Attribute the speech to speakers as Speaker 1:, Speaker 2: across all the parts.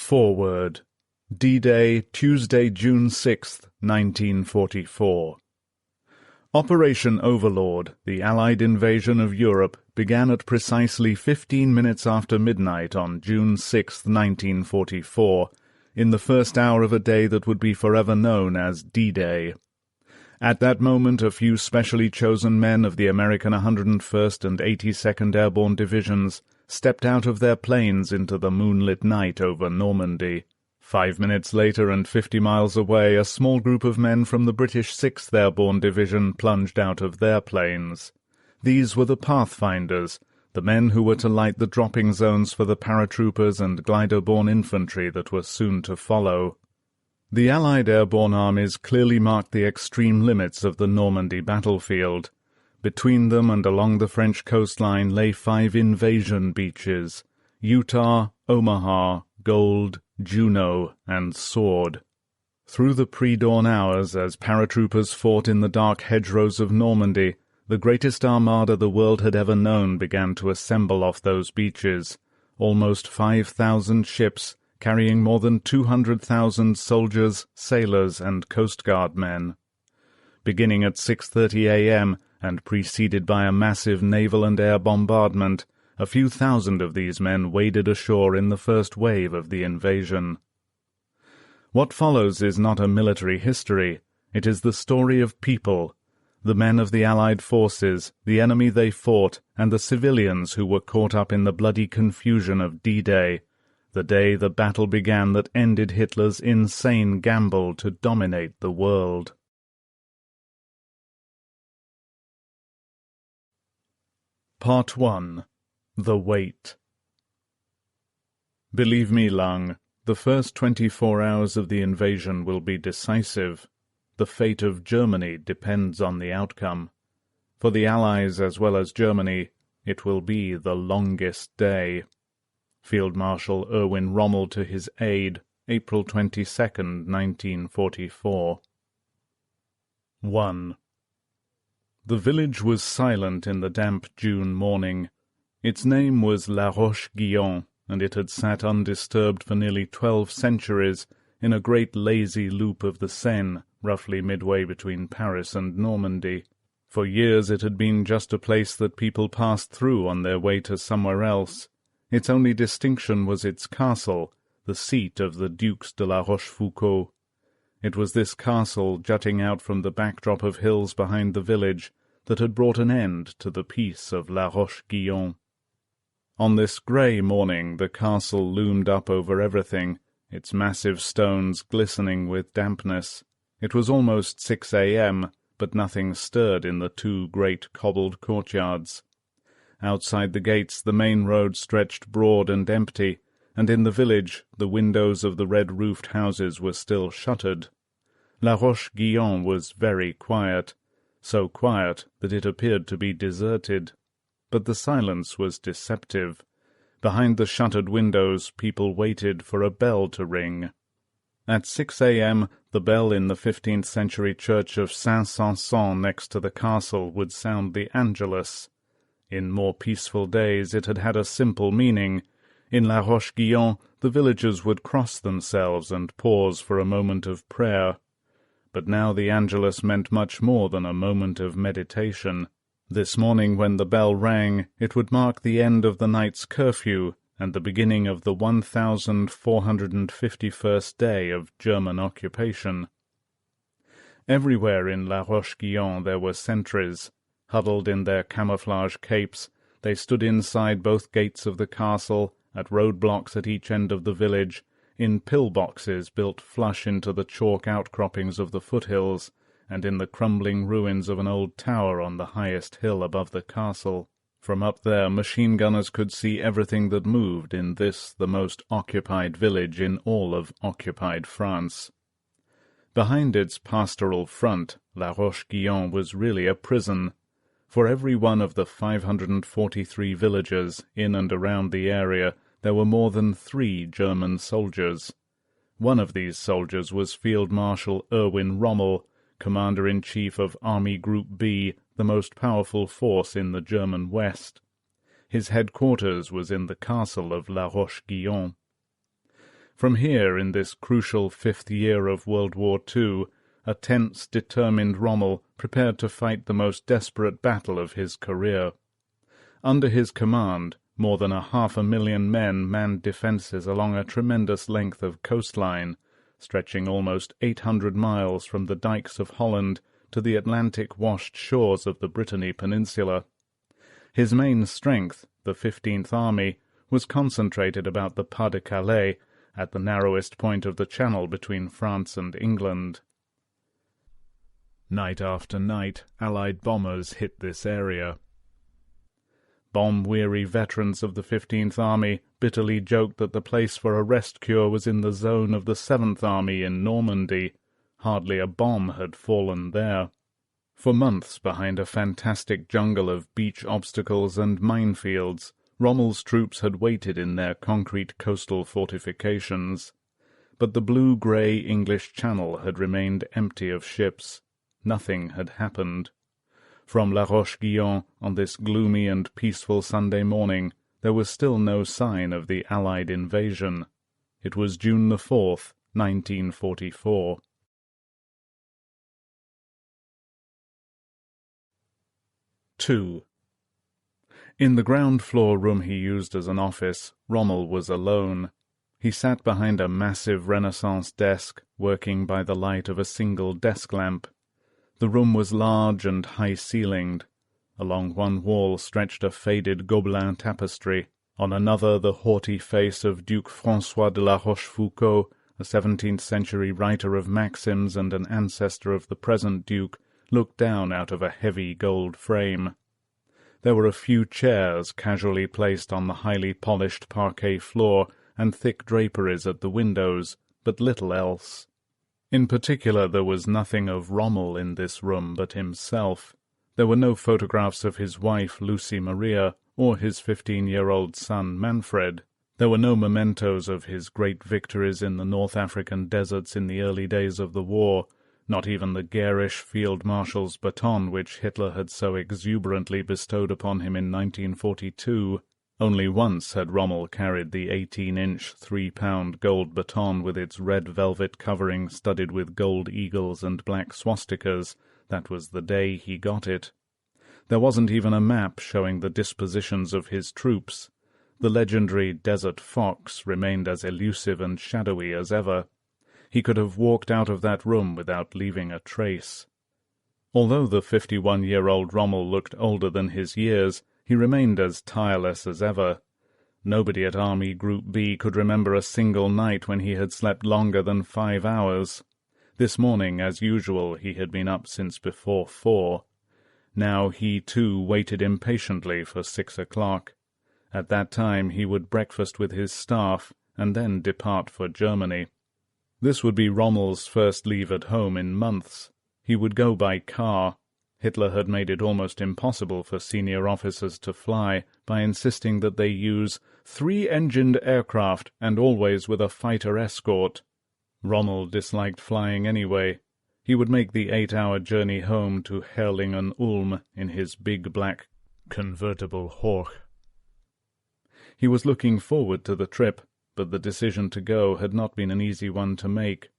Speaker 1: Forward. D-Day, Tuesday, June 6, 1944. Operation Overlord, the Allied invasion of Europe, began at precisely 15 minutes after midnight on June 6, 1944, in the first hour of a day that would be forever known as D-Day. At that moment, a few specially chosen men of the American 101st and 82nd Airborne Divisions stepped out of their planes into the moonlit night over Normandy. 5 minutes later and 50 miles away, a small group of men from the British 6th Airborne Division plunged out of their planes. These were the Pathfinders, the men who were to light the dropping zones for the paratroopers and glider-borne infantry that were soon to follow. The Allied airborne armies clearly marked the extreme limits of the Normandy battlefield. Between them and along the French coastline lay 5 invasion beaches: Utah, Omaha, Gold, Juno, and Sword. Through the pre-dawn hours, as paratroopers fought in the dark hedgerows of Normandy, the greatest armada the world had ever known began to assemble off those beaches, almost 5,000 ships, carrying more than 200,000 soldiers, sailors, and Coast Guard men. Beginning at 6:30 a.m., and preceded by a massive naval and air bombardment, a few thousand of these men waded ashore in the first wave of the invasion. What follows is not a military history, it is the story of people, the men of the Allied forces, the enemy they fought, and the civilians who were caught up in the bloody confusion of D-Day, the day the battle began that ended Hitler's insane gamble to dominate the world. Part 1. The Wait. Believe me, Lang, the first 24 hours of the invasion will be decisive. The fate of Germany depends on the outcome. For the Allies as well as Germany, it will be the longest day. Field Marshal Erwin Rommel to his aide, April 22, 1944. 1. The village was silent in the damp June morning. Its name was La Roche-Guyon, and it had sat undisturbed for nearly 12 centuries in a great lazy loop of the Seine, roughly midway between Paris and Normandy. For years it had been just a place that people passed through on their way to somewhere else. Its only distinction was its castle, the seat of the Dukes de la Rochefoucauld. It was this castle, jutting out from the backdrop of hills behind the village, that had brought an end to the peace of La Roche-Guyon. On this grey morning the castle loomed up over everything, its massive stones glistening with dampness. It was almost 6 a.m., but nothing stirred in the 2 great cobbled courtyards. Outside the gates the main road stretched broad and empty, and in the village the windows of the red-roofed houses were still shuttered. La Roche-Guyon was very quiet, so quiet that it appeared to be deserted. But the silence was deceptive. Behind the shuttered windows people waited for a bell to ring. At 6 a.m. the bell in the 15th-century church of Saint-Sanson next to the castle would sound the Angelus. In more peaceful days it had had a simple meaning. In La Roche-Guyon the villagers would cross themselves and pause for a moment of prayer. But now the Angelus meant much more than a moment of meditation. This morning when the bell rang, it would mark the end of the night's curfew and the beginning of the 1451st day of German occupation. Everywhere in La Roche-Guyon there were sentries. Huddled in their camouflage capes, they stood inside both gates of the castle, at roadblocks at each end of the village, in pillboxes built flush into the chalk outcroppings of the foothills, and in the crumbling ruins of an old tower on the highest hill above the castle. From up there machine-gunners could see everything that moved in this, the most occupied village in all of occupied France. Behind its pastoral front, La Roche-Guyon was really a prison. For every one of the 543 villagers in and around the area there were more than 3 German soldiers. One of these soldiers was Field Marshal Erwin Rommel, Commander-in-Chief of Army Group B, the most powerful force in the German West. His headquarters was in the castle of La Roche-Guyon. From here, in this crucial 5th year of World War II, a tense, determined Rommel prepared to fight the most desperate battle of his career. Under his command, more than 500,000 men manned defences along a tremendous length of coastline, stretching almost 800 miles from the dikes of Holland to the Atlantic-washed shores of the Brittany Peninsula. His main strength, the 15th Army, was concentrated about the Pas-de-Calais, at the narrowest point of the channel between France and England. Night after night, Allied bombers hit this area. Bomb-weary veterans of the 15th Army bitterly joked that the place for a rest cure was in the zone of the 7th Army in Normandy. Hardly a bomb had fallen there. For months, behind a fantastic jungle of beach obstacles and minefields, Rommel's troops had waited in their concrete coastal fortifications. But the blue-grey English Channel had remained empty of ships. Nothing had happened. From La Roche-Guyon, on this gloomy and peaceful Sunday morning, there was still no sign of the Allied invasion. It was June the 4th, 1944. II. In the ground-floor room he used as an office, Rommel was alone. He sat behind a massive Renaissance desk, working by the light of a single desk lamp. The room was large and high-ceilinged. Along one wall stretched a faded Gobelin tapestry. On another, the haughty face of Duke François de la Rochefoucauld, a 17th-century writer of maxims and an ancestor of the present Duke, looked down out of a heavy gold frame. There were a few chairs casually placed on the highly polished parquet floor and thick draperies at the windows, but little else. In particular, there was nothing of Rommel in this room but himself. There were no photographs of his wife, Lucy Maria, or his 15-year-old son, Manfred. There were no mementos of his great victories in the North African deserts in the early days of the war, not even the garish field marshal's baton which Hitler had so exuberantly bestowed upon him in 1942. Only once had Rommel carried the 18-inch, 3-pound gold baton with its red velvet covering studded with gold eagles and black swastikas. That was the day he got it. There wasn't even a map showing the dispositions of his troops. The legendary Desert Fox remained as elusive and shadowy as ever. He could have walked out of that room without leaving a trace. Although the 51-year-old Rommel looked older than his years, he remained as tireless as ever. Nobody at Army Group B could remember a single night when he had slept longer than 5 hours. This morning, as usual, he had been up since before 4. Now he, too, waited impatiently for 6 o'clock. At that time he would breakfast with his staff, and then depart for Germany. This would be Rommel's first leave at home in months. He would go by car. Hitler had made it almost impossible for senior officers to fly by insisting that they use 3-engined aircraft and always with a fighter escort. Rommel disliked flying anyway. He would make the 8-hour journey home to Herrlingen-Ulm in his big black convertible Horch. He was looking forward to the trip, but the decision to go had not been an easy one to make.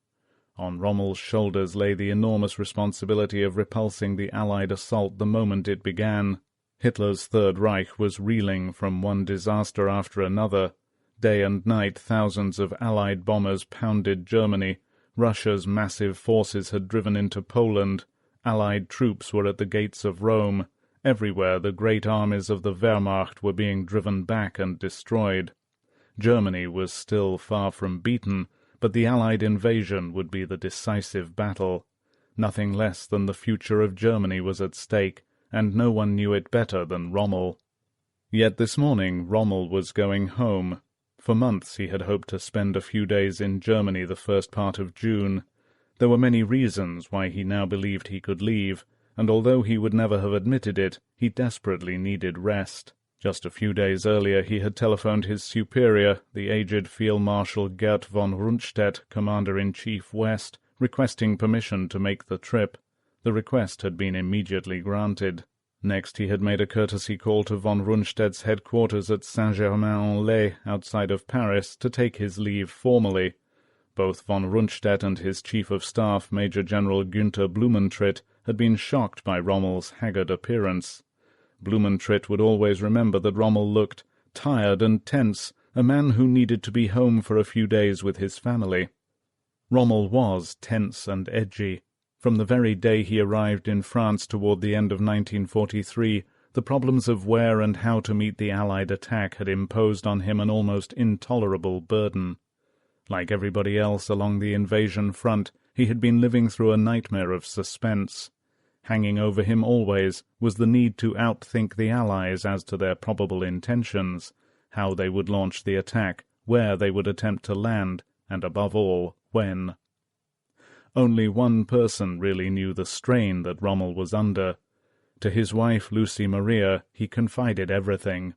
Speaker 1: On Rommel's shoulders lay the enormous responsibility of repulsing the Allied assault the moment it began. Hitler's Third Reich was reeling from one disaster after another. Day and night thousands of Allied bombers pounded Germany. Russia's massive forces had driven into Poland. Allied troops were at the gates of Rome. Everywhere the great armies of the Wehrmacht were being driven back and destroyed. Germany was still far from beaten, but the Allied invasion would be the decisive battle. Nothing less than the future of Germany was at stake, and no one knew it better than Rommel. Yet this morning Rommel was going home. For months he had hoped to spend a few days in Germany the first part of June. There were many reasons why he now believed he could leave, and although he would never have admitted it, he desperately needed rest. Just a few days earlier he had telephoned his superior, the aged Field Marshal Gerd von Rundstedt, Commander-in-Chief West, requesting permission to make the trip. The request had been immediately granted. Next he had made a courtesy call to von Rundstedt's headquarters at Saint-Germain-en-Laye, outside of Paris, to take his leave formally. Both von Rundstedt and his chief of staff, Major General Günther Blumentritt, had been shocked by Rommel's haggard appearance. Blumentritt would always remember that Rommel looked tired and tense, a man who needed to be home for a few days with his family. Rommel was tense and edgy. From the very day he arrived in France toward the end of 1943, the problems of where and how to meet the Allied attack had imposed on him an almost intolerable burden. Like everybody else along the invasion front, he had been living through a nightmare of suspense. Hanging over him always was the need to outthink the Allies as to their probable intentions, how they would launch the attack, where they would attempt to land, and above all, when. Only one person really knew the strain that Rommel was under. To his wife, Lucy Maria, he confided everything.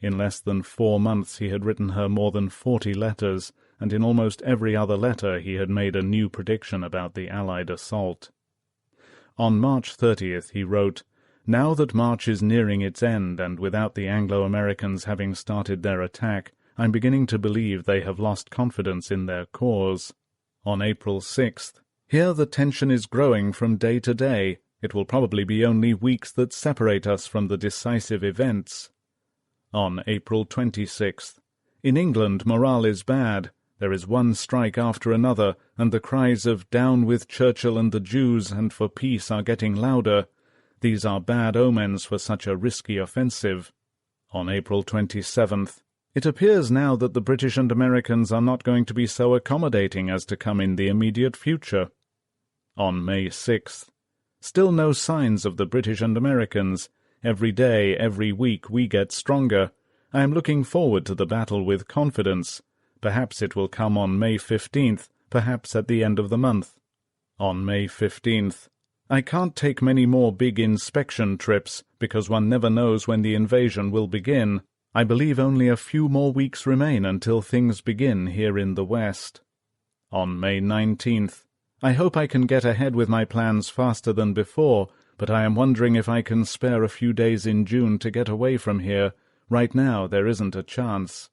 Speaker 1: In less than 4 months he had written her more than 40 letters, and in almost every other letter he had made a new prediction about the Allied assault. On March 30th he wrote, "Now that March is nearing its end, and without the Anglo-Americans having started their attack, I'm beginning to believe they have lost confidence in their cause." On April 6th, "Here the tension is growing from day to day. It will probably be only weeks that separate us from the decisive events." On April 26th, "In England morale is bad. There is one strike after another, and the cries of 'Down with Churchill and the Jews' and for peace are getting louder. These are bad omens for such a risky offensive." On April 27th, "It appears now that the British and Americans are not going to be so accommodating as to come in the immediate future." On May 6th, "Still no signs of the British and Americans. Every day, every week, we get stronger. I am looking forward to the battle with confidence. Perhaps it will come on May 15th, perhaps at the end of the month." On May 15th, "I can't take many more big inspection trips, because one never knows when the invasion will begin. I believe only a few more weeks remain until things begin here in the West." On May 19th, "I hope I can get ahead with my plans faster than before, but I am wondering if I can spare a few days in June to get away from here. Right now there isn't a chance."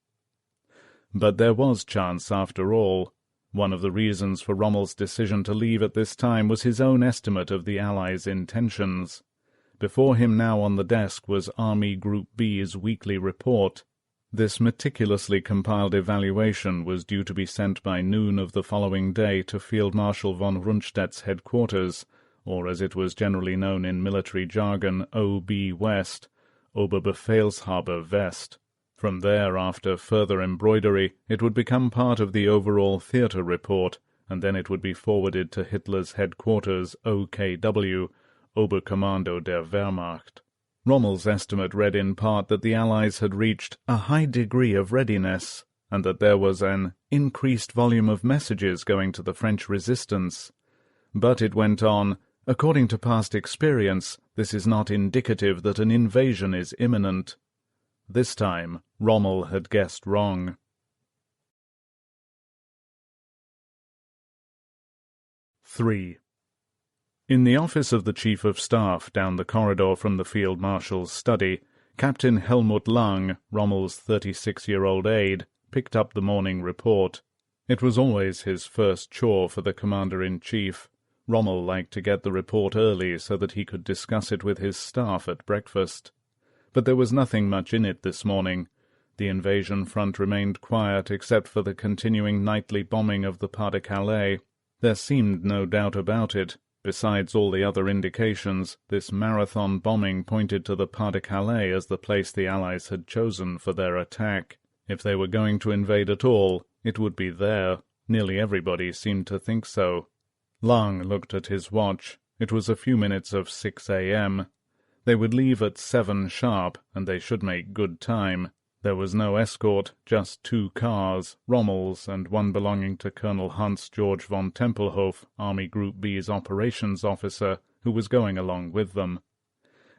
Speaker 1: But there was chance after all. One of the reasons for Rommel's decision to leave at this time was his own estimate of the Allies' intentions. Before him now on the desk was Army Group B's weekly report. This meticulously compiled evaluation was due to be sent by noon of the following day to Field Marshal von Rundstedt's headquarters, or as it was generally known in military jargon, OB West, Oberbefehlshaber West. From there, after further embroidery, it would become part of the overall theatre report, and then it would be forwarded to Hitler's headquarters, OKW, Oberkommando der Wehrmacht. Rommel's estimate read in part that the Allies had reached a high degree of readiness, and that there was an increased volume of messages going to the French resistance. But it went on, "According to past experience, this is not indicative that an invasion is imminent." This time, Rommel had guessed wrong. 3. In the office of the Chief of Staff, down the corridor from the Field Marshal's study, Captain Helmut Lang, Rommel's 36-year-old aide, picked up the morning report. It was always his first chore for the Commander-in-Chief. Rommel liked to get the report early so that he could discuss it with his staff at breakfast. But there was nothing much in it this morning. The invasion front remained quiet except for the continuing nightly bombing of the Pas-de-Calais. There seemed no doubt about it. Besides all the other indications, this marathon bombing pointed to the Pas-de-Calais as the place the Allies had chosen for their attack. If they were going to invade at all, it would be there. Nearly everybody seemed to think so. Lang looked at his watch. It was a few minutes of 6 a.m. They would leave at 7 sharp, and they should make good time. There was no escort, just 2 cars, Rommel's and one belonging to Colonel Hans George von Tempelhof, Army Group B's operations officer, who was going along with them.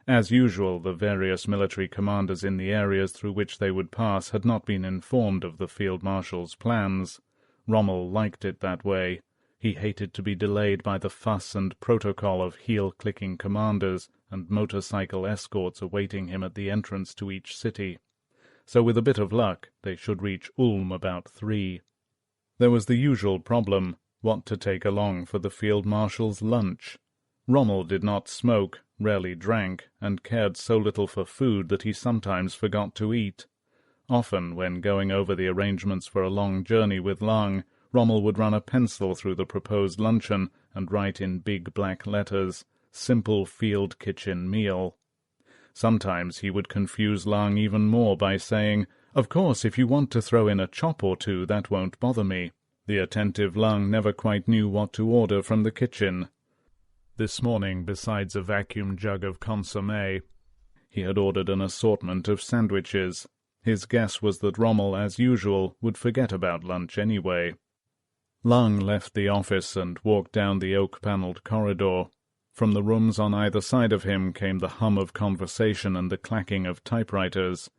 Speaker 1: As usual, the various military commanders in the areas through which they would pass had not been informed of the Field Marshal's plans. Rommel liked it that way. He hated to be delayed by the fuss and protocol of heel-clicking commanders and motorcycle escorts awaiting him at the entrance to each city. So with a bit of luck, they should reach Ulm about 3. There was the usual problem, what to take along for the field marshal's lunch. Rommel did not smoke, rarely drank, and cared so little for food that he sometimes forgot to eat. Often, when going over the arrangements for a long journey with Lang, Rommel would run a pencil through the proposed luncheon and write in big black letters, "Simple field kitchen meal." Sometimes he would confuse Lang even more by saying, "Of course, if you want to throw in a chop or two, that won't bother me." The attentive Lang never quite knew what to order from the kitchen. This morning, besides a vacuum jug of consommé, he had ordered an assortment of sandwiches. His guess was that Rommel, as usual, would forget about lunch anyway. Lang left the office and walked down the oak-panelled corridor. From the rooms on either side of him came the hum of conversation and the clacking of typewriters.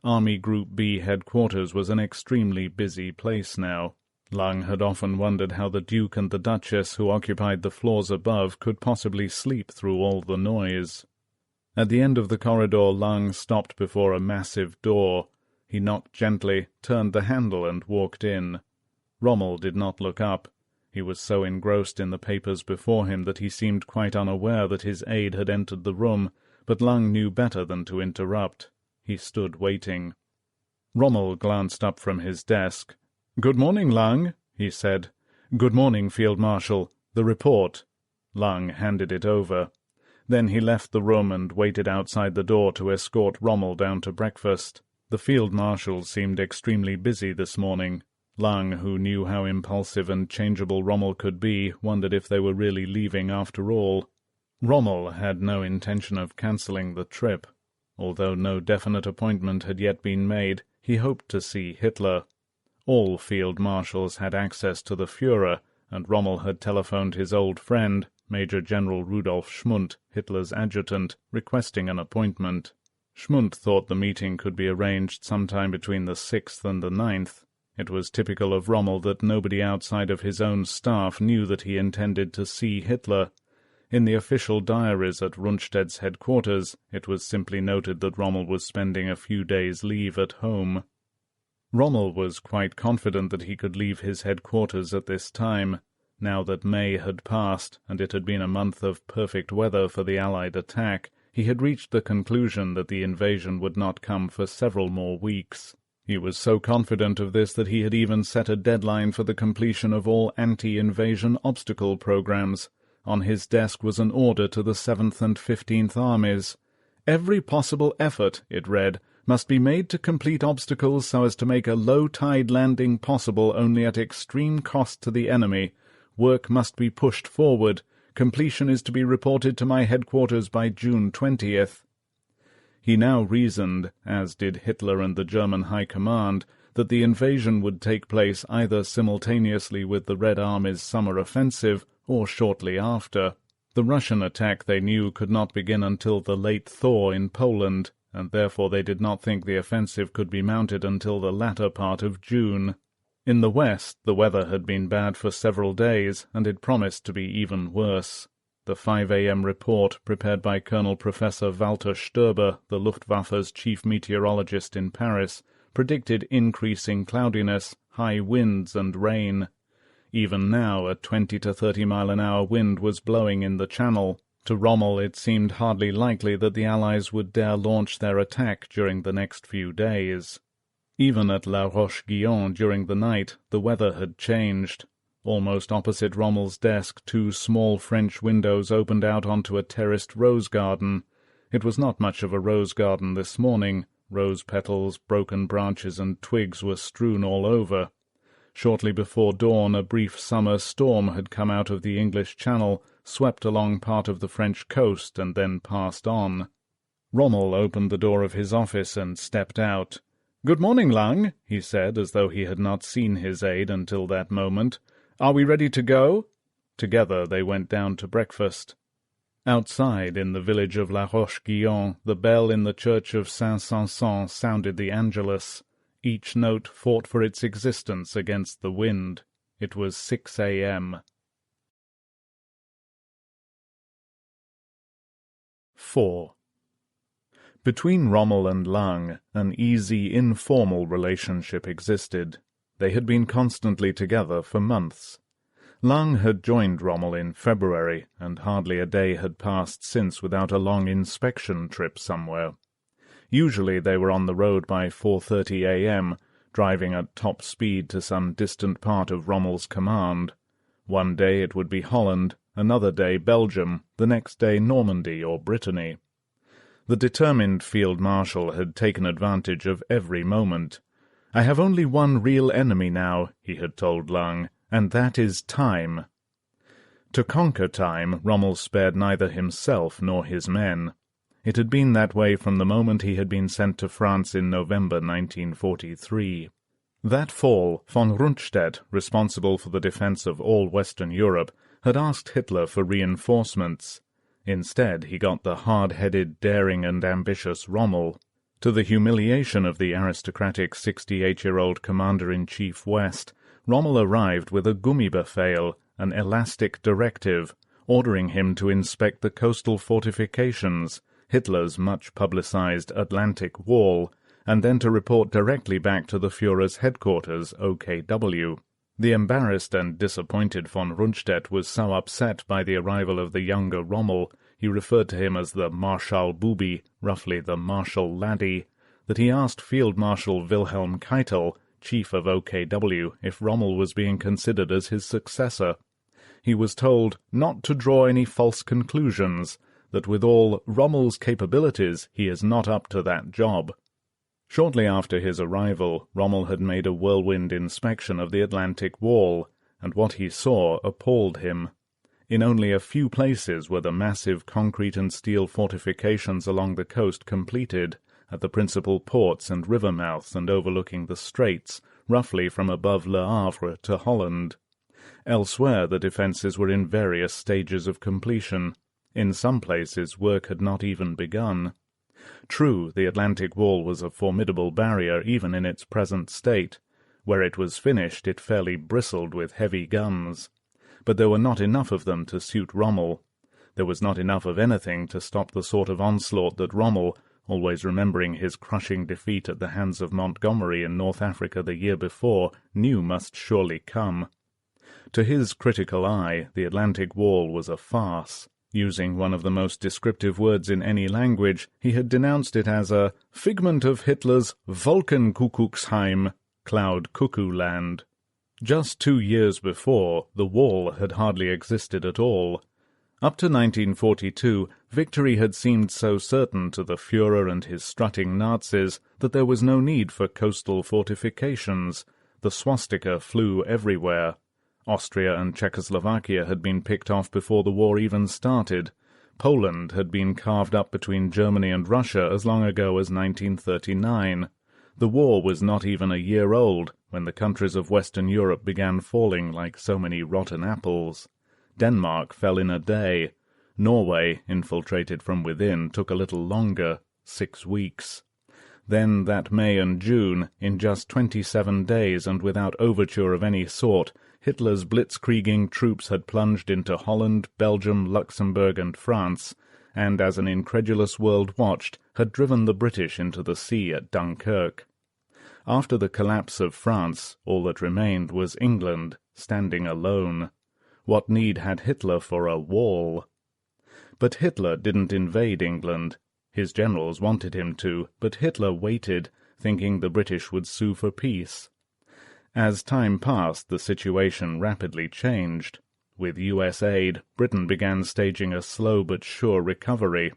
Speaker 1: Army Group B headquarters was an extremely busy place now. Lang had often wondered how the Duke and the Duchess, who occupied the floors above, could possibly sleep through all the noise. At the end of the corridor, Lang stopped before a massive door. He knocked gently, turned the handle, and walked in. Rommel did not look up. He was so engrossed in the papers before him that he seemed quite unaware that his aide had entered the room, but Lang knew better than to interrupt. He stood waiting. Rommel glanced up from his desk. "Good morning, Lang," he said. "Good morning, Field Marshal. The report." Lang handed it over. Then he left the room and waited outside the door to escort Rommel down to breakfast. The Field Marshal seemed extremely busy this morning. Lang, who knew how impulsive and changeable Rommel could be, wondered if they were really leaving after all. Rommel had no intention of cancelling the trip. Although no definite appointment had yet been made, he hoped to see Hitler. All field marshals had access to the Führer, and Rommel had telephoned his old friend, Major General Rudolf Schmundt, Hitler's adjutant, requesting an appointment. Schmundt thought the meeting could be arranged sometime between the 6th and the 9th. It was typical of Rommel that nobody outside of his own staff knew that he intended to see Hitler. In the official diaries at Rundstedt's headquarters, it was simply noted that Rommel was spending a few days' leave at home. Rommel was quite confident that he could leave his headquarters at this time. Now that May had passed, and it had been a month of perfect weather for the Allied attack, he had reached the conclusion that the invasion would not come for several more weeks. He was so confident of this that he had even set a deadline for the completion of all anti-invasion obstacle programs. On his desk was an order to the 7th and 15th Armies. "Every possible effort," it read, "must be made to complete obstacles so as to make a low-tide landing possible only at extreme cost to the enemy. Work must be pushed forward. Completion is to be reported to my headquarters by June 20th. He now reasoned, as did Hitler and the German High Command, that the invasion would take place either simultaneously with the Red Army's summer offensive or shortly after. The Russian attack, they knew, could not begin until the late thaw in Poland, and therefore they did not think the offensive could be mounted until the latter part of June. In the west, the weather had been bad for several days, and it promised to be even worse. The 5 a.m. report, prepared by Colonel Professor Walter Stoeber, the Luftwaffe's chief meteorologist in Paris, predicted increasing cloudiness, high winds and rain. Even now a 20 to 30-mile-an-hour wind was blowing in the Channel. To Rommel it seemed hardly likely that the Allies would dare launch their attack during the next few days. Even at La Roche-Guyon during the night, the weather had changed. Almost opposite Rommel's desk, 2 small French windows opened out onto a terraced rose garden. It was not much of a rose garden this morning. Rose petals, broken branches, and twigs were strewn all over. Shortly before dawn, a brief summer storm had come out of the English Channel, swept along part of the French coast, and then passed on. Rommel opened the door of his office and stepped out. "Good morning, Lang," he said, as though he had not seen his aide until that moment. "Are we ready to go?" Together they went down to breakfast. Outside, in the village of La Roche-Guyon, the bell in the church of Saint-Saëns sounded the Angelus. Each note fought for its existence against the wind. It was 6 a.m. 4. Between Rommel and Lange, an easy, informal relationship existed. They had been constantly together for months. Lange had joined Rommel in February, and hardly a day had passed since without a long inspection trip somewhere. Usually they were on the road by 4:30 a.m., driving at top speed to some distant part of Rommel's command. One day it would be Holland, another day Belgium, the next day Normandy or Brittany. The determined field marshal had taken advantage of every moment. "I have only one real enemy now," he had told Lange, "and that is time." To conquer time, Rommel spared neither himself nor his men. It had been that way from the moment he had been sent to France in November 1943. That fall, von Rundstedt, responsible for the defense of all Western Europe, had asked Hitler for reinforcements. Instead, he got the hard-headed, daring and ambitious Rommel. To the humiliation of the aristocratic 68-year-old Commander-in-Chief West, Rommel arrived with a Gummibefehl, an elastic directive, ordering him to inspect the coastal fortifications, Hitler's much-publicized Atlantic Wall, and then to report directly back to the Führer's headquarters, OKW. The embarrassed and disappointed von Rundstedt was so upset by the arrival of the younger Rommel, he referred to him as the Marschall Bubi, roughly the Marshal Laddie, that he asked Field Marshal Wilhelm Keitel, chief of OKW, if Rommel was being considered as his successor. He was told not to draw any false conclusions, that with all Rommel's capabilities he is not up to that job. Shortly after his arrival, Rommel had made a whirlwind inspection of the Atlantic Wall, and what he saw appalled him. In only a few places were the massive concrete and steel fortifications along the coast completed, at the principal ports and river mouths and overlooking the straits, roughly from above Le Havre to Holland. Elsewhere the defences were in various stages of completion. In some places work had not even begun. True, the Atlantic Wall was a formidable barrier even in its present state. Where it was finished it fairly bristled with heavy guns. But there were not enough of them to suit Rommel. There was not enough of anything to stop the sort of onslaught that Rommel, always remembering his crushing defeat at the hands of Montgomery in North Africa the year before, knew must surely come. To his critical eye, the Atlantic Wall was a farce. Using one of the most descriptive words in any language, he had denounced it as a figment of Hitler's Wolkenkuckucksheim, cloud cuckoo land. Just 2 years before, the wall had hardly existed at all. Up to 1942, victory had seemed so certain to the Führer and his strutting Nazis that there was no need for coastal fortifications. The swastika flew everywhere. Austria and Czechoslovakia had been picked off before the war even started. Poland had been carved up between Germany and Russia as long ago as 1939. The war was not even a year old when the countries of Western Europe began falling like so many rotten apples. Denmark fell in a day. Norway, infiltrated from within, took a little longer, 6 weeks. Then that May and June, in just 27 days and without overture of any sort, Hitler's blitzkrieging troops had plunged into Holland, Belgium, Luxembourg and France, and, as an incredulous world watched, had driven the British into the sea at Dunkirk. After the collapse of France, all that remained was England, standing alone. What need had Hitler for a wall? But Hitler didn't invade England. His generals wanted him to, but Hitler waited, thinking the British would sue for peace. As time passed, the situation rapidly changed. With U.S. aid, Britain began staging a slow but sure recovery.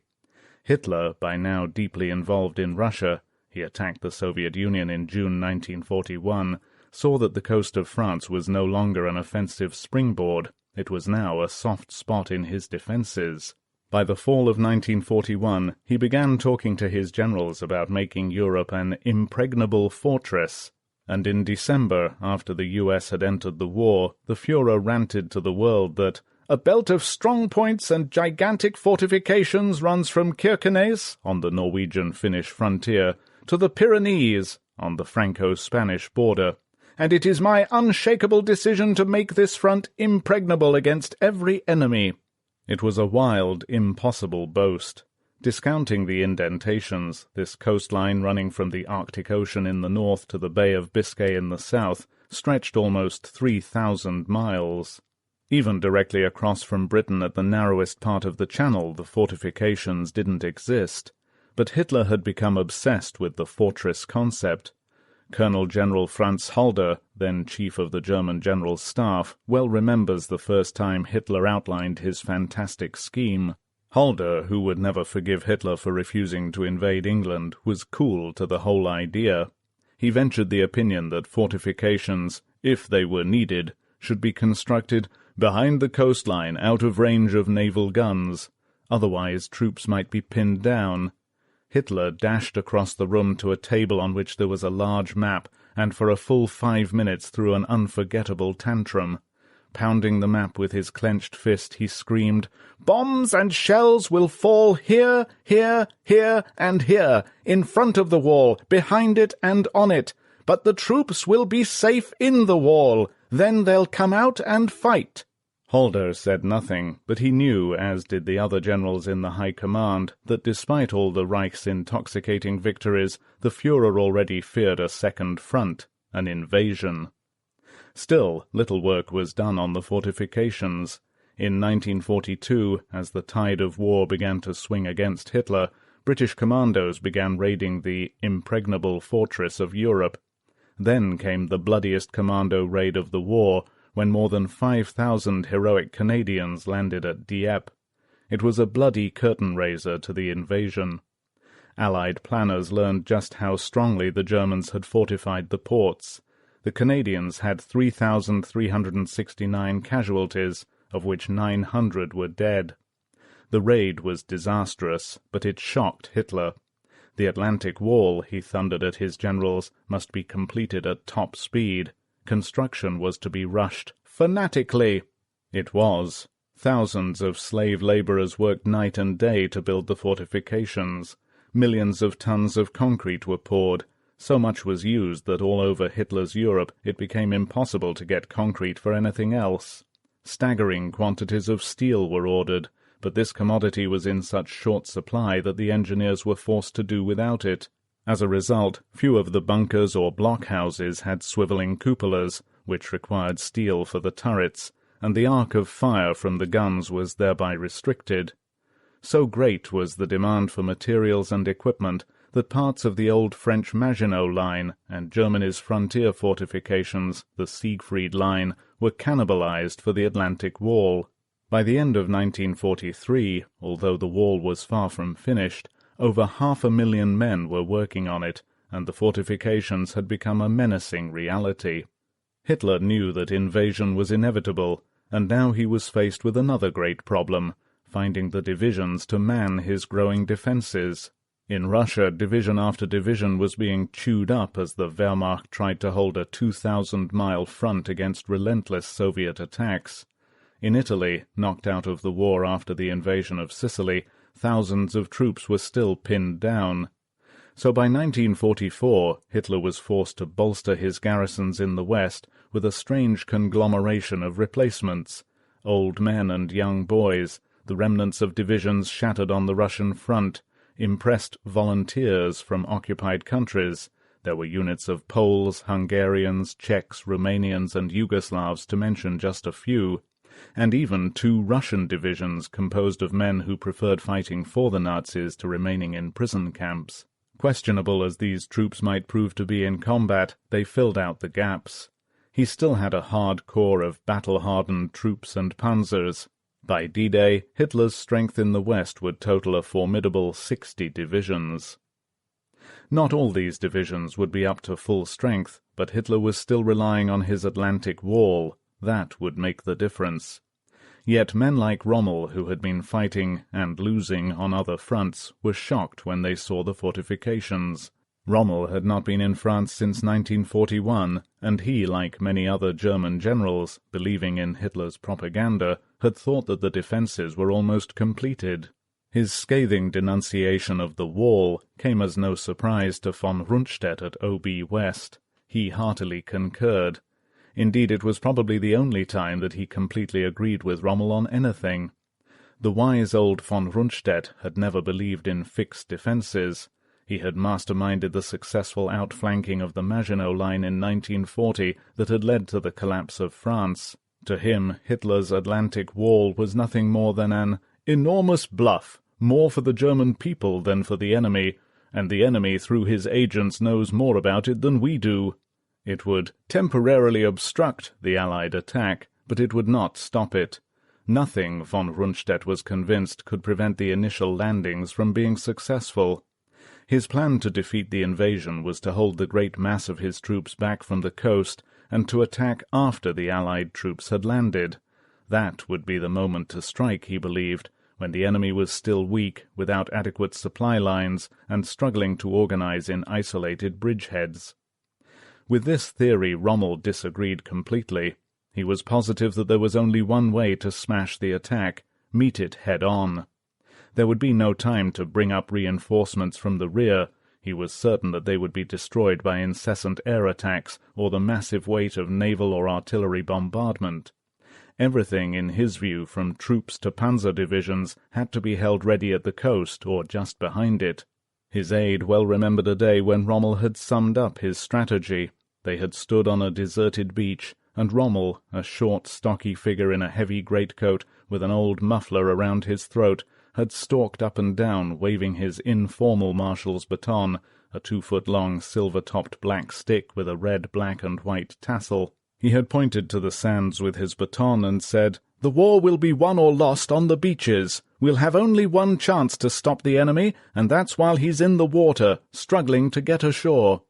Speaker 1: Hitler, by now deeply involved in Russia, he attacked the Soviet Union in June 1941, saw that the coast of France was no longer an offensive springboard. It was now a soft spot in his defences. By the fall of 1941, he began talking to his generals about making Europe an impregnable fortress, and in December, after the U.S. had entered the war, the Führer ranted to the world that a belt of strong points and gigantic fortifications runs from Kirkenes, on the Norwegian-Finnish frontier, to the Pyrenees, on the Franco-Spanish border, and it is my unshakable decision to make this front impregnable against every enemy. It was a wild, impossible boast. Discounting the indentations, this coastline running from the Arctic Ocean in the north to the Bay of Biscay in the south stretched almost 3,000 miles. Even directly across from Britain at the narrowest part of the channel, the fortifications didn't exist. But Hitler had become obsessed with the fortress concept. Colonel General Franz Halder, then chief of the German General Staff, well remembers the first time Hitler outlined his fantastic scheme. Halder, who would never forgive Hitler for refusing to invade England, was cool to the whole idea. He ventured the opinion that fortifications, if they were needed, should be constructed behind the coastline out of range of naval guns. Otherwise troops might be pinned down. Hitler dashed across the room to a table on which there was a large map, and for a full 5 minutes threw an unforgettable tantrum. Pounding the map with his clenched fist, he screamed, "Bombs and shells will fall here, here, here, and here, in front of the wall, behind it and on it. But the troops will be safe in the wall. Then they'll come out and fight." Halder said nothing, but he knew, as did the other generals in the High Command, that despite all the Reich's intoxicating victories, the Führer already feared a second front, an invasion. Still, little work was done on the fortifications. In 1942, as the tide of war began to swing against Hitler, British commandos began raiding the impregnable fortress of Europe. Then came the bloodiest commando raid of the war, when more than 5,000 heroic Canadians landed at Dieppe. It was a bloody curtain-raiser to the invasion. Allied planners learned just how strongly the Germans had fortified the ports. The Canadians had 3,369 casualties, of which 900 were dead. The raid was disastrous, but it shocked Hitler. The Atlantic Wall, he thundered at his generals, must be completed at top speed. Construction was to be rushed fanatically. It was. Thousands of slave laborers worked night and day to build the fortifications. Millions of tons of concrete were poured. So much was used that all over Hitler's Europe it became impossible to get concrete for anything else. Staggering quantities of steel were ordered, but this commodity was in such short supply that the engineers were forced to do without it. As a result, few of the bunkers or blockhouses had swivelling cupolas, which required steel for the turrets, and the arc of fire from the guns was thereby restricted. So great was the demand for materials and equipment that parts of the old French Maginot Line and Germany's frontier fortifications, the Siegfried Line, were cannibalized for the Atlantic Wall. By the end of 1943, although the wall was far from finished, over 500,000 men were working on it, and the fortifications had become a menacing reality. Hitler knew that invasion was inevitable, and now he was faced with another great problem, finding the divisions to man his growing defenses. In Russia, division after division was being chewed up as the Wehrmacht tried to hold a 2,000-mile front against relentless Soviet attacks. In Italy, knocked out of the war after the invasion of Sicily, thousands of troops were still pinned down. So by 1944, Hitler was forced to bolster his garrisons in the West with a strange conglomeration of replacements. Old men and young boys, the remnants of divisions shattered on the Russian front, impressed volunteers from occupied countries. There were units of Poles, Hungarians, Czechs, Romanians, and Yugoslavs, to mention just a few, and even 2 Russian divisions composed of men who preferred fighting for the Nazis to remaining in prison camps. Questionable as these troops might prove to be in combat, they filled out the gaps. He still had a hard core of battle-hardened troops and panzers. By D-Day, Hitler's strength in the West would total a formidable 60 divisions. Not all these divisions would be up to full strength, but Hitler was still relying on his Atlantic Wall. That would make the difference. Yet men like Rommel, who had been fighting and losing on other fronts, were shocked when they saw the fortifications. Rommel had not been in France since 1941, and he, like many other German generals, believing in Hitler's propaganda, had thought that the defences were almost completed. His scathing denunciation of the wall came as no surprise to von Rundstedt at OB West. He heartily concurred. Indeed, it was probably the only time that he completely agreed with Rommel on anything. The wise old von Rundstedt had never believed in fixed defences. He had masterminded the successful outflanking of the Maginot Line in 1940 that had led to the collapse of France. To him, Hitler's Atlantic Wall was nothing more than an enormous bluff, more for the German people than for the enemy, and the enemy through his agents knows more about it than we do. It would temporarily obstruct the Allied attack, but it would not stop it. Nothing, von Rundstedt was convinced, could prevent the initial landings from being successful. His plan to defeat the invasion was to hold the great mass of his troops back from the coast and to attack after the Allied troops had landed. That would be the moment to strike, he believed, when the enemy was still weak, without adequate supply lines, and struggling to organize in isolated bridgeheads. With this theory Rommel disagreed completely. He was positive that there was only one way to smash the attack, meet it head-on. There would be no time to bring up reinforcements from the rear. He was certain that they would be destroyed by incessant air attacks or the massive weight of naval or artillery bombardment. Everything, in his view, from troops to panzer divisions, had to be held ready at the coast or just behind it. His aide well remembered a day when Rommel had summed up his strategy. They had stood on a deserted beach, and Rommel, a short, stocky figure in a heavy greatcoat with an old muffler around his throat, had stalked up and down, waving his informal marshal's baton, a 2-foot-long silver-topped black stick with a red, black, and white tassel. He had pointed to the sands with his baton and said, "The war will be won or lost on the beaches. We'll have only one chance to stop the enemy, and that's while he's in the water, struggling to get ashore.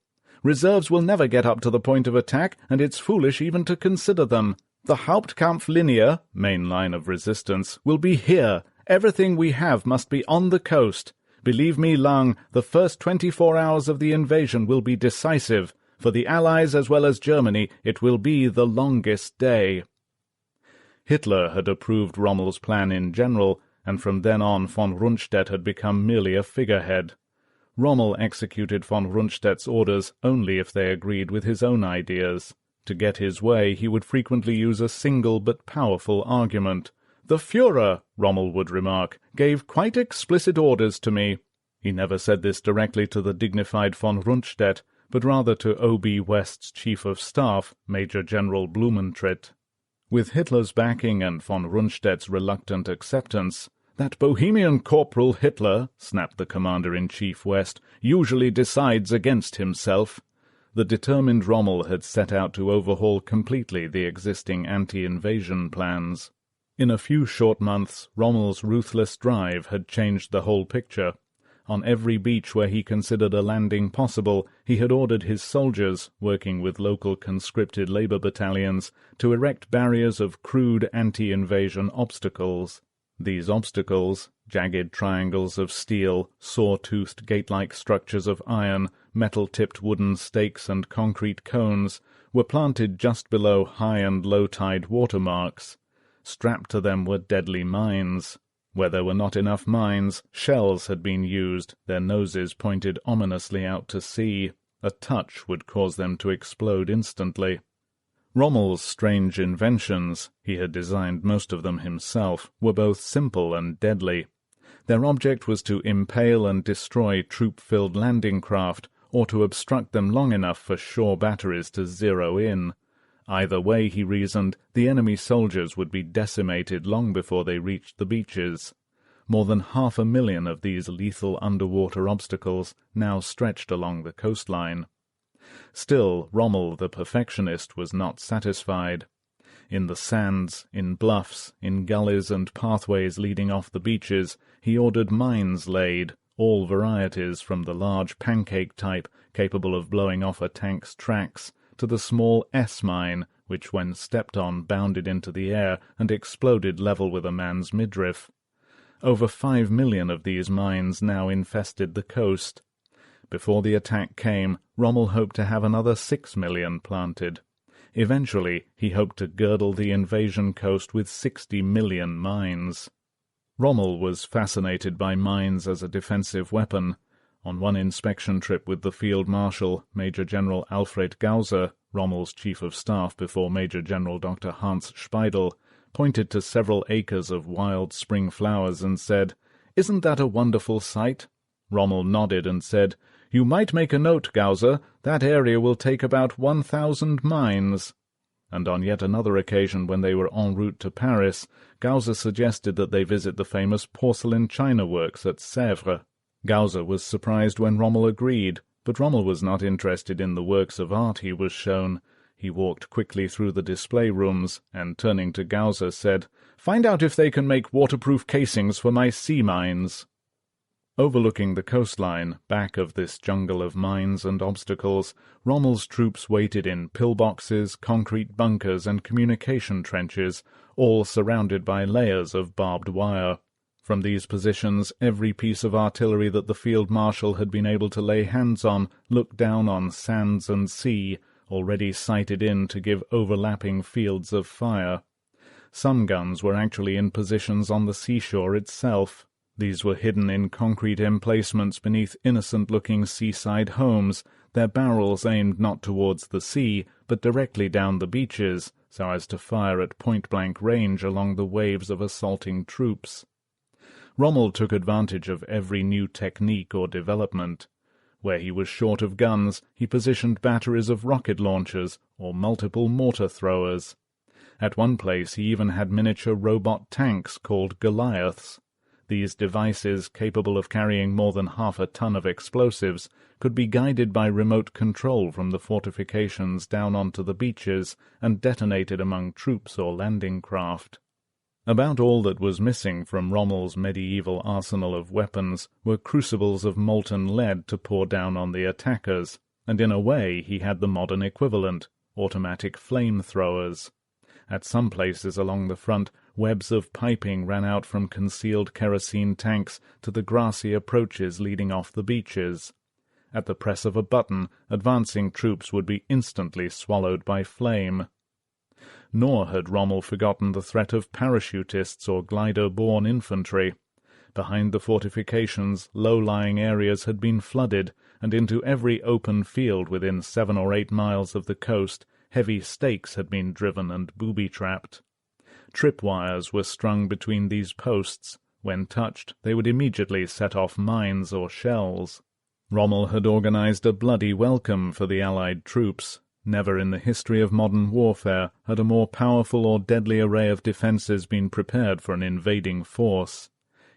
Speaker 1: Reserves will never get up to the point of attack, and it's foolish even to consider them. The Hauptkampflinie, main line of resistance, will be here. Everything we have must be on the coast. Believe me, Lang, the first 24 hours of the invasion will be decisive. For the Allies as well as Germany, it will be the longest day." Hitler had approved Rommel's plan in general, and from then on von Rundstedt had become merely a figurehead. Rommel executed von Rundstedt's orders only if they agreed with his own ideas. To get his way, he would frequently use a single but powerful argument. "The Führer," Rommel would remark, "gave quite explicit orders to me." He never said this directly to the dignified von Rundstedt, but rather to O.B. West's Chief of Staff, Major General Blumentritt. With Hitler's backing and von Rundstedt's reluctant acceptance, "That Bohemian Corporal Hitler," snapped the Commander-in-Chief West, "usually decides against himself." The determined Rommel had set out to overhaul completely the existing anti-invasion plans. In a few short months, Rommel's ruthless drive had changed the whole picture. On every beach where he considered a landing possible, he had ordered his soldiers, working with local conscripted labor battalions, to erect barriers of crude anti-invasion obstacles. These obstacles, jagged triangles of steel, saw-toothed gate-like structures of iron, metal-tipped wooden stakes and concrete cones, were planted just below high and low-tide watermarks. Strapped to them were deadly mines. Where there were not enough mines, shells had been used, their noses pointed ominously out to sea. A touch would cause them to explode instantly. Rommel's strange inventions, he had designed most of them himself, were both simple and deadly. Their object was to impale and destroy troop-filled landing craft, or to obstruct them long enough for shore batteries to zero in. Either way, he reasoned, the enemy soldiers would be decimated long before they reached the beaches. More than 500,000 of these lethal underwater obstacles now stretched along the coastline. Still, Rommel, the perfectionist, was not satisfied. In the sands, in bluffs, in gullies and pathways leading off the beaches, he ordered mines laid, all varieties from the large pancake type capable of blowing off a tank's tracks, to the small S-mine, which when stepped on bounded into the air and exploded level with a man's midriff. Over 5 million of these mines now infested the coast. Before the attack came, Rommel hoped to have another 6 million planted. Eventually, he hoped to girdle the invasion coast with 60 million mines. Rommel was fascinated by mines as a defensive weapon. On one inspection trip with the Field Marshal, Major General Alfred Gauser, Rommel's Chief of Staff before Major General Dr. Hans Speidel, pointed to several acres of wild spring flowers and said, "Isn't that a wonderful sight?" Rommel nodded and said, "You might make a note, Gauser. That area will take about 1,000 mines." And on yet another occasion, when they were en route to Paris, Gauser suggested that they visit the famous porcelain china works at Sèvres. Gauser was surprised when Rommel agreed, but Rommel was not interested in the works of art he was shown. He walked quickly through the display rooms, and turning to Gauser said, "Find out if they can make waterproof casings for my sea mines." Overlooking the coastline, back of this jungle of mines and obstacles, Rommel's troops waited in pillboxes, concrete bunkers, and communication trenches, all surrounded by layers of barbed wire. From these positions, every piece of artillery that the field marshal had been able to lay hands on looked down on sands and sea, already sighted in to give overlapping fields of fire. Some guns were actually in positions on the seashore itself. These were hidden in concrete emplacements beneath innocent-looking seaside homes, their barrels aimed not towards the sea, but directly down the beaches, so as to fire at point-blank range along the waves of assaulting troops. Rommel took advantage of every new technique or development. Where he was short of guns, he positioned batteries of rocket launchers or multiple mortar throwers. At one place he even had miniature robot tanks called Goliaths. These devices, capable of carrying more than half a ton of explosives, could be guided by remote control from the fortifications down onto the beaches and detonated among troops or landing craft. About all that was missing from Rommel's medieval arsenal of weapons were crucibles of molten lead to pour down on the attackers, and in a way he had the modern equivalent, automatic flame-throwers. At some places along the front, webs of piping ran out from concealed kerosene tanks to the grassy approaches leading off the beaches. At the press of a button, advancing troops would be instantly swallowed by flame. Nor had Rommel forgotten the threat of parachutists or glider-borne infantry. Behind the fortifications, low-lying areas had been flooded, and into every open field within 7 or 8 miles of the coast heavy stakes had been driven and booby-trapped. Tripwires were strung between these posts. When touched, they would immediately set off mines or shells. Rommel had organized a bloody welcome for the Allied troops. Never in the history of modern warfare had a more powerful or deadly array of defences been prepared for an invading force.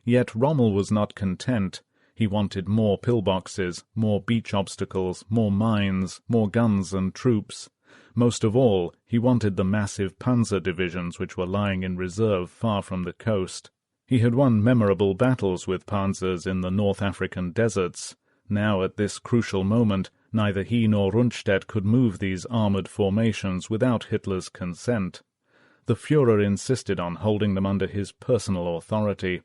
Speaker 1: Yet Rommel was not content. He wanted more pillboxes, more beach obstacles, more mines, more guns and troops. Most of all, he wanted the massive panzer divisions which were lying in reserve far from the coast. He had won memorable battles with panzers in the North African deserts. Now, at this crucial moment, neither he nor Rundstedt could move these armoured formations without Hitler's consent. The Führer insisted on holding them under his personal authority.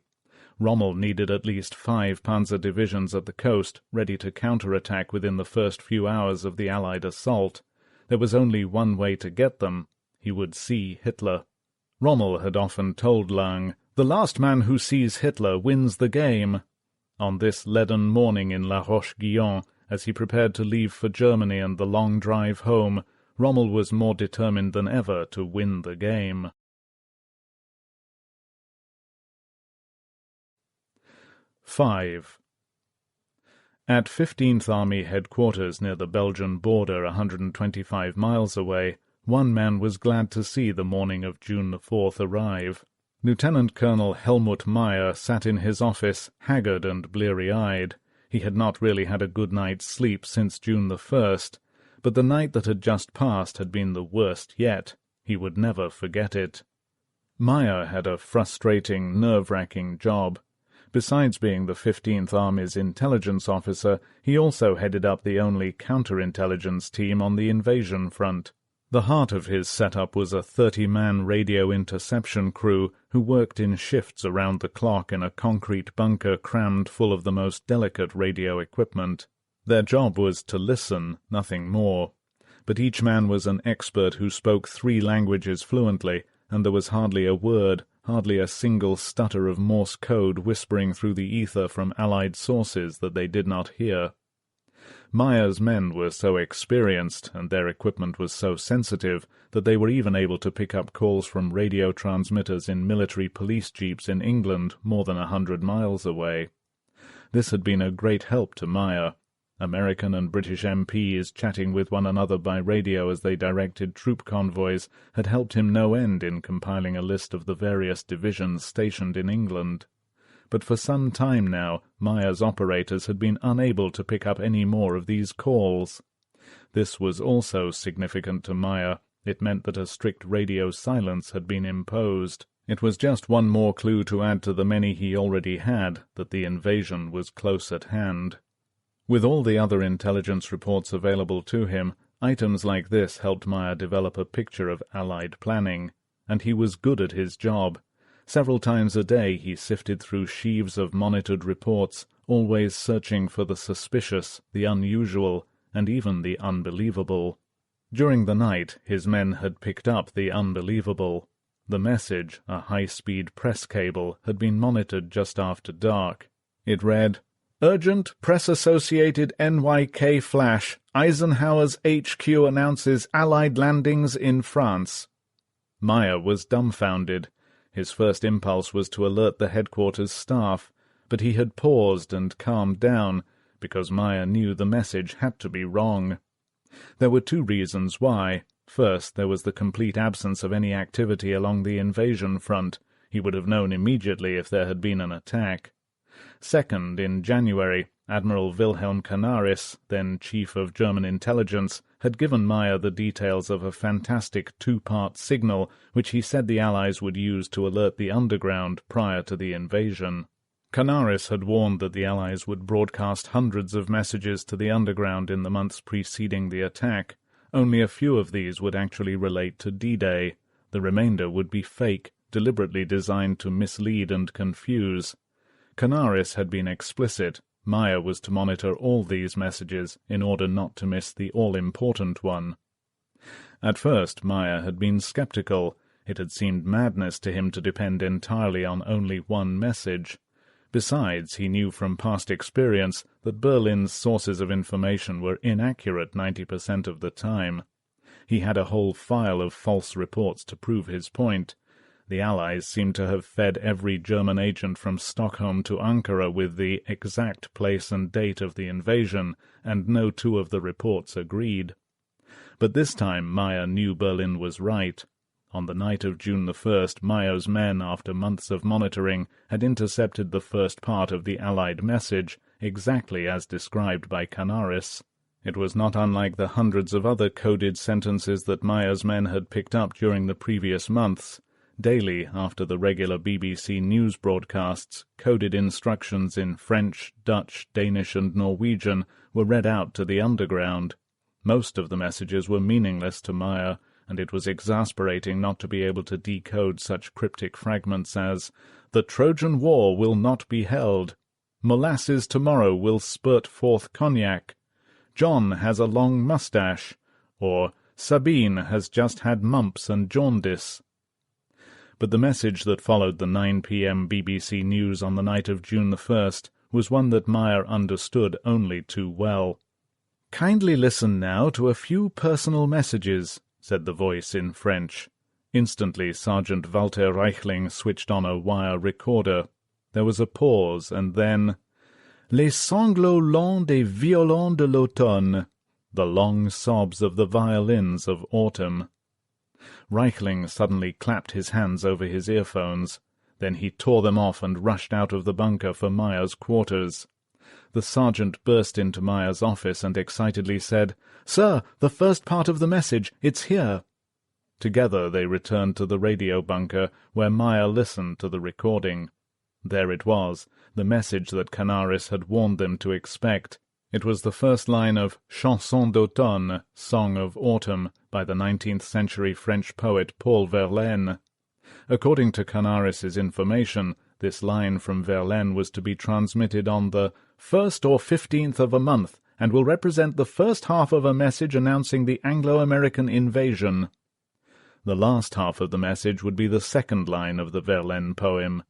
Speaker 1: Rommel needed at least 5 panzer divisions at the coast, ready to counterattack within the first few hours of the Allied assault. There was only one way to get them. He would see Hitler. Rommel had often told Lang, "The last man who sees Hitler wins the game." On this leaden morning in La Roche-Guyon, as he prepared to leave for Germany and the long drive home, Rommel was more determined than ever to win the game. 5. At 15th Army headquarters near the Belgian border 125 miles away, one man was glad to see the morning of June the 4th arrive. Lieutenant Colonel Helmut Meyer sat in his office, haggard and bleary-eyed. He had not really had a good night's sleep since June the 1st, but the night that had just passed had been the worst yet. He would never forget it. Meyer had a frustrating, nerve-wracking job. Besides being the 15th Army's intelligence officer, he also headed up the only counterintelligence team on the invasion front. The heart of his setup was a 30-man radio interception crew who worked in shifts around the clock in a concrete bunker crammed full of the most delicate radio equipment. Their job was to listen, nothing more. But each man was an expert who spoke 3 languages fluently, and there was hardly a word, hardly a single stutter of Morse code whispering through the ether from Allied sources that they did not hear. Meyer's men were so experienced, and their equipment was so sensitive, that they were even able to pick up calls from radio transmitters in military police jeeps in England more than 100 miles away. This had been a great help to Meyer. American and British MPs chatting with one another by radio as they directed troop convoys had helped him no end in compiling a list of the various divisions stationed in England. But for some time now, Meyer's operators had been unable to pick up any more of these calls. This was also significant to Meyer. It meant that a strict radio silence had been imposed. It was just one more clue to add to the many he already had, that the invasion was close at hand. With all the other intelligence reports available to him, items like this helped Meyer develop a picture of Allied planning, and he was good at his job. Several times a day he sifted through sheaves of monitored reports, always searching for the suspicious, the unusual, and even the unbelievable. During the night his men had picked up the unbelievable. The message, a high-speed press cable, had been monitored just after dark. It read, "Urgent Press-Associated NYK Flash. Eisenhower's HQ announces Allied landings in France." Meyer was dumbfounded. His first impulse was to alert the headquarters staff, but he had paused and calmed down, because Meyer knew the message had to be wrong. There were two reasons why. First, there was the complete absence of any activity along the invasion front. He would have known immediately if there had been an attack. Second, in January, Admiral Wilhelm Canaris, then Chief of German Intelligence, had given Meyer the details of a fantastic two-part signal which he said the Allies would use to alert the underground prior to the invasion. Canaris had warned that the Allies would broadcast hundreds of messages to the underground in the months preceding the attack. Only a few of these would actually relate to D-Day. The remainder would be fake, deliberately designed to mislead and confuse. Canaris had been explicit. Meyer was to monitor all these messages in order not to miss the all-important one. At first Meyer had been skeptical. It had seemed madness to him to depend entirely on only one message. Besides, he knew from past experience that Berlin's sources of information were inaccurate 90% of the time. He had a whole file of false reports to prove his point. The Allies seemed to have fed every German agent from Stockholm to Ankara with the exact place and date of the invasion, and no two of the reports agreed. But this time Meyer knew Berlin was right. On the night of June the 1st, Meyer's men, after months of monitoring, had intercepted the first part of the Allied message, exactly as described by Canaris. It was not unlike the hundreds of other coded sentences that Meyer's men had picked up during the previous months. Daily, after the regular BBC news broadcasts, coded instructions in French, Dutch, Danish, and Norwegian were read out to the underground. Most of the messages were meaningless to Meyer, and it was exasperating not to be able to decode such cryptic fragments as, "The Trojan War will not be held," "Molasses tomorrow will spurt forth cognac," "John has a long mustache," or "Sabine has just had mumps and jaundice." But the message that followed the 9 p.m. BBC News on the night of June the 1st was one that Meyer understood only too well. "Kindly listen now to a few personal messages," said the voice in French. Instantly Sergeant Walter Reichling switched on a wire recorder. There was a pause, and then, "Les sanglots longs des violons de l'automne," the long sobs of the violins of autumn. Reichling suddenly clapped his hands over his earphones. Then he tore them off and rushed out of the bunker for Meyer's quarters. The sergeant burst into Meyer's office and excitedly said, "Sir, the first part of the message, it's here." Together they returned to the radio bunker, where Meyer listened to the recording. There it was, the message that Canaris had warned them to expect. It was the first line of Chanson d'automne, Song of Autumn, by the 19th-century French poet Paul Verlaine. According to Canaris's information, this line from Verlaine was to be transmitted on the 1st or 15th of a month, and will represent the first half of a message announcing the Anglo-American invasion. The last half of the message would be the second line of the Verlaine poem,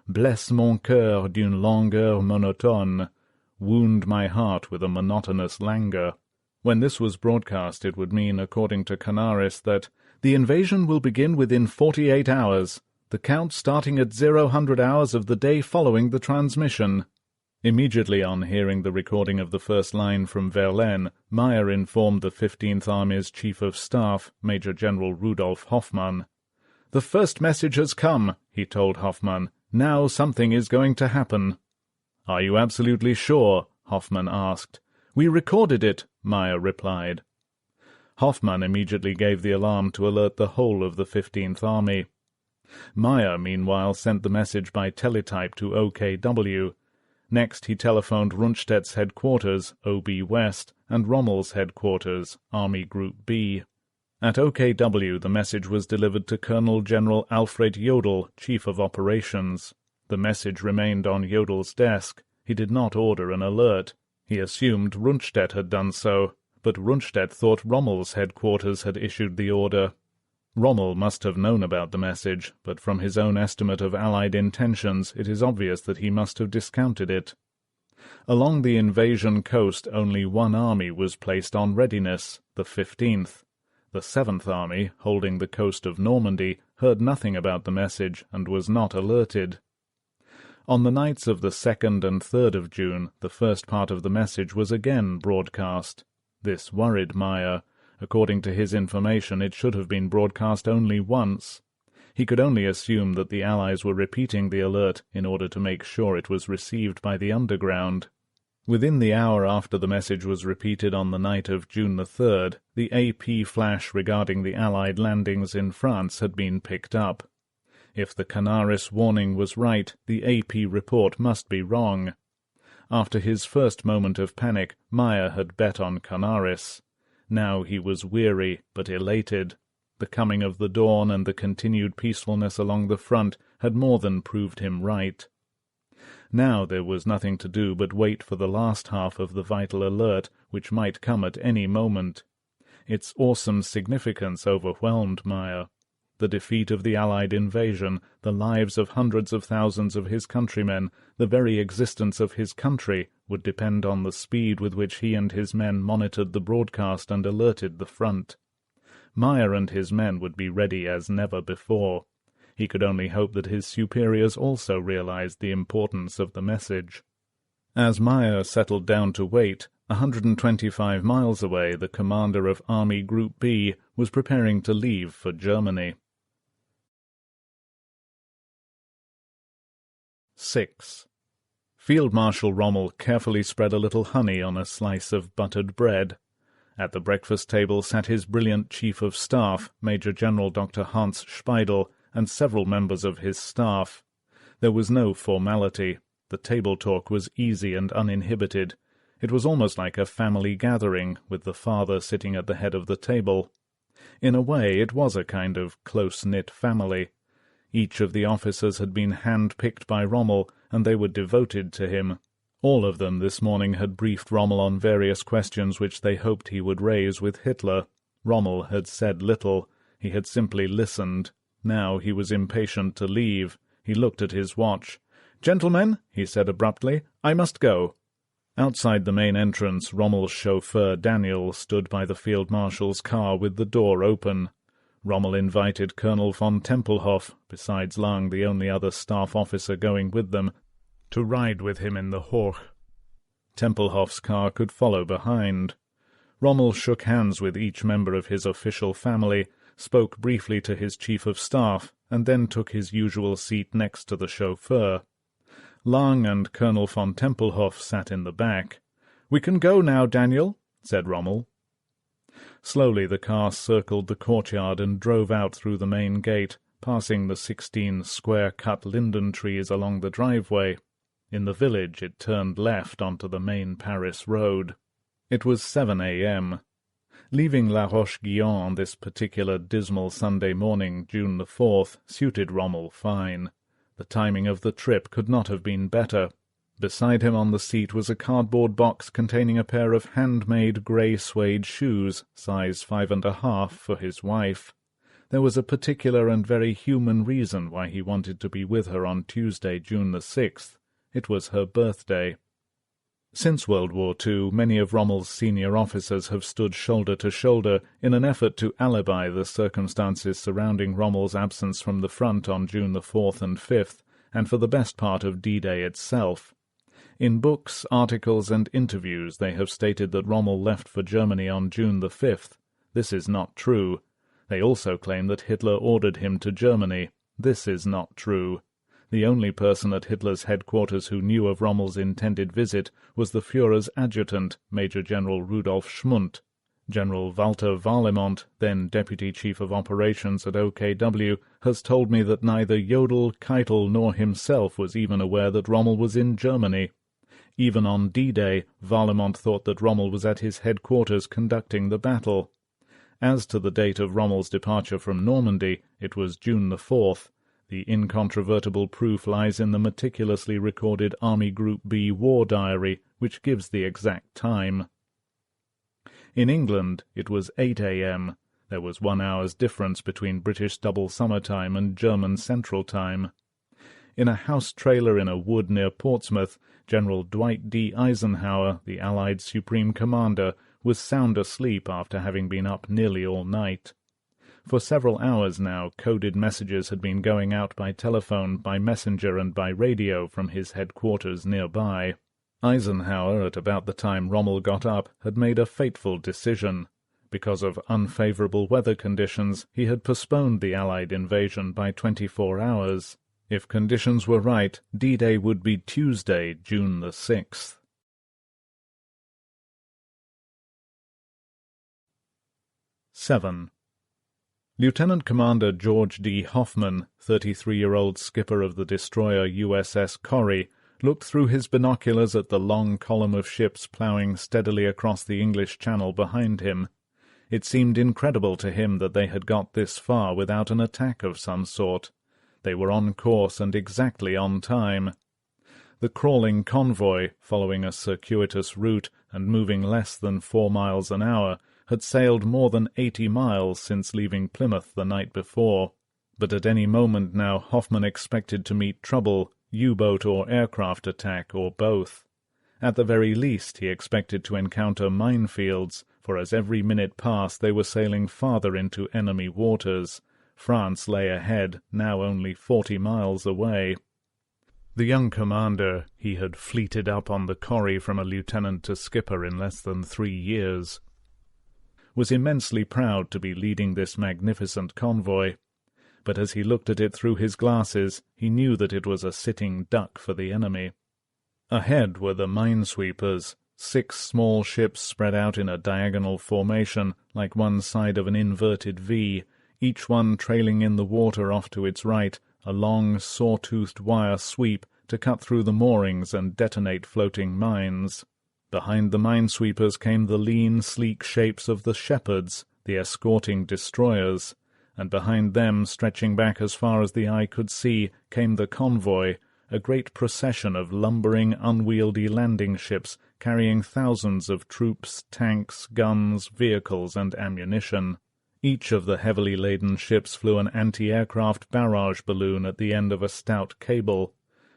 Speaker 1: Blesse mon cœur d'une langueur monotone, wound my heart with a monotonous languor. When this was broadcast, it would mean, according to Canaris, that the invasion will begin within 48 hours, the count starting at 0000 hours of the day following the transmission. Immediately on hearing the recording of the first line from Verlaine, Meyer informed the 15th Army's Chief of Staff, Major General Rudolf Hoffmann. "The first message has come," he told Hoffmann. "Now something is going to happen." "Are you absolutely sure?" Hoffmann asked. "We recorded it," Meyer replied. Hoffmann immediately gave the alarm to alert the whole of the 15th Army. Meyer, meanwhile, sent the message by teletype to OKW. Next he telephoned Rundstedt's headquarters, OB West, and Rommel's headquarters, Army Group B. At OKW the message was delivered to Colonel General Alfred Jodl, Chief of Operations. The message remained on Jodel's desk. He did not order an alert. He assumed Rundstedt had done so, but Rundstedt thought Rommel's headquarters had issued the order. Rommel must have known about the message, but from his own estimate of Allied intentions it is obvious that he must have discounted it. Along the invasion coast only one army was placed on readiness, the 15th. The 7th Army, holding the coast of Normandy, heard nothing about the message and was not alerted. On the nights of the 2nd and 3rd of June, the first part of the message was again broadcast. This worried Meyer. According to his information, it should have been broadcast only once. He could only assume that the Allies were repeating the alert in order to make sure it was received by the underground. Within the hour after the message was repeated on the night of June the 3rd, the AP flash regarding the Allied landings in France had been picked up. If the Canaris warning was right, the AP report must be wrong. After his first moment of panic, Meyer had bet on Canaris. Now he was weary, but elated. The coming of the dawn and the continued peacefulness along the front had more than proved him right. Now there was nothing to do but wait for the last half of the vital alert, which might come at any moment. Its awesome significance overwhelmed Meyer. The defeat of the Allied invasion, the lives of hundreds of thousands of his countrymen, the very existence of his country, would depend on the speed with which he and his men monitored the broadcast and alerted the front. Meyer and his men would be ready as never before. He could only hope that his superiors also realized the importance of the message. As Meyer settled down to wait, 125 miles away the commander of Army Group B was preparing to leave for Germany. 6. Field Marshal Rommel carefully spread a little honey on a slice of buttered bread. At the breakfast table sat his brilliant Chief of Staff, Major General Dr. Hans Speidel, and several members of his staff. There was no formality. The table talk was easy and uninhibited. It was almost like a family gathering, with the father sitting at the head of the table. In a way, it was a kind of close-knit family. Each of the officers had been hand-picked by Rommel, and they were devoted to him. All of them this morning had briefed Rommel on various questions which they hoped he would raise with Hitler. Rommel had said little. He had simply listened. Now he was impatient to leave. He looked at his watch. "Gentlemen," he said abruptly, "I must go." Outside the main entrance, Rommel's chauffeur, Daniel, stood by the Field Marshal's car with the door open. Rommel invited Colonel von Tempelhof, besides Lang the only other staff officer going with them, to ride with him in the Hoch. Tempelhof's car could follow behind. Rommel shook hands with each member of his official family, spoke briefly to his Chief of Staff, and then took his usual seat next to the chauffeur. Lang and Colonel von Tempelhof sat in the back. "We can go now, Daniel," said Rommel. Slowly the car circled the courtyard and drove out through the main gate, passing the 16 square-cut linden trees along the driveway. In the village it turned left onto the main Paris road. It was 7 a.m. Leaving La Roche-Guyon on this particular dismal Sunday morning, June the 4th, suited Rommel fine. The timing of the trip could not have been better. Beside him on the seat was a cardboard box containing a pair of handmade grey suede shoes, size 5.5, for his wife. There was a particular and very human reason why he wanted to be with her on Tuesday, June the 6th. It was her birthday. Since World War II, many of Rommel's senior officers have stood shoulder to shoulder in an effort to alibi the circumstances surrounding Rommel's absence from the front on June the 4th and 5th, and for the best part of D-Day itself. In books, articles, and interviews they have stated that Rommel left for Germany on June the 5th. This is not true. They also claim that Hitler ordered him to Germany. This is not true. The only person at Hitler's headquarters who knew of Rommel's intended visit was the Führer's adjutant, Major General Rudolf Schmundt. General Walter Warlimont, then Deputy Chief of Operations at OKW, has told me that neither Jodl, Keitel, nor himself was even aware that Rommel was in Germany. Even on D-Day, Warlimont thought that Rommel was at his headquarters conducting the battle. As to the date of Rommel's departure from Normandy, it was June the 4th. The incontrovertible proof lies in the meticulously recorded Army Group B war diary, which gives the exact time. In England, it was 8 a.m. There was 1 hour's difference between British double summer time and German central time. In a house trailer in a wood near Portsmouth, General Dwight D. Eisenhower, the Allied Supreme Commander, was sound asleep after having been up nearly all night. For several hours now, coded messages had been going out by telephone, by messenger, and by radio from his headquarters nearby. Eisenhower, at about the time Rommel got up, had made a fateful decision. Because of unfavorable weather conditions, he had postponed the Allied invasion by 24 hours. If conditions were right, D-Day would be Tuesday, June the 6th. 7. Lieutenant Commander George D. Hoffman, 33-year-old skipper of the destroyer USS Corrie, looked through his binoculars at the long column of ships ploughing steadily across the English Channel behind him. It seemed incredible to him that they had got this far without an attack of some sort. They were on course and exactly on time. The crawling convoy, following a circuitous route and moving less than 4 miles an hour, had sailed more than 80 miles since leaving Plymouth the night before. But at any moment now Hoffman expected to meet trouble, U-boat or aircraft attack, or both. At the very least he expected to encounter minefields, for as every minute passed they were sailing farther into enemy waters. France lay ahead, now only 40 miles away. The young commander, he had fleeted up on the Corrie from a lieutenant to skipper in less than 3 years, was immensely proud to be leading this magnificent convoy. But as he looked at it through his glasses, he knew that it was a sitting duck for the enemy. Ahead were the minesweepers, 6 small ships spread out in a diagonal formation, like one side of an inverted V, each one trailing in the water off to its right, a long, saw-toothed wire sweep to cut through the moorings and detonate floating mines. Behind the minesweepers came the lean, sleek shapes of the shepherds, the escorting destroyers, and behind them, stretching back as far as the eye could see, came the convoy, a great procession of lumbering, unwieldy landing ships carrying thousands of troops, tanks, guns, vehicles, and ammunition. Each of the heavily laden ships flew an anti-aircraft barrage balloon at the end of a stout cable,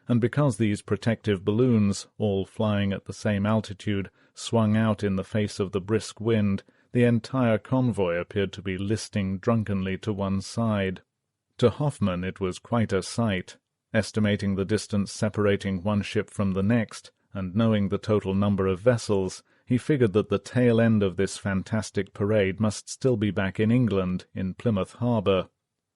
Speaker 1: and because these protective balloons, all flying at the same altitude, swung out in the face of the brisk wind, the entire convoy appeared to be listing drunkenly to one side. To Hoffman it was quite a sight. Estimating the distance separating one ship from the next, and knowing the total number of vessels, he figured that the tail end of this fantastic parade must still be back in England, in Plymouth Harbour.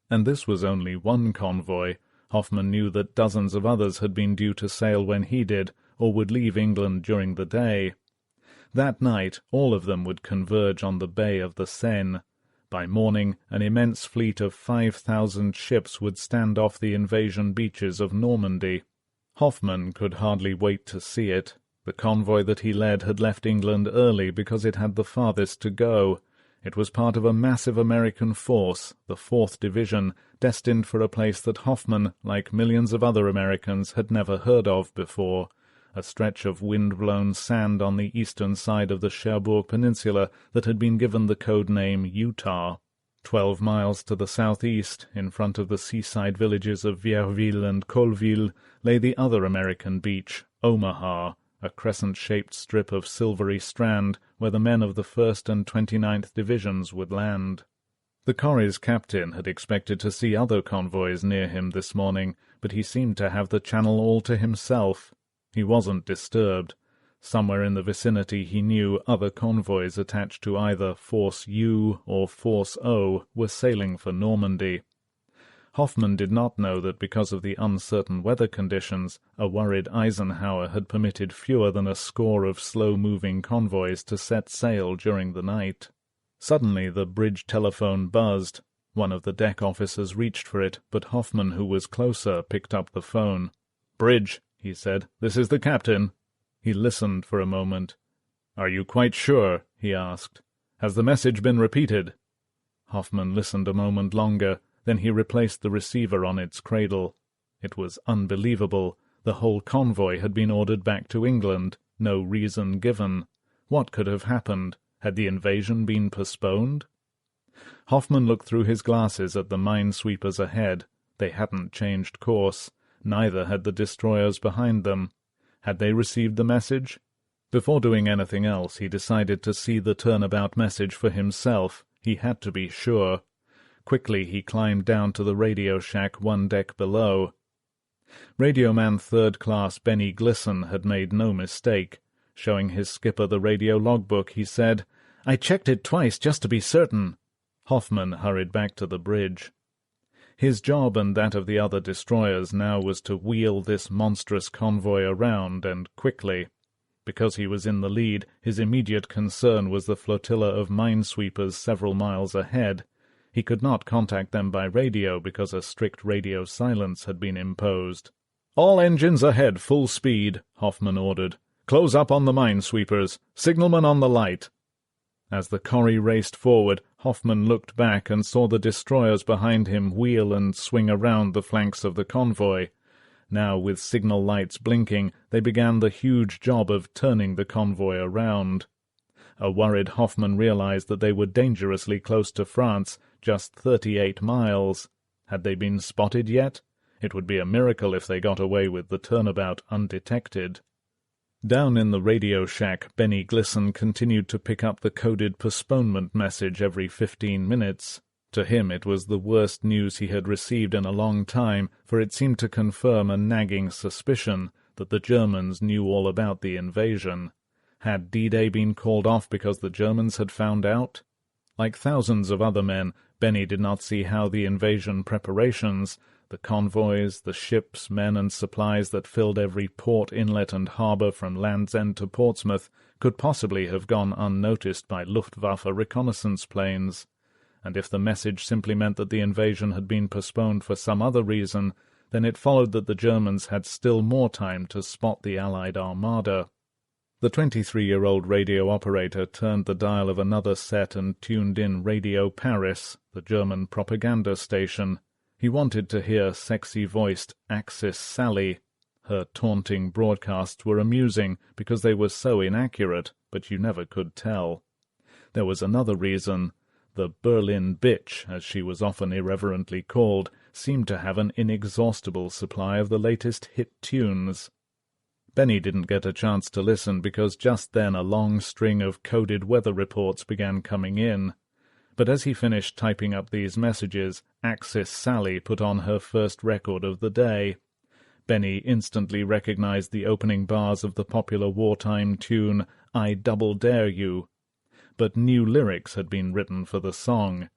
Speaker 1: And this was only one convoy. Hoffman knew that dozens of others had been due to sail when he did, or would leave England during the day. That night all of them would converge on the bay of the Seine. By morning an immense fleet of 5,000 ships would stand off the invasion beaches of Normandy. Hoffman could hardly wait to see it. The convoy that he led had left England early because it had the farthest to go. It was part of a massive American force, the 4th Division, destined for a place that Hoffman, like millions of other Americans, had never heard of before, a stretch of wind-blown sand on the eastern side of the Cherbourg Peninsula that had been given the code name Utah. 12 miles to the southeast, in front of the seaside villages of Vierville and Colville, lay the other American beach, Omaha, a crescent-shaped strip of silvery strand where the men of the 1st and 29th Divisions would land. The Corrie's captain had expected to see other convoys near him this morning, but he seemed to have the channel all to himself. He wasn't disturbed. Somewhere in the vicinity he knew other convoys attached to either Force U or Force O were sailing for Normandy. Hoffmann did not know that because of the uncertain weather conditions, a worried Eisenhower had permitted fewer than a score of slow-moving convoys to set sail during the night. Suddenly the bridge telephone buzzed. One of the deck officers reached for it, but Hoffmann, who was closer, picked up the phone. "Bridge," he said. "This is the captain." He listened for a moment. "Are you quite sure?" he asked. "Has the message been repeated?" Hoffmann listened a moment longer. Then he replaced the receiver on its cradle. It was unbelievable. The whole convoy had been ordered back to England. No reason given. What could have happened? Had the invasion been postponed? Hoffmann looked through his glasses at the minesweepers ahead. They hadn't changed course. Neither had the destroyers behind them. Had they received the message? Before doing anything else, he decided to see the turnabout message for himself. He had to be sure. Quickly he climbed down to the radio shack one deck below. Radioman Third Class Benny Glisson had made no mistake. Showing his skipper the radio logbook, he said, "I checked it twice just to be certain." Hoffmann hurried back to the bridge. His job and that of the other destroyers now was to wheel this monstrous convoy around, and quickly. Because he was in the lead, his immediate concern was the flotilla of minesweepers several miles ahead. He could not contact them by radio because a strict radio silence had been imposed. "All engines ahead, full speed," Hoffmann ordered. "Close up on the minesweepers. Signalman on the light." As the Corrie raced forward, Hoffmann looked back and saw the destroyers behind him wheel and swing around the flanks of the convoy. Now, with signal lights blinking, they began the huge job of turning the convoy around. A worried Hoffmann realized that they were dangerously close to France, just 38 miles. Had they been spotted yet? It would be a miracle if they got away with the turnabout undetected. Down in the radio shack, Benny Glisson continued to pick up the coded postponement message every 15 minutes. To him it was the worst news he had received in a long time, for it seemed to confirm a nagging suspicion that the Germans knew all about the invasion. Had D-Day been called off because the Germans had found out? Like thousands of other men, Benny did not see how the invasion preparations, the convoys, the ships, men and supplies that filled every port, inlet and harbour from Land's End to Portsmouth, could possibly have gone unnoticed by Luftwaffe reconnaissance planes. And if the message simply meant that the invasion had been postponed for some other reason, then it followed that the Germans had still more time to spot the Allied armada. The 23-year-old radio operator turned the dial of another set and tuned in Radio Paris, the German propaganda station. He wanted to hear sexy-voiced Axis Sally. Her taunting broadcasts were amusing because they were so inaccurate, but you never could tell. There was another reason. The Berlin Bitch, as she was often irreverently called, seemed to have an inexhaustible supply of the latest hit tunes. Benny didn't get a chance to listen because just then a long string of coded weather reports began coming in. But as he finished typing up these messages, Axis Sally put on her first record of the day. Benny instantly recognized the opening bars of the popular wartime tune, "I Double Dare You." But new lyrics had been written for the song.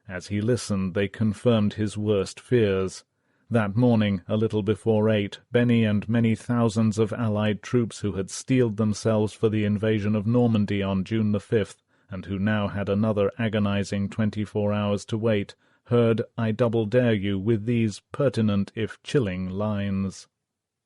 Speaker 1: As he listened, they confirmed his worst fears. That morning, a little before 8, Benny and many thousands of Allied troops who had steeled themselves for the invasion of Normandy on June the 5th, and who now had another agonizing 24 hours to wait, heard "I Double Dare You" with these pertinent if chilling lines.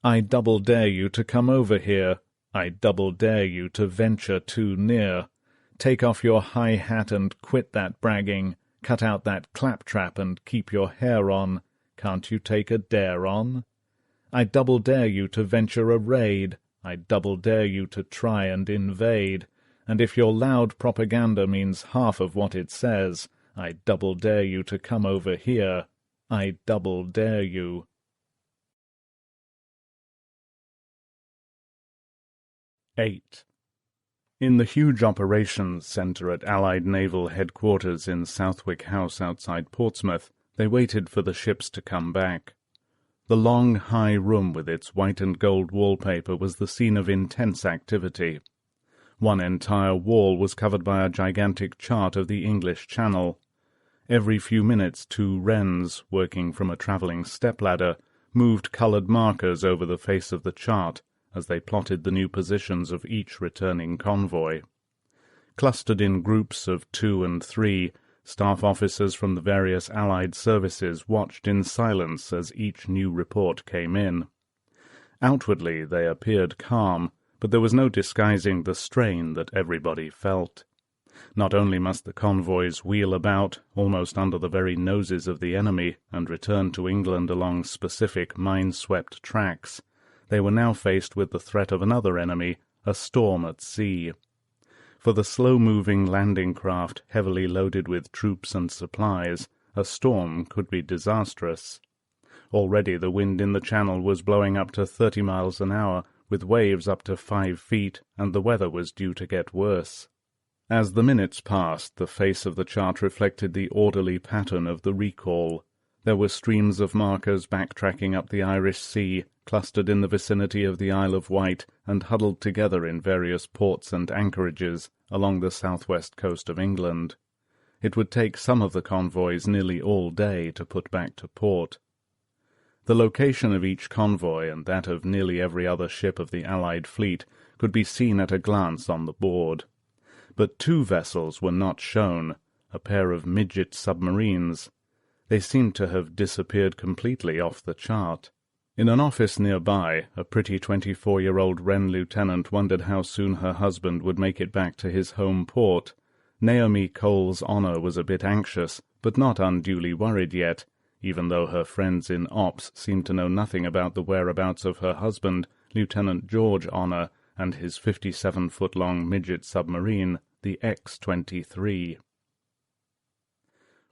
Speaker 1: "I double dare you to come over here. I double dare you to venture too near. Take off your high hat and quit that bragging. Cut out that claptrap and keep your hair on. Can't you take a dare on? I double dare you to venture a raid. I double dare you to try and invade. And if your loud propaganda means half of what it says, I double dare you to come over here. I double dare you." 8. In the huge operations centre at Allied Naval Headquarters in Southwick House outside Portsmouth, they waited for the ships to come back. The long, high room with its white and gold wallpaper was the scene of intense activity. One entire wall was covered by a gigantic chart of the English Channel. Every few minutes 2 wrens, working from a travelling stepladder, moved coloured markers over the face of the chart as they plotted the new positions of each returning convoy. Clustered in groups of 2 and 3, staff officers from the various Allied services watched in silence as each new report came in. Outwardly they appeared calm, but there was no disguising the strain that everybody felt. Not only must the convoys wheel about, almost under the very noses of the enemy, and return to England along specific mine-swept tracks, they were now faced with the threat of another enemy, a storm at sea. For the slow-moving landing craft heavily loaded with troops and supplies, a storm could be disastrous. Already the wind in the Channel was blowing up to 30 miles an hour, with waves up to 5 feet, and the weather was due to get worse. As the minutes passed, the face of the chart reflected the orderly pattern of the recall. There were streams of markers backtracking up the Irish Sea, clustered in the vicinity of the Isle of Wight, and huddled together in various ports and anchorages along the southwest coast of England. It would take some of the convoys nearly all day to put back to port. The location of each convoy and that of nearly every other ship of the Allied fleet could be seen at a glance on the board. But 2 vessels were not shown, a pair of midget submarines. They seemed to have disappeared completely off the chart. In an office nearby, a pretty 24-year-old Wren lieutenant wondered how soon her husband would make it back to his home port. Naomi Cole's Honor was a bit anxious, but not unduly worried yet, even though her friends in Ops seemed to know nothing about the whereabouts of her husband, Lieutenant George Honor, and his 57-foot-long midget submarine, the X-23.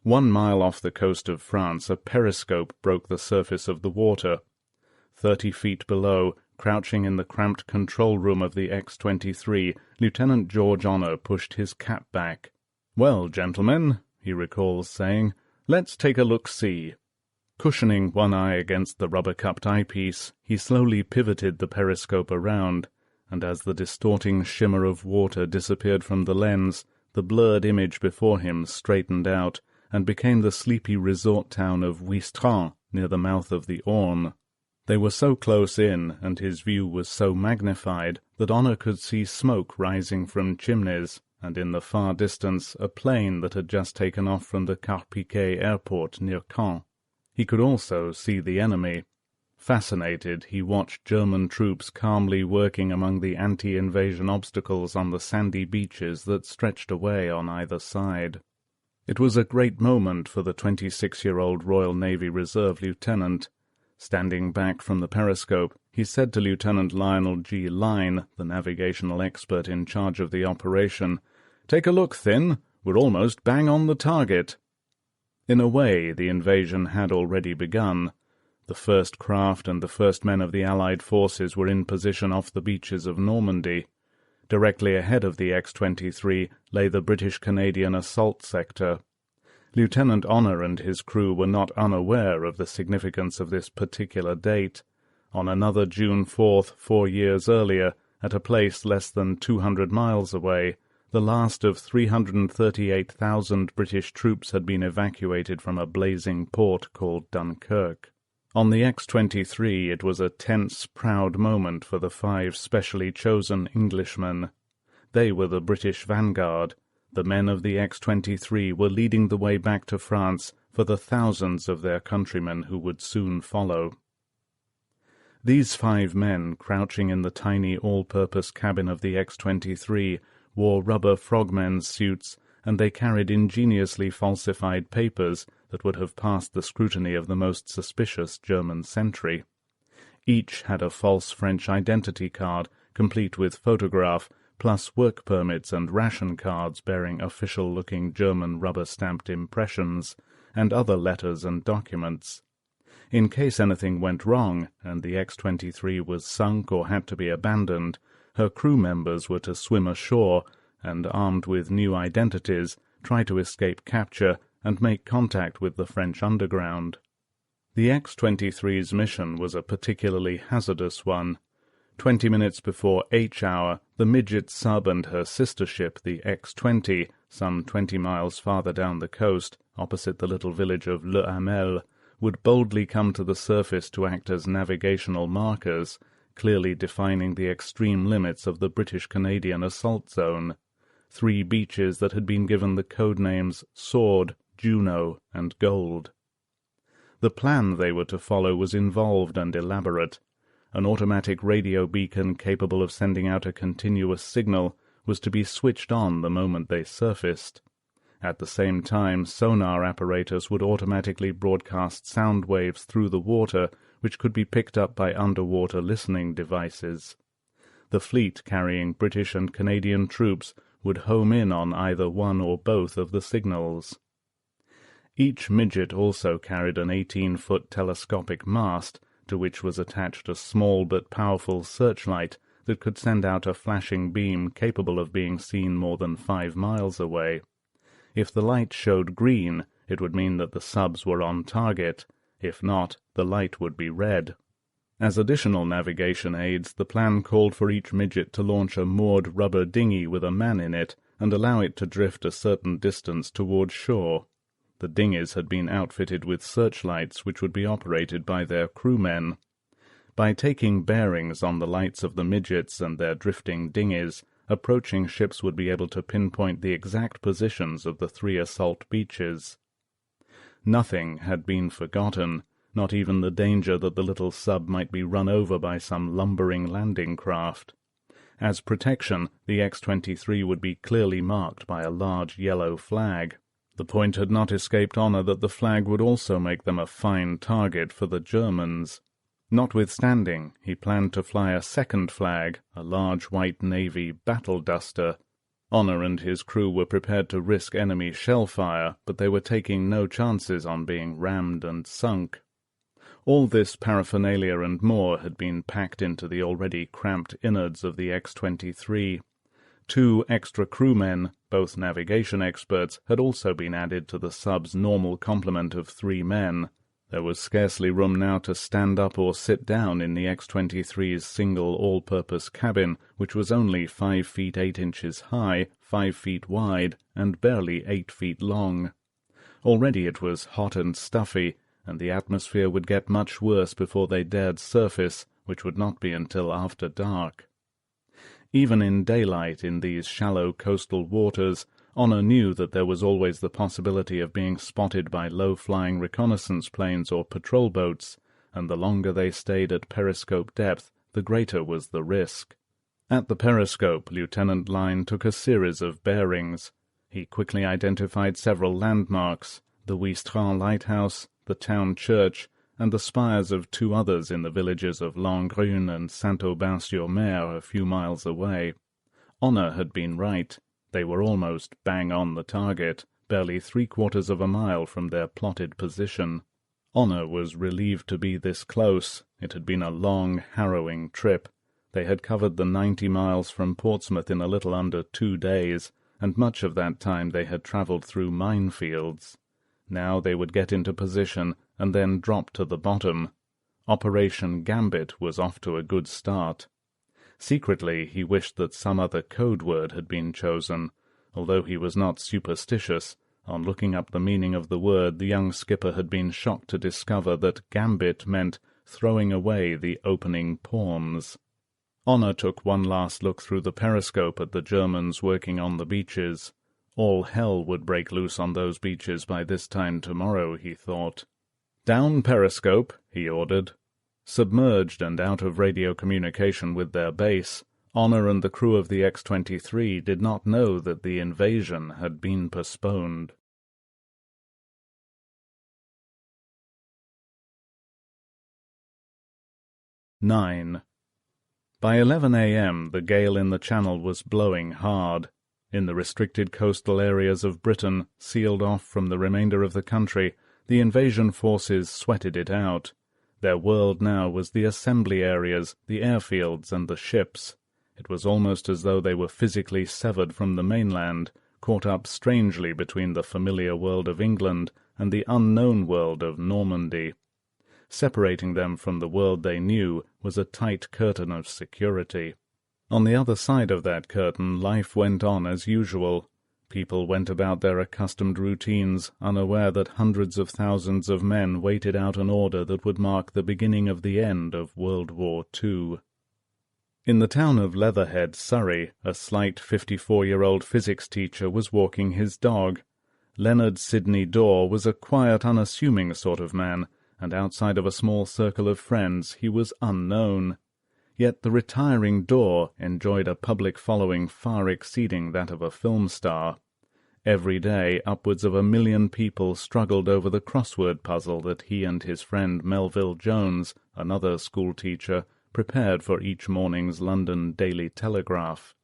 Speaker 1: 1 mile off the coast of France, a periscope broke the surface of the water. 30 feet below, crouching in the cramped control room of the X-23, Lieutenant George Honor pushed his cap back. "Well, gentlemen," he recalls saying, "let's take a look-see." Cushioning one eye against the rubber-cupped eyepiece, he slowly pivoted the periscope around, and as the distorting shimmer of water disappeared from the lens, the blurred image before him straightened out, and became the sleepy resort town of Ouistreham, near the mouth of the Orne. They were so close in, and his view was so magnified, that Honor could see smoke rising from chimneys, and in the far distance a plane that had just taken off from the Carpiquet airport near Caen. He could also see the enemy. Fascinated, he watched German troops calmly working among the anti-invasion obstacles on the sandy beaches that stretched away on either side. It was a great moment for the 26-year-old Royal Navy Reserve lieutenant. Standing back from the periscope, he said to Lieutenant Lionel G. Lyne, the navigational expert in charge of the operation, "Take a look, Thin. We're almost bang on the target." In a way, the invasion had already begun. The first craft and the first men of the Allied forces were in position off the beaches of Normandy. Directly ahead of the X-23 lay the British-Canadian assault sector. Lieutenant Honor and his crew were not unaware of the significance of this particular date. On another June 4th, 4 years earlier, at a place less than 200 miles away, the last of 338,000 British troops had been evacuated from a blazing port called Dunkirk. On the X-23 it was a tense, proud moment for the 5 specially chosen Englishmen. They were the British vanguard. The men of the X-23 were leading the way back to France for the thousands of their countrymen who would soon follow. These 5 men, crouching in the tiny all-purpose cabin of the X-23, wore rubber frogmen's suits, and they carried ingeniously falsified papers that would have passed the scrutiny of the most suspicious German sentry. Each had a false French identity card, complete with photograph, plus work permits and ration cards bearing official-looking German rubber-stamped impressions, and other letters and documents. In case anything went wrong, and the X-23 was sunk or had to be abandoned, Her crew members were to swim ashore and, armed with new identities, try to escape capture and make contact with the French underground. The X-23's mission was a particularly hazardous one. 20 minutes before H hour, the midget sub and her sister ship, the X-20, some 20 miles farther down the coast, opposite the little village of Le Hamel, would boldly come to the surface to act as navigational markers, clearly defining the extreme limits of the British-Canadian assault zone, 3 beaches that had been given the code names Sword, Juno, and Gold. The plan they were to follow was involved and elaborate. An automatic radio beacon capable of sending out a continuous signal was to be switched on the moment they surfaced. At the same time, sonar apparatus would automatically broadcast sound waves through the water, which could be picked up by underwater listening devices. The fleet carrying British and Canadian troops would home in on either one or both of the signals. Each midget also carried an 18-foot telescopic mast, to which was attached a small but powerful searchlight that could send out a flashing beam capable of being seen more than 5 miles away. If the light showed green, it would mean that the subs were on target. If not, the light would be red. As additional navigation aids, the plan called for each midget to launch a moored rubber dinghy with a man in it and allow it to drift a certain distance toward shore. The dinghies had been outfitted with searchlights which would be operated by their crewmen. By taking bearings on the lights of the midgets and their drifting dinghies, approaching ships would be able to pinpoint the exact positions of the 3 assault beaches. Nothing had been forgotten, not even the danger that the little sub might be run over by some lumbering landing craft. As protection, the X-23 would be clearly marked by a large yellow flag. The point had not escaped Honor that the flag would also make them a fine target for the Germans. Notwithstanding, he planned to fly a second flag, a large white Navy battle duster. Honor and his crew were prepared to risk enemy shell fire, but they were taking no chances on being rammed and sunk. All this paraphernalia and more had been packed into the already cramped innards of the X-23. 2 extra crewmen, both navigation experts, had also been added to the sub's normal complement of 3 men. There was scarcely room now to stand up or sit down in the X-23's single all-purpose cabin, which was only 5 feet 8 inches high, 5 feet wide, and barely 8 feet long. Already it was hot and stuffy, and the atmosphere would get much worse before they dared surface, which would not be until after dark. Even in daylight in these shallow coastal waters, Honor knew that there was always the possibility of being spotted by low-flying reconnaissance planes or patrol boats, and the longer they stayed at periscope depth, the greater was the risk. At the periscope, Lieutenant Lyne took a series of bearings. He quickly identified several landmarks, the Ouistreham lighthouse, the town church, and the spires of 2 others in the villages of Langrune and Saint-Aubin-sur-Mer a few miles away. Honor had been right. They were almost bang on the target, barely 3/4 of a mile from their plotted position. Honor was relieved to be this close. It had been a long, harrowing trip. They had covered the 90 miles from Portsmouth in a little under 2 days, and much of that time they had travelled through minefields. Now they would get into position and then drop to the bottom. Operation Gambit was off to a good start. Secretly he wished that some other code word had been chosen. Although he was not superstitious, on looking up the meaning of the word the young skipper had been shocked to discover that gambit meant throwing away the opening pawns. Honor took one last look through the periscope at the Germans working on the beaches. All hell would break loose on those beaches by this time tomorrow, he thought. "Down periscope," he ordered. Submerged and out of radio communication with their base, Honor and the crew of the X-23 did not know that the invasion had been postponed. (9) By 11 a.m. the gale in the Channel was blowing hard. In the restricted coastal areas of Britain, sealed off from the remainder of the country, the invasion forces sweated it out. Their world now was the assembly areas, the airfields, and the ships. It was almost as though they were physically severed from the mainland, caught up strangely between the familiar world of England and the unknown world of Normandy. Separating them from the world they knew was a tight curtain of security. On the other side of that curtain life went on as usual. People went about their accustomed routines, unaware that hundreds of thousands of men waited out an order that would mark the beginning of the end of World War II. In the town of Leatherhead, Surrey, a slight 54-year-old physics teacher was walking his dog. Leonard Sidney Daw was a quiet, unassuming sort of man, and outside of a small circle of friends he was unknown. Yet the retiring Daw enjoyed a public following far exceeding that of a film star. Every day upwards of 1 million people struggled over the crossword puzzle that he and his friend Melville Jones, another schoolteacher, prepared for each morning's London Daily Telegraph.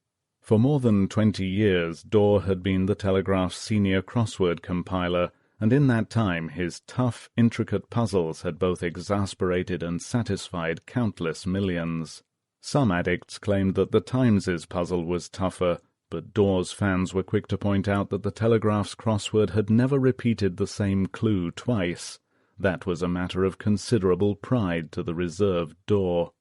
Speaker 1: For more than 20 years Daw had been the Telegraph's senior crossword compiler, and in that time his tough, intricate puzzles had both exasperated and satisfied countless millions. Some addicts claimed that the Times's puzzle was tougher, but Daw's fans were quick to point out that the Telegraph's crossword had never repeated the same clue twice. That was a matter of considerable pride to the reserved Daw.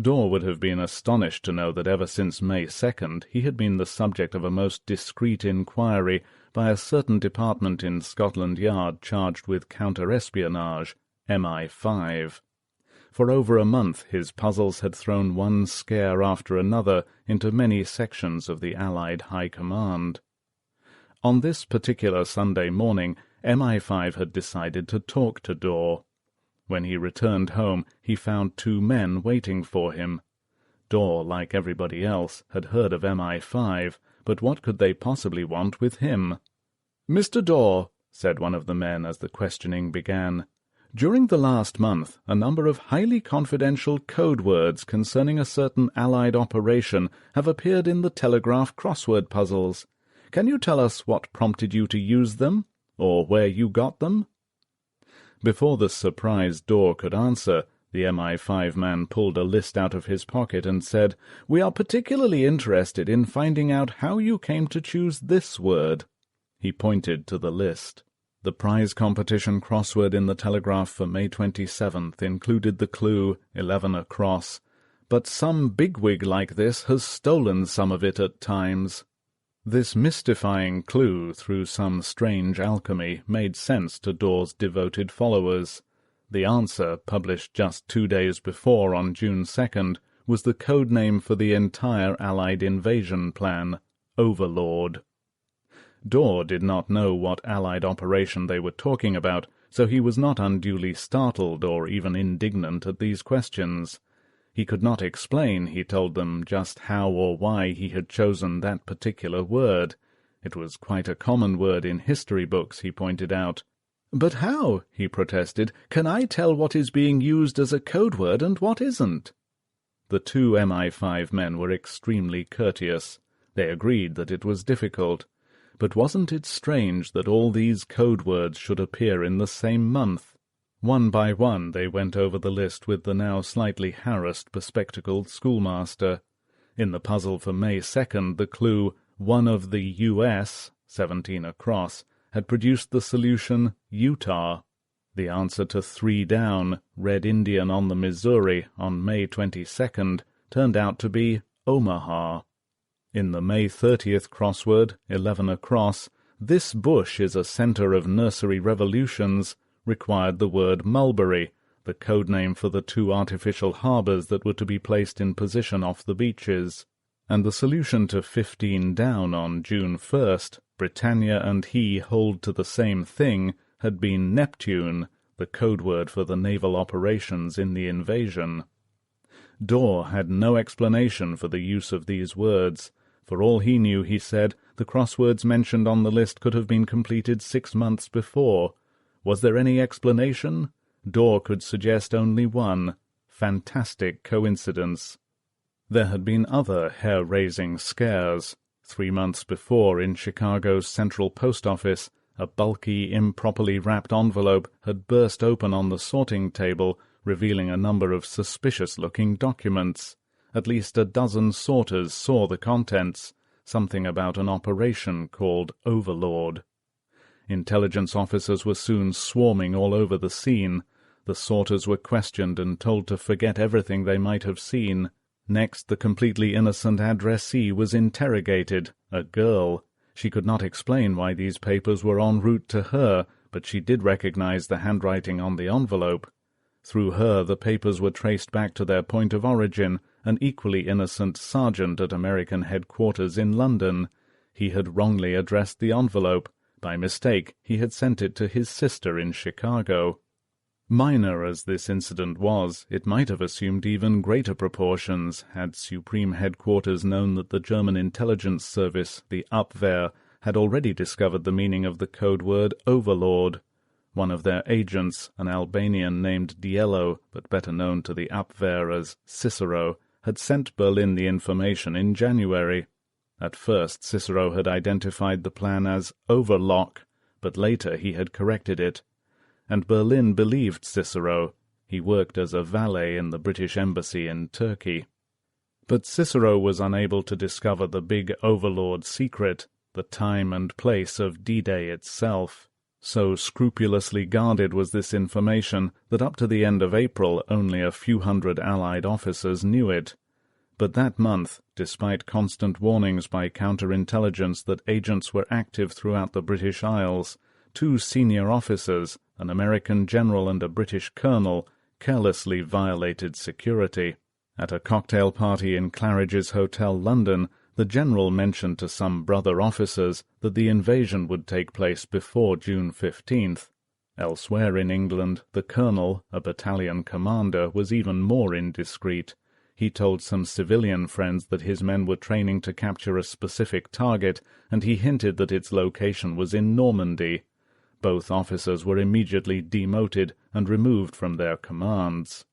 Speaker 1: Daw would have been astonished to know that ever since May 2nd he had been the subject of a most discreet inquiry by a certain department in Scotland Yard charged with counter-espionage, MI5. For over a month his puzzles had thrown one scare after another into many sections of the Allied High Command. On this particular Sunday morning, MI5 had decided to talk to Daw. When he returned home, he found 2 men waiting for him. Daw, like everybody else, had heard of MI5, but what could they possibly want with him? "Mr. Daw," said one of the men as the questioning began, "during the last month a number of highly confidential code words concerning a certain Allied operation have appeared in the Telegraph crossword puzzles. Can you tell us what prompted you to use them, or where you got them?" Before the surprised Daw could answer, the MI5 man pulled a list out of his pocket and said, "We are particularly interested in finding out how you came to choose this word." He pointed to the list. The prize competition crossword in the Telegraph for May 27th included the clue 11 across, but some bigwig like this has stolen some of it at times. This mystifying clue, through some strange alchemy, made sense to Daw's devoted followers. The answer, published just 2 days before on June 2nd, was the code name for the entire Allied invasion plan, Overlord. Daw did not know what Allied operation they were talking about, so he was not unduly startled or even indignant at these questions. He could not explain, he told them, just how or why he had chosen that particular word. It was quite a common word in history books, he pointed out. "But how," he protested, "can I tell what is being used as a code word and what isn't?" The 2 MI5 men were extremely courteous. They agreed that it was difficult. But wasn't it strange that all these code words should appear in the same month? One by one they went over the list with the now slightly harassed, bespectacled schoolmaster. In the puzzle for May 2nd, the clue, "one of the U.S., 17 across, had produced the solution Utah. The answer to 3 down, Red Indian on the Missouri, on May 22nd, turned out to be Omaha. In the May 30th crossword, 11 across, "This bush is a center of nursery revolutions," required the word Mulberry, the code name for the 2 artificial harbors that were to be placed in position off the beaches. And the solution to 15 down on June 1st, "Britannia and he hold to the same thing," had been Neptune, the code word for the naval operations in the invasion. Daw had no explanation for the use of these words. For all he knew, he said, the crosswords mentioned on the list could have been completed 6 months before. Was there any explanation? Daw could suggest only one: fantastic coincidence. There had been other hair-raising scares. 3 months before, in Chicago's Central Post Office, a bulky, improperly wrapped envelope had burst open on the sorting table, revealing a number of suspicious-looking documents. At least a dozen sorters saw the contents, something about an operation called Overlord. Intelligence officers were soon swarming all over the scene. The sorters were questioned and told to forget everything they might have seen. Next, the completely innocent addressee was interrogated, a girl. She could not explain why these papers were en route to her, but she did recognize the handwriting on the envelope. Through her, the papers were traced back to their point of origin, an equally innocent sergeant at American headquarters in London. He had wrongly addressed the envelope. By mistake, he had sent it to his sister in Chicago. Minor as this incident was, it might have assumed even greater proportions had Supreme Headquarters known that the German intelligence service, the Abwehr, had already discovered the meaning of the code word Overlord. One of their agents, an Albanian named Diello, but better known to the Abwehr as Cicero, had sent Berlin the information in January. At first Cicero had identified the plan as Overlock, but later he had corrected it. And Berlin believed Cicero. He worked as a valet in the British embassy in Turkey. But Cicero was unable to discover the big Overlord secret, the time and place of D-Day itself. So scrupulously guarded was this information that up to the end of April only a few hundred Allied officers knew it. But that month, despite constant warnings by counterintelligence that agents were active throughout the British Isles, 2 senior officers, an American general and a British colonel, carelessly violated security. At a cocktail party in Claridge's Hotel, London, the general mentioned to some brother officers that the invasion would take place before June 15th. Elsewhere in England, the colonel, a battalion commander, was even more indiscreet. He told some civilian friends that his men were training to capture a specific target, and he hinted that its location was in Normandy. Both officers were immediately demoted and removed from their commands.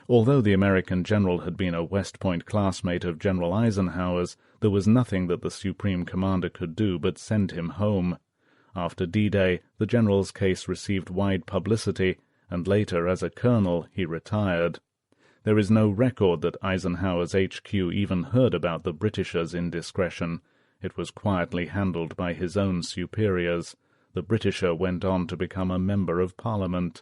Speaker 1: Although the American general had been a West Point classmate of General Eisenhower's, there was nothing that the Supreme Commander could do but send him home. After D-Day, the general's case received wide publicity, and later, as a colonel, he retired. There is no record that Eisenhower's HQ even heard about the Britishers' indiscretion. It was quietly handled by his own superiors. The Britisher went on to become a member of Parliament.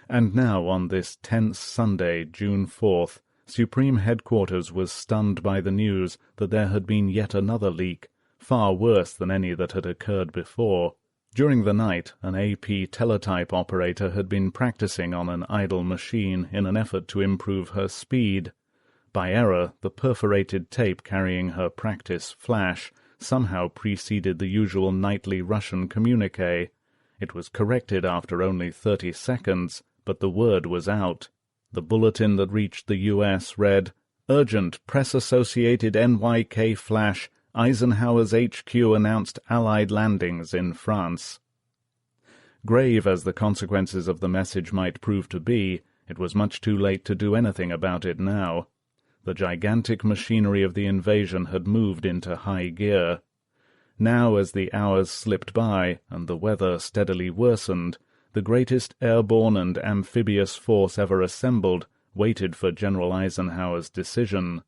Speaker 1: And now, on this tense Sunday, June 4th, Supreme Headquarters was stunned by the news that there had been yet another leak, far worse than any that had occurred before. During the night, an AP teletype operator had been practicing on an idle machine in an effort to improve her speed. By error, the perforated tape carrying her practice flash somehow preceded the usual nightly Russian communiqué. It was corrected after only 30 seconds, but the word was out. The bulletin that reached the U.S. read, "Urgent Press-Associated NYK Flash, Eisenhower's HQ announced Allied landings in France." Grave as the consequences of the message might prove to be, it was much too late to do anything about it now. The gigantic machinery of the invasion had moved into high gear. Now, as the hours slipped by and the weather steadily worsened, the greatest airborne and amphibious force ever assembled waited for General Eisenhower's decision.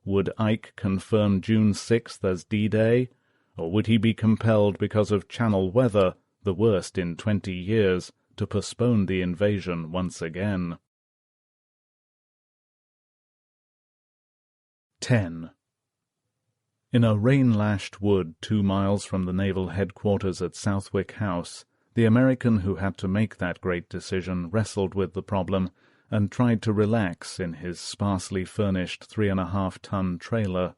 Speaker 1: Would Ike confirm June 6th as D-Day, or would he be compelled because of Channel weather, the worst in 20 years, to postpone the invasion once again? 10. In a rain-lashed wood 2 miles from the naval headquarters at Southwick House, the American who had to make that great decision wrestled with the problem and tried to relax in his sparsely furnished 3.5-ton trailer.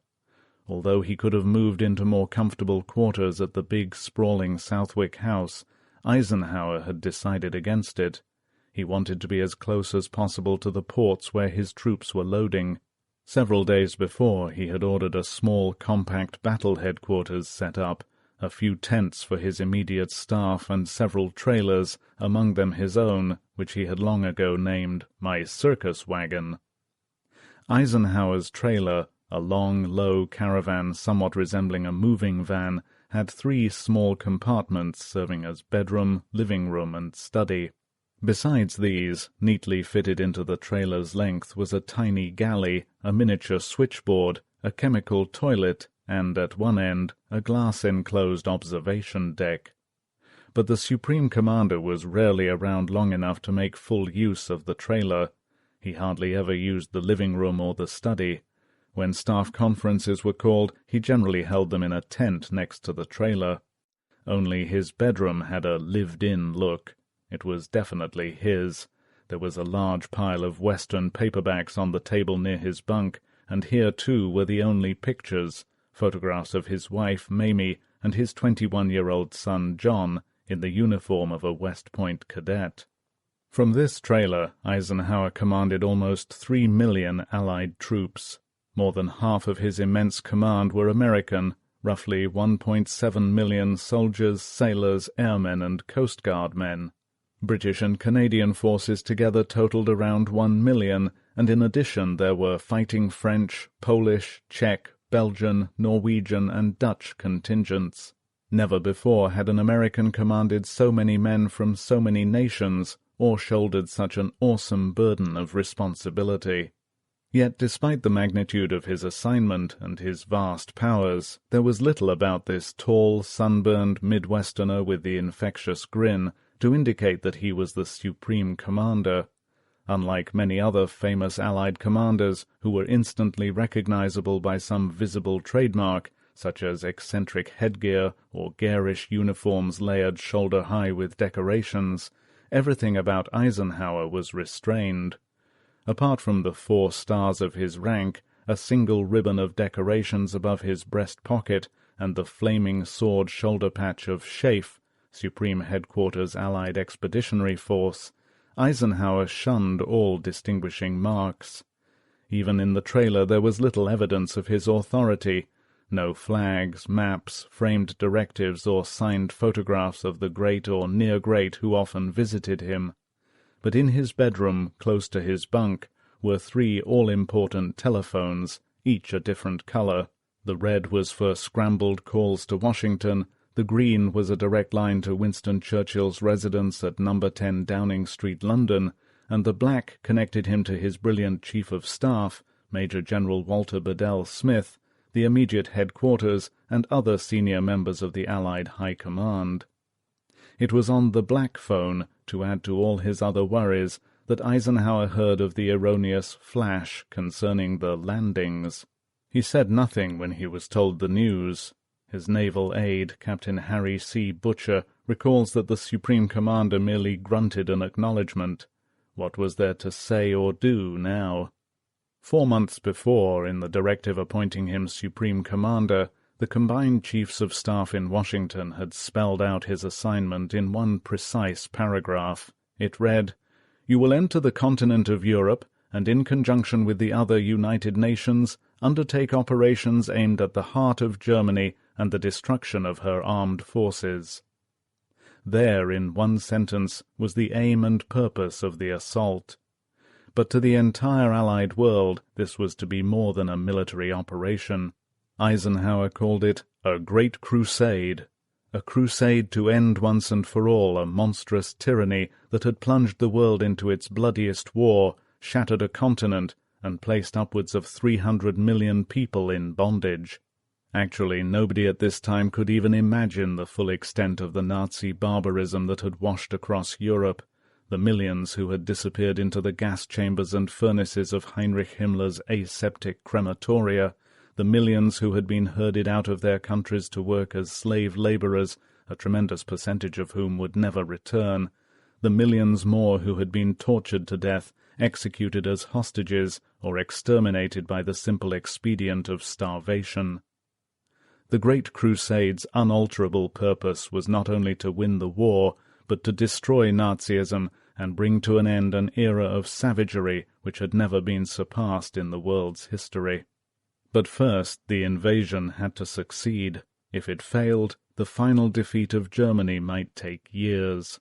Speaker 1: Although he could have moved into more comfortable quarters at the big, sprawling Southwick House, Eisenhower had decided against it. He wanted to be as close as possible to the ports where his troops were loading. Several days before, he had ordered a small, compact battle headquarters set up, a few tents for his immediate staff, and several trailers, among them his own, which he had long ago named "my circus wagon." Eisenhower's trailer, a long, low caravan somewhat resembling a moving van, had 3 small compartments serving as bedroom, living room, and study. Besides these, neatly fitted into the trailer's length was a tiny galley, a miniature switchboard, a chemical toilet, and at one end a glass-enclosed observation deck. But the Supreme Commander was rarely around long enough to make full use of the trailer. He hardly ever used the living room or the study. When staff conferences were called, he generally held them in a tent next to the trailer. Only his bedroom had a lived-in look. It was definitely his. There was a large pile of Western paperbacks on the table near his bunk, and here, too, were the only pictures, photographs of his wife, Mamie, and his 21-year-old son, John, in the uniform of a West Point cadet. From this trailer, Eisenhower commanded almost 3 million Allied troops. More than half of his immense command were American, roughly 1.7 million soldiers, sailors, airmen, and Coast Guard men. British and Canadian forces together totaled around 1 million, and in addition there were fighting French, Polish, Czech, Belgian, Norwegian, and Dutch contingents. Never before had an American commanded so many men from so many nations, or shouldered such an awesome burden of responsibility. Yet despite the magnitude of his assignment and his vast powers, there was little about this tall, sunburned Midwesterner with the infectious grin to indicate that he was the Supreme Commander. Unlike many other famous Allied commanders who were instantly recognizable by some visible trademark, such as eccentric headgear or garish uniforms layered shoulder-high with decorations, everything about Eisenhower was restrained. Apart from the 4 stars of his rank, a single ribbon of decorations above his breast pocket, and the flaming sword shoulder patch of SHAEF, Supreme Headquarters Allied Expeditionary Force, Eisenhower shunned all distinguishing marks. Even in the trailer there was little evidence of his authority. No flags, maps, framed directives, or signed photographs of the great or near-great who often visited him. But in his bedroom, close to his bunk, were 3 all-important telephones, each a different color. The red was for scrambled calls to Washington, the green was a direct line to Winston Churchill's residence at No. 10 Downing Street, London, and the black connected him to his brilliant Chief of Staff, Major General Walter Bedell Smith, the immediate headquarters, and other senior members of the Allied High Command. It was on the black phone, to add to all his other worries, that Eisenhower heard of the erroneous flash concerning the landings. He said nothing when he was told the news. His naval aide, Captain Harry C. Butcher, recalls that the Supreme Commander merely grunted an acknowledgment. What was there to say or do now? 4 months before, in the directive appointing him Supreme Commander, the combined Chiefs of Staff in Washington had spelled out his assignment in one precise paragraph. It read, "You will enter the continent of Europe, and in conjunction with the other United Nations, undertake operations aimed at the heart of Germany and the destruction of her armed forces." There, in one sentence, was the aim and purpose of the assault. But to the entire Allied world this was to be more than a military operation. Eisenhower called it a great crusade to end once and for all a monstrous tyranny that had plunged the world into its bloodiest war, shattered a continent, and placed upwards of 300 million people in bondage. Actually, nobody at this time could even imagine the full extent of the Nazi barbarism that had washed across Europe, the millions who had disappeared into the gas chambers and furnaces of Heinrich Himmler's aseptic crematoria, the millions who had been herded out of their countries to work as slave laborers, a tremendous percentage of whom would never return, the millions more who had been tortured to death, executed as hostages, or exterminated by the simple expedient of starvation. The Great Crusade's unalterable purpose was not only to win the war, but to destroy Nazism and bring to an end an era of savagery which had never been surpassed in the world's history. But first the invasion had to succeed. If it failed, the final defeat of Germany might take years.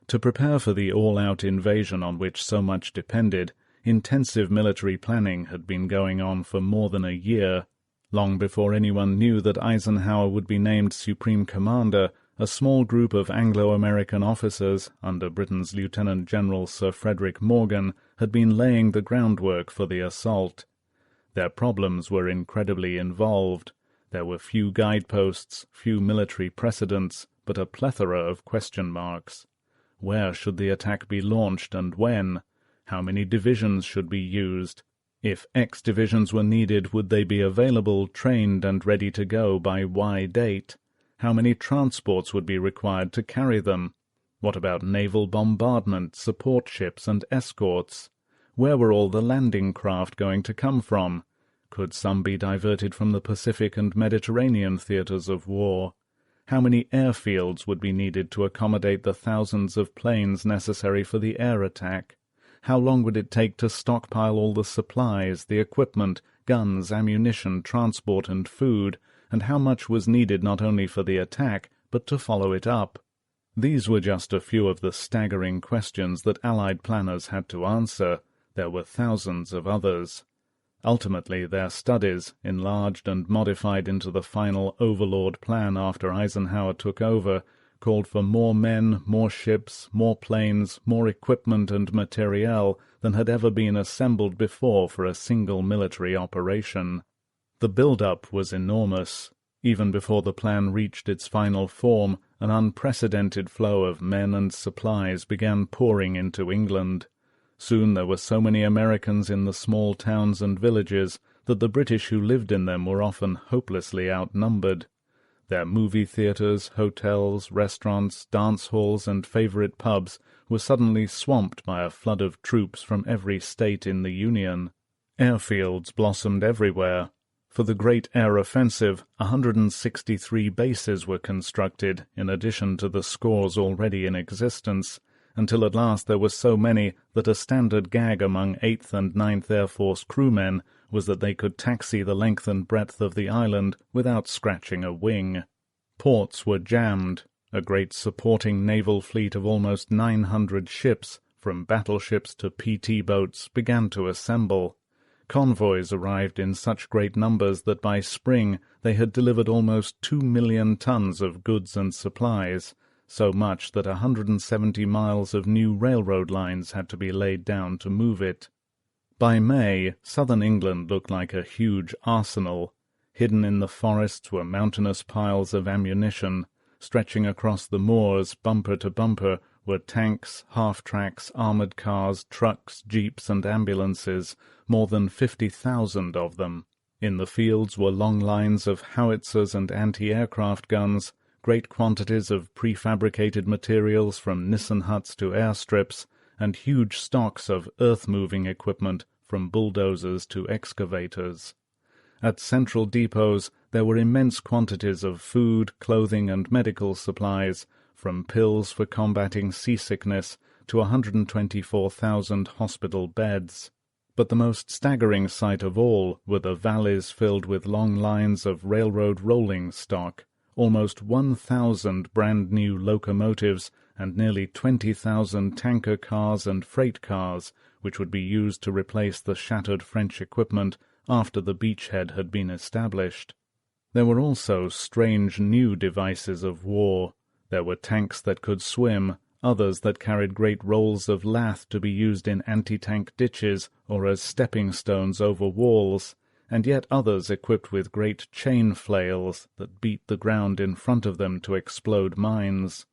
Speaker 1: To prepare for the all-out invasion on which so much depended, intensive military planning had been going on for more than a year. Long before anyone knew that Eisenhower would be named Supreme Commander, a small group of Anglo-American officers, under Britain's Lieutenant General Sir Frederick Morgan, had been laying the groundwork for the assault. Their problems were incredibly involved. There were few guideposts, few military precedents, but a plethora of question marks. Where should the attack be launched and when? How many divisions should be used? If X divisions were needed, would they be available, trained and ready to go by Y date? How many transports would be required to carry them? What about naval bombardment, support ships and escorts? Where were all the landing craft going to come from? Could some be diverted from the Pacific and Mediterranean theatres of war? How many airfields would be needed to accommodate the thousands of planes necessary for the air attack? How long would it take to stockpile all the supplies, the equipment, guns, ammunition, transport and food, and how much was needed not only for the attack, but to follow it up? These were just a few of the staggering questions that Allied planners had to answer. There were thousands of others. Ultimately, their studies, enlarged and modified into the final Overlord plan after Eisenhower took over, called for more men, more ships, more planes, more equipment and materiel than had ever been assembled before for a single military operation. The build-up was enormous. Even before the plan reached its final form, an unprecedented flow of men and supplies began pouring into England. Soon there were so many Americans in the small towns and villages that the British who lived in them were often hopelessly outnumbered. Their movie theatres, hotels, restaurants, dance halls, and favourite pubs were suddenly swamped by a flood of troops from every state in the Union. Airfields blossomed everywhere. For the great air offensive, 163 bases were constructed, in addition to the scores already in existence, until at last there were so many that a standard gag among 8th and 9th Air Force crewmen was that they could taxi the length and breadth of the island without scratching a wing. Ports were jammed. A great supporting naval fleet of almost 900 ships, from battleships to PT boats, began to assemble. Convoys arrived in such great numbers that by spring they had delivered almost 2 million tons of goods and supplies, so much that 170 miles of new railroad lines had to be laid down to move it. By May, southern England looked like a huge arsenal. Hidden in the forests were mountainous piles of ammunition. Stretching across the moors, bumper to bumper, were tanks, half-tracks, armoured cars, trucks, jeeps and ambulances, more than 50,000 of them. In the fields were long lines of howitzers and anti-aircraft guns, great quantities of prefabricated materials from Nissen huts to airstrips, and huge stocks of earth-moving equipment from bulldozers to excavators. At central depots there were immense quantities of food, clothing and medical supplies, from pills for combating seasickness to 124,000 hospital beds. But the most staggering sight of all were the valleys filled with long lines of railroad rolling stock, almost 1,000 brand-new locomotives and nearly 20,000 tanker cars and freight cars, which would be used to replace the shattered French equipment after the beachhead had been established. There were also strange new devices of war. There were tanks that could swim, others that carried great rolls of lath to be used in anti-tank ditches or as stepping stones over walls, and yet others equipped with great chain flails that beat the ground in front of them to explode mines.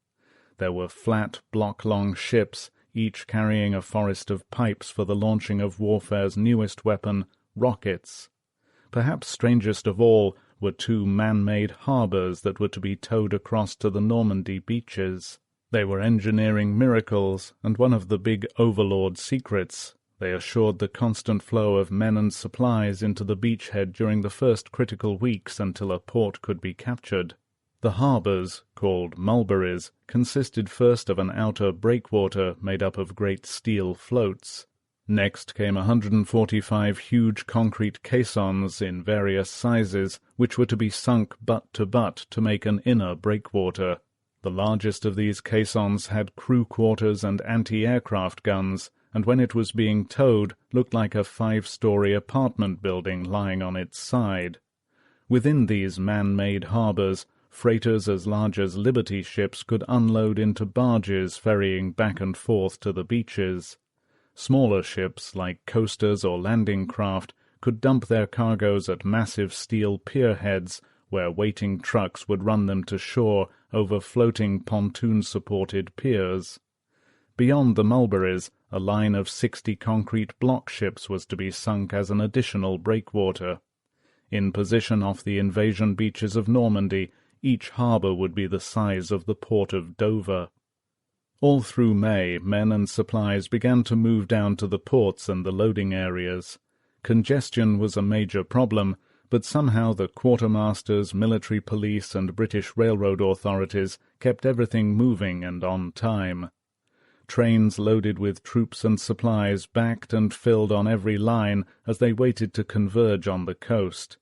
Speaker 1: There were flat, block-long ships, each carrying a forest of pipes for the launching of warfare's newest weapon, rockets. Perhaps strangest of all were 2 man-made harbours that were to be towed across to the Normandy beaches. They were engineering miracles, and one of the big Overlord secrets. They assured the constant flow of men and supplies into the beachhead during the first critical weeks until a port could be captured. The harbours, called mulberries, consisted first of an outer breakwater made up of great steel floats. Next came 145 huge concrete caissons in various sizes, which were to be sunk butt to make an inner breakwater. The largest of these caissons had crew quarters and anti-aircraft guns, and when it was being towed, looked like a 5-story apartment building lying on its side. Within these man-made harbours, freighters as large as Liberty ships could unload into barges ferrying back and forth to the beaches. Smaller ships, like coasters or landing craft, could dump their cargoes at massive steel pierheads, where waiting trucks would run them to shore over floating pontoon-supported piers. Beyond the Mulberries, a line of 60 concrete block ships was to be sunk as an additional breakwater. In position off the invasion beaches of Normandy, each harbour would be the size of the port of Dover. All through May, men and supplies began to move down to the ports and the loading areas. Congestion was a major problem, but somehow the quartermasters, military police, and British railroad authorities kept everything moving and on time. Trains loaded with troops and supplies backed and filled on every line as they waited to converge on the coast.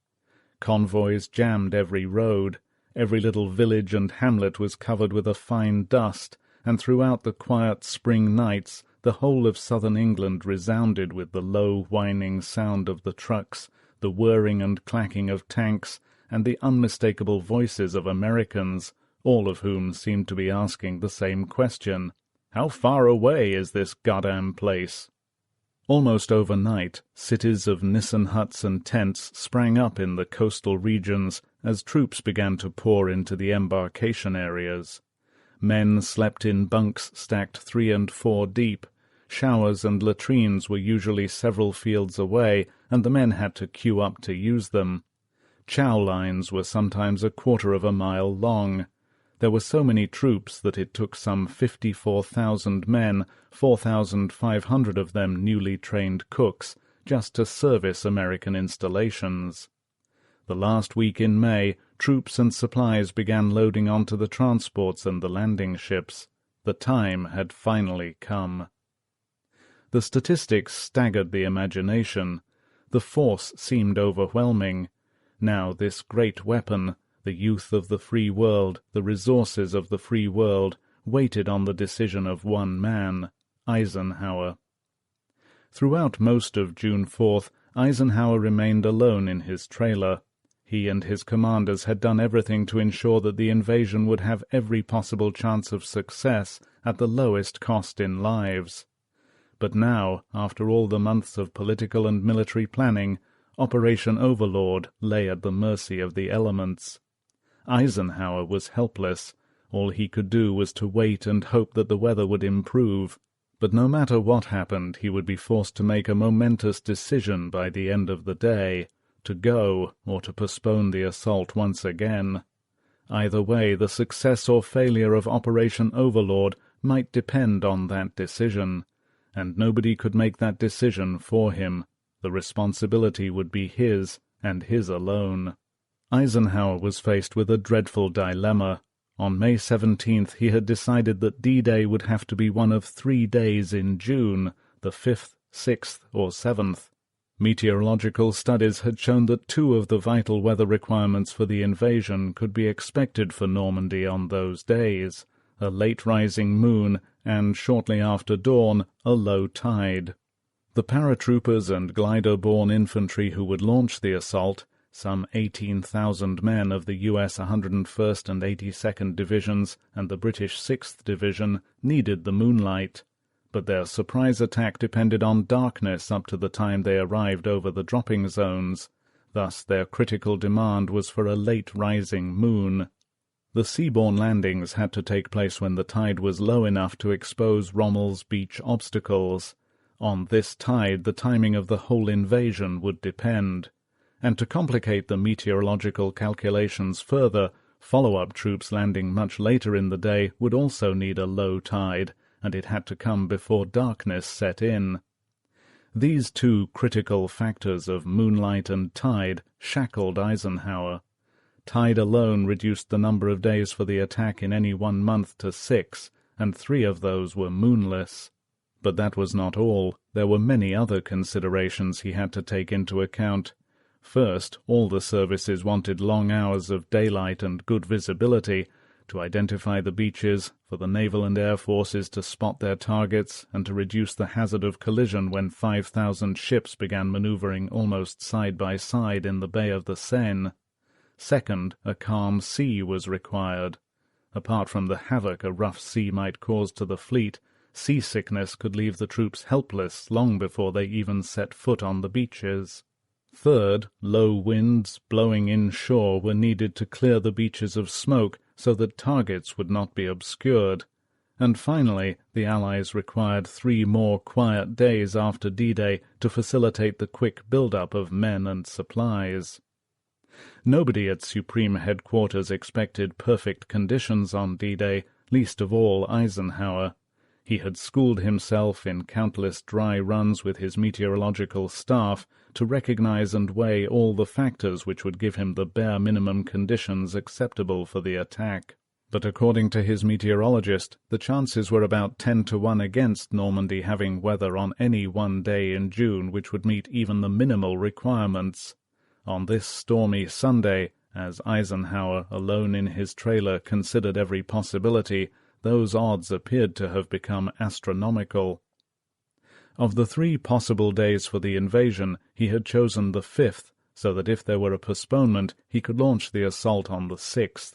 Speaker 1: Convoys jammed every road. Every little village and hamlet was covered with a fine dust, and throughout the quiet spring nights the whole of southern England resounded with the low, whining sound of the trucks, the whirring and clacking of tanks, and the unmistakable voices of Americans, all of whom seemed to be asking the same question: "How far away is this goddamn place?" Almost overnight, cities of Nissen huts and tents sprang up in the coastal regions as troops began to pour into the embarkation areas. Men slept in bunks stacked 3 and 4 deep. Showers and latrines were usually several fields away, and the men had to queue up to use them. Chow lines were sometimes 1/4 of a mile long. There were so many troops that it took some 54,000 men, 4,500 of them newly trained cooks, just to service American installations. The last week in May, troops and supplies began loading onto the transports and the landing ships. The time had finally come. The statistics staggered the imagination. The force seemed overwhelming. Now this great weapon, the youth of the free world, the resources of the free world, waited on the decision of one man, Eisenhower. Throughout most of June 4th, Eisenhower remained alone in his trailer. He and his commanders had done everything to ensure that the invasion would have every possible chance of success at the lowest cost in lives. But now, after all the months of political and military planning, Operation Overlord lay at the mercy of the elements. Eisenhower was helpless. All he could do was to wait and hope that the weather would improve. But no matter what happened, he would be forced to make a momentous decision by the end of the day, to go or to postpone the assault once again. Either way, the success or failure of Operation Overlord might depend on that decision, and nobody could make that decision for him. The responsibility would be his, and his alone. Eisenhower was faced with a dreadful dilemma. On May 17th he had decided that D-Day would have to be one of 3 days in June, the 5th, 6th, or 7th. Meteorological studies had shown that 2 of the vital weather requirements for the invasion could be expected for Normandy on those days: a late rising moon, and shortly after dawn, a low tide. The paratroopers and glider-borne infantry who would launch the assault, some 18,000 men of the U.S. 101st and 82nd Divisions and the British 6th Division, needed the moonlight. But their surprise attack depended on darkness up to the time they arrived over the dropping zones. Thus their critical demand was for a late rising moon. The seaborne landings had to take place when the tide was low enough to expose Rommel's beach obstacles. On this tide the timing of the whole invasion would depend. And to complicate the meteorological calculations further, follow-up troops landing much later in the day would also need a low tide, and it had to come before darkness set in. These 2 critical factors of moonlight and tide shackled Eisenhower. Tide alone reduced the number of days for the attack in any one month to 6, and 3 of those were moonless. But that was not all. There were many other considerations he had to take into account. First, all the services wanted long hours of daylight and good visibility, to identify the beaches, for the naval and air forces to spot their targets, and to reduce the hazard of collision when 5,000 ships began maneuvering almost side by side in the Bay of the Seine. Second, a calm sea was required. Apart from the havoc a rough sea might cause to the fleet, seasickness could leave the troops helpless long before they even set foot on the beaches. Third, low winds blowing inshore were needed to clear the beaches of smoke so that targets would not be obscured. And finally, the Allies required 3 more quiet days after D-Day to facilitate the quick build-up of men and supplies. Nobody at Supreme Headquarters expected perfect conditions on D-Day, least of all Eisenhower. He had schooled himself in countless dry runs with his meteorological staff to recognize and weigh all the factors which would give him the bare minimum conditions acceptable for the attack. But according to his meteorologist, the chances were about 10 to 1 against Normandy having weather on any one day in June which would meet even the minimal requirements. On this stormy Sunday, as Eisenhower, alone in his trailer, considered every possibility, those odds appeared to have become astronomical. Of the 3 possible days for the invasion, he had chosen the 5th, so that if there were a postponement, he could launch the assault on the 6th.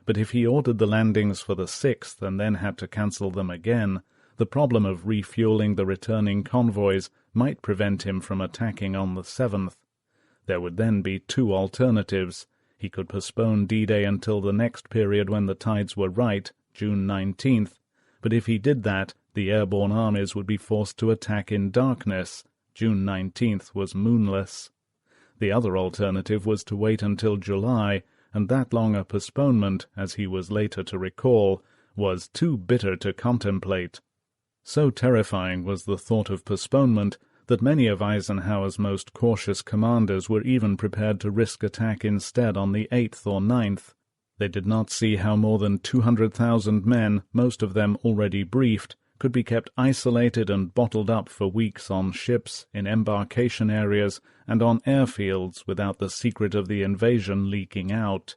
Speaker 1: But if he ordered the landings for the 6th and then had to cancel them again, the problem of refueling the returning convoys might prevent him from attacking on the 7th. There would then be 2 alternatives. He could postpone D-Day until the next period when the tides were right, June 19th, but if he did that, the airborne armies would be forced to attack in darkness. June 19th was moonless. The other alternative was to wait until July, and that long a postponement, as he was later to recall, was too bitter to contemplate. So terrifying was the thought of postponement that many of Eisenhower's most cautious commanders were even prepared to risk attack instead on the 8th or 9th. They did not see how more than 200,000 men, most of them already briefed, could be kept isolated and bottled up for weeks on ships, in embarkation areas, and on airfields without the secret of the invasion leaking out.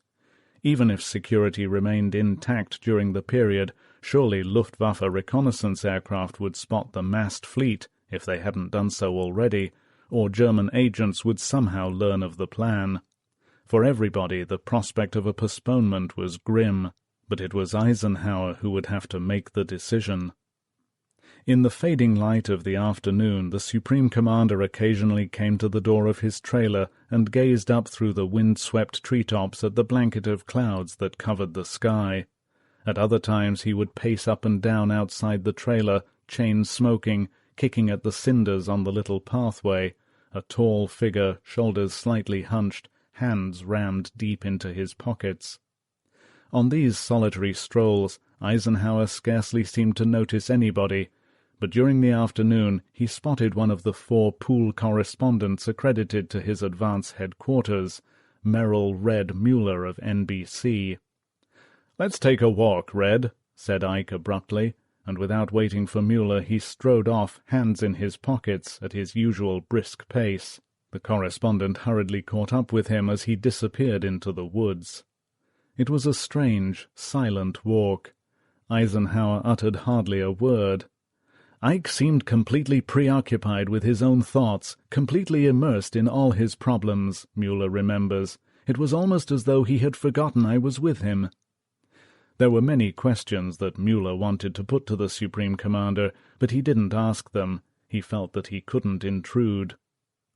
Speaker 1: Even if security remained intact during the period, surely Luftwaffe reconnaissance aircraft would spot the massed fleet, if they hadn't done so already, or German agents would somehow learn of the plan. For everybody the prospect of a postponement was grim, but it was Eisenhower who would have to make the decision. In the fading light of the afternoon, the Supreme Commander occasionally came to the door of his trailer and gazed up through the wind-swept treetops at the blanket of clouds that covered the sky. At other times he would pace up and down outside the trailer, chain-smoking, kicking at the cinders on the little pathway, a tall figure, shoulders slightly hunched, hands rammed deep into his pockets. On these solitary strolls, Eisenhower scarcely seemed to notice anybody, but during the afternoon he spotted one of the 4 pool correspondents accredited to his advance headquarters, Merrill Red Mueller of NBC. "Let's take a walk, Red," said Ike abruptly, and without waiting for Mueller he strode off, hands in his pockets, at his usual brisk pace. The correspondent hurriedly caught up with him as he disappeared into the woods. It was a strange, silent walk. Eisenhower uttered hardly a word. Ike seemed completely preoccupied with his own thoughts, completely immersed in all his problems, Mueller remembers. It was almost as though he had forgotten I was with him. There were many questions that Mueller wanted to put to the Supreme Commander, but he didn't ask them. He felt that he couldn't intrude.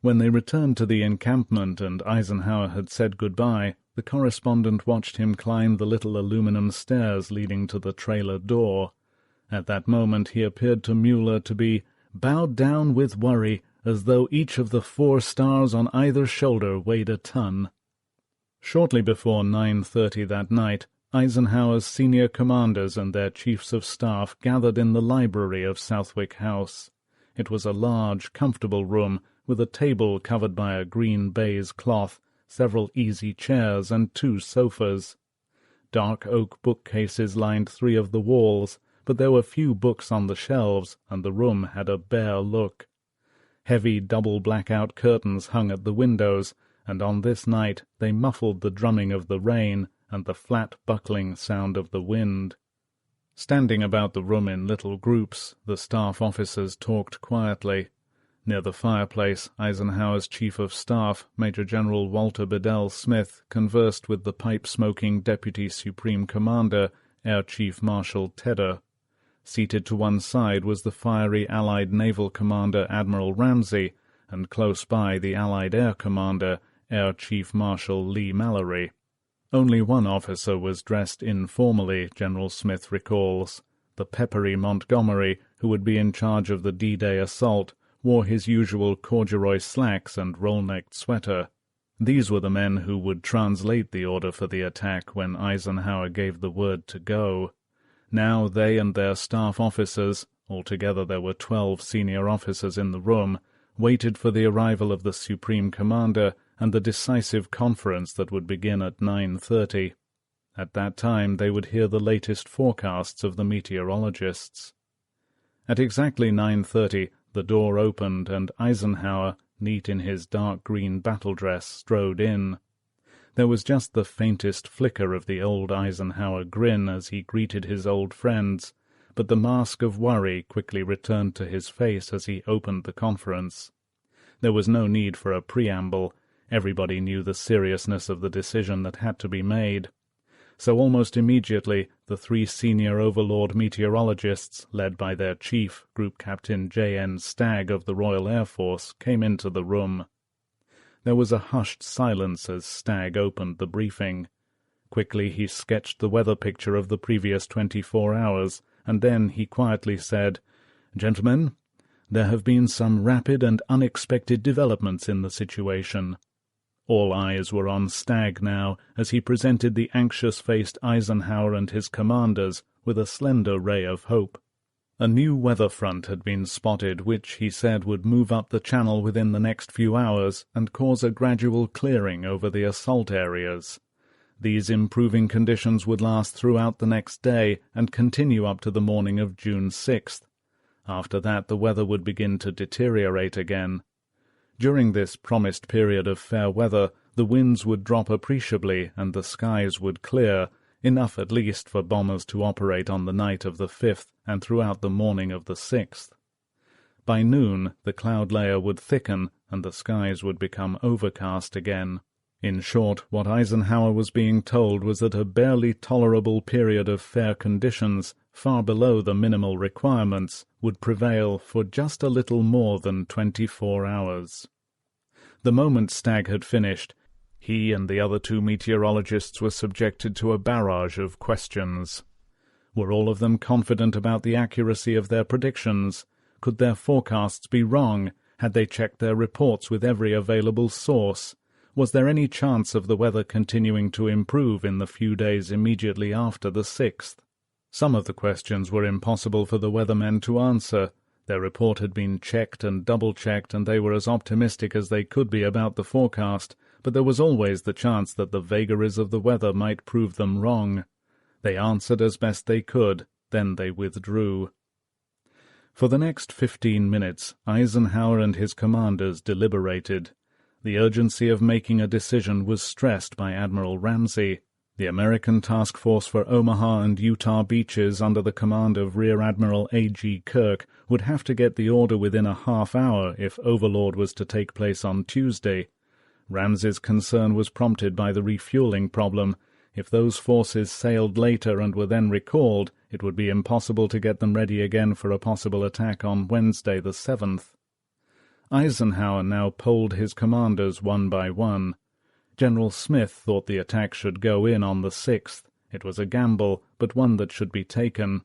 Speaker 1: When they returned to the encampment and Eisenhower had said goodbye, the correspondent watched him climb the little aluminum stairs leading to the trailer door. At that moment he appeared to Mueller to be bowed down with worry, as though each of the 4 stars on either shoulder weighed a ton. Shortly before 9:30 that night, Eisenhower's senior commanders and their chiefs of staff gathered in the library of Southwick House. It was a large, comfortable room, with a table covered by a green baize cloth, several easy chairs, and 2 sofas. Dark oak bookcases lined 3 of the walls, but there were few books on the shelves, and the room had a bare look. Heavy double blackout curtains hung at the windows, and on this night they muffled the drumming of the rain and the flat buckling sound of the wind. Standing about the room in little groups, the staff officers talked quietly. Near the fireplace, Eisenhower's Chief of Staff, Major General Walter Bedell Smith, conversed with the pipe-smoking Deputy Supreme Commander, Air Chief Marshal Tedder. Seated to one side was the fiery Allied Naval Commander Admiral Ramsay, and close by the Allied Air Commander, Air Chief Marshal Lee Mallory. Only one officer was dressed informally, General Smith recalls. The peppery Montgomery, who would be in charge of the D-Day assault, wore his usual corduroy slacks and roll-necked sweater. These were the men who would translate the order for the attack when Eisenhower gave the word to go. Now they and their staff officers, altogether there were 12 senior officers in the room, waited for the arrival of the Supreme Commander and the decisive conference that would begin at 9:30. At that time they would hear the latest forecasts of the meteorologists. At exactly 9:30 the door opened, and Eisenhower, neat in his dark green battle dress, strode in. There was just the faintest flicker of the old Eisenhower grin as he greeted his old friends, but the mask of worry quickly returned to his face as he opened the conference. There was no need for a preamble. Everybody knew the seriousness of the decision that had to be made. So almost immediately the 3 senior Overlord meteorologists, led by their chief, Group Captain J.N. Stagg of the Royal Air Force, came into the room. There was a hushed silence as Stagg opened the briefing. Quickly he sketched the weather picture of the previous 24 hours, and then he quietly said, "Gentlemen, there have been some rapid and unexpected developments in the situation." All eyes were on Stagg now, as he presented the anxious-faced Eisenhower and his commanders with a slender ray of hope. A new weather front had been spotted, which, he said, would move up the channel within the next few hours and cause a gradual clearing over the assault areas. These improving conditions would last throughout the next day and continue up to the morning of June 6th. After that the weather would begin to deteriorate again. During this promised period of fair weather, the winds would drop appreciably and the skies would clear, enough at least for bombers to operate on the night of the 5th and throughout the morning of the 6th. By noon, the cloud layer would thicken and the skies would become overcast again. In short, what Eisenhower was being told was that a barely tolerable period of fair conditions, far below the minimal requirements, would prevail for just a little more than 24 hours. The moment Stagg had finished, he and the other 2 meteorologists were subjected to a barrage of questions. Were all of them confident about the accuracy of their predictions? Could their forecasts be wrong? Had they checked their reports with every available source? Was there any chance of the weather continuing to improve in the few days immediately after the 6th? Some of the questions were impossible for the weathermen to answer. Their report had been checked and double-checked, and they were as optimistic as they could be about the forecast, but there was always the chance that the vagaries of the weather might prove them wrong. They answered as best they could, then they withdrew. For the next 15 minutes, Eisenhower and his commanders deliberated. The urgency of making a decision was stressed by Admiral Ramsay. The American task force for Omaha and Utah beaches under the command of Rear Admiral A.G. Kirk would have to get the order within a half hour if Overlord was to take place on Tuesday. Ramsay's concern was prompted by the refueling problem. If those forces sailed later and were then recalled, it would be impossible to get them ready again for a possible attack on Wednesday the 7th. Eisenhower now polled his commanders one by one. General Smith thought the attack should go in on the 6th. It was a gamble, but one that should be taken.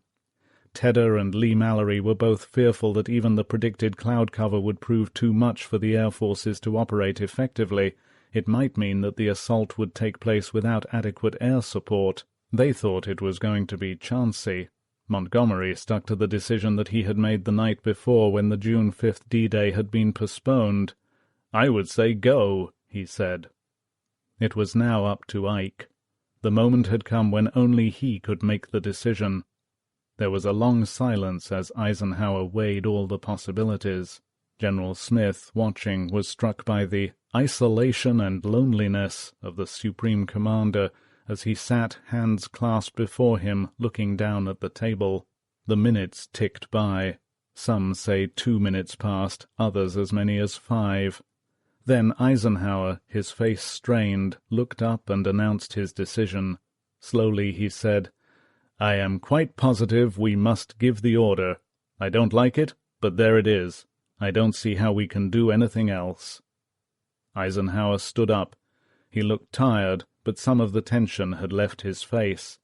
Speaker 1: Tedder and Lee Mallory were both fearful that even the predicted cloud cover would prove too much for the air forces to operate effectively. It might mean that the assault would take place without adequate air support. They thought it was going to be chancy. Montgomery stuck to the decision that he had made the night before when the June 5th D-Day had been postponed. "I would say go," he said. It was now up to Ike. The moment had come when only he could make the decision. There was a long silence as Eisenhower weighed all the possibilities. General Smith, watching, was struck by the isolation and loneliness of the Supreme Commander as he sat, hands clasped before him, looking down at the table. The minutes ticked by. Some say 2 minutes passed, others as many as 5. Then Eisenhower, his face strained, looked up and announced his decision. Slowly he said, "I am quite positive we must give the order. I don't like it, but there it is. I don't see how we can do anything else." Eisenhower stood up. He looked tired, but some of the tension had left his face.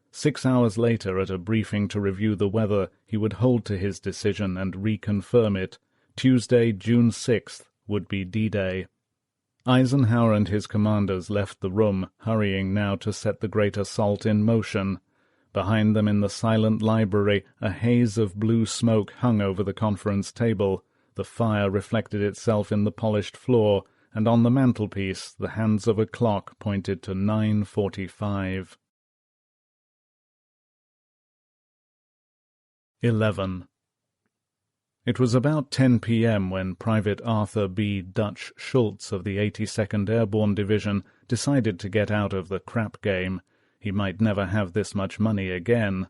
Speaker 1: 6 hours later, at a briefing to review the weather, he would hold to his decision and reconfirm it. Tuesday, June 6th, would be D-Day. Eisenhower and his commanders left the room, hurrying now to set the great assault in motion. Behind them in the silent library, a haze of blue smoke hung over the conference table. The fire reflected itself in the polished floor, and on the mantelpiece the hands of a clock pointed to 9:45. 11. It was about 10 p.m. when Private Arthur B. Dutch Schultz of the 82nd Airborne Division decided to get out of the crap game. He might never have this much money again.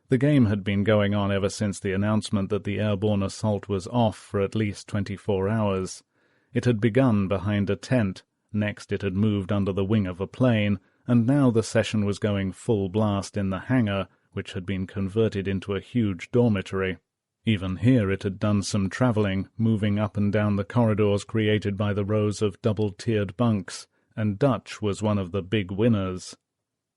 Speaker 1: The game had been going on ever since the announcement that the airborne assault was off for at least 24 hours. It had begun behind a tent, next it had moved under the wing of a plane, and now the session was going full blast in the hangar, which had been converted into a huge dormitory. Even here it had done some travelling, moving up and down the corridors created by the rows of double-tiered bunks, and Dutch was one of the big winners.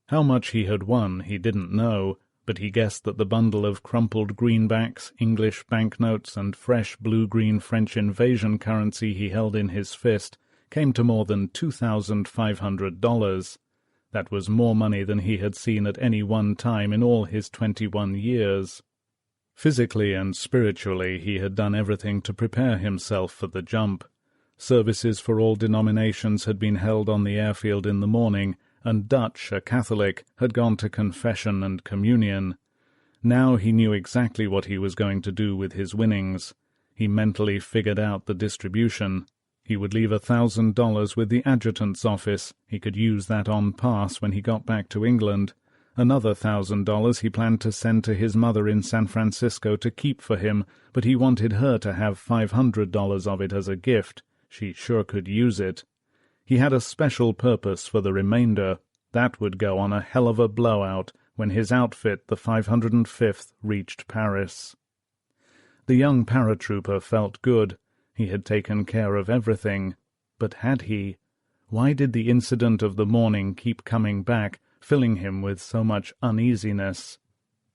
Speaker 1: How much he had won he didn't know, but he guessed that the bundle of crumpled greenbacks, English banknotes, and fresh blue-green French invasion currency he held in his fist came to more than $2,500. That was more money than he had seen at any one time in all his 21 years. Physically and spiritually he had done everything to prepare himself for the jump. Services for all denominations had been held on the airfield in the morning, and Dutch, a Catholic, had gone to confession and communion. Now he knew exactly what he was going to do with his winnings. He mentally figured out the distribution. He would leave $1,000 with the adjutant's office. He could use that on pass when he got back to England. Another $1,000 he planned to send to his mother in San Francisco to keep for him, but he wanted her to have $500 of it as a gift. She sure could use it. He had a special purpose for the remainder. That would go on a hell of a blowout when his outfit, the 505th, reached Paris. The young paratrooper felt good. He had taken care of everything. But had he? Why did the incident of the morning keep coming back, filling him with so much uneasiness?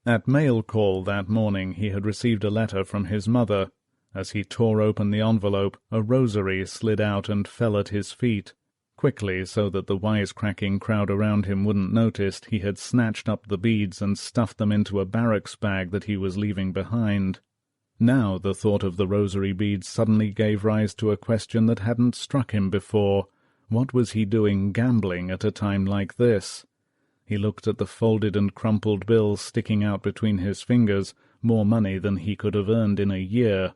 Speaker 1: At mail call that morning he had received a letter from his mother. As he tore open the envelope, a rosary slid out and fell at his feet. Quickly, so that the wisecracking crowd around him wouldn't notice, he had snatched up the beads and stuffed them into a barracks bag that he was leaving behind. Now the thought of the rosary beads suddenly gave rise to a question that hadn't struck him before. What was he doing gambling at a time like this? He looked at the folded and crumpled bills sticking out between his fingers, more money than he could have earned in a year.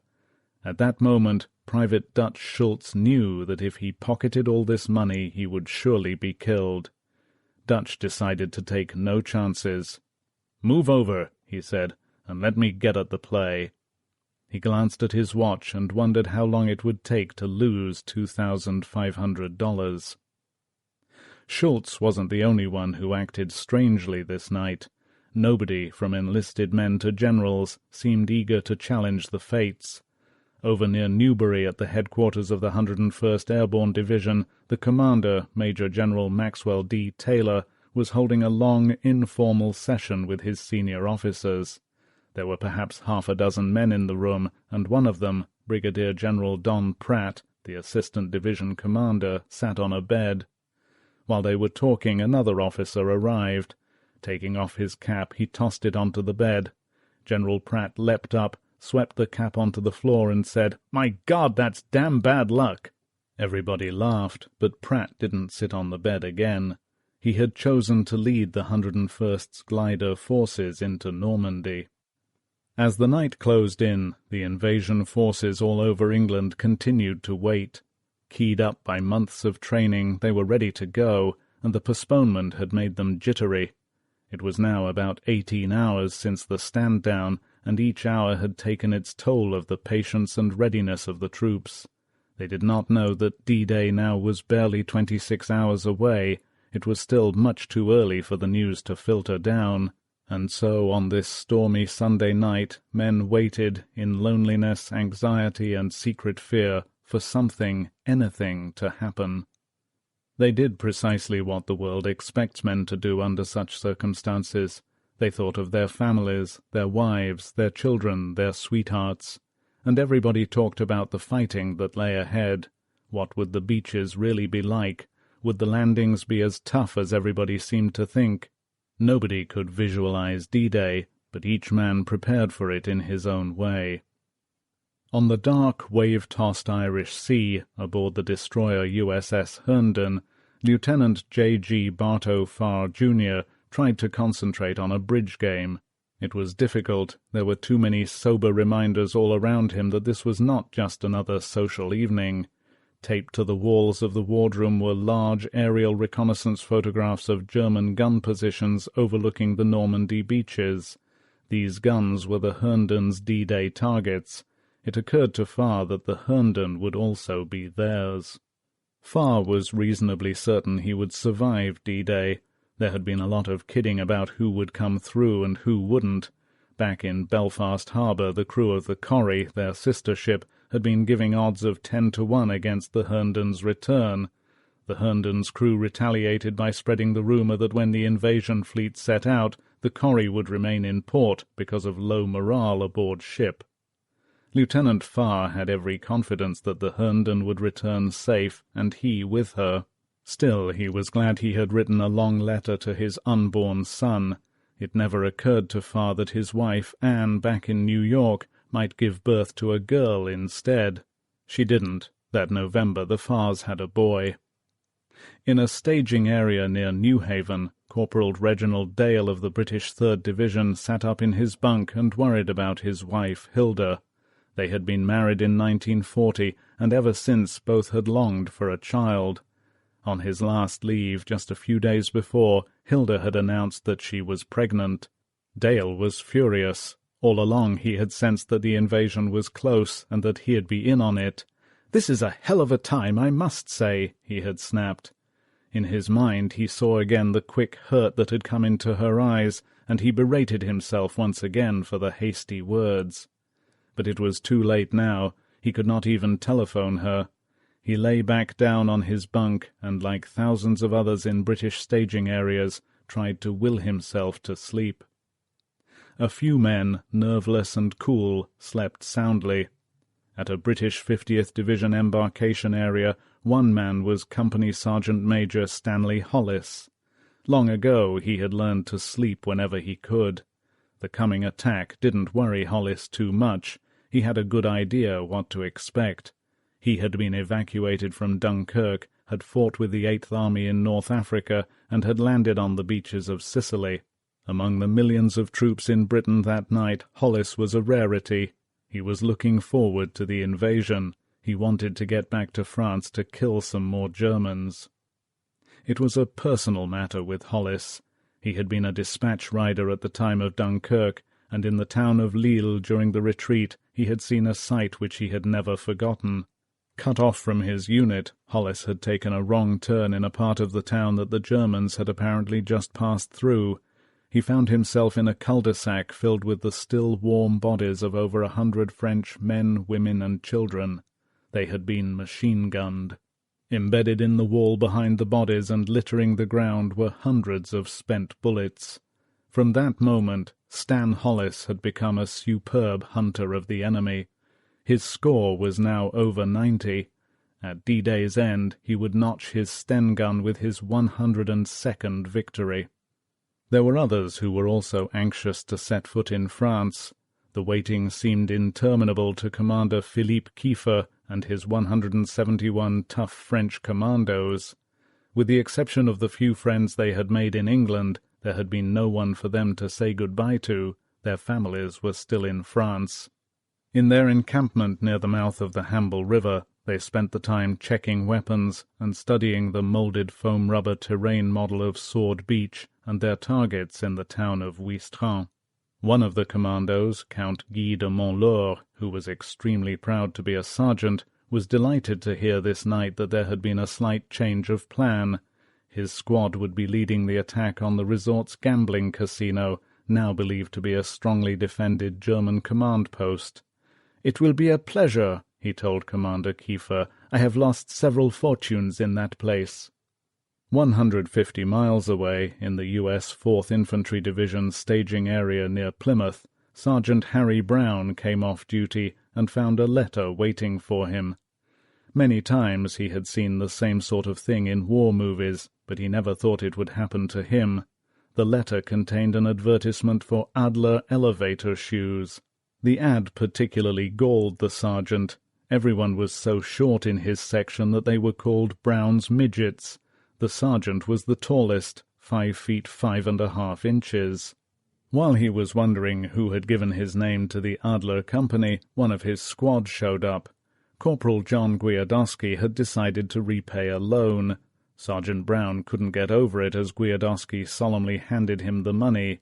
Speaker 1: At that moment, Private Dutch Schultz knew that if he pocketed all this money he would surely be killed. Dutch decided to take no chances. "Move over," he said, "and let me get at the play." He glanced at his watch and wondered how long it would take to lose $2,500. Schultz wasn't the only one who acted strangely this night. Nobody, from enlisted men to generals, seemed eager to challenge the fates. Over near Newbury at the headquarters of the 101st Airborne Division, the commander, Major General Maxwell D. Taylor, was holding a long, informal session with his senior officers. There were perhaps half a dozen men in the room, and one of them, Brigadier General Don Pratt, the assistant division commander, sat on a bed. While they were talking, another officer arrived. Taking off his cap, he tossed it onto the bed. General Pratt leapt up, swept the cap onto the floor, and said, "My God, that's damn bad luck!" Everybody laughed, but Pratt didn't sit on the bed again. He had chosen to lead the 101st's glider forces into Normandy. As the night closed in, the invasion forces all over England continued to wait. Keyed up by months of training, they were ready to go, and the postponement had made them jittery. It was now about 18 hours since the stand-down, and each hour had taken its toll of the patience and readiness of the troops. They did not know that D-Day now was barely 26 hours away. It was still much too early for the news to filter down, and so on this stormy Sunday night men waited, in loneliness, anxiety, and secret fear, for something, anything, to happen. They did precisely what the world expects men to do under such circumstances. They thought of their families, their wives, their children, their sweethearts, and everybody talked about the fighting that lay ahead. What would the beaches really be like? Would the landings be as tough as everybody seemed to think? Nobody could visualize D-Day, but each man prepared for it in his own way. On the dark, wave-tossed Irish Sea, aboard the destroyer USS Herndon, Lieutenant J.G. Bartow Farr, Jr., tried to concentrate on a bridge game. It was difficult. There were too many sober reminders all around him that this was not just another social evening. Taped to the walls of the wardroom were large aerial reconnaissance photographs of German gun positions overlooking the Normandy beaches. These guns were the Herndon's D-Day targets. It occurred to Farr that the Herndon would also be theirs. Farr was reasonably certain he would survive D-Day. There had been a lot of kidding about who would come through and who wouldn't. Back in Belfast Harbour, the crew of the Corrie, their sister ship, had been giving odds of 10-1 against the Herndon's return. The Herndon's crew retaliated by spreading the rumour that when the invasion fleet set out, the Corrie would remain in port because of low morale aboard ship. Lieutenant Farr had every confidence that the Herndon would return safe, and he with her. Still, he was glad he had written a long letter to his unborn son. It never occurred to Farr that his wife, Anne, back in New York, might give birth to a girl instead. She didn't. That November the Farrs had a boy. In a staging area near New Haven, Corporal Reginald Dale of the British 3rd Division sat up in his bunk and worried about his wife, Hilda. They had been married in 1940, and ever since both had longed for a child. On his last leave, just a few days before, Hilda had announced that she was pregnant. Dale was furious. All along he had sensed that the invasion was close, and that he'd be in on it. "This is a hell of a time, I must say," he had snapped. In his mind he saw again the quick hurt that had come into her eyes, and he berated himself once again for the hasty words. But it was too late now. He could not even telephone her. He lay back down on his bunk and, like thousands of others in British staging areas, tried to will himself to sleep. A few men, nerveless and cool, slept soundly. At a British 50th Division embarkation area, one man was Company Sergeant Major Stanley Hollis. Long ago he had learned to sleep whenever he could. The coming attack didn't worry Hollis too much. He had a good idea what to expect. He had been evacuated from Dunkirk, had fought with the Eighth Army in North Africa, and had landed on the beaches of Sicily. Among the millions of troops in Britain that night, Hollis was a rarity. He was looking forward to the invasion. He wanted to get back to France to kill some more Germans. It was a personal matter with Hollis. He had been a dispatch rider at the time of Dunkirk, and in the town of Lille during the retreat he had seen a sight which he had never forgotten. Cut off from his unit, Hollis had taken a wrong turn in a part of the town that the Germans had apparently just passed through. He found himself in a cul-de-sac filled with the still warm bodies of over 100 French men, women, and children. They had been machine-gunned. Embedded in the wall behind the bodies and littering the ground were hundreds of spent bullets. From that moment, Stan Hollis had become a superb hunter of the enemy. His score was now over 90. At D-Day's end, he would notch his Sten gun with his 102nd victory. There were others who were also anxious to set foot in France. The waiting seemed interminable to Commander Philippe Kieffer and his 171 tough French commandos. With the exception of the few friends they had made in England, there had been no one for them to say goodbye to. Their families were still in France. In their encampment near the mouth of the Hamble River, they spent the time checking weapons and studying the moulded foam-rubber terrain model of Sword Beach and their targets in the town of Ouistreham. One of the commandos, Count Guy de Montleur, who was extremely proud to be a sergeant, was delighted to hear this night that there had been a slight change of plan. His squad would be leading the attack on the resort's gambling casino, now believed to be a strongly defended German command post. "It will be a pleasure," he told Commander Kiefer. "I have lost several fortunes in that place." 150 miles away, in the U.S. 4th Infantry Division staging area near Plymouth, Sergeant Harry Brown came off duty and found a letter waiting for him. Many times he had seen the same sort of thing in war movies, but he never thought it would happen to him. The letter contained an advertisement for Adler elevator shoes. The ad particularly galled the sergeant. Everyone was so short in his section that they were called Brown's midgets. The sergeant was the tallest, 5 feet 5½ inches. While he was wondering who had given his name to the Adler Company, one of his squad showed up. Corporal John Gwiadoski had decided to repay a loan. Sergeant Brown couldn't get over it as Gwiadoski solemnly handed him the money.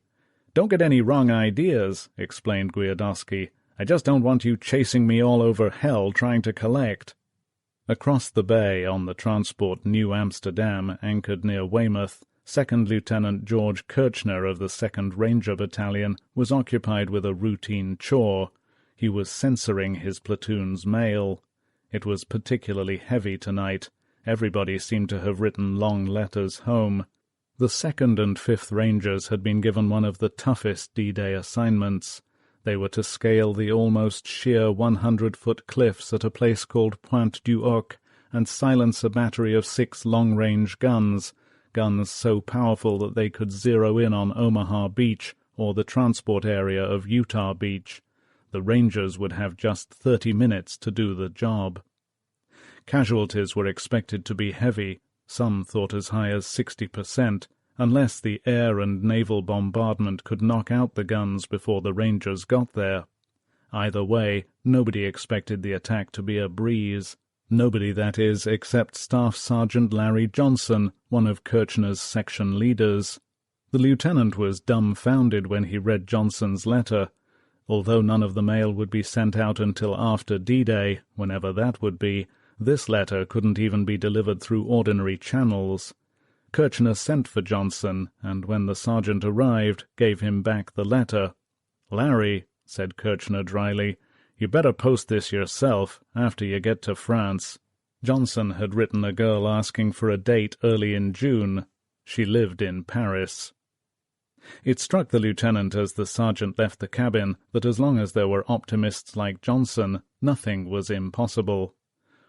Speaker 1: "Don't get any wrong ideas," explained Gwiadoski. "I just don't want you chasing me all over hell trying to collect." Across the bay, on the transport New Amsterdam, anchored near Weymouth, Second Lieutenant George Kirchner of the 2nd Ranger Battalion was occupied with a routine chore. He was censoring his platoon's mail. It was particularly heavy tonight. Everybody seemed to have written long letters home. The 2nd and 5th Rangers had been given one of the toughest D-Day assignments. They were to scale the almost sheer 100-foot cliffs at a place called Pointe du Hoc and silence a battery of 6 long-range guns so powerful that they could zero in on Omaha Beach or the transport area of Utah Beach. The Rangers would have just 30 minutes to do the job. Casualties were expected to be heavy, some thought as high as 60%, unless the air and naval bombardment could knock out the guns before the Rangers got there. Either way, nobody expected the attack to be a breeze. Nobody, that is, except Staff Sergeant Larry Johnson, one of Kirchner's section leaders. The lieutenant was dumbfounded when he read Johnson's letter. Although none of the mail would be sent out until after D-Day, whenever that would be, this letter couldn't even be delivered through ordinary channels. Kirchner sent for Johnson, and when the sergeant arrived, gave him back the letter. "Larry," said Kirchner dryly, "you better post this yourself, after you get to France." Johnson had written a girl asking for a date early in June. She lived in Paris. It struck the lieutenant as the sergeant left the cabin that as long as there were optimists like Johnson, nothing was impossible.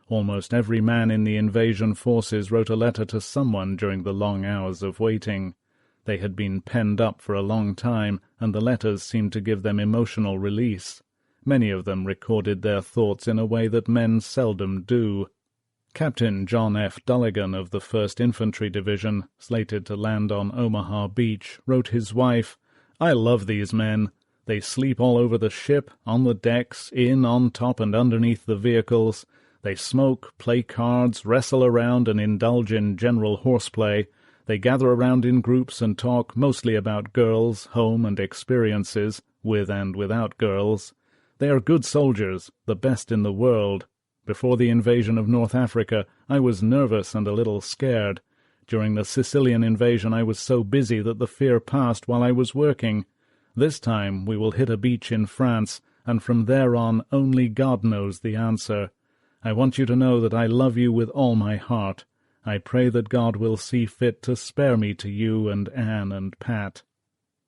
Speaker 1: Almost every man in the invasion forces wrote a letter to someone during the long hours of waiting. They had been penned up for a long time, and the letters seemed to give them emotional release. Many of them recorded their thoughts in a way that men seldom do. Captain John F. Dulligan of the 1st Infantry Division, slated to land on Omaha Beach, wrote his wife, "I love these men. They sleep all over the ship, on the decks, in, on top, and underneath the vehicles. They smoke, play cards, wrestle around, and indulge in general horseplay. They gather around in groups and talk mostly about girls, home, and experiences, with and without girls. They are good soldiers, the best in the world. Before the invasion of North Africa, I was nervous and a little scared. During the Sicilian invasion I was so busy that the fear passed while I was working. This time we will hit a beach in France, and from there on only God knows the answer. I want you to know that I love you with all my heart. I pray that God will see fit to spare me to you and Anne and Pat."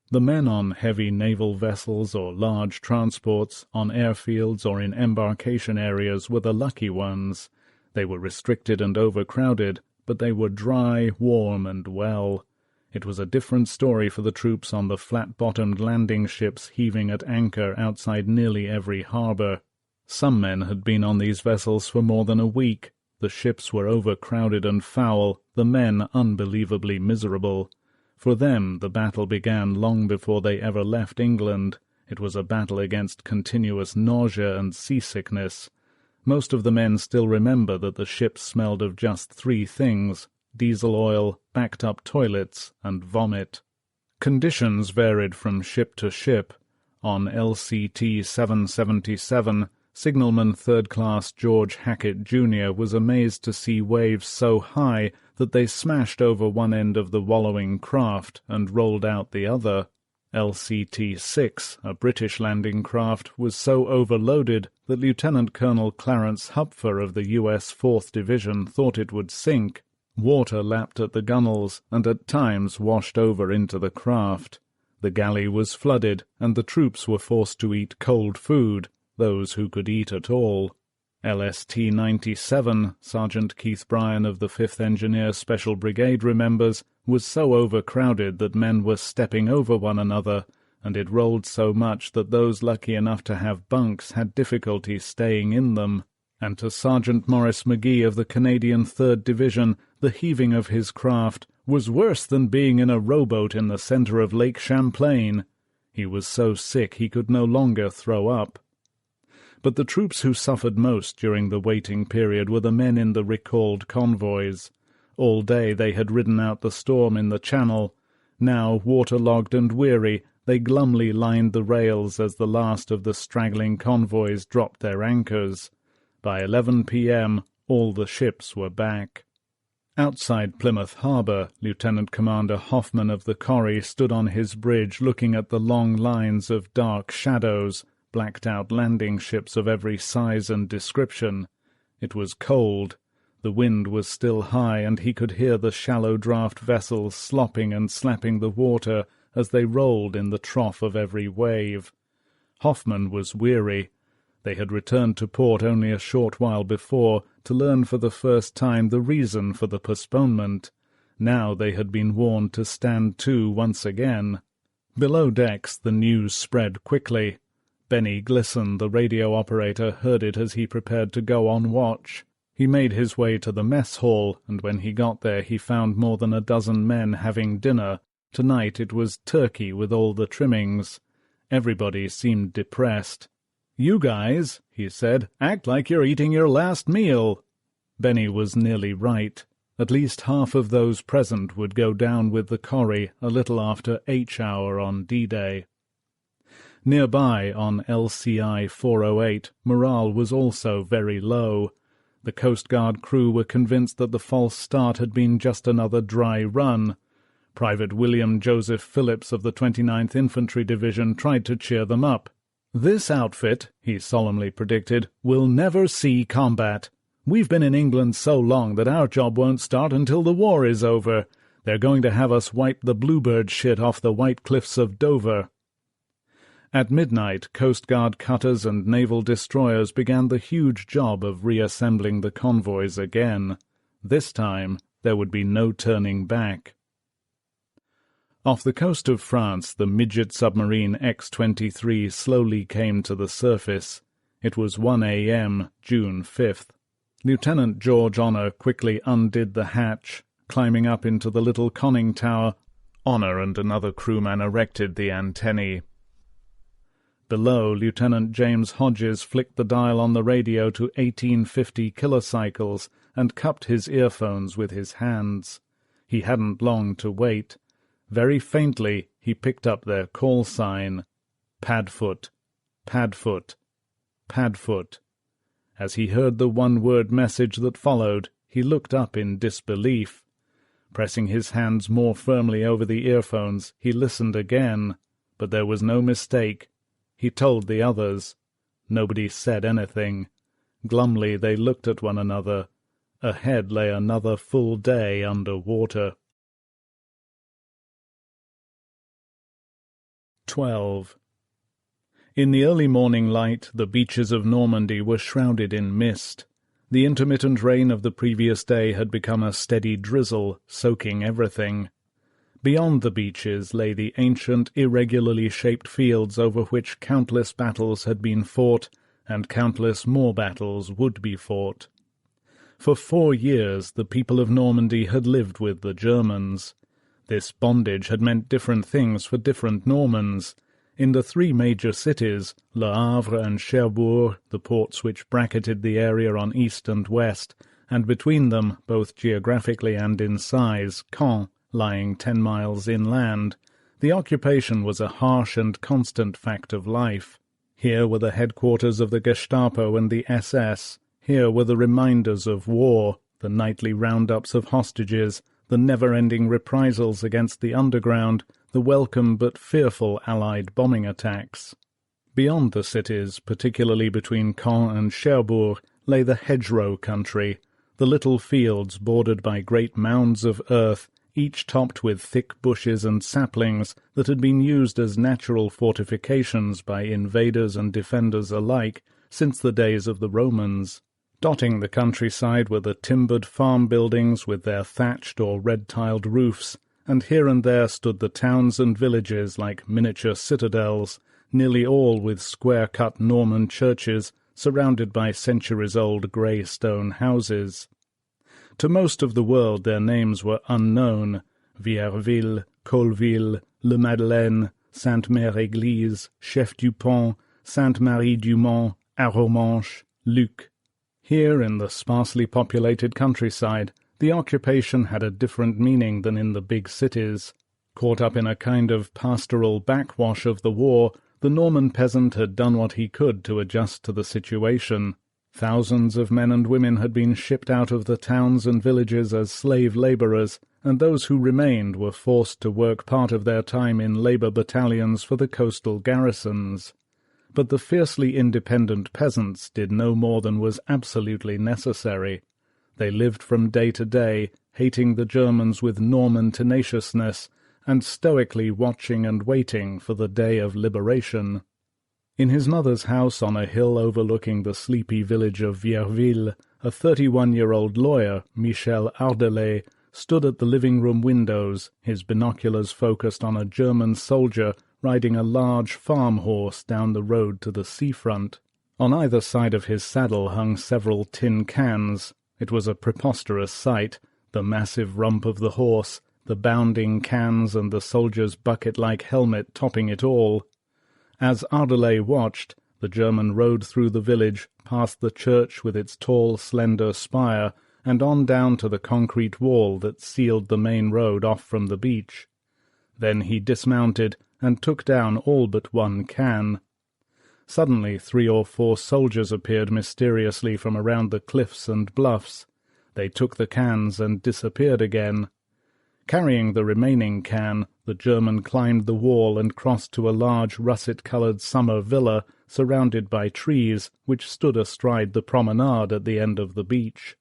Speaker 1: The men on heavy naval vessels or large transports, on airfields or in embarkation areas were the lucky ones. They were restricted and overcrowded, but they were dry, warm, and well. It was a different story for the troops on the flat-bottomed landing ships heaving at anchor outside nearly every harbor. Some men had been on these vessels for more than a week. The ships were overcrowded and foul, the men unbelievably miserable. For them the battle began long before they ever left England. It was a battle against continuous nausea and seasickness. Most of the men still remember that the ship smelled of just 3 things: diesel oil, backed-up toilets, and vomit. Conditions varied from ship to ship. on LCT 777, signalman third-class George Hackett, Jr. was amazed to see waves so high that they smashed over one end of the wallowing craft and rolled out the other. LCT-6, a British landing craft, was so overloaded that Lieutenant Colonel Clarence Hupfer of the U.S. 4th Division thought it would sink. Water lapped at the gunwales and at times washed over into the craft. The galley was flooded, and the troops were forced to eat cold food, those who could eat at all. LST-97, Sergeant Keith Bryan of the 5th Engineer Special Brigade remembers, was so overcrowded that men were stepping over one another, and it rolled so much that those lucky enough to have bunks had difficulty staying in them. And to Sergeant Maurice McGee of the Canadian 3rd Division, the heaving of his craft was worse than being in a rowboat in the centre of Lake Champlain. He was so sick he could no longer throw up. But the troops who suffered most during the waiting period were the men in the recalled convoys. All day they had ridden out the storm in the Channel. Now, waterlogged and weary, they glumly lined the rails as the last of the straggling convoys dropped their anchors. By 11 p.m., all the ships were back. Outside Plymouth Harbour, Lieutenant Commander Hoffman of the Corrie stood on his bridge looking at the long lines of dark shadows, blacked-out landing ships of every size and description. It was cold. The wind was still high, and he could hear the shallow-draught vessels slopping and slapping the water as they rolled in the trough of every wave. Hoffman was weary. They had returned to port only a short while before to learn for the first time the reason for the postponement. Now they had been warned to stand to once again. Below decks the news spread quickly. Benny Glisson, the radio operator, heard it as he prepared to go on watch. He made his way to the mess hall, and when he got there he found more than a dozen men having dinner. Tonight it was turkey with all the trimmings. Everybody seemed depressed. "You guys," he said, "act like you're eating your last meal." Benny was nearly right. At least half of those present would go down with the Corrie a little after H hour on D-Day. Nearby, on LCI 408, morale was also very low. The Coast Guard crew were convinced that the false start had been just another dry run. Private William Joseph Phillips of the 29th Infantry Division tried to cheer them up. "This outfit," he solemnly predicted, "will never see combat. We've been in England so long that our job won't start until the war is over. They're going to have us wipe the bluebird shit off the white cliffs of Dover." At midnight, Coast Guard cutters and naval destroyers began the huge job of reassembling the convoys again. This time, there would be no turning back. Off the coast of France, the midget submarine X-23 slowly came to the surface. It was 1 a.m., June 5th. Lieutenant George Honor quickly undid the hatch. Climbing up into the little conning tower, Honor and another crewman erected the antennae. Below, Lieutenant James Hodges flicked the dial on the radio to 1850 kilocycles and cupped his earphones with his hands. He hadn't long to wait. Very faintly, he picked up their call sign. Padfoot, Padfoot, Padfoot. As he heard the one-word message that followed, he looked up in disbelief. Pressing his hands more firmly over the earphones, he listened again, but there was no mistake. He told the others. Nobody said anything. Glumly they looked at one another. Ahead lay another full day under water. 12. In the early morning light, the beaches of Normandy were shrouded in mist. The intermittent rain of the previous day had become a steady drizzle, soaking everything. Beyond the beaches lay the ancient, irregularly shaped fields over which countless battles had been fought, and countless more battles would be fought. For 4 years the people of Normandy had lived with the Germans. This bondage had meant different things for different Normans. In the 3 major cities, Le Havre and Cherbourg, the ports which bracketed the area on east and west, and between them, both geographically and in size, Caen, lying 10 miles inland, The occupation was a harsh and constant fact of life. Here were the headquarters of the Gestapo and the SS. Here were the reminders of war, the nightly roundups of hostages, the never-ending reprisals against the underground, the welcome but fearful Allied bombing attacks. Beyond the cities, particularly between Caen and Cherbourg, lay the hedgerow country, the little fields bordered by great mounds of earth, each topped with thick bushes and saplings that had been used as natural fortifications by invaders and defenders alike since the days of the Romans. Dotting the countryside were the timbered farm buildings with their thatched or red-tiled roofs, and here and there stood the towns and villages like miniature citadels, nearly all with square-cut Norman churches surrounded by centuries-old grey stone houses. To most of the world their names were unknown: Vierville, Colleville, Le Madeleine, Sainte-Mère-Église, Chef-du-Pont, Sainte-Marie-du-Mont, Arromanches, Luc. Here, in the sparsely populated countryside, the occupation had a different meaning than in the big cities. Caught up in a kind of pastoral backwash of the war, the Norman peasant had done what he could to adjust to the situation. Thousands of men and women had been shipped out of the towns and villages as slave labourers, and those who remained were forced to work part of their time in labour battalions for the coastal garrisons. But the fiercely independent peasants did no more than was absolutely necessary. They lived from day to day, hating the Germans with Norman tenaciousness, and stoically watching and waiting for the day of liberation. In his mother's house on a hill overlooking the sleepy village of Vierville, a 31-year-old lawyer, Michel Ardelais, stood at the living-room windows, his binoculars focused on a German soldier riding a large farm horse down the road to the seafront. On either side of his saddle hung several tin cans. It was a preposterous sight, the massive rump of the horse, the bounding cans and the soldier's bucket-like helmet topping it all. As Ardelais watched, the German rode through the village, past the church with its tall, slender spire, and on down to the concrete wall that sealed the main road off from the beach. Then he dismounted and took down all but one can. Suddenly 3 or 4 soldiers appeared mysteriously from around the cliffs and bluffs. They took the cans and disappeared again. Carrying the remaining can, the German climbed the wall and crossed to a large russet-coloured summer villa surrounded by trees which stood astride the promenade at the end of the beach.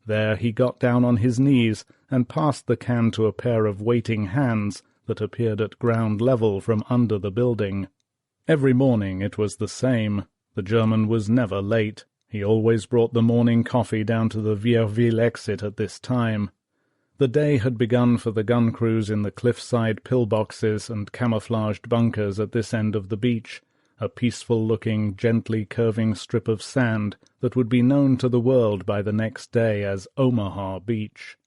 Speaker 1: There he got down on his knees and passed the can to a pair of waiting hands that appeared at ground level from under the building. Every morning it was the same. The German was never late. He always brought the morning coffee down to the Vierville exit at this time. The day had begun for the gun crews in the cliffside pillboxes and camouflaged bunkers at this end of the beach, a peaceful-looking, gently curving strip of sand that would be known to the world by the next day as Omaha Beach.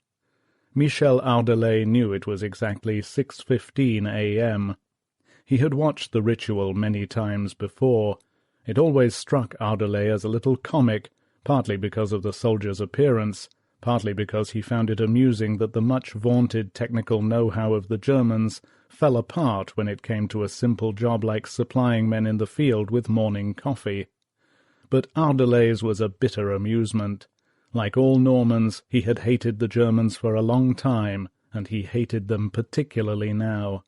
Speaker 1: Michel Ardelais knew it was exactly 6:15 a.m. He had watched the ritual many times before. It always struck Ardelais as a little comic, partly because of the soldier's appearance, partly because he found it amusing that the much-vaunted technical know-how of the Germans fell apart when it came to a simple job like supplying men in the field with morning coffee. But Ardelais was a bitter amusement. Like all Normans, he had hated the Germans for a long time, and he hated them particularly now.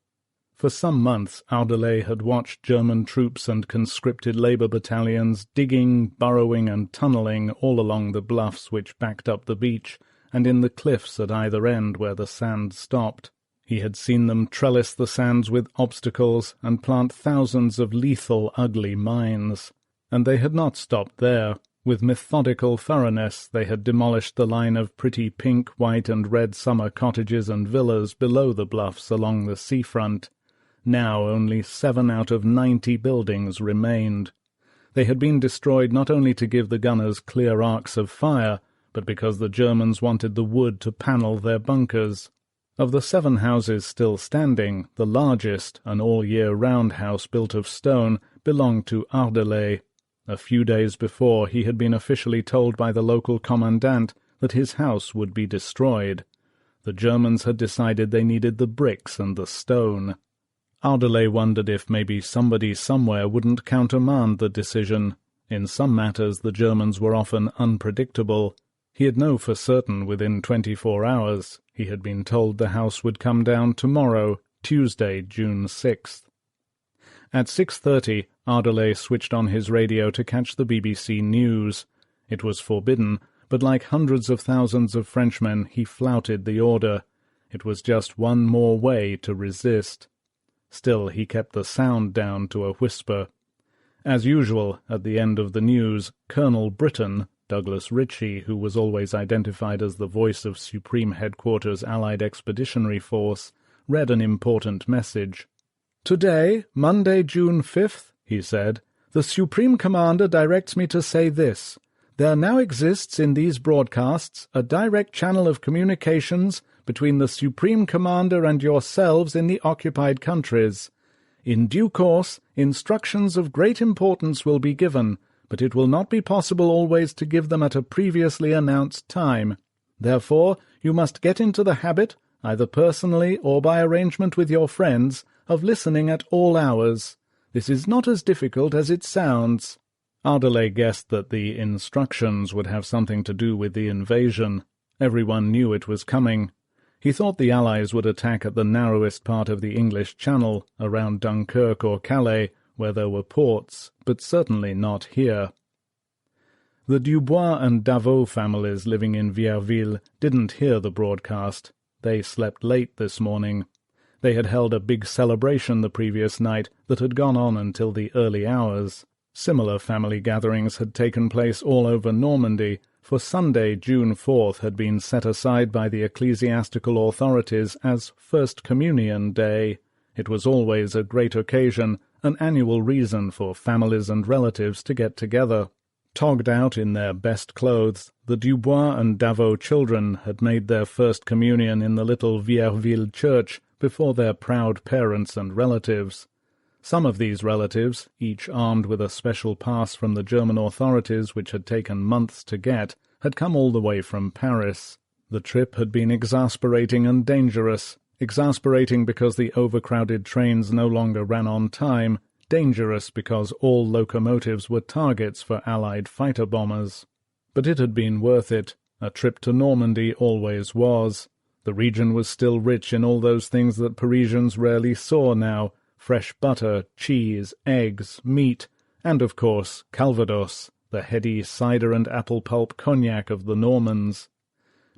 Speaker 1: For some months Ardelais had watched German troops and conscripted labour battalions digging, burrowing and tunnelling all along the bluffs which backed up the beach, and in the cliffs at either end where the sand stopped. He had seen them trellis the sands with obstacles and plant thousands of lethal, ugly mines. And they had not stopped there. With methodical thoroughness they had demolished the line of pretty pink, white and red summer cottages and villas below the bluffs along the seafront. Now only 7 out of 90 buildings remained. They had been destroyed not only to give the gunners clear arcs of fire, but because the Germans wanted the wood to panel their bunkers. Of the 7 houses still standing, the largest, an all-year-round house built of stone, belonged to Ardelais. A few days before he had been officially told by the local commandant that his house would be destroyed. The Germans had decided they needed the bricks and the stone. Audeley wondered if maybe somebody somewhere wouldn't countermand the decision. In some matters the Germans were often unpredictable. He'd know for certain within 24 hours. He had been told the house would come down tomorrow, Tuesday, June 6th. At 6:30, Audeley switched on his radio to catch the BBC News. It was forbidden, but like hundreds of thousands of Frenchmen, he flouted the order. It was just one more way to resist. Still, he kept the sound down to a whisper. As usual, at the end of the news, Colonel Britain, Douglas Ritchie, who was always identified as the voice of Supreme Headquarters Allied Expeditionary Force, read an important message. "Today, Monday, June 5th, he said, the Supreme Commander directs me to say this. There now exists in these broadcasts a direct channel of communications between the Supreme Commander and yourselves in the occupied countries. In due course, instructions of great importance will be given, but it will not be possible always to give them at a previously announced time. Therefore, you must get into the habit, either personally or by arrangement with your friends, of listening at all hours. This is not as difficult as it sounds." Audeley guessed that the instructions would have something to do with the invasion. Everyone knew it was coming. He thought the Allies would attack at the narrowest part of the English Channel, around Dunkirk or Calais, where there were ports, but certainly not here. The Dubois and Davaux families living in Vierville didn't hear the broadcast. They slept late this morning. They had held a big celebration the previous night that had gone on until the early hours. Similar family gatherings had taken place all over Normandy, for Sunday, June 4th, had been set aside by the ecclesiastical authorities as First Communion Day. It was always a great occasion, an annual reason for families and relatives to get together. Togged out in their best clothes, the Dubois and Davaux children had made their first communion in the little Vierville church before their proud parents and relatives. Some of these relatives, each armed with a special pass from the German authorities which had taken months to get, had come all the way from Paris. The trip had been exasperating and dangerous. Exasperating because the overcrowded trains no longer ran on time, dangerous because all locomotives were targets for Allied fighter bombers. But it had been worth it. A trip to Normandy always was. The region was still rich in all those things that Parisians rarely saw now: fresh butter, cheese, eggs, meat, and, of course, Calvados, the heady cider and apple pulp cognac of the Normans.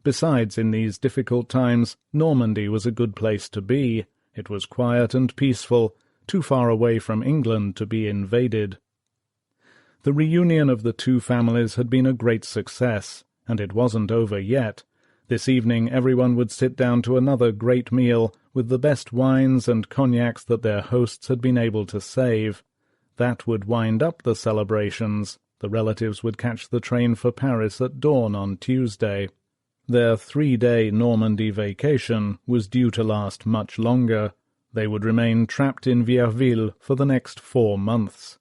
Speaker 1: Besides, in these difficult times, Normandy was a good place to be. It was quiet and peaceful, too far away from England to be invaded. The reunion of the two families had been a great success, and it wasn't over yet. This evening everyone would sit down to another great meal, with the best wines and cognacs that their hosts had been able to save. That would wind up the celebrations. The relatives would catch the train for Paris at dawn on Tuesday. Their 3-day Normandy vacation was due to last much longer. They would remain trapped in Vierville for the next 4 months.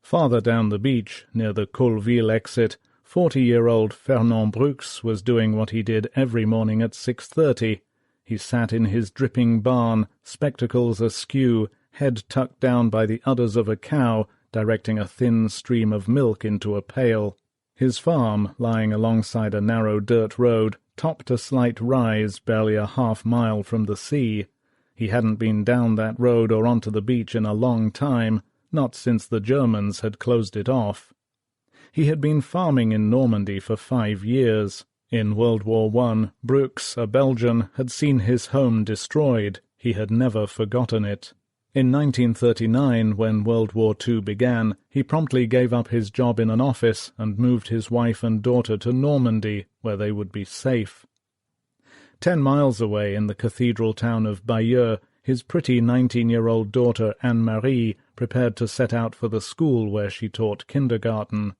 Speaker 1: Farther down the beach, near the Colville exit, 40-year-old Fernand Brux was doing what he did every morning at 6:30. He sat in his dripping barn, spectacles askew, head tucked down by the udders of a cow, directing a thin stream of milk into a pail. His farm, lying alongside a narrow dirt road, topped a slight rise barely a half-mile from the sea. He hadn't been down that road or onto the beach in a long time, not since the Germans had closed it off. He had been farming in Normandy for 5 years. In World War I, Brux, a Belgian, had seen his home destroyed. He had never forgotten it. In 1939, when World War II began, he promptly gave up his job in an office and moved his wife and daughter to Normandy, where they would be safe. 10 miles away in the cathedral town of Bayeux, his pretty 19-year-old daughter Anne-Marie prepared to set out for the school where she taught kindergarten.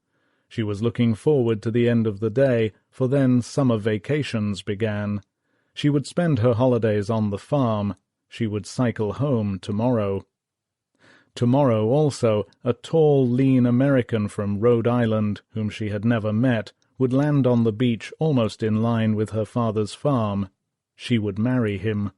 Speaker 1: She was looking forward to the end of the day, for then summer vacations began. She would spend her holidays on the farm. She would cycle home tomorrow. Tomorrow also, a tall, lean American from Rhode Island, whom she had never met, would land on the beach almost in line with her father's farm. She would marry him.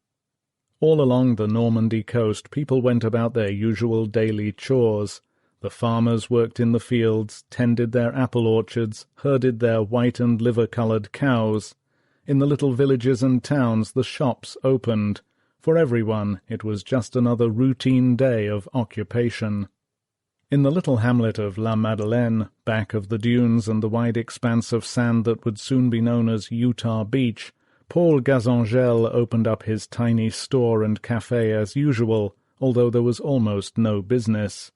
Speaker 1: All along the Normandy coast people went about their usual daily chores. The farmers worked in the fields, tended their apple orchards, herded their white and liver-coloured cows. In the little villages and towns the shops opened. For everyone it was just another routine day of occupation. In the little hamlet of La Madeleine, back of the dunes and the wide expanse of sand that would soon be known as Utah Beach, Paul Gazangel opened up his tiny store and café as usual, although there was almost no business.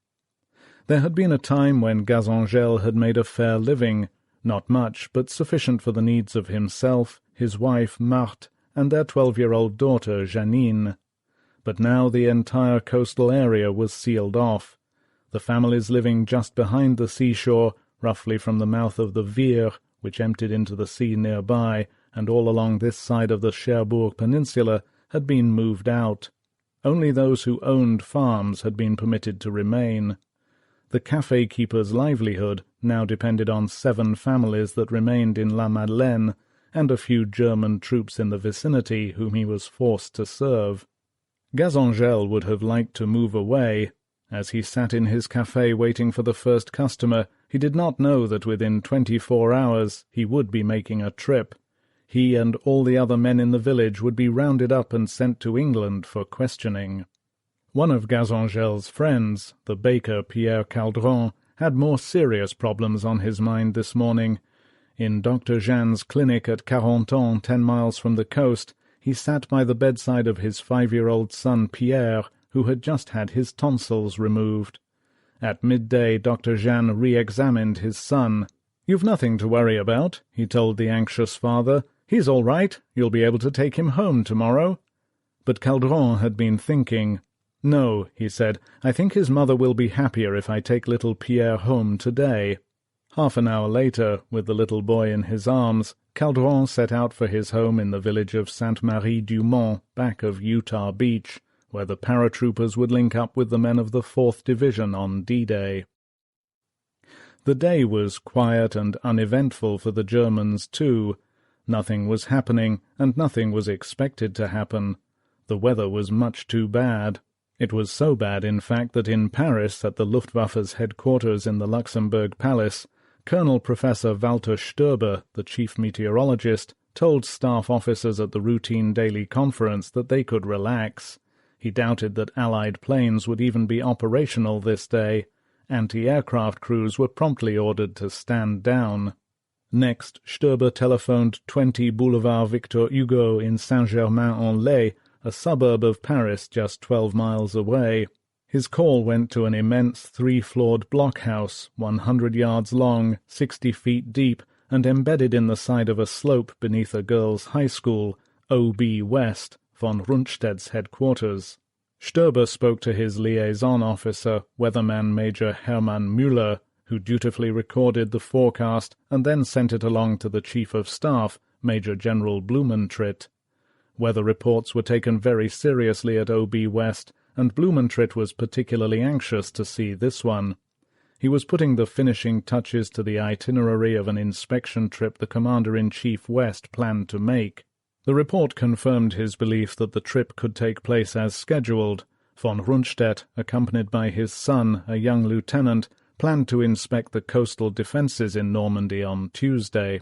Speaker 1: There had been a time when Gazangel had made a fair living, not much, but sufficient for the needs of himself, his wife Marthe, and their 12-year-old daughter Janine. But now the entire coastal area was sealed off. The families living just behind the seashore, roughly from the mouth of the Vire, which emptied into the sea nearby, and all along this side of the Cherbourg Peninsula, had been moved out. Only those who owned farms had been permitted to remain. The café-keeper's livelihood now depended on 7 families that remained in La Madeleine, and a few German troops in the vicinity whom he was forced to serve. Gazangel would have liked to move away. As he sat in his café waiting for the first customer, he did not know that within 24 hours he would be making a trip. He and all the other men in the village would be rounded up and sent to England for questioning. One of Gazangel's friends, the baker Pierre Caldron, had more serious problems on his mind this morning. In Dr. Jean's clinic at Carentan, 10 miles from the coast, he sat by the bedside of his 5-year-old son Pierre, who had just had his tonsils removed. At midday Dr. Jean re-examined his son. "You've nothing to worry about," he told the anxious father. "He's all right. You'll be able to take him home tomorrow." But Caldron had been thinking. "No," he said, "I think his mother will be happier if I take little Pierre home today." Half an hour later, with the little boy in his arms, Caldron set out for his home in the village of Sainte-Marie-du-Mont, back of Utah Beach, where the paratroopers would link up with the men of the 4th Division on D-Day. The day was quiet and uneventful for the Germans, too. Nothing was happening, and nothing was expected to happen. The weather was much too bad. It was so bad, in fact, that in Paris, at the Luftwaffe's headquarters in the Luxembourg Palace, Colonel Professor Walter Stoeber, the chief meteorologist, told staff officers at the routine daily conference that they could relax. He doubted that Allied planes would even be operational this day. Anti-aircraft crews were promptly ordered to stand down. Next, Stoeber telephoned 20 Boulevard Victor Hugo in Saint-Germain-en-Laye, a suburb of Paris just 12 miles away. His call went to an immense 3-floored blockhouse, 100 yards long, 60 feet deep, and embedded in the side of a slope beneath a girls' high school, OB West, von Rundstedt's headquarters. Stoeber spoke to his liaison officer, weatherman Major Hermann Müller, who dutifully recorded the forecast and then sent it along to the Chief of Staff, Major General Blumentritt. Weather reports were taken very seriously at OB West, and Blumentritt was particularly anxious to see this one. He was putting the finishing touches to the itinerary of an inspection trip the Commander-in-Chief West planned to make. The report confirmed his belief that the trip could take place as scheduled. Von Rundstedt, accompanied by his son, a young lieutenant, planned to inspect the coastal defences in Normandy on Tuesday.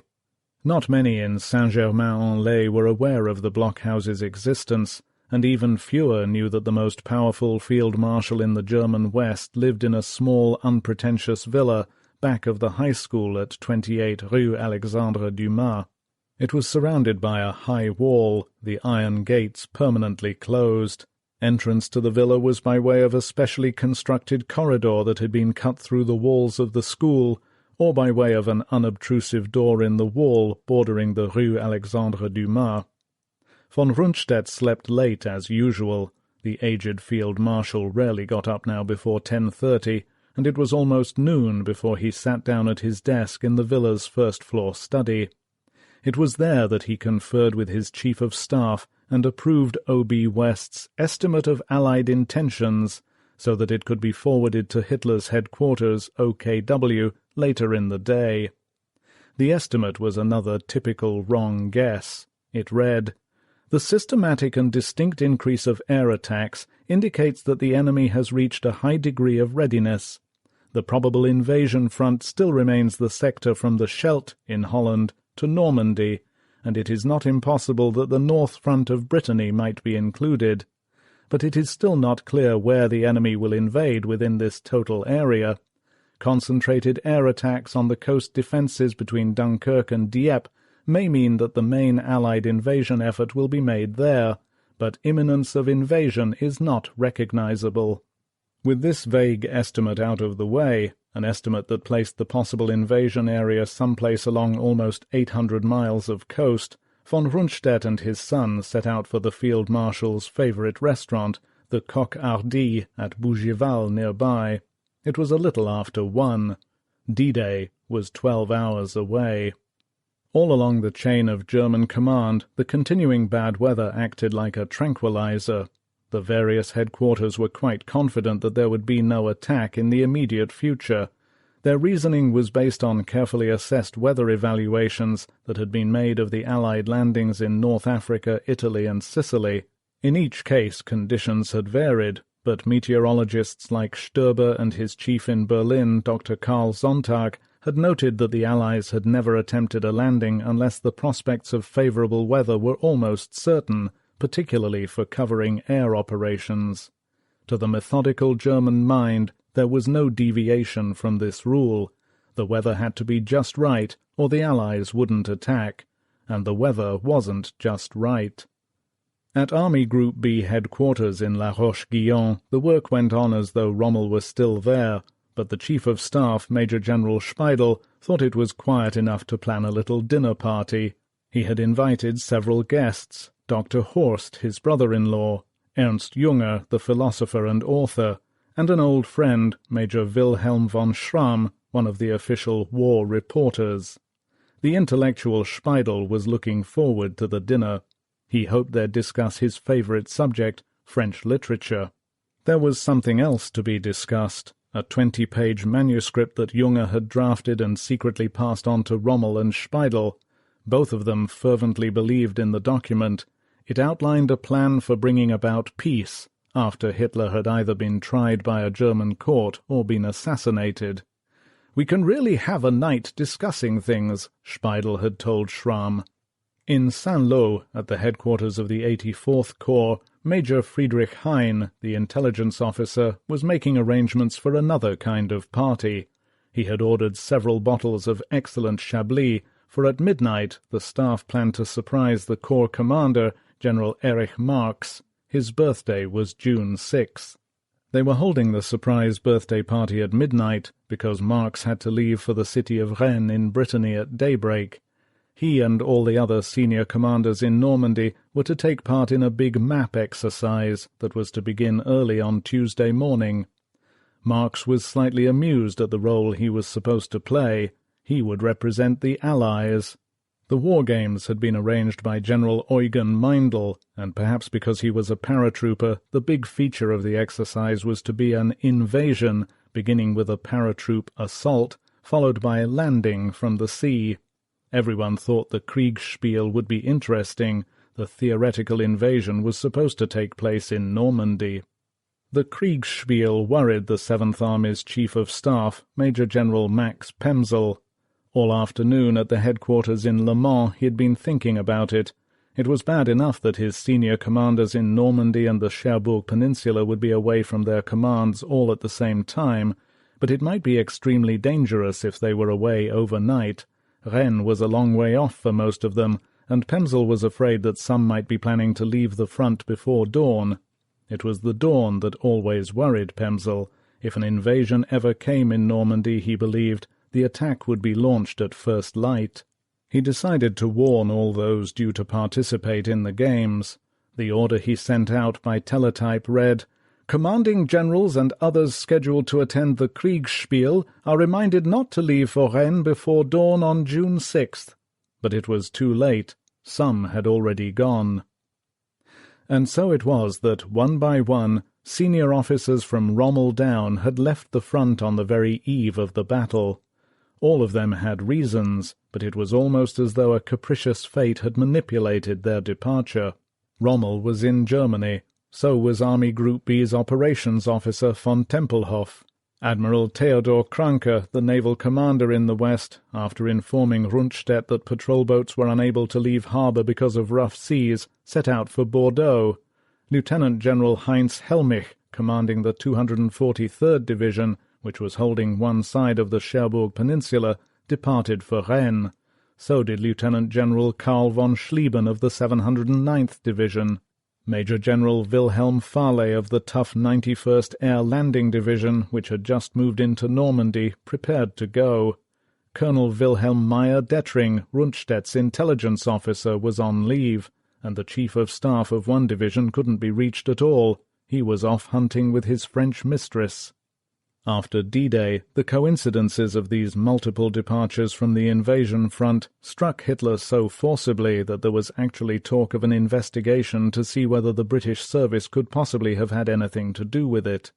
Speaker 1: Not many in Saint-Germain-en-Laye were aware of the blockhouse's existence, and even fewer knew that the most powerful field marshal in the German West lived in a small, unpretentious villa back of the high school at 28 Rue Alexandre Dumas. It was surrounded by a high wall, the iron gates permanently closed. Entrance to the villa was by way of a specially constructed corridor that had been cut through the walls of the school, or by way of an unobtrusive door in the wall bordering the Rue Alexandre Dumas. Von Rundstedt slept late as usual. The aged field marshal rarely got up now before 10:30, and it was almost noon before he sat down at his desk in the villa's first-floor study. It was there that he conferred with his chief of staff and approved OB West's estimate of Allied intentions, so that it could be forwarded to Hitler's headquarters, OKW, later in the day. The estimate was another typical wrong guess. It read, The systematic and distinct increase of air attacks indicates that the enemy has reached a high degree of readiness. The probable invasion front still remains the sector from the Scheldt in Holland to Normandy, and it is not impossible that the north front of Brittany might be included. But it is still not clear where the enemy will invade within this total area. Concentrated air attacks on the coast defences between Dunkirk and Dieppe may mean that the main Allied invasion effort will be made there, but imminence of invasion is not recognizable. With this vague estimate out of the way, an estimate that placed the possible invasion area someplace along almost 800 miles of coast, von Rundstedt and his son set out for the Field Marshal's favourite restaurant, the Coq Hardy at Bougival nearby. It was a little after 1. D-Day was 12 hours away. All along the chain of German command, the continuing bad weather acted like a tranquilizer. The various headquarters were quite confident that there would be no attack in the immediate future. Their reasoning was based on carefully assessed weather evaluations that had been made of the Allied landings in North Africa, Italy, and Sicily. In each case, conditions had varied, but meteorologists like Stoeber and his chief in Berlin, Dr. Karl Sonntag, had noted that the Allies had never attempted a landing unless the prospects of favourable weather were almost certain, particularly for covering air operations. To the methodical German mind, there was no deviation from this rule. The weather had to be just right, or the Allies wouldn't attack, and the weather wasn't just right. At Army Group B headquarters in La Roche-Guyon, the work went on as though Rommel were still there, but the Chief of Staff, Major General Speidel, thought it was quiet enough to plan a little dinner party. He had invited several guests, Dr. Horst, his brother-in-law, Ernst Junger, the philosopher and author, and an old friend, Major Wilhelm von Schramm, one of the official war reporters. The intellectual Speidel was looking forward to the dinner. He hoped they'd discuss his favourite subject, French literature. There was something else to be discussed, a 20-page manuscript that Junger had drafted and secretly passed on to Rommel and Speidel. Both of them fervently believed in the document. It outlined a plan for bringing about peace, after Hitler had either been tried by a German court or been assassinated. "We can really have a night discussing things," Speidel had told Schramm. In Saint-Lô, at the headquarters of the 84th Corps, Major Friedrich Hein, the intelligence officer, was making arrangements for another kind of party. He had ordered several bottles of excellent Chablis, for at midnight the staff planned to surprise the Corps commander, General Erich Marx. His birthday was June 6th. They were holding the surprise birthday party at midnight because Marx had to leave for the city of Rennes in Brittany at daybreak. He and all the other senior commanders in Normandy were to take part in a big map exercise that was to begin early on Tuesday morning. Marx was slightly amused at the role he was supposed to play. He would represent the Allies. The war games had been arranged by General Eugen Meindl, and perhaps because he was a paratrooper, the big feature of the exercise was to be an invasion, beginning with a paratroop assault, followed by landing from the sea. Everyone thought the Kriegsspiel would be interesting. The theoretical invasion was supposed to take place in Normandy. The Kriegsspiel worried the Seventh Army's Chief of Staff, Major General Max Pemsel. All afternoon at the headquarters in Le Mans he had been thinking about it. It was bad enough that his senior commanders in Normandy and the Cherbourg Peninsula would be away from their commands all at the same time, but it might be extremely dangerous if they were away overnight. Rennes was a long way off for most of them, and Pemsel was afraid that some might be planning to leave the front before dawn. It was the dawn that always worried Pemsel. If an invasion ever came in Normandy, he believed, the attack would be launched at first light. He decided to warn all those due to participate in the games. The order he sent out by teletype read, "Commanding generals and others scheduled to attend the Kriegsspiel are reminded not to leave for Rennes before dawn on June 6th. But it was too late. Some had already gone. And so it was that, one by one, senior officers from Rommel down had left the front on the very eve of the battle. All of them had reasons, but it was almost as though a capricious fate had manipulated their departure. Rommel was in Germany. So was Army Group B's operations officer von Tempelhof. Admiral Theodor Kranke, the naval commander in the west, after informing Rundstedt that patrol boats were unable to leave harbour because of rough seas, set out for Bordeaux. Lieutenant General Heinz Helmich, commanding the 243rd Division, which was holding one side of the Cherbourg Peninsula, departed for Rennes. So did Lieutenant General Karl von Schlieben of the 709th Division. Major General Wilhelm Farley of the tough 91st Air Landing Division, which had just moved into Normandy, prepared to go. Colonel Wilhelm Meyer Dettring, Rundstedt's intelligence officer, was on leave, and the Chief of Staff of one division couldn't be reached at all. He was off hunting with his French mistress. After D-Day, the coincidences of these multiple departures from the invasion front struck Hitler so forcibly that there was actually talk of an investigation to see whether the British service could possibly have had anything to do with it.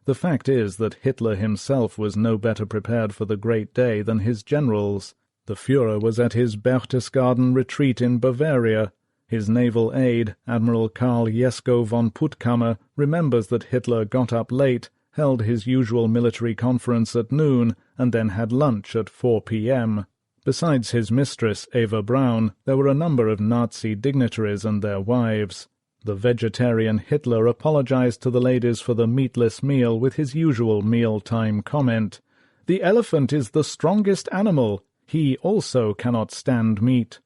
Speaker 1: The fact is that Hitler himself was no better prepared for the great day than his generals. The Führer was at his Berchtesgaden retreat in Bavaria. His naval aide, Admiral Karl Jesko von Puttkammer, remembers that Hitler got up late, held his usual military conference at noon, and then had lunch at 4 p.m. Besides his mistress, Eva Braun, there were a number of Nazi dignitaries and their wives. The vegetarian Hitler apologized to the ladies for the meatless meal with his usual mealtime comment, "The elephant is the strongest animal. He also cannot stand meat."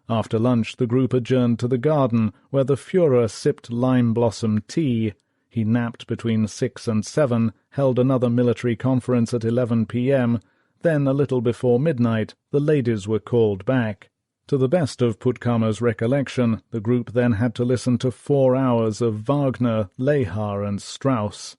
Speaker 1: After lunch the group adjourned to the garden, where the Führer sipped lime-blossom tea. He napped between 6 and 7, held another military conference at 11 p.m., then a little before midnight the ladies were called back. To the best of Puttkammer's recollection, the group then had to listen to 4 hours of Wagner, Lehar, and Strauss.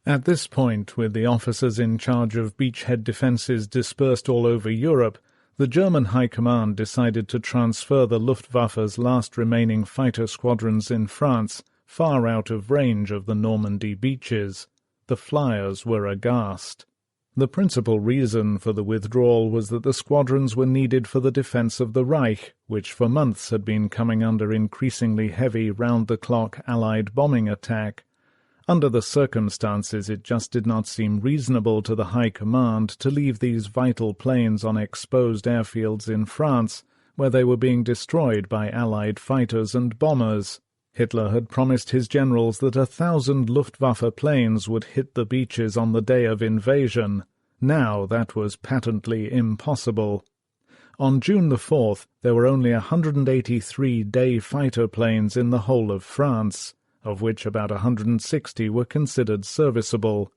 Speaker 1: At this point, with the officers in charge of beachhead defences dispersed all over Europe, the German High Command decided to transfer the Luftwaffe's last remaining fighter squadrons in France far out of range of the Normandy beaches. The flyers were aghast. The principal reason for the withdrawal was that the squadrons were needed for the defence of the Reich, which for months had been coming under increasingly heavy round-the-clock Allied bombing attack. Under the circumstances, it just did not seem reasonable to the High Command to leave these vital planes on exposed airfields in France, where they were being destroyed by Allied fighters and bombers. Hitler had promised his generals that 1,000 Luftwaffe planes would hit the beaches on the day of invasion. Now that was patently impossible. On June the 4th, there were only 183 day fighter planes in the whole of France, of which about 160 were considered serviceable.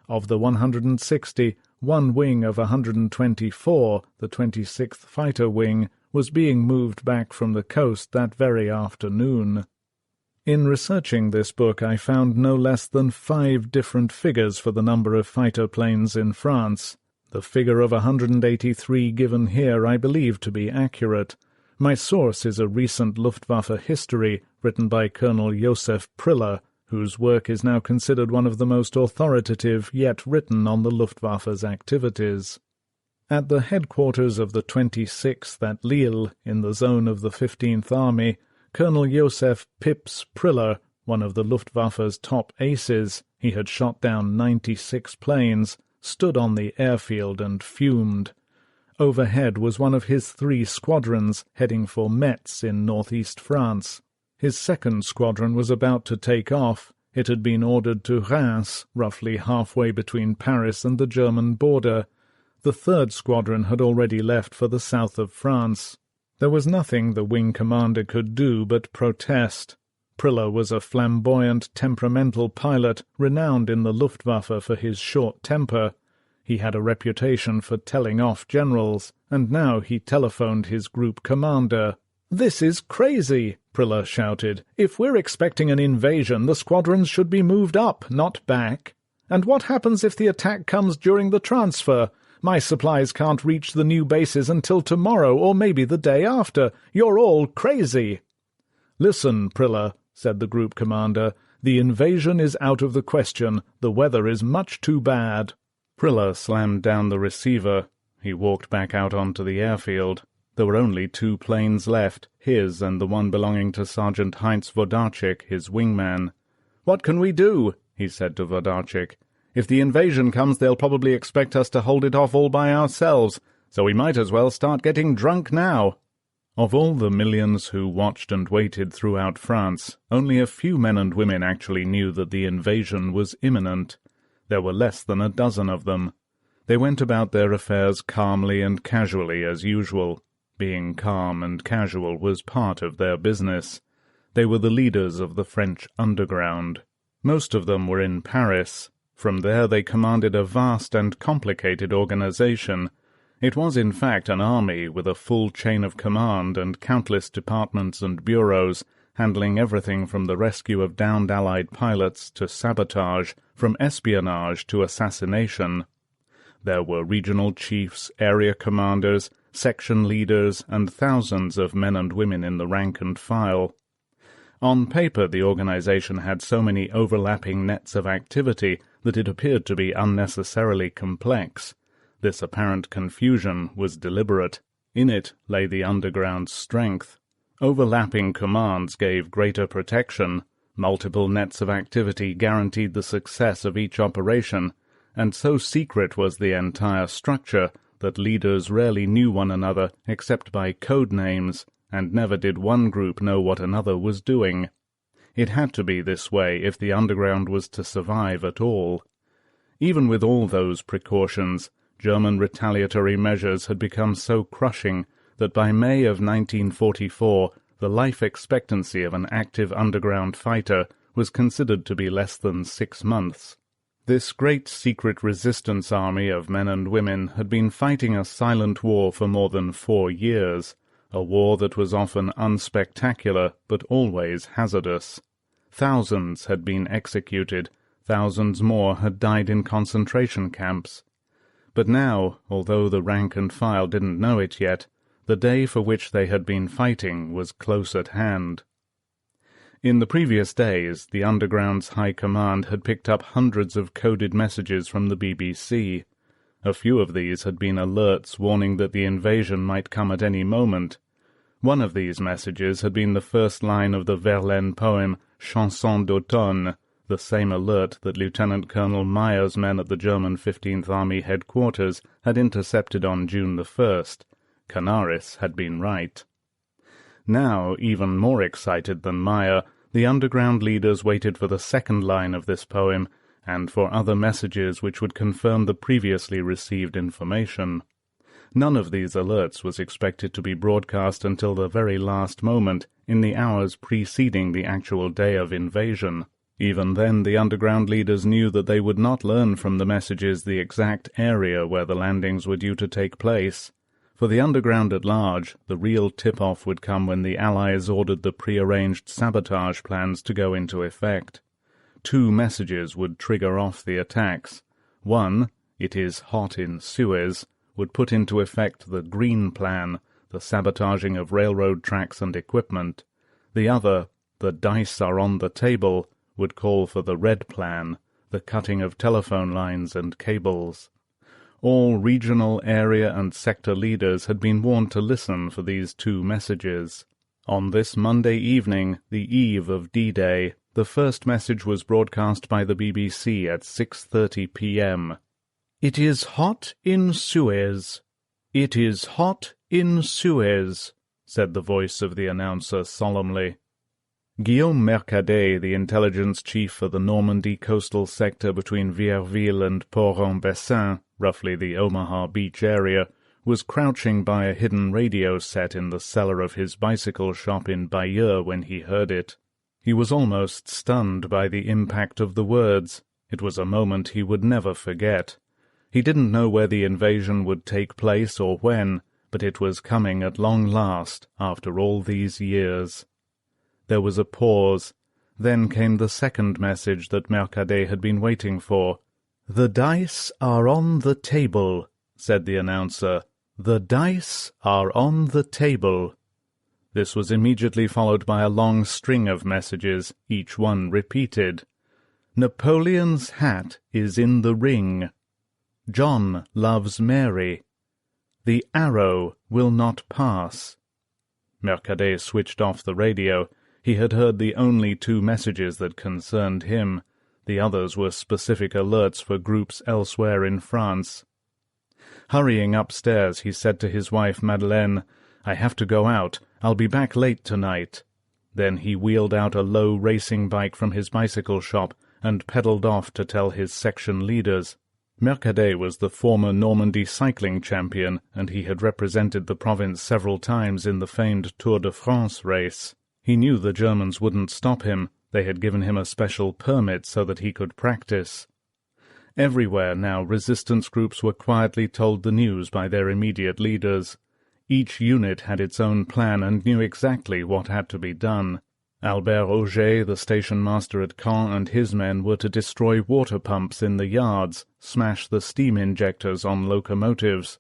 Speaker 1: Of the 160, one wing of 124, the 26th Fighter Wing, was being moved back from the coast that very afternoon. In researching this book I found no less than 5 different figures for the number of fighter planes in France. The figure of 183 given here I believe to be accurate. My source is a recent Luftwaffe history written by Colonel Josef Priller, whose work is now considered one of the most authoritative yet written on the Luftwaffe's activities. At the headquarters of the 26th at Lille, in the zone of the 15th Army, Colonel Josef Pips Priller, one of the Luftwaffe's top aces, he had shot down 96 planes, stood on the airfield and fumed. Overhead was one of his 3 squadrons heading for Metz in northeast France. His second squadron was about to take off. It had been ordered to Reims, roughly halfway between Paris and the German border. The third squadron had already left for the south of France. There was nothing the wing commander could do but protest. Priller was a flamboyant, temperamental pilot, renowned in the Luftwaffe for his short temper. He had a reputation for telling off generals, and now he telephoned his group commander. "This is crazy," Priller shouted. "If we're expecting an invasion, the squadrons should be moved up, not back. And what happens if the attack comes during the transfer? My supplies can't reach the new bases until tomorrow, or maybe the day after. You're all crazy." "Listen, Priller," said the group commander. "The invasion is out of the question. The weather is much too bad." Priller slammed down the receiver. He walked back out onto the airfield. There were only 2 planes left, his and the one belonging to Sergeant Heinz Wodarczyk, his wingman. "What can we do?" he said to Wodarczyk. "If the invasion comes, they'll probably expect us to hold it off all by ourselves, so we might as well start getting drunk now." Of all the millions who watched and waited throughout France, only a few men and women actually knew that the invasion was imminent. There were less than a dozen of them. They went about their affairs calmly and casually as usual. Being calm and casual was part of their business. They were the leaders of the French underground. Most of them were in Paris. From there they commanded a vast and complicated organization. It was in fact an army with a full chain of command and countless departments and bureaus, handling everything from the rescue of downed Allied pilots to sabotage, from espionage to assassination. There were regional chiefs, area commanders, section leaders, and thousands of men and women in the rank and file. On paper, the organization had so many overlapping nets of activity that it appeared to be unnecessarily complex. This apparent confusion was deliberate. In it lay the underground's strength. Overlapping commands gave greater protection. Multiple nets of activity guaranteed the success of each operation, and so secret was the entire structure that leaders rarely knew one another except by code names, and never did one group know what another was doing. It had to be this way if the underground was to survive at all. Even with all those precautions, German retaliatory measures had become so crushing that by May of 1944 the life expectancy of an active underground fighter was considered to be less than 6 months. This great secret resistance army of men and women had been fighting a silent war for more than 4 years, a war that was often unspectacular but always hazardous. Thousands had been executed, thousands more had died in concentration camps. But now, although the rank and file didn't know it yet, the day for which they had been fighting was close at hand. In the previous days, the Underground's High Command had picked up hundreds of coded messages from the BBC. A few of these had been alerts warning that the invasion might come at any moment. One of these messages had been the first line of the Verlaine poem Chanson d'automne, the same alert that Lieutenant Colonel Meyer's men at the German 15th Army headquarters had intercepted on June the 1st. Canaris had been right. Now, even more excited than Meyer, the underground leaders waited for the second line of this poem, and for other messages which would confirm the previously received information. None of these alerts was expected to be broadcast until the very last moment, in the hours preceding the actual day of invasion. Even then, the underground leaders knew that they would not learn from the messages the exact area where the landings were due to take place. For the underground at large, the real tip-off would come when the Allies ordered the pre-arranged sabotage plans to go into effect. 2 messages would trigger off the attacks. One, "It is hot in Suez," would put into effect the Green Plan, the sabotaging of railroad tracks and equipment. The other, "The dice are on the table," would call for the Red Plan, the cutting of telephone lines and cables. All regional, area, and sector leaders had been warned to listen for these 2 messages. On this Monday evening, the eve of D-Day, the first message was broadcast by the BBC at 6:30 p.m. "It is hot in Suez. It is hot in Suez," said the voice of the announcer solemnly. Guillaume Mercadet, the intelligence chief for the Normandy coastal sector between Vierville and Port-en-Bessin, roughly the Omaha Beach area, was crouching by a hidden radio set in the cellar of his bicycle shop in Bayeux when he heard it. He was almost stunned by the impact of the words. It was a moment he would never forget. He didn't know where the invasion would take place or when, but it was coming at long last, after all these years. There was a pause. Then came the second message that Mercadet had been waiting for. "The dice are on the table," said the announcer. "The dice are on the table." This was immediately followed by a long string of messages, each one repeated. "Napoleon's hat is in the ring." "John loves Mary." The arrow will not pass. Mercader switched off the radio. He had heard the only 2 messages that concerned him. The others were specific alerts for groups elsewhere in France. Hurrying upstairs, he said to his wife Madeleine, "I have to go out. I'll be back late tonight." Then he wheeled out a low racing bike from his bicycle shop and pedalled off to tell his section leaders. Mercader was the former Normandy cycling champion, and he had represented the province several times in the famed Tour de France race. He knew the Germans wouldn't stop him. They had given him a special permit so that he could practice. Everywhere now resistance groups were quietly told the news by their immediate leaders. Each unit had its own plan and knew exactly what had to be done. Albert Auger, the station master at Caen, and his men were to destroy water pumps in the yards, smash the steam injectors on locomotives.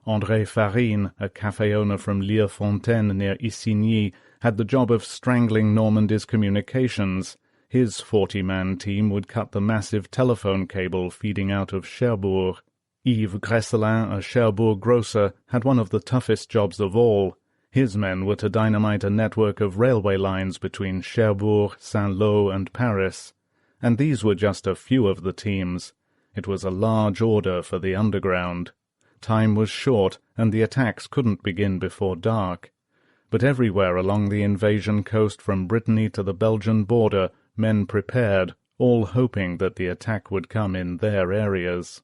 Speaker 1: André Farine, a café owner from Lierfontaine near Isigny, had the job of strangling Normandy's communications. His 40-man team would cut the massive telephone cable feeding out of Cherbourg. Yves Gresselin, a Cherbourg grocer, had one of the toughest jobs of all. His men were to dynamite a network of railway lines between Cherbourg, Saint-Lô, and Paris. And these were just a few of the teams. It was a large order for the underground. Time was short, and the attacks couldn't begin before dark. But everywhere along the invasion coast from Brittany to the Belgian border, men prepared, all hoping that the attack would come in their areas.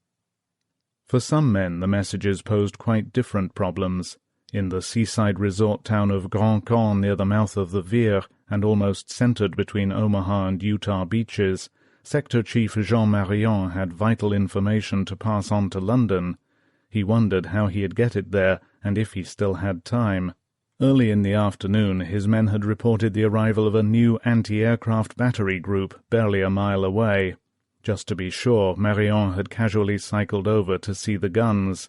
Speaker 1: For some men the messages posed quite different problems. In the seaside resort town of Grand Camp near the mouth of the Vire, and almost centered between Omaha and Utah beaches, Sector Chief Jean Marion had vital information to pass on to London. He wondered how he'd get it there, and if he still had time. Early in the afternoon his men had reported the arrival of a new anti-aircraft battery group barely a mile away. Just to be sure, Marion had casually cycled over to see the guns.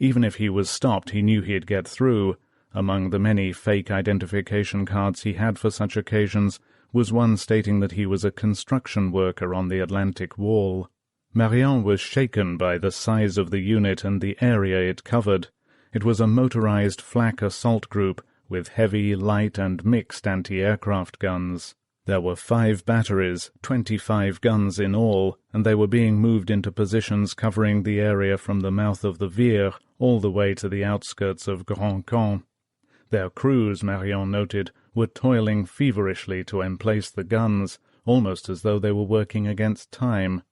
Speaker 1: Even if he was stopped, he knew he'd get through. Among the many fake identification cards he had for such occasions was one stating that he was a construction worker on the Atlantic Wall. Marion was shaken by the size of the unit and the area it covered. It was a motorized flak assault group with heavy, light, and mixed anti-aircraft guns. There were 5 batteries, 25 guns in all, and they were being moved into positions covering the area from the mouth of the Vire all the way to the outskirts of Grand Camp. Their crews, Marion noted, were toiling feverishly to emplace the guns, almost as though they were working against time.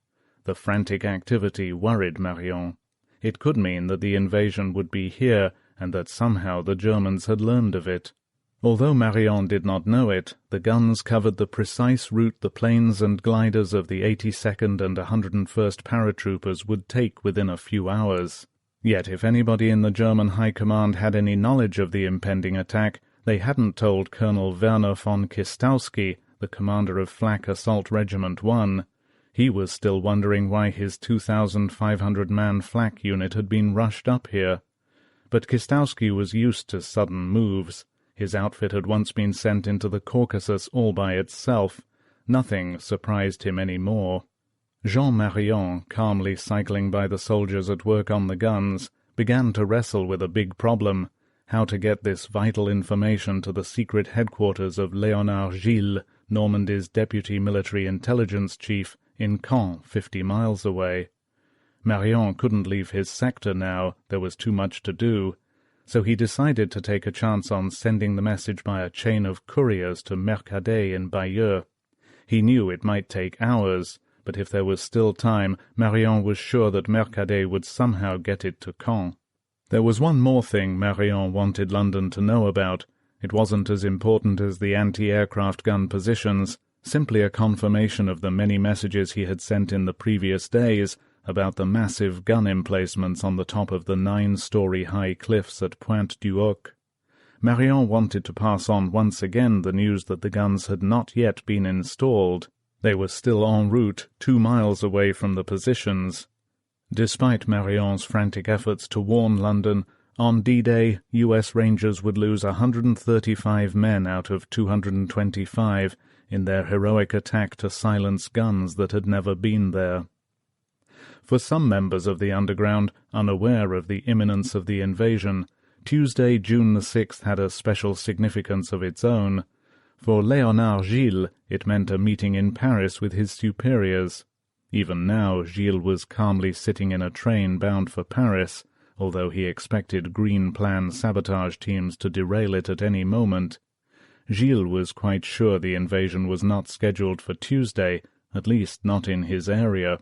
Speaker 1: The frantic activity worried Marion. It could mean that the invasion would be here, and that somehow the Germans had learned of it. Although Marion did not know it, the guns covered the precise route the planes and gliders of the 82nd and 101st paratroopers would take within a few hours. Yet if anybody in the German High Command had any knowledge of the impending attack, they hadn't told Colonel Werner von Kistowski, the commander of Flak Assault Regiment 1. He was still wondering why his 2,500-man flak unit had been rushed up here. But Kistowski was used to sudden moves. His outfit had once been sent into the Caucasus all by itself. Nothing surprised him any more. Jean Marion, calmly cycling by the soldiers at work on the guns, began to wrestle with a big problem: how to get this vital information to the secret headquarters of Léonard Gilles, Normandy's deputy military intelligence chief, in Caen, 50 miles away. Marion couldn't leave his sector now, there was too much to do, so he decided to take a chance on sending the message by a chain of couriers to Mercader in Bayeux. He knew it might take hours, but if there was still time, Marion was sure that Mercader would somehow get it to Caen. There was one more thing Marion wanted London to know about. It wasn't as important as the anti-aircraft gun positions, simply a confirmation of the many messages he had sent in the previous days about the massive gun emplacements on the top of the 9-story high cliffs at Pointe du Hoc. Marion wanted to pass on once again the news that the guns had not yet been installed. They were still en route, 2 miles away from the positions. Despite Marion's frantic efforts to warn London, on D-Day, U.S. Rangers would lose 135 men out of 225 in their heroic attack to silence guns that had never been there. For some members of the underground, unaware of the imminence of the invasion, Tuesday, June the 6th had a special significance of its own. For Léonard Gilles, it meant a meeting in Paris with his superiors. Even now, Gilles was calmly sitting in a train bound for Paris, although he expected Green Plan sabotage teams to derail it at any moment. Gilles was quite sure the invasion was not scheduled for Tuesday, at least not in his area.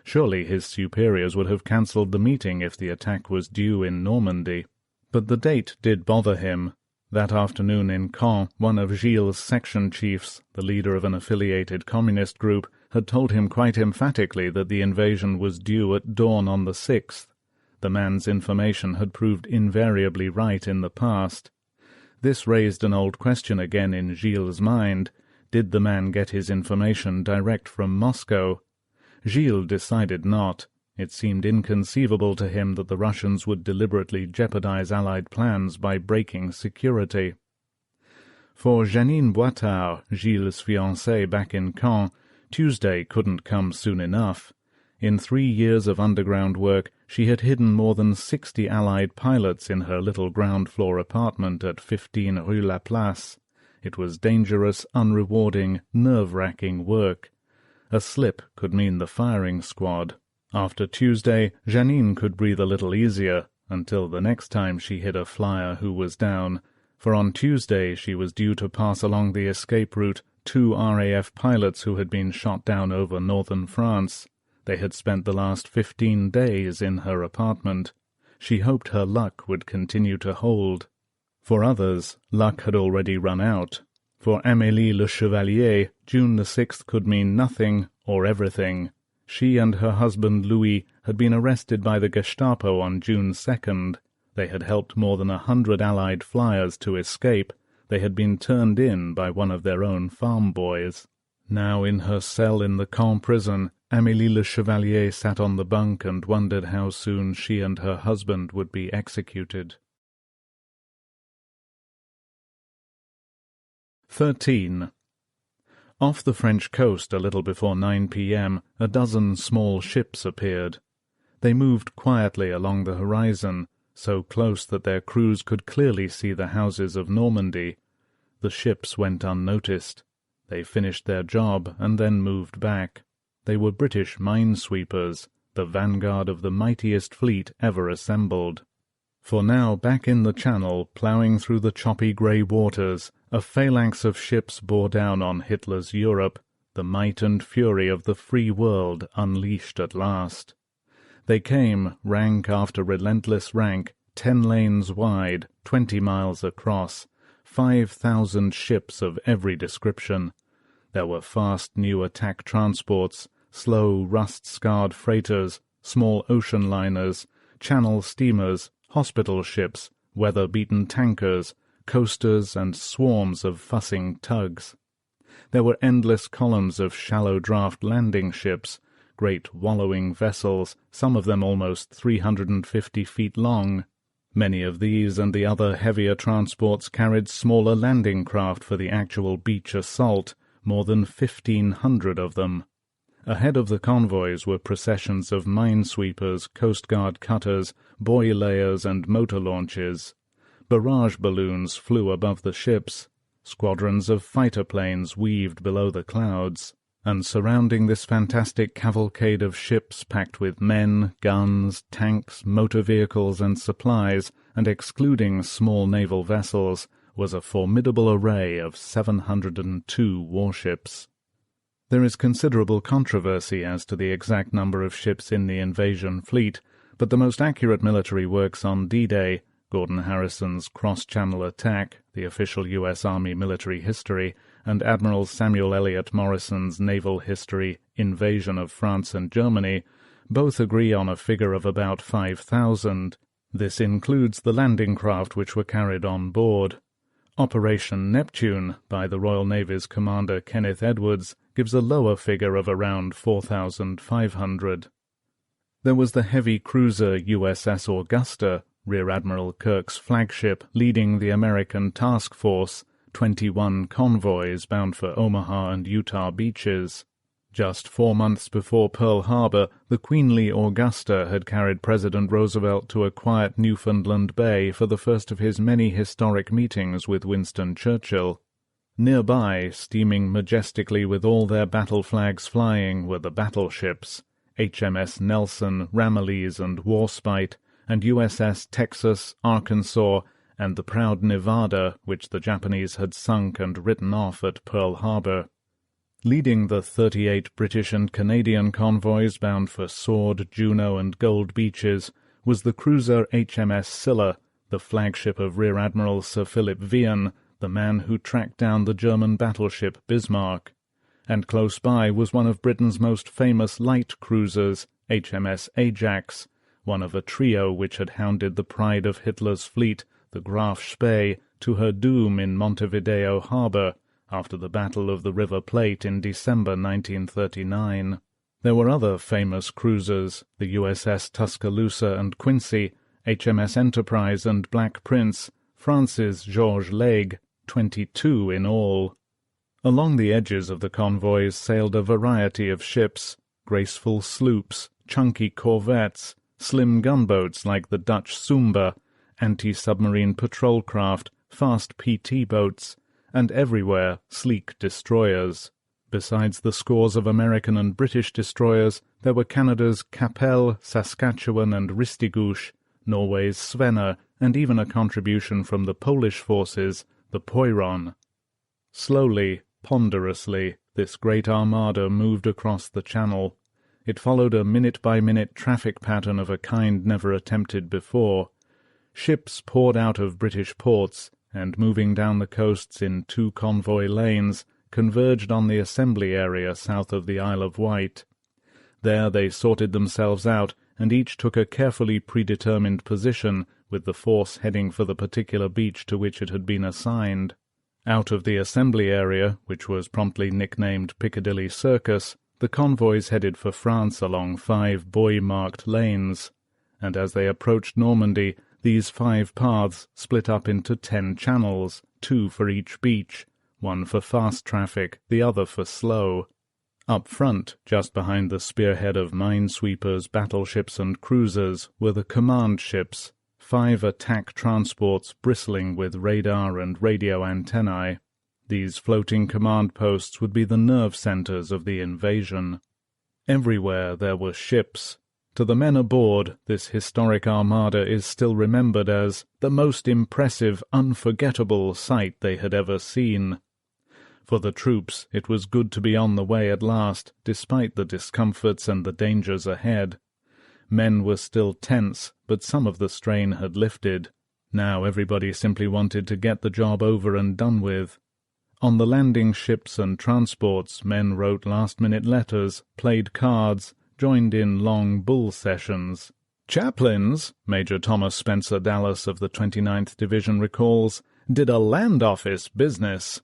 Speaker 1: Surely his superiors would have cancelled the meeting if the attack was due in Normandy. But the date did bother him. That afternoon in Caen, one of Gilles' section chiefs, the leader of an affiliated communist group, had told him quite emphatically that the invasion was due at dawn on the 6th. The man's information had proved invariably right in the past. This raised an old question again in Gilles' mind. Did the man get his information direct from Moscow? Gilles decided not. It seemed inconceivable to him that the Russians would deliberately jeopardize Allied plans by breaking security. For Jeanine Boitard, Gilles' fiancée back in Caen, Tuesday couldn't come soon enough. In 3 years of underground work, she had hidden more than 60 Allied pilots in her little ground-floor apartment at 15 Rue Laplace. It was dangerous, unrewarding, nerve-wracking work. A slip could mean the firing squad. After Tuesday, Jeanine could breathe a little easier, until the next time she hit a flyer who was down, for on Tuesday she was due to pass along the escape route 2 RAF pilots who had been shot down over northern France. They had spent the last 15 days in her apartment. She hoped her luck would continue to hold. For others, luck had already run out. For Amélie Le Chevalier, June the 6th could mean nothing or everything. She and her husband Louis had been arrested by the Gestapo on June 2nd. They had helped more than 100 Allied flyers to escape. They had been turned in by one of their own farm boys. Now in her cell in the Caen prison, Amélie Le Chevalier sat on the bunk and wondered how soon she and her husband would be executed. 13. Off the French coast a little before 9 p.m., a dozen small ships appeared. They moved quietly along the horizon, so close that their crews could clearly see the houses of Normandy. The ships went unnoticed. They finished their job and then moved back. They were British minesweepers, the vanguard of the mightiest fleet ever assembled. For now, back in the Channel, ploughing through the choppy grey waters, a phalanx of ships bore down on Hitler's Europe, the might and fury of the free world unleashed at last. They came, rank after relentless rank, 10 lanes wide, 20 miles across, 5,000 ships of every description. There were fast new attack transports, slow rust-scarred freighters, small ocean liners, channel steamers, hospital ships, weather-beaten tankers, coasters and swarms of fussing tugs. There were endless columns of shallow-draft landing ships, great wallowing vessels, some of them almost 350 feet long. Many of these and the other heavier transports carried smaller landing craft for the actual beach assault, more than 1,500 of them. Ahead of the convoys were processions of minesweepers, Coast Guard cutters, buoy layers and motor launches. Barrage balloons flew above the ships. Squadrons of fighter planes weaved below the clouds. And surrounding this fantastic cavalcade of ships packed with men, guns, tanks, motor vehicles and supplies, and excluding small naval vessels, was a formidable array of 702 warships. There is considerable controversy as to the exact number of ships in the invasion fleet, but the most accurate military works on D-Day, Gordon Harrison's Cross-Channel Attack, the official U.S. Army military history, and Admiral Samuel Eliot Morrison's naval history, Invasion of France and Germany, both agree on a figure of about 5,000. This includes the landing craft which were carried on board. Operation Neptune, by the Royal Navy's commander Kenneth Edwards, gives a lower figure of around 4,500. There was the heavy cruiser USS Augusta, Rear Admiral Kirk's flagship, leading the American task force, 21 convoys bound for Omaha and Utah beaches. Just 4 months before Pearl Harbor, the Queenly Augusta had carried President Roosevelt to a quiet Newfoundland Bay for the first of his many historic meetings with Winston Churchill. Nearby, steaming majestically with all their battle flags flying, were the battleships, HMS Nelson, Ramillies, and Warspite, and USS Texas, Arkansas, and the proud Nevada, which the Japanese had sunk and written off at Pearl Harbor. Leading the 38 British and Canadian convoys bound for Sword, Juno, and Gold Beaches was the cruiser HMS Scylla, the flagship of Rear Admiral Sir Philip Vian, the man who tracked down the German battleship Bismarck. And close by was one of Britain's most famous light cruisers, HMS Ajax, one of a trio which had hounded the pride of Hitler's fleet, the Graf Spee, to her doom in Montevideo Harbor, after the Battle of the River Plate in December 1939. There were other famous cruisers, the USS Tuscaloosa and Quincy, HMS Enterprise and Black Prince, Francis Georges Legge, 22 in all. Along the edges of the convoys sailed a variety of ships, graceful sloops, chunky corvettes, slim gunboats like the Dutch Sumba, anti-submarine patrol craft, fast PT boats, and everywhere sleek destroyers. Besides the scores of American and British destroyers, there were Canada's Capel, Saskatchewan, and Ristigouche, Norway's Svena, and even a contribution from the Polish forces, the Poiron. Slowly, ponderously, this great armada moved across the Channel. It followed a minute-by-minute traffic pattern of a kind never attempted before. Ships poured out of British ports, and moving down the coasts in 2 convoy lanes, converged on the assembly area south of the Isle of Wight. There they sorted themselves out, and each took a carefully predetermined position, with the force heading for the particular beach to which it had been assigned. Out of the assembly area, which was promptly nicknamed Piccadilly Circus, the convoys headed for France along 5 buoy-marked lanes, and as they approached Normandy, these 5 paths split up into 10 channels, 2 for each beach, one for fast traffic, the other for slow. Up front, just behind the spearhead of minesweepers, battleships, and cruisers, were the command ships, 5 attack transports bristling with radar and radio antennae. These floating command posts would be the nerve centers of the invasion. Everywhere there were ships. To the men aboard, this historic armada is still remembered as the most impressive, unforgettable sight they had ever seen. For the troops, it was good to be on the way at last, despite the discomforts and the dangers ahead. Men were still tense, but some of the strain had lifted. Now everybody simply wanted to get the job over and done with. On the landing ships and transports, men wrote last-minute letters, played cards, joined in long bull sessions. Chaplains, Major Thomas Spencer Dallas of the 29th Division recalls, did a land office business.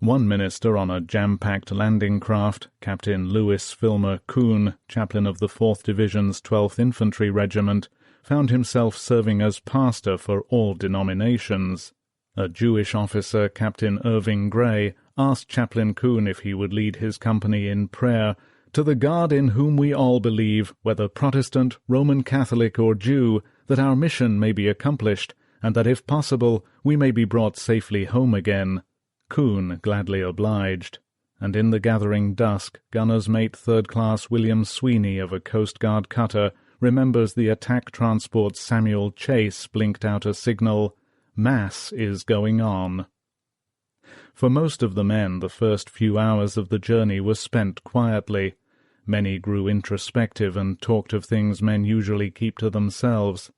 Speaker 1: One minister on a jam-packed landing craft, Captain Lewis Filmer Kuhn, chaplain of the 4th Division's 12th Infantry Regiment, found himself serving as pastor for all denominations. A Jewish officer, Captain Irving Gray, asked Chaplain Kuhn if he would lead his company in prayer to the God in whom we all believe, whether Protestant, Roman Catholic, or Jew, that our mission may be accomplished, and that, if possible, we may be brought safely home again. Kuhn gladly obliged, and in the gathering dusk, gunner's mate third-class William Sweeney of a Coast Guard cutter remembers the attack transport Samuel Chase blinked out a signal, "Mass is going on." For most of the men, the first few hours of the journey were spent quietly. Many grew introspective and talked of things men usually keep to themselves.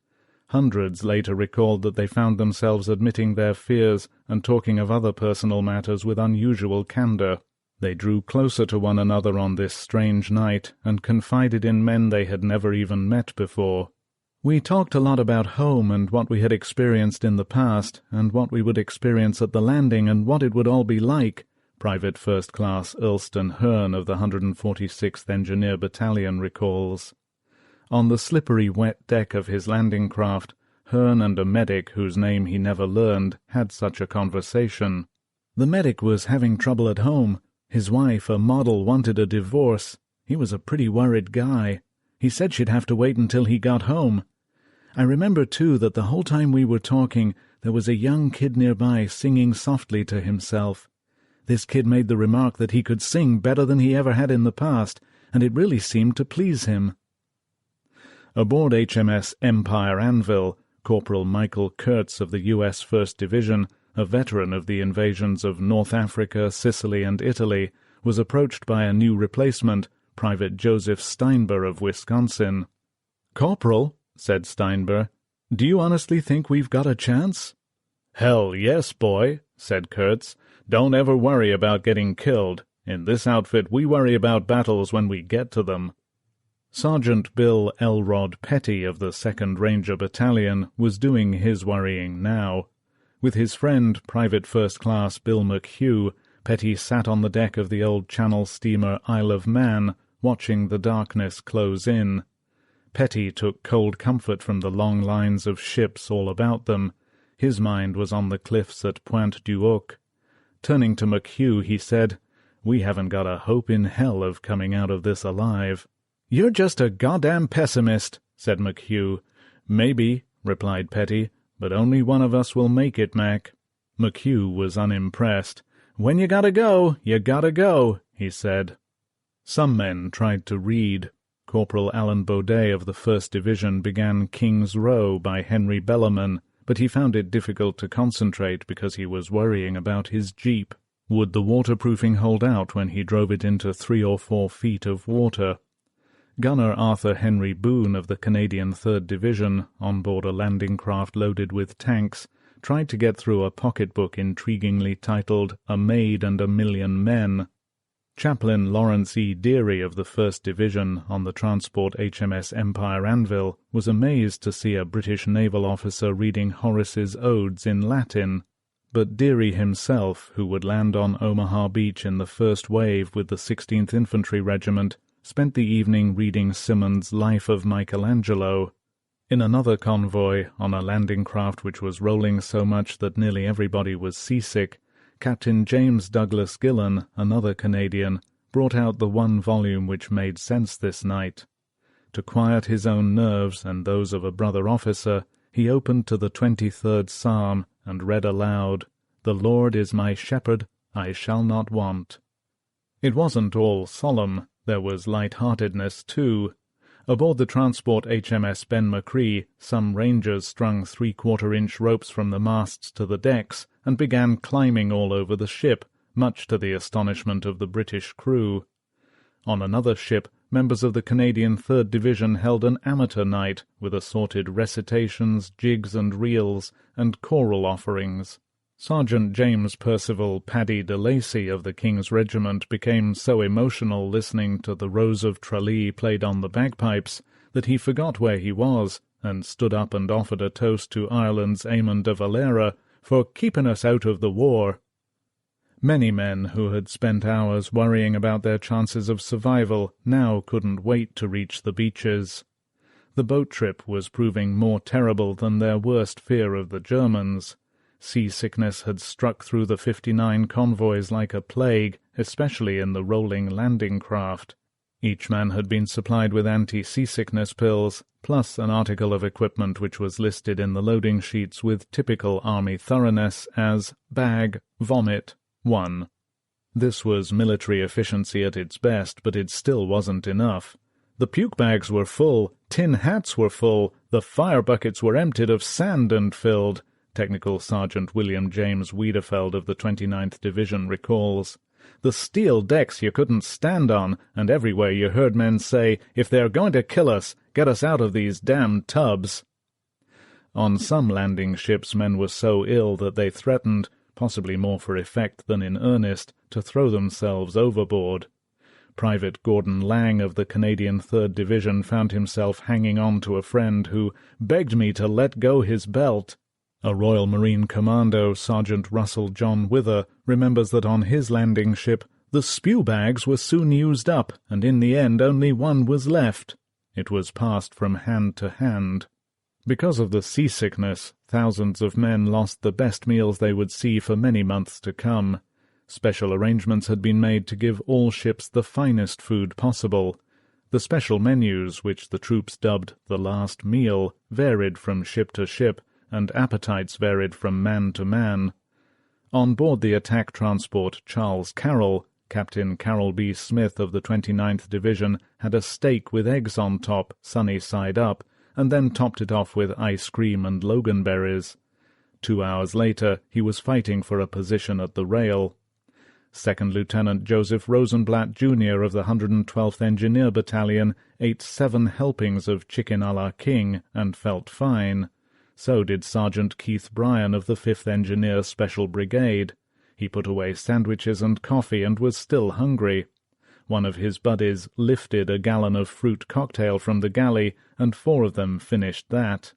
Speaker 1: Hundreds later recalled that they found themselves admitting their fears and talking of other personal matters with unusual candor. They drew closer to one another on this strange night and confided in men they had never even met before. "We talked a lot about home and what we had experienced in the past, and what we would experience at the landing and what it would all be like," Private First Class Earlston Hearn of the 146th Engineer Battalion recalls. On the slippery wet deck of his landing craft, Hearn and a medic whose name he never learned had such a conversation. "The medic was having trouble at home. His wife, a model, wanted a divorce. He was a pretty worried guy. He said she'd have to wait until he got home. I remember, too, that the whole time we were talking, there was a young kid nearby singing softly to himself. This kid made the remark that he could sing better than he ever had in the past, and it really seemed to please him. Aboard HMS Empire Anvil, Corporal Michael Kurtz of the U.S. 1st Division, a veteran of the invasions of North Africa, Sicily, and Italy, was approached by a new replacement, Private Joseph Steinber of Wisconsin. "Corporal," said Steinber, "do you honestly think we've got a chance?" "Hell yes, boy," said Kurtz. "Don't ever worry about getting killed. In this outfit we worry about battles when we get to them." Sergeant Bill Elrod Petty of the 2nd Ranger Battalion was doing his worrying now. With his friend, Private First Class Bill McHugh, Petty sat on the deck of the old Channel steamer Isle of Man, watching the darkness close in. Petty took cold comfort from the long lines of ships all about them. His mind was on the cliffs at Pointe du Hoc. Turning to McHugh, he said, "We haven't got a hope in hell of coming out of this alive." "You're just a goddamn pessimist," said McHugh. "Maybe," replied Petty, "but only one of us will make it, Mac." McHugh was unimpressed. "When you gotta go, he said. Some men tried to read. Corporal Alan Baudet of the 1st Division began King's Row by Henry Bellarmine, but he found it difficult to concentrate because he was worrying about his jeep. Would the waterproofing hold out when he drove it into 3 or 4 feet of water? Gunner Arthur Henry Boone of the Canadian 3rd Division, on board a landing craft loaded with tanks, tried to get through a pocketbook intriguingly titled A Maid and a Million Men. Chaplain Lawrence E. Deary of the 1st Division on the transport HMS Empire Anvil was amazed to see a British naval officer reading Horace's Odes in Latin. But Deary himself, who would land on Omaha Beach in the first wave with the 16th Infantry Regiment, spent the evening reading Symonds' Life of Michelangelo. In another convoy, on a landing craft which was rolling so much that nearly everybody was seasick, Captain James Douglas Gillan, another Canadian, brought out the one volume which made sense this night. To quiet his own nerves and those of a brother officer, he opened to the 23rd Psalm and read aloud, "The Lord is my shepherd, I shall not want." It wasn't all solemn. There was light-heartedness, too. Aboard the transport HMS Ben Macree, some rangers strung 3/4-inch ropes from the masts to the decks and began climbing all over the ship, much to the astonishment of the British crew. On another ship, members of the Canadian 3rd Division held an amateur night with assorted recitations, jigs and reels, and choral offerings. Sergeant James Percival Paddy de Lacy of the King's Regiment became so emotional listening to the Rose of Tralee played on the bagpipes that he forgot where he was and stood up and offered a toast to Ireland's Eamon de Valera for keeping us out of the war. Many men who had spent hours worrying about their chances of survival now couldn't wait to reach the beaches. The boat trip was proving more terrible than their worst fear of the Germans. Seasickness had struck through the 59 convoys like a plague, especially in the rolling landing craft. Each man had been supplied with anti-seasickness pills, plus an article of equipment which was listed in the loading sheets with typical Army thoroughness as Bag, Vomit, 1. This was military efficiency at its best, but it still wasn't enough. The puke bags were full, tin hats were full, the fire buckets were emptied of sand and filled, Technical Sergeant William James Wiedefeld of the 29th Division recalls. The steel decks you couldn't stand on, and everywhere you heard men say, "If they're going to kill us, get us out of these damn tubs." On some landing ships men were so ill that they threatened, possibly more for effect than in earnest, to throw themselves overboard. Private Gordon Lang of the Canadian 3rd Division found himself hanging on to a friend who begged me to let go his belt. A Royal Marine Commando, Sergeant Russell John Wither, remembers that on his landing ship the spew bags were soon used up, and in the end only one was left. It was passed from hand to hand. Because of the seasickness, thousands of men lost the best meals they would see for many months to come. Special arrangements had been made to give all ships the finest food possible. The special menus, which the troops dubbed the last meal, varied from ship to ship, and appetites varied from man to man. On board the attack transport Charles Carroll, Captain Carroll B. Smith of the 29th Division had a steak with eggs on top, sunny side up, and then topped it off with ice cream and loganberries. 2 hours later he was fighting for a position at the rail. Second Lieutenant Joseph Rosenblatt, Jr. of the 112th Engineer Battalion ate 7 helpings of chicken à la king and felt fine. So did Sergeant Keith Bryan of the 5th Engineer Special Brigade. He put away sandwiches and coffee and was still hungry. One of his buddies lifted a gallon of fruit cocktail from the galley, and 4 of them finished that.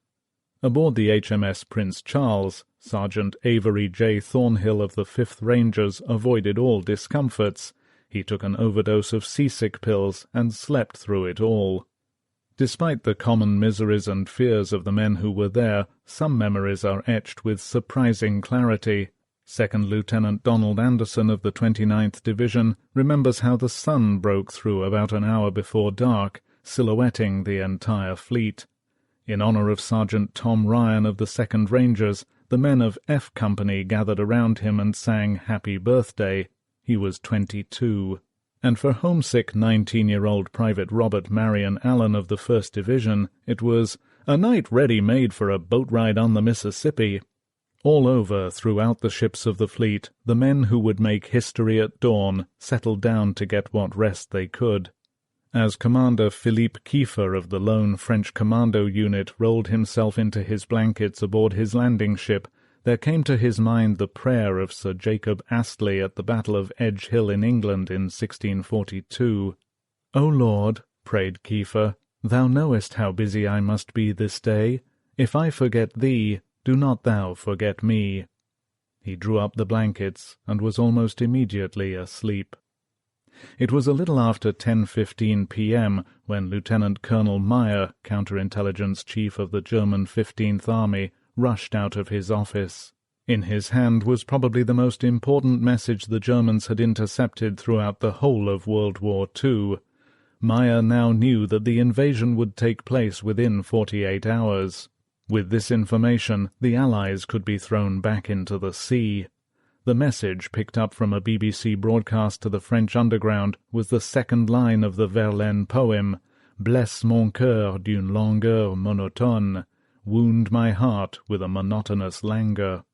Speaker 1: Aboard the HMS Prince Charles, Sergeant Avery J. Thornhill of the 5th Rangers avoided all discomforts. He took an overdose of seasick pills and slept through it all. Despite the common miseries and fears of the men who were there, some memories are etched with surprising clarity. Second Lieutenant Donald Anderson of the 29th Division remembers how the sun broke through about an hour before dark, silhouetting the entire fleet. In honor of Sergeant Tom Ryan of the 2nd Rangers, the men of F Company gathered around him and sang Happy Birthday. He was 22. And for homesick 19-year-old Private Robert Marion Allen of the 1st Division, it was a night ready-made for a boat ride on the Mississippi. All over, throughout the ships of the fleet, the men who would make history at dawn settled down to get what rest they could. As Commander Philippe Kiefer of the lone French commando unit rolled himself into his blankets aboard his landing ship, there came to his mind the prayer of Sir Jacob Astley at the Battle of Edge Hill in England in 1642. "O Lord," prayed Kiefer, "thou knowest how busy I must be this day. If I forget thee, do not thou forget me." He drew up the blankets and was almost immediately asleep. It was a little after 10:15 p.m. when Lieutenant Colonel Meyer, counterintelligence chief of the German 15th Army, rushed out of his office. In his hand was probably the most important message the Germans had intercepted throughout the whole of World War II. Meyer now knew that the invasion would take place within 48 hours. With this information, the Allies could be thrown back into the sea. The message, picked up from a BBC broadcast to the French underground, was the second line of the Verlaine poem, "Blesse mon cœur d'une langueur monotone," wound my heart with a monotonous languor.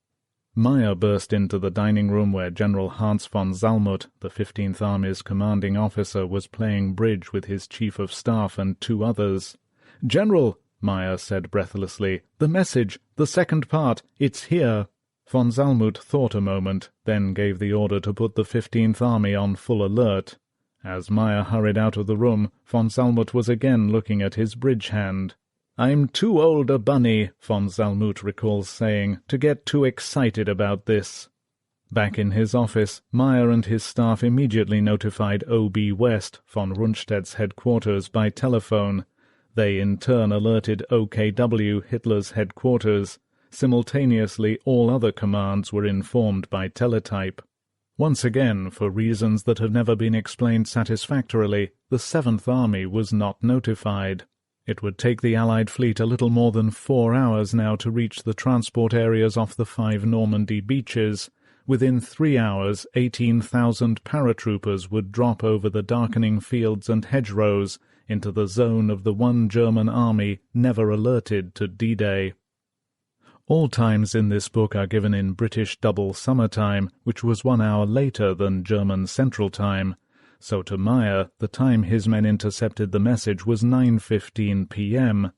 Speaker 1: Meyer burst into the dining room where General Hans von Zalmuth, the 15th Army's commanding officer, was playing bridge with his chief of staff and 2 others. "General," Meyer said breathlessly, "the message, the second part, it's here." Von Zalmuth thought a moment, then gave the order to put the 15th Army on full alert. As Meyer hurried out of the room, von Zalmuth was again looking at his bridge hand. "I'm too old a bunny," von Zalmuth recalls saying, "to get too excited about this." Back in his office, Meyer and his staff immediately notified O.B. West, von Rundstedt's headquarters, by telephone. They in turn alerted OKW, Hitler's headquarters. Simultaneously, all other commands were informed by teletype. Once again, for reasons that have never been explained satisfactorily, the 7th Army was not notified. It would take the Allied fleet a little more than 4 hours now to reach the transport areas off the 5 Normandy beaches. Within 3 hours, 18,000 paratroopers would drop over the darkening fields and hedgerows into the zone of the one German army never alerted to D-Day. All times in this book are given in British double summer time, which was 1 hour later than German Central Time. So to Meyer, the time his men intercepted the message was 9:15 p.m.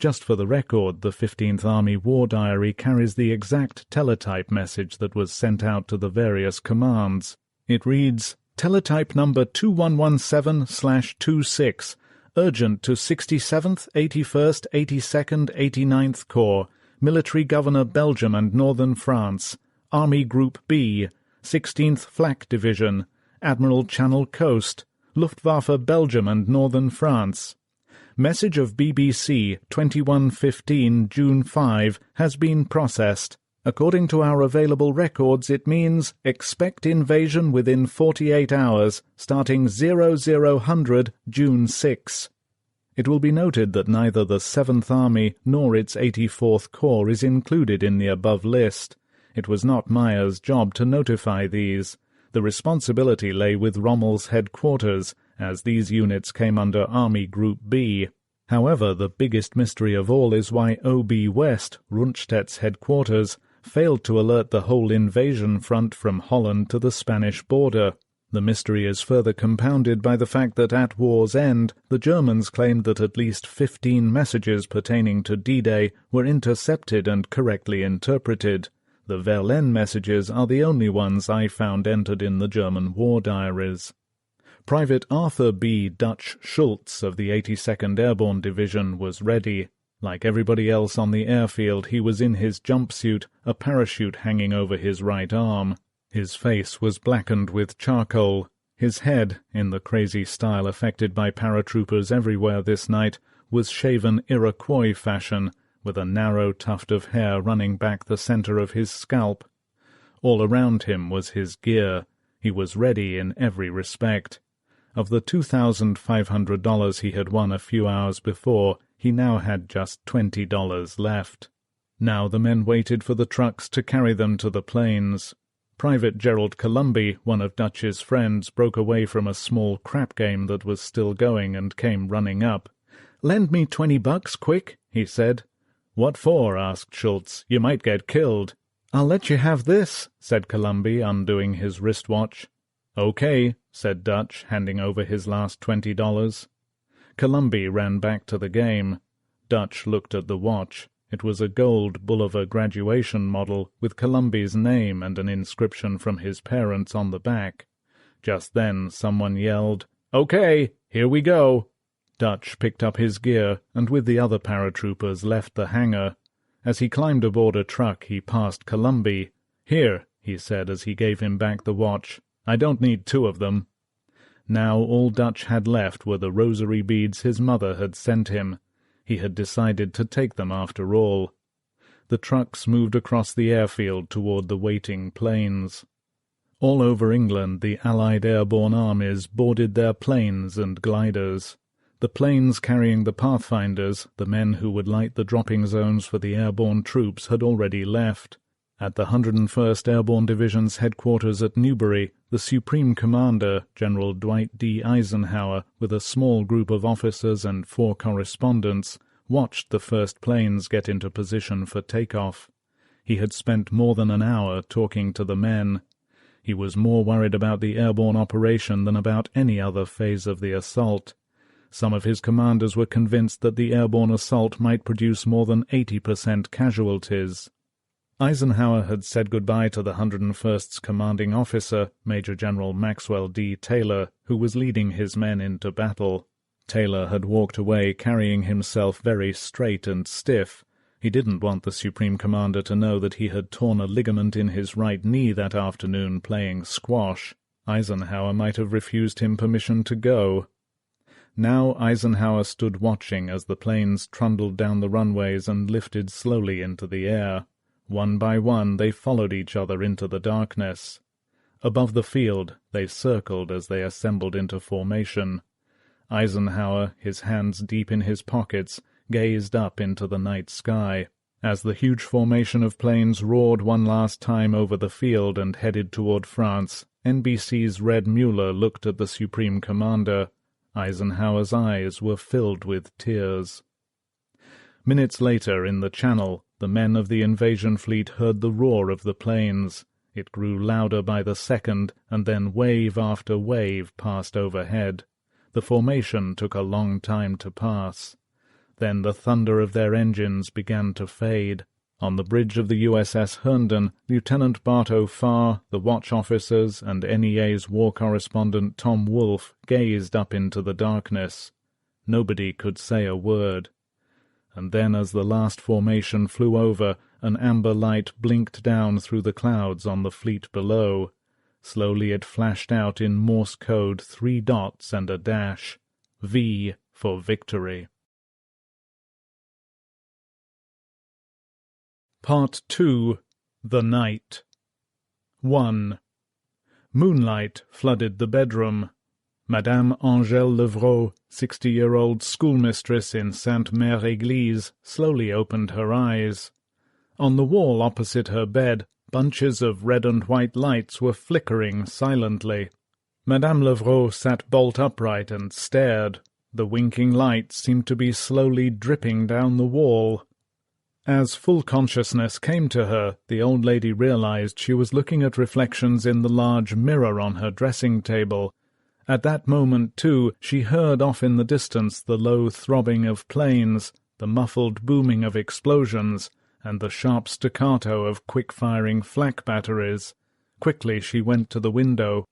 Speaker 1: Just for the record, the 15th Army War Diary carries the exact teletype message that was sent out to the various commands. It reads, "Teletype number 2117/26, urgent to 67th, 81st, 82nd, 89th Corps, Military Governor Belgium and Northern France, Army Group B, 16th Flak Division, Admiral Channel Coast, Luftwaffe Belgium and Northern France. Message of BBC 2115 June 5 has been processed. According to our available records, it means expect invasion within 48 hours, starting 0000 June 6. It will be noted that neither the 7th Army nor its 84th Corps is included in the above list. It was not Meyer's job to notify these. The responsibility lay with Rommel's headquarters, as these units came under Army Group B. However, the biggest mystery of all is why OB West, Rundstedt's headquarters, failed to alert the whole invasion front from Holland to the Spanish border. The mystery is further compounded by the fact that at war's end, the Germans claimed that at least 15 messages pertaining to D-Day were intercepted and correctly interpreted. The Verlaine messages are the only ones I found entered in the German war diaries. Private Arthur B. Dutch Schultz of the 82nd Airborne Division was ready. Like everybody else on the airfield, he was in his jumpsuit, a parachute hanging over his right arm. His face was blackened with charcoal. His head, in the crazy style affected by paratroopers everywhere this night, was shaven Iroquois fashion, with a narrow tuft of hair running back the center of his scalp. All around him was his gear. He was ready in every respect. Of the $2,500 he had won a few hours before, he now had just $20 left. Now the men waited for the trucks to carry them to the plains. Private Gerald Columby, one of Dutch's friends, broke away from a small crap game that was still going and came running up. "Lend me $20, quick," he said. "What for?" asked Schultz. "You might get killed." "I'll let you have this," said Columby, undoing his wristwatch. "Okay," said Dutch, handing over his last $20. Columby ran back to the game. Dutch looked at the watch. It was a gold Bulliver graduation model with Columby's name and an inscription from his parents on the back. Just then someone yelled, "Okay, here we go." Dutch picked up his gear and with the other paratroopers left the hangar. As he climbed aboard a truck he passed Columby. "Here," he said as he gave him back the watch. "I don't need 2 of them." Now all Dutch had left were the rosary beads his mother had sent him. He had decided to take them after all. The trucks moved across the airfield toward the waiting planes. All over England the Allied airborne armies boarded their planes and gliders. The planes carrying the pathfinders, the men who would light the dropping zones for the airborne troops, had already left. At the 101st Airborne Division's headquarters at Newbury, the Supreme Commander, General Dwight D. Eisenhower, with a small group of officers and 4 correspondents, watched the first planes get into position for takeoff. He had spent more than an hour talking to the men. He was more worried about the airborne operation than about any other phase of the assault. Some of his commanders were convinced that the airborne assault might produce more than 80% casualties. Eisenhower had said goodbye to the 101st's commanding officer, Major General Maxwell D. Taylor, who was leading his men into battle. Taylor had walked away carrying himself very straight and stiff. He didn't want the Supreme Commander to know that he had torn a ligament in his right knee that afternoon playing squash. Eisenhower might have refused him permission to go. Now Eisenhower stood watching as the planes trundled down the runways and lifted slowly into the air. One by one they followed each other into the darkness. Above the field they circled as they assembled into formation. Eisenhower, his hands deep in his pockets, gazed up into the night sky. As the huge formation of planes roared one last time over the field and headed toward France, NBC's Red Mueller looked at the Supreme Commander. Eisenhower's eyes were filled with tears. Minutes later, in the Channel, the men of the invasion fleet heard the roar of the planes. It grew louder by the second, and then wave after wave passed overhead. The formation took a long time to pass. Then the thunder of their engines began to fade. On the bridge of the USS Herndon, Lieutenant Bartow Farr, the watch officers, and NEA's war correspondent Tom Wolfe gazed up into the darkness. Nobody could say a word. And then as the last formation flew over, an amber light blinked down through the clouds on the fleet below. Slowly it flashed out in Morse code 3 dots and a dash. V for victory. Part 2. The Night. 1. Moonlight flooded the bedroom. Madame Angèle Levrault, 60-year-old schoolmistress in Sainte-Mère-Église, slowly opened her eyes. On the wall opposite her bed, bunches of red and white lights were flickering silently. Madame Levrault sat bolt upright and stared. The winking lights seemed to be slowly dripping down the wall. As full consciousness came to her, the old lady realized she was looking at reflections in the large mirror on her dressing-table. At that moment, too, she heard off in the distance the low throbbing of planes, the muffled booming of explosions, and the sharp staccato of quick-firing flak batteries. Quickly she went to the window.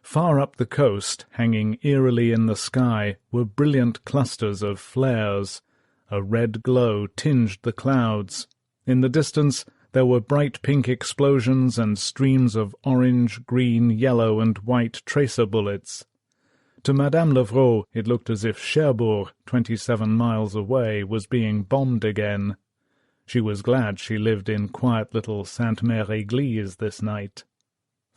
Speaker 1: Far up the coast, hanging eerily in the sky, were brilliant clusters of flares. A red glow tinged the clouds. In the distance there were bright pink explosions and streams of orange, green, yellow, and white tracer bullets. To Madame Levrault it looked as if Cherbourg, 27 miles away, was being bombed again. She was glad she lived in quiet little Sainte-Mère-Église this night.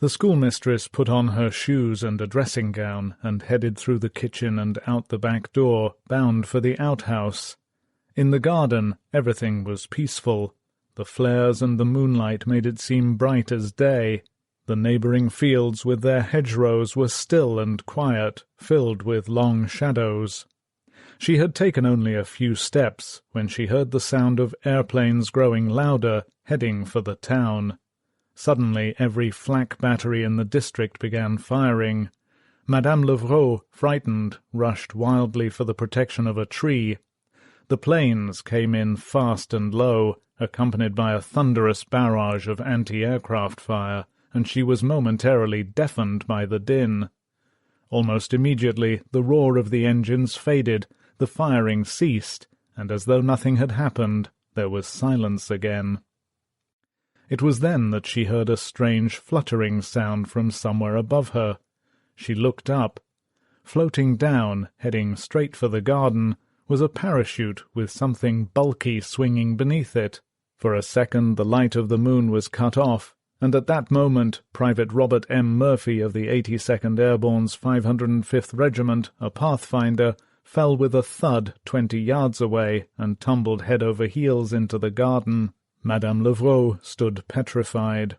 Speaker 1: The schoolmistress put on her shoes and a dressing-gown and headed through the kitchen and out the back door, bound for the outhouse. In the garden everything was peaceful. The flares and the moonlight made it seem bright as day. The neighbouring fields with their hedgerows were still and quiet, filled with long shadows. She had taken only a few steps when she heard the sound of airplanes growing louder, heading for the town. Suddenly every flak battery in the district began firing. Madame Levrault, frightened, rushed wildly for the protection of a tree. The planes came in fast and low, accompanied by a thunderous barrage of anti-aircraft fire, and she was momentarily deafened by the din. Almost immediately the roar of the engines faded, the firing ceased, and as though nothing had happened, there was silence again. It was then that she heard a strange fluttering sound from somewhere above her. She looked up. Floating down, heading straight for the garden, was a parachute with something bulky swinging beneath it. For a second the light of the moon was cut off, and at that moment Private Robert M. Murphy of the 82nd Airborne's 505th Regiment, a pathfinder, fell with a thud 20 yards away and tumbled head over heels into the garden. Madame Levrault stood petrified.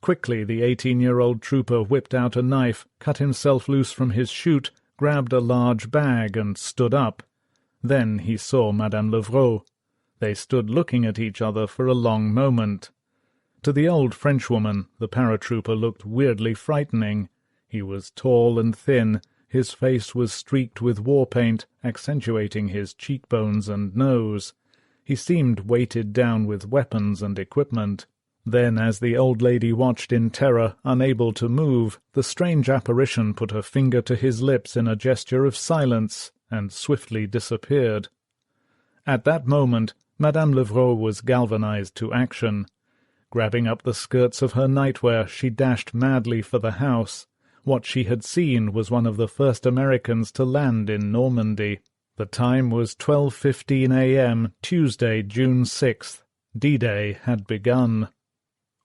Speaker 1: Quickly the 18-year-old trooper whipped out a knife, cut himself loose from his chute, grabbed a large bag, and stood up. Then he saw Madame Levrault. They stood looking at each other for a long moment. To the old Frenchwoman, the paratrooper looked weirdly frightening. He was tall and thin. His face was streaked with war paint, accentuating his cheekbones and nose. He seemed weighted down with weapons and equipment. Then, as the old lady watched in terror, unable to move, the strange apparition put her finger to his lips in a gesture of silence, and swiftly disappeared. At that moment, Madame Levrault was galvanized to action. Grabbing up the skirts of her nightwear, she dashed madly for the house. What she had seen was one of the first Americans to land in Normandy. The time was 12:15 a.m., Tuesday, June 6th. D-Day had begun.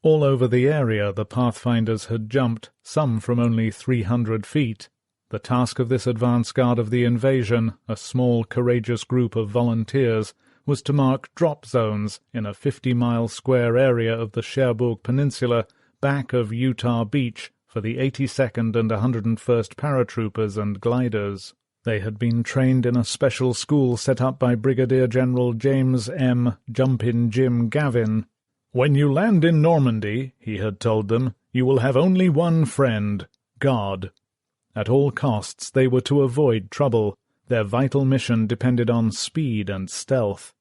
Speaker 1: All over the area the pathfinders had jumped, some from only 300 feet. The task of this advance guard of the invasion, a small, courageous group of volunteers, was to mark drop zones in a 50-mile square area of the Cherbourg Peninsula back of Utah Beach for the 82nd and 101st paratroopers and gliders. They had been trained in a special school set up by Brigadier General James M. Jumpin' Jim Gavin. "When you land in Normandy," he had told them, "you will have only one friend, God." At all costs they were to avoid trouble. Their vital mission depended on speed and stealth.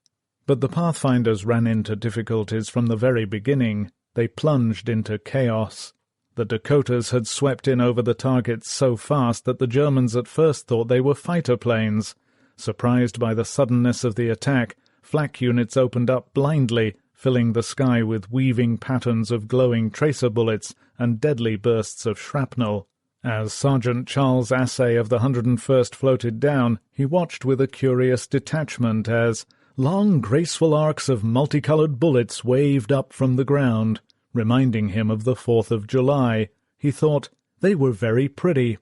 Speaker 1: But the pathfinders ran into difficulties from the very beginning. They plunged into chaos. The Dakotas had swept in over the targets so fast that the Germans at first thought they were fighter planes. Surprised by the suddenness of the attack, flak units opened up blindly, filling the sky with weaving patterns of glowing tracer bullets and deadly bursts of shrapnel. As Sergeant Charles Assay of the 101st floated down, he watched with a curious detachment as, Long, graceful arcs of multicolored bullets waved up from the ground, reminding him of the 4th of July. He thought they were very pretty.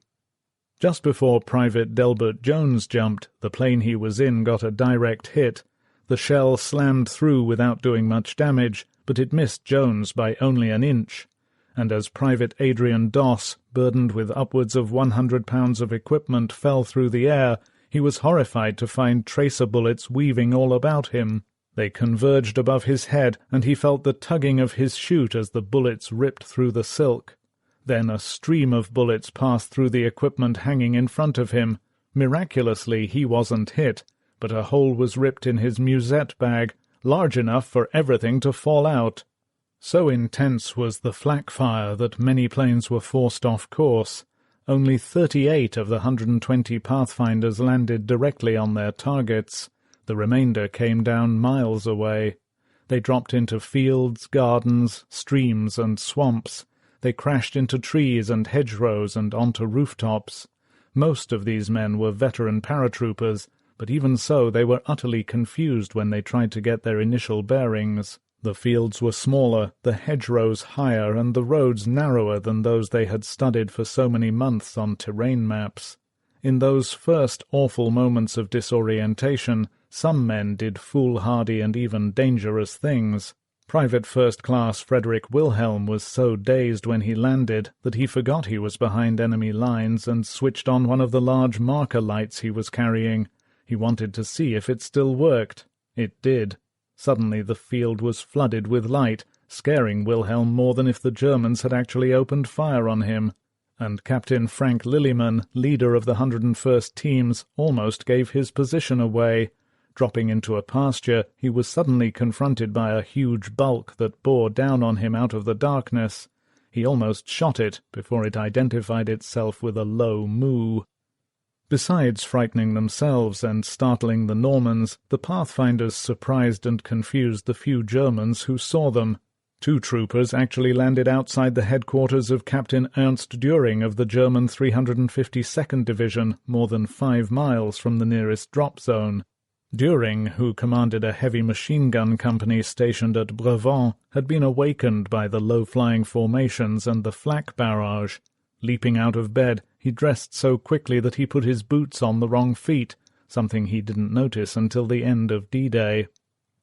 Speaker 1: Just before Private Delbert Jones jumped, the plane he was in got a direct hit. The shell slammed through without doing much damage, but it missed Jones by only an inch. And as Private Adrian Doss, burdened with upwards of 100 pounds of equipment, fell through the air, he was horrified to find tracer bullets weaving all about him. They converged above his head, and he felt the tugging of his chute as the bullets ripped through the silk. Then a stream of bullets passed through the equipment hanging in front of him. Miraculously, he wasn't hit, but a hole was ripped in his musette bag, large enough for everything to fall out. So intense was the flak fire that many planes were forced off course. Only 38 of the 120 Pathfinders landed directly on their targets. The remainder came down miles away. They dropped into fields, gardens, streams, and swamps. They crashed into trees and hedgerows and onto rooftops. Most of these men were veteran paratroopers, but even so they were utterly confused when they tried to get their initial bearings. The fields were smaller, the hedgerows higher, and the roads narrower than those they had studied for so many months on terrain maps. In those first awful moments of disorientation, some men did foolhardy and even dangerous things. Private First Class Frederick Wilhelm was so dazed when he landed that he forgot he was behind enemy lines and switched on one of the large marker lights he was carrying. He wanted to see if it still worked. It did. Suddenly the field was flooded with light, scaring Wilhelm more than if the Germans had actually opened fire on him. And Captain Frank Lillyman, leader of the 101st Teams, almost gave his position away. Dropping into a pasture, he was suddenly confronted by a huge bulk that bore down on him out of the darkness. He almost shot it before it identified itself with a low moo. Besides frightening themselves and startling the Normans, the Pathfinders surprised and confused the few Germans who saw them. 2 troopers actually landed outside the headquarters of Captain Ernst Düring of the German 352nd Division, more than 5 miles from the nearest drop zone. Düring, who commanded a heavy machine gun company stationed at Brevant, had been awakened by the low-flying formations and the flak barrage. Leaping out of bed, he dressed so quickly that he put his boots on the wrong feet, something he didn't notice until the end of D-Day.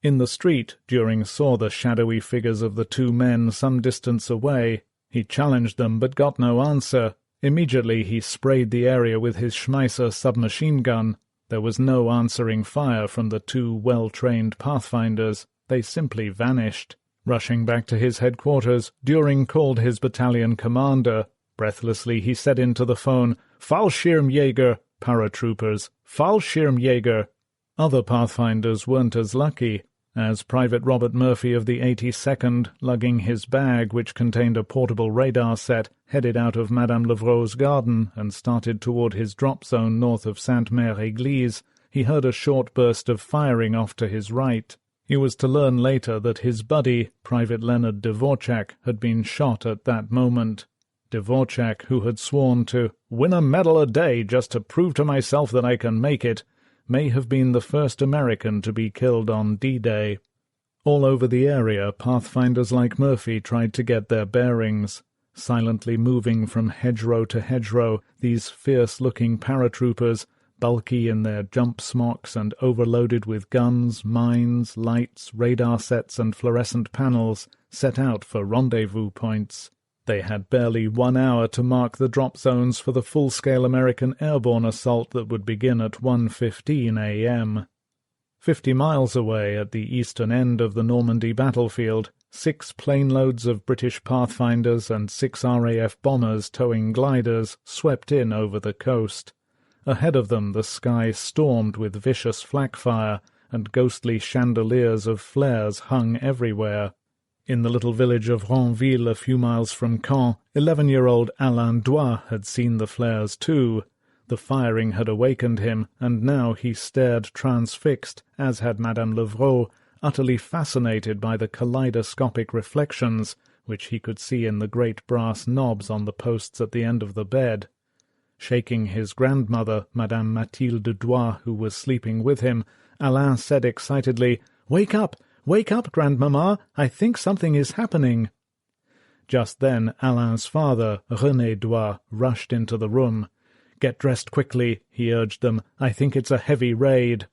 Speaker 1: In the street, Düring saw the shadowy figures of the 2 men some distance away. He challenged them but got no answer. Immediately he sprayed the area with his Schmeisser submachine gun. There was no answering fire from the 2 well-trained Pathfinders. They simply vanished. Rushing back to his headquarters, Düring called his battalion commander. Breathlessly he said into the phone, "Fallschirmjäger, paratroopers, Fallschirmjäger." Other Pathfinders weren't as lucky. As Private Robert Murphy of the 82nd, lugging his bag, which contained a portable radar set, headed out of Madame Levrault's garden and started toward his drop zone north of Sainte-Mère-Église, he heard a short burst of firing off to his right. He was to learn later that his buddy, Private Leonard Dvorak, had been shot at that moment. Dvorak, who had sworn to win a medal a day just to prove to myself that I can make it, may have been the first American to be killed on D-Day. All over the area, Pathfinders like Murphy tried to get their bearings. Silently moving from hedgerow to hedgerow, these fierce-looking paratroopers, bulky in their jump smocks and overloaded with guns, mines, lights, radar sets and fluorescent panels, set out for rendezvous points. They had barely 1 hour to mark the drop zones for the full-scale American airborne assault that would begin at 1:15 a.m. 50 miles away, at the eastern end of the Normandy battlefield, 6 planeloads of British Pathfinders and 6 RAF bombers towing gliders swept in over the coast. Ahead of them the sky stormed with vicious flak fire, and ghostly chandeliers of flares hung everywhere. In the little village of Ranville, a few miles from Caen, 11-year-old Alain Doigt had seen the flares too. The firing had awakened him, and now he stared transfixed, as had Madame Levrault, utterly fascinated by the kaleidoscopic reflections, which he could see in the great brass knobs on the posts at the end of the bed. Shaking his grandmother, Madame Mathilde Doigt, who was sleeping with him, Alain said excitedly, "Wake up! Wake up, Grandmamma! I think something is happening." Just then Alain's father, René Doigt, rushed into the room. "Get dressed quickly," he urged them. "I think it's a heavy raid."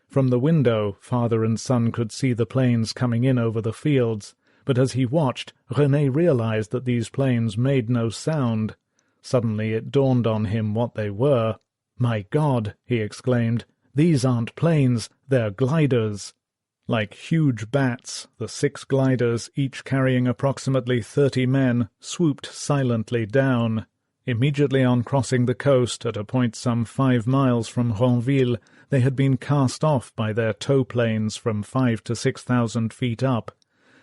Speaker 1: From the window, father and son could see the planes coming in over the fields, but as he watched, René realized that these planes made no sound. Suddenly it dawned on him what they were. "My God," he exclaimed, "these aren't planes, they're gliders." Like huge bats, the 6 gliders, each carrying approximately 30 men, swooped silently down. Immediately on crossing the coast, at a point some 5 miles from Ronville, they had been cast off by their tow planes from 5,000 to 6,000 feet up.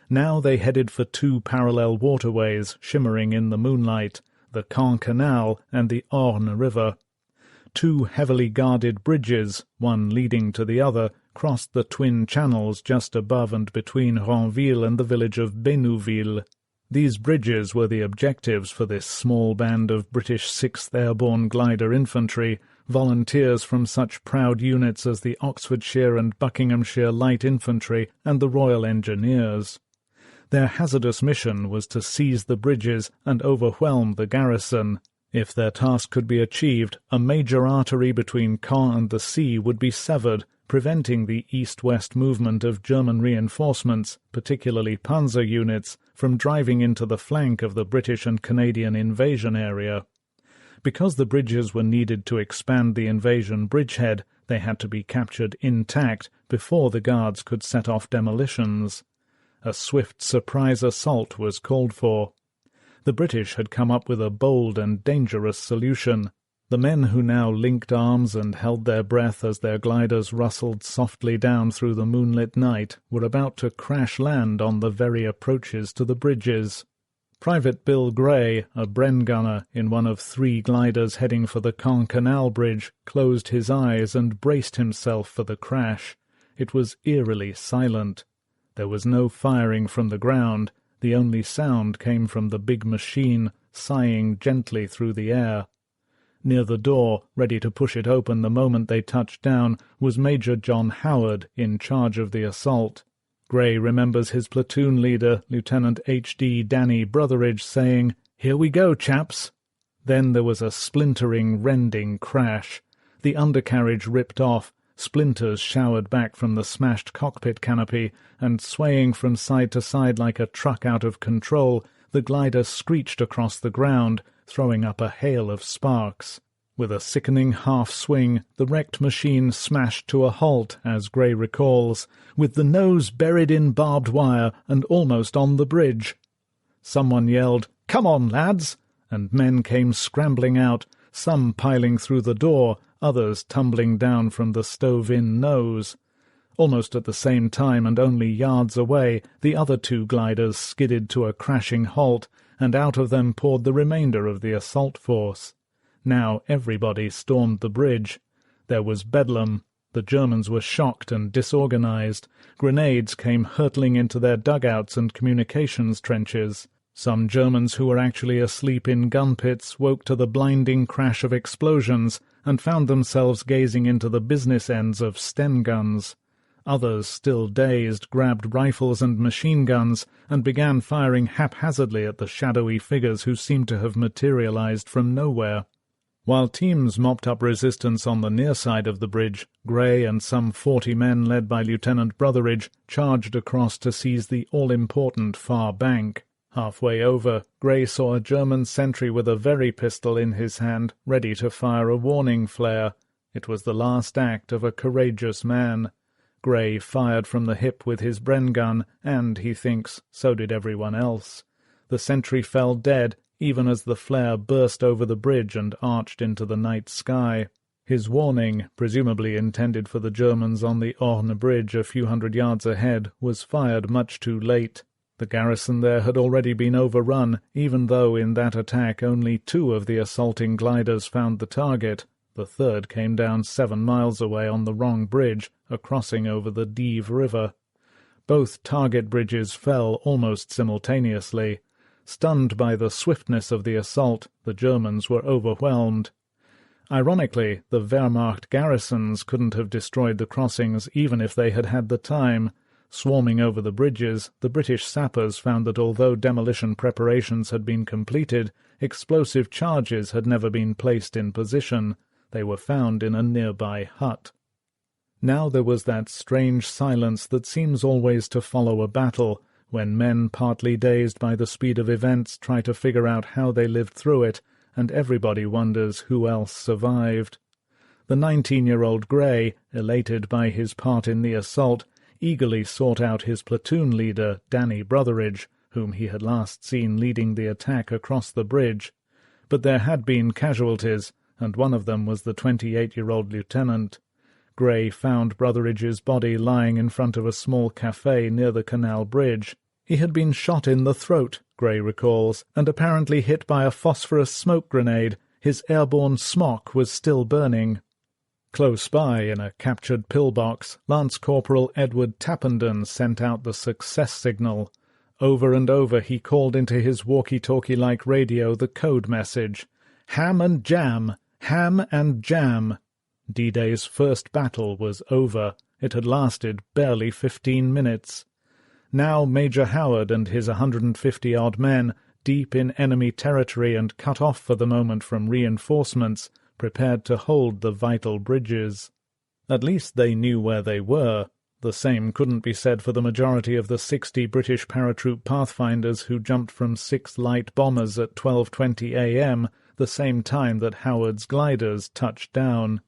Speaker 1: Now they headed for 2 parallel waterways shimmering in the moonlight, the Caen Canal and the Orne River. 2 heavily guarded bridges, one leading to the other, crossed the twin channels just above and between Ronville and the village of Bénouville. These bridges were the objectives for this small band of British 6th Airborne Glider Infantry, volunteers from such proud units as the Oxfordshire and Buckinghamshire Light Infantry and the Royal Engineers. Their hazardous mission was to seize the bridges and overwhelm the garrison. If their task could be achieved, a major artery between Caen and the sea would be severed, preventing the east-west movement of German reinforcements, particularly panzer units, from driving into the flank of the British and Canadian invasion area. Because the bridges were needed to expand the invasion bridgehead, they had to be captured intact before the Guards could set off demolitions. A swift surprise assault was called for. The British had come up with a bold and dangerous solution. The men who now linked arms and held their breath as their gliders rustled softly down through the moonlit night were about to crash land on the very approaches to the bridges. Private Bill Gray, a Bren gunner in one of 3 gliders heading for the Caen Canal Bridge, closed his eyes and braced himself for the crash. It was eerily silent. There was no firing from the ground. The only sound came from the big machine, sighing gently through the air. Near the door, ready to push it open the moment they touched down, was Major John Howard, in charge of the assault. Gray remembers his platoon leader, Lieutenant H.D. Danny Brotheridge, saying, "Here we go, chaps." Then there was a splintering, rending crash. The undercarriage ripped off, splinters showered back from the smashed cockpit canopy, and swaying from side to side like a truck out of control, the glider screeched across the ground, throwing up a hail of sparks. With a sickening half-swing, the wrecked machine smashed to a halt, as Gray recalls, with the nose buried in barbed wire and almost on the bridge. Someone yelled, "Come on, lads!" and men came scrambling out, some piling through the door, others tumbling down from the stove-in nose. Almost at the same time and only yards away, the other 2 gliders skidded to a crashing halt, and out of them poured the remainder of the assault force. Now everybody stormed the bridge. There was bedlam. The Germans were shocked and disorganized. Grenades came hurtling into their dugouts and communications trenches. Some Germans who were actually asleep in gun pits woke to the blinding crash of explosions and found themselves gazing into the business ends of Sten guns. Others, still dazed, grabbed rifles and machine guns and began firing haphazardly at the shadowy figures who seemed to have materialized from nowhere. While teams mopped up resistance on the near side of the bridge, Gray and some 40 men led by Lieutenant Brotheridge charged across to seize the all-important far bank. Halfway over, Gray saw a German sentry with a very pistol in his hand, ready to fire a warning flare. It was the last act of a courageous man. Gray fired from the hip with his Bren gun, and, he thinks, so did everyone else. The sentry fell dead, even as the flare burst over the bridge and arched into the night sky. His warning, presumably intended for the Germans on the Orne Bridge a few hundred yards ahead, was fired much too late. The garrison there had already been overrun, even though in that attack only 2 of the assaulting gliders found the target. The third came down 7 miles away on the wrong bridge, a crossing over the Dives River. Both target bridges fell almost simultaneously. Stunned by the swiftness of the assault, the Germans were overwhelmed. Ironically, the Wehrmacht garrisons couldn't have destroyed the crossings even if they had had the time. Swarming over the bridges, the British sappers found that although demolition preparations had been completed, explosive charges had never been placed in position. They were found in a nearby hut. Now there was that strange silence that seems always to follow a battle, when men partly dazed by the speed of events try to figure out how they lived through it, and everybody wonders who else survived. The 19-year-old Gray, elated by his part in the assault, eagerly sought out his platoon leader, Danny Brotheridge, whom he had last seen leading the attack across the bridge. But there had been casualties, and one of them was the 28-year-old lieutenant. Gray found Brotheridge's body lying in front of a small café near the canal bridge. He had been shot in the throat, Gray recalls, and apparently hit by a phosphorus smoke grenade. His airborne smock was still burning. Close by, in a captured pillbox, Lance Corporal Edward Tappenden sent out the success signal. Over and over he called into his walkie-talkie-like radio the code message, "Ham and jam! Ham and jam!" D-Day's first battle was over. It had lasted barely 15 minutes. Now Major Howard and his 150-odd men, deep in enemy territory and cut off for the moment from reinforcements, prepared to hold the vital bridges. At least they knew where they were. The same couldn't be said for the majority of the 60 British paratroop pathfinders who jumped from 6 light bombers at 12:20 a.m., the same time that Howard's gliders touched down.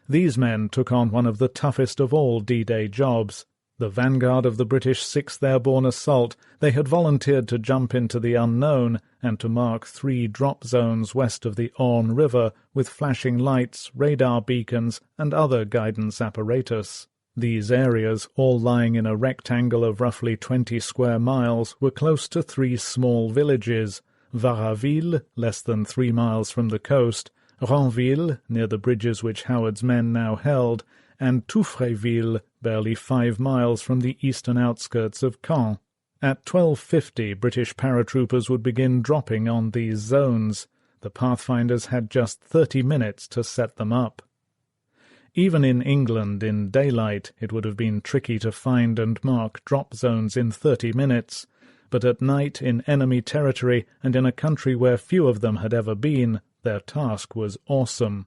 Speaker 1: These men took on one of the toughest of all D-Day jobs. The vanguard of the British 6th Airborne Assault, they had volunteered to jump into the unknown and to mark 3 drop zones west of the Orne River with flashing lights, radar beacons, and other guidance apparatus. These areas, all lying in a rectangle of roughly 20 square miles, were close to 3 small villages: Varaville, less than 3 miles from the coast, Ranville, near the bridges which Howard's men now held, and Touffreville, barely 5 miles from the eastern outskirts of Caen. At 12:50, British paratroopers would begin dropping on these zones. The pathfinders had just 30 minutes to set them up. Even in England, in daylight, it would have been tricky to find and mark drop zones in 30 minutes, but at night, in enemy territory, and in a country where few of them had ever been, their task was awesome.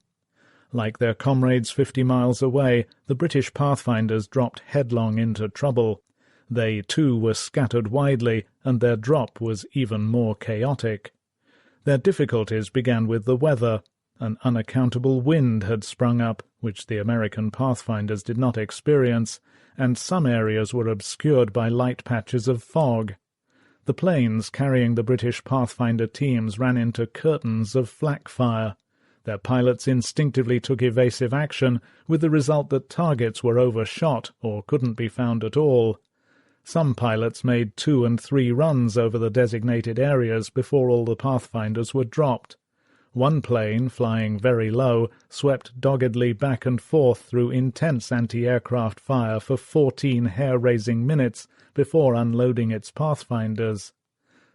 Speaker 1: Like their comrades 50 miles away, the British pathfinders dropped headlong into trouble. They, too, were scattered widely, and their drop was even more chaotic. Their difficulties began with the weather. An unaccountable wind had sprung up, which the American pathfinders did not experience, and some areas were obscured by light patches of fog. The planes carrying the British pathfinder teams ran into curtains of flak fire. Their pilots instinctively took evasive action, with the result that targets were overshot or couldn't be found at all. Some pilots made 2 and 3 runs over the designated areas before all the pathfinders were dropped. One plane, flying very low, swept doggedly back and forth through intense anti-aircraft fire for 14 hair-raising minutes before unloading its pathfinders.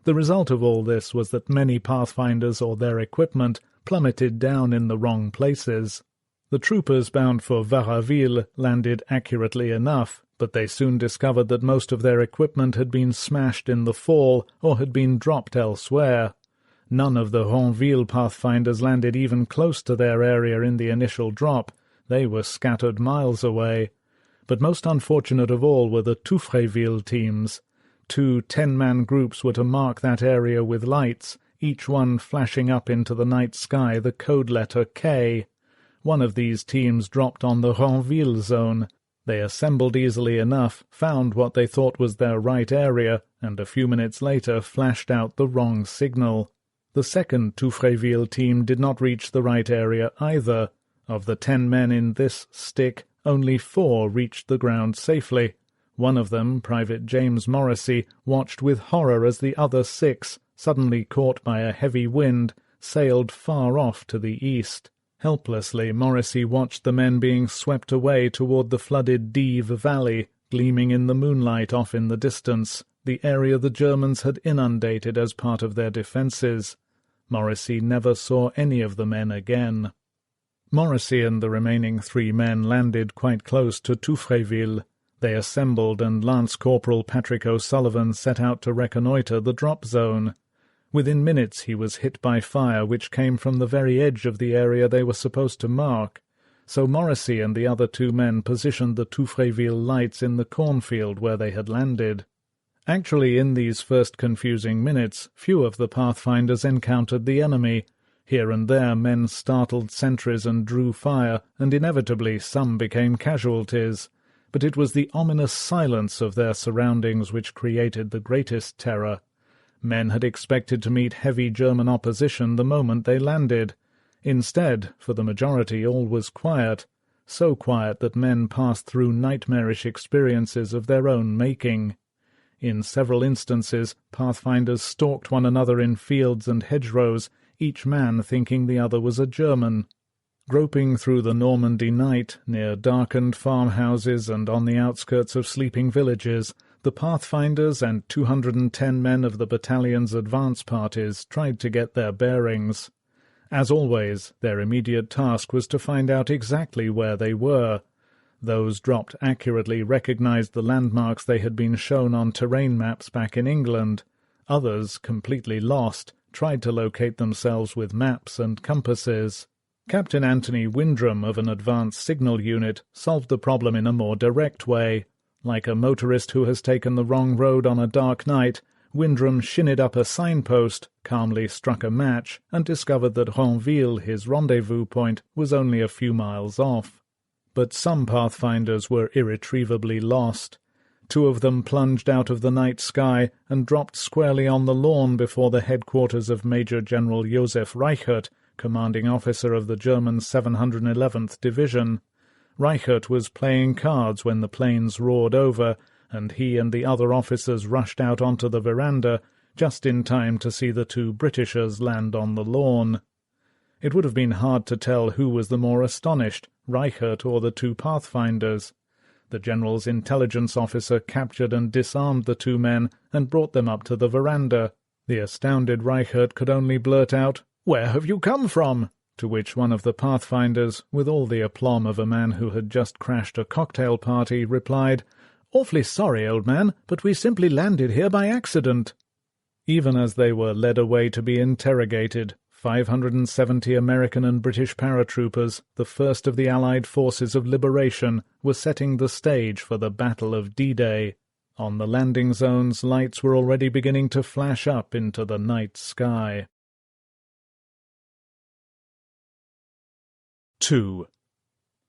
Speaker 1: The result of all this was that many pathfinders or their equipment plummeted down in the wrong places. The troopers bound for Varaville landed accurately enough, but they soon discovered that most of their equipment had been smashed in the fall or had been dropped elsewhere. None of the Ranville pathfinders landed even close to their area in the initial drop. They were scattered miles away. But most unfortunate of all were the Touffreville teams. 2 10-man groups were to mark that area with lights, each one flashing up into the night sky the code letter K. One of these teams dropped on the Ranville zone. They assembled easily enough, found what they thought was their right area, and a few minutes later flashed out the wrong signal. The second Touffreville team did not reach the right area either. Of the 10 men in this stick, only 4 reached the ground safely. One of them, Private James Morrissey, watched with horror as the other 6, suddenly caught by a heavy wind, sailed far off to the east. Helplessly, Morrissey watched the men being swept away toward the flooded Dives Valley, gleaming in the moonlight off in the distance, the area the Germans had inundated as part of their defences. Morrissey never saw any of the men again. Morrissey and the remaining 3 men landed quite close to Touffreville. They assembled, and Lance Corporal Patrick O'Sullivan set out to reconnoitre the drop zone. Within minutes he was hit by fire which came from the very edge of the area they were supposed to mark, so Morrissey and the other 2 men positioned the Touffreville lights in the cornfield where they had landed. Actually, in these first confusing minutes, few of the pathfinders encountered the enemy. Here and there men startled sentries and drew fire, and inevitably some became casualties. But it was the ominous silence of their surroundings which created the greatest terror. Men had expected to meet heavy German opposition the moment they landed. Instead, for the majority, all was quiet, so quiet that men passed through nightmarish experiences of their own making. In several instances, pathfinders stalked one another in fields and hedgerows, each man thinking the other was a German. Groping through the Normandy night, near darkened farmhouses and on the outskirts of sleeping villages, the pathfinders and 210 men of the battalion's advance parties tried to get their bearings. As always, their immediate task was to find out exactly where they were. Those dropped accurately recognized the landmarks they had been shown on terrain maps back in England. Others, completely lost, tried to locate themselves with maps and compasses. Captain Anthony Windram of an advanced signal unit solved the problem in a more direct way. Like a motorist who has taken the wrong road on a dark night, Windram shinned up a signpost, calmly struck a match, and discovered that Ranville, his rendezvous point, was only a few miles off. But some pathfinders were irretrievably lost. 2 of them plunged out of the night sky and dropped squarely on the lawn before the headquarters of Major General Josef Reichert, commanding officer of the German 711th Division. Reichert was playing cards when the planes roared over, and he and the other officers rushed out onto the veranda, just in time to see the 2 Britishers land on the lawn. It would have been hard to tell who was the more astonished, Reichert or the 2 pathfinders. The general's intelligence officer captured and disarmed the 2 men and brought them up to the veranda. The astounded Reichert could only blurt out, "Where have you come from?" To which one of the pathfinders, with all the aplomb of a man who had just crashed a cocktail party, replied, "Awfully sorry, old man, but we simply landed here by accident." Even as they were led away to be interrogated, 570 American and British paratroopers, the first of the Allied forces of liberation, were setting the stage for the Battle of D-Day. On the landing zones, lights were already beginning to flash up into the night sky. 2.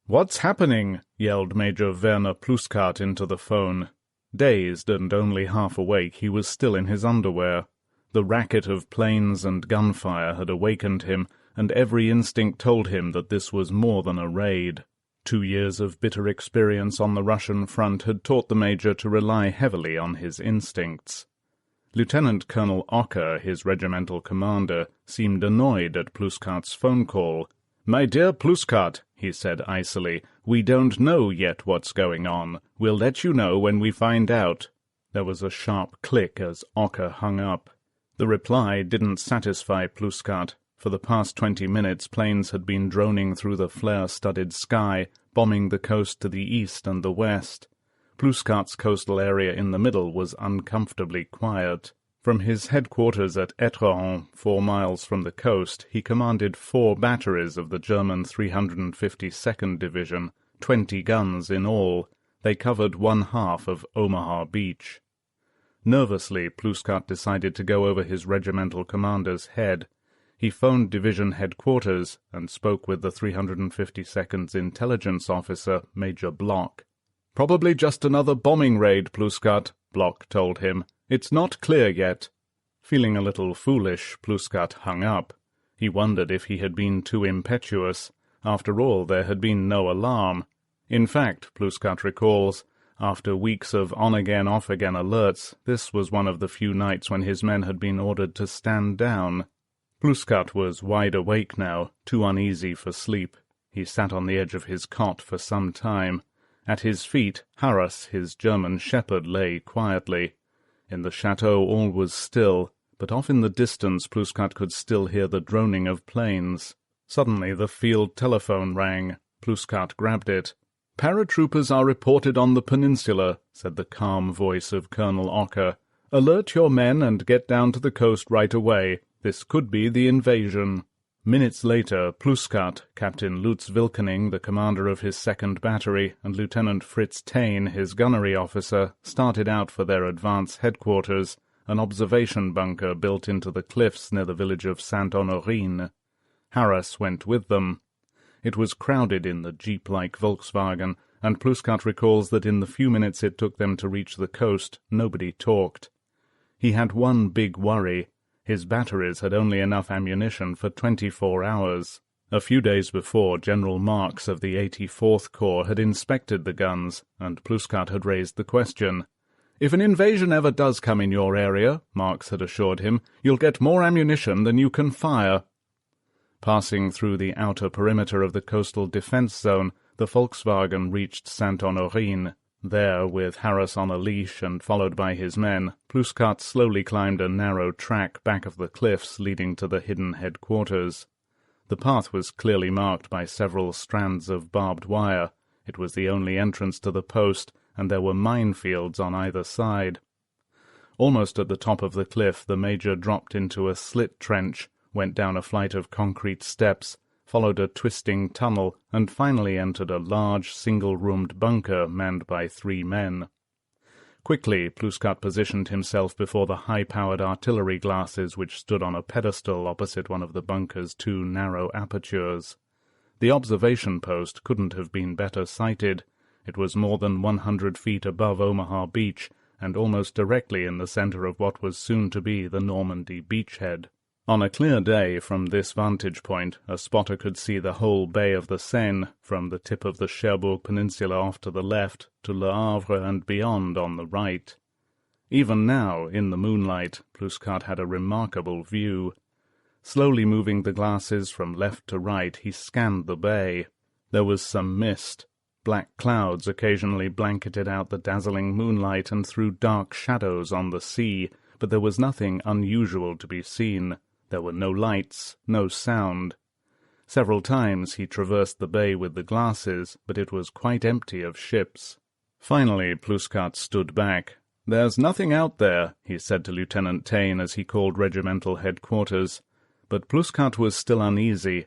Speaker 1: "What's happening?" yelled Major Werner Pluskat into the phone. Dazed and only half awake, he was still in his underwear. The racket of planes and gunfire had awakened him, and every instinct told him that this was more than a raid. 2 years of bitter experience on the Russian front had taught the Major to rely heavily on his instincts. Lieutenant Colonel Ocker, his regimental commander, seemed annoyed at Pluskat's phone call. "My dear Pluskat," he said icily, "we don't know yet what's going on. We'll let you know when we find out." There was a sharp click as Ocker hung up. The reply didn't satisfy Pluskat. For the past 20 minutes planes had been droning through the flare-studded sky, bombing the coast to the east and the west. Pluskat's coastal area in the middle was uncomfortably quiet. From his headquarters at Étretat, 4 miles from the coast, he commanded 4 batteries of the German 352nd Division, 20 guns in all. They covered 1/2 of Omaha Beach. Nervously, Pluskat decided to go over his regimental commander's head. He phoned division headquarters and spoke with the 352nd's intelligence officer, Major Block. "Probably just another bombing raid, Pluskat," Block told him. "It's not clear yet." Feeling a little foolish, Pluskat hung up. He wondered if he had been too impetuous. After all, there had been no alarm. In fact, Pluskat recalls, after weeks of on-again, off-again alerts, this was one of the few nights when his men had been ordered to stand down. Pluskat was wide awake now, too uneasy for sleep. He sat on the edge of his cot for some time. At his feet, Harras, his German shepherd, lay quietly. In the chateau all was still, but off in the distance Pluskat could still hear the droning of planes. Suddenly the field telephone rang. Pluskat grabbed it. "Paratroopers are reported on the peninsula," said the calm voice of Colonel Ocker. "Alert your men and get down to the coast right away. This could be the invasion." Minutes later, Pluskat, Captain Lutz Wilkening, the commander of his 2nd Battery, and Lieutenant Fritz Taine, his gunnery officer, started out for their advance headquarters, an observation bunker built into the cliffs near the village of Saint-Honorine. Harris went with them. It was crowded in the jeep-like Volkswagen, and Pluskat recalls that in the few minutes it took them to reach the coast, nobody talked. He had one big worry. His batteries had only enough ammunition for 24 hours. A few days before, General Marx of the 84th Corps had inspected the guns, and Pluskat had raised the question. "If an invasion ever does come in your area," Marx had assured him, "you'll get more ammunition than you can fire." Passing through the outer perimeter of the coastal defense zone, the Volkswagen reached Saint-Honorine. There, with Harris on a leash and followed by his men, Pluskat slowly climbed a narrow track back of the cliffs leading to the hidden headquarters. The path was clearly marked by several strands of barbed wire. It was the only entrance to the post, and there were minefields on either side. Almost at the top of the cliff, the Major dropped into a slit trench, went down a flight of concrete steps, followed a twisting tunnel, and finally entered a large, single-roomed bunker manned by 3 men. Quickly, Pluskat positioned himself before the high-powered artillery glasses which stood on a pedestal opposite one of the bunker's 2 narrow apertures. The observation post couldn't have been better sited. It was more than 100 feet above Omaha Beach, and almost directly in the center of what was soon to be the Normandy beachhead. On a clear day, from this vantage point, a spotter could see the whole bay of the Seine, from the tip of the Cherbourg Peninsula off to the left, to Le Havre and beyond on the right. Even now, in the moonlight, Pluskat had a remarkable view. Slowly moving the glasses from left to right, he scanned the bay. There was some mist. Black clouds occasionally blanketed out the dazzling moonlight and threw dark shadows on the sea, but there was nothing unusual to be seen. There were no lights, no sound. Several times he traversed the bay with the glasses, but it was quite empty of ships. Finally, Pluskat stood back. "There's nothing out there," he said to Lieutenant Taine as he called regimental headquarters. But Pluskat was still uneasy.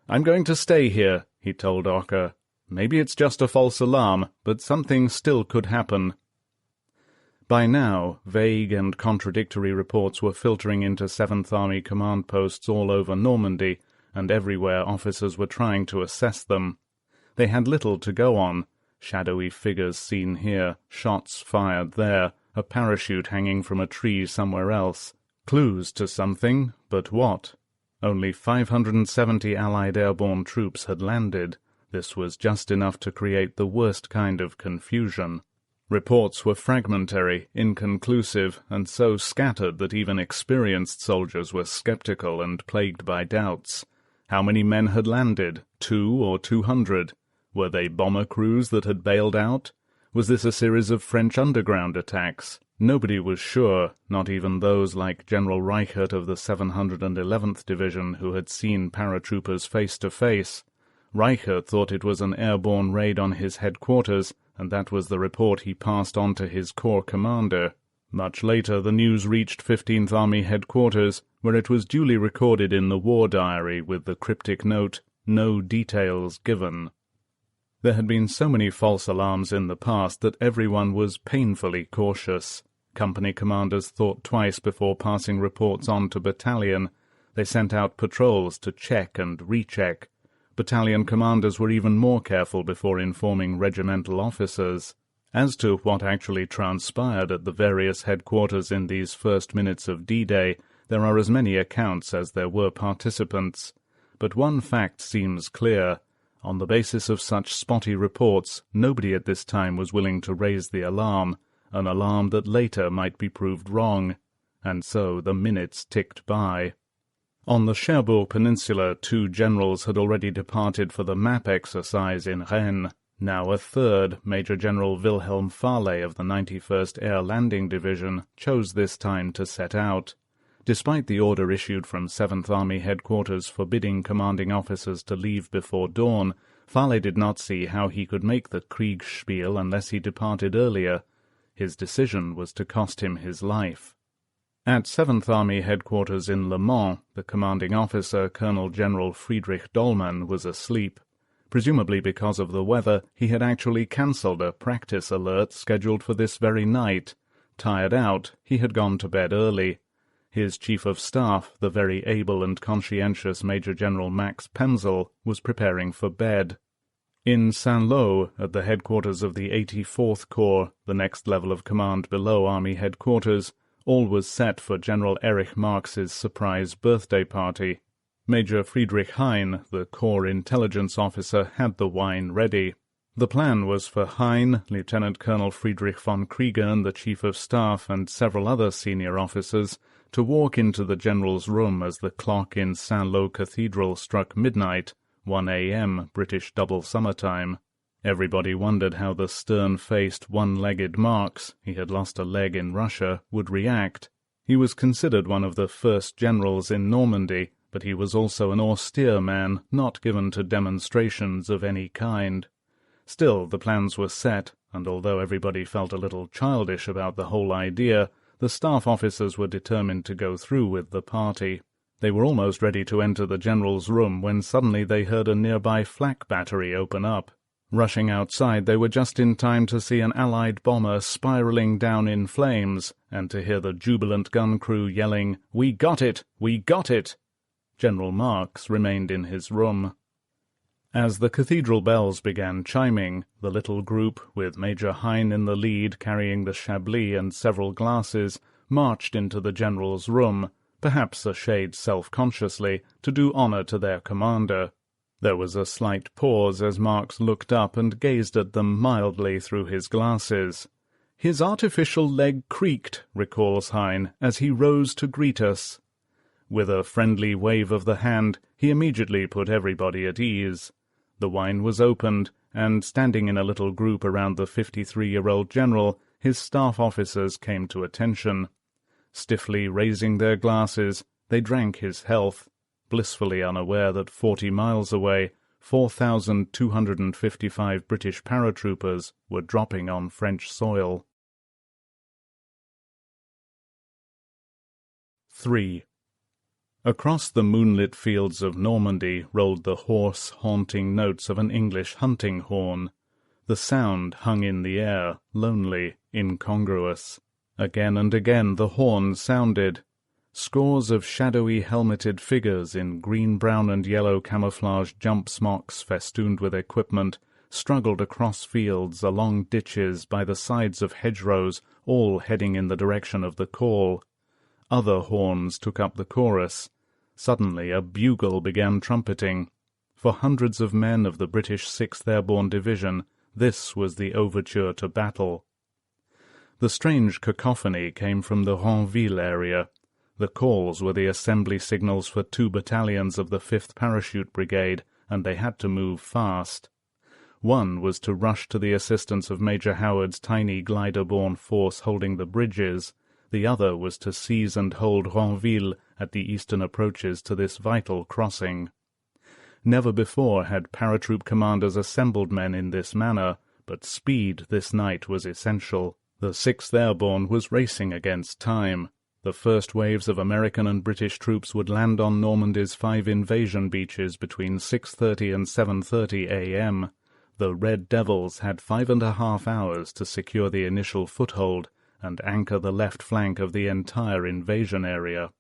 Speaker 1: "I'm going to stay here," he told Ocker. "Maybe it's just a false alarm, but something still could happen." By now, vague and contradictory reports were filtering into 7th Army command posts all over Normandy, and everywhere officers were trying to assess them. They had little to go on. Shadowy figures seen here, shots fired there, a parachute hanging from a tree somewhere else. Clues to something, but what? Only 570 Allied airborne troops had landed. This was just enough to create the worst kind of confusion. Reports were fragmentary, inconclusive, and so scattered that even experienced soldiers were skeptical and plagued by doubts. How many men had landed? 2 or 200? Were they bomber crews that had bailed out? Was this a series of French underground attacks? Nobody was sure, not even those like General Reichert of the 711th Division who had seen paratroopers face to face. Reichert thought it was an airborne raid on his headquarters, and that was the report he passed on to his corps commander. Much later the news reached 15th Army headquarters, where it was duly recorded in the war diary with the cryptic note, "No details given." There had been so many false alarms in the past that everyone was painfully cautious. Company commanders thought twice before passing reports on to battalion. They sent out patrols to check and recheck. Battalion commanders were even more careful before informing regimental officers. As to what actually transpired at the various headquarters in these first minutes of D-Day, there are as many accounts as there were participants. But one fact seems clear. On the basis of such spotty reports, nobody at this time was willing to raise the alarm, an alarm that later might be proved wrong. And so the minutes ticked by. On the Cherbourg Peninsula, 2 generals had already departed for the map exercise in Rennes. Now a third, Major General Wilhelm Farley of the 91st Air Landing Division, chose this time to set out. Despite the order issued from 7th Army headquarters forbidding commanding officers to leave before dawn, Farley did not see how he could make the Kriegsspiel unless he departed earlier. His decision was to cost him his life. At 7th Army headquarters in Le Mans, the commanding officer, Colonel General Friedrich Dollmann, was asleep. Presumably because of the weather, he had actually cancelled a practice alert scheduled for this very night. Tired out, he had gone to bed early. His chief of staff, the very able and conscientious Major General Max Pemsel, was preparing for bed. In Saint-Lô, at the headquarters of the 84th Corps, the next level of command below Army headquarters, all was set for General Erich Marx's surprise birthday party. Major Friedrich Hein, the Corps intelligence officer, had the wine ready. The plan was for Hein, Lieutenant Colonel Friedrich von Kriegern, the Chief of Staff, and several other senior officers, to walk into the General's room as the clock in Saint-Lô Cathedral struck midnight, 1 a.m. British double summer time. Everybody wondered how the stern-faced, one-legged Marx, he had lost a leg in Russia, would react. He was considered one of the first generals in Normandy, but he was also an austere man, not given to demonstrations of any kind. Still, the plans were set, and although everybody felt a little childish about the whole idea, the staff officers were determined to go through with the party. They were almost ready to enter the general's room when suddenly they heard a nearby flak battery open up. Rushing outside, they were just in time to see an Allied bomber spiraling down in flames, and to hear the jubilant gun crew yelling, "We got it! We got it!" General Marx remained in his room. As the cathedral bells began chiming, the little group, with Major Hein in the lead carrying the Chablis and several glasses, marched into the general's room, perhaps a shade self-consciously, to do honour to their commander. There was a slight pause as Marx looked up and gazed at them mildly through his glasses. "His artificial leg creaked," recalls Hein, as he rose to greet us. With a friendly wave of the hand, he immediately put everybody at ease. The wine was opened, and standing in a little group around the 53-year-old general, his staff officers came to attention. Stiffly raising their glasses, they drank his health, blissfully unaware that 40 miles away, 4,255 British paratroopers were dropping on French soil. 3. Across the moonlit fields of Normandy rolled the hoarse, haunting notes of an English hunting horn. The sound hung in the air, lonely, incongruous. Again and again the horn sounded. Scores of shadowy helmeted figures in green, brown, and yellow camouflage jump smocks festooned with equipment struggled across fields, along ditches, by the sides of hedgerows, all heading in the direction of the call. Other horns took up the chorus. Suddenly a bugle began trumpeting. For hundreds of men of the British 6th Airborne Division, this was the overture to battle. The strange cacophony came from the Ranville area. The calls were the assembly signals for 2 battalions of the 5th Parachute Brigade, and they had to move fast. One was to rush to the assistance of Major Howard's tiny glider-borne force holding the bridges. The other was to seize and hold Ranville at the eastern approaches to this vital crossing. Never before had paratroop commanders assembled men in this manner, but speed this night was essential. The 6th Airborne was racing against time. The first waves of American and British troops would land on Normandy's 5 invasion beaches between 6:30 and 7:30 a.m. The Red Devils had 5.5 hours to secure the initial foothold and anchor the left flank of the entire invasion area.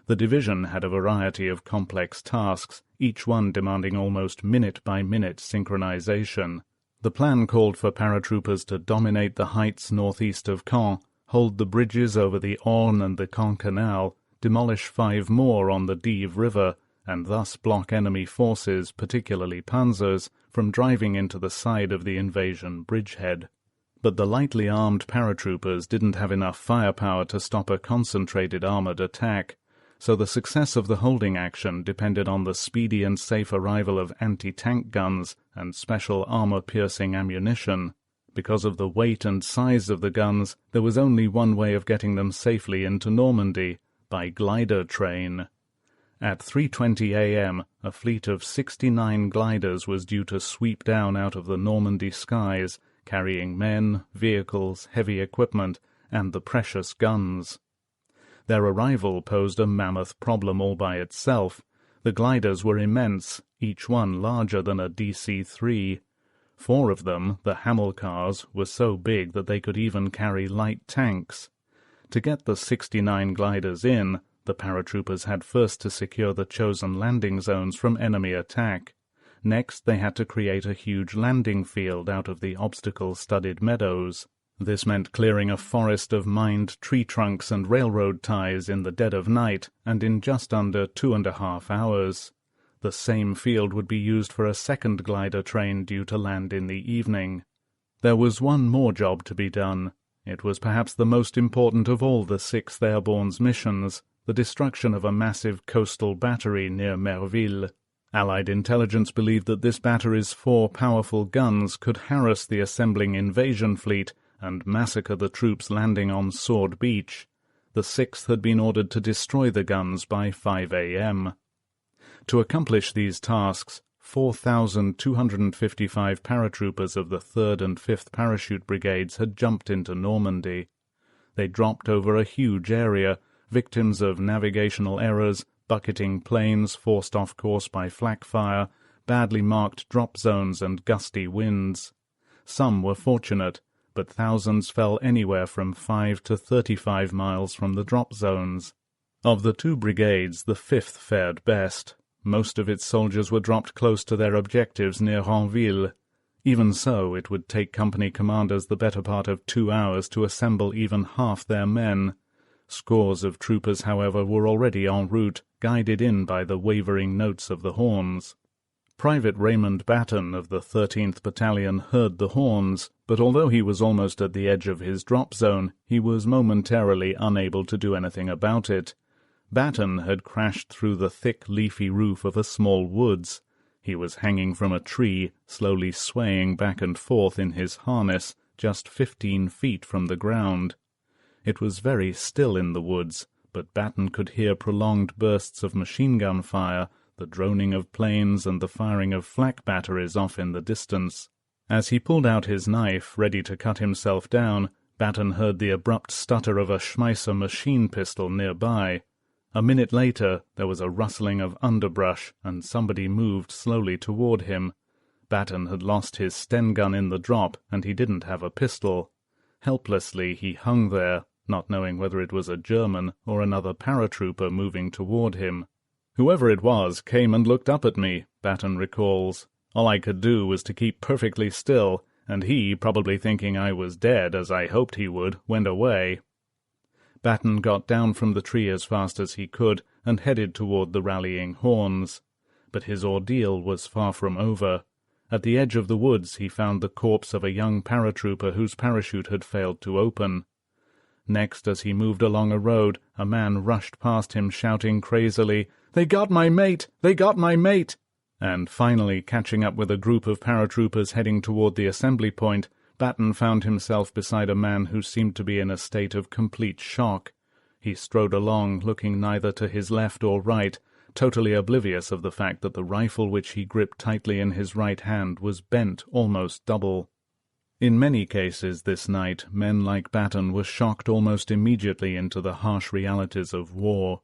Speaker 1: The division had a variety of complex tasks, each one demanding almost minute-by-minute synchronization. The plan called for paratroopers to dominate the heights northeast of Caen, hold the bridges over the Orne and the Caen Canal, demolish 5 more on the Dives River, and thus block enemy forces, particularly panzers, from driving into the side of the invasion bridgehead. But the lightly armed paratroopers didn't have enough firepower to stop a concentrated armored attack, so the success of the holding action depended on the speedy and safe arrival of anti-tank guns and special armor-piercing ammunition. Because of the weight and size of the guns, there was only one way of getting them safely into Normandy, by glider train. At 3:20 a.m., a fleet of 69 gliders was due to sweep down out of the Normandy skies, carrying men, vehicles, heavy equipment, and the precious guns. Their arrival posed a mammoth problem all by itself. The gliders were immense, each one larger than a DC-3. 4 of them, the Hamilcars, were so big that they could even carry light tanks. To get the 69 gliders in, the paratroopers had first to secure the chosen landing zones from enemy attack. Next, they had to create a huge landing field out of the obstacle-studded meadows. This meant clearing a forest of mined tree trunks and railroad ties in the dead of night, and in just under 2.5 hours. The same field would be used for a second glider train due to land in the evening. There was one more job to be done. It was perhaps the most important of all the 6th Airborne's missions, the destruction of a massive coastal battery near Merville. Allied intelligence believed that this battery's 4 powerful guns could harass the assembling invasion fleet and massacre the troops landing on Sword Beach. The 6th had been ordered to destroy the guns by 5 a.m. To accomplish these tasks, 4,255 paratroopers of the 3rd and 5th Parachute Brigades had jumped into Normandy. They dropped over a huge area, victims of navigational errors, bucketing planes forced off course by flak fire, badly marked drop zones and gusty winds. Some were fortunate, but thousands fell anywhere from 5 to 35 miles from the drop zones. Of the 2 brigades, the 5th fared best. Most of its soldiers were dropped close to their objectives near Ranville. Even so, it would take company commanders the better part of 2 hours to assemble even half their men. Scores of troopers, however, were already en route, guided in by the wavering notes of the horns. Private Raymond Batten of the 13th Battalion heard the horns, but although he was almost at the edge of his drop zone, he was momentarily unable to do anything about it. Batten had crashed through the thick leafy roof of a small woods. He was hanging from a tree, slowly swaying back and forth in his harness, just 15 feet from the ground. It was very still in the woods, but Batten could hear prolonged bursts of machine-gun fire, the droning of planes and the firing of flak batteries off in the distance. As he pulled out his knife, ready to cut himself down, Batten heard the abrupt stutter of a Schmeisser machine pistol nearby. A minute later, there was a rustling of underbrush, and somebody moved slowly toward him. Batten had lost his Sten gun in the drop, and he didn't have a pistol. Helplessly he hung there, not knowing whether it was a German or another paratrooper moving toward him. "Whoever it was came and looked up at me," Batten recalls. "All I could do was to keep perfectly still, and he, probably thinking I was dead, as I hoped he would, went away." Batten got down from the tree as fast as he could and headed toward the rallying horns. But his ordeal was far from over. At the edge of the woods he found the corpse of a young paratrooper whose parachute had failed to open. Next, as he moved along a road, a man rushed past him shouting crazily, "They got my mate! They got my mate!" And finally, catching up with a group of paratroopers heading toward the assembly point, Batten found himself beside a man who seemed to be in a state of complete shock. He strode along, looking neither to his left or right, totally oblivious of the fact that the rifle which he gripped tightly in his right hand was bent almost double. In many cases this night, men like Batten were shocked almost immediately into the harsh realities of war.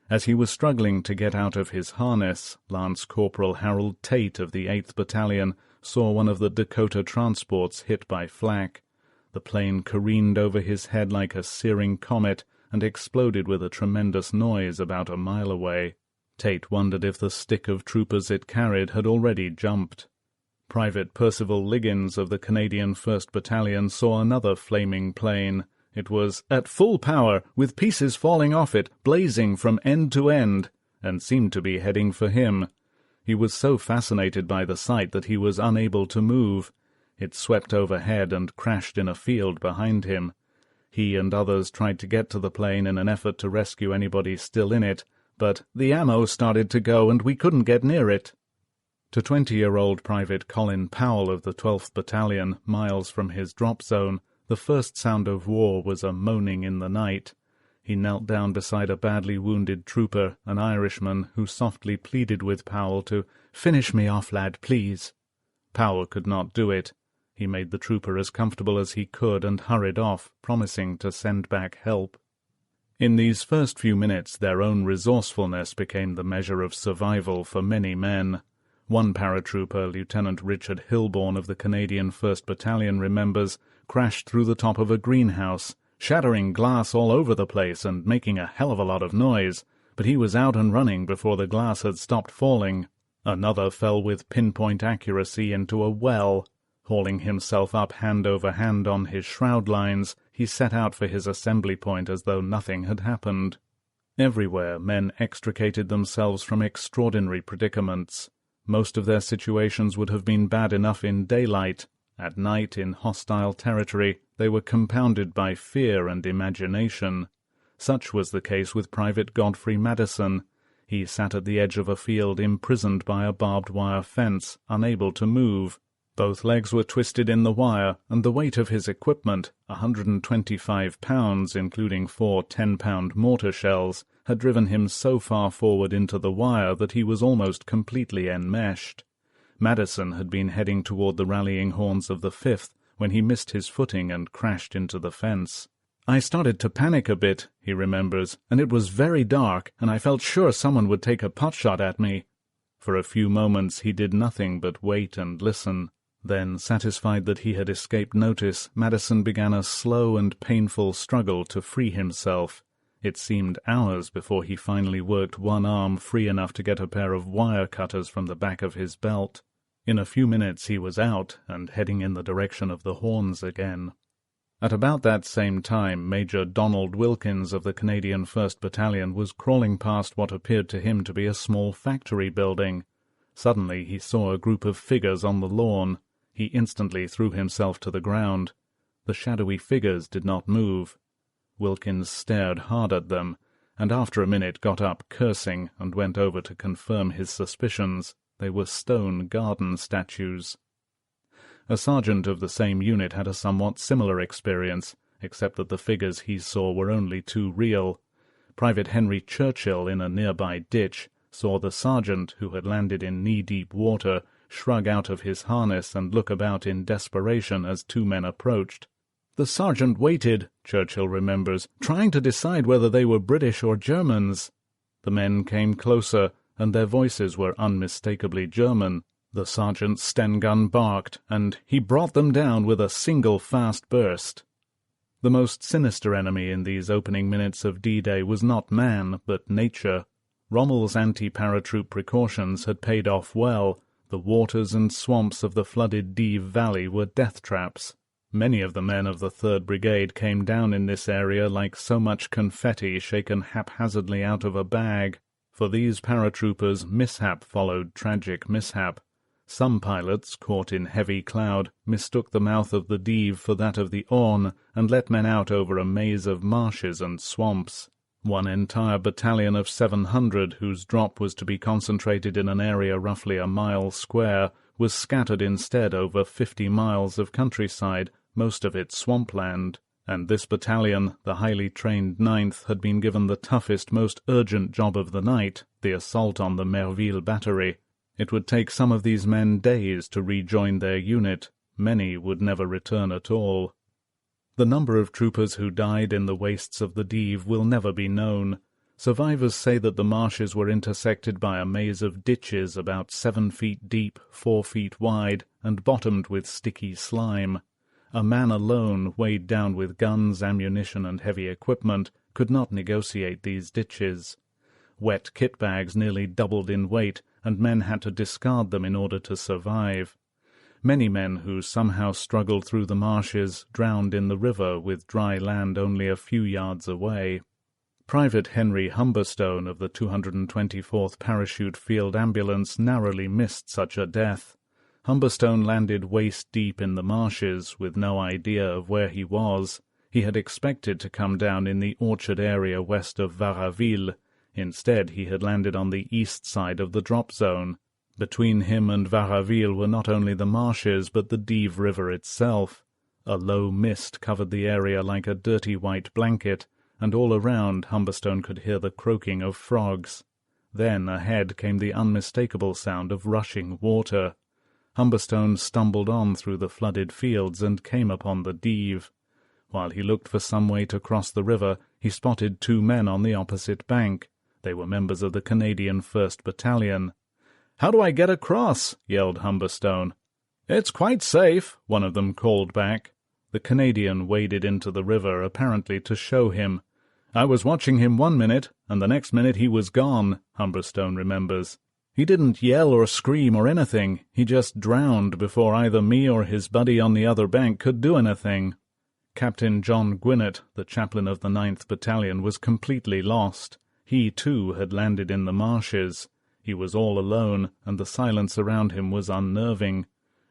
Speaker 1: As he was struggling to get out of his harness, Lance Corporal Harold Tate of the 8th Battalion saw one of the Dakota transports hit by flak. The plane careened over his head like a searing comet and exploded with a tremendous noise about a mile away. Tate wondered if the stick of troopers it carried had already jumped. Private Percival Liggins of the Canadian 1st Battalion saw another flaming plane. It was at full power, with pieces falling off it, blazing from end to end, and seemed to be heading for him. He was so fascinated by the sight that he was unable to move. It swept overhead and crashed in a field behind him. He and others tried to get to the plane in an effort to rescue anybody still in it, but the ammo started to go and we couldn't get near it. To 20-year-old Private Colin Powell of the 12th Battalion, miles from his drop zone, the first sound of war was a moaning in the night. He knelt down beside a badly wounded trooper, an Irishman, who softly pleaded with Powell to "Finish me off, lad, please." Powell could not do it. He made the trooper as comfortable as he could and hurried off, promising to send back help. In these first few minutes their own resourcefulness became the measure of survival for many men. One paratrooper, Lieutenant Richard Hilborn of the Canadian 1st Battalion, remembers, crashed through the top of a greenhouse, shattering glass all over the place and making a hell of a lot of noise, but he was out and running before the glass had stopped falling. Another fell with pinpoint accuracy into a well. Hauling himself up hand over hand on his shroud lines, he set out for his assembly point as though nothing had happened. Everywhere men extricated themselves from extraordinary predicaments. Most of their situations would have been bad enough in daylight. At night, in hostile territory, they were compounded by fear and imagination. Such was the case with Private Godfrey Madison. He sat at the edge of a field imprisoned by a barbed wire fence, unable to move. Both legs were twisted in the wire, and the weight of his equipment, 125 pounds, including 4 10-pound mortar shells, had driven him so far forward into the wire that he was almost completely enmeshed. Madison had been heading toward the rallying horns of the 5th when he missed his footing and crashed into the fence. "I started to panic a bit," he remembers, "and it was very dark, and I felt sure someone would take a pot-shot at me." For a few moments he did nothing but wait and listen. Then, satisfied that he had escaped notice, Madison began a slow and painful struggle to free himself. It seemed hours before he finally worked one arm free enough to get a pair of wire cutters from the back of his belt. In a few minutes he was out and heading in the direction of the horns again. At about that same time, Major Donald Wilkins of the Canadian 1st Battalion was crawling past what appeared to him to be a small factory building. Suddenly he saw a group of figures on the lawn. He instantly threw himself to the ground. The shadowy figures did not move. Wilkins stared hard at them, and after a minute got up cursing and went over to confirm his suspicions. They were stone garden statues. A sergeant of the same unit had a somewhat similar experience, except that the figures he saw were only too real. Private Henry Churchill, in a nearby ditch, saw the sergeant, who had landed in knee-deep water, shrug out of his harness and look about in desperation as two men approached. "The sergeant waited," Churchill remembers, "trying to decide whether they were British or Germans." The men came closer, and their voices were unmistakably German. The sergeant's Sten gun barked, and he brought them down with a single fast burst. The most sinister enemy in these opening minutes of D-Day was not man, but nature. Rommel's anti-paratroop precautions had paid off well. The waters and swamps of the flooded Dives Valley were death traps. Many of the men of the 3rd Brigade came down in this area like so much confetti shaken haphazardly out of a bag. For these paratroopers, mishap followed tragic mishap. Some pilots, caught in heavy cloud, mistook the mouth of the Dives for that of the Orne and let men out over a maze of marshes and swamps. One entire battalion of 700, whose drop was to be concentrated in an area roughly a mile square, was scattered instead over 50 miles of countryside, most of it swampland. And this battalion, the highly trained 9th, had been given the toughest, most urgent job of the night, the assault on the Merville battery. It would take some of these men days to rejoin their unit. Many would never return at all. The number of troopers who died in the wastes of the Dives will never be known. Survivors say that the marshes were intersected by a maze of ditches about 7 feet deep, 4 feet wide, and bottomed with sticky slime. A man alone, weighed down with guns, ammunition, and heavy equipment, could not negotiate these ditches. Wet kit bags nearly doubled in weight, and men had to discard them in order to survive. Many men who somehow struggled through the marshes drowned in the river with dry land only a few yards away. Private Henry Humberstone of the 224th Parachute Field Ambulance narrowly missed such a death. Humberstone landed waist-deep in the marshes, with no idea of where he was. He had expected to come down in the orchard area west of Varaville. Instead, he had landed on the east side of the drop zone. Between him and Varaville were not only the marshes, but the Dives River itself. A low mist covered the area like a dirty white blanket, and all around Humberstone could hear the croaking of frogs. Then ahead came the unmistakable sound of rushing water. Humberstone stumbled on through the flooded fields and came upon the Dive. While he looked for some way to cross the river, he spotted 2 men on the opposite bank. They were members of the Canadian 1st Battalion. "How do I get across?" yelled Humberstone. "It's quite safe," one of them called back. The Canadian waded into the river, apparently to show him. "I was watching him 1 minute, and the next minute he was gone," Humberstone remembers. "He didn't yell or scream or anything. He just drowned before either me or his buddy on the other bank could do anything." Captain John Gwinnett, the chaplain of the 9th Battalion, was completely lost. He, too, had landed in the marshes. He was all alone, and the silence around him was unnerving.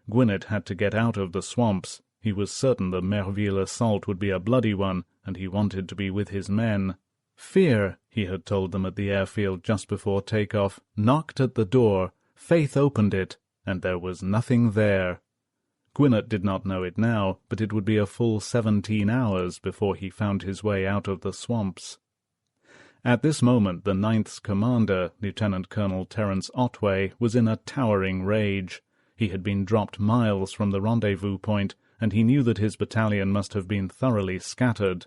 Speaker 1: Gwinnett had to get out of the swamps. He was certain the Merville assault would be a bloody one, and he wanted to be with his men. Fear, he had told them at the airfield just before takeoff, knocked at the door. Faith opened it, and there was nothing there. Gwinnett did not know it now, but it would be a full 17 hours before he found his way out of the swamps. At this moment the 9th's commander, Lieutenant Colonel Terence Otway, was in a towering rage. He had been dropped miles from the rendezvous point, and he knew that his battalion must have been thoroughly scattered.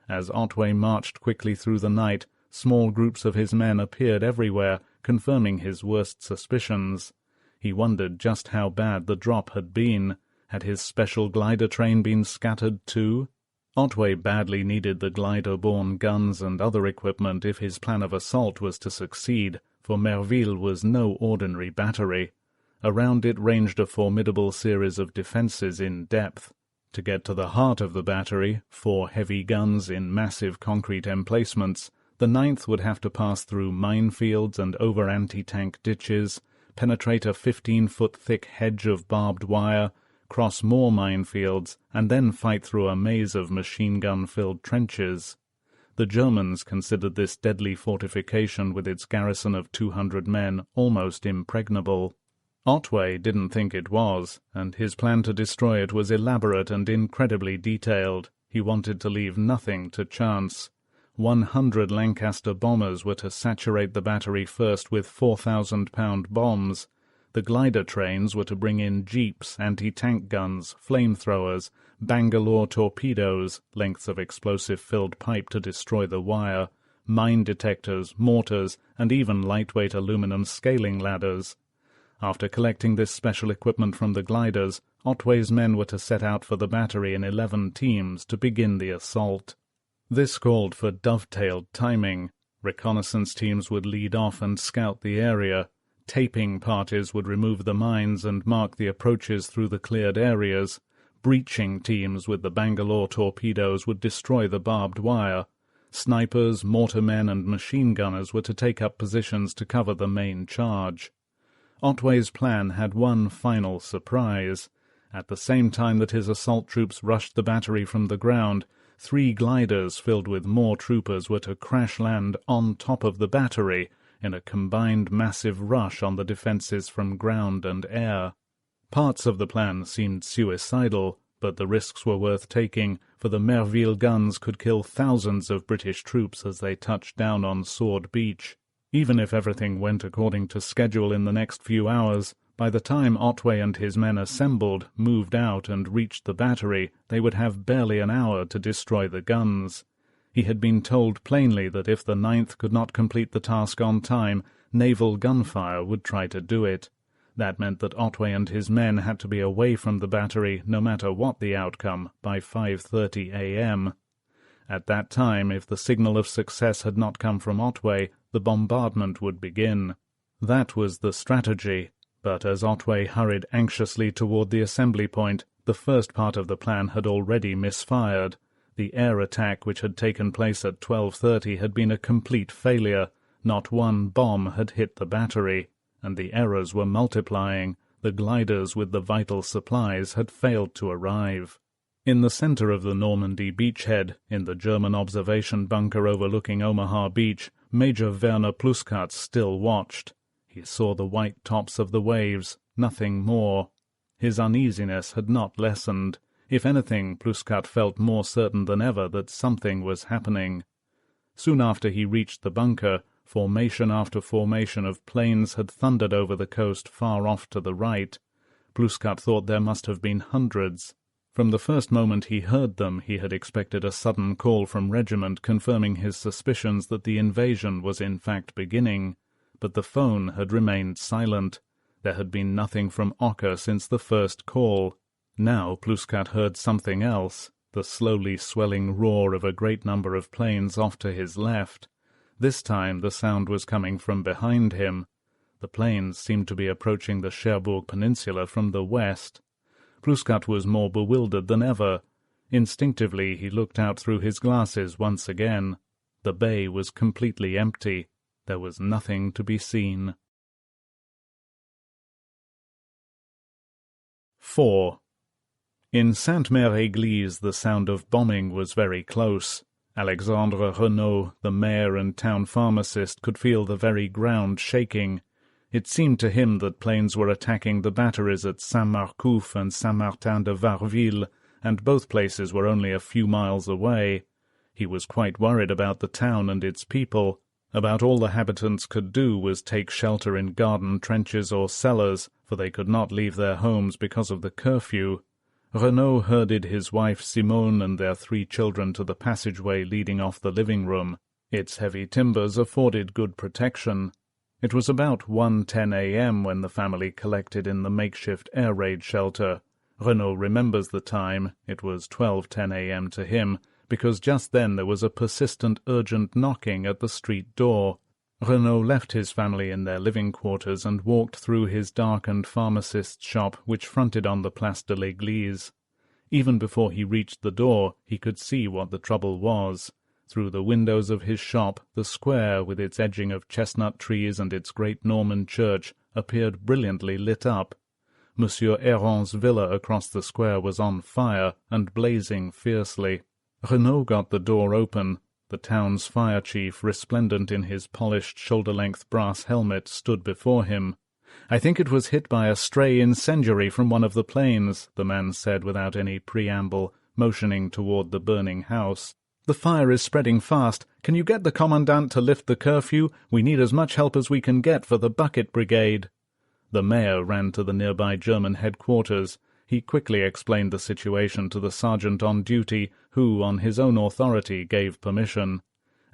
Speaker 1: As Otway marched quickly through the night, small groups of his men appeared everywhere, confirming his worst suspicions. He wondered just how bad the drop had been. Had his special glider train been scattered too? Otway badly needed the glider-borne guns and other equipment if his plan of assault was to succeed, for Merville was no ordinary battery. Around it ranged a formidable series of defences in depth. To get to the heart of the battery, 4 heavy guns in massive concrete emplacements, the 9th would have to pass through minefields and over anti-tank ditches, penetrate a 15-foot thick hedge of barbed wire, cross more minefields, and then fight through a maze of machine-gun-filled trenches. The Germans considered this deadly fortification with its garrison of 200 men almost impregnable. Otway didn't think it was, and his plan to destroy it was elaborate and incredibly detailed. He wanted to leave nothing to chance. 100 Lancaster bombers were to saturate the battery first with 4,000-pound bombs. The glider trains were to bring in jeeps, anti-tank guns, flamethrowers, Bangalore torpedoes, lengths of explosive-filled pipe to destroy the wire, mine detectors, mortars, and even lightweight aluminum scaling ladders. After collecting this special equipment from the gliders, Otway's men were to set out for the battery in 11 teams to begin the assault. This called for dovetailed timing. Reconnaissance teams would lead off and scout the area. Taping parties would remove the mines and mark the approaches through the cleared areas. Breaching teams with the Bangalore torpedoes would destroy the barbed wire. Snipers, mortarmen, and machine gunners were to take up positions to cover the main charge. Otway's plan had one final surprise. At the same time that his assault troops rushed the battery from the ground, 3 gliders filled with more troopers were to crash-land on top of the battery in a combined massive rush on the defences from ground and air. Parts of the plan seemed suicidal, but the risks were worth taking, for the Merville guns could kill thousands of British troops as they touched down on Sword Beach. Even if everything went according to schedule in the next few hours, by the time Otway and his men assembled, moved out, and reached the battery, they would have barely an hour to destroy the guns. He had been told plainly that if the 9th could not complete the task on time, naval gunfire would try to do it. That meant that Otway and his men had to be away from the battery, no matter what the outcome, by 5:30 a.m. At that time, if the signal of success had not come from Otway, the bombardment would begin. That was the strategy, but as Otway hurried anxiously toward the assembly point, the first part of the plan had already misfired. The air attack which had taken place at 12:30 had been a complete failure. Not one bomb had hit the battery, and the errors were multiplying. The gliders with the vital supplies had failed to arrive. In the center of the Normandy beachhead, in the German observation bunker overlooking Omaha Beach, Major Werner Pluskat still watched. He saw the white tops of the waves, nothing more. His uneasiness had not lessened. If anything, Pluskat felt more certain than ever that something was happening. Soon after he reached the bunker, formation after formation of planes had thundered over the coast far off to the right. Plouskat thought there must have been hundreds. From the first moment he heard them, he had expected a sudden call from regiment confirming his suspicions that the invasion was in fact beginning. But the phone had remained silent. There had been nothing from Ocker since the first call. Now Plouskat heard something else, the slowly swelling roar of a great number of planes off to his left. This time the sound was coming from behind him. The planes seemed to be approaching the Cherbourg Peninsula from the west. Plouskat was more bewildered than ever. Instinctively he looked out through his glasses once again. The bay was completely empty. There was nothing to be seen. 4. In Sainte-Mère-Église the sound of bombing was very close. Alexandre Renaud, the mayor and town pharmacist, could feel the very ground shaking. It seemed to him that planes were attacking the batteries at Saint-Marcouf and Saint-Martin-de-Varville, and both places were only a few miles away. He was quite worried about the town and its people. About all the habitants could do was take shelter in garden trenches or cellars, for they could not leave their homes because of the curfew. Renaud herded his wife Simone and their 3 children to the passageway leading off the living room. Its heavy timbers afforded good protection. It was about 1:10 a.m. when the family collected in the makeshift air raid shelter. Renaud remembers the time. It was 12:10 a.m. to him, because just then there was a persistent, urgent knocking at the street door. Renaud left his family in their living quarters and walked through his darkened pharmacist's shop, which fronted on the Place de l'Église. Even before he reached the door, he could see what the trouble was. Through the windows of his shop, the square, with its edging of chestnut trees and its great Norman church, appeared brilliantly lit up. Monsieur Héron's villa across the square was on fire and blazing fiercely. Renaud got the door open. The town's fire chief, resplendent in his polished shoulder-length brass helmet, stood before him. "I think it was hit by a stray incendiary from one of the planes," the man said without any preamble, motioning toward the burning house. "The fire is spreading fast. Can you get the commandant to lift the curfew? We need as much help as we can get for the bucket brigade." The mayor ran to the nearby German headquarters. He quickly explained the situation to the sergeant on duty, who, on his own authority, gave permission.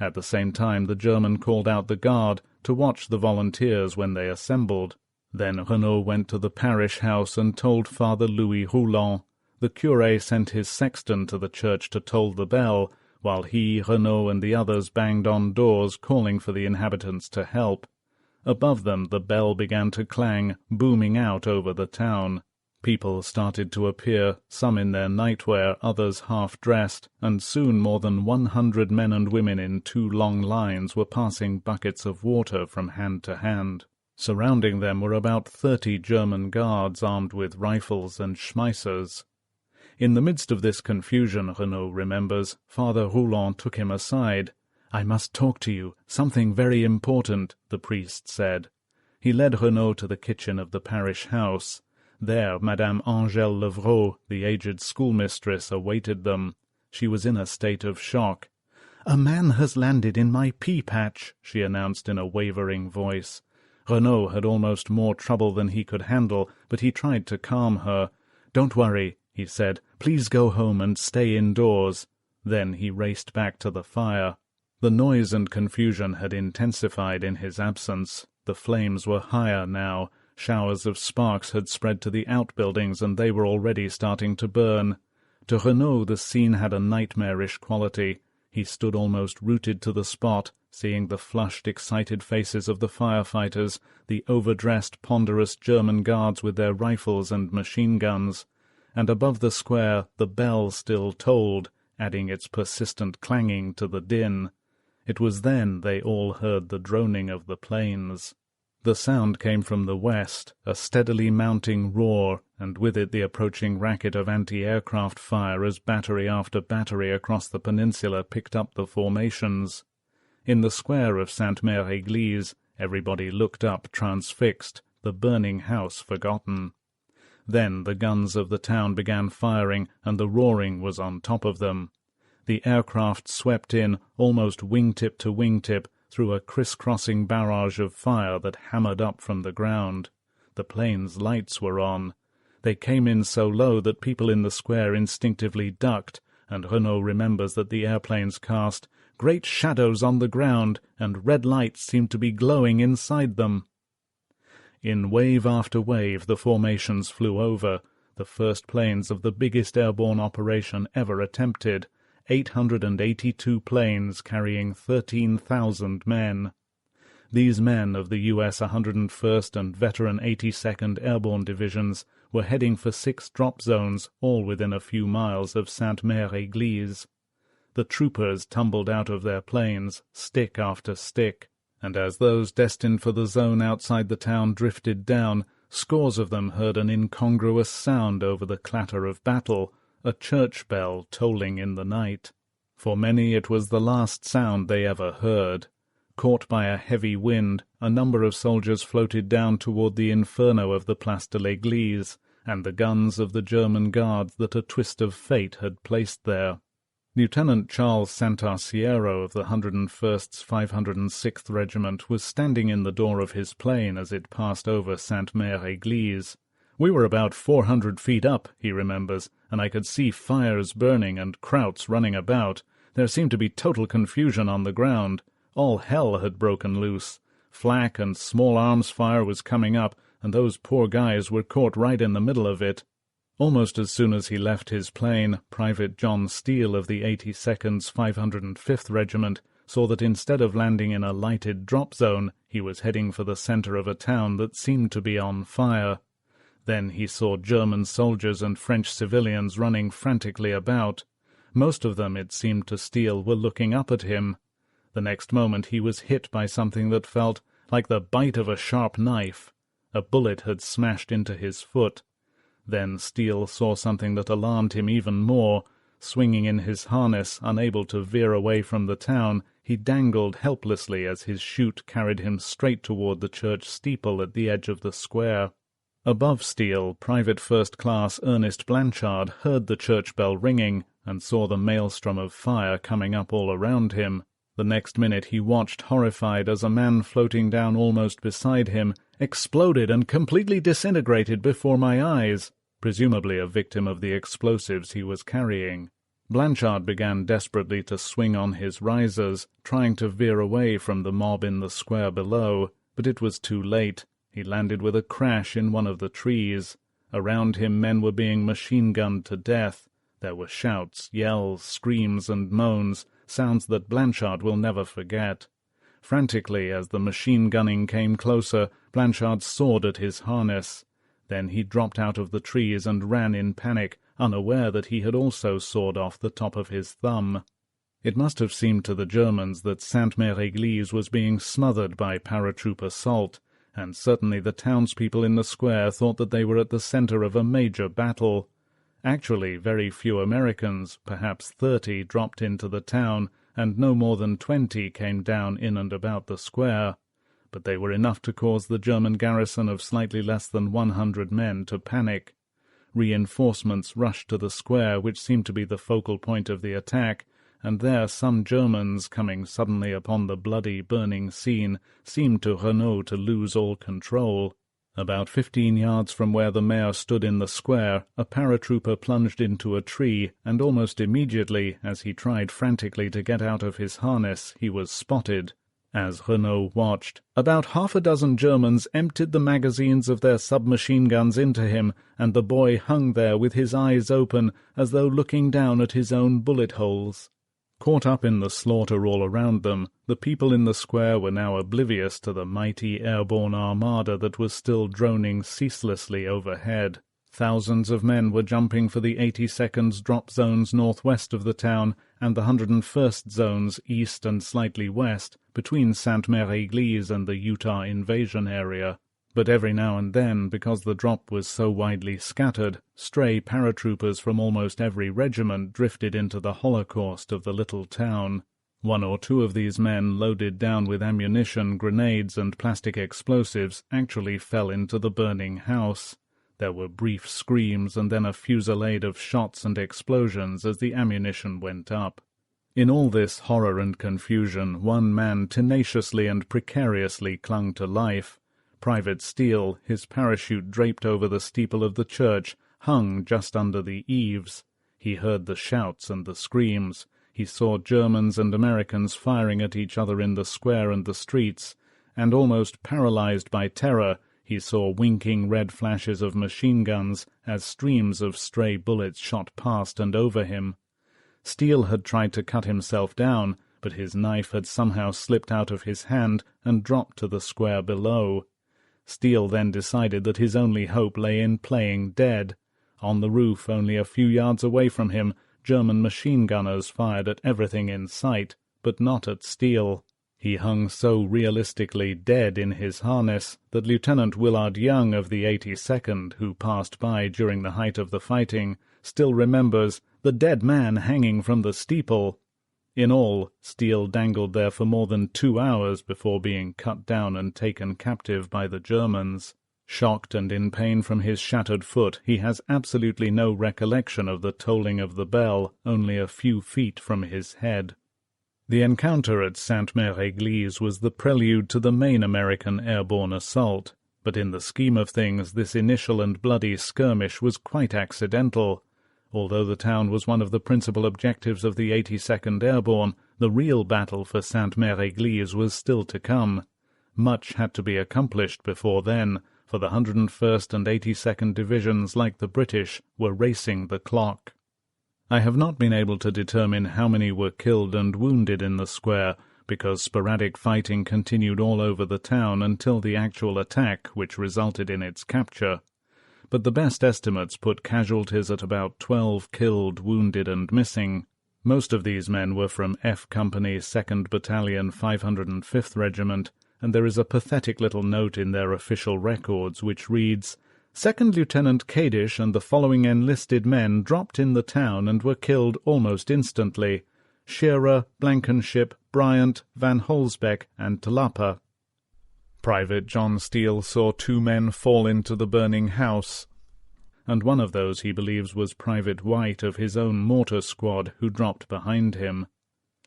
Speaker 1: At the same time the German called out the guard to watch the volunteers when they assembled. Then Renaud went to the parish house and told Father Louis Rouland. The curé sent his sexton to the church to toll the bell, while he, Renaud, and the others banged on doors calling for the inhabitants to help. Above them the bell began to clang, booming out over the town. People started to appear, some in their nightwear, others half-dressed, and soon more than 100 men and women in 2 long lines were passing buckets of water from hand to hand. Surrounding them were about 30 German guards armed with rifles and schmeissers. In the midst of this confusion, Renaud remembers, Father Rouland took him aside. "I must talk to you, something very important," the priest said. He led Renaud to the kitchen of the parish house. There Madame Angèle Levrault, the aged schoolmistress, awaited them. She was in a state of shock. "A man has landed in my pea-patch," she announced in a wavering voice. Renaud had almost more trouble than he could handle, but he tried to calm her. "Don't worry," he said. "Please go home and stay indoors." Then he raced back to the fire. The noise and confusion had intensified in his absence. The flames were higher now. Showers of sparks had spread to the outbuildings, and they were already starting to burn. To Renaud the scene had a nightmarish quality. He stood almost rooted to the spot, seeing the flushed, excited faces of the firefighters, the overdressed, ponderous German guards with their rifles and machine-guns. And above the square the bell still tolled, adding its persistent clanging to the din. It was then they all heard the droning of the planes. The sound came from the west, a steadily mounting roar, and with it the approaching racket of anti-aircraft fire as battery after battery across the peninsula picked up the formations. In the square of Sainte-Mère-Église, everybody looked up transfixed, the burning house forgotten. Then the guns of the town began firing, and the roaring was on top of them. The aircraft swept in, almost wingtip to wingtip, through a criss-crossing barrage of fire that hammered up from the ground. The plane's lights were on. They came in so low that people in the square instinctively ducked, and Renaud remembers that the airplanes cast great shadows on the ground, and red lights seemed to be glowing inside them. In wave after wave the formations flew over, the first planes of the biggest airborne operation ever attempted, 882 planes carrying 13,000 men. These men of the U.S. 101st and veteran 82nd Airborne Divisions were heading for 6 drop zones, all within a few miles of Sainte-Mère-Église. The troopers tumbled out of their planes, stick after stick, and as those destined for the zone outside the town drifted down, scores of them heard an incongruous sound over the clatter of battle, a church bell tolling in the night. For many it was the last sound they ever heard. Caught by a heavy wind, a number of soldiers floated down toward the inferno of the Place de l'Église, and the guns of the German guards that a twist of fate had placed there. Lieutenant Charles Santarciero of the 101st's 506th Regiment was standing in the door of his plane as it passed over Sainte-Mère-Église. "We were about 400 feet up," he remembers, "and I could see fires burning and Krauts running about. There seemed to be total confusion on the ground. All hell had broken loose. Flak and small arms fire was coming up, and those poor guys were caught right in the middle of it." Almost as soon as he left his plane, Private John Steele of the 82nd's 505th Regiment saw that instead of landing in a lighted drop zone, he was heading for the center of a town that seemed to be on fire. Then he saw German soldiers and French civilians running frantically about. Most of them, it seemed to Steele, were looking up at him. The next moment he was hit by something that felt like the bite of a sharp knife. A bullet had smashed into his foot. Then Steele saw something that alarmed him even more. Swinging in his harness, unable to veer away from the town, he dangled helplessly as his chute carried him straight toward the church steeple at the edge of the square. Above Steele, Private First Class Ernest Blanchard heard the church bell ringing and saw the maelstrom of fire coming up all around him. The next minute he watched horrified as a man floating down almost beside him exploded and completely disintegrated before my eyes, presumably a victim of the explosives he was carrying. Blanchard began desperately to swing on his risers, trying to veer away from the mob in the square below, but it was too late. He landed with a crash in one of the trees. Around him men were being machine-gunned to death. There were shouts, yells, screams, and moans, sounds that Blanchard will never forget. Frantically, as the machine-gunning came closer, Blanchard sawed at his harness. Then he dropped out of the trees and ran in panic, unaware that he had also sawed off the top of his thumb. It must have seemed to the Germans that Sainte-Mère-Église was being smothered by paratroop assault, and certainly the townspeople in the square thought that they were at the center of a major battle. Actually, very few Americans, perhaps 30, dropped into the town, and no more than 20 came down in and about the square. But they were enough to cause the German garrison of slightly less than 100 men to panic. Reinforcements rushed to the square, which seemed to be the focal point of the attack, and there some Germans, coming suddenly upon the bloody, burning scene, seemed to Renaud to lose all control. About 15 yards from where the mayor stood in the square, a paratrooper plunged into a tree, and almost immediately, as he tried frantically to get out of his harness, he was spotted. As Renaud watched, about half a dozen Germans emptied the magazines of their submachine guns into him, and the boy hung there with his eyes open, as though looking down at his own bullet holes. Caught up in the slaughter all around them, the people in the square were now oblivious to the mighty airborne armada that was still droning ceaselessly overhead. Thousands of men were jumping for the 82nd's drop zones northwest of the town and the 101st zones east and slightly west, between Sainte-Mère-Église and the Utah invasion area. But every now and then, because the drop was so widely scattered, stray paratroopers from almost every regiment drifted into the holocaust of the little town. One or two of these men, loaded down with ammunition, grenades, and plastic explosives, actually fell into the burning house. There were brief screams and then a fusillade of shots and explosions as the ammunition went up. In all this horror and confusion, one man tenaciously and precariously clung to life. Private Steele, his parachute draped over the steeple of the church, hung just under the eaves. He heard the shouts and the screams. He saw Germans and Americans firing at each other in the square and the streets, and almost paralyzed by terror, he saw winking red flashes of machine guns as streams of stray bullets shot past and over him. Steele had tried to cut himself down, but his knife had somehow slipped out of his hand and dropped to the square below. Steele then decided that his only hope lay in playing dead. On the roof, only a few yards away from him, German machine gunners fired at everything in sight, but not at Steele. He hung so realistically dead in his harness that Lieutenant Willard Young of the 82nd, who passed by during the height of the fighting, still remembers the dead man hanging from the steeple. In all, Steele dangled there for more than 2 hours before being cut down and taken captive by the Germans. Shocked and in pain from his shattered foot, he has absolutely no recollection of the tolling of the bell, only a few feet from his head. The encounter at Sainte-Mère-Église was the prelude to the main American airborne assault, but in the scheme of things this initial and bloody skirmish was quite accidental. Although the town was one of the principal objectives of the 82nd Airborne, the real battle for Sainte-Mère-Église was still to come. Much had to be accomplished before then, for the 101st and 82nd Divisions, like the British, were racing the clock. I have not been able to determine how many were killed and wounded in the square, because sporadic fighting continued all over the town until the actual attack, which resulted in its capture. But the best estimates put casualties at about 12 killed, wounded, and missing. Most of these men were from F Company, 2nd Battalion, 505th Regiment, and there is a pathetic little note in their official records which reads, "Second Lieutenant Kadish and the following enlisted men dropped in the town and were killed almost instantly: Shearer, Blankenship, Bryant, Van Holsbeck, and Tlapa." Private John Steele saw 2 men fall into the burning house, and one of those he believes was Private White of his own mortar squad, who dropped behind him.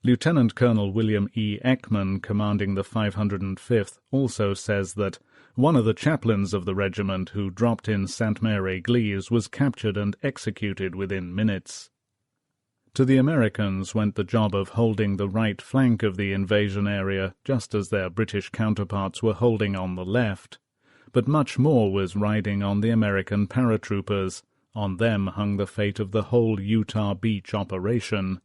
Speaker 1: Lieutenant Colonel William E. Ekman, commanding the 505th, also says that one of the chaplains of the regiment who dropped in Sainte-Mère-Église was captured and executed within minutes. To the Americans went the job of holding the right flank of the invasion area, just as their British counterparts were holding on the left. But much more was riding on the American paratroopers. On them hung the fate of the whole Utah Beach operation.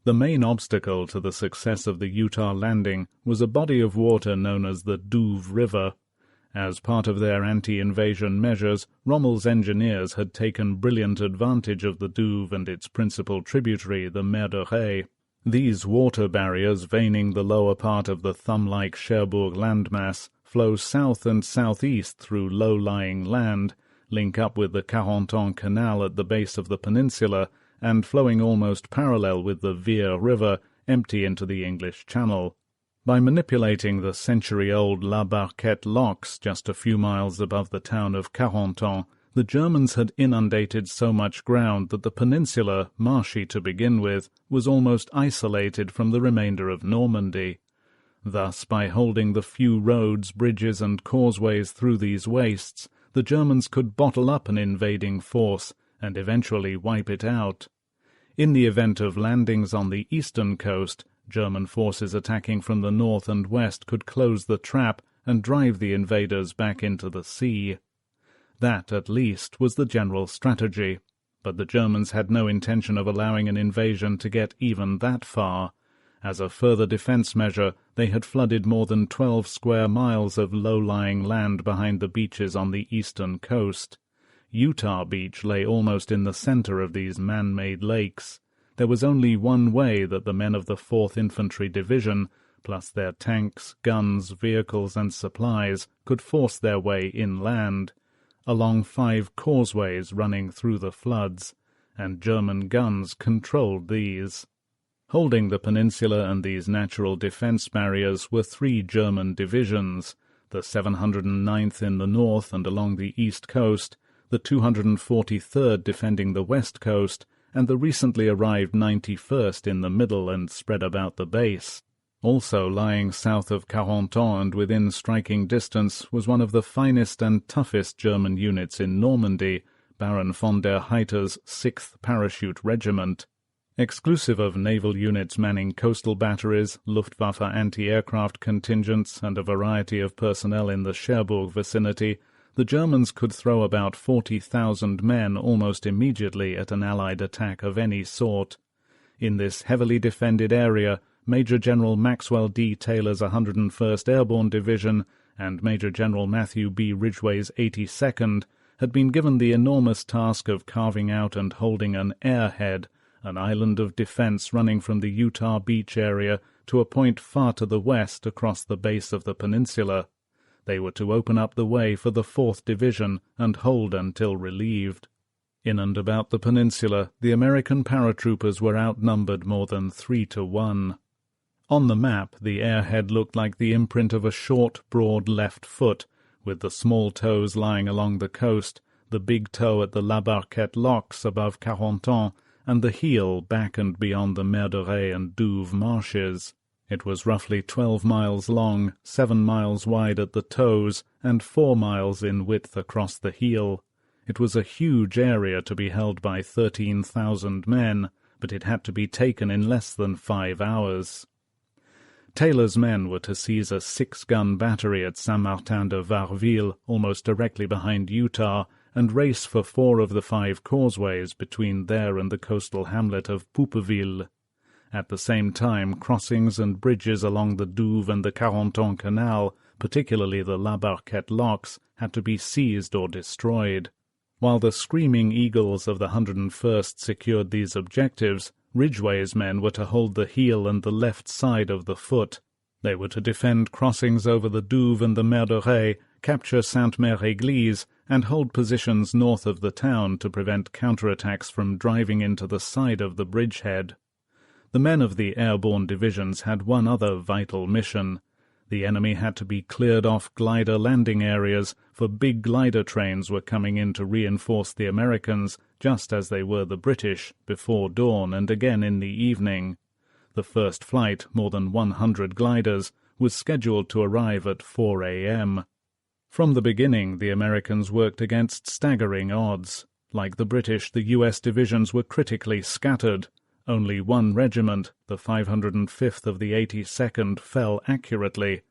Speaker 1: The main obstacle to the success of the Utah landing was a body of water known as the Douve River. As part of their anti-invasion measures, Rommel's engineers had taken brilliant advantage of the Douve and its principal tributary, the Mer de Ré. These water barriers, veining the lower part of the thumb-like Cherbourg landmass, flow south and southeast through low-lying land, link up with the Carentan Canal at the base of the peninsula, and flowing almost parallel with the Vire River, empty into the English Channel. By manipulating the century-old La Barquette locks just a few miles above the town of Carentan, the Germans had inundated so much ground that the peninsula, marshy to begin with, was almost isolated from the remainder of Normandy. Thus, by holding the few roads, bridges, and causeways through these wastes, the Germans could bottle up an invading force and eventually wipe it out. In the event of landings on the eastern coast, German forces attacking from the north and west could close the trap and drive the invaders back into the sea. That, at least, was the general strategy, but the Germans had no intention of allowing an invasion to get even that far. As a further defense measure, they had flooded more than 12 square miles of low-lying land behind the beaches on the eastern coast. Utah Beach lay almost in the center of these man-made lakes. There was only one way that the men of the 4th Infantry Division, plus their tanks, guns, vehicles, and supplies, could force their way inland, along 5 causeways running through the floods, and German guns controlled these. Holding the peninsula and these natural defense barriers were 3 German divisions, the 709th in the north and along the east coast, the 243rd defending the west coast, and the recently arrived 91st in the middle and spread about the base. Also lying south of Carentan and within striking distance was one of the finest and toughest German units in Normandy, Baron von der Heiter's 6th Parachute Regiment. Exclusive of naval units manning coastal batteries, Luftwaffe anti-aircraft contingents, and a variety of personnel in the Cherbourg vicinity, the Germans could throw about 40,000 men almost immediately at an Allied attack of any sort. In this heavily defended area, Major General Maxwell D. Taylor's 101st Airborne Division and Major General Matthew B. Ridgway's 82nd had been given the enormous task of carving out and holding an airhead, an island of defense running from the Utah Beach area to a point far to the west across the base of the peninsula. They were to open up the way for the 4th Division and hold until relieved. In and about the peninsula, the American paratroopers were outnumbered more than 3-1. On the map, the airhead looked like the imprint of a short, broad left foot, with the small toes lying along the coast, the big toe at the La Barquette locks above Carentan, and the heel back and beyond the Mer de Ré and Douve marshes. It was roughly 12 miles long, 7 miles wide at the toes, and 4 miles in width across the heel. It was a huge area to be held by 13,000 men, but it had to be taken in less than 5 hours. Taylor's men were to seize a 6-gun battery at Saint-Martin-de-Varville, almost directly behind Utah, and race for 4 of the 5 causeways between there and the coastal hamlet of Poupeville. At the same time, crossings and bridges along the Douve and the Carentan Canal, particularly the La Barquette locks, had to be seized or destroyed. While the Screaming Eagles of the 101st secured these objectives, Ridgway's men were to hold the heel and the left side of the foot. They were to defend crossings over the Douve and the Mer de Ré, capture Sainte-Mère-Église, and hold positions north of the town to prevent counterattacks from driving into the side of the bridgehead. The men of the airborne divisions had one other vital mission. The enemy had to be cleared off glider landing areas, for big glider trains were coming in to reinforce the Americans, just as they were the British, before dawn and again in the evening. The first flight, more than 100 gliders, was scheduled to arrive at 4 a.m. From the beginning, the Americans worked against staggering odds. Like the British, the U.S. divisions were critically scattered. Only one regiment, the 505th of the 82nd, fell accurately.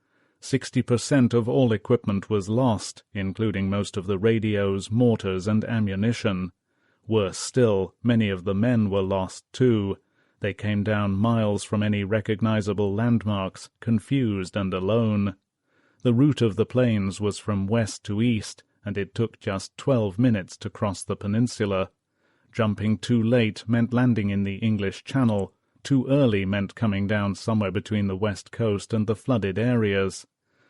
Speaker 1: 60% of all equipment was lost, including most of the radios, mortars, and ammunition. Worse still, many of the men were lost too. They came down miles from any recognizable landmarks, confused and alone. The route of the planes was from west to east, and it took just 12 minutes to cross the peninsula. Jumping too late meant landing in the English Channel. Too early meant coming down somewhere between the west coast and the flooded areas.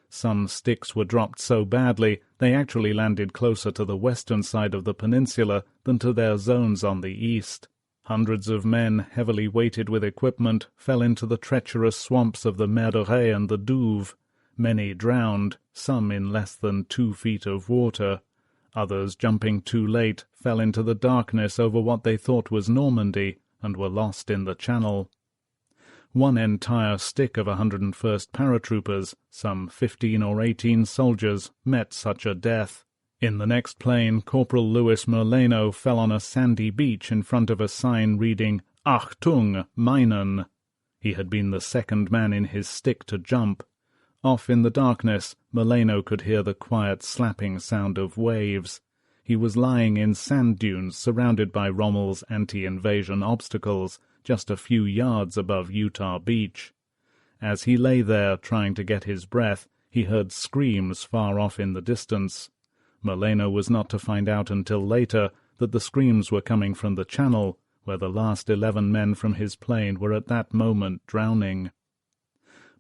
Speaker 1: Some sticks were dropped so badly they actually landed closer to the western side of the peninsula than to their zones on the east. Hundreds of men, heavily weighted with equipment, fell into the treacherous swamps of the Mer de Ré and the Douve. Many drowned, some in less than 2 feet of water. Others, jumping too late, fell into the darkness over what they thought was Normandy, and were lost in the Channel. One entire stick of 101st paratroopers, some 15 or 18 soldiers, met such a death. In the next plane, Corporal Louis Merleno fell on a sandy beach in front of a sign reading, "Achtung, Meinen." He had been the second man in his stick to jump. Off in the darkness, Merleno could hear the quiet slapping sound of waves. He was lying in sand dunes surrounded by Rommel's anti-invasion obstacles, just a few yards above Utah Beach. As he lay there trying to get his breath, he heard screams far off in the distance. Merleno was not to find out until later that the screams were coming from the Channel, where the last 11 men from his plane were at that moment drowning.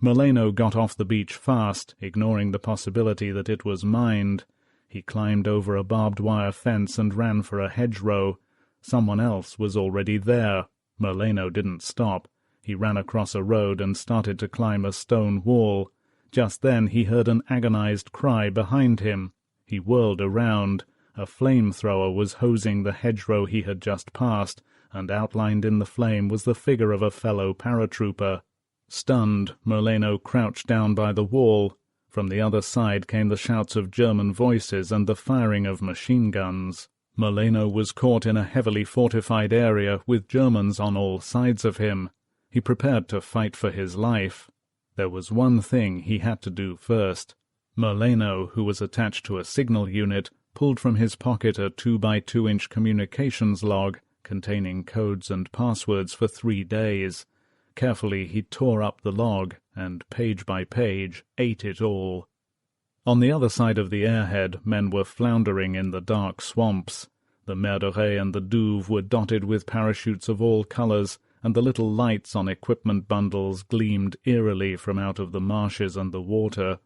Speaker 1: Merleno got off the beach fast, ignoring the possibility that it was mined. He climbed over a barbed wire fence and ran for a hedgerow. Someone else was already there. Merleno didn't stop. He ran across a road and started to climb a stone wall. Just then he heard an agonized cry behind him. He whirled around. A flamethrower was hosing the hedgerow he had just passed, and outlined in the flame was the figure of a fellow paratrooper. Stunned, Morleno crouched down by the wall. From the other side came the shouts of German voices and the firing of machine guns. Morleno was caught in a heavily fortified area with Germans on all sides of him. He prepared to fight for his life. There was one thing he had to do first. Morleno, who was attached to a signal unit, pulled from his pocket a 2x2-inch communications log containing codes and passwords for 3 days. Carefully he tore up the log, and page by page ate it all. On the other side of the airhead, men were floundering in the dark swamps. The Merderet and the Douve were dotted with parachutes of all colors, and the little lights on equipment bundles gleamed eerily from out of the marshes and the water.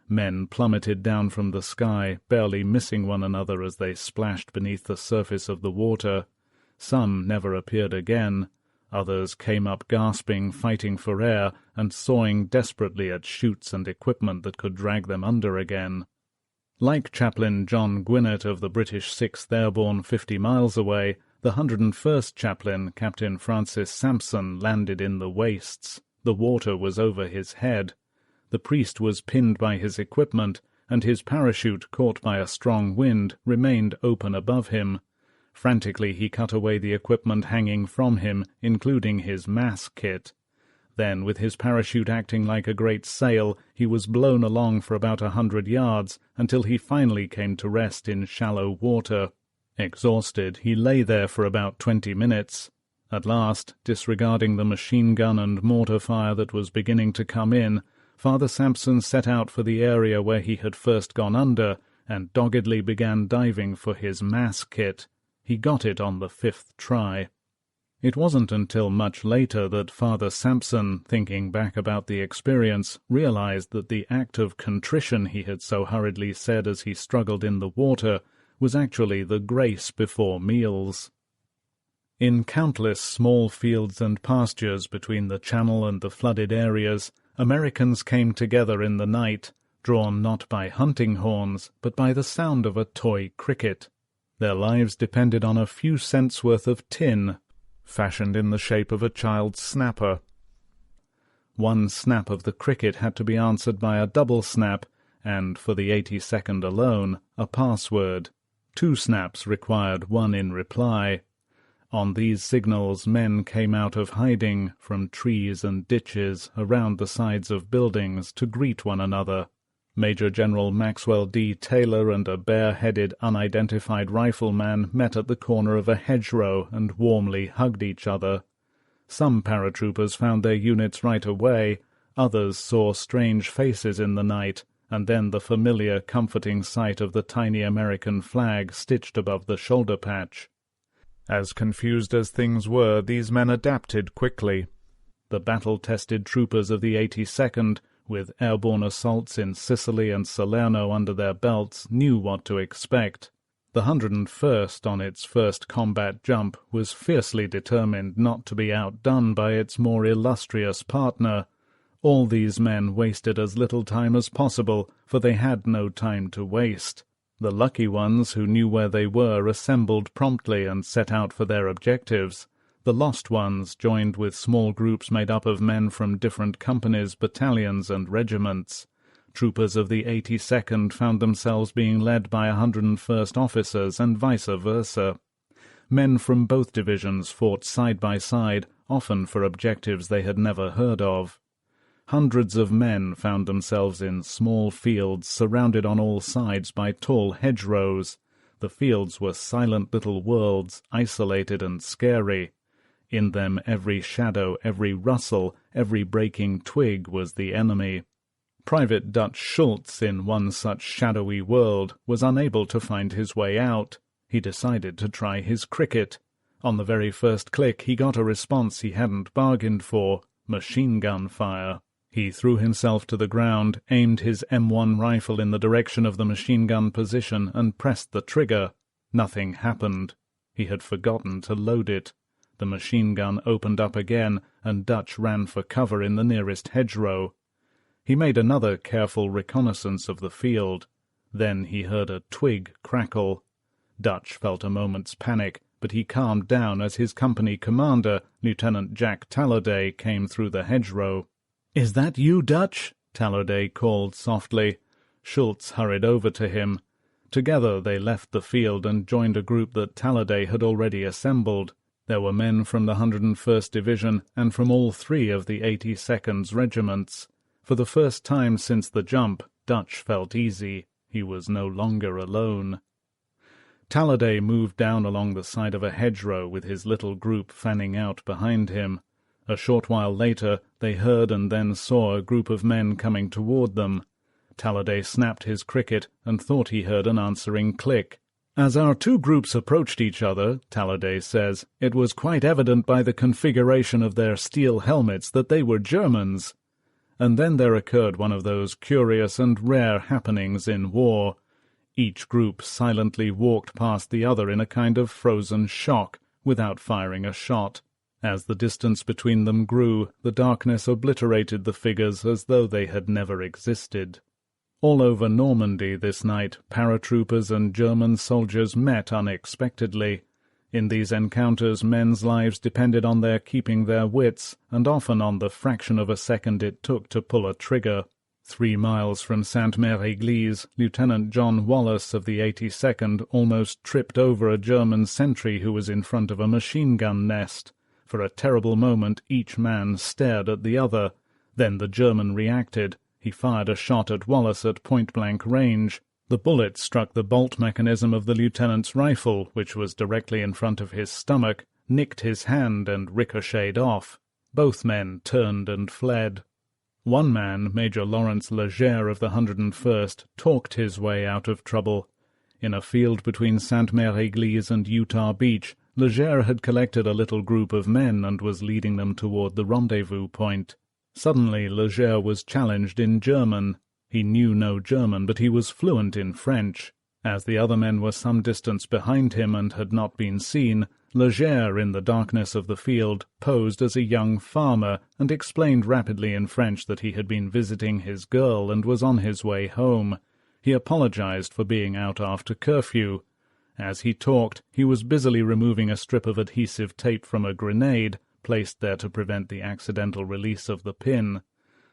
Speaker 1: Men plummeted down from the sky, barely missing one another as they splashed beneath the surface of the water. Some never appeared again. Others came up gasping, fighting for air, and sawing desperately at chutes and equipment that could drag them under again. Like Chaplain John Gwinnett of the British 6th Airborne 50 miles away, the 101st Chaplain, Captain Francis Sampson, landed in the wastes. The water was over his head. The priest was pinned by his equipment, and his parachute, caught by a strong wind, remained open above him. Frantically he cut away the equipment hanging from him, including his mask kit. Then, with his parachute acting like a great sail, he was blown along for about 100 yards, until he finally came to rest in shallow water. Exhausted, he lay there for about 20 minutes. At last, disregarding the machine gun and mortar fire that was beginning to come in, Father Sampson set out for the area where he had first gone under, and doggedly began diving for his mask kit. He got it on the 5th try. It wasn't until much later that Father Sampson, thinking back about the experience, realized that the act of contrition he had so hurriedly said as he struggled in the water was actually the grace before meals. In countless small fields and pastures between the channel and the flooded areas, Americans came together in the night, drawn not by hunting horns, but by the sound of a toy cricket. Their lives depended on a few cents' worth of tin, fashioned in the shape of a child's snapper. One snap of the cricket had to be answered by a double snap, and, for the 82nd alone, a password. 2 snaps required one in reply. On these signals men came out of hiding, from trees and ditches, around the sides of buildings, to greet one another. Major General Maxwell D. Taylor and a bare-headed, unidentified rifleman met at the corner of a hedgerow and warmly hugged each other. Some paratroopers found their units right away, others saw strange faces in the night, and then the familiar, comforting sight of the tiny American flag stitched above the shoulder patch. As confused as things were, these men adapted quickly. The battle-tested troopers of the 82nd, with airborne assaults in Sicily and Salerno under their belts, knew what to expect. The 101st, on its first combat jump, was fiercely determined not to be outdone by its more illustrious partner. All these men wasted as little time as possible, for they had no time to waste. The lucky ones who knew where they were assembled promptly and set out for their objectives. The lost ones joined with small groups made up of men from different companies, battalions, and regiments. Troopers of the 82nd found themselves being led by 101st officers and vice versa. Men from both divisions fought side by side, often for objectives they had never heard of. Hundreds of men found themselves in small fields surrounded on all sides by tall hedgerows. The fields were silent little worlds, isolated and scary. In them every shadow, every rustle, every breaking twig was the enemy. Private Dutch Schultz, in one such shadowy world, was unable to find his way out. He decided to try his cricket. On the very first click he got a response he hadn't bargained for: machine-gun fire. He threw himself to the ground, aimed his M1 rifle in the direction of the machine-gun position, and pressed the trigger. Nothing happened. He had forgotten to load it. The machine-gun opened up again, and Dutch ran for cover in the nearest hedgerow. He made another careful reconnaissance of the field. Then he heard a twig crackle. Dutch felt a moment's panic, but he calmed down as his company commander, Lieutenant Jack Talladay, came through the hedgerow. "Is that you, Dutch?" Talladay called softly. Schultz hurried over to him. Together they left the field and joined a group that Talladay had already assembled. There were men from the 101st Division and from all three of the 82nd's regiments. For the first time since the jump, Dutch felt easy. He was no longer alone. Talladay moved down along the side of a hedgerow with his little group fanning out behind him. A short while later they heard and then saw a group of men coming toward them. Talladay snapped his cricket and thought he heard an answering click. "As our two groups approached each other," Talladay says, "it was quite evident by the configuration of their steel helmets that they were Germans." And then there occurred one of those curious and rare happenings in war. Each group silently walked past the other in a kind of frozen shock, without firing a shot. As the distance between them grew, the darkness obliterated the figures as though they had never existed. All over Normandy this night, paratroopers and German soldiers met unexpectedly. In these encounters men's lives depended on their keeping their wits, and often on the fraction of a second it took to pull a trigger. 3 miles from Sainte-Mère-Église, Lieutenant John Wallace of the 82nd almost tripped over a German sentry who was in front of a machine-gun nest. For a terrible moment each man stared at the other. Then the German reacted. He fired a shot at Wallace at point-blank range. The bullet struck the bolt mechanism of the lieutenant's rifle, which was directly in front of his stomach, nicked his hand and ricocheted off. Both men turned and fled. One man, Major Lawrence Leger of the 101st, talked his way out of trouble. In a field between Sainte-Mère-Église and Utah Beach, Leger had collected a little group of men and was leading them toward the rendezvous point. Suddenly Leger was challenged in German. He knew no German, but he was fluent in French. As the other men were some distance behind him and had not been seen, Leger, in the darkness of the field, posed as a young farmer and explained rapidly in French that he had been visiting his girl and was on his way home. He apologized for being out after curfew. As he talked, he was busily removing a strip of adhesive tape from a grenade, placed there to prevent the accidental release of the pin.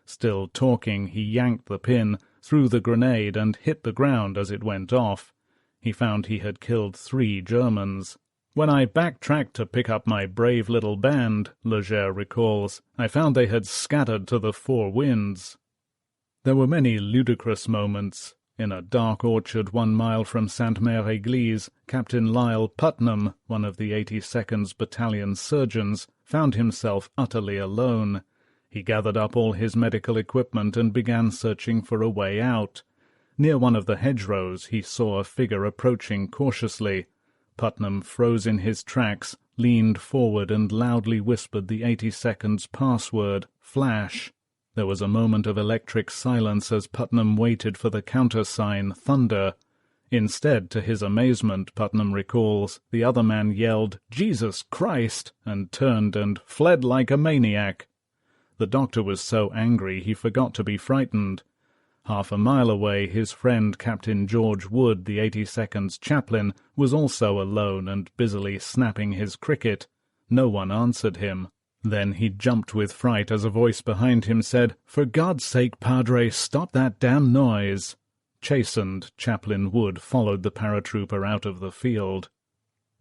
Speaker 1: Still talking, he yanked the pin, threw the grenade, and hit the ground as it went off. He found he had killed 3 Germans. "When I backtracked to pick up my brave little band," Leger recalls, "I found they had scattered to the 4 winds." There were many ludicrous moments. In a dark orchard 1 mile from Sainte-Mère-Église, Captain Lyle Putnam, one of the 82nd's battalion surgeons, found himself utterly alone. He gathered up all his medical equipment and began searching for a way out. Near one of the hedgerows he saw a figure approaching cautiously. Putnam froze in his tracks, leaned forward and loudly whispered the 82nd's password, "Flash." There was a moment of electric silence as Putnam waited for the countersign, "Thunder." Instead, to his amazement, Putnam recalls, the other man yelled, "Jesus Christ!" and turned and fled like a maniac. The doctor was so angry he forgot to be frightened. Half a mile away, his friend Captain George Wood, the 82nd's chaplain, was also alone and busily snapping his cricket. No one answered him. Then he jumped with fright as a voice behind him said, "For God's sake, Padre, stop that damn noise." Chastened, Chaplain Wood followed the paratrooper out of the field.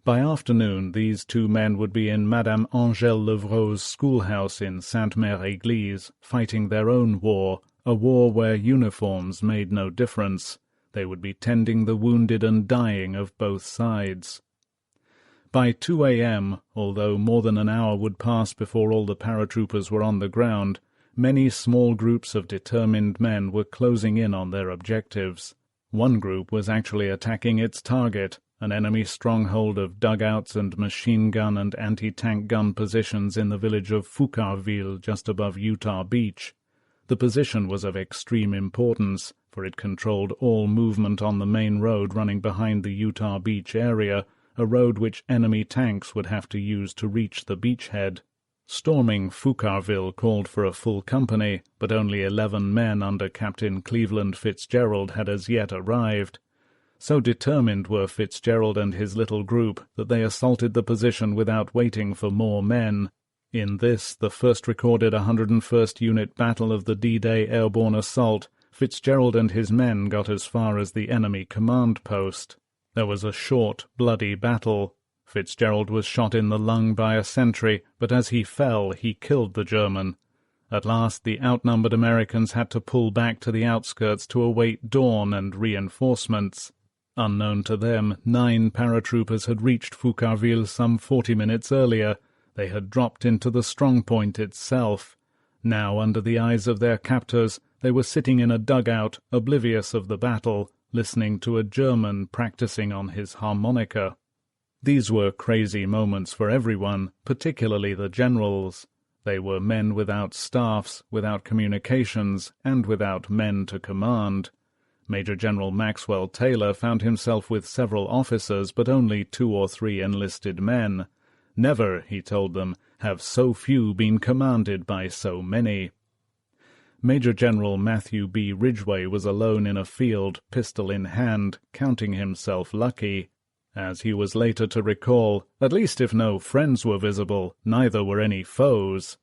Speaker 1: By afternoon these 2 men would be in Madame Angèle Levrault's schoolhouse in Sainte-Mère-Église, fighting their own war, a war where uniforms made no difference. They would be tending the wounded and dying of both sides. By 2 a.m., although more than an hour would pass before all the paratroopers were on the ground, many small groups of determined men were closing in on their objectives. One group was actually attacking its target, an enemy stronghold of dugouts and machine-gun and anti-tank gun positions in the village of Foucarville just above Utah Beach. The position was of extreme importance, for it controlled all movement on the main road running behind the Utah Beach area, a road which enemy tanks would have to use to reach the beachhead. Storming Foucarville called for a full company, but only 11 men under Captain Cleveland Fitzgerald had as yet arrived. So determined were Fitzgerald and his little group that they assaulted the position without waiting for more men. In this, the first recorded 101st Unit battle of the D-Day airborne assault, Fitzgerald and his men got as far as the enemy command post. There was a short, bloody battle. Fitzgerald was shot in the lung by a sentry, but as he fell, he killed the German. At last, the outnumbered Americans had to pull back to the outskirts to await dawn and reinforcements. Unknown to them, 9 paratroopers had reached Foucarville some 40 minutes earlier. They had dropped into the strongpoint itself. Now, under the eyes of their captors, they were sitting in a dugout, oblivious of the battle, listening to a German practicing on his harmonica. These were crazy moments for everyone, particularly the generals. They were men without staffs, without communications, and without men to command. Major General Maxwell Taylor found himself with several officers, but only 2 or 3 enlisted men. Never, he told them, have so few been commanded by so many. Major General Matthew B. Ridgway was alone in a field, pistol in hand, counting himself lucky. As he was later to recall, at least if no friends were visible, neither were any foes.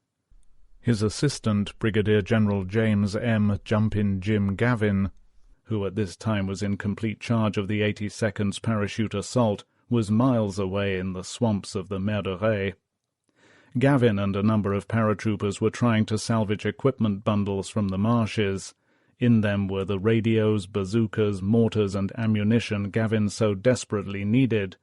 Speaker 1: His assistant, Brigadier General James M. Jumpin' Jim Gavin, who at this time was in complete charge of the 82nd's parachute assault, was miles away in the swamps of the Mer de Ré. Gavin and a number of paratroopers were trying to salvage equipment bundles from the marshes. In them were the radios, bazookas, mortars, and ammunition Gavin so desperately needed.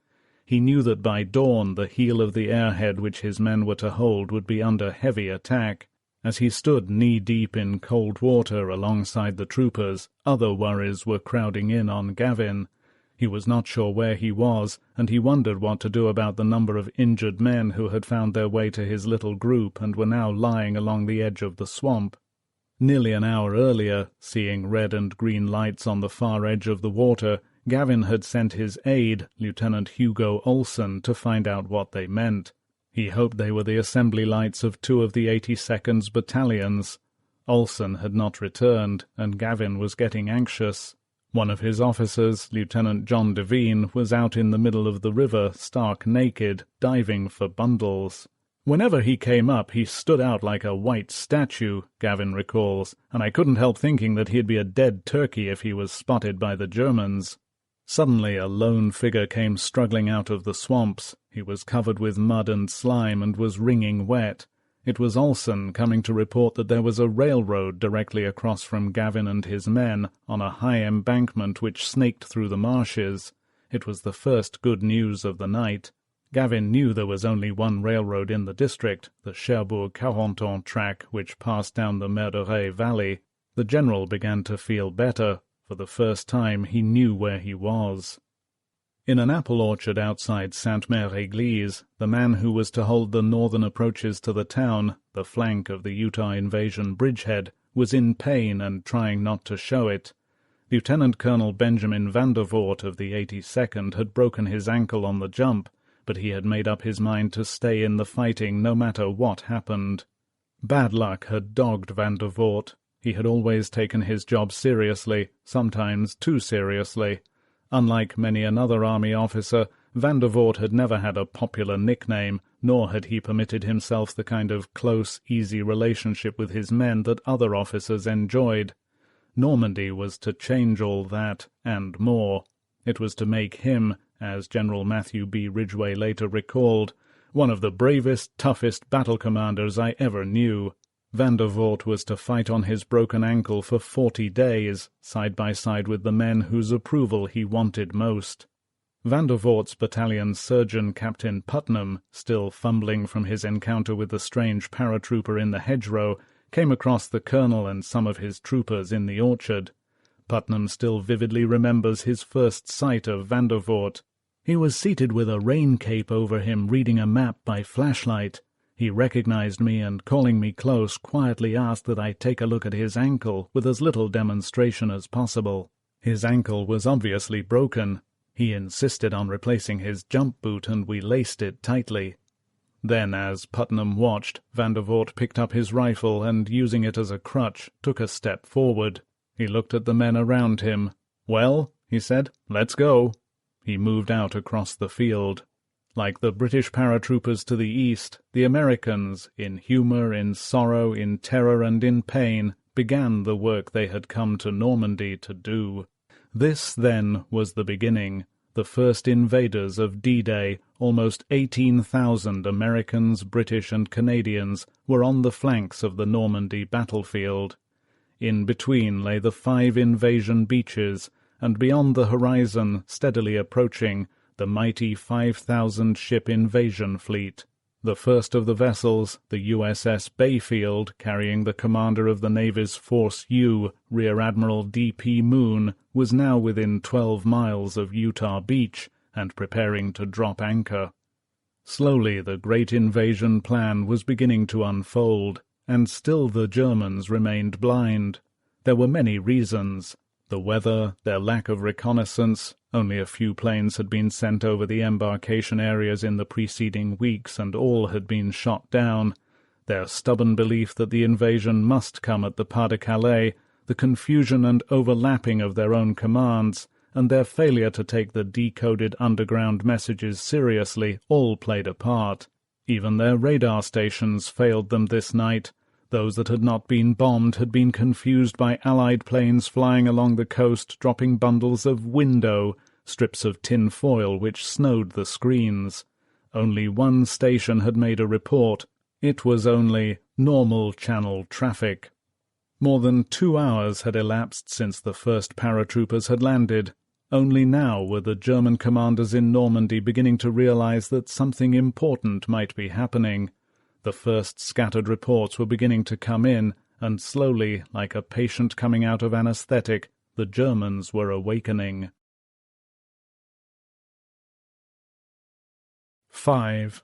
Speaker 1: He knew that by dawn the heel of the airhead which his men were to hold would be under heavy attack. As he stood knee-deep in cold water alongside the troopers, other worries were crowding in on Gavin. He was not sure where he was, and he wondered what to do about the number of injured men who had found their way to his little group and were now lying along the edge of the swamp. Nearly an hour earlier, seeing red and green lights on the far edge of the water, Gavin had sent his aide, Lieutenant Hugo Olsen, to find out what they meant. He hoped they were the assembly lights of 2 of the 82nd's battalions. Olsen had not returned, and Gavin was getting anxious. One of his officers, Lieutenant John Devine, was out in the middle of the river, stark naked, diving for bundles. Whenever he came up, he stood out like a white statue, Gavin recalls, and I couldn't help thinking that he'd be a dead turkey if he was spotted by the Germans. Suddenly a lone figure came struggling out of the swamps. He was covered with mud and slime and was wringing wet. It was Olsen coming to report that there was a railroad directly across from Gavin and his men, on a high embankment which snaked through the marshes. It was the first good news of the night. Gavin knew there was only one railroad in the district, the Cherbourg-Carentan track, which passed down the Mer de Ré valley. The general began to feel better. For the first time he knew where he was. In an apple orchard outside Sainte-Mère-Église, the man who was to hold the northern approaches to the town, the flank of the Utah invasion bridgehead, was in pain and trying not to show it. Lieutenant Colonel Benjamin Vandervoort of the 82nd had broken his ankle on the jump, but he had made up his mind to stay in the fighting no matter what happened. Bad luck had dogged Vandervoort. He had always taken his job seriously, sometimes too seriously. Unlike many another army officer, Vandervoort had never had a popular nickname, nor had he permitted himself the kind of close, easy relationship with his men that other officers enjoyed. Normandy was to change all that, and more. It was to make him, as General Matthew B. Ridgway later recalled, one of the bravest, toughest battle commanders I ever knew. Vandervoort was to fight on his broken ankle for 40 days, side by side with the men whose approval he wanted most. Vandervoort's battalion surgeon Captain Putnam, still fumbling from his encounter with the strange paratrooper in the hedgerow, came across the colonel and some of his troopers in the orchard. Putnam still vividly remembers his first sight of Vandervoort. He was seated with a rain cape over him, reading a map by flashlight. He recognized me and, calling me close, quietly asked that I take a look at his ankle with as little demonstration as possible. His ankle was obviously broken. He insisted on replacing his jump boot, and we laced it tightly. Then, as Putnam watched, Vandervoort picked up his rifle and, using it as a crutch, took a step forward. He looked at the men around him. "Well?" he said. "Let's go." He moved out across the field. Like the British paratroopers to the east, the Americans, in humour, in sorrow, in terror, and in pain, began the work they had come to Normandy to do. This, then, was the beginning. The first invaders of D-Day, almost 18,000 Americans, British, and Canadians, were on the flanks of the Normandy battlefield. In between lay the 5 invasion beaches, and beyond the horizon, steadily approaching, the mighty 5,000-ship invasion fleet. The first of the vessels, the USS Bayfield, carrying the commander of the Navy's Force U, Rear Admiral D.P. Moon, was now within 12 miles of Utah Beach and preparing to drop anchor. Slowly the great invasion plan was beginning to unfold, and still the Germans remained blind. There were many reasons. The weather, their lack of reconnaissance, only a few planes had been sent over the embarkation areas in the preceding weeks, and all had been shot down, their stubborn belief that the invasion must come at the Pas-de-Calais, the confusion and overlapping of their own commands, and their failure to take the decoded underground messages seriously all played a part. Even their radar stations failed them this night. Those that had not been bombed had been confused by Allied planes flying along the coast, dropping bundles of window, strips of tin foil which snowed the screens. Only one station had made a report. It was only normal channel traffic. More than 2 hours had elapsed since the first paratroopers had landed. Only now were the German commanders in Normandy beginning to realize that something important might be happening. The first scattered reports were beginning to come in, and slowly, like a patient coming out of anesthetic, the Germans were awakening. 5.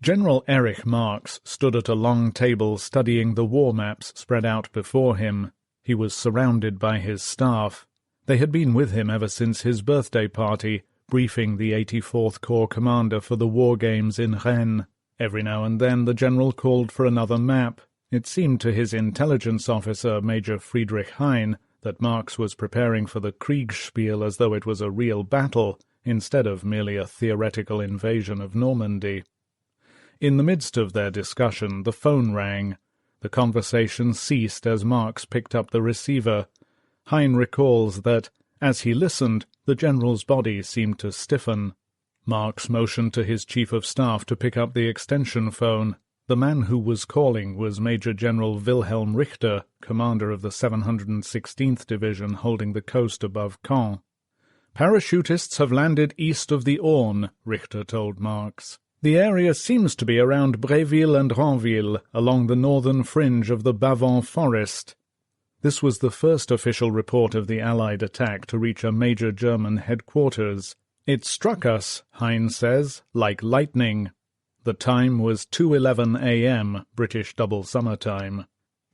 Speaker 1: General Erich Marx stood at a long table studying the war maps spread out before him. He was surrounded by his staff. They had been with him ever since his birthday party, briefing the 84th Corps commander for the war games in Rennes. Every now and then the general called for another map. It seemed to his intelligence officer, Major Friedrich Hein, that Marx was preparing for the Kriegsspiel as though it was a real battle, instead of merely a theoretical invasion of Normandy. In the midst of their discussion, the phone rang. The conversation ceased as Marx picked up the receiver. Hein recalls that, as he listened, the general's body seemed to stiffen. Marx motioned to his chief of staff to pick up the extension phone. The man who was calling was Major General Wilhelm Richter, commander of the 716th Division holding the coast above Caen. "Parachutists have landed east of the Orne," Richter told Marx. "The area seems to be around Bréville and Ranville, along the northern fringe of the Bavent forest." This was the first official report of the Allied attack to reach a major German headquarters. "It struck us," Hein says, "like lightning." The time was 2:11 a.m., British double summer time.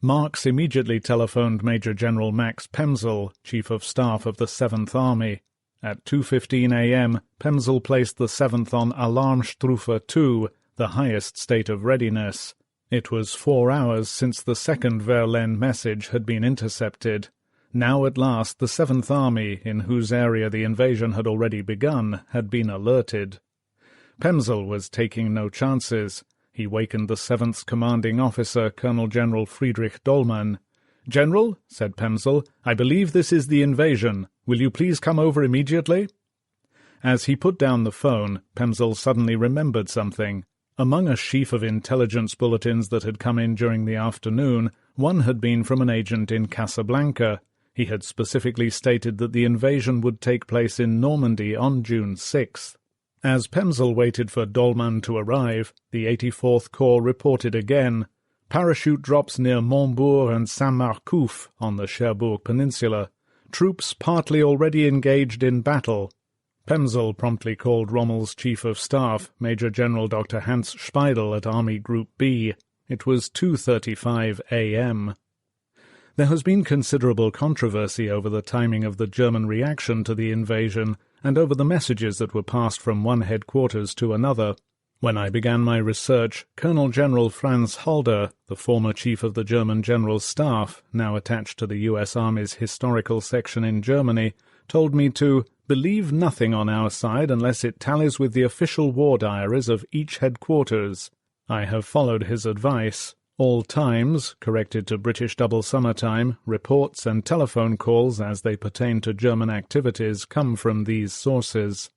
Speaker 1: Marx immediately telephoned Major General Max Pemsel, Chief of Staff of the 7th Army. At 2:15 a.m., Pemsel placed the 7th on Alarmstufe 2, the highest state of readiness. It was 4 hours since the second Verlaine message had been intercepted. Now at last the 7th Army, in whose area the invasion had already begun, had been alerted. Pemsel was taking no chances. He wakened the 7th's commanding officer, Colonel General Friedrich Dollmann. "General," said Pemsel, "I believe this is the invasion. Will you please come over immediately?" As he put down the phone, Pemsel suddenly remembered something. Among a sheaf of intelligence bulletins that had come in during the afternoon, one had been from an agent in Casablanca. He had specifically stated that the invasion would take place in Normandy on June 6th. As Pemsel waited for Dollmann to arrive, the 84th Corps reported again. Parachute drops near Montbourg and Saint-Marcouf on the Cherbourg Peninsula. Troops partly already engaged in battle. Pemsel promptly called Rommel's Chief of Staff, Major General Dr. Hans Speidel at Army Group B. It was 2:35 a.m. There has been considerable controversy over the timing of the German reaction to the invasion and over the messages that were passed from one headquarters to another. When I began my research, Colonel General Franz Halder, the former chief of the German General Staff, now attached to the U.S. Army's historical section in Germany, told me to believe nothing on our side unless it tallies with the official war diaries of each headquarters. I have followed his advice. All times, corrected to British double summer time, reports and telephone calls as they pertain to German activities come from these sources.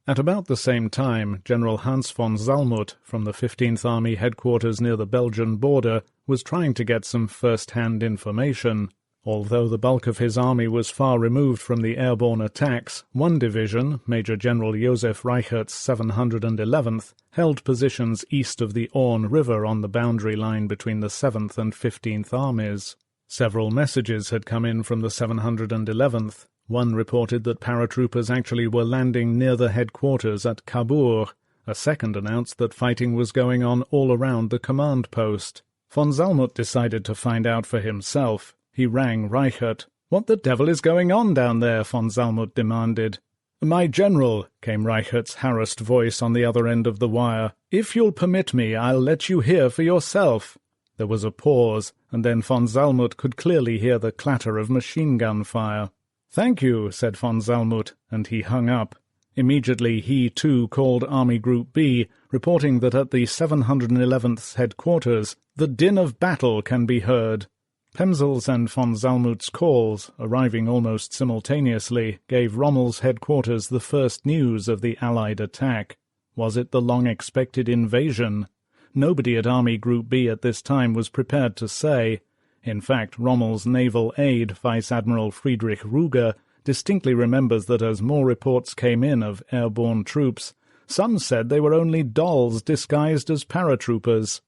Speaker 1: At about the same time, General Hans von Zalmuth from the 15th Army headquarters near the Belgian border was trying to get some first-hand information. Although the bulk of his army was far removed from the airborne attacks, one division, Major General Josef Reichert's 711th, held positions east of the Orne River on the boundary line between the 7th and 15th Armies. Several messages had come in from the 711th. One reported that paratroopers actually were landing near the headquarters at Cabourg. A second announced that fighting was going on all around the command post. Von Zalmuth decided to find out for himself. He rang Reichert. "What the devil is going on down there?" von Zalmuth demanded. "My general," came Reichert's harassed voice on the other end of the wire, "if you'll permit me, I'll let you hear for yourself." There was a pause, and then von Zalmuth could clearly hear the clatter of machine-gun fire. "Thank you," said von Zalmuth, and he hung up. Immediately he, too, called Army Group B, reporting that at the 711th's headquarters, the din of battle can be heard. Pemsel's and von Zalmuth's calls, arriving almost simultaneously, gave Rommel's headquarters the first news of the Allied attack. Was it the long-expected invasion? Nobody at Army Group B at this time was prepared to say. In fact, Rommel's naval aide, Vice Admiral Friedrich Ruger, distinctly remembers that as more reports came in of airborne troops, some said they were only dolls disguised as paratroopers.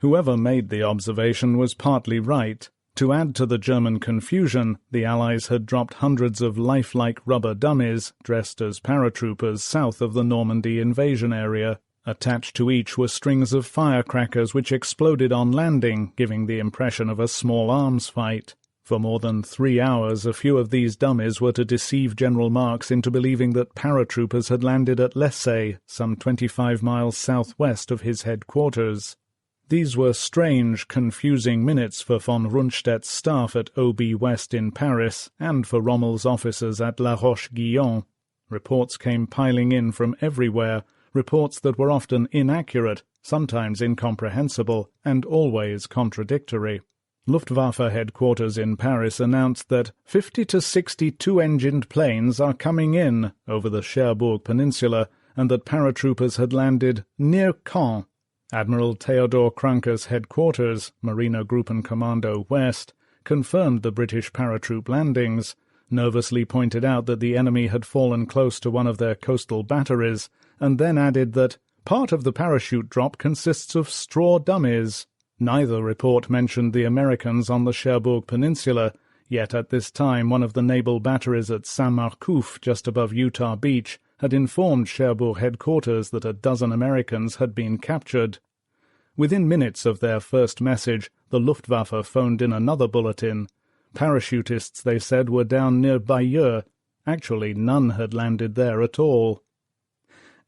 Speaker 1: Whoever made the observation was partly right. To add to the German confusion, the Allies had dropped hundreds of lifelike rubber dummies, dressed as paratroopers, south of the Normandy invasion area. Attached to each were strings of firecrackers which exploded on landing, giving the impression of a small arms fight. For more than 3 hours, a few of these dummies were to deceive General Marx into believing that paratroopers had landed at Lessay, some 25 miles southwest of his headquarters. These were strange, confusing minutes for von Rundstedt's staff at OB West in Paris and for Rommel's officers at La Roche-Guyon. Reports came piling in from everywhere, reports that were often inaccurate, sometimes incomprehensible, and always contradictory. Luftwaffe headquarters in Paris announced that 50 to 60 two-engined planes are coming in over the Cherbourg Peninsula and that paratroopers had landed near Caen. Admiral Theodor Kranke's headquarters, Marine Gruppenkommando West, confirmed the British paratroop landings, nervously pointed out that the enemy had fallen close to one of their coastal batteries, and then added that part of the parachute drop consists of straw dummies. Neither report mentioned the Americans on the Cherbourg Peninsula, yet at this time one of the naval batteries at Saint-Marcouf, just above Utah Beach, had informed Cherbourg headquarters that a dozen Americans had been captured. Within minutes of their first message, the Luftwaffe phoned in another bulletin. Parachutists, they said, were down near Bayeux. Actually, none had landed there at all.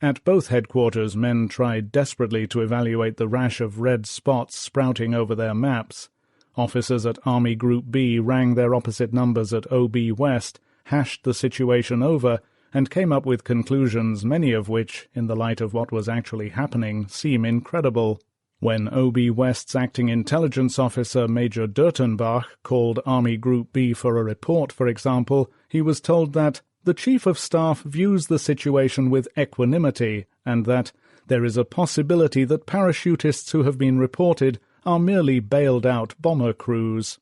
Speaker 1: At both headquarters, men tried desperately to evaluate the rash of red spots sprouting over their maps. Officers at Army Group B rang their opposite numbers at OB West, hashed the situation over, and came up with conclusions, many of which, in the light of what was actually happening, seem incredible. When OB West's acting intelligence officer, Major Durtenbach, called Army Group B for a report, for example, he was told that the Chief of Staff views the situation with equanimity, and that there is a possibility that parachutists who have been reported are merely bailed-out bomber crews.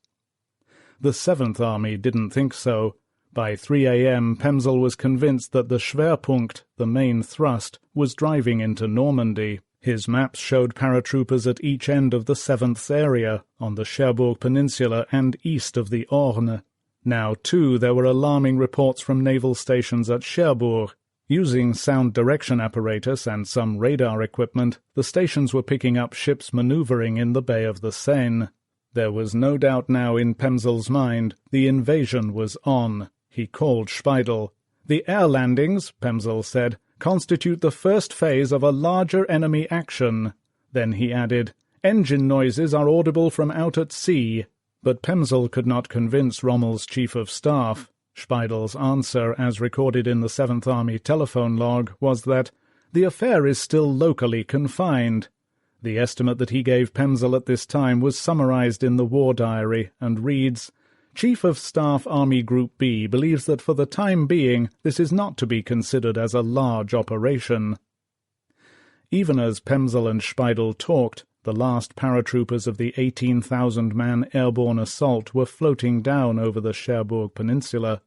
Speaker 1: The 7th Army didn't think so. By 3 a.m., Pemsel was convinced that the Schwerpunkt, the main thrust, was driving into Normandy. His maps showed paratroopers at each end of the 7th's area, on the Cherbourg Peninsula and east of the Orne. Now, too, there were alarming reports from naval stations at Cherbourg. Using sound direction apparatus and some radar equipment, the stations were picking up ships maneuvering in the Bay of the Seine. There was no doubt now in Pemsel's mind. The invasion was on. He called Speidel. "The air landings," Pemsel said, "constitute the first phase of a larger enemy action." Then he added, "Engine noises are audible from out at sea." But Pemsel could not convince Rommel's chief of staff. Speidel's answer, as recorded in the 7th Army telephone log, was that the affair is still locally confined. The estimate that he gave Pemsel at this time was summarized in the war diary and reads, "Chief of Staff Army Group B believes that for the time being this is not to be considered as a large operation." Even as Pemsel and Speidel talked, the last paratroopers of the 18,000-man airborne assault were floating down over the Cherbourg Peninsula.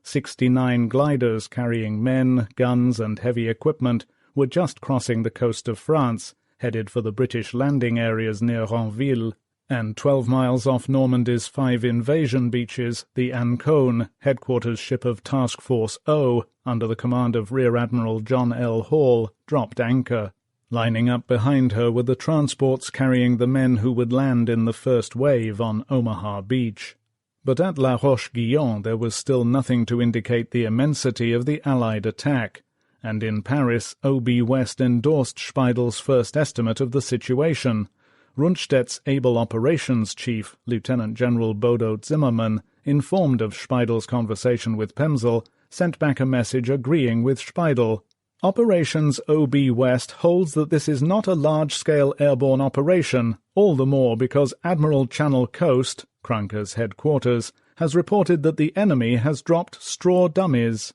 Speaker 1: 69 gliders carrying men, guns, and heavy equipment were just crossing the coast of France, headed for the British landing areas near Ranville, and 12 miles off Normandy's 5 invasion beaches, the Ancône, headquarters ship of Task Force O, under the command of Rear Admiral John L. Hall, dropped anchor. Lining up behind her were the transports carrying the men who would land in the first wave on Omaha Beach. But at La Roche-Guyon there was still nothing to indicate the immensity of the Allied attack, and in Paris O.B. West endorsed Speidel's first estimate of the situation. Rundstedt's able operations chief, Lieutenant General Bodo Zimmermann, informed of Speidel's conversation with Pemsel, sent back a message agreeing with Speidel. Operations O.B. West holds that this is not a large-scale airborne operation, all the more because Admiral Channel Coast, Kranke's headquarters, has reported that the enemy has dropped straw dummies.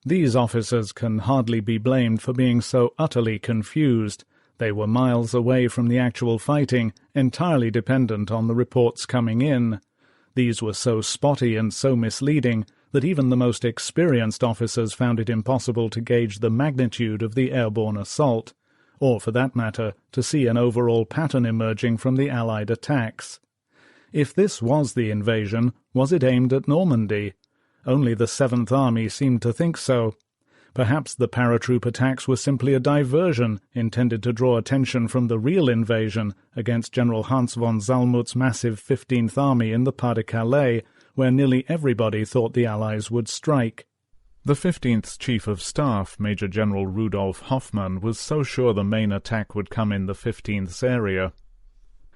Speaker 1: These officers can hardly be blamed for being so utterly confused. They were miles away from the actual fighting, entirely dependent on the reports coming in. These were so spotty and so misleading that even the most experienced officers found it impossible to gauge the magnitude of the airborne assault, or, for that matter, to see an overall pattern emerging from the Allied attacks. If this was the invasion, was it aimed at Normandy? Only the 7th Army seemed to think so. Perhaps the paratroop attacks were simply a diversion intended to draw attention from the real invasion against General Hans von Zalmuth's massive 15th Army in the Pas-de-Calais, where nearly everybody thought the Allies would strike. The 15th's Chief of Staff, Major General Rudolf Hoffmann, was so sure the main attack would come in the 15th's area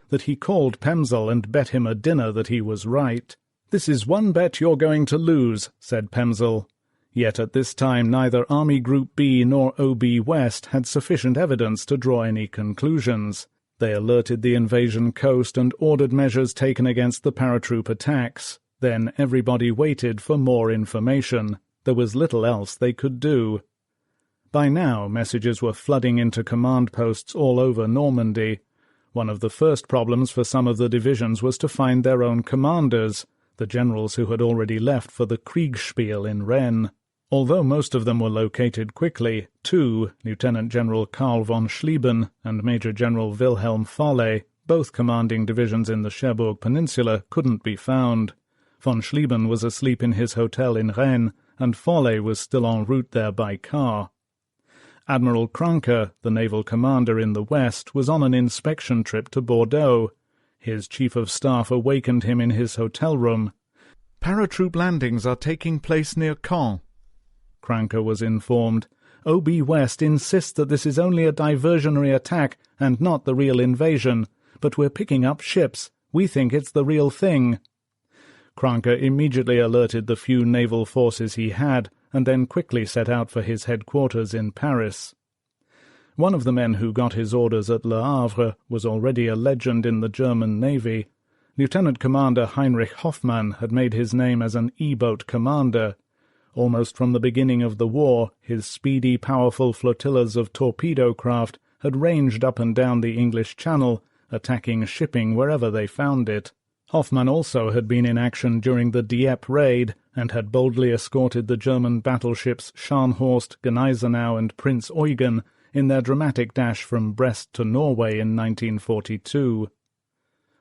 Speaker 1: that he called Pemsel and bet him a dinner that he was right. "This is one bet you're going to lose," said Pemsel. Yet at this time neither Army Group B nor OB West had sufficient evidence to draw any conclusions. They alerted the invasion coast and ordered measures taken against the paratroop attacks. Then everybody waited for more information. There was little else they could do. By now messages were flooding into command posts all over Normandy. One of the first problems for some of the divisions was to find their own commanders, the generals who had already left for the Kriegspiel in Rennes. Although most of them were located quickly, two, Lieutenant General Karl von Schlieben and Major General Wilhelm Folle, both commanding divisions in the Cherbourg Peninsula, couldn't be found. Von Schlieben was asleep in his hotel in Rennes, and Folle was still en route there by car. Admiral Kranke, the naval commander in the west, was on an inspection trip to Bordeaux. His chief of staff awakened him in his hotel room. "Paratroop landings are taking place near Caen," Kranke was informed. "O.B. West insists that this is only a diversionary attack and not the real invasion, but we're picking up ships. We think it's the real thing." Kranke immediately alerted the few naval forces he had, and then quickly set out for his headquarters in Paris. One of the men who got his orders at Le Havre was already a legend in the German Navy. Lieutenant Commander Heinrich Hoffmann had made his name as an E-boat commander. Almost from the beginning of the war, his speedy, powerful flotillas of torpedo craft had ranged up and down the English Channel, attacking shipping wherever they found it. Hoffmann also had been in action during the Dieppe raid and had boldly escorted the German battleships Scharnhorst, Gneisenau, and Prinz Eugen in their dramatic dash from Brest to Norway in 1942.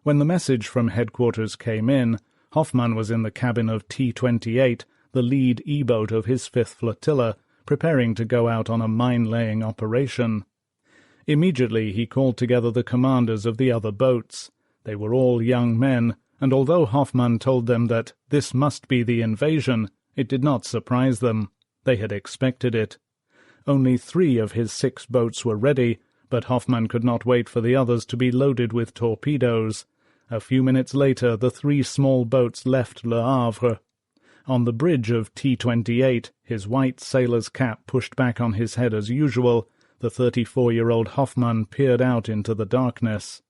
Speaker 1: When the message from headquarters came in, Hoffmann was in the cabin of T-28, the lead E-boat of his 5th Flotilla, preparing to go out on a mine-laying operation. Immediately he called together the commanders of the other boats. They were all young men, and although Hoffmann told them that this must be the invasion, it did not surprise them. They had expected it. Only 3 of his 6 boats were ready, but Hoffmann could not wait for the others to be loaded with torpedoes. A few minutes later the 3 small boats left Le Havre. On the bridge of T-28, his white sailor's cap pushed back on his head as usual, the 34-year-old Hoffmann peered out into the darkness.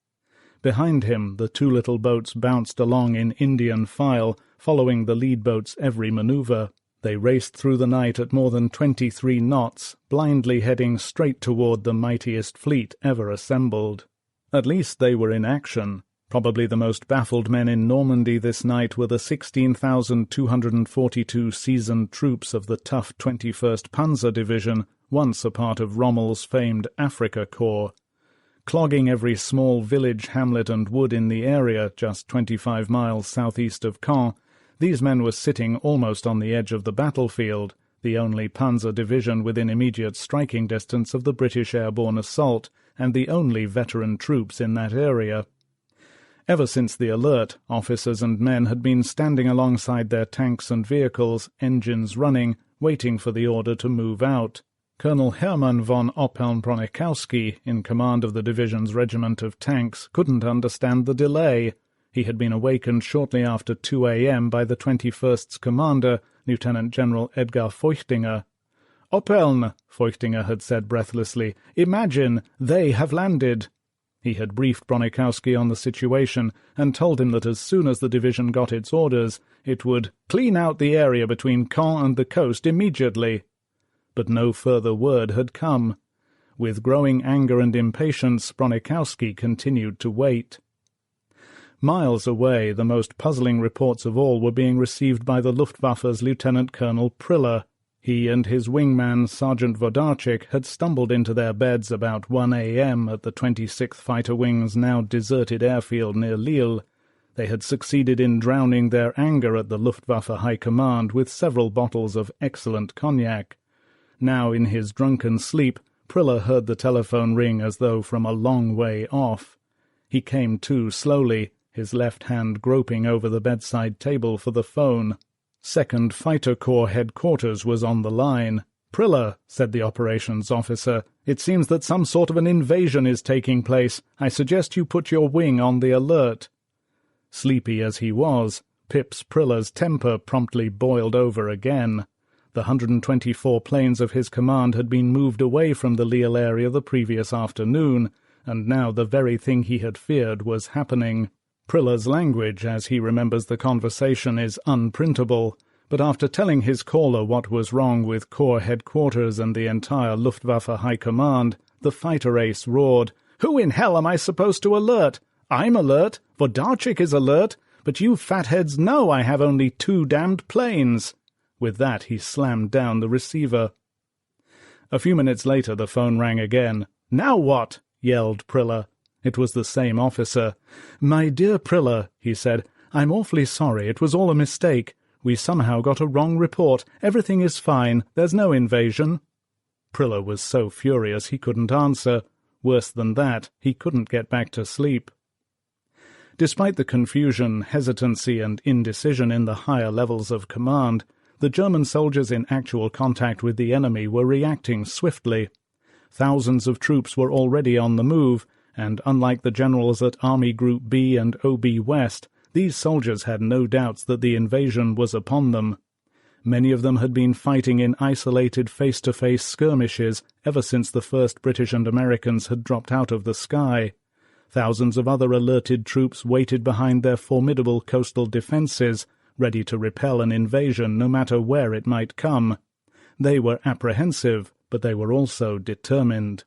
Speaker 1: Behind him, the two little boats bounced along in Indian file, following the lead boat's every maneuver. They raced through the night at more than 23 knots, blindly heading straight toward the mightiest fleet ever assembled. At least they were in action. Probably the most baffled men in Normandy this night were the 16,242 seasoned troops of the tough 21st Panzer Division, once a part of Rommel's famed Africa Corps. Clogging every small village, hamlet and wood in the area, just 25 miles southeast of Caen, these men were sitting almost on the edge of the battlefield, the only Panzer Division within immediate striking distance of the British airborne assault, and the only veteran troops in that area. Ever since the alert, officers and men had been standing alongside their tanks and vehicles, engines running, waiting for the order to move out. Colonel Hermann von Oppeln-Bronikowski, in command of the division's regiment of tanks, couldn't understand the delay. He had been awakened shortly after 2 a.m. by the 21st's commander, Lieutenant General Edgar Feuchtinger. "Oppeln," Feuchtinger had said breathlessly, "imagine, they have landed." He had briefed Bronikowski on the situation and told him that as soon as the division got its orders, it would clean out the area between Caen and the coast immediately. But no further word had come. With growing anger and impatience, Bronikowski continued to wait. Miles away, the most puzzling reports of all were being received by the Luftwaffe's Lieutenant Colonel Priller. He and his wingman, Sergeant Wodarczyk, had stumbled into their beds about 1 a.m. at the 26th Fighter Wing's now deserted airfield near Lille. They had succeeded in drowning their anger at the Luftwaffe High Command with several bottles of excellent cognac. Now, in his drunken sleep, Priller heard the telephone ring as though from a long way off. He came to slowly, his left hand groping over the bedside table for the phone. 2nd Fighter Corps headquarters was on the line. "Priller," said the operations officer, "it seems that some sort of an invasion is taking place. I suggest you put your wing on the alert." Sleepy as he was, Pips Priller's temper promptly boiled over again. The 124 planes of his command had been moved away from the Lille area the previous afternoon, and now the very thing he had feared was happening. Priller's language, as he remembers the conversation, is unprintable, but after telling his caller what was wrong with Corps headquarters and the entire Luftwaffe High Command, the fighter ace roared, "Who in hell am I supposed to alert? I'm alert, Wodarczyk is alert, but you fatheads know I have only 2 damned planes." With that he slammed down the receiver. A few minutes later the phone rang again. "Now what?" yelled Priller. It was the same officer. "My dear Priller," he said, "I'm awfully sorry. It was all a mistake. We somehow got a wrong report. Everything is fine. There's no invasion." Priller was so furious he couldn't answer. Worse than that, he couldn't get back to sleep. Despite the confusion, hesitancy, and indecision in the higher levels of command, the German soldiers in actual contact with the enemy were reacting swiftly. Thousands of troops were already on the move, and unlike the generals at Army Group B and OB West, these soldiers had no doubts that the invasion was upon them. Many of them had been fighting in isolated face-to-face skirmishes ever since the first British and Americans had dropped out of the sky. Thousands of other alerted troops waited behind their formidable coastal defences, ready to repel an invasion no matter where it might come. They were apprehensive, but they were also determined.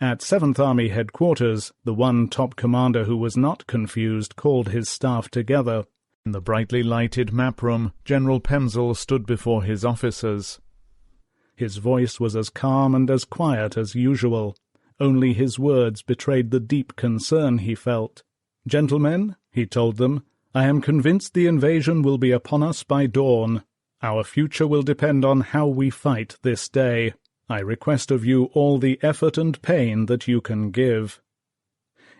Speaker 1: At 7th Army headquarters, the one top commander who was not confused called his staff together. In the brightly lighted map room, General Pemsel stood before his officers. His voice was as calm and as quiet as usual. Only his words betrayed the deep concern he felt. "Gentlemen," he told them, "I am convinced the invasion will be upon us by dawn. Our future will depend on how we fight this day. I request of you all the effort and pain that you can give."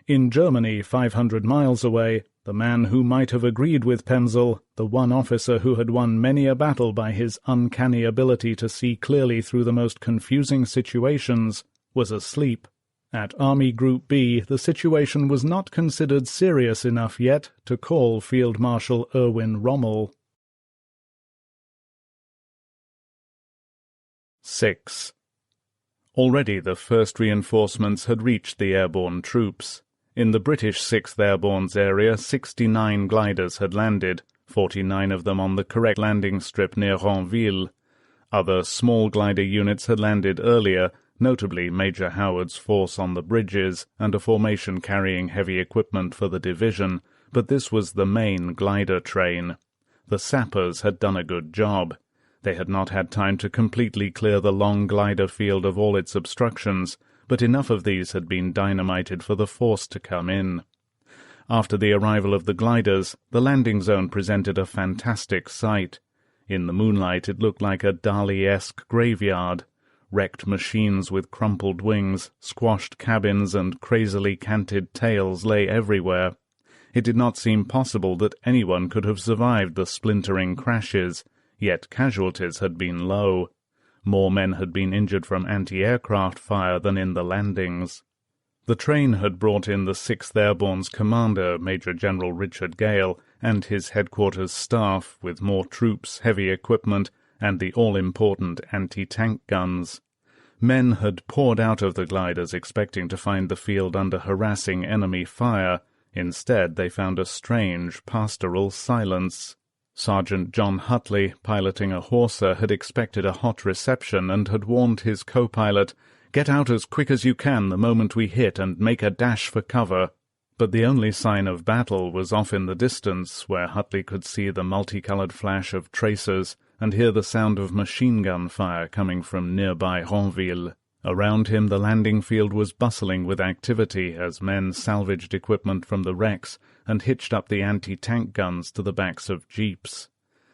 Speaker 1: In Germany, 500 miles away, the man who might have agreed with Pemsel, the one officer who had won many a battle by his uncanny ability to see clearly through the most confusing situations, was asleep. At Army Group B, the situation was not considered serious enough yet to call Field Marshal Erwin Rommel. 6. Already the first reinforcements had reached the airborne troops. In the British 6th Airborne's area, 69 gliders had landed, 49 of them on the correct landing strip near Ranville. Other small glider units had landed earlier, notably Major Howard's force on the bridges and a formation carrying heavy equipment for the division, but this was the main glider train. The sappers had done a good job. They had not had time to completely clear the long glider field of all its obstructions, but enough of these had been dynamited for the force to come in. After the arrival of the gliders, the landing zone presented a fantastic sight. In the moonlight it looked like a Dali-esque graveyard. Wrecked machines with crumpled wings, squashed cabins, and crazily canted tails lay everywhere. It did not seem possible that anyone could have survived the splintering crashes, yet casualties had been low. More men had been injured from anti-aircraft fire than in the landings. The train had brought in the 6th Airborne's commander, Major General Richard Gale, and his headquarters staff, with more troops, heavy equipment, and the all-important anti-tank guns. Men had poured out of the gliders expecting to find the field under harassing enemy fire. Instead, they found a strange, pastoral silence. Sergeant John Hutley, piloting a Horsa, had expected a hot reception and had warned his co-pilot, "Get out as quick as you can the moment we hit and make a dash for cover." But the only sign of battle was off in the distance, where Hutley could see the multicolored flash of tracers and hear the sound of machine-gun fire coming from nearby Ranville. Around him the landing field was bustling with activity as men salvaged equipment from the wrecks and hitched up the anti-tank guns to the backs of jeeps.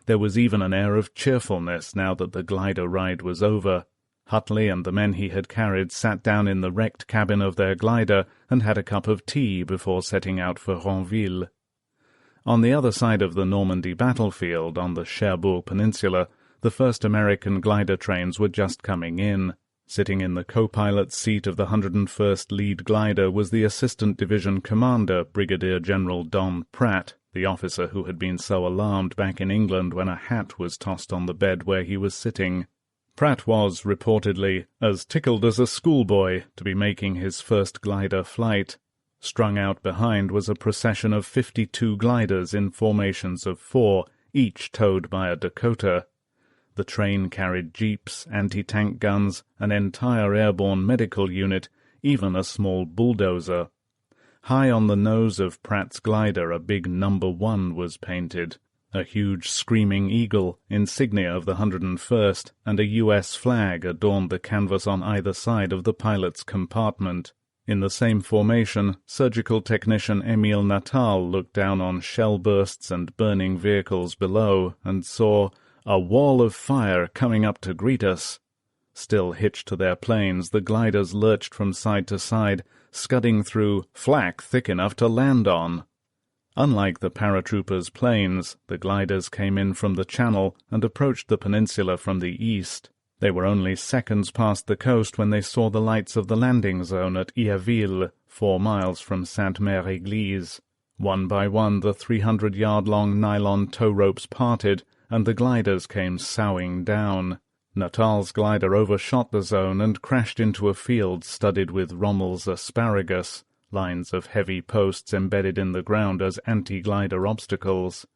Speaker 1: There was even an air of cheerfulness now that the glider ride was over. Hutley and the men he had carried sat down in the wrecked cabin of their glider and had a cup of tea before setting out for Ranville. On the other side of the Normandy battlefield, on the Cherbourg Peninsula, the first American glider trains were just coming in. Sitting in the co-pilot's seat of the 101st Lead Glider was the Assistant Division Commander, Brigadier General Don Pratt, the officer who had been so alarmed back in England when a hat was tossed on the bed where he was sitting. Pratt was, reportedly, as tickled as a schoolboy to be making his first glider flight. Strung out behind was a procession of 52 gliders in formations of 4, each towed by a Dakota. The train carried jeeps, anti-tank guns, an entire airborne medical unit, even a small bulldozer. High on the nose of Pratt's glider a big No. 1 was painted, a huge screaming eagle, insignia of the 101st, and a U.S. flag adorned the canvas on either side of the pilot's compartment. In the same formation, surgical technician Emile Natal looked down on shell bursts and burning vehicles below and saw a wall of fire coming up to greet us. Still hitched to their planes, the gliders lurched from side to side, scudding through flak thick enough to land on. Unlike the paratroopers' planes, the gliders came in from the Channel and approached the peninsula from the east. They were only seconds past the coast when they saw the lights of the landing zone at Yaville, 4 miles from Sainte-Mère-Église. One by one the 300-yard-long nylon tow ropes parted, and the gliders came soughing down. Natal's glider overshot the zone and crashed into a field studded with Rommel's asparagus, lines of heavy posts embedded in the ground as anti-glider obstacles.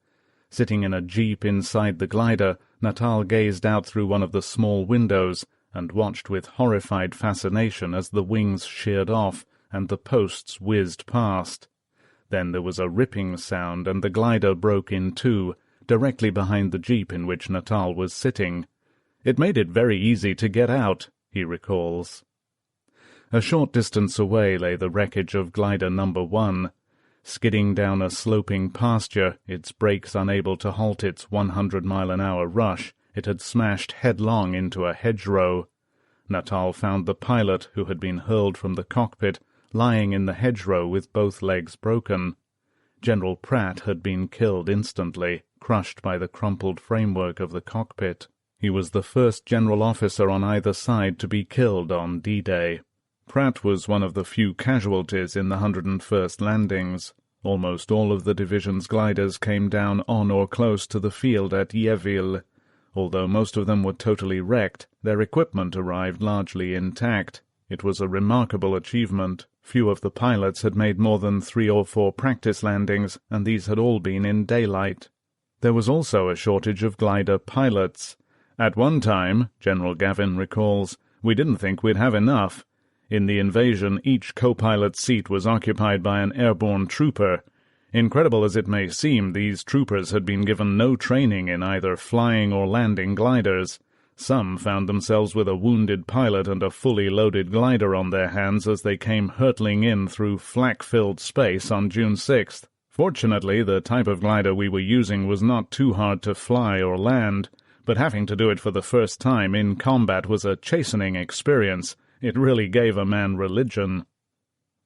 Speaker 1: Sitting in a jeep inside the glider, Natal gazed out through one of the small windows and watched with horrified fascination as the wings sheared off and the posts whizzed past. Then there was a ripping sound and the glider broke in two, directly behind the jeep in which Natal was sitting. It made it very easy to get out, he recalls. A short distance away lay the wreckage of glider No. 1. Skidding down a sloping pasture, its brakes unable to halt its 100-mile-an-hour rush, it had smashed headlong into a hedgerow. Natal found the pilot, who had been hurled from the cockpit, lying in the hedgerow with both legs broken. General Pratt had been killed instantly, crushed by the crumpled framework of the cockpit. He was the first general officer on either side to be killed on D-Day. Pratt was one of the few casualties in the 101st landings. Almost all of the division's gliders came down on or close to the field at Yeville. Although most of them were totally wrecked, their equipment arrived largely intact. It was a remarkable achievement. Few of the pilots had made more than 3 or 4 practice landings, and these had all been in daylight. There was also a shortage of glider pilots. At one time, General Gavin recalls, we didn't think we'd have enough. In the invasion, each co-pilot seat was occupied by an airborne trooper. Incredible as it may seem, these troopers had been given no training in either flying or landing gliders. Some found themselves with a wounded pilot and a fully loaded glider on their hands as they came hurtling in through flak-filled space on June 6th. Fortunately, the type of glider we were using was not too hard to fly or land, but having to do it for the first time in combat was a chastening experience. It really gave a man religion.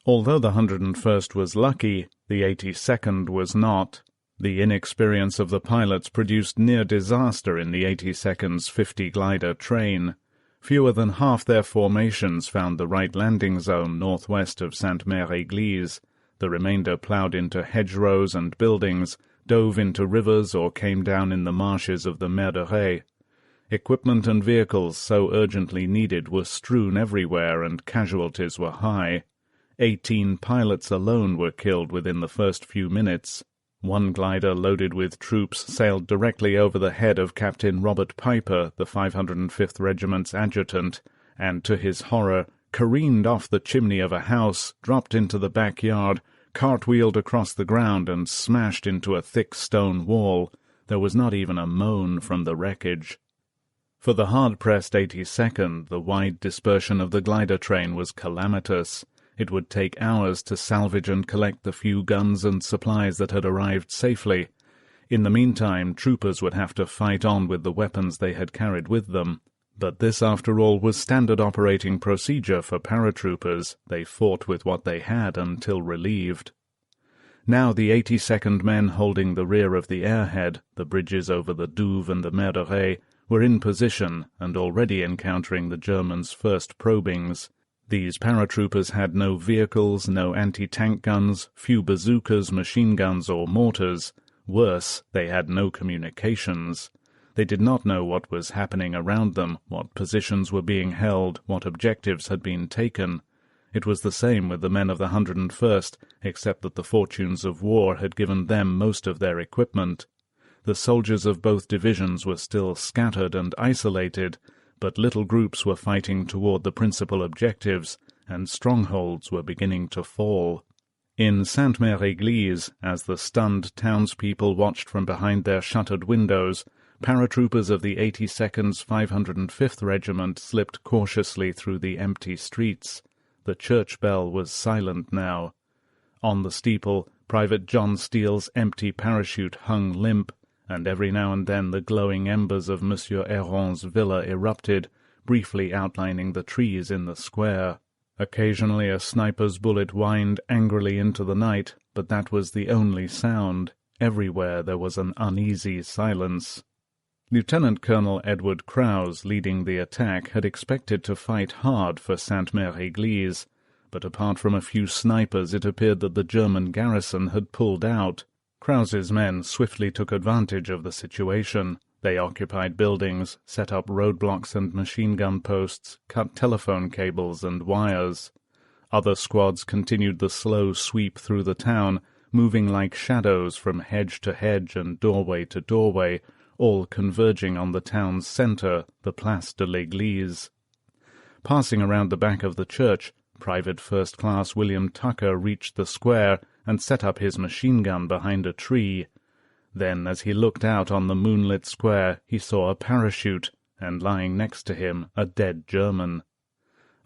Speaker 1: Although the 101st was lucky, the 82nd was not. The inexperience of the pilots produced near disaster in the 82nd's 50-glider train. Fewer than half their formations found the right landing zone northwest of Sainte-Mère-Église. The remainder ploughed into hedgerows and buildings, dove into rivers, or came down in the marshes of the Mer de Ré. Equipment and vehicles so urgently needed were strewn everywhere, and casualties were high. 18 pilots alone were killed within the first few minutes. One glider loaded with troops sailed directly over the head of Captain Robert Piper, the 505th Regiment's adjutant, and, to his horror, careened off the chimney of a house, dropped into the backyard, cartwheeled across the ground, and smashed into a thick stone wall. There was not even a moan from the wreckage. For the hard-pressed 82nd, the wide dispersion of the glider train was calamitous. It would take hours to salvage and collect the few guns and supplies that had arrived safely. In the meantime, troopers would have to fight on with the weapons they had carried with them. But this, after all, was standard operating procedure for paratroopers. They fought with what they had until relieved. Now the 82nd men holding the rear of the airhead, the bridges over the Douve and the Mer de Ré, were in position and already encountering the Germans' first probings. These paratroopers had no vehicles, no anti-tank guns, few bazookas, machine guns, or mortars. Worse, they had no communications. They did not know what was happening around them, what positions were being held, what objectives had been taken. It was the same with the men of the 101st, except that the fortunes of war had given them most of their equipment. The soldiers of both divisions were still scattered and isolated, but little groups were fighting toward the principal objectives, and strongholds were beginning to fall. In Sainte-Mère-Église, as the stunned townspeople watched from behind their shuttered windows, paratroopers of the 82nd's 505th Regiment slipped cautiously through the empty streets. The church bell was silent now. On the steeple, Private John Steele's empty parachute hung limp, and every now and then the glowing embers of Monsieur Héron's villa erupted, briefly outlining the trees in the square. Occasionally a sniper's bullet whined angrily into the night, but that was the only sound. Everywhere there was an uneasy silence. Lieutenant Colonel Edward Krause, leading the attack, had expected to fight hard for Sainte-Mère-Église, but apart from a few snipers it appeared that the German garrison had pulled out. Krause's men swiftly took advantage of the situation. They occupied buildings, set up roadblocks and machine-gun posts, cut telephone cables and wires. Other squads continued the slow sweep through the town, moving like shadows from hedge to hedge and doorway to doorway, all converging on the town's centre, the Place de l'Église. Passing around the back of the church, Private First Class William Tucker reached the square and set up his machine-gun behind a tree. Then, as he looked out on the moonlit square, he saw a parachute, and lying next to him, a dead German.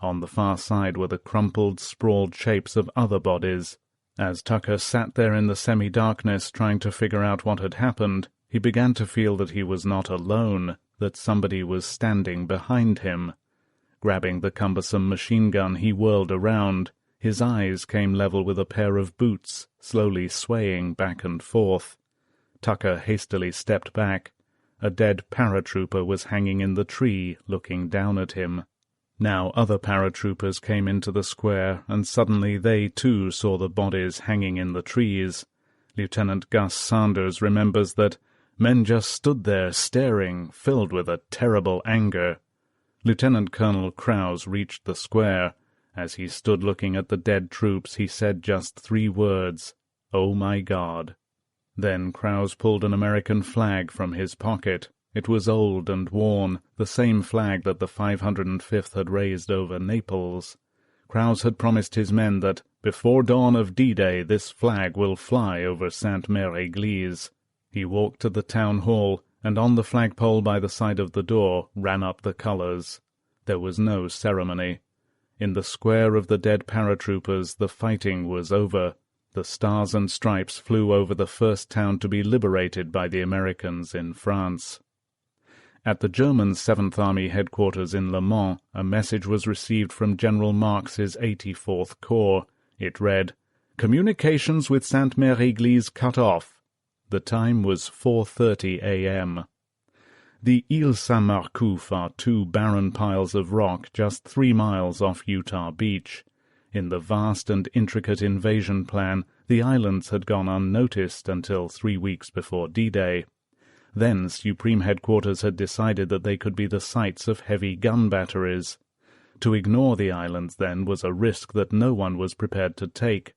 Speaker 1: On the far side were the crumpled, sprawled shapes of other bodies. As Tucker sat there in the semi-darkness trying to figure out what had happened, he began to feel that he was not alone, that somebody was standing behind him. Grabbing the cumbersome machine-gun, he whirled around. His eyes came level with a pair of boots, slowly swaying back and forth. Tucker hastily stepped back. A dead paratrooper was hanging in the tree, looking down at him. Now other paratroopers came into the square, and suddenly they too saw the bodies hanging in the trees. Lieutenant Gus Sanders remembers that, Men just stood there staring, filled with a terrible anger. Lieutenant Colonel Krause reached the square. As he stood looking at the dead troops, he said just 3 words, "Oh my God." Then Krause pulled an American flag from his pocket. It was old and worn, the same flag that the 505th had raised over Naples. Krause had promised his men that, before dawn of D-Day, this flag will fly over Sainte-Mère-Église. He walked to the town hall, and on the flagpole by the side of the door ran up the colours. There was no ceremony. In the square of the dead paratroopers the fighting was over. The Stars and Stripes flew over the first town to be liberated by the Americans in France. At the German 7th Army headquarters in Le Mans, a message was received from General Marx's 84th Corps. It read, "Communications with Sainte-Mère-Église cut off." The time was 4:30 a.m. The Îles Saint-Marcouf are 2 barren piles of rock just 3 miles off Utah Beach. In the vast and intricate invasion plan, the islands had gone unnoticed until 3 weeks before D-Day. Then Supreme Headquarters had decided that they could be the sites of heavy gun batteries. To ignore the islands, then, was a risk that no one was prepared to take.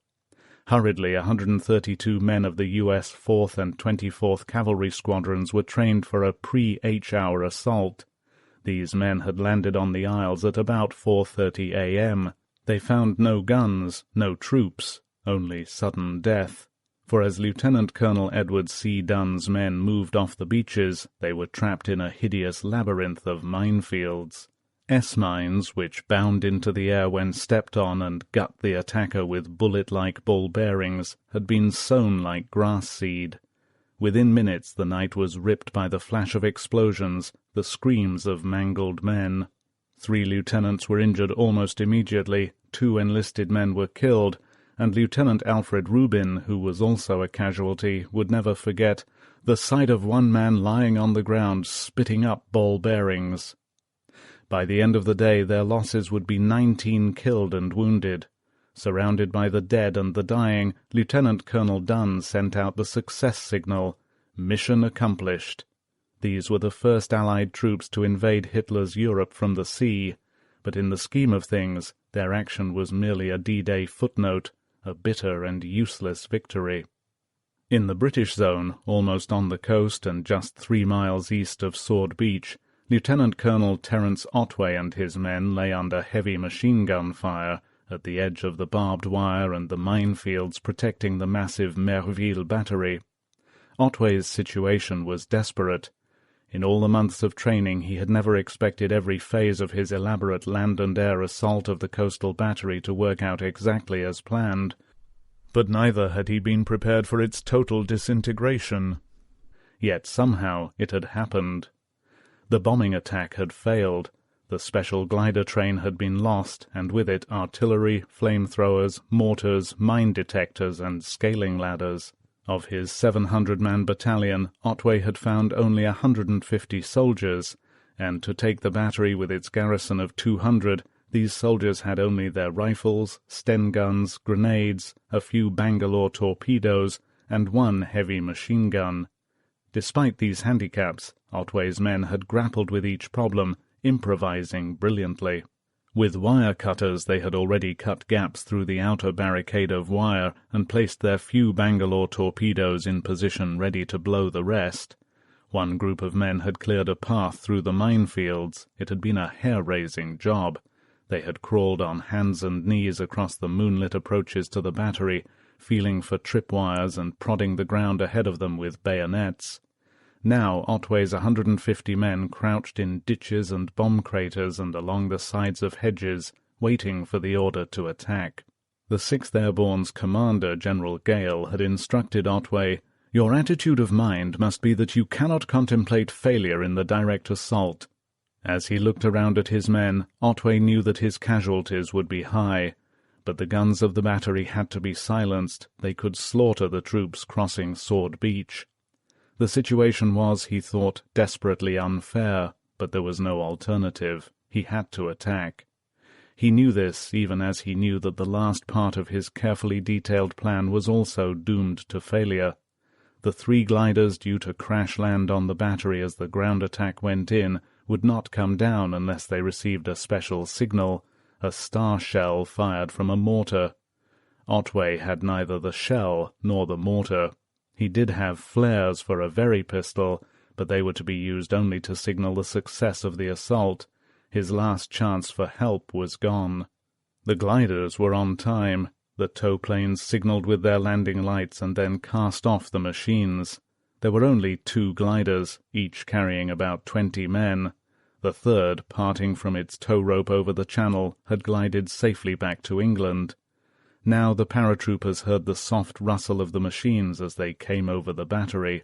Speaker 1: Hurriedly, 132 men of the U.S. 4th and 24th Cavalry Squadrons were trained for a pre-H-hour assault. These men had landed on the Isles at about 4:30 a.m. They found no guns, no troops, only sudden death. For as Lieutenant Colonel Edward C. Dunn's men moved off the beaches, they were trapped in a hideous labyrinth of minefields. S-mines, which bound into the air when stepped on and gut the attacker with bullet-like ball bearings, had been sown like grass seed. Within minutes the night was ripped by the flash of explosions, the screams of mangled men. 3 lieutenants were injured almost immediately, 2 enlisted men were killed, and Lieutenant Alfred Rubin, who was also a casualty, would never forget the sight of one man lying on the ground spitting up ball bearings. By the end of the day their losses would be 19 killed and wounded. Surrounded by the dead and the dying, Lieutenant Colonel Dunn sent out the success signal, "Mission accomplished." These were the first Allied troops to invade Hitler's Europe from the sea, but in the scheme of things their action was merely a D-Day footnote, a bitter and useless victory. In the British zone, almost on the coast and just 3 miles east of Sword Beach, Lieutenant Colonel Terence Otway and his men lay under heavy machine-gun fire at the edge of the barbed wire and the minefields protecting the massive Merville battery. Otway's situation was desperate. In all the months of training he had never expected every phase of his elaborate land and air assault of the coastal battery to work out exactly as planned, but neither had he been prepared for its total disintegration. Yet somehow it had happened. The bombing attack had failed, the special glider train had been lost, and with it artillery, flamethrowers, mortars, mine detectors, and scaling ladders. Of his 700-man battalion, Otway had found only 150 soldiers, and to take the battery with its garrison of 200, these soldiers had only their rifles, Sten guns, grenades, a few Bangalore torpedoes, and 1 heavy machine gun. Despite these handicaps, Otway's men had grappled with each problem, improvising brilliantly. With wire cutters they had already cut gaps through the outer barricade of wire and placed their few Bangalore torpedoes in position ready to blow the rest. One group of men had cleared a path through the minefields. It had been a hair-raising job. They had crawled on hands and knees across the moonlit approaches to the battery, feeling for tripwires and prodding the ground ahead of them with bayonets. Now Otway's 150 men crouched in ditches and bomb craters and along the sides of hedges, waiting for the order to attack. The 6th Airborne's commander, General Gale, had instructed Otway, "Your attitude of mind must be that you cannot contemplate failure in the direct assault." As he looked around at his men, Otway knew that his casualties would be high, but the guns of the battery had to be silenced. They could slaughter the troops crossing Sword Beach. The situation was, he thought, desperately unfair, but there was no alternative. He had to attack. He knew this, even as he knew that the last part of his carefully detailed plan was also doomed to failure. The 3 gliders due to crash-land on the battery as the ground attack went in would not come down unless they received a special signal, a star shell fired from a mortar. Otway had neither the shell nor the mortar. He did have flares for a very pistol, but they were to be used only to signal the success of the assault. His last chance for help was gone. The gliders were on time. The tow planes signaled with their landing lights and then cast off the machines. There were only 2 gliders, each carrying about 20 men. The third, parting from its tow rope over the channel, had glided safely back to England. Now the paratroopers heard the soft rustle of the machines as they came over the battery.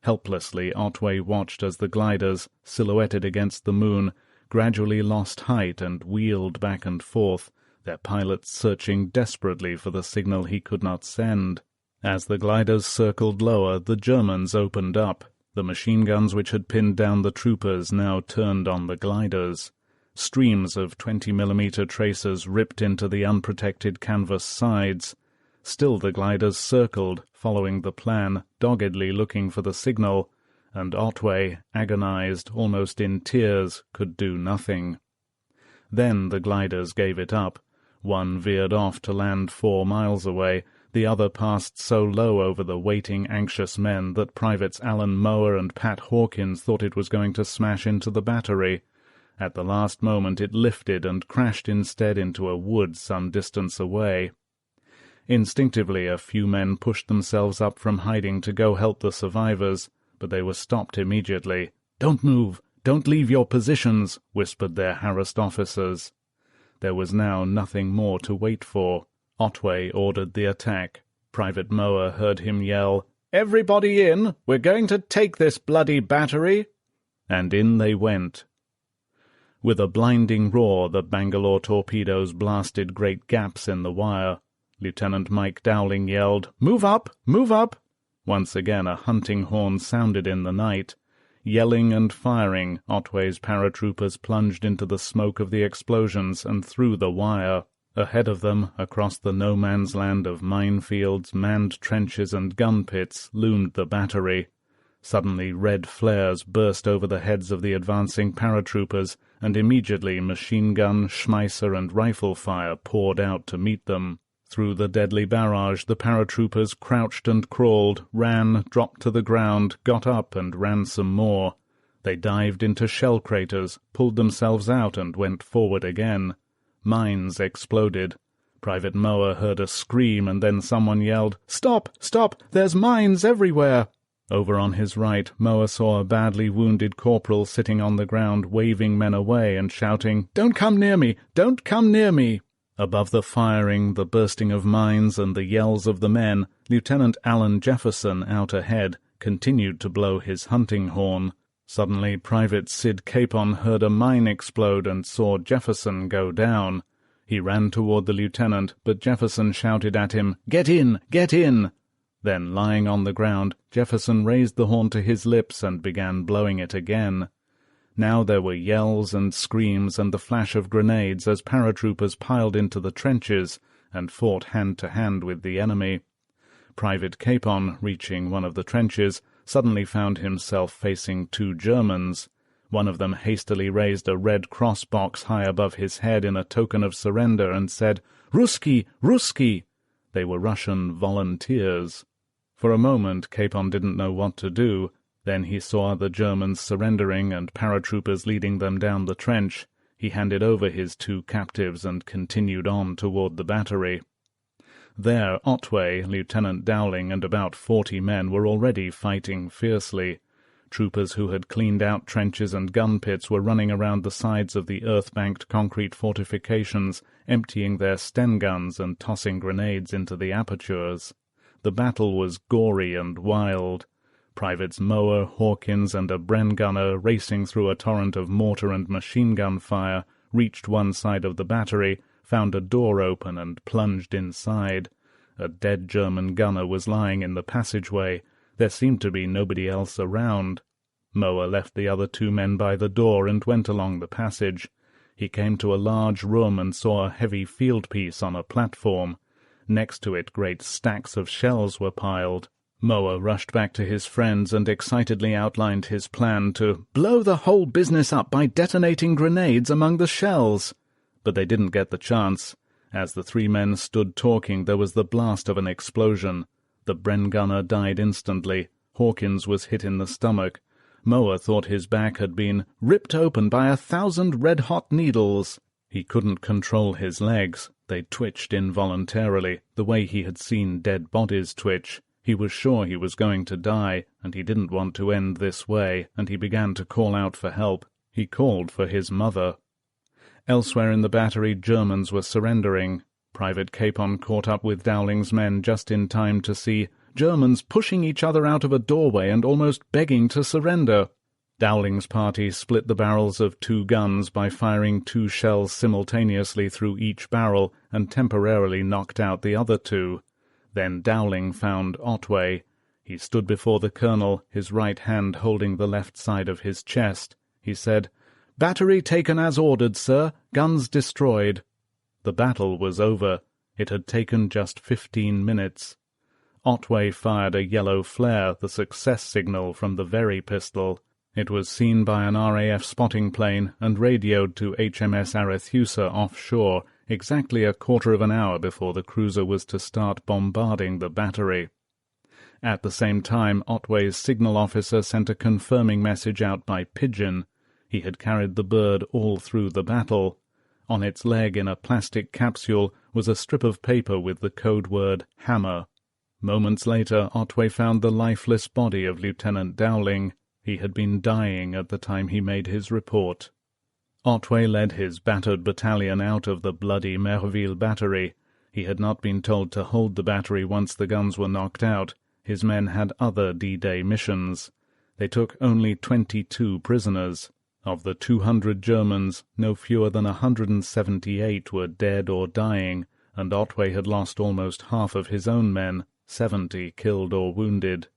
Speaker 1: Helplessly Otway watched as the gliders, silhouetted against the moon, gradually lost height and wheeled back and forth, their pilots searching desperately for the signal he could not send. As the gliders circled lower, the Germans opened up. The machine guns which had pinned down the troopers now turned on the gliders. Streams of 20mm tracers ripped into the unprotected canvas sides. Still the gliders circled, following the plan, doggedly looking for the signal, and Otway, agonized, almost in tears, could do nothing. Then the gliders gave it up. One veered off to land 4 miles away. The other passed so low over the waiting, anxious men that Privates Alan Mower and Pat Hawkins thought it was going to smash into the battery. At the last moment it lifted and crashed instead into a wood some distance away. Instinctively a few men pushed themselves up from hiding to go help the survivors, but they were stopped immediately. "Don't move! Don't leave your positions!" whispered their harassed officers. There was now nothing more to wait for. Otway ordered the attack. Private Mower heard him yell, "Everybody in! We're going to take this bloody battery!" And in they went. With a blinding roar, the Bangalore torpedoes blasted great gaps in the wire. Lieutenant Mike Dowling yelled, "Move up! Move up!" Once again a hunting horn sounded in the night. Yelling and firing, Otway's paratroopers plunged into the smoke of the explosions and through the wire. Ahead of them, across the no-man's land of minefields, manned trenches and gun pits, loomed the battery. Suddenly red flares burst over the heads of the advancing paratroopers, and immediately machine-gun, Schmeisser and rifle fire poured out to meet them. Through the deadly barrage the paratroopers crouched and crawled, ran, dropped to the ground, got up and ran some more. They dived into shell craters, pulled themselves out and went forward again. Mines exploded. Private Mower heard a scream and then someone yelled, "Stop! Stop! There's mines everywhere!" Over on his right, Mower saw a badly wounded corporal sitting on the ground waving men away and shouting, "Don't come near me! Don't come near me!" Above the firing, the bursting of mines, and the yells of the men, Lieutenant Alan Jefferson, out ahead, continued to blow his hunting horn. Suddenly Private Sid Capon heard a mine explode and saw Jefferson go down. He ran toward the lieutenant, but Jefferson shouted at him, "Get in! Get in!" Then, lying on the ground, Jefferson raised the horn to his lips and began blowing it again. Now there were yells and screams and the flash of grenades as paratroopers piled into the trenches and fought hand-to-hand with the enemy. Private Capon, reaching one of the trenches, suddenly found himself facing 2 Germans. One of them hastily raised a red cross box high above his head in a token of surrender and said, "Ruski! Ruski!" They were Russian volunteers. For a moment Capon didn't know what to do. Then he saw the Germans surrendering and paratroopers leading them down the trench. He handed over his 2 captives and continued on toward the battery. There Otway, Lieutenant Dowling, and about 40 men were already fighting fiercely. Troopers who had cleaned out trenches and gun pits were running around the sides of the earth-banked concrete fortifications, emptying their Sten guns and tossing grenades into the apertures. The battle was gory and wild. Privates Mower, Hawkins, and a Bren gunner, racing through a torrent of mortar and machine-gun fire, reached one side of the battery, found a door open, and plunged inside. A dead German gunner was lying in the passageway. There seemed to be nobody else around. Mower left the other 2 men by the door and went along the passage. He came to a large room and saw a heavy field piece on a platform. Next to it great stacks of shells were piled. Moa rushed back to his friends and excitedly outlined his plan to blow the whole business up by detonating grenades among the shells. But they didn't get the chance. As the three men stood talking, there was the blast of an explosion. The Bren gunner died instantly. Hawkins was hit in the stomach. Moa thought his back had been ripped open by 1,000 red-hot needles. He couldn't control his legs. They twitched involuntarily, the way he had seen dead bodies twitch. He was sure he was going to die, and he didn't want to end this way, and he began to call out for help. He called for his mother. Elsewhere in the battery, Germans were surrendering. Private Capon caught up with Dowling's men just in time to see Germans pushing each other out of a doorway and almost begging to surrender. Dowling's party split the barrels of 2 guns by firing 2 shells simultaneously through each barrel and temporarily knocked out the other 2. Then Dowling found Otway. He stood before the colonel, his right hand holding the left side of his chest. He said, "Battery taken as ordered, sir. Guns destroyed." The battle was over. It had taken just 15 minutes. Otway fired a yellow flare, the success signal from the Very pistol. It was seen by an RAF spotting plane and radioed to HMS Arethusa offshore exactly a quarter of an hour before the cruiser was to start bombarding the battery. At the same time, Otway's signal officer sent a confirming message out by pigeon. He had carried the bird all through the battle. On its leg in a plastic capsule was a strip of paper with the code word "Hammer." Moments later, Otway found the lifeless body of Lieutenant Dowling. He had been dying at the time he made his report. Otway led his battered battalion out of the bloody Merville battery. He had not been told to hold the battery once the guns were knocked out. His men had other D-Day missions. They took only 22 prisoners. Of the 200 Germans, no fewer than 178 were dead or dying, and Otway had lost almost half of his own men, 70 killed or wounded.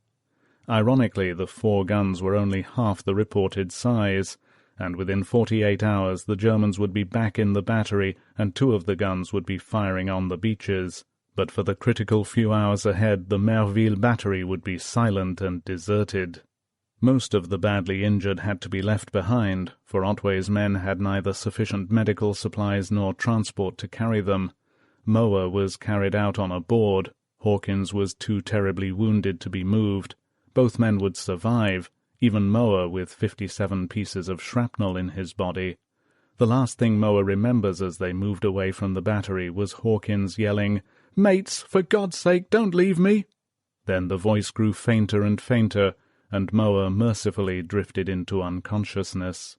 Speaker 1: Ironically, the 4 guns were only half the reported size, and within 48 hours the Germans would be back in the battery and 2 of the guns would be firing on the beaches. But for the critical few hours ahead, the Merville battery would be silent and deserted. Most of the badly injured had to be left behind, for Otway's men had neither sufficient medical supplies nor transport to carry them. Moa was carried out on a board. Hawkins was too terribly wounded to be moved. Both men would survive, even Moa with 57 pieces of shrapnel in his body. The last thing Moa remembers as they moved away from the battery was Hawkins yelling, "Mates, for God's sake, don't leave me!" Then the voice grew fainter and fainter, and Moa mercifully drifted into unconsciousness.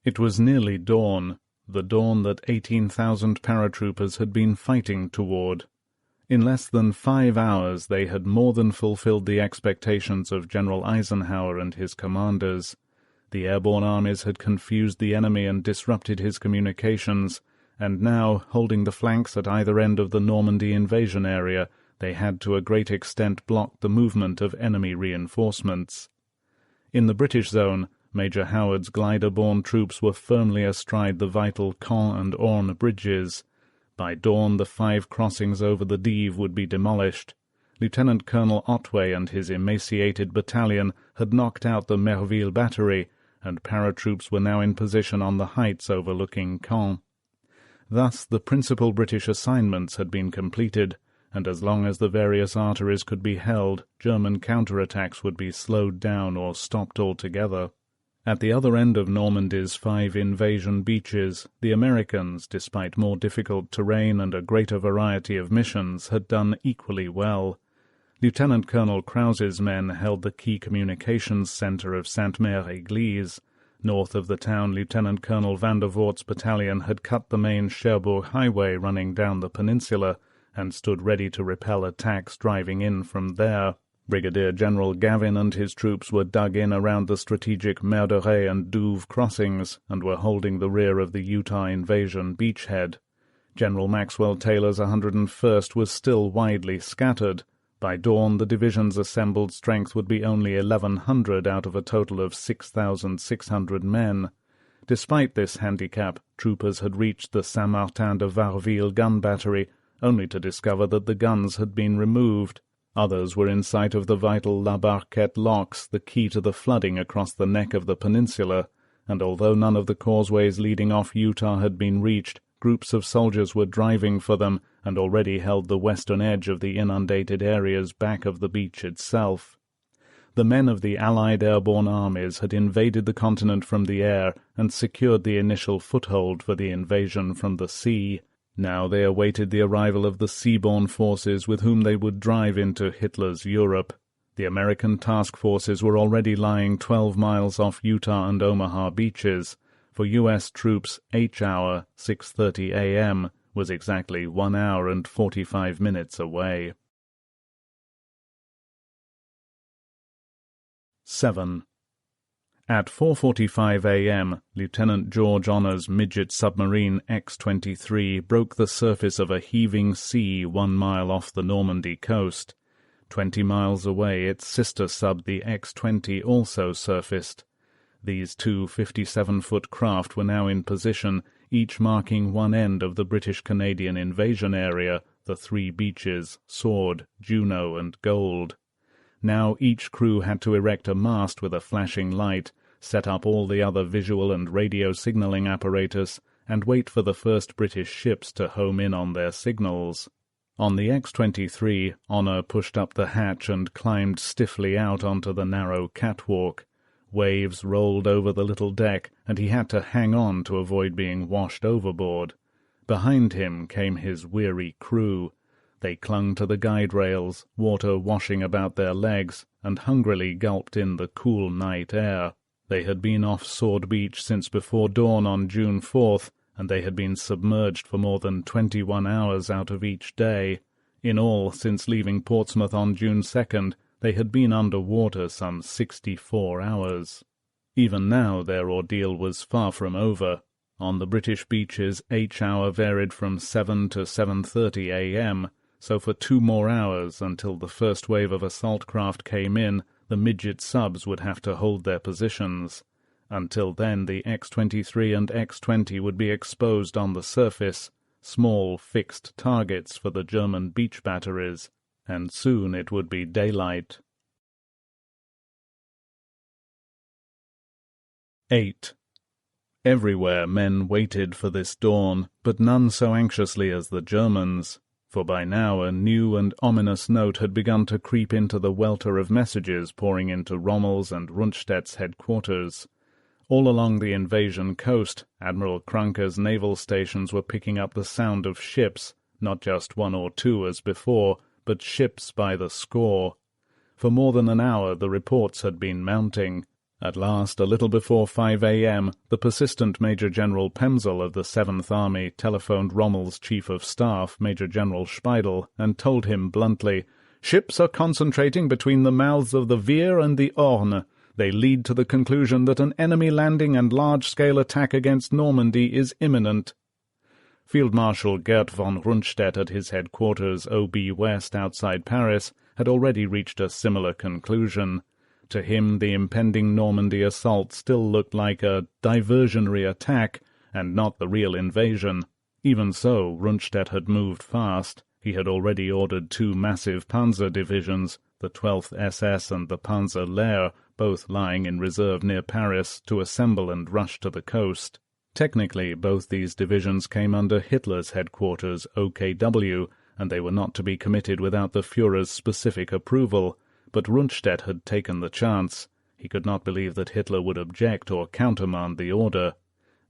Speaker 1: It was nearly dawn, the dawn that 18,000 paratroopers had been fighting toward. In less than 5 hours they had more than fulfilled the expectations of General Eisenhower and his commanders. The airborne armies had confused the enemy and disrupted his communications, and now, holding the flanks at either end of the Normandy invasion area, they had to a great extent blocked the movement of enemy reinforcements. In the British zone, Major Howard's glider-borne troops were firmly astride the vital Caen and Orne bridges. By dawn the 5 crossings over the Dives would be demolished. Lieutenant Colonel Otway and his emaciated battalion had knocked out the Merville battery, and paratroops were now in position on the heights overlooking Caen. Thus the principal British assignments had been completed, and as long as the various arteries could be held, German counterattacks would be slowed down or stopped altogether. At the other end of Normandy's 5 invasion beaches, the Americans, despite more difficult terrain and a greater variety of missions, had done equally well. Lieutenant Colonel Krause's men held the key communications centre of Sainte-Mère-Église. North of the town, Lieutenant Colonel Van der Voort's battalion had cut the main Cherbourg highway running down the peninsula, and stood ready to repel attacks driving in from there. Brigadier General Gavin and his troops were dug in around the strategic Merderet and Douve crossings, and were holding the rear of the Utah invasion beachhead. General Maxwell Taylor's 101st was still widely scattered. By dawn the division's assembled strength would be only 1,100 out of a total of 6,600 men. Despite this handicap, troopers had reached the Saint-Martin de Varville gun battery, only to discover that the guns had been removed. Others were in sight of the vital La Barquette locks, the key to the flooding across the neck of the peninsula, and although none of the causeways leading off Utah had been reached, groups of soldiers were driving for them and already held the western edge of the inundated areas back of the beach itself. The men of the Allied airborne armies had invaded the continent from the air and secured the initial foothold for the invasion from the sea. Now they awaited the arrival of the seaborne forces with whom they would drive into Hitler's Europe. The American task forces were already lying 12 miles off Utah and Omaha beaches. For U.S. troops, H-hour, 6:30 a.m., was exactly 1 hour and 45 minutes away. 7. At 4:45 a.m., Lieutenant George Honnor's midget submarine X-23 broke the surface of a heaving sea 1 mile off the Normandy coast. 20 miles away, its sister sub, the X-20, also surfaced. These two 57-foot craft were now in position, each marking one end of the British-Canadian invasion area, the three beaches, Sword, Juno, and Gold. Now each crew had to erect a mast with a flashing light, set up all the other visual and radio signaling apparatus, and wait for the first British ships to home in on their signals. On the X-23, Honor pushed up the hatch and climbed stiffly out onto the narrow catwalk. Waves rolled over the little deck, and he had to hang on to avoid being washed overboard. Behind him came his weary crew. They clung to the guide rails, water washing about their legs, and hungrily gulped in the cool night air. They had been off Sword Beach since before dawn on June 4th, and they had been submerged for more than 21 hours out of each day. In all, since leaving Portsmouth on June 2nd, they had been under water some 64 hours. Even now their ordeal was far from over. On the British beaches, H-hour varied from 7 to 7:30 a.m., so for 2 more hours, until the first wave of assault craft came in, the midget subs would have to hold their positions. Until then the X-23 and X-20 would be exposed on the surface, small fixed targets for the German beach batteries, and soon it would be daylight. 8. Everywhere men waited for this dawn, but none so anxiously as the Germans. For by now a new and ominous note had begun to creep into the welter of messages pouring into Rommel's and Rundstedt's headquarters. All along the invasion coast, Admiral Kranke's naval stations were picking up the sound of ships, not just 1 or 2 as before, but ships by the score. For more than an hour the reports had been mounting. At last, a little before 5 a.m., the persistent Major General Pemsel of the 7th Army telephoned Rommel's Chief of Staff, Major General Speidel, and told him bluntly, "Ships are concentrating between the mouths of the Veer and the Orne. They lead to the conclusion that an enemy landing and large-scale attack against Normandy is imminent." Field Marshal Gert von Rundstedt at his headquarters, OB West, outside Paris, had already reached a similar conclusion. To him the impending Normandy assault still looked like a diversionary attack, and not the real invasion. Even so, Rundstedt had moved fast. He had already ordered 2 massive panzer divisions, the 12th SS and the Panzer Lehr, both lying in reserve near Paris, to assemble and rush to the coast. Technically, both these divisions came under Hitler's headquarters, OKW, and they were not to be committed without the Führer's specific approval. But Rundstedt had taken the chance. He could not believe that Hitler would object or countermand the order.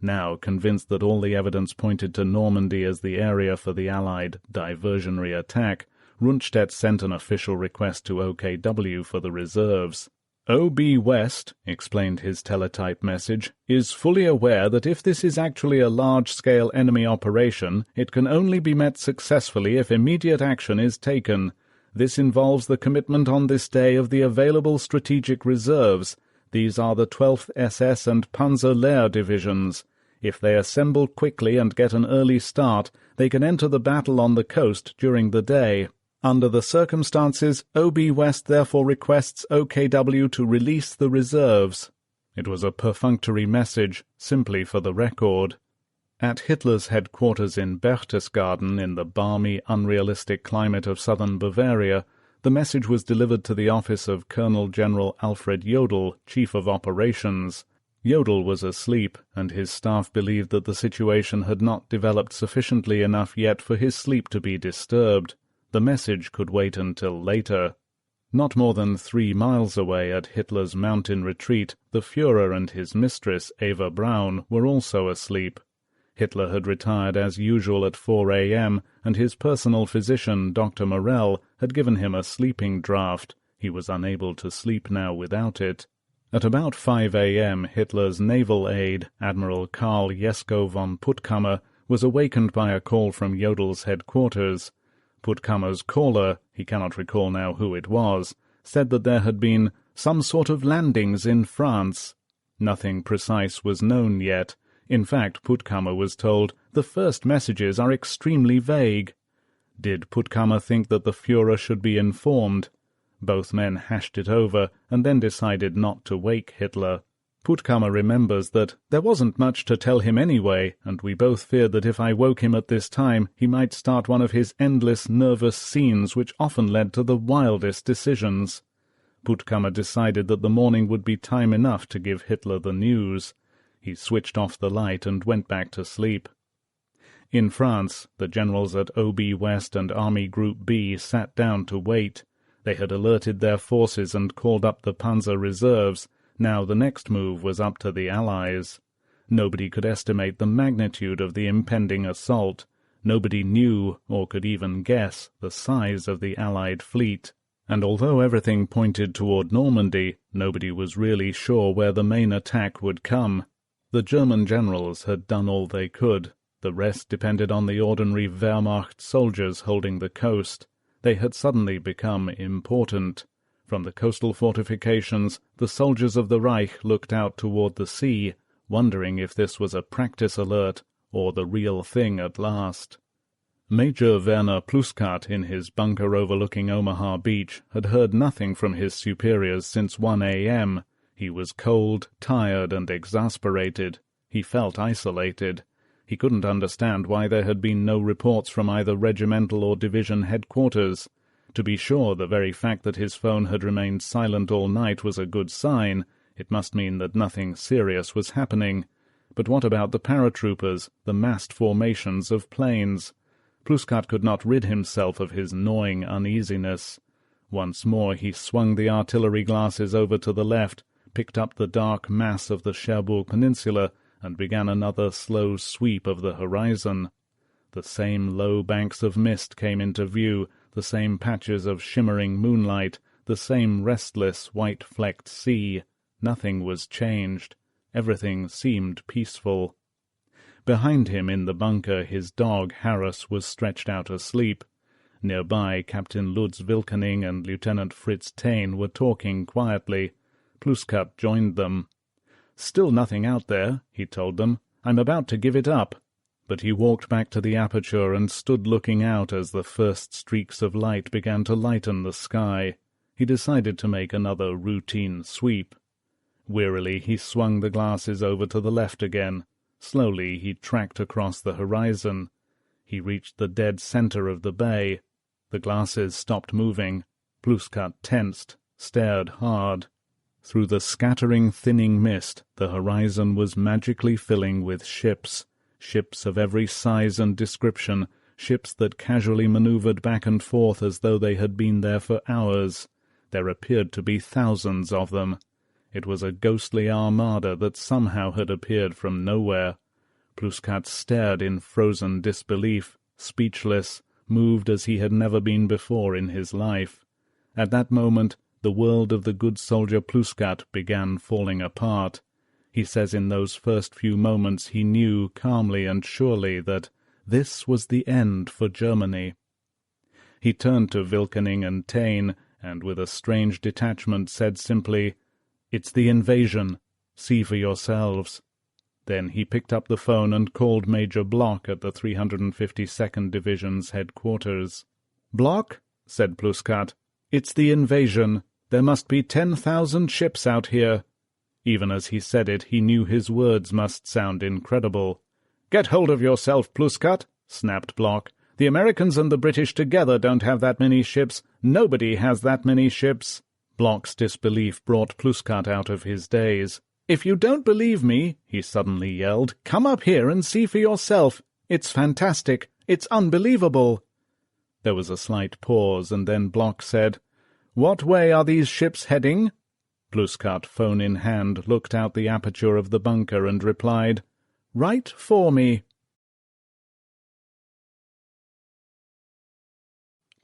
Speaker 1: Now, convinced that all the evidence pointed to Normandy as the area for the Allied diversionary attack, Rundstedt sent an official request to OKW for the reserves. "OB West," explained his teletype message, "is fully aware that if this is actually a large-scale enemy operation, it can only be met successfully if immediate action is taken. This involves the commitment on this day of the available strategic reserves. These are the 12th SS and Panzer Lehr divisions. If they assemble quickly and get an early start, they can enter the battle on the coast during the day. Under the circumstances, OB West therefore requests OKW to release the reserves." It was a perfunctory message, simply for the record. At Hitler's headquarters in Berchtesgaden, in the balmy, unrealistic climate of southern Bavaria, The message was delivered to the office of Colonel General Alfred Jodl, Chief of Operations. Jodl was asleep, and his staff believed that the situation had not developed sufficiently enough yet for his sleep to be disturbed. The message could wait until later. Not more than 3 miles away at Hitler's mountain retreat, the Führer and his mistress, Eva Braun, were also asleep. Hitler had retired as usual at 4 a.m., and his personal physician, Dr. Morell, had given him a sleeping draught. He was unable to sleep now without it. At about 5 a.m., Hitler's naval aide, Admiral Karl Jesko von Puttkammer, was awakened by a call from Jodl's headquarters. Puttkammer's caller, he cannot recall now who it was, said that there had been some sort of landings in France. Nothing precise was known yet. In fact, Puttkammer was told the first messages are extremely vague. Did Puttkammer think that the Führer should be informed? Both men hashed it over and then decided not to wake Hitler. Puttkammer remembers that there wasn't much to tell him anyway, and we both feared that if I woke him at this time he might start one of his endless nervous scenes which often led to the wildest decisions. Puttkammer decided that the morning would be time enough to give Hitler the news. He switched off the light and went back to sleep. In France, the generals at OB West and Army Group B sat down to wait. They had alerted their forces and called up the Panzer Reserves. Now the next move was up to the Allies. Nobody could estimate the magnitude of the impending assault. Nobody knew, or could even guess, the size of the Allied fleet. And although everything pointed toward Normandy, nobody was really sure where the main attack would come. The German generals had done all they could. The rest depended on the ordinary Wehrmacht soldiers holding the coast. They had suddenly become important. From the coastal fortifications, the soldiers of the Reich looked out toward the sea, wondering if this was a practice alert or the real thing at last. Major Werner Pluskat, in his bunker overlooking Omaha Beach, had heard nothing from his superiors since 1 a.m. He was cold, tired, and exasperated. He felt isolated. He couldn't understand why there had been no reports from either regimental or division headquarters. To be sure, the very fact that his phone had remained silent all night was a good sign. It must mean that nothing serious was happening. But what about the paratroopers, the massed formations of planes? Pluskat could not rid himself of his gnawing uneasiness. Once more he swung the artillery glasses over to the left, picked up the dark mass of the Cherbourg Peninsula, and began another slow sweep of the horizon. The same low banks of mist came into view, the same patches of shimmering moonlight, the same restless, white-flecked sea. Nothing was changed. Everything seemed peaceful. Behind him in the bunker his dog Harris was stretched out asleep. Nearby Captain Lutz Wilkening and Lieutenant Fritz Taine were talking quietly. Pluskat joined them. "Still nothing out there," he told them. "I'm about to give it up." But he walked back to the aperture and stood looking out as the first streaks of light began to lighten the sky. He decided to make another routine sweep. Wearily he swung the glasses over to the left again. Slowly he tracked across the horizon. He reached the dead center of the bay. The glasses stopped moving. Pluskat tensed, stared hard. Through the scattering, thinning mist, the horizon was magically filling with ships. Ships of every size and description, ships that casually maneuvered back and forth as though they had been there for hours. There appeared to be thousands of them. It was a ghostly armada that somehow had appeared from nowhere. Pluskat stared in frozen disbelief, speechless, moved as he had never been before in his life. At that moment, the world of the good soldier Pluskat began falling apart. He says in those first few moments he knew calmly and surely that this was the end for Germany. He turned to Wilkening and Taine, and with a strange detachment said simply, "It's the invasion. See for yourselves." Then he picked up the phone and called Major Block at the 352nd Division's headquarters. "Block," said Pluskat, "it's the invasion. There must be 10,000 ships out here." Even as he said it, he knew his words must sound incredible. "Get hold of yourself, Pluskat," snapped Block. The Americans and the British together don't have that many ships. Nobody has that many ships." Block's disbelief brought Pluskat out of his daze. "If you don't believe me," he suddenly yelled, "come up here and see for yourself. It's fantastic. It's unbelievable." There was a slight pause, and then Block said, "What way are these ships heading?" Pluskat, phone in hand, looked out the aperture of the bunker and replied, "Right for me."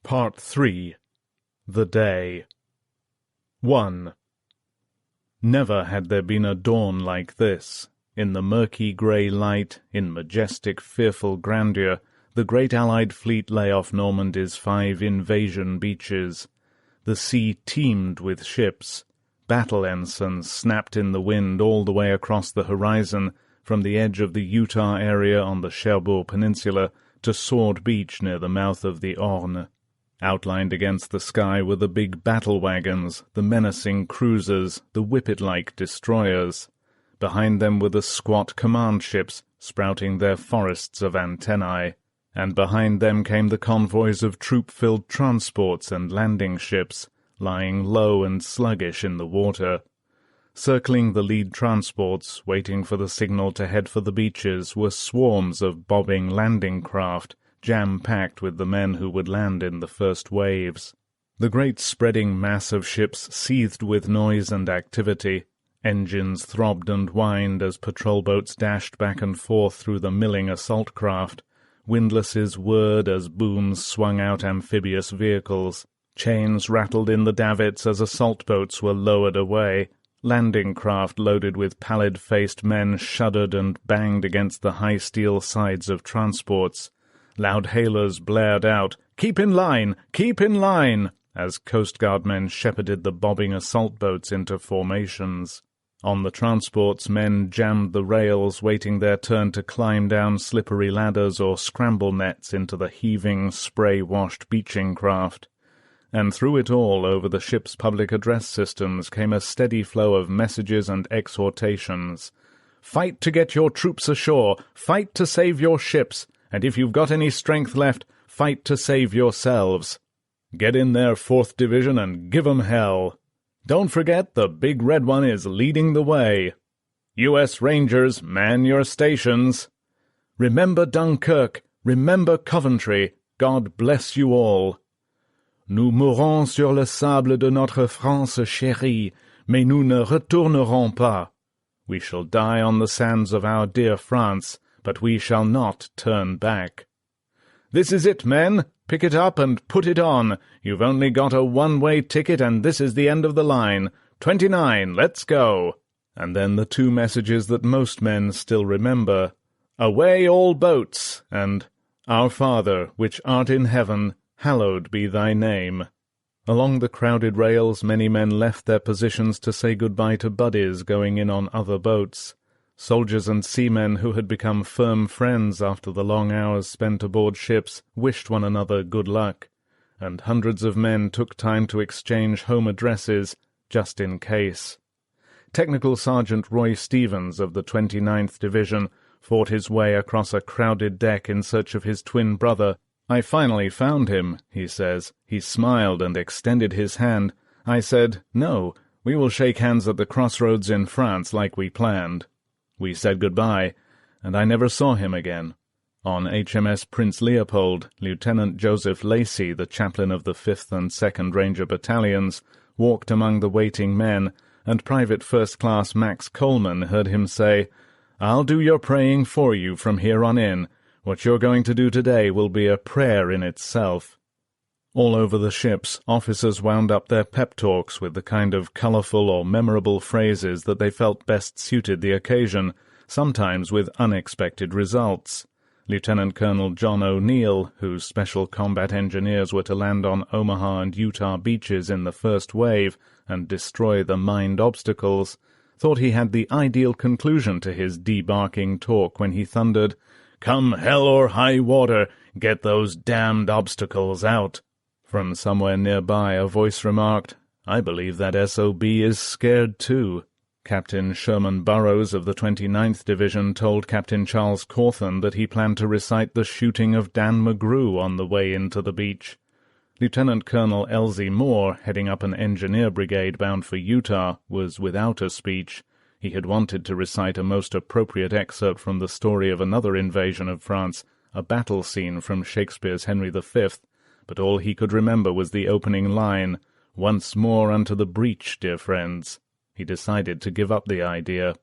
Speaker 1: Part 3. The Day. 1. Never had there been a dawn like this. In the murky grey light, in majestic, fearful grandeur, the great Allied fleet lay off Normandy's 5 invasion beaches. The sea teemed with ships. Battle ensigns snapped in the wind all the way across the horizon, from the edge of the Utah area on the Cherbourg Peninsula to Sword Beach near the mouth of the Orne. Outlined against the sky were the big battle wagons, the menacing cruisers, the whippet-like destroyers. Behind them were the squat command ships, sprouting their forests of antennae, and behind them came the convoys of troop-filled transports and landing ships, lying low and sluggish in the water. Circling the lead transports, waiting for the signal to head for the beaches, were swarms of bobbing landing craft, jam-packed with the men who would land in the first waves. The great spreading mass of ships seethed with noise and activity. Engines throbbed and whined as patrol boats dashed back and forth through the milling assault craft. Windlasses whirred as booms swung out amphibious vehicles. Chains rattled in the davits as assault boats were lowered away. Landing craft loaded with pallid-faced men shuddered and banged against the high steel sides of transports. Loud hailers blared out, "Keep in line! Keep in line!" as Coast Guard men shepherded the bobbing assault boats into formations. On the transports, men jammed the rails, waiting their turn to climb down slippery ladders or scramble nets into the heaving, spray-washed beaching craft. And through it all, over the ship's public address systems, came a steady flow of messages and exhortations. "Fight to get your troops ashore! Fight to save your ships! And if you've got any strength left, fight to save yourselves! Get in there, 4th Division, and give 'em hell! Don't forget the big red one is leading the way! U.S. Rangers, man your stations! Remember Dunkirk! Remember Coventry! God bless you all! Nous mourrons sur le sable de notre France chérie, mais nous ne retournerons pas. We shall die on the sands of our dear France, but we shall not turn back. This is it, men! Pick it up and put it on. You've only got a one-way ticket, and this is the end of the line. 29, let's go!" And then the 2 messages that most men still remember. "Away all boats!" and "Our Father, which art in heaven, hallowed be thy name." Along the crowded rails many men left their positions to say goodbye to buddies going in on other boats. Soldiers and seamen who had become firm friends after the long hours spent aboard ships wished one another good luck, and hundreds of men took time to exchange home addresses, just in case. Technical Sergeant Roy Stevens of the 29th Division fought his way across a crowded deck in search of his twin brother. "I finally found him," he says. "He smiled and extended his hand. I said, 'No, we will shake hands at the crossroads in France like we planned.' We said goodbye, and I never saw him again." On HMS Prince Leopold, Lieutenant Joseph Lacey, the chaplain of the 5th and 2nd Ranger Battalions, walked among the waiting men, and Private First Class Max Coleman heard him say, "I'll do your praying for you from here on in. What you're going to do today will be a prayer in itself." All over the ships, officers wound up their pep talks with the kind of colourful or memorable phrases that they felt best suited the occasion, sometimes with unexpected results. Lieutenant Colonel John O'Neill, whose Special Combat Engineers were to land on Omaha and Utah beaches in the first wave and destroy the mined obstacles, thought he had the ideal conclusion to his debarking talk when he thundered, "Come hell or high water, get those damned obstacles out." From somewhere nearby a voice remarked, "I believe that SOB is scared too." Captain Sherman Burrows of the 29th Division told Captain Charles Cawthon that he planned to recite the shooting of Dan McGrew on the way into the beach. Lieutenant Colonel Elsie Moore, heading up an engineer brigade bound for Utah, was without a speech. He had wanted to recite a most appropriate excerpt from the story of another invasion of France, a battle scene from Shakespeare's Henry V, but all he could remember was the opening line, "Once more unto the breach, dear friends." He decided to give up the idea.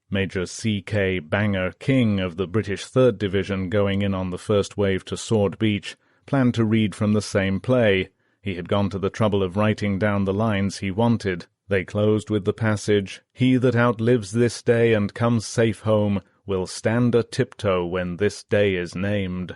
Speaker 1: Major C.K. Banger King of the British 3rd Division, going in on the first wave to Sword Beach, planned to read from the same play. He had gone to the trouble of writing down the lines he wanted. They closed with the passage, "He that outlives this day and comes safe home will stand a tiptoe when this day is named."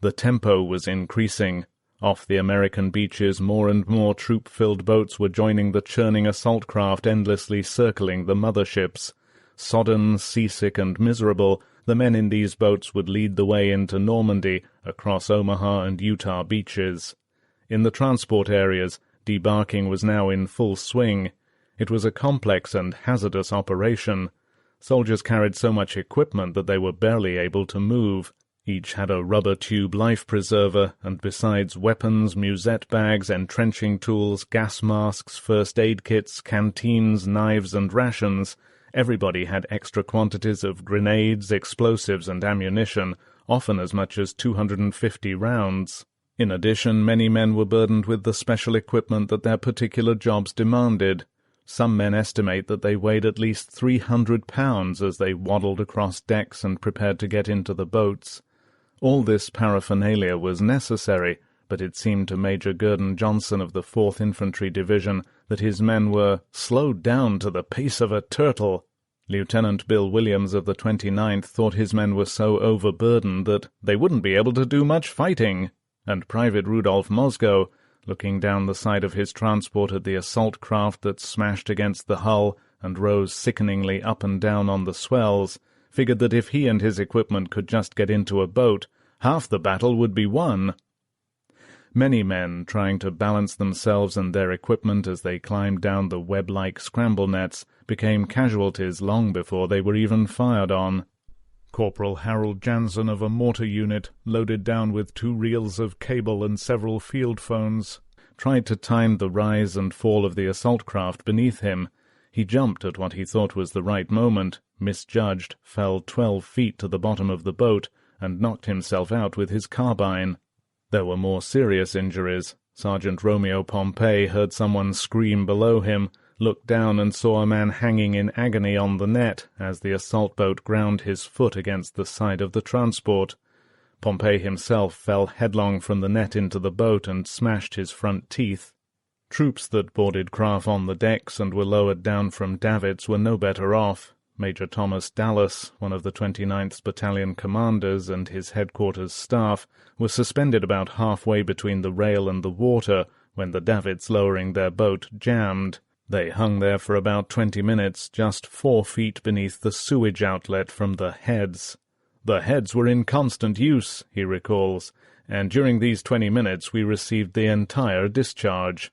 Speaker 1: The tempo was increasing. Off the American beaches, more and more troop-filled boats were joining the churning assault craft endlessly circling the motherships. Sodden, seasick, and miserable, the men in these boats would lead the way into Normandy, across Omaha and Utah beaches. In the transport areas, debarking was now in full swing. It was a complex and hazardous operation. Soldiers carried so much equipment that they were barely able to move. Each had a rubber tube life preserver, and besides weapons, musette bags, entrenching tools, gas masks, first aid kits, canteens, knives, and rations, everybody had extra quantities of grenades, explosives, and ammunition, often as much as 250 rounds. In addition, many men were burdened with the special equipment that their particular jobs demanded. Some men estimate that they weighed at least 300 pounds as they waddled across decks and prepared to get into the boats. All this paraphernalia was necessary, but it seemed to Major Gurdon Johnson of the 4th Infantry Division that his men were slowed down to the pace of a turtle. Lieutenant Bill Williams of the 29th thought his men were so overburdened that they wouldn't be able to do much fighting, and Private Rudolph Moscow, looking down the side of his transport at the assault craft that smashed against the hull and rose sickeningly up and down on the swells, figured that if he and his equipment could just get into a boat, half the battle would be won. Many men, trying to balance themselves and their equipment as they climbed down the web-like scramble nets, became casualties long before they were even fired on. Corporal Harold Jansen of a mortar unit, loaded down with 2 reels of cable and several field phones, tried to time the rise and fall of the assault craft beneath him. He jumped at what he thought was the right moment, misjudged, fell 12 feet to the bottom of the boat, and knocked himself out with his carbine. There were more serious injuries. Sergeant Romeo Pompey heard someone scream below him, looked down and saw a man hanging in agony on the net as the assault boat ground his foot against the side of the transport. Pompey himself fell headlong from the net into the boat and smashed his front teeth. Troops that boarded craft on the decks and were lowered down from davits were no better off. Major Thomas Dallas, one of the 29th Battalion commanders, and his headquarters staff were suspended about halfway between the rail and the water when the davits lowering their boat jammed. They hung there for about 20 minutes, just 4 feet beneath the sewage outlet from the heads. The heads were in constant use, he recalls, and during these 20 minutes we received the entire discharge.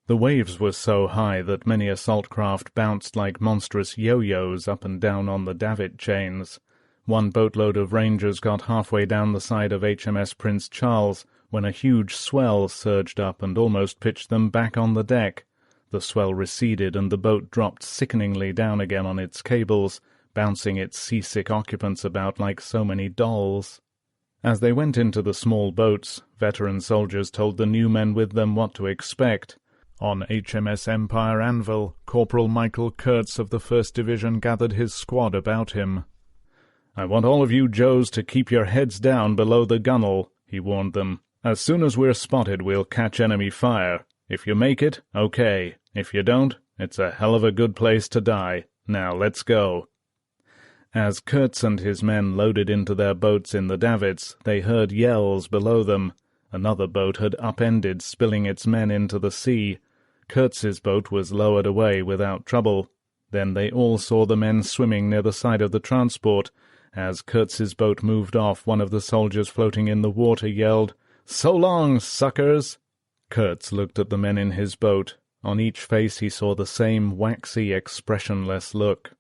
Speaker 1: The waves were so high that many assault craft bounced like monstrous yo-yos up and down on the davit chains. One boatload of Rangers got halfway down the side of HMS Prince Charles when a huge swell surged up and almost pitched them back on the deck. The swell receded and the boat dropped sickeningly down again on its cables, bouncing its seasick occupants about like so many dolls. As they went into the small boats, veteran soldiers told the new men with them what to expect. On HMS Empire Anvil, Corporal Michael Kurtz of the 1st Division gathered his squad about him. "I want all of you Joes to keep your heads down below the gunwale," he warned them. "As soon as we're spotted, we'll catch enemy fire. If you make it, okay. If you don't, it's a hell of a good place to die. Now let's go." As Kurtz and his men loaded into their boats in the davits, they heard yells below them. Another boat had upended, spilling its men into the sea. Kurtz's boat was lowered away without trouble. Then they all saw the men swimming near the side of the transport. As Kurtz's boat moved off, one of the soldiers floating in the water yelled, "So long, suckers!" Kurtz looked at the men in his boat. On each face he saw the same waxy, expressionless look.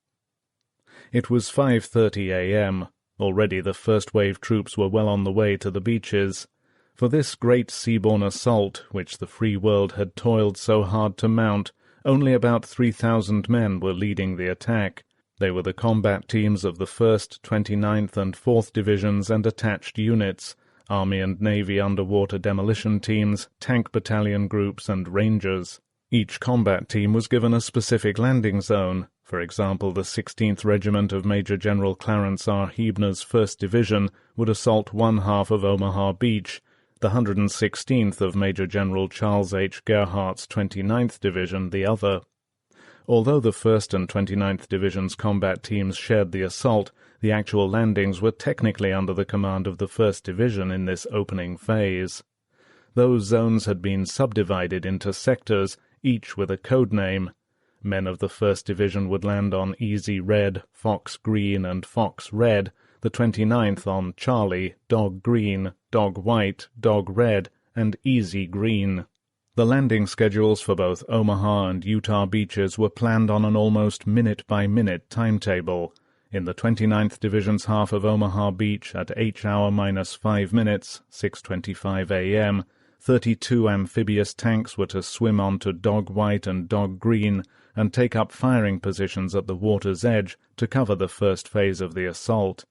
Speaker 1: It was 5:30 a.m. Already the first-wave troops were well on the way to the beaches. For this great seaborne assault, which the free world had toiled so hard to mount, only about 3,000 men were leading the attack. They were the combat teams of the 1st, 29th, and 4th Divisions and attached units, Army and Navy underwater demolition teams, tank battalion groups, and Rangers. Each combat team was given a specific landing zone. For example, the 16th Regiment of Major General Clarence R. Huebner's 1st Division would assault one half of Omaha Beach, the 116th of Major General Charles H. Gerhardt's 29th Division the other. Although the 1st and 29th Divisions combat teams shared the assault, the actual landings were technically under the command of the 1st Division in this opening phase. Those zones had been subdivided into sectors, each with a code name. Men of the 1st Division would land on Easy Red, Fox Green, and Fox Red, the 29th on Charlie, Dog Green, Dog White, Dog Red, and Easy Green. The landing schedules for both Omaha and Utah beaches were planned on an almost minute-by-minute timetable. In the 29th Division's half of Omaha Beach at H-hour minus 5 minutes, 6:25 a.m., 32 amphibious tanks were to swim onto Dog White and Dog Green and take up firing positions at the water's edge to cover the first phase of the assault.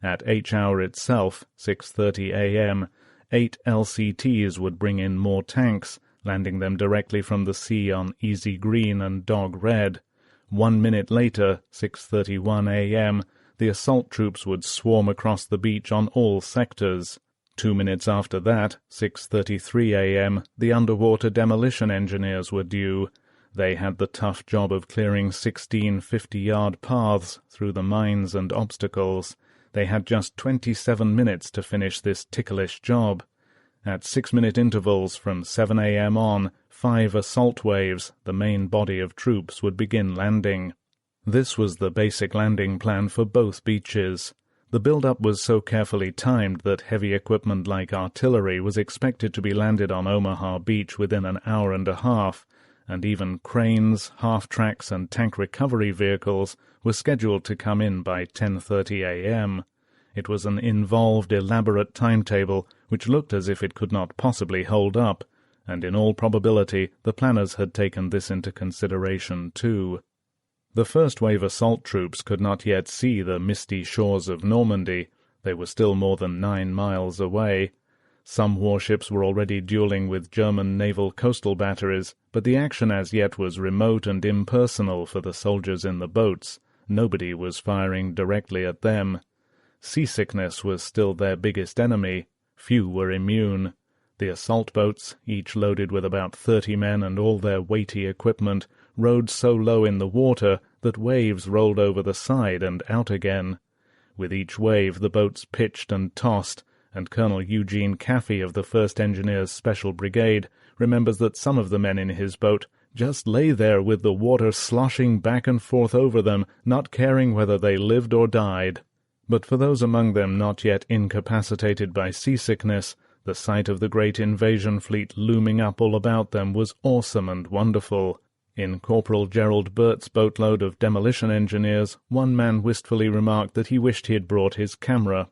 Speaker 1: At H-hour itself, 6:30 a.m., 8 LCTs would bring in more tanks, landing them directly from the sea on Easy Green and Dog Red. 1 minute later, 6:31 a.m., the assault troops would swarm across the beach on all sectors. 2 minutes after that, 6:33 a.m., the underwater demolition engineers were due. They had the tough job of clearing 16 50-yard paths through the mines and obstacles. They had just 27 minutes to finish this ticklish job. At 6-minute intervals from 7 a.m. on, 5 assault waves, the main body of troops, would begin landing. This was the basic landing plan for both beaches. The build-up was so carefully timed that heavy equipment like artillery was expected to be landed on Omaha Beach within an hour and a half, and even cranes, half-tracks, and tank recovery vehicles were scheduled to come in by 10:30 a.m. It was an involved, elaborate timetable which looked as if it could not possibly hold up, and in all probability the planners had taken this into consideration too. The first-wave assault troops could not yet see the misty shores of Normandy. They were still more than 9 miles away. Some warships were already dueling with German naval coastal batteries, but the action as yet was remote and impersonal for the soldiers in the boats. Nobody was firing directly at them. Seasickness was still their biggest enemy. Few were immune. The assault boats, each loaded with about 30 men and all their weighty equipment, rode so low in the water that waves rolled over the side and out again. With each wave the boats pitched and tossed, and Colonel Eugene Caffey of the 1st Engineers Special Brigade remembers that some of the men in his boat just lay there with the water sloshing back and forth over them, not caring whether they lived or died. But for those among them not yet incapacitated by seasickness, the sight of the great invasion fleet looming up all about them was awesome and wonderful. In Corporal Gerald Burt's boatload of demolition engineers, one man wistfully remarked that he wished he had brought his camera.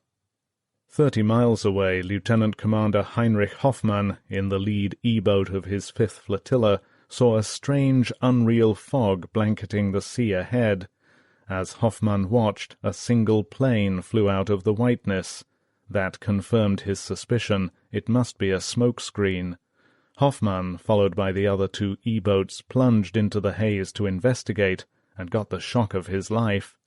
Speaker 1: 30 miles away, Lieutenant Commander Heinrich Hoffmann, in the lead E-boat of his 5th Flotilla, saw a strange, unreal fog blanketing the sea ahead. As Hoffmann watched, a single plane flew out of the whiteness. That confirmed his suspicion. It must be a smoke-screen. Hoffmann, followed by the other 2 E-boats, plunged into the haze to investigate, and got the shock of his life.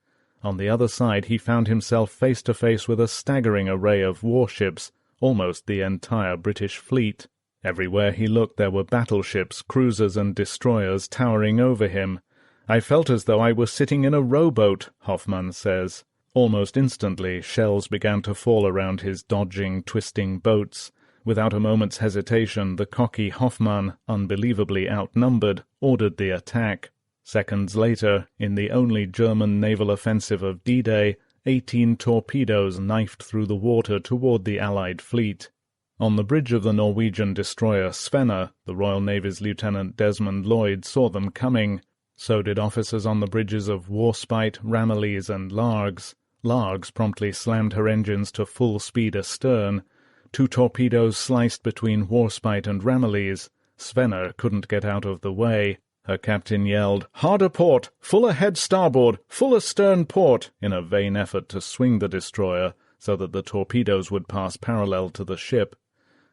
Speaker 1: On the other side he found himself face to face with a staggering array of warships, almost the entire British fleet. Everywhere he looked there were battleships, cruisers, and destroyers towering over him. "I felt as though I were sitting in a rowboat," Hoffmann says. Almost instantly shells began to fall around his dodging, twisting boats. Without a moment's hesitation, the cocky Hoffmann, unbelievably outnumbered, ordered the attack. Seconds later, in the only German naval offensive of D-Day, 18 torpedoes knifed through the water toward the Allied fleet. On the bridge of the Norwegian destroyer Svena, the Royal Navy's Lieutenant Desmond Lloyd saw them coming. So did officers on the bridges of Warspite, Ramillies, and Largs. Largs promptly slammed her engines to full speed astern. 2 torpedoes sliced between Warspite and Ramillies. Svena couldn't get out of the way. Her captain yelled, "Harder port! Full ahead starboard! Full astern port!" in a vain effort to swing the destroyer so that the torpedoes would pass parallel to the ship.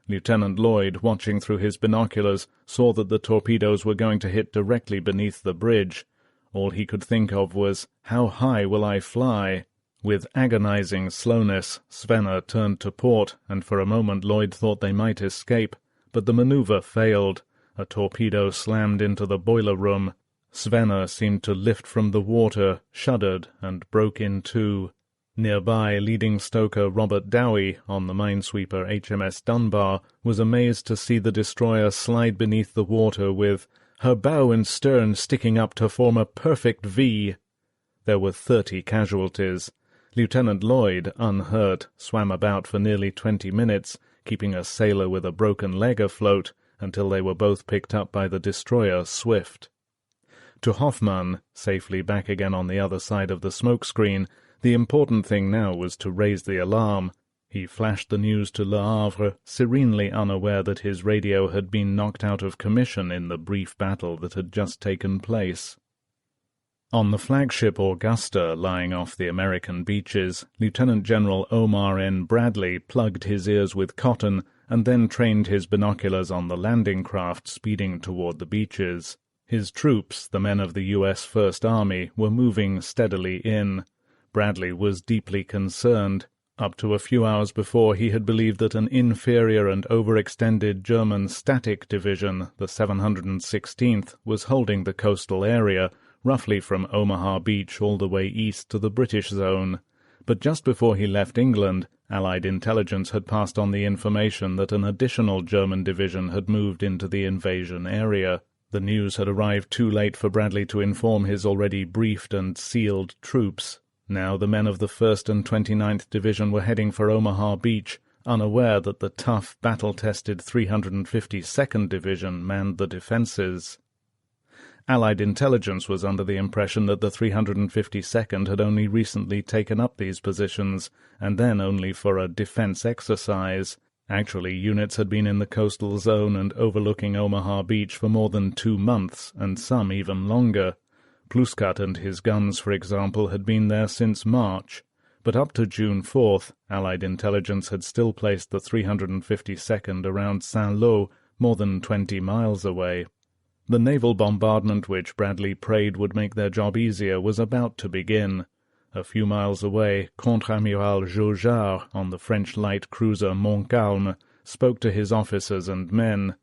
Speaker 1: Lieutenant Lloyd, watching through his binoculars, saw that the torpedoes were going to hit directly beneath the bridge. All he could think of was, "How high will I fly?" With agonizing slowness, Svena turned to port, and for a moment Lloyd thought they might escape, but the maneuver failed. A torpedo slammed into the boiler room. Svena seemed to lift from the water, shuddered, and broke in two. Nearby, leading stoker Robert Dowie, on the minesweeper HMS Dunbar, was amazed to see the destroyer slide beneath the water with her bow and stern sticking up to form a perfect V. There were 30 casualties. Lieutenant Lloyd, unhurt, swam about for nearly 20 minutes, keeping a sailor with a broken leg afloat, until they were both picked up by the destroyer Swift. To Hoffmann, safely back again on the other side of the smokescreen, the important thing now was to raise the alarm. He flashed the news to Le Havre, serenely unaware that his radio had been knocked out of commission in the brief battle that had just taken place. On the flagship Augusta, lying off the American beaches, Lieutenant General Omar N. Bradley plugged his ears with cotton and then trained his binoculars on the landing craft speeding toward the beaches. His troops, the men of the U.S. First Army, were moving steadily in. Bradley was deeply concerned. Up to a few hours before, he had believed that an inferior and overextended German static division, the 716th, was holding the coastal area, roughly from Omaha Beach all the way east to the British zone. But just before he left England, Allied intelligence had passed on the information that an additional German division had moved into the invasion area. The news had arrived too late for Bradley to inform his already briefed and sealed troops. Now the men of the 1st and 29th Division were heading for Omaha Beach, unaware that the tough, battle-tested 352nd Division manned the defenses. Allied intelligence was under the impression that the 352nd had only recently taken up these positions, and then only for a defense exercise. Actually, units had been in the coastal zone and overlooking Omaha Beach for more than 2 months, and some even longer. Pluskat and his guns, for example, had been there since March, but up to June 4th, Allied intelligence had still placed the 352nd around Saint-Lô, more than 20 miles away. The naval bombardment which Bradley prayed would make their job easier was about to begin. A few miles away, Contre-Amiral Jaujard, on the French light cruiser Montcalm, spoke to his officers and men.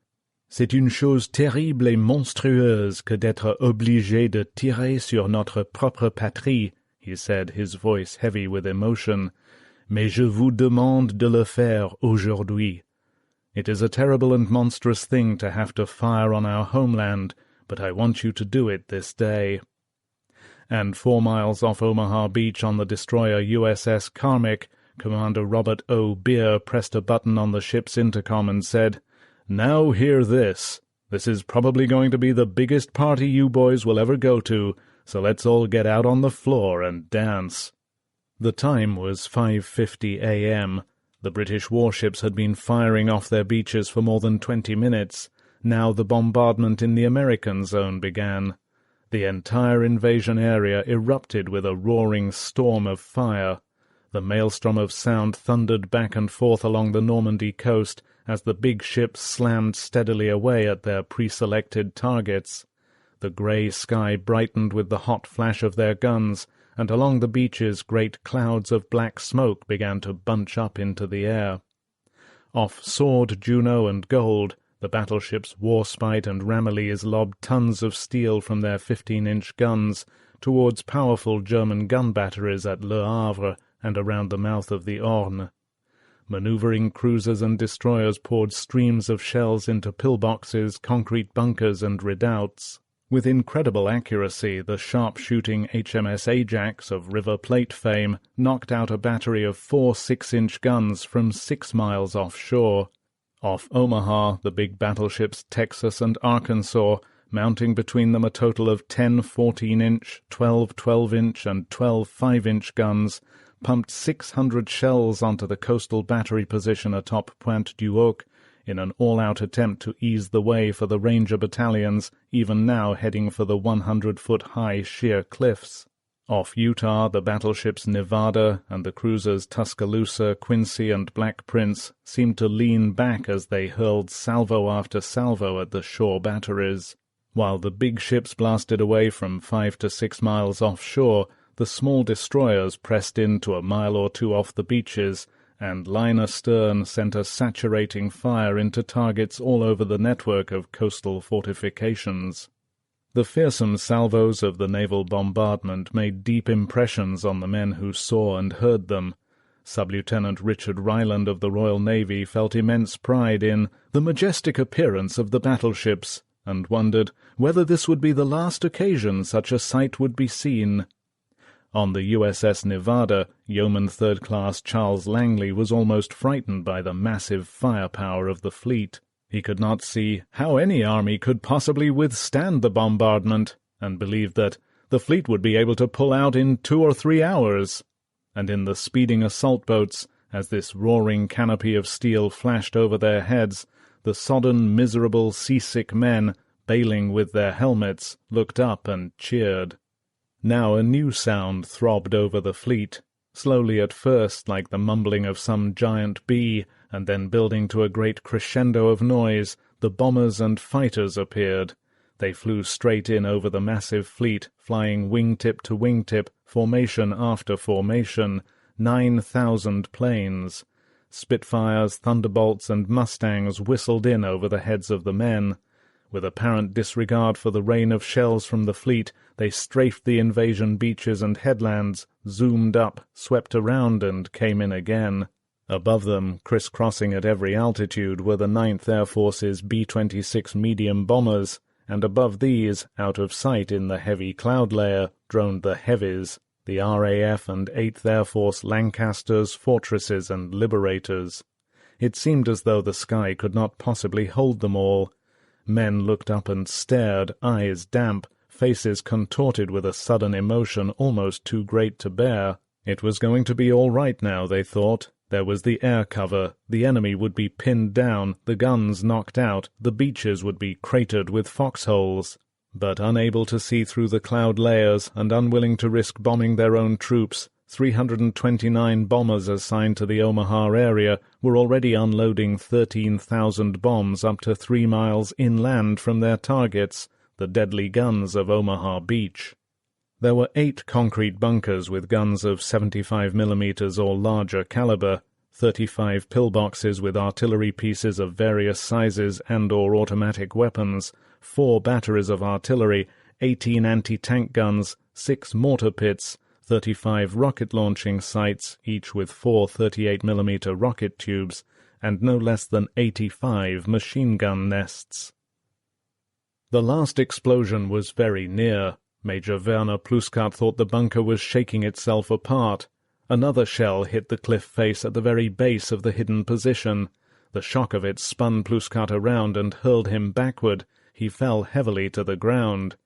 Speaker 1: «C'est une chose terrible et monstrueuse que d'être obligé de tirer sur notre propre patrie», he said, his voice heavy with emotion. «Mais je vous demande de le faire aujourd'hui. It is a terrible and monstrous thing to have to fire on our homeland, but I want you to do it this day." And 4 miles off Omaha Beach on the destroyer USS Carmick, Commander Robert O. Beer pressed a button on the ship's intercom and said, "Now hear this. This is probably going to be the biggest party you boys will ever go to, so let's all get out on the floor and dance." The time was 5:50 a.m. The British warships had been firing off their beaches for more than 20 minutes. Now the bombardment in the American zone began. The entire invasion area erupted with a roaring storm of fire. The maelstrom of sound thundered back and forth along the Normandy coast as the big ships slammed steadily away at their pre-selected targets. The grey sky brightened with the hot flash of their guns, and along the beaches great clouds of black smoke began to bunch up into the air. Off Sword, Juno, and Gold, the battleships Warspite and Ramillies lobbed tons of steel from their 15-inch guns towards powerful German gun batteries at Le Havre and around the mouth of the Orne. Maneuvering cruisers and destroyers poured streams of shells into pillboxes, concrete bunkers, and redoubts. With incredible accuracy, the sharp-shooting HMS Ajax of River Plate fame knocked out a battery of 4 6-inch guns from 6 miles offshore. Off Omaha, the big battleships Texas and Arkansas, mounting between them a total of 10 14-inch, 12 12-inch, and 12 5-inch guns, pumped 600 shells onto the coastal battery position atop Pointe du Hoc in an all-out attempt to ease the way for the Ranger battalions, even now heading for the 100-foot-high sheer cliffs. Off Utah, the battleships Nevada and the cruisers Tuscaloosa, Quincy, and Black Prince seemed to lean back as they hurled salvo after salvo at the shore batteries. While the big ships blasted away from 5 to 6 miles offshore, the small destroyers pressed in to a mile or two off the beaches, and line astern sent a saturating fire into targets all over the network of coastal fortifications. The fearsome salvos of the naval bombardment made deep impressions on the men who saw and heard them. Sub-Lieutenant Richard Ryland of the Royal Navy felt immense pride in the majestic appearance of the battleships, and wondered whether this would be the last occasion such a sight would be seen. On the USS Nevada, Yeoman Third Class Charles Langley was almost frightened by the massive firepower of the fleet. He could not see how any army could possibly withstand the bombardment, and believed that the fleet would be able to pull out in 2 or 3 hours. And in the speeding assault boats, as this roaring canopy of steel flashed over their heads, the sodden, miserable, seasick men, bailing with their helmets, looked up and cheered. Now a new sound throbbed over the fleet, slowly at first like the mumbling of some giant bee, and then building to a great crescendo of noise. The bombers and fighters appeared. They flew straight in over the massive fleet, flying wingtip to wingtip, formation after formation, 9,000 planes. Spitfires, Thunderbolts, and Mustangs whistled in over the heads of the men. With apparent disregard for the rain of shells from the fleet, they strafed the invasion beaches and headlands, zoomed up, swept around, and came in again. Above them, criss-crossing at every altitude, were the 9th Air Force's B-26 medium bombers, and above these, out of sight in the heavy cloud layer, droned the Heavies, the RAF and 8th Air Force Lancasters, Fortresses, and Liberators. It seemed as though the sky could not possibly hold them all. Men looked up and stared, eyes damp, faces contorted with a sudden emotion almost too great to bear. It was going to be all right now, they thought. There was the air cover, the enemy would be pinned down, the guns knocked out, the beaches would be cratered with foxholes. But unable to see through the cloud layers and unwilling to risk bombing their own troops, 329 bombers assigned to the Omaha area were already unloading 13,000 bombs up to 3 miles inland from their targets, the deadly guns of Omaha Beach. There were 8 concrete bunkers with guns of 75 mm or larger caliber, 35 pillboxes with artillery pieces of various sizes and or automatic weapons, 4 batteries of artillery, 18 anti-tank guns, 6 mortar pits, 35 rocket-launching sites, each with 4 38mm rocket tubes, and no less than 85 machine-gun nests. The last explosion was very near. Major Werner Pluskat thought the bunker was shaking itself apart. Another shell hit the cliff face at the very base of the hidden position. The shock of it spun Pluskat around and hurled him backward. He fell heavily to the ground.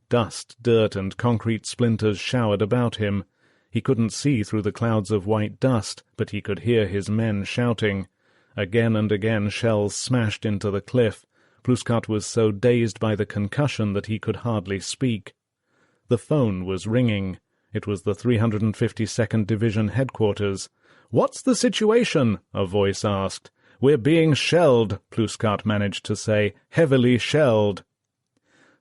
Speaker 1: Dust, dirt, and concrete splinters showered about him. He couldn't see through the clouds of white dust, but he could hear his men shouting. Again and again shells smashed into the cliff. Pluskat was so dazed by the concussion that he could hardly speak. The phone was ringing. It was the 352nd Division headquarters. "What's the situation?" a voice asked. "We're being shelled," Pluskat managed to say. "Heavily shelled."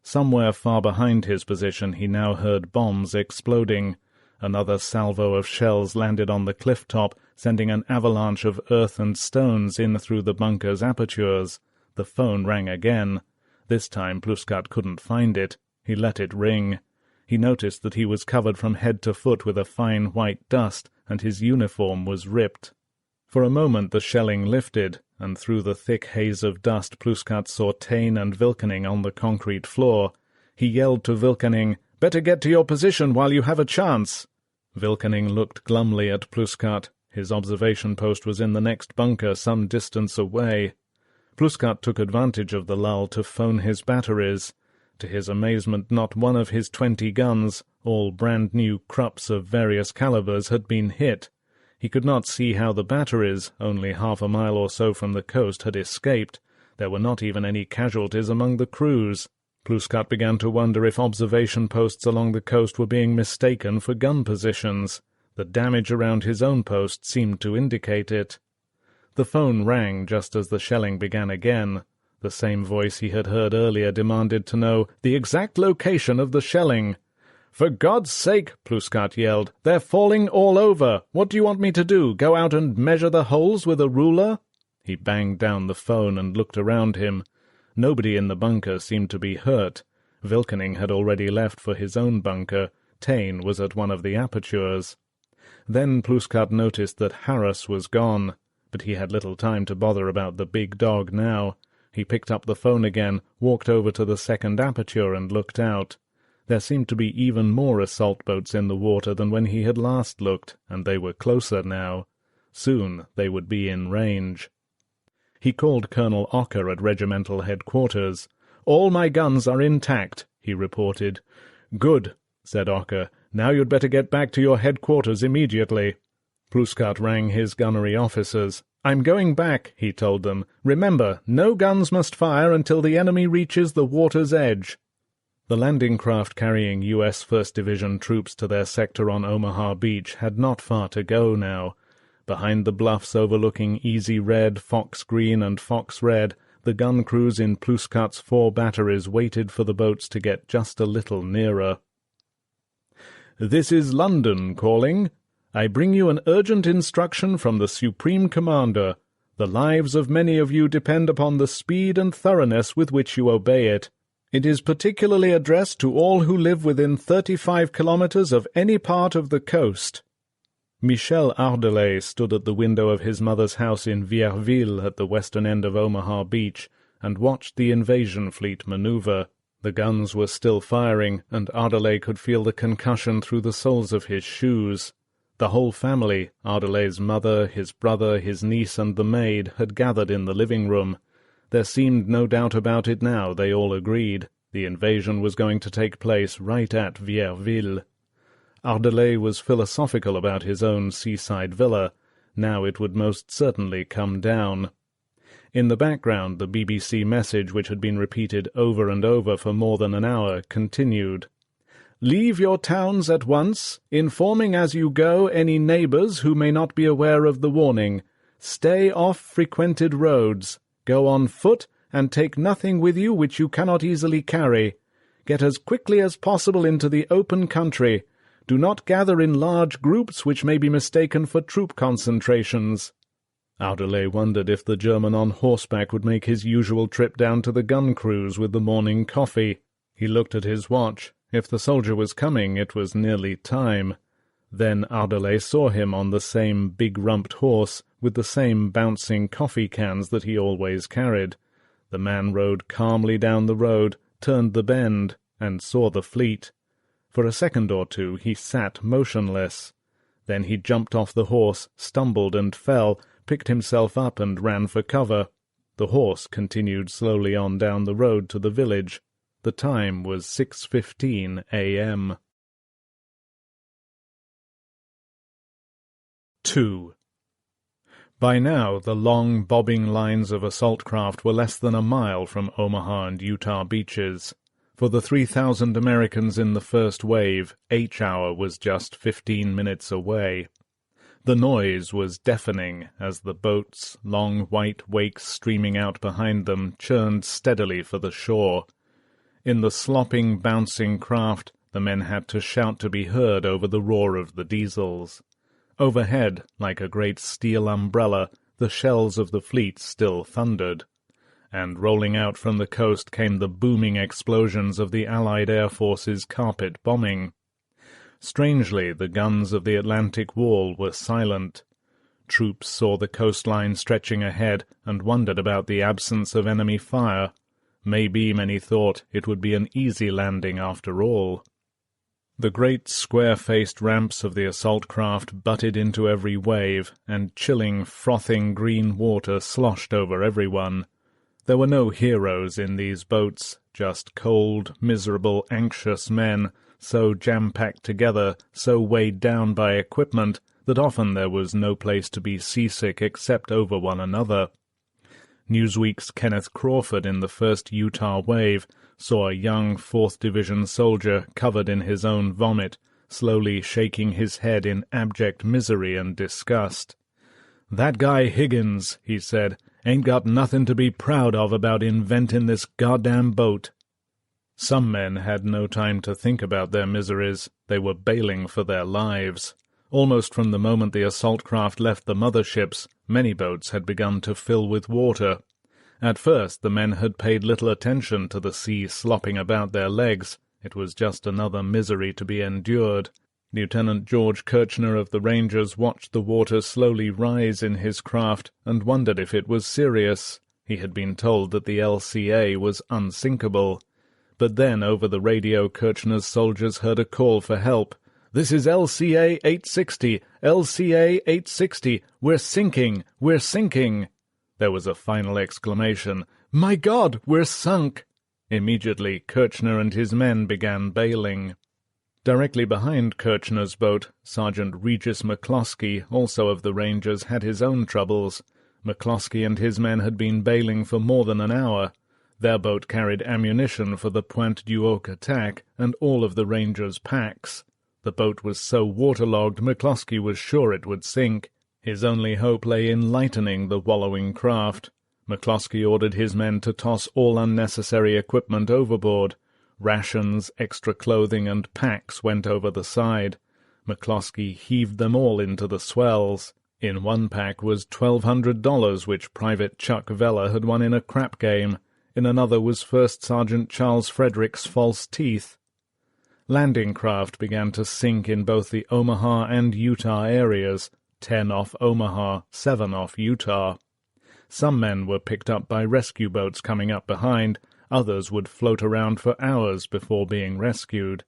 Speaker 1: Somewhere far behind his position he now heard bombs exploding. Another salvo of shells landed on the cliff top, sending an avalanche of earth and stones in through the bunker's apertures. The phone rang again. This time Pluskat couldn't find it. He let it ring. He noticed that he was covered from head to foot with a fine white dust, and his uniform was ripped. For a moment the shelling lifted, and through the thick haze of dust Pluskat saw Taine and Vilkening on the concrete floor. He yelled to Vilkening, "Better get to your position while you have a chance." Vilkening looked glumly at Pluskat. His observation post was in the next bunker some distance away. Pluskat took advantage of the lull to phone his batteries. To his amazement, not one of his 20 guns, all brand-new Krupps of various calibers, had been hit. He could not see how the batteries, only half a mile or so from the coast, had escaped. There were not even any casualties among the crews. Pluskat began to wonder if observation posts along the coast were being mistaken for gun positions. The damage around his own post seemed to indicate it. The phone rang just as the shelling began again. The same voice he had heard earlier demanded to know the exact location of the shelling. "For God's sake," Pluskat yelled, "they're falling all over. What do you want me to do, go out and measure the holes with a ruler?" He banged down the phone and looked around him. Nobody in the bunker seemed to be hurt. Vilkening had already left for his own bunker. Taine was at one of the apertures. Then Pluskat noticed that Harris was gone, but he had little time to bother about the big dog now. He picked up the phone again, walked over to the second aperture and looked out. There seemed to be even more assault boats in the water than when he had last looked, and they were closer now. Soon they would be in range. He called Colonel Ocker at regimental headquarters. "All my guns are intact," he reported. "Good," said Ocker. "Now you'd better get back to your headquarters immediately." Pluskat rang his gunnery officers. "I'm going back," he told them. "Remember, no guns must fire until the enemy reaches the water's edge." The landing craft carrying U.S. 1st Division troops to their sector on Omaha Beach had not far to go now. Behind the bluffs overlooking Easy Red, Fox Green, and Fox Red, the gun crews in Pluskat's 4 batteries waited for the boats to get just a little nearer. "This is London calling. I bring you an urgent instruction from the Supreme Commander. The lives of many of you depend upon the speed and thoroughness with which you obey it. It is particularly addressed to all who live within 35 kilometers of any part of the coast." Michel Ardelais stood at the window of his mother's house in Vierville at the western end of Omaha Beach and watched the invasion fleet maneuver. The guns were still firing, and Ardelais could feel the concussion through the soles of his shoes. The whole family, Ardelais's mother, his brother, his niece, and the maid, had gathered in the living room. There seemed no doubt about it now, they all agreed. The invasion was going to take place right at Vierville. Ardelais was philosophical about his own seaside villa. Now it would most certainly come down. In the background, the BBC message, which had been repeated over and over for more than an hour, continued. "Leave your towns at once, informing as you go any neighbours who may not be aware of the warning. Stay off frequented roads. Go on foot, and take nothing with you which you cannot easily carry. Get as quickly as possible into the open country. Do not gather in large groups which may be mistaken for troop concentrations." Ardelais wondered if the German on horseback would make his usual trip down to the gun crews with the morning coffee. He looked at his watch. If the soldier was coming, it was nearly time. Then Ardelais saw him on the same big-rumped horse, with the same bouncing coffee cans that he always carried. The man rode calmly down the road, turned the bend, and saw the fleet. For a second or two he sat motionless. Then he jumped off the horse, stumbled and fell, picked himself up and ran for cover. The horse continued slowly on down the road to the village. The time was 6:15 a.m. 2. By now the long, bobbing lines of assault craft were less than a mile from Omaha and Utah beaches. For the 3,000 Americans in the first wave, H-hour was just 15 minutes away. The noise was deafening as the boats, long white wakes streaming out behind them, churned steadily for the shore. In the slopping, bouncing craft, the men had to shout to be heard over the roar of the diesels. Overhead, like a great steel umbrella, the shells of the fleet still thundered. And rolling out from the coast came the booming explosions of the Allied Air Force's carpet bombing. Strangely, the guns of the Atlantic Wall were silent. Troops saw the coastline stretching ahead and wondered about the absence of enemy fire. Maybe, many thought, it would be an easy landing after all. The great square-faced ramps of the assault craft butted into every wave, and chilling, frothing green water sloshed over everyone. There were no heroes in these boats, just cold, miserable, anxious men, so jam-packed together, so weighed down by equipment, that often there was no place to be seasick except over one another. Newsweek's Kenneth Crawford in the first Utah wave saw a young 4th Division soldier covered in his own vomit, slowly shaking his head in abject misery and disgust. "That guy Higgins," he said, "ain't got nothin' to be proud of about inventin' this goddamn boat." Some men had no time to think about their miseries. They were bailing for their lives. Almost from the moment the assault craft left the motherships, many boats had begun to fill with water. At first the men had paid little attention to the sea slopping about their legs. It was just another misery to be endured. Lieutenant George Kirchner of the Rangers watched the water slowly rise in his craft and wondered if it was serious. He had been told that the LCA was unsinkable. But then over the radio Kirchner's soldiers heard a call for help. "This is LCA 860! LCA 860! We're sinking! We're sinking!" There was a final exclamation. "My God, we're sunk!" Immediately Kirchner and his men began bailing. Directly behind Kirchner's boat, Sergeant Regis McCloskey, also of the Rangers, had his own troubles. McCloskey and his men had been bailing for more than an hour. Their boat carried ammunition for the Pointe du Hoc attack and all of the Rangers' packs. The boat was so waterlogged McCloskey was sure it would sink. His only hope lay in lightening the wallowing craft. McCloskey ordered his men to toss all unnecessary equipment overboard. Rations, extra clothing, and packs went over the side. McCloskey heaved them all into the swells. In one pack was $1,200, which Private Chuck Vella had won in a crap game. In another was First Sergeant Charles Frederick's false teeth. Landing craft began to sink in both the Omaha and Utah areas, 10 off Omaha, 7 off Utah. Some men were picked up by rescue boats coming up behind. Others would float around for hours before being rescued,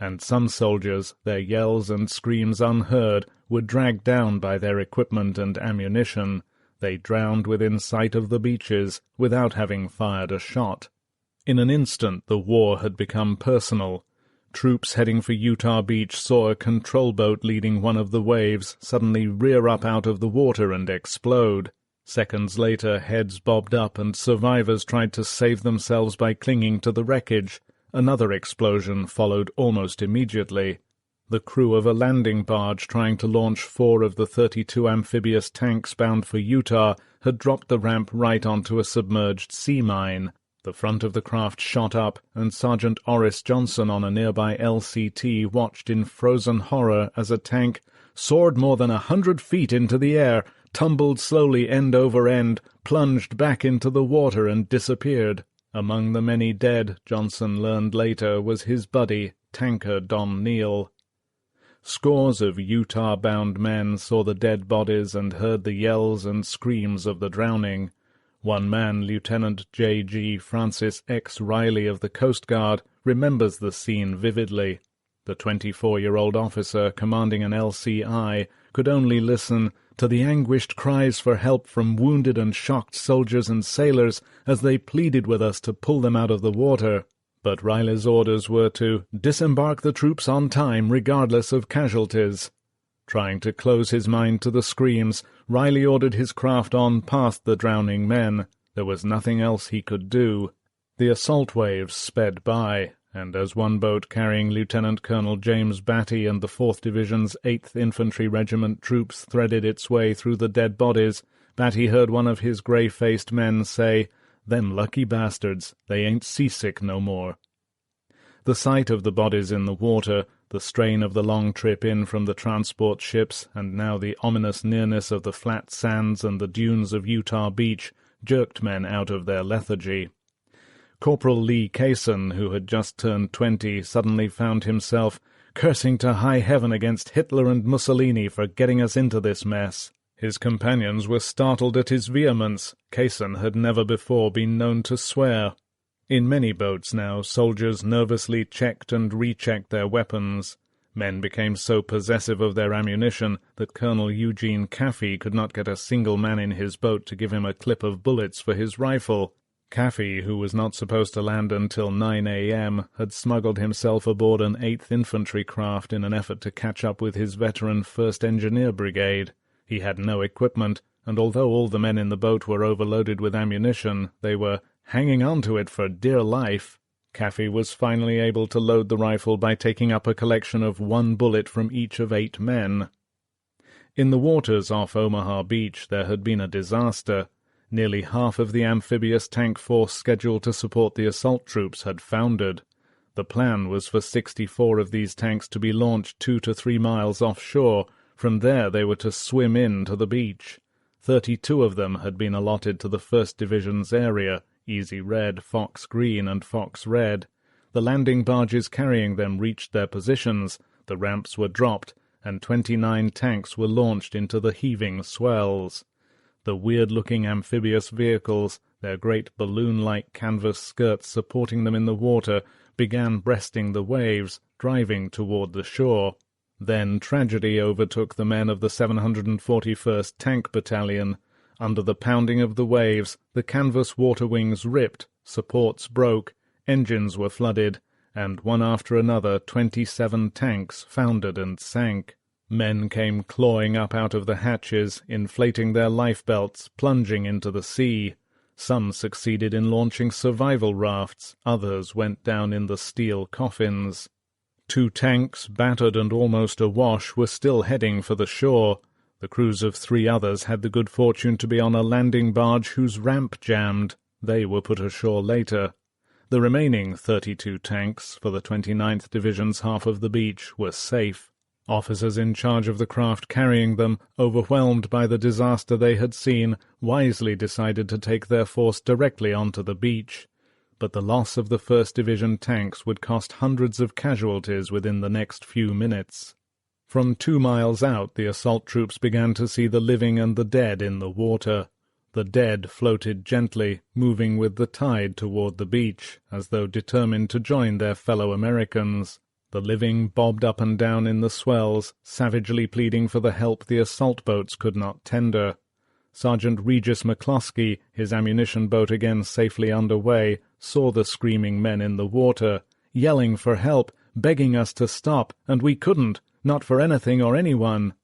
Speaker 1: and some soldiers, their yells and screams unheard, were dragged down by their equipment and ammunition. They drowned within sight of the beaches without having fired a shot. In an instant the war had become personal. Troops heading for Utah Beach saw a control boat leading one of the waves suddenly rear up out of the water and explode. Seconds later, heads bobbed up and survivors tried to save themselves by clinging to the wreckage. Another explosion followed almost immediately. The crew of a landing barge trying to launch 4 of the 32 amphibious tanks bound for Utah had dropped the ramp right onto a submerged sea mine. The front of the craft shot up, and Sergeant Orris Johnson on a nearby LCT watched in frozen horror as a tank soared more than 100 feet into the air, tumbled slowly end over end, plunged back into the water and disappeared. Among the many dead, Johnson learned later, was his buddy, tanker Don Neal. Scores of Utah-bound men saw the dead bodies and heard the yells and screams of the drowning. One man, Lieutenant J.G. Francis X. Riley of the Coast Guard, remembers the scene vividly. The 24-year-old officer commanding an LCI could only listen to the anguished cries for help from wounded and shocked soldiers and sailors as they pleaded with us to pull them out of the water. But Riley's orders were to disembark the troops on time regardless of casualties. Trying to close his mind to the screams, Riley ordered his craft on past the drowning men. There was nothing else he could do. The assault waves sped by, and as one boat carrying Lieutenant Colonel James Batty and the 4th Division's 8th Infantry Regiment troops threaded its way through the dead bodies, Batty heard one of his grey-faced men say, "Them lucky bastards, they ain't seasick no more." The sight of the bodies in the water, the strain of the long trip in from the transport ships, and now the ominous nearness of the flat sands and the dunes of Utah Beach, jerked men out of their lethargy. Corporal Lee Cason, who had just turned 20, suddenly found himself cursing to high heaven against Hitler and Mussolini for getting us into this mess. His companions were startled at his vehemence. Cason had never before been known to swear. In many boats now, soldiers nervously checked and rechecked their weapons. Men became so possessive of their ammunition that Colonel Eugene Caffey could not get a single man in his boat to give him a clip of bullets for his rifle. Caffey, who was not supposed to land until 9 a.m., had smuggled himself aboard an 8th Infantry craft in an effort to catch up with his veteran 1st Engineer Brigade. He had no equipment, and although all the men in the boat were overloaded with ammunition, they were hanging on to it for dear life. Caffey was finally able to load the rifle by taking up a collection of 1 bullet from each of 8 men. In the waters off Omaha Beach there had been a disaster. Nearly half of the amphibious tank force scheduled to support the assault troops had foundered. The plan was for 64 of these tanks to be launched 2 to 3 miles offshore. From there they were to swim in to the beach. 32 of them had been allotted to the 1st Division's area, Easy Red, Fox Green, and Fox Red. The landing barges carrying them reached their positions, the ramps were dropped, and 29 tanks were launched into the heaving swells. The weird-looking amphibious vehicles, their great balloon-like canvas skirts supporting them in the water, began breasting the waves, driving toward the shore. Then tragedy overtook the men of the 741st Tank Battalion. Under the pounding of the waves, the canvas water wings ripped, supports broke, engines were flooded, and one after another 27 tanks foundered and sank. Men came clawing up out of the hatches, inflating their lifebelts, plunging into the sea. Some succeeded in launching survival rafts, others went down in the steel coffins. 2 tanks, battered and almost awash, were still heading for the shore. The crews of 3 others had the good fortune to be on a landing barge whose ramp jammed. They were put ashore later. The remaining 32 tanks, for the 29th Division's half of the beach, were safe. Officers in charge of the craft carrying them, overwhelmed by the disaster they had seen, wisely decided to take their force directly onto the beach. But the loss of the 1st Division tanks would cost hundreds of casualties within the next few minutes. From 2 miles out, the assault troops began to see the living and the dead in the water. The dead floated gently, moving with the tide toward the beach, as though determined to join their fellow Americans. The living bobbed up and down in the swells, savagely pleading for the help the assault boats could not tender. Sergeant Regis McCloskey, his ammunition boat again safely under way, saw the screaming men in the water, yelling for help, begging us to stop, and we couldn't, not for anything or anyone.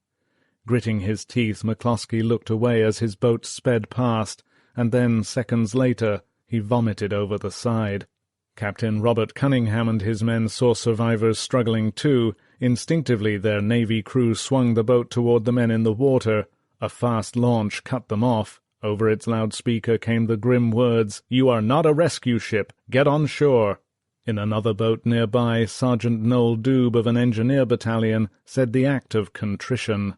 Speaker 1: Gritting his teeth, McCloskey looked away as his boat sped past, and then, seconds later, he vomited over the side. Captain Robert Cunningham and his men saw survivors struggling too. Instinctively their Navy crew swung the boat toward the men in the water. A fast launch cut them off. Over its loudspeaker came the grim words, "You are not a rescue ship. Get on shore." In another boat nearby, Sergeant Noel Doob of an engineer battalion said the act of contrition.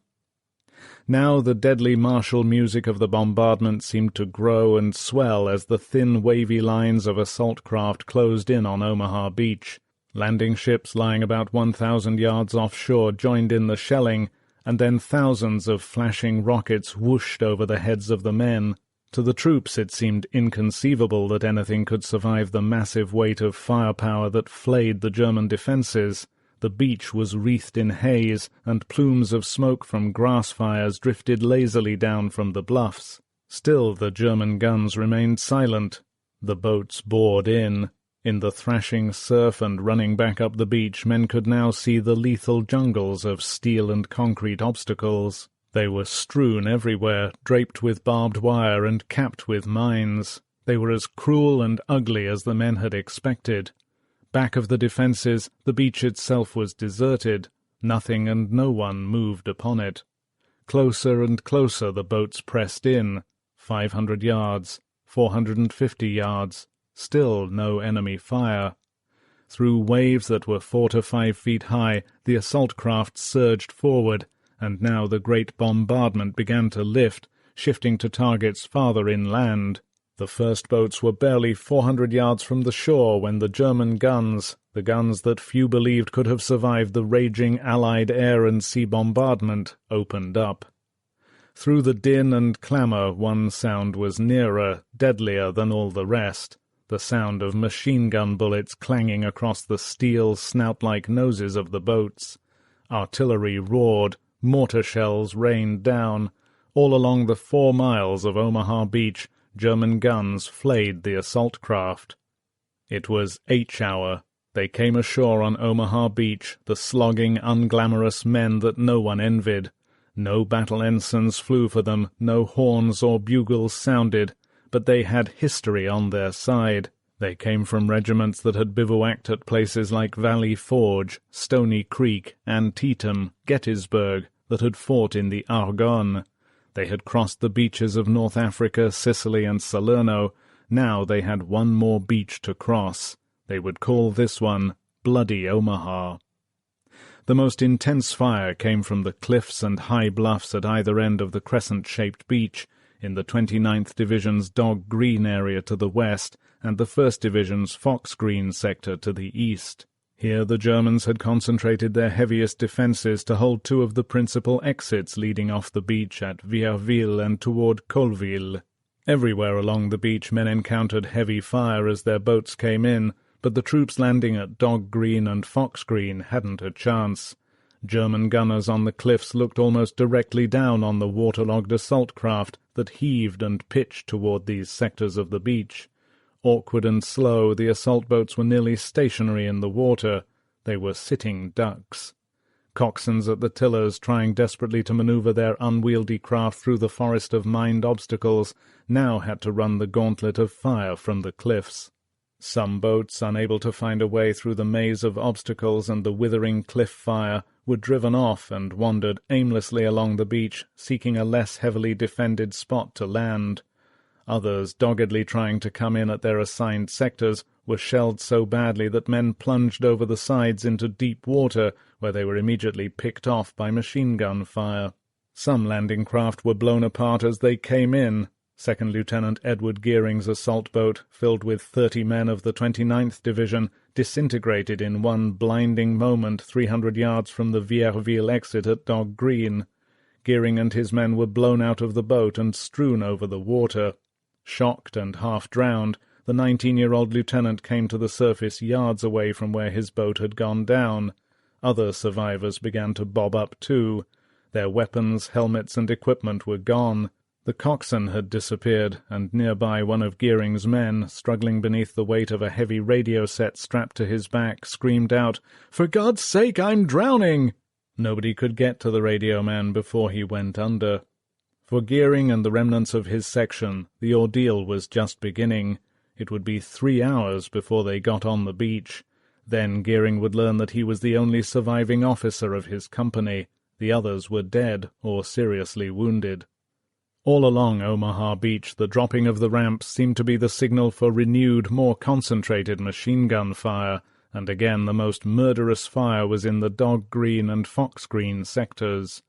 Speaker 1: Now the deadly martial music of the bombardment seemed to grow and swell as the thin wavy lines of assault craft closed in on Omaha Beach. Landing ships lying about 1,000 yards offshore joined in the shelling, and then thousands of flashing rockets whooshed over the heads of the men. To the troops it seemed inconceivable that anything could survive the massive weight of firepower that flayed the German defences. The beach was wreathed in haze, and plumes of smoke from grass fires drifted lazily down from the bluffs. Still the German guns remained silent. The boats bored in. In the thrashing surf and running back up the beach, men could now see the lethal jungles of steel and concrete obstacles. They were strewn everywhere, draped with barbed wire and capped with mines. They were as cruel and ugly as the men had expected. Back of the defences, the beach itself was deserted. Nothing and no one moved upon it. Closer and closer the boats pressed in. 500 yards, 450 yards. Still no enemy fire. Through waves that were 4 to 5 feet high, the assault craft surged forward, and now the great bombardment began to lift, shifting to targets farther inland. The first boats were barely 400 yards from the shore when the German guns, the guns that few believed could have survived the raging Allied air and sea bombardment, opened up. Through the din and clamour one sound was nearer, deadlier than all the rest, the sound of machine-gun bullets clanging across the steel, snout-like noses of the boats. Artillery roared, mortar shells rained down. All along the 4 miles of Omaha Beach, German guns flayed the assault craft. It was H-hour. They came ashore on Omaha Beach, the slogging, unglamorous men that no one envied. No battle ensigns flew for them, no horns or bugles sounded, but they had history on their side. They came from regiments that had bivouacked at places like Valley Forge, Stony Creek, Antietam, Gettysburg, that had fought in the Argonne. They had crossed the beaches of North Africa, Sicily, and Salerno. Now they had one more beach to cross. They would call this one Bloody Omaha. The most intense fire came from the cliffs and high bluffs at either end of the crescent-shaped beach, in the 29th Division's Dog Green area to the west, and the 1st Division's Fox Green sector to the east. Here the Germans had concentrated their heaviest defences to hold two of the principal exits leading off the beach at Vierville and toward Colville. Everywhere along the beach men encountered heavy fire as their boats came in, but the troops landing at Dog Green and Fox Green hadn't a chance. German gunners on the cliffs looked almost directly down on the waterlogged assault craft that heaved and pitched toward these sectors of the beach. Awkward and slow, the assault boats were nearly stationary in the water. They were sitting ducks. Coxswains at the tillers, trying desperately to maneuver their unwieldy craft through the forest of mined obstacles, now had to run the gauntlet of fire from the cliffs. Some boats, unable to find a way through the maze of obstacles and the withering cliff fire, were driven off and wandered aimlessly along the beach, seeking a less heavily defended spot to land. Others, doggedly trying to come in at their assigned sectors, were shelled so badly that men plunged over the sides into deep water, where they were immediately picked off by machine-gun fire. Some landing craft were blown apart as they came in. Second Lieutenant Edward Gearing's assault boat, filled with 30 men of the 29th Division, disintegrated in one blinding moment 300 yards from the Vierville exit at Dog Green. Gearing and his men were blown out of the boat and strewn over the water. Shocked and half-drowned, the 19-year-old lieutenant came to the surface yards away from where his boat had gone down. Other survivors began to bob up too. Their weapons, helmets, and equipment were gone. The coxswain had disappeared, and nearby one of Gearing's men, struggling beneath the weight of a heavy radio set strapped to his back, screamed out, "For God's sake, I'm drowning!" Nobody could get to the radio man before he went under. For Gearing and the remnants of his section, the ordeal was just beginning. It would be 3 hours before they got on the beach. Then Gearing would learn that he was the only surviving officer of his company. The others were dead or seriously wounded. All along Omaha Beach, the dropping of the ramps seemed to be the signal for renewed, more concentrated machine-gun fire, and again the most murderous fire was in the Dog Green and Fox Green sectors.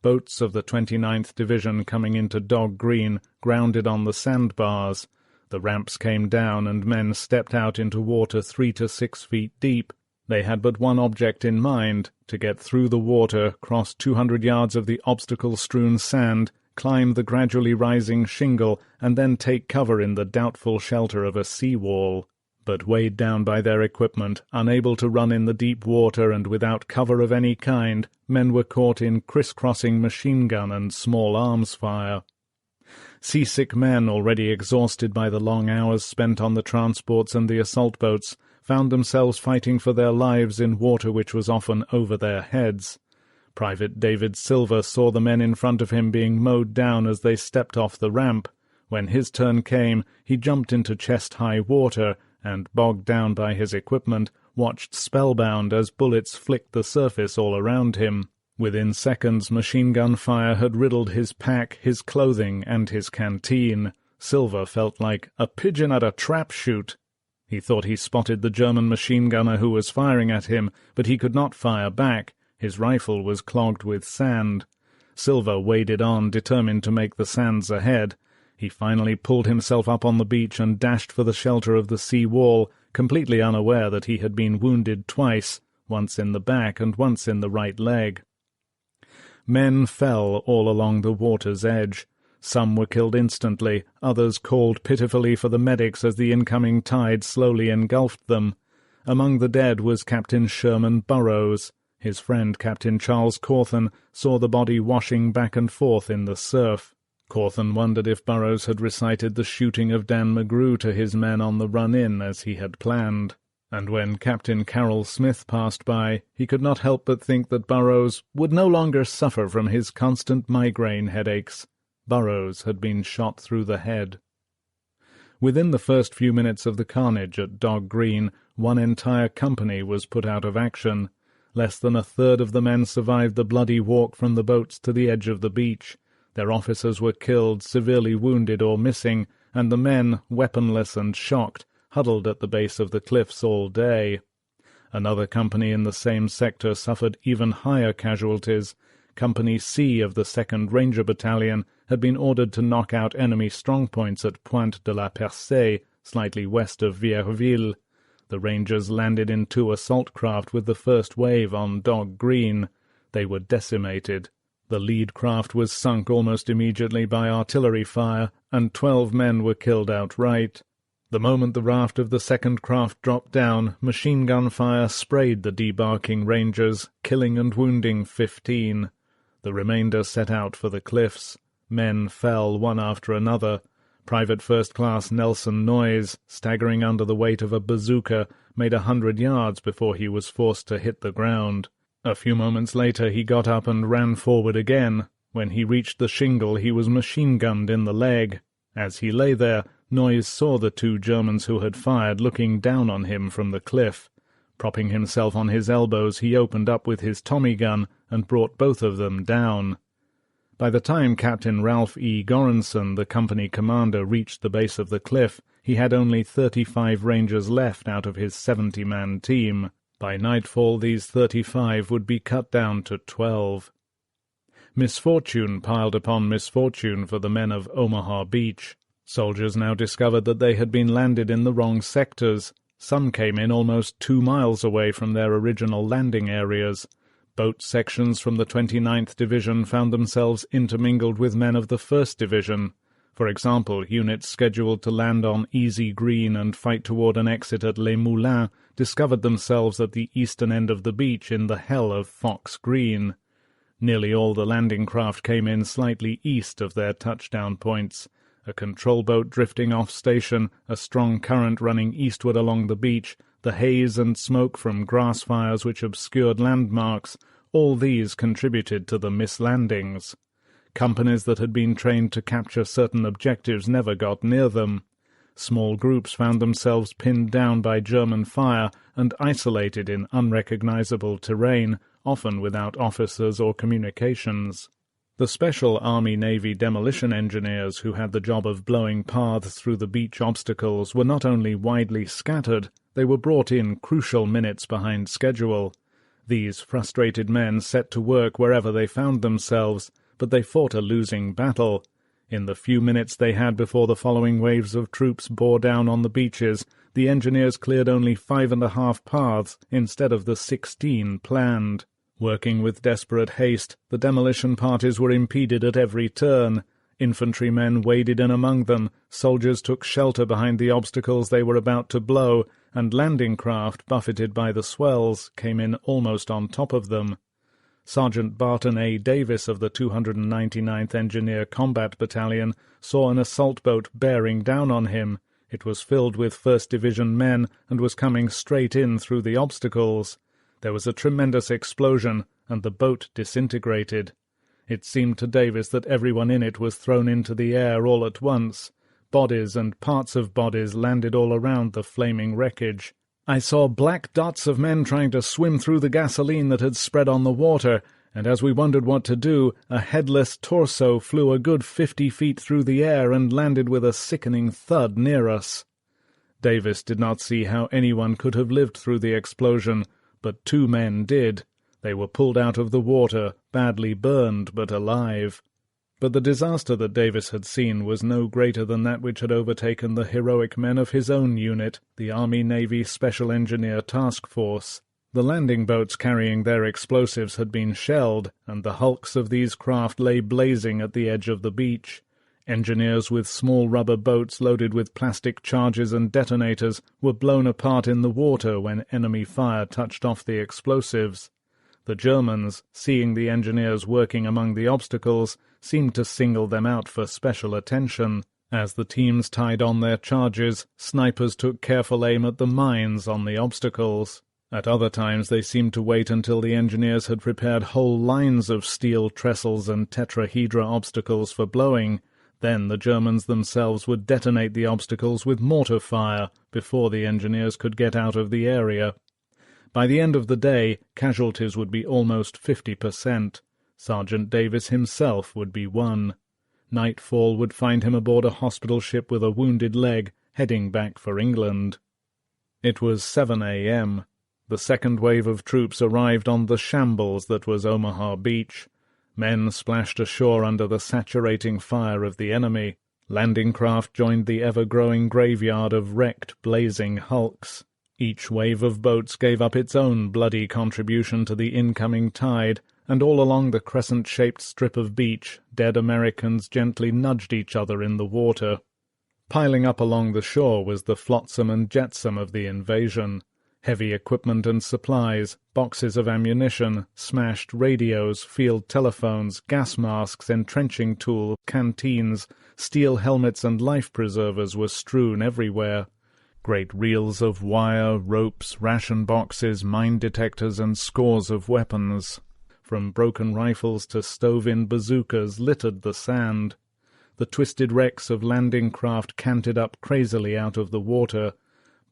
Speaker 1: Boats of the 29th Division coming into Dog Green grounded on the sandbars. The ramps came down, and men stepped out into water 3 to 6 feet deep. They had but one object in mind, to get through the water, cross 200 yards of the obstacle-strewn sand, climb the gradually rising shingle, and then take cover in the doubtful shelter of a sea-wall. But weighed down by their equipment, unable to run in the deep water and without cover of any kind, men were caught in criss-crossing machine-gun and small-arms fire. Seasick men, already exhausted by the long hours spent on the transports and the assault boats, found themselves fighting for their lives in water which was often over their heads. Private David Silver saw the men in front of him being mowed down as they stepped off the ramp. When his turn came, he jumped into chest-high water, and, bogged down by his equipment, watched spellbound as bullets flicked the surface all around him. Within seconds, machine-gun fire had riddled his pack, his clothing, and his canteen. Silver felt like a pigeon at a trap-shoot. He thought he spotted the German machine-gunner who was firing at him, but he could not fire back. His rifle was clogged with sand. Silver waded on, determined to make the sands ahead. He finally pulled himself up on the beach and dashed for the shelter of the sea wall, completely unaware that he had been wounded twice, once in the back and once in the right leg. Men fell all along the water's edge. Some were killed instantly, others called pitifully for the medics as the incoming tide slowly engulfed them. Among the dead was Captain Sherman Burrows. His friend Captain Charles Cawthon saw the body washing back and forth in the surf. Cawthon wondered if Burrows had recited the shooting of Dan McGrew to his men on the run-in as he had planned, and when Captain Carroll Smith passed by, he could not help but think that Burrows would no longer suffer from his constant migraine headaches. Burrows had been shot through the head. Within the first few minutes of the carnage at Dog Green, one entire company was put out of action. Less than a third of the men survived the bloody walk from the boats to the edge of the beach. Their officers were killed, severely wounded or missing, and the men, weaponless and shocked, huddled at the base of the cliffs all day. Another company in the same sector suffered even higher casualties. Company C of the 2nd Ranger Battalion had been ordered to knock out enemy strongpoints at Pointe de la Percée, slightly west of Vierville. The Rangers landed in 2 assault craft with the first wave on Dog Green. They were decimated. The lead craft was sunk almost immediately by artillery fire, and 12 men were killed outright. The moment the raft of the 2nd craft dropped down, machine-gun fire sprayed the debarking Rangers, killing and wounding 15. The remainder set out for the cliffs. Men fell one after another. Private First Class Nelson Noyes, staggering under the weight of a bazooka, made 100 yards before he was forced to hit the ground. A few moments later he got up and ran forward again. When he reached the shingle he was machine-gunned in the leg. As he lay there, Noyes saw the 2 Germans who had fired looking down on him from the cliff. Propping himself on his elbows, he opened up with his Tommy gun and brought both of them down. By the time Captain Ralph E. Goranson, the company commander, reached the base of the cliff, he had only 35 Rangers left out of his 70-man team. By nightfall these 35 would be cut down to 12. Misfortune piled upon misfortune for the men of Omaha Beach. Soldiers now discovered that they had been landed in the wrong sectors. Some came in almost 2 miles away from their original landing areas. Boat sections from the 29th Division found themselves intermingled with men of the 1st Division. For example, units scheduled to land on Easy Green and fight toward an exit at Les Moulins discovered themselves at the eastern end of the beach in the hell of Fox Green. Nearly all the landing craft came in slightly east of their touchdown points. A control boat drifting off station, a strong current running eastward along the beach, the haze and smoke from grass fires which obscured landmarks, all these contributed to the mislandings. Companies that had been trained to capture certain objectives never got near them. Small groups found themselves pinned down by German fire and isolated in unrecognizable terrain, often without officers or communications. The Special Army-Navy demolition engineers who had the job of blowing paths through the beach obstacles were not only widely scattered, they were brought in crucial minutes behind schedule. These frustrated men set to work wherever they found themselves, but they fought a losing battle. In the few minutes they had before the following waves of troops bore down on the beaches, the engineers cleared only 5.5 paths instead of the 16 planned. Working with desperate haste, the demolition parties were impeded at every turn. Infantrymen waded in among them, soldiers took shelter behind the obstacles they were about to blow, and landing craft, buffeted by the swells, came in almost on top of them. Sergeant Barton A. Davis of the 299th Engineer Combat Battalion saw an assault boat bearing down on him. It was filled with 1st Division men and was coming straight in through the obstacles. There was a tremendous explosion, and the boat disintegrated. It seemed to Davis that everyone in it was thrown into the air all at once. Bodies and parts of bodies landed all around the flaming wreckage. I saw black dots of men trying to swim through the gasoline that had spread on the water, and as we wondered what to do, a headless torso flew a good 50 feet through the air and landed with a sickening thud near us. Davis did not see how anyone could have lived through the explosion, but 2 men did. They were pulled out of the water, badly burned but alive. But the disaster that Davis had seen was no greater than that which had overtaken the heroic men of his own unit, the Army-Navy Special Engineer Task Force. The landing boats carrying their explosives had been shelled, and the hulks of these craft lay blazing at the edge of the beach. Engineers with small rubber boats loaded with plastic charges and detonators were blown apart in the water when enemy fire touched off the explosives. The Germans, seeing the engineers working among the obstacles, seemed to single them out for special attention. As the teams tied on their charges, snipers took careful aim at the mines on the obstacles. At other times they seemed to wait until the engineers had prepared whole lines of steel trestles and tetrahedra obstacles for blowing. Then the Germans themselves would detonate the obstacles with mortar fire before the engineers could get out of the area. By the end of the day, casualties would be almost 50%. Sergeant Davis himself would be one. Nightfall would find him aboard a hospital ship with a wounded leg, heading back for England. It was 7 a.m. The second wave of troops arrived on the shambles that was Omaha Beach. Men splashed ashore under the saturating fire of the enemy. Landing craft joined the ever-growing graveyard of wrecked, blazing hulks. Each wave of boats gave up its own bloody contribution to the incoming tide, and all along the crescent-shaped strip of beach, dead Americans gently nudged each other in the water. Piling up along the shore was the flotsam and jetsam of the invasion. Heavy equipment and supplies, boxes of ammunition, smashed radios, field telephones, gas masks, entrenching tools, canteens, steel helmets and life preservers were strewn everywhere. Great reels of wire, ropes, ration boxes, mine detectors, and scores of weapons, from broken rifles to stove-in bazookas, littered the sand. The twisted wrecks of landing craft canted up crazily out of the water.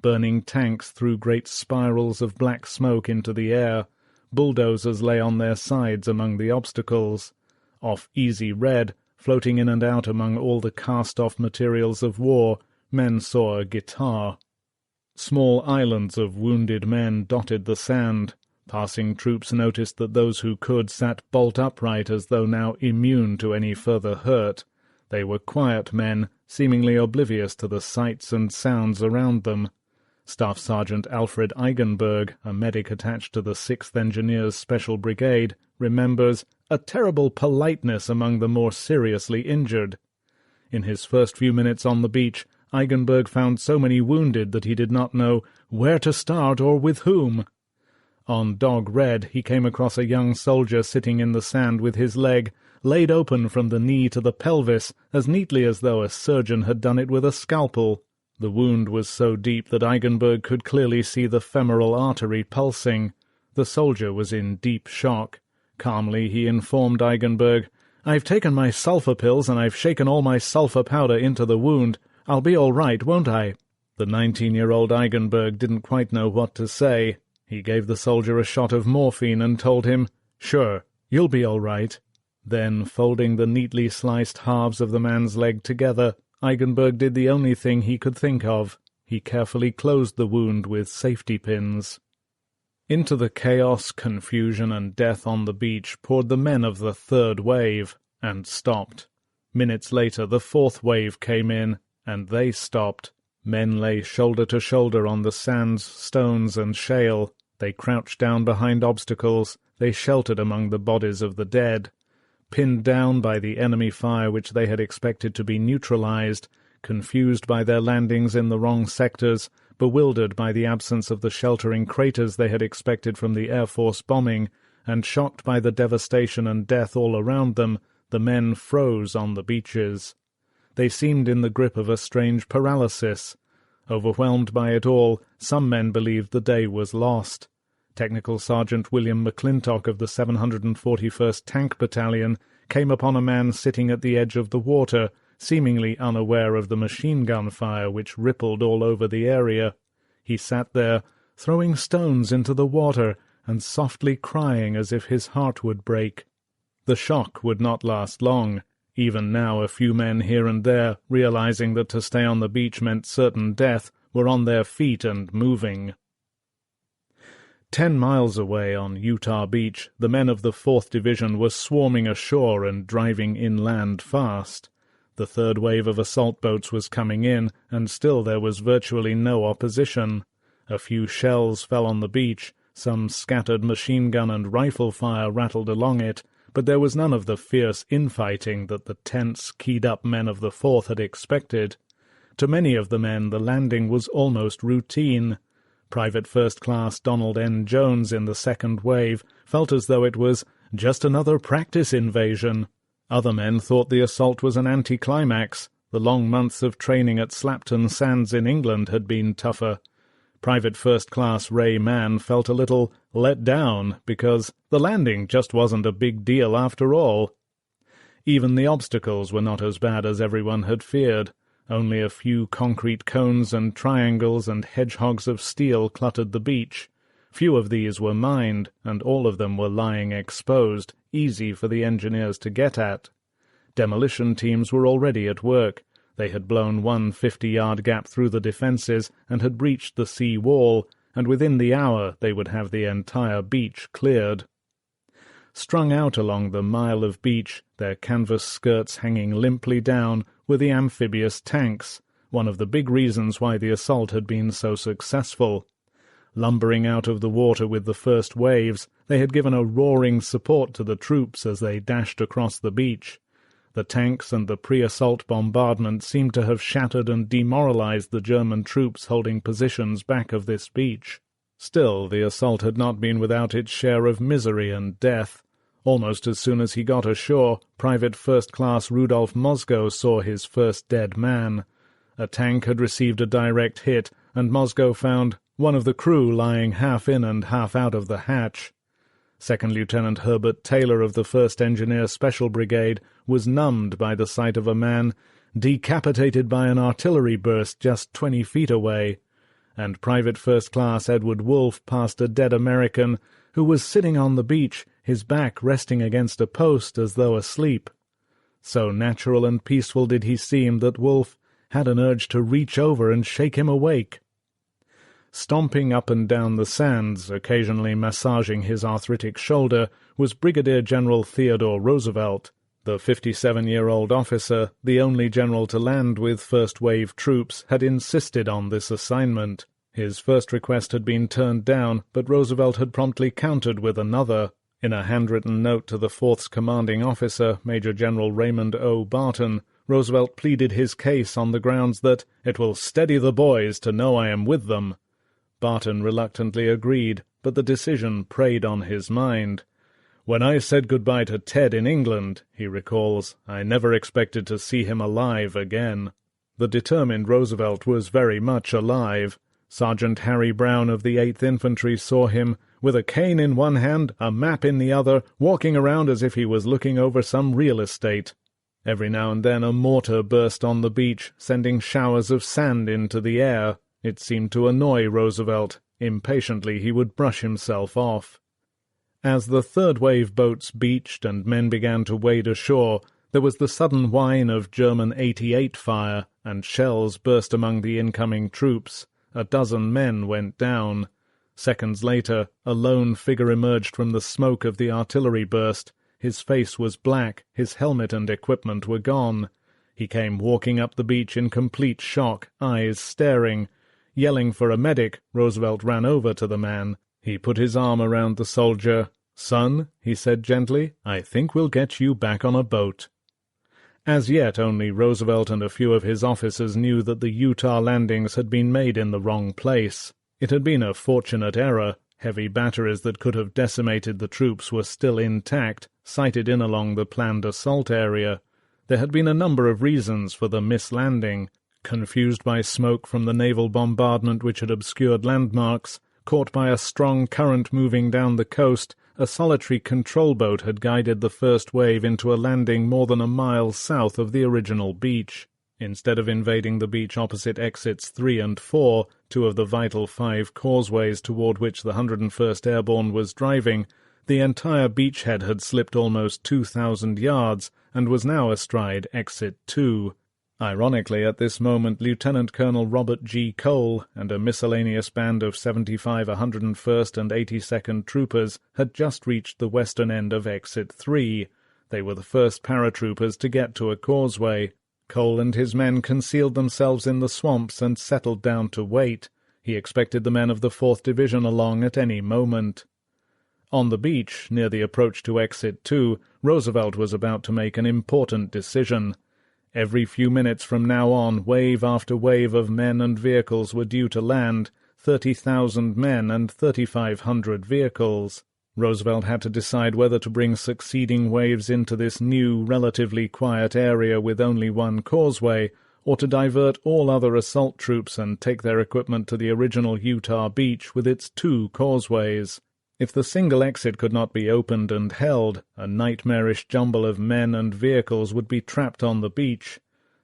Speaker 1: Burning tanks threw great spirals of black smoke into the air. Bulldozers lay on their sides among the obstacles. Off Easy Red, floating in and out among all the cast-off materials of war, men saw a guitar. Small islands of wounded men dotted the sand. Passing troops noticed that those who could sat bolt upright as though now immune to any further hurt. They were quiet men, seemingly oblivious to the sights and sounds around them. Staff Sergeant Alfred Eigenberg, a medic attached to the 6th Engineers Special Brigade, remembers a terrible politeness among the more seriously injured. In his first few minutes on the beach, Eigenberg found so many wounded that he did not know where to start or with whom. On Dog Red he came across a young soldier sitting in the sand with his leg laid open from the knee to the pelvis as neatly as though a surgeon had done it with a scalpel. The wound was so deep that Eigenberg could clearly see the femoral artery pulsing. The soldier was in deep shock. Calmly he informed Eigenberg, "I've taken my sulphur pills and I've shaken all my sulphur powder into the wound. I'll be all right, won't I?" The 19-year-old Eigenberg didn't quite know what to say. He gave the soldier a shot of morphine and told him, "Sure, you'll be all right." Then, folding the neatly sliced halves of the man's leg together, Eigenberg did the only thing he could think of. He carefully closed the wound with safety pins. Into the chaos, confusion, and death on the beach poured the men of the third wave, and stopped. Minutes later the fourth wave came in, and they stopped. Men lay shoulder to shoulder on the sands, stones, and shale. They crouched down behind obstacles. They sheltered among the bodies of the dead. Pinned down by the enemy fire which they had expected to be neutralized, confused by their landings in the wrong sectors, bewildered by the absence of the sheltering craters they had expected from the Air Force bombing, and shocked by the devastation and death all around them, the men froze on the beaches. They seemed in the grip of a strange paralysis. Overwhelmed by it all, some men believed the day was lost. Technical Sergeant William McClintock of the 741st Tank Battalion came upon a man sitting at the edge of the water, seemingly unaware of the machine-gun fire which rippled all over the area. He sat there, throwing stones into the water and softly crying as if his heart would break. The shock would not last long. Even now a few men here and there, realizing that to stay on the beach meant certain death, were on their feet and moving. 10 miles away on Utah Beach, the men of the 4th Division were swarming ashore and driving inland fast. The third wave of assault boats was coming in, and still there was virtually no opposition. A few shells fell on the beach, some scattered machine-gun and rifle fire rattled along it, but there was none of the fierce infighting that the tense, keyed-up men of the 4th had expected. To many of the men the landing was almost routine. Private First Class Donald N. Jones in the second wave felt as though it was just another practice invasion. Other men thought the assault was an anticlimax. The long months of training at Slapton Sands in England had been tougher. Private First Class Ray Mann felt a little let down because the landing just wasn't a big deal after all. Even the obstacles were not as bad as everyone had feared. Only a few concrete cones and triangles and hedgehogs of steel cluttered the beach. Few of these were mined, and all of them were lying exposed, easy for the engineers to get at. Demolition teams were already at work. They had blown one 50-yard gap through the defences and had breached the sea wall, and within the hour they would have the entire beach cleared. Strung out along the mile of beach, their canvas skirts hanging limply down, were the amphibious tanks, one of the big reasons why the assault had been so successful. Lumbering out of the water with the first waves, they had given a roaring support to the troops as they dashed across the beach. The tanks and the pre-assault bombardment seemed to have shattered and demoralized the German troops holding positions back of this beach. Still, the assault had not been without its share of misery and death. Almost as soon as he got ashore, Private First Class Rudolf Moscow saw his first dead man. A tank had received a direct hit, and Moscow found one of the crew lying half in and half out of the hatch. Second Lieutenant Herbert Taylor of the 1st Engineer Special Brigade was numbed by the sight of a man decapitated by an artillery burst just 20 feet away, and Private First Class Edward Wolfe passed a dead American who was sitting on the beach, his back resting against a post as though asleep. So natural and peaceful did he seem that Wolfe had an urge to reach over and shake him awake. Stomping up and down the sands, occasionally massaging his arthritic shoulder, was Brigadier General Theodore Roosevelt. The 57-year-old officer, the only general to land with first-wave troops, had insisted on this assignment. His first request had been turned down, but Roosevelt had promptly countered with another. In a handwritten note to the 4th's commanding officer, Major General Raymond O. Barton, Roosevelt pleaded his case on the grounds that it will steady the boys to know I am with them. Barton reluctantly agreed, but the decision preyed on his mind. "When I said goodbye to Ted in England," he recalls, "I never expected to see him alive again." The determined Roosevelt was very much alive. Sergeant Harry Brown of the 8th Infantry saw him, with a cane in one hand, a map in the other, walking around as if he was looking over some real estate. Every now and then a mortar burst on the beach, sending showers of sand into the air. It seemed to annoy Roosevelt. Impatiently he would brush himself off. As the third-wave boats beached and men began to wade ashore, there was the sudden whine of German 88 fire, and shells burst among the incoming troops. A dozen men went down. Seconds later, a lone figure emerged from the smoke of the artillery burst. His face was black, his helmet and equipment were gone. He came walking up the beach in complete shock, eyes staring. Yelling for a medic, Roosevelt ran over to the man. He put his arm around the soldier. "Son," he said gently, "I think we'll get you back on a boat." As yet only Roosevelt and a few of his officers knew that the Utah landings had been made in the wrong place. It had been a fortunate error. Heavy batteries that could have decimated the troops were still intact, sighted in along the planned assault area. There had been a number of reasons for the mislanding. Confused by smoke from the naval bombardment which had obscured landmarks, caught by a strong current moving down the coast, a solitary control boat had guided the first wave into a landing more than a mile south of the original beach. Instead of invading the beach opposite exits 3 and 4, two of the vital 5 causeways toward which the 101st Airborne was driving, the entire beachhead had slipped almost 2,000 yards and was now astride exit 2. Ironically, at this moment, Lieutenant Colonel Robert G. Cole and a miscellaneous band of 75 101st and 82nd troopers had just reached the western end of Exit 3. They were the first paratroopers to get to a causeway. Cole and his men concealed themselves in the swamps and settled down to wait. He expected the men of the 4th Division along at any moment. On the beach, near the approach to Exit 2, Roosevelt was about to make an important decision. Every few minutes from now on, wave after wave of men and vehicles were due to land, 30,000 men and 3,500 vehicles. Roosevelt had to decide whether to bring succeeding waves into this new, relatively quiet area with only one causeway, or to divert all other assault troops and take their equipment to the original Utah beach with its 2 causeways. If the single exit could not be opened and held, a nightmarish jumble of men and vehicles would be trapped on the beach.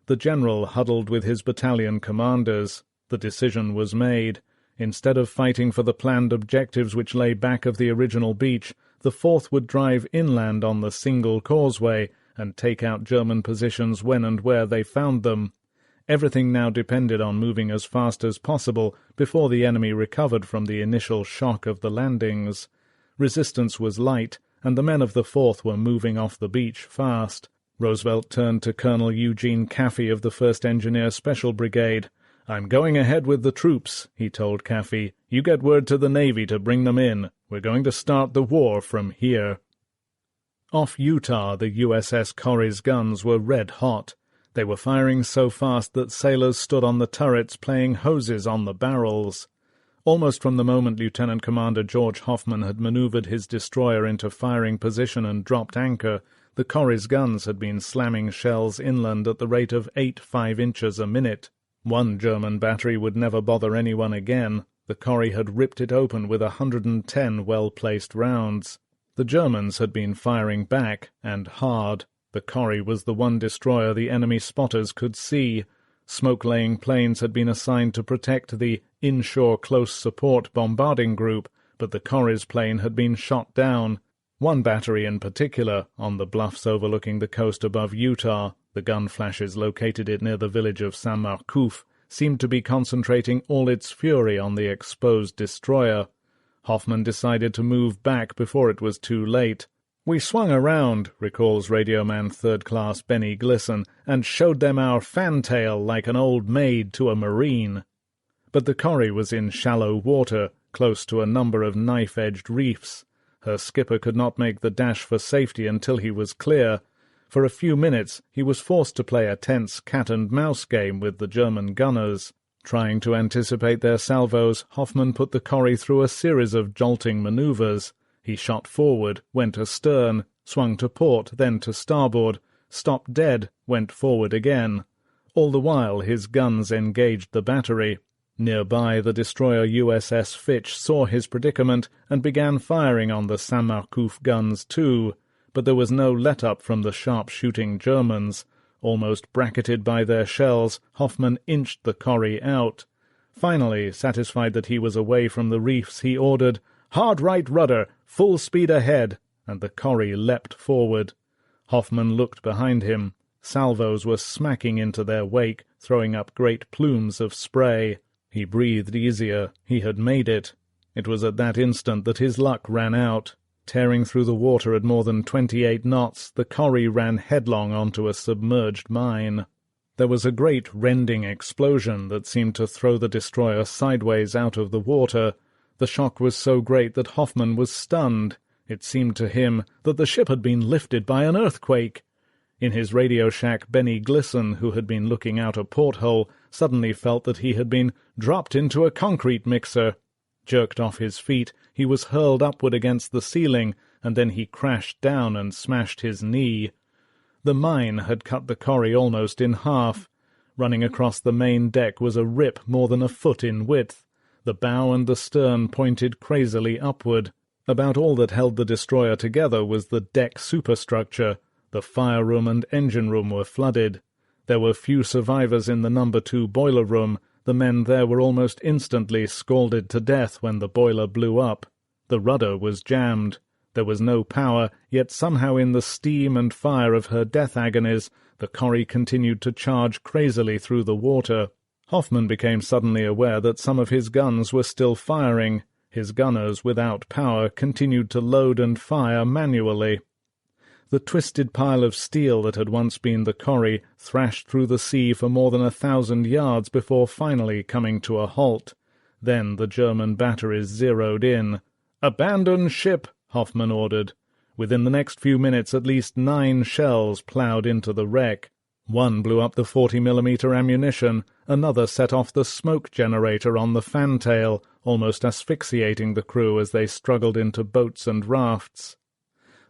Speaker 1: The general huddled with his battalion commanders. The decision was made. Instead of fighting for the planned objectives which lay back of the original beach, the 4th would drive inland on the single causeway and take out German positions when and where they found them. Everything now depended on moving as fast as possible before the enemy recovered from the initial shock of the landings. Resistance was light, and the men of the 4th were moving off the beach fast. Roosevelt turned to Colonel Eugene Caffey of the 1st Engineer Special Brigade. "I'm going ahead with the troops," he told Caffey. "You get word to the Navy to bring them in. We're going to start the war from here." Off Utah, the USS Corrie's guns were red-hot. They were firing so fast that sailors stood on the turrets playing hoses on the barrels. Almost from the moment Lieutenant Commander George Hoffman had maneuvered his destroyer into firing position and dropped anchor, the Corrie's guns had been slamming shells inland at the rate of 8 5-inches a minute. One German battery would never bother anyone again. The Corrie had ripped it open with 110 well-placed rounds. The Germans had been firing back, and hard. The Corrie was the one destroyer the enemy spotters could see. Smoke-laying planes had been assigned to protect the inshore close support bombarding group, but the Corrie's plane had been shot down. One battery in particular, on the bluffs overlooking the coast above Utah, the gun flashes located it near the village of Saint Marcouf, seemed to be concentrating all its fury on the exposed destroyer. Hoffman decided to move back before it was too late. "We swung around," recalls radioman 3rd Class Benny Glisson, "and showed them our fantail like an old maid to a Marine." But the Corrie was in shallow water, close to a number of knife-edged reefs. Her skipper could not make the dash for safety until he was clear. For a few minutes he was forced to play a tense cat-and-mouse game with the German gunners. Trying to anticipate their salvos, Hoffman put the Corrie through a series of jolting maneuvers. He shot forward, went astern, swung to port, then to starboard, stopped dead, went forward again. All the while his guns engaged the battery. Nearby, the destroyer USS Fitch saw his predicament and began firing on the Saint Marcouf guns too, but there was no let-up from the sharp-shooting Germans. Almost bracketed by their shells, Hoffman inched the Corrie out. Finally, satisfied that he was away from the reefs, he ordered, "Hard right rudder, full speed ahead," and the Corrie leapt forward. Hoffman looked behind him. Salvos were smacking into their wake, throwing up great plumes of spray. He breathed easier. He had made it. It was at that instant that his luck ran out. Tearing through the water at more than 28 knots, the Corrie ran headlong onto a submerged mine. There was a great rending explosion that seemed to throw the destroyer sideways out of the water. The shock was so great that Hoffman was stunned. It seemed to him that the ship had been lifted by an earthquake. In his radio shack, Benny Glisson, who had been looking out a porthole, suddenly felt that he had been dropped into a concrete mixer. Jerked off his feet, he was hurled upward against the ceiling, and then he crashed down and smashed his knee. The mine had cut the Corrie almost in half. Running across the main deck was a rip more than a foot in width. The bow and the stern pointed crazily upward. About all that held the destroyer together was the deck superstructure. The fire room and engine room were flooded. There were few survivors in the No. 2 boiler room. The men there were almost instantly scalded to death when the boiler blew up. The rudder was jammed. There was no power, yet somehow in the steam and fire of her death agonies, the Corrie continued to charge crazily through the water. Hoffman became suddenly aware that some of his guns were still firing. His gunners, without power, continued to load and fire manually. The twisted pile of steel that had once been the Corrie thrashed through the sea for more than 1,000 yards before finally coming to a halt. Then the German batteries zeroed in. "Abandon ship!" Hoffman ordered. Within the next few minutes at least 9 shells ploughed into the wreck. One blew up the 40mm ammunition, another set off the smoke generator on the fantail, almost asphyxiating the crew as they struggled into boats and rafts.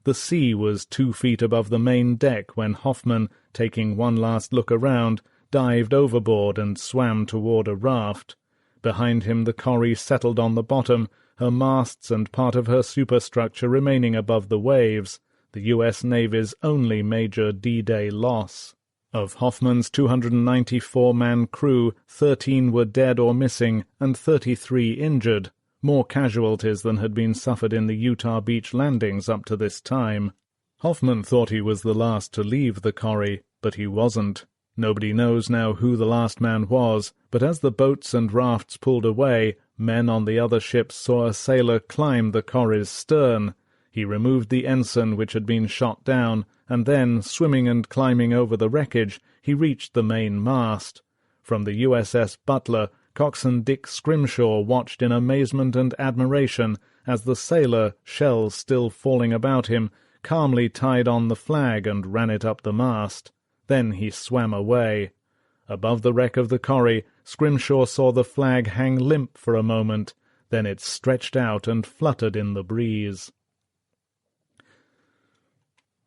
Speaker 1: The sea was 2 feet above the main deck when Hoffman, taking one last look around, dived overboard and swam toward a raft. Behind him the Corrie settled on the bottom, her masts and part of her superstructure remaining above the waves, the U.S. Navy's only major D-Day loss. Of Hoffman's 294-man crew, 13 were dead or missing, and 33 injured, more casualties than had been suffered in the Utah Beach landings up to this time. Hoffman thought he was the last to leave the Corrie, but he wasn't. Nobody knows now who the last man was, but as the boats and rafts pulled away, men on the other ships saw a sailor climb the Corrie's stern. He removed the ensign which had been shot down, and then, swimming and climbing over the wreckage, he reached the main mast. From the USS Butler, Coxswain Dick Scrimshaw watched in amazement and admiration as the sailor, shells still falling about him, calmly tied on the flag and ran it up the mast. Then he swam away. Above the wreck of the Corrie, Scrimshaw saw the flag hang limp for a moment. Then it stretched out and fluttered in the breeze.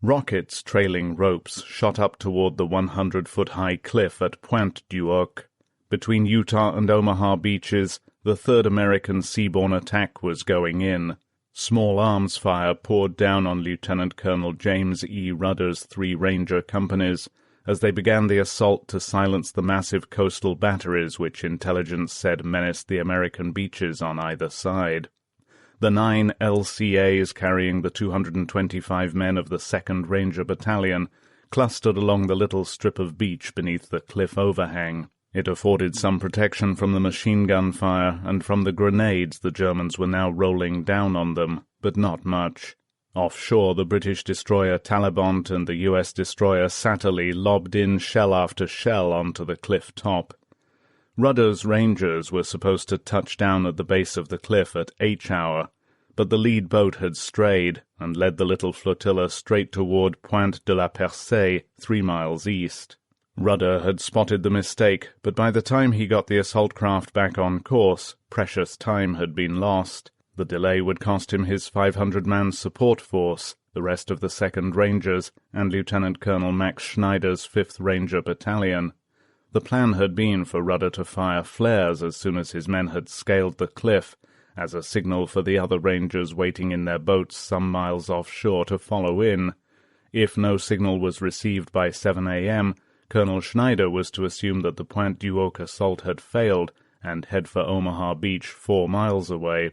Speaker 1: Rockets trailing ropes shot up toward the 100-foot-high cliff at Pointe du Hoc. Between Utah and Omaha beaches, the third American seaborne attack was going in. Small arms fire poured down on Lieutenant Colonel James E. Rudder's 3 Ranger companies as they began the assault to silence the massive coastal batteries which intelligence said menaced the American beaches on either side. The 9 LCAs carrying the 225 men of the 2nd Ranger Battalion clustered along the little strip of beach beneath the cliff overhang. It afforded some protection from the machine gun fire and from the grenades the Germans were now rolling down on them, but not much. Offshore, the British destroyer Talabont and the U.S. destroyer Satterley lobbed in shell after shell onto the cliff top. Rudder's Rangers were supposed to touch down at the base of the cliff at H hour, but the lead boat had strayed and led the little flotilla straight toward Pointe de la Percée, 3 miles east. Rudder had spotted the mistake, but by the time he got the assault craft back on course, precious time had been lost. The delay would cost him his 500-man support force, the rest of the 2nd Rangers, and Lieutenant Colonel Max Schneider's 5th Ranger Battalion. The plan had been for Rudder to fire flares as soon as his men had scaled the cliff, as a signal for the other Rangers waiting in their boats some miles offshore to follow in. If no signal was received by 7 a.m., Colonel Schneider was to assume that the Pointe du Hoc assault had failed and head for Omaha Beach 4 miles away.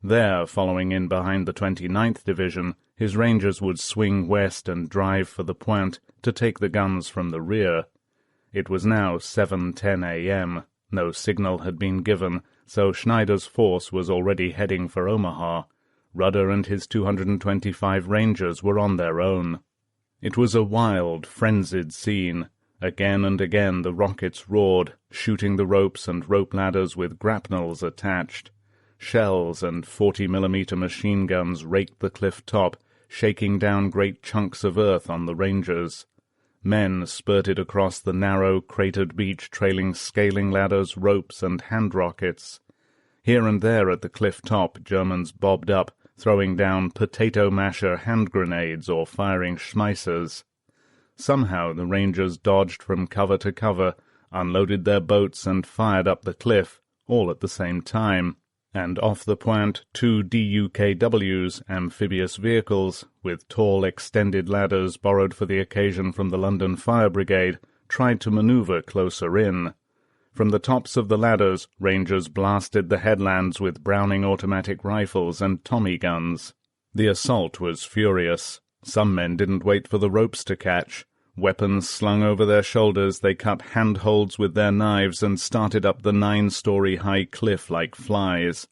Speaker 1: There, following in behind the 29th Division, his Rangers would swing west and drive for the Pointe to take the guns from the rear. It was now 7:10 a.m. No signal had been given, so Schneider's force was already heading for Omaha. Rudder and his 225 Rangers were on their own. It was a wild, frenzied scene. Again and again the rockets roared, shooting the ropes and rope ladders with grapnels attached. Shells and 40mm machine guns raked the cliff top, shaking down great chunks of earth on the Rangers. Men spurted across the narrow, cratered beach trailing scaling ladders, ropes, and hand rockets. Here and there at the cliff top Germans bobbed up, throwing down potato masher hand grenades or firing schmeissers. Somehow the Rangers dodged from cover to cover, unloaded their boats and fired up the cliff, all at the same time. And off the Pointe 2 DUKWs, amphibious vehicles, with tall extended ladders borrowed for the occasion from the London Fire Brigade, tried to maneuver closer in. From the tops of the ladders, Rangers blasted the headlands with Browning automatic rifles and Tommy guns. The assault was furious. Some men didn't wait for the ropes to catch. Weapons slung over their shoulders, they cut handholds with their knives and started up the 9-story high cliff like flies.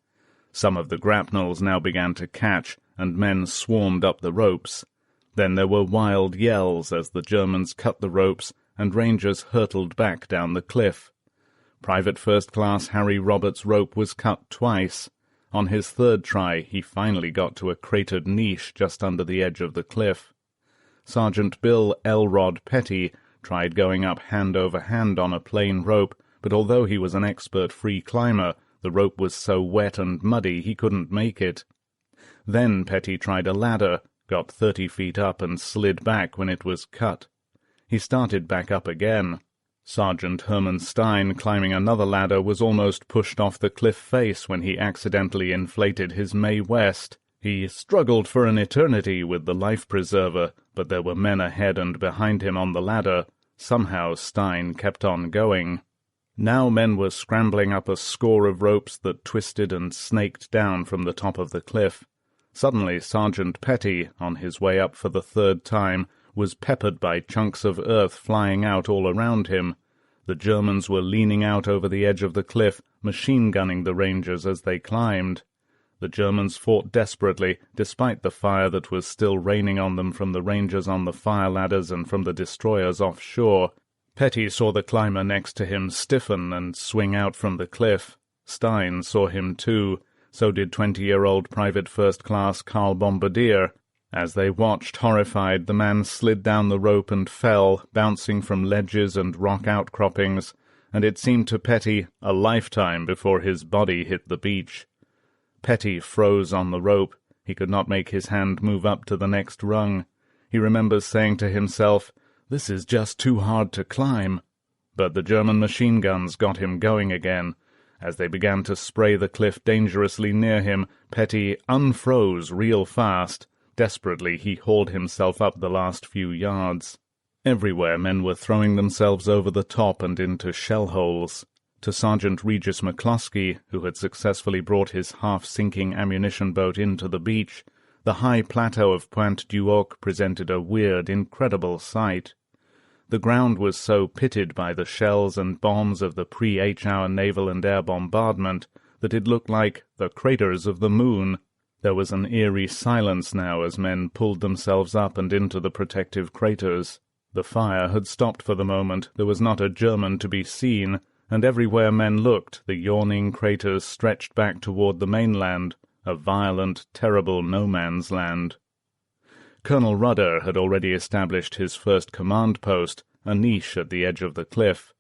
Speaker 1: Some of the grapnels now began to catch, and men swarmed up the ropes. Then there were wild yells as the Germans cut the ropes, and Rangers hurtled back down the cliff. Private First Class Harry Roberts' rope was cut twice. On his 3rd try, he finally got to a cratered niche just under the edge of the cliff. Sergeant Bill Elrod Petty tried going up hand over hand on a plain rope, but although he was an expert free climber, The rope was so wet and muddy he couldn't make it. Then Petty tried a ladder, got 30 feet up and slid back when it was cut. He started back up again. Sergeant Hermann Stein, climbing another ladder, was almost pushed off the cliff face when he accidentally inflated his Mae West. He struggled for an eternity with the life-preserver, but there were men ahead and behind him on the ladder. Somehow Stein kept on going. Now men were scrambling up a score of ropes that twisted and snaked down from the top of the cliff. Suddenly Sergeant Petty, on his way up for the third time, was peppered by chunks of earth flying out all around him. The Germans were leaning out over the edge of the cliff, machine-gunning the Rangers as they climbed. The Germans fought desperately, despite the fire that was still raining on them from the Rangers on the fire ladders and from the destroyers offshore. Petty saw the climber next to him stiffen and swing out from the cliff. Stein saw him too. So did 20-year-old Private First Class Karl Bombardier. As they watched, horrified, the man slid down the rope and fell, bouncing from ledges and rock outcroppings, and it seemed to Petty a lifetime before his body hit the beach. Petty froze on the rope. He could not make his hand move up to the next rung. He remembers saying to himself, "This is just too hard to climb." But the German machine guns got him going again. As they began to spray the cliff dangerously near him, Petty unfroze real fast. Desperately he hauled himself up the last few yards. Everywhere men were throwing themselves over the top and into shell holes. To Sergeant Regis McCloskey, who had successfully brought his half-sinking ammunition boat into the beach, the high plateau of Pointe du Hoc presented a weird, incredible sight. The ground was so pitted by the shells and bombs of the pre-H-hour naval and air bombardment that it looked like the craters of the moon. There was an eerie silence now as men pulled themselves up and into the protective craters. The fire had stopped for the moment. There was not a German to be seen, and everywhere men looked, the yawning craters stretched back toward the mainland, a violent, terrible no-man's land. Colonel Rudder had already established his first command post, a niche at the edge of the cliff.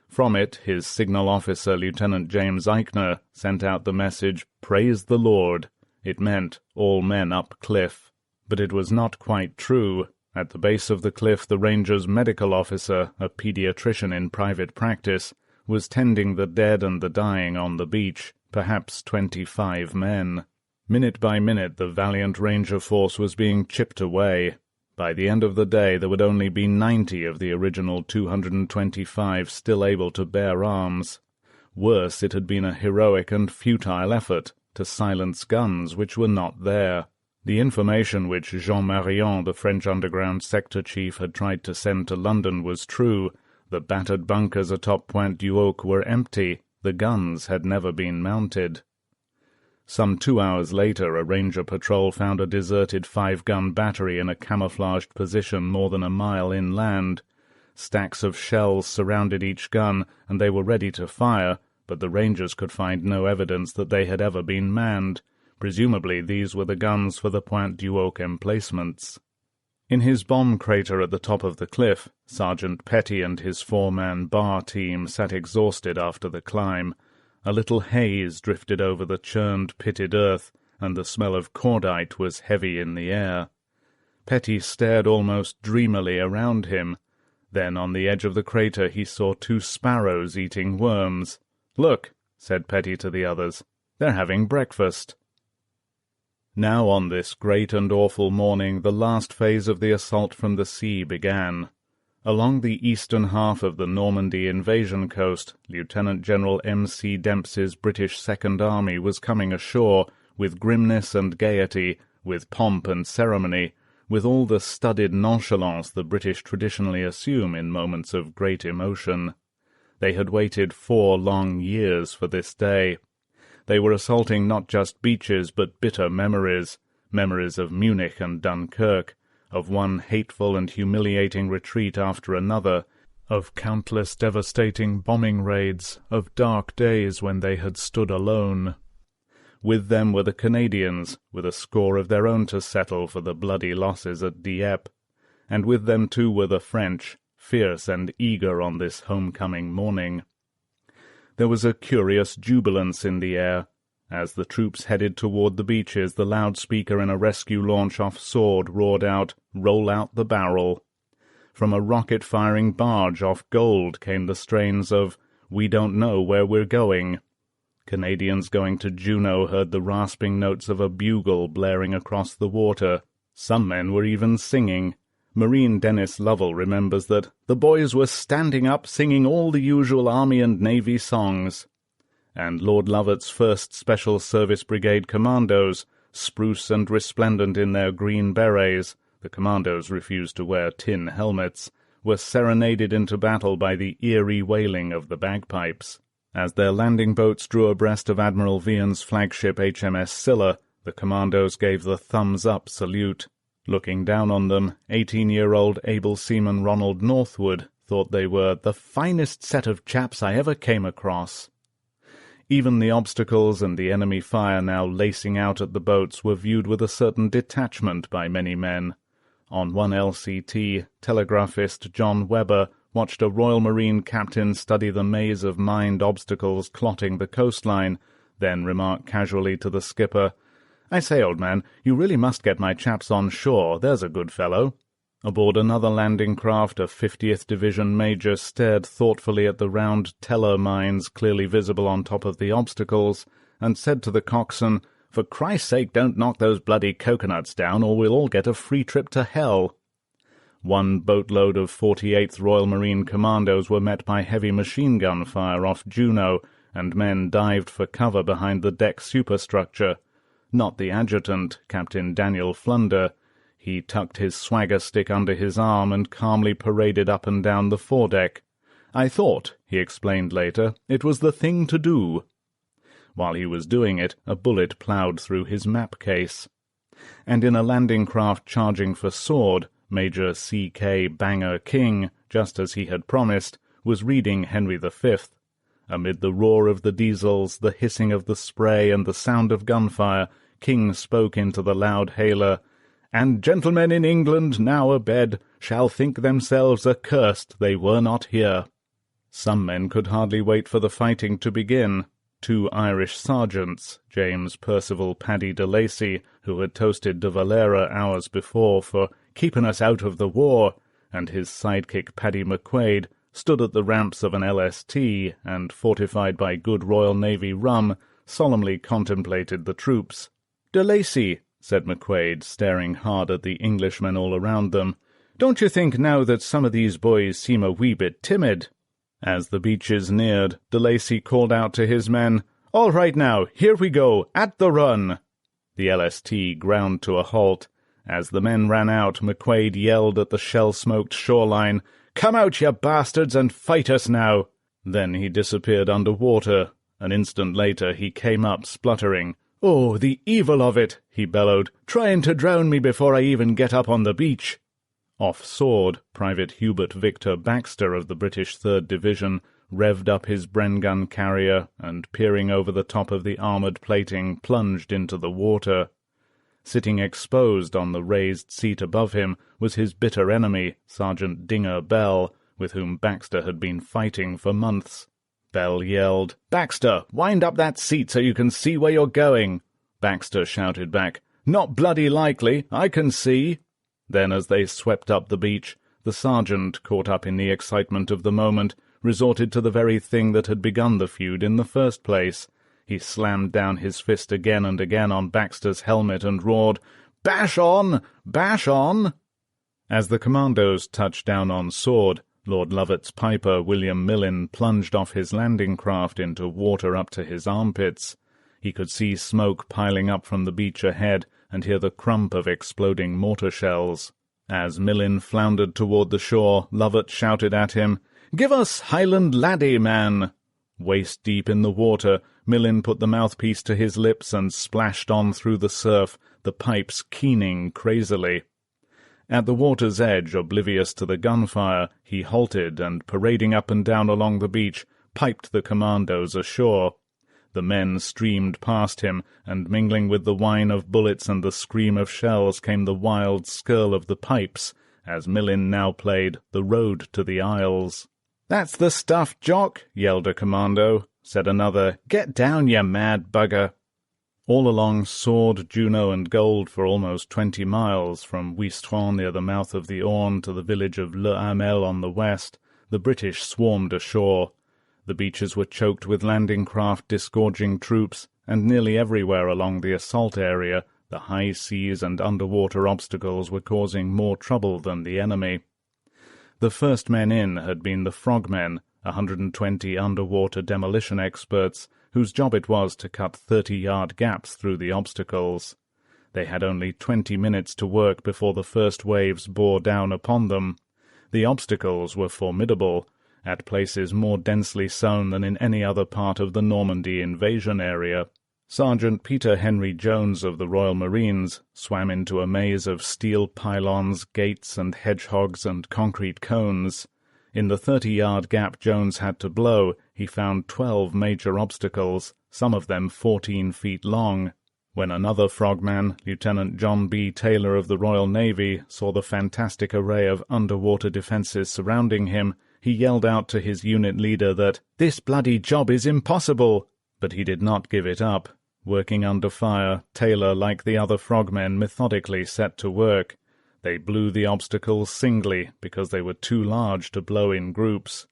Speaker 1: From it, his signal officer, Lieutenant James Eichner, sent out the message, "Praise the Lord." It meant all men up cliff. But it was not quite true. At the base of the cliff, the Rangers' medical officer, a pediatrician in private practice, was tending the dead and the dying on the beach, perhaps 25 men. Minute by minute, the valiant Ranger force was being chipped away. By the end of the day, there would only be 90 of the original 225 still able to bear arms. Worse, it had been a heroic and futile effort to silence guns which were not there. The information which Jean Marion, the French underground sector chief, had tried to send to London was true. The battered bunkers atop Pointe du Hoc were empty. The guns had never been mounted. Some 2 hours later, a Ranger patrol found a deserted 5-gun battery in a camouflaged position more than a mile inland. Stacks of shells surrounded each gun, and they were ready to fire, but the Rangers could find no evidence that they had ever been manned. Presumably these were the guns for the Pointe du Hoc emplacements. In his bomb crater at the top of the cliff, Sergeant Petty and his 4-man bar team sat exhausted after the climb. A little haze drifted over the churned, pitted earth, and the smell of cordite was heavy in the air. Petty stared almost dreamily around him. Then on the edge of the crater he saw 2 sparrows eating worms. "Look," said Petty to the others, "they're having breakfast." Now on this great and awful morning the last phase of the assault from the sea began. Along the eastern half of the Normandy invasion coast, Lieutenant General M.C. Dempsey's British Second Army was coming ashore, with grimness and gaiety, with pomp and ceremony, with all the studied nonchalance the British traditionally assume in moments of great emotion. They had waited 4 long years for this day. They were assaulting not just beaches but bitter memories, memories of Munich and Dunkirk, of one hateful and humiliating retreat after another, of countless devastating bombing raids, of dark days when they had stood alone. With them were the Canadians, with a score of their own to settle for the bloody losses at Dieppe, and with them too were the French, fierce and eager on this homecoming morning. There was a curious jubilance in the air. As the troops headed toward the beaches, the loudspeaker in a rescue launch off Sword roared out, "Roll out the barrel." From a rocket-firing barge off Gold came the strains of "We Don't Know Where We're Going." Canadians going to Juneau heard the rasping notes of a bugle blaring across the water. Some men were even singing. Marine Dennis Lovell remembers that the boys were standing up singing all the usual Army and Navy songs. And Lord Lovat's 1st Special Service Brigade commandos, spruce and resplendent in their green berets — the commandos refused to wear tin helmets — were serenaded into battle by the eerie wailing of the bagpipes. As their landing boats drew abreast of Admiral Vian's flagship HMS Scylla, the commandos gave the thumbs-up salute. Looking down on them, 18-year-old able seaman Ronald Northwood thought they were the finest set of chaps I ever came across. Even the obstacles and the enemy fire now lacing out at the boats were viewed with a certain detachment by many men. On one LCT, telegraphist John Webber watched a Royal Marine captain study the maze of mined obstacles clotting the coastline, then remarked casually to the skipper, "I say, old man, you really must get my chaps on shore, there's a good fellow." Aboard another landing craft, a 50th Division major stared thoughtfully at the round teller mines clearly visible on top of the obstacles, and said to the coxswain, "For Christ's sake, don't knock those bloody coconuts down, or we'll all get a free trip to hell." One boatload of 48th Royal Marine Commandos were met by heavy machine-gun fire off Juneau, and men dived for cover behind the deck superstructure. Not the adjutant, Captain Daniel Flunder. He tucked his swagger stick under his arm and calmly paraded up and down the foredeck. "I thought," he explained later, "it was the thing to do." While he was doing it, a bullet ploughed through his map case. And in a landing craft charging for Sword, Major C.K. Banger King, just as he had promised, was reading Henry V. Amid the roar of the diesels, the hissing of the spray, and the sound of gunfire, King spoke into the loud hailer, "And gentlemen in England now abed shall think themselves accursed they were not here." Some men could hardly wait for the fighting to begin. 2 Irish sergeants, James Percival Paddy de Lacy, who had toasted de Valera hours before for "keeping us out of the war," and his sidekick Paddy McQuaid, stood at the ramps of an LST, and, fortified by good Royal Navy rum, solemnly contemplated the troops. "De Lacy," said McQuaid, staring hard at the Englishmen all around them, "don't you think now that some of these boys seem a wee bit timid?" As the beaches neared, de Lacy called out to his men, "All right now, here we go, at the run!" The LST ground to a halt. As the men ran out, McQuaid yelled at the shell-smoked shoreline, "Come out, you bastards, and fight us now!" Then he disappeared under water. An instant later he came up, spluttering. "Oh, the evil of it!" he bellowed, "trying to drown me before I even get up on the beach." Off Sword, Private Hubert Victor Baxter of the British 3rd Division revved up his Bren-gun carrier and, peering over the top of the armoured plating, plunged into the water. Sitting exposed on the raised seat above him was his bitter enemy, Sergeant Dinger Bell, with whom Baxter had been fighting for months. Bell yelled, "Baxter, wind up that seat so you can see where you're going." Baxter shouted back, "Not bloody likely, I can see." Then, as they swept up the beach, the sergeant, caught up in the excitement of the moment, resorted to the very thing that had begun the feud in the first place. He slammed down his fist again and again on Baxter's helmet and roared, "Bash on! Bash on!" As the commandos touched down on Sword, Lord Lovat's piper, William Millin, plunged off his landing craft into water up to his armpits. He could see smoke piling up from the beach ahead, and hear the crump of exploding mortar shells. As Millin floundered toward the shore, Lovat shouted at him, "Give us Highland Laddie, man!" Waist-deep in the water, Millin put the mouthpiece to his lips and splashed on through the surf, the pipes keening crazily. At the water's edge, oblivious to the gunfire, he halted and, parading up and down along the beach, piped the commandos ashore. The men streamed past him, and mingling with the whine of bullets and the scream of shells came the wild skirl of the pipes, as Millin now played "The Road to the Isles." "That's the stuff, Jock!" yelled a commando. said another. "Get down, you mad bugger." All along Sword, Juno, and Gold for almost 20 miles, from Ouistreham near the mouth of the Orne to the village of Le Hamel on the west, the British swarmed ashore. The beaches were choked with landing craft disgorging troops, and nearly everywhere along the assault area, the high seas and underwater obstacles were causing more trouble than the enemy. The first men in had been the Frogmen, 120 underwater demolition experts, whose job it was to cut 30-yard gaps through the obstacles. They had only 20 minutes to work before the first waves bore down upon them. The obstacles were formidable, at places more densely sown than in any other part of the Normandy invasion area. Sergeant Peter Henry Jones of the Royal Marines swam into a maze of steel pylons, gates and hedgehogs and concrete cones. In the 30-yard gap Jones had to blow, he found 12 major obstacles, some of them 14 feet long. When another frogman, Lieutenant John B. Taylor of the Royal Navy, saw the fantastic array of underwater defences surrounding him, he yelled out to his unit leader that, "This bloody job is impossible!" But he did not give it up. Working under fire, Taylor, like the other frogmen, methodically set to work. They blew the obstacles singly, because they were too large to blow in groups.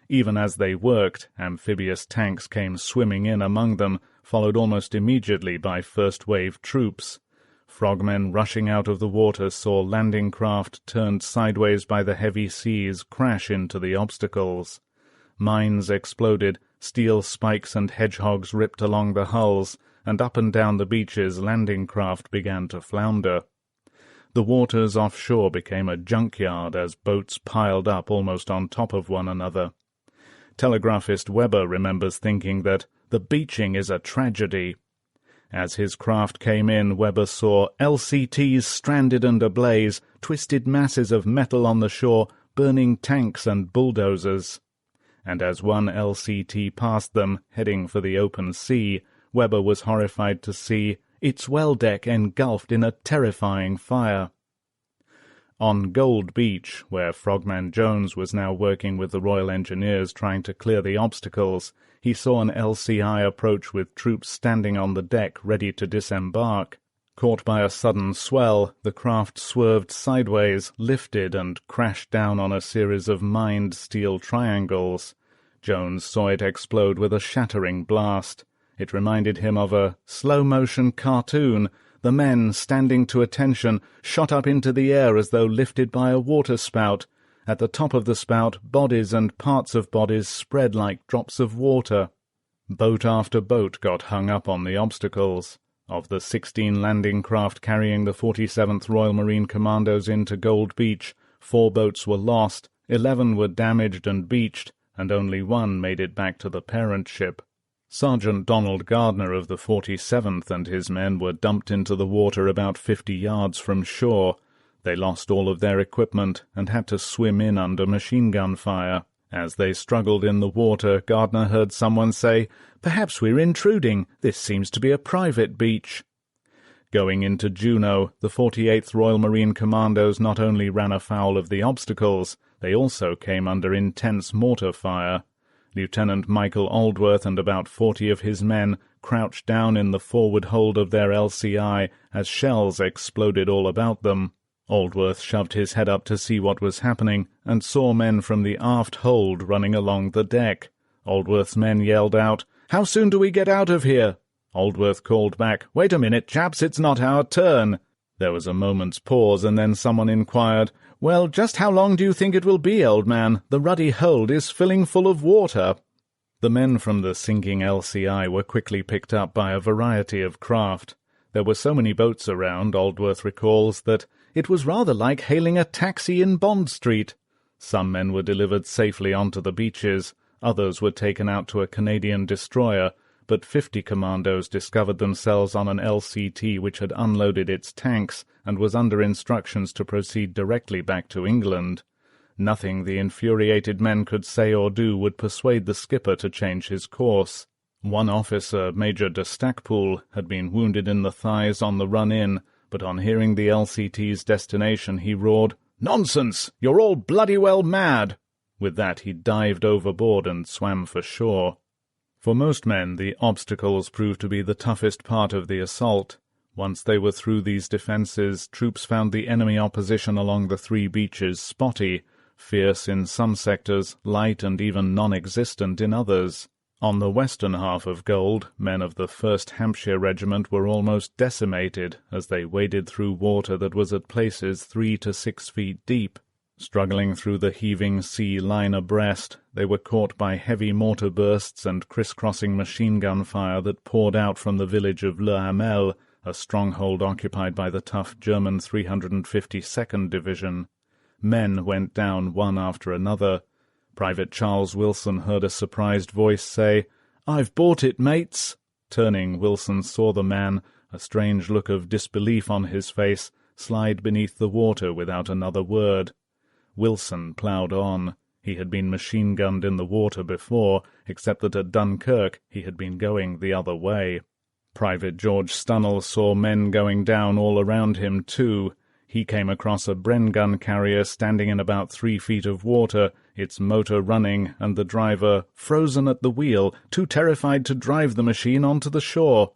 Speaker 1: Even as they worked, amphibious tanks came swimming in among them, followed almost immediately by first-wave troops. Frogmen rushing out of the water saw landing craft turned sideways by the heavy seas crash into the obstacles. Mines exploded, steel spikes and hedgehogs ripped along the hulls, and up and down the beaches landing craft began to flounder. The waters offshore became a junkyard as boats piled up almost on top of one another. Telegraphist Weber remembers thinking that the beaching is a tragedy. As his craft came in, Weber saw LCTs stranded and ablaze, twisted masses of metal on the shore, burning tanks and bulldozers. And as one LCT passed them, heading for the open sea, Weber was horrified to see its well deck engulfed in a terrifying fire. On Gold Beach, where Frogman Jones was now working with the Royal Engineers trying to clear the obstacles, he saw an LCI approach with troops standing on the deck ready to disembark. Caught by a sudden swell, the craft swerved sideways, lifted, and crashed down on a series of mined steel triangles. Jones saw it explode with a shattering blast. It reminded him of a slow-motion cartoon. The men, standing to attention, shot up into the air as though lifted by a water-spout. At the top of the spout, bodies and parts of bodies spread like drops of water. Boat after boat got hung up on the obstacles. Of the 16 landing craft carrying the 47th Royal Marine Commandos into Gold Beach, 4 boats were lost, 11 were damaged and beached, and only 1 made it back to the parent ship. Sergeant Donald Gardner of the 47th and his men were dumped into the water about 50 yards from shore. They lost all of their equipment and had to swim in under machine-gun fire. As they struggled in the water, Gardner heard someone say, "Perhaps we're intruding. This seems to be a private beach." Going into Juneau, the 48th Royal Marine Commandos not only ran afoul of the obstacles, they also came under intense mortar fire. Lieutenant Michael Aldworth and about 40 of his men crouched down in the forward hold of their LCI as shells exploded all about them. Aldworth shoved his head up to see what was happening and saw men from the aft hold running along the deck. Aldworth's men yelled out, "How soon do we get out of here?" Aldworth called back, "Wait a minute, chaps, it's not our turn." There was a moment's pause, and then someone inquired, "Well, just how long do you think it will be, old man? The ruddy hold is filling full of water." The men from the sinking LCI were quickly picked up by a variety of craft. There were so many boats around, Aldworth recalls, that it was rather like hailing a taxi in Bond Street. Some men were delivered safely onto the beaches, others were taken out to a Canadian destroyer, but 50 commandos discovered themselves on an LCT which had unloaded its tanks and was under instructions to proceed directly back to England. Nothing the infuriated men could say or do would persuade the skipper to change his course. One officer, Major de Stackpool, had been wounded in the thighs on the run-in, but on hearing the LCT's destination he roared, "Nonsense! You're all bloody well mad!" With that he dived overboard and swam for shore. For most men, the obstacles proved to be the toughest part of the assault. Once they were through these defences, troops found the enemy opposition along the three beaches spotty, fierce in some sectors, light and even non-existent in others. On the western half of Gold, men of the 1st Hampshire Regiment were almost decimated as they waded through water that was at places 3 to 6 feet deep. Struggling through the heaving sea line abreast, they were caught by heavy mortar bursts and criss-crossing machine-gun fire that poured out from the village of Le Hamel, a stronghold occupied by the tough German 352nd Division. Men went down one after another. Private Charles Wilson heard a surprised voice say, "I've bought it, mates." Turning, Wilson saw the man, a strange look of disbelief on his face, slide beneath the water without another word. Wilson ploughed on. He had been machine-gunned in the water before, except that at Dunkirk he had been going the other way. Private George Stunnell saw men going down all around him, too. He came across a Bren gun carrier standing in about 3 feet of water, its motor running, and the driver frozen at the wheel, too terrified to drive the machine onto the shore.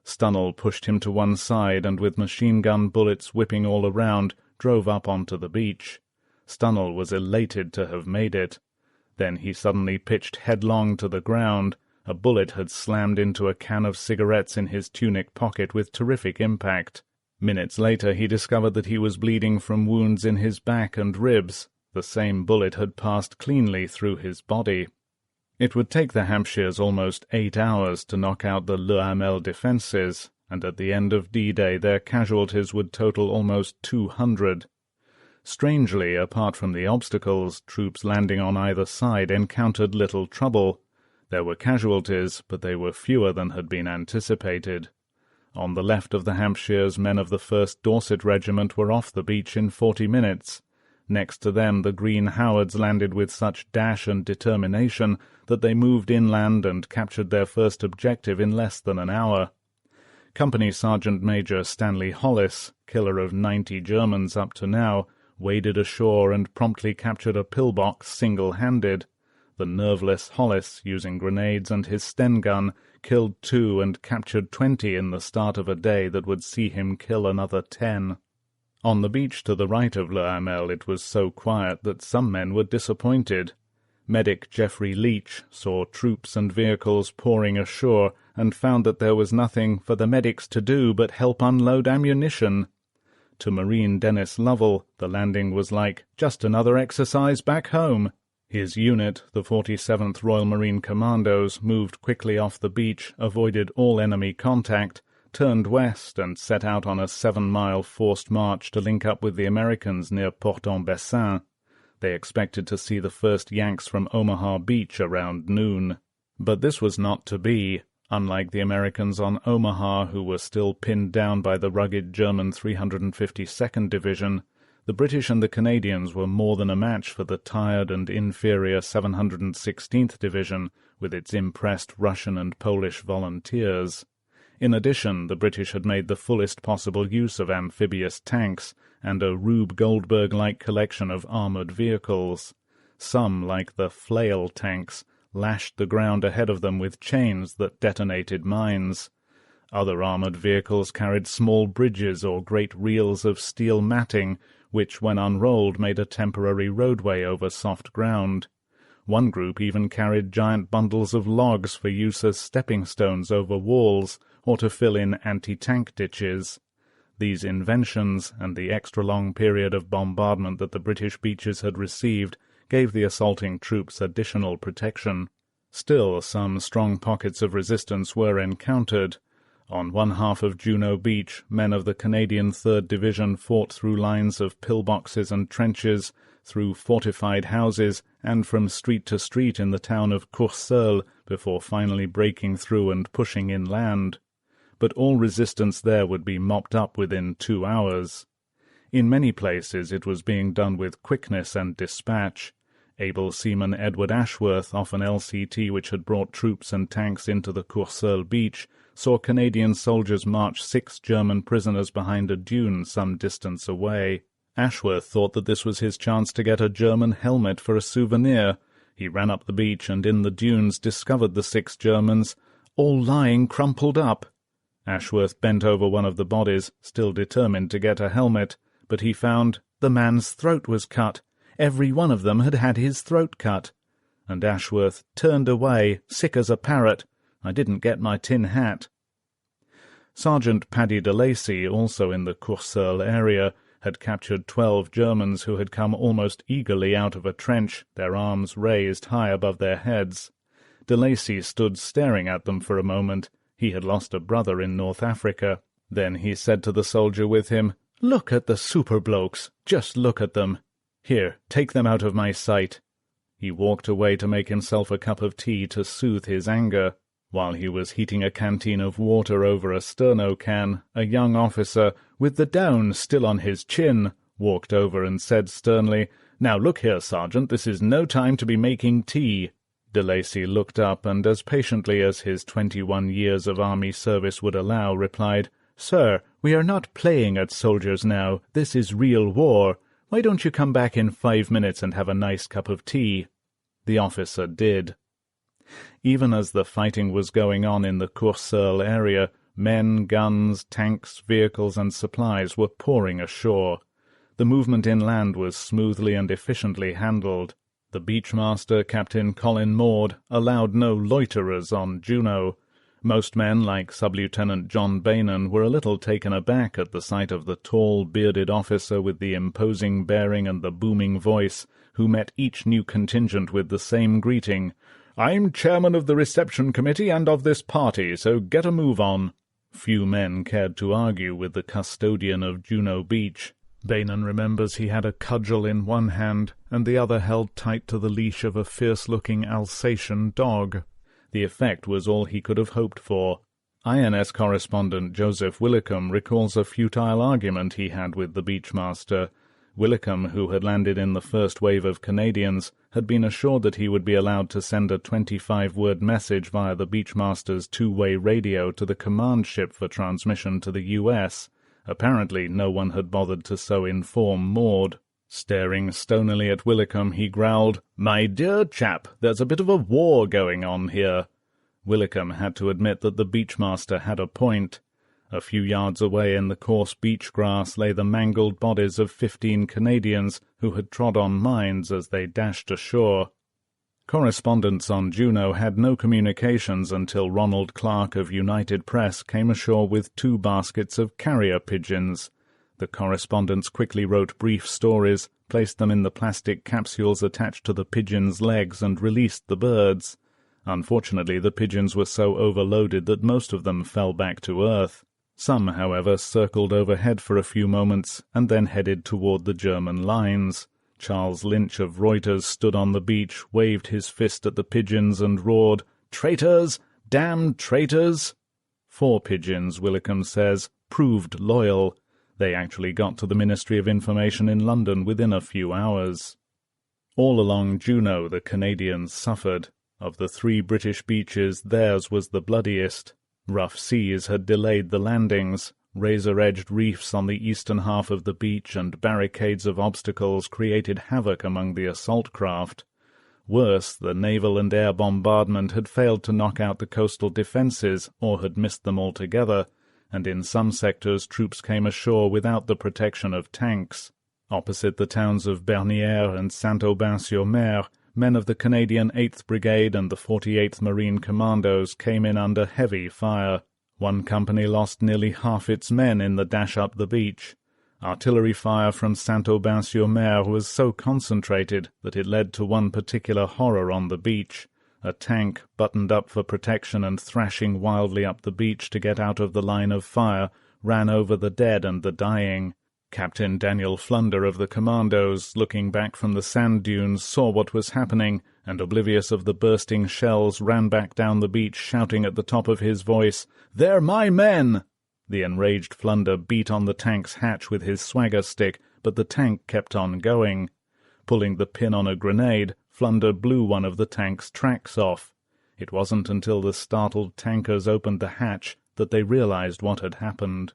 Speaker 1: Stunnell pushed him to one side, and with machine-gun bullets whipping all around, drove up onto the beach. Stunnell was elated to have made it. Then he suddenly pitched headlong to the ground. A bullet had slammed into a can of cigarettes in his tunic pocket with terrific impact. Minutes later he discovered that he was bleeding from wounds in his back and ribs. The same bullet had passed cleanly through his body. It would take the Hampshires almost 8 hours to knock out the Le Hamel defences, and at the end of D-Day their casualties would total almost 200. Strangely, apart from the obstacles, troops landing on either side encountered little trouble. There were casualties, but they were fewer than had been anticipated. On the left of the Hampshires, men of the 1st Dorset Regiment were off the beach in 40 minutes. Next to them, the Green Howards landed with such dash and determination that they moved inland and captured their first objective in less than an hour. Company Sergeant Major Stanley Hollis, killer of 90 Germans up to now, waded ashore and promptly captured a pillbox single-handed. The nerveless Hollis, using grenades and his Sten gun, killed 2 and captured 20 in the start of a day that would see him kill another 10. On the beach to the right of Le Hamel it was so quiet that some men were disappointed. Medic Geoffrey Leach saw troops and vehicles pouring ashore and found that there was nothing for the medics to do but help unload ammunition. To Marine Dennis Lovell, the landing was like just another exercise back home. His unit, the 47th Royal Marine Commandos, moved quickly off the beach, avoided all enemy contact, turned west and set out on a 7-mile forced march to link up with the Americans near Port-en-Bessin. They expected to see the first Yanks from Omaha Beach around noon. But this was not to be. Unlike the Americans on Omaha, who were still pinned down by the rugged German 352nd Division, the British and the Canadians were more than a match for the tired and inferior 716th Division, with its impressed Russian and Polish volunteers. In addition, the British had made the fullest possible use of amphibious tanks and a Rube Goldberg-like collection of armoured vehicles. Some, like the flail tanks, lashed the ground ahead of them with chains that detonated mines. Other armoured vehicles carried small bridges or great reels of steel matting, which, when unrolled, made a temporary roadway over soft ground. One group even carried giant bundles of logs for use as stepping stones over walls, or to fill in anti-tank ditches. These inventions, and the extra-long period of bombardment that the British beaches had received, gave the assaulting troops additional protection. Still, some strong pockets of resistance were encountered. On one half of Juno Beach, men of the Canadian 3rd Division fought through lines of pillboxes and trenches, through fortified houses, and from street to street in the town of Courseulles, before finally breaking through and pushing inland. But all resistance there would be mopped up within 2 hours. In many places it was being done with quickness and dispatch. Able seaman Edward Ashworth, off an LCT which had brought troops and tanks into the Courseulles beach, saw Canadian soldiers march 6 German prisoners behind a dune some distance away. Ashworth thought that this was his chance to get a German helmet for a souvenir. He ran up the beach and in the dunes discovered the 6 Germans, all lying crumpled up. Ashworth bent over one of the bodies, still determined to get a helmet, but he found the man's throat was cut. Every one of them had had his throat cut. And Ashworth turned away, sick as a parrot. I didn't get my tin hat. Sergeant Paddy de Lacy, also in the Courseulles area, had captured 12 Germans who had come almost eagerly out of a trench, their arms raised high above their heads. De Lacy stood staring at them for a moment. He had lost a brother in North Africa. Then he said to the soldier with him, "Look at the super blokes, just look at them. Here, take them out of my sight." He walked away to make himself a cup of tea to soothe his anger. While he was heating a canteen of water over a sterno can, a young officer, with the down still on his chin, walked over and said sternly, "Now look here, Sergeant, this is no time to be making tea." De Lacy looked up and, as patiently as his 21 years of army service would allow, replied, "Sir, we are not playing at soldiers now. This is real war. Why don't you come back in 5 minutes and have a nice cup of tea?" The officer did. Even as the fighting was going on in the Courseulles area, men, guns, tanks, vehicles, and supplies were pouring ashore. The movement inland was smoothly and efficiently handled. The beachmaster, Captain Colin Maud, allowed no loiterers on Juno. Most men, like Sub-Lieutenant John Beynon, were a little taken aback at the sight of the tall, bearded officer with the imposing bearing and the booming voice, who met each new contingent with the same greeting, "I'm chairman of the reception committee and of this party, so get a move on." Few men cared to argue with the custodian of Juno Beach. Beynon remembers he had a cudgel in one hand, and the other held tight to the leash of a fierce-looking Alsatian dog. The effect was all he could have hoped for. INS correspondent Joseph Willicombe recalls a futile argument he had with the beachmaster. Willicombe, who had landed in the first wave of Canadians, had been assured that he would be allowed to send a 25-word message via the beachmaster's 2-way radio to the command ship for transmission to the U.S. Apparently no one had bothered to so inform Maud. Staring stonily at Willicombe, he growled, "My dear chap, there's a bit of a war going on here." Willicombe had to admit that the beachmaster had a point. A few yards away in the coarse beach grass lay the mangled bodies of 15 Canadians who had trod on mines as they dashed ashore. Correspondents on Juno had no communications until Ronald Clark of United Press came ashore with 2 baskets of carrier pigeons. The correspondents quickly wrote brief stories, placed them in the plastic capsules attached to the pigeons' legs, and released the birds. Unfortunately, the pigeons were so overloaded that most of them fell back to earth. Some, however, circled overhead for a few moments, and then headed toward the German lines. Charles Lynch of Reuters stood on the beach, waved his fist at the pigeons, and roared, "Traitors! Damned traitors!" 4 pigeons, Willicombe says, proved loyal. They actually got to the Ministry of Information in London within a few hours. All along Juno the Canadians suffered. Of the 3 British beaches, theirs was the bloodiest. Rough seas had delayed the landings. Razor-edged reefs on the eastern half of the beach and barricades of obstacles created havoc among the assault craft. Worse, the naval and air bombardment had failed to knock out the coastal defences, or had missed them altogether, and in some sectors troops came ashore without the protection of tanks. Opposite the towns of Bernières and Saint-Aubin-sur-Mer, men of the Canadian 8th Brigade and the 48th Marine Commandos came in under heavy fire. One company lost nearly half its men in the dash up the beach. Artillery fire from Saint-Aubin-sur-Mer was so concentrated that it led to one particular horror on the beach. A tank, buttoned up for protection and thrashing wildly up the beach to get out of the line of fire, ran over the dead and the dying. Captain Daniel Flunder of the Commandos, looking back from the sand dunes, saw what was happening, and oblivious of the bursting shells, ran back down the beach, shouting at the top of his voice, "They're my men!" The enraged Flunder beat on the tank's hatch with his swagger stick, but the tank kept on going. Pulling the pin on a grenade, Flunder blew one of the tank's tracks off. It wasn't until the startled tankers opened the hatch that they realized what had happened.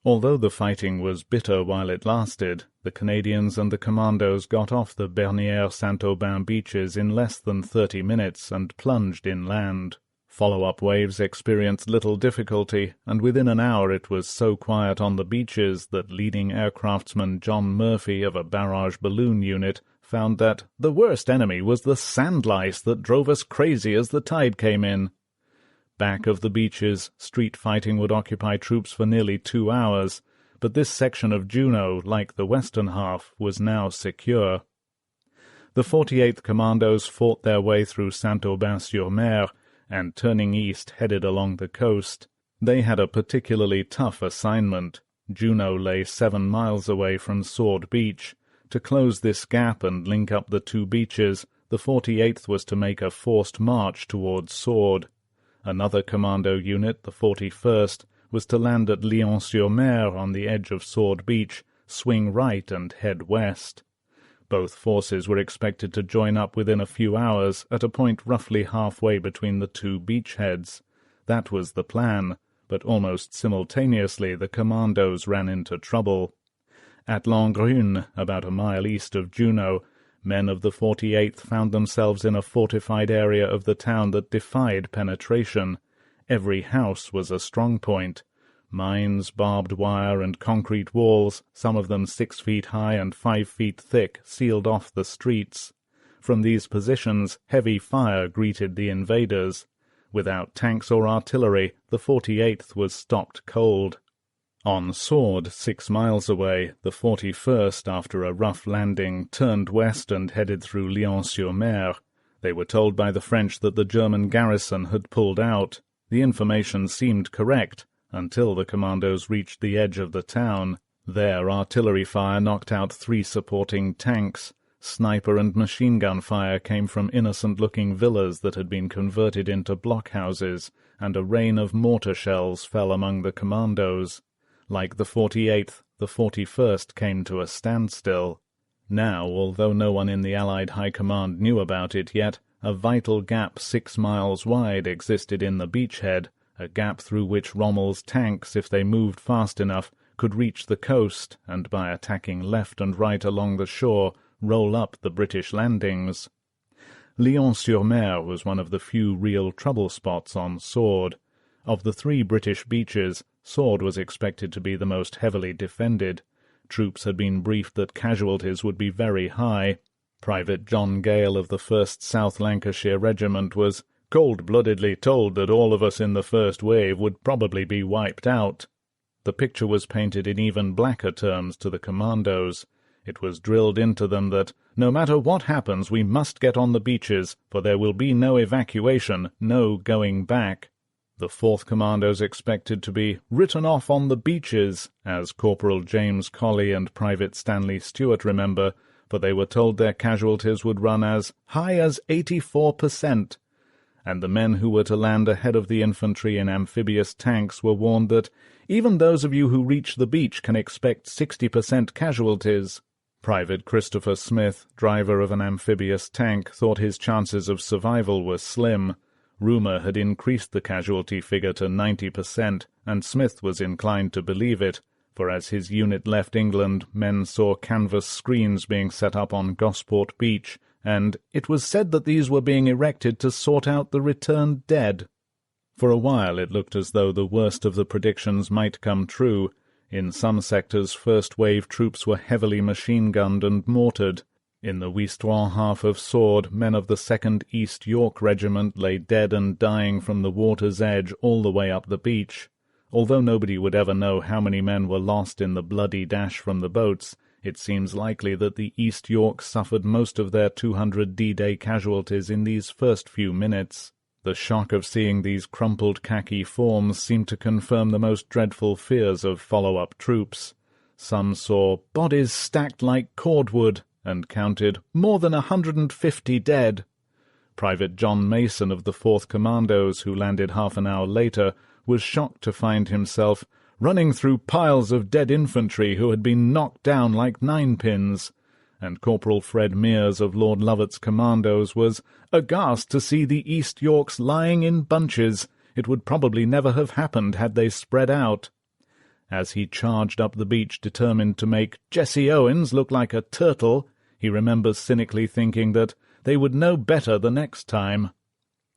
Speaker 1: Although the fighting was bitter while it lasted, the Canadians and the commandos got off the Bernières-Saint-Aubin beaches in less than 30 minutes and plunged inland. Follow-up waves experienced little difficulty, and within an hour it was so quiet on the beaches that leading aircraftsman John Murphy of a barrage balloon unit found that the worst enemy was the sand lice that drove us crazy as the tide came in. Back of the beaches, street fighting would occupy troops for nearly 2 hours, but this section of Juno, like the western half, was now secure. The 48th Commandos fought their way through Saint-Aubin-sur-Mer, and turning east headed along the coast. They had a particularly tough assignment. Juno lay 7 miles away from Sword Beach. To close this gap and link up the two beaches, the 48th was to make a forced march towards Sword. Another commando unit, the 41st, was to land at Lyon-sur-Mer on the edge of Sword Beach, swing right and head west. Both forces were expected to join up within a few hours at a point roughly halfway between the two beachheads. That was the plan, but almost simultaneously the commandos ran into trouble. At Langrune, about a mile east of Juno, men of the 48th found themselves in a fortified area of the town that defied penetration. Every house was a strong point. Mines, barbed wire, and concrete walls, some of them 6 feet high and 5 feet thick, sealed off the streets. From these positions, heavy fire greeted the invaders. Without tanks or artillery, the 48th was stopped cold. On Sword, 6 miles away, the 41st, after a rough landing, turned west and headed through Lyon-sur-Mer. They were told by the French that the German garrison had pulled out. The information seemed correct, until the commandos reached the edge of the town. There artillery fire knocked out 3 supporting tanks. Sniper and machine-gun fire came from innocent-looking villas that had been converted into blockhouses, and a rain of mortar shells fell among the commandos. Like the 48th, the 41st came to a standstill. Now, although no one in the Allied High Command knew about it yet, a vital gap 6 miles wide existed in the beachhead, a gap through which Rommel's tanks, if they moved fast enough, could reach the coast, and by attacking left and right along the shore, roll up the British landings. Lyon-sur-Mer was one of the few real trouble spots on Sword. Of the 3 British beaches, Sword was expected to be the most heavily defended. Troops had been briefed that casualties would be very high. Private John Gale of the 1st South Lancashire Regiment was cold-bloodedly told that all of us in the first wave would probably be wiped out. The picture was painted in even blacker terms to the commandos. It was drilled into them that, no matter what happens, we must get on the beaches, for there will be no evacuation, no going back. The 4th Commandos expected to be written off on the beaches, as Corporal James Colley and Private Stanley Stewart remember, for they were told their casualties would run as high as 84%. And the men who were to land ahead of the infantry in amphibious tanks were warned that even those of you who reach the beach can expect 60% casualties. Private Christopher Smith, driver of an amphibious tank, thought his chances of survival were slim. Rumour had increased the casualty figure to 90%, and Smith was inclined to believe it, for as his unit left England, men saw canvas screens being set up on Gosport Beach, and it was said that these were being erected to sort out the returned dead. For a while it looked as though the worst of the predictions might come true. In some sectors, first-wave troops were heavily machine-gunned and mortared. In the Ouistreham half of Sword, men of the 2nd East York Regiment lay dead and dying from the water's edge all the way up the beach. Although nobody would ever know how many men were lost in the bloody dash from the boats, it seems likely that the East York suffered most of their 200 D-Day casualties in these first few minutes. The shock of seeing these crumpled khaki forms seemed to confirm the most dreadful fears of follow-up troops. Some saw bodies stacked like cordwood, and counted more than 150 dead. Private John Mason of the 4th Commandos, who landed half an hour later, was shocked to find himself running through piles of dead infantry who had been knocked down like ninepins, and Corporal Fred Mears of Lord Lovat's Commandos was aghast to see the East Yorks lying in bunches. It would probably never have happened had they spread out. As he charged up the beach determined to make Jesse Owens look like a turtle, he remembers cynically thinking that they would know better the next time.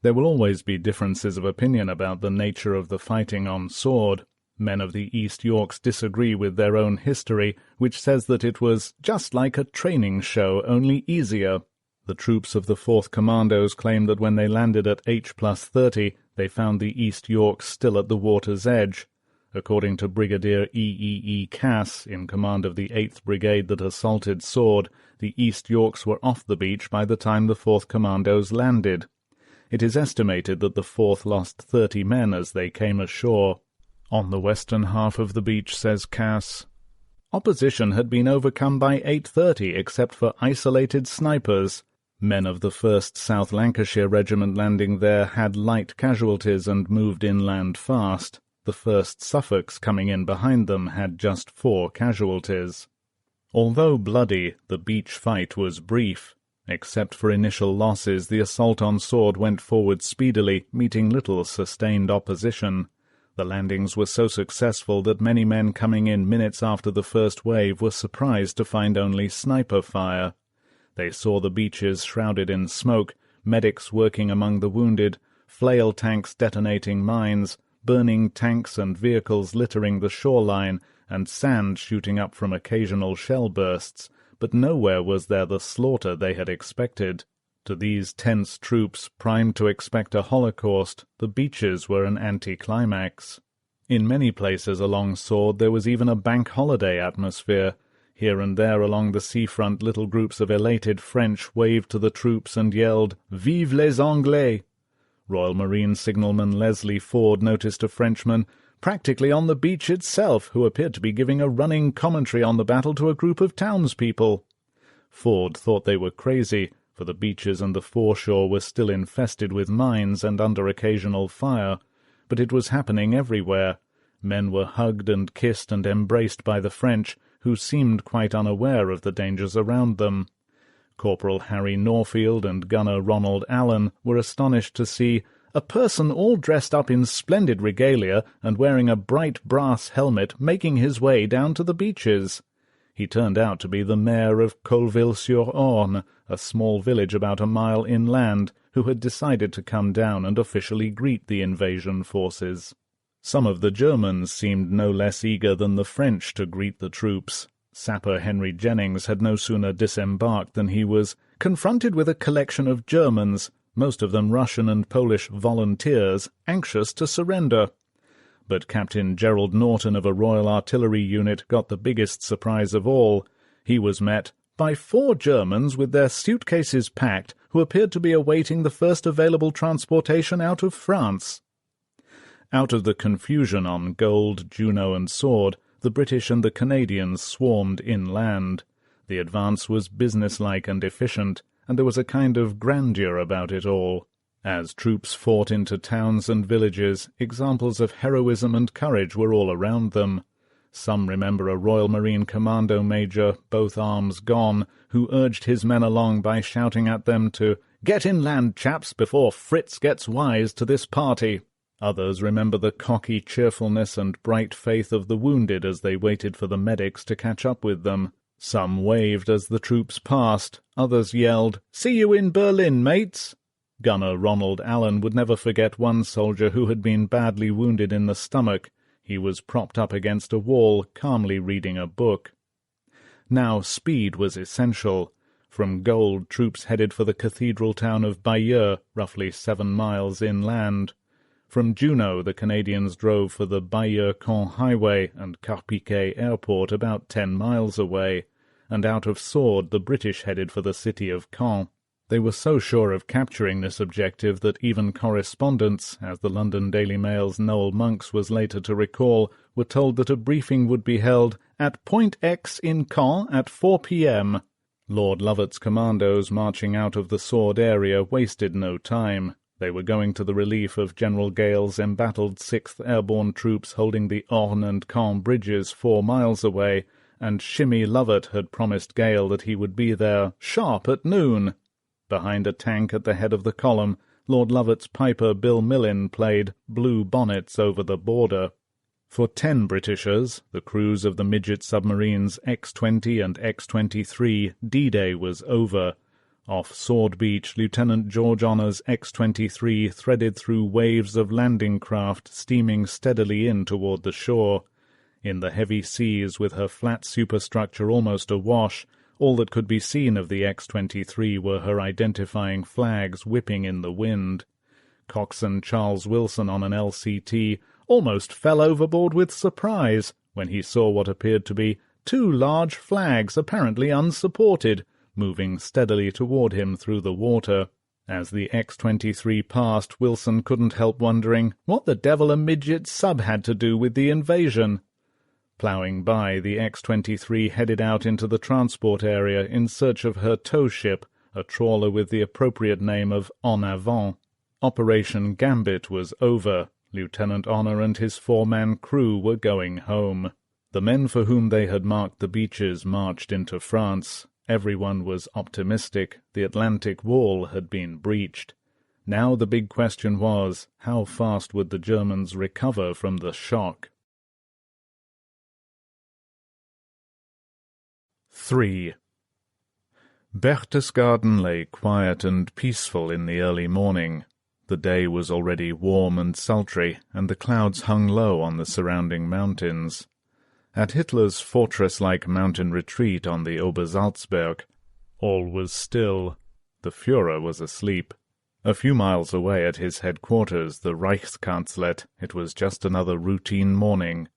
Speaker 1: There will always be differences of opinion about the nature of the fighting on sword. Men of the East Yorks disagree with their own history, which says that it was just like a training show, only easier. The troops of the 4th Commandos claim that when they landed at H+30, they found the East Yorks still at the water's edge. According to Brigadier E. Cass, in command of the 8th Brigade that assaulted Sword, the East Yorks were off the beach by the time the 4th Commandos landed. It is estimated that the 4th lost 30 men as they came ashore. On the western half of the beach, says Cass, opposition had been overcome by 8:30 except for isolated snipers. Men of the 1st South Lancashire Regiment landing there had light casualties and moved inland fast. The 1st Suffolks coming in behind them had just 4 casualties. Although bloody, the beach fight was brief. Except for initial losses, the assault on Sword went forward speedily, meeting little sustained opposition. The landings were so successful that many men coming in minutes after the first wave were surprised to find only sniper fire. They saw the beaches shrouded in smoke, medics working among the wounded, flail tanks detonating mines, burning tanks and vehicles littering the shoreline, and sand shooting up from occasional shell bursts, but nowhere was there the slaughter they had expected. To these tense troops, primed to expect a holocaust, the beaches were an anticlimax. In many places along Sword there was even a bank holiday atmosphere. Here and there along the seafront little groups of elated French waved to the troops and yelled, "Vive les Anglais!" Royal Marine signalman Leslie Ford noticed a Frenchman practically on the beach itself, who appeared to be giving a running commentary on the battle to a group of townspeople. Ford thought they were crazy, for the beaches and the foreshore were still infested with mines and under occasional fire, but it was happening everywhere. Men were hugged and kissed and embraced by the French, who seemed quite unaware of the dangers around them. Corporal Harry Norfield and Gunner Ronald Allen were astonished to see a person all dressed up in splendid regalia and wearing a bright brass helmet making his way down to the beaches. He turned out to be the mayor of Colville-sur-Orne, a small village about a mile inland, who had decided to come down and officially greet the invasion forces. Some of the Germans seemed no less eager than the French to greet the troops. Sapper Henry Jennings had no sooner disembarked than he was confronted with a collection of Germans, most of them Russian and Polish volunteers, anxious to surrender. But Captain Gerald Norton of a Royal Artillery unit got the biggest surprise of all. He was met by 4 Germans with their suitcases packed, who appeared to be awaiting the first available transportation out of France. Out of the confusion on Gold, Juno and Sword, the British and the Canadians swarmed inland. The advance was businesslike and efficient, and there was a kind of grandeur about it all. As troops fought into towns and villages, examples of heroism and courage were all around them. Some remember a Royal Marine Commando major, both arms gone, who urged his men along by shouting at them to "Get inland, chaps, before Fritz gets wise to this party." Others remember the cocky cheerfulness and bright faith of the wounded as they waited for the medics to catch up with them. Some waved as the troops passed, others yelled, "See you in Berlin, mates!" Gunner Ronald Allen would never forget one soldier who had been badly wounded in the stomach. He was propped up against a wall, calmly reading a book. Now speed was essential. From Gold, troops headed for the cathedral town of Bayeux, roughly 7 miles inland. From Juno, the Canadians drove for the Bayeux-Caen highway and Carpiquet airport about 10 miles away, and out of Sword the British headed for the city of Caen. They were so sure of capturing this objective that even correspondents, as the London Daily Mail's Noel Monks was later to recall, were told that a briefing would be held at Point X in Caen at 4 p.m. Lord Lovat's commandos marching out of the Sword area wasted no time. They were going to the relief of General Gale's embattled 6th Airborne troops holding the Orne and Caen bridges 4 miles away, and Shimmy Lovat had promised Gale that he would be there sharp at noon. Behind a tank at the head of the column, Lord Lovat's piper Bill Millin played Blue Bonnets Over the Border. For 10 Britishers, the crews of the midget submarines X-20 and X-23, D-Day was over. Off Sword Beach, Lieutenant George Honor's X-23 threaded through waves of landing craft steaming steadily in toward the shore. In the heavy seas, with her flat superstructure almost awash, all that could be seen of the X-23 were her identifying flags whipping in the wind. Coxswain Charles Wilson on an LCT almost fell overboard with surprise when he saw what appeared to be 2 large flags, apparently unsupported, moving steadily toward him through the water. As the X-23 passed, Wilson couldn't help wondering what the devil a midget sub had to do with the invasion. Ploughing by, the X-23 headed out into the transport area in search of her tow ship, a trawler with the appropriate name of En Avant. Operation Gambit was over. Lieutenant Honor and his 4-man crew were going home. The men for whom they had marked the beaches marched into France. Everyone was optimistic. The Atlantic Wall had been breached. Now the big question was, how fast would the Germans recover from the shock? 3. Berchtesgaden lay quiet and peaceful in the early morning. The day was already warm and sultry, and the clouds hung low on the surrounding mountains. At Hitler's fortress-like mountain retreat on the Obersalzberg, all was still. The Führer was asleep. A few miles away at his headquarters, the Reichskanzlei, it was just another routine morning.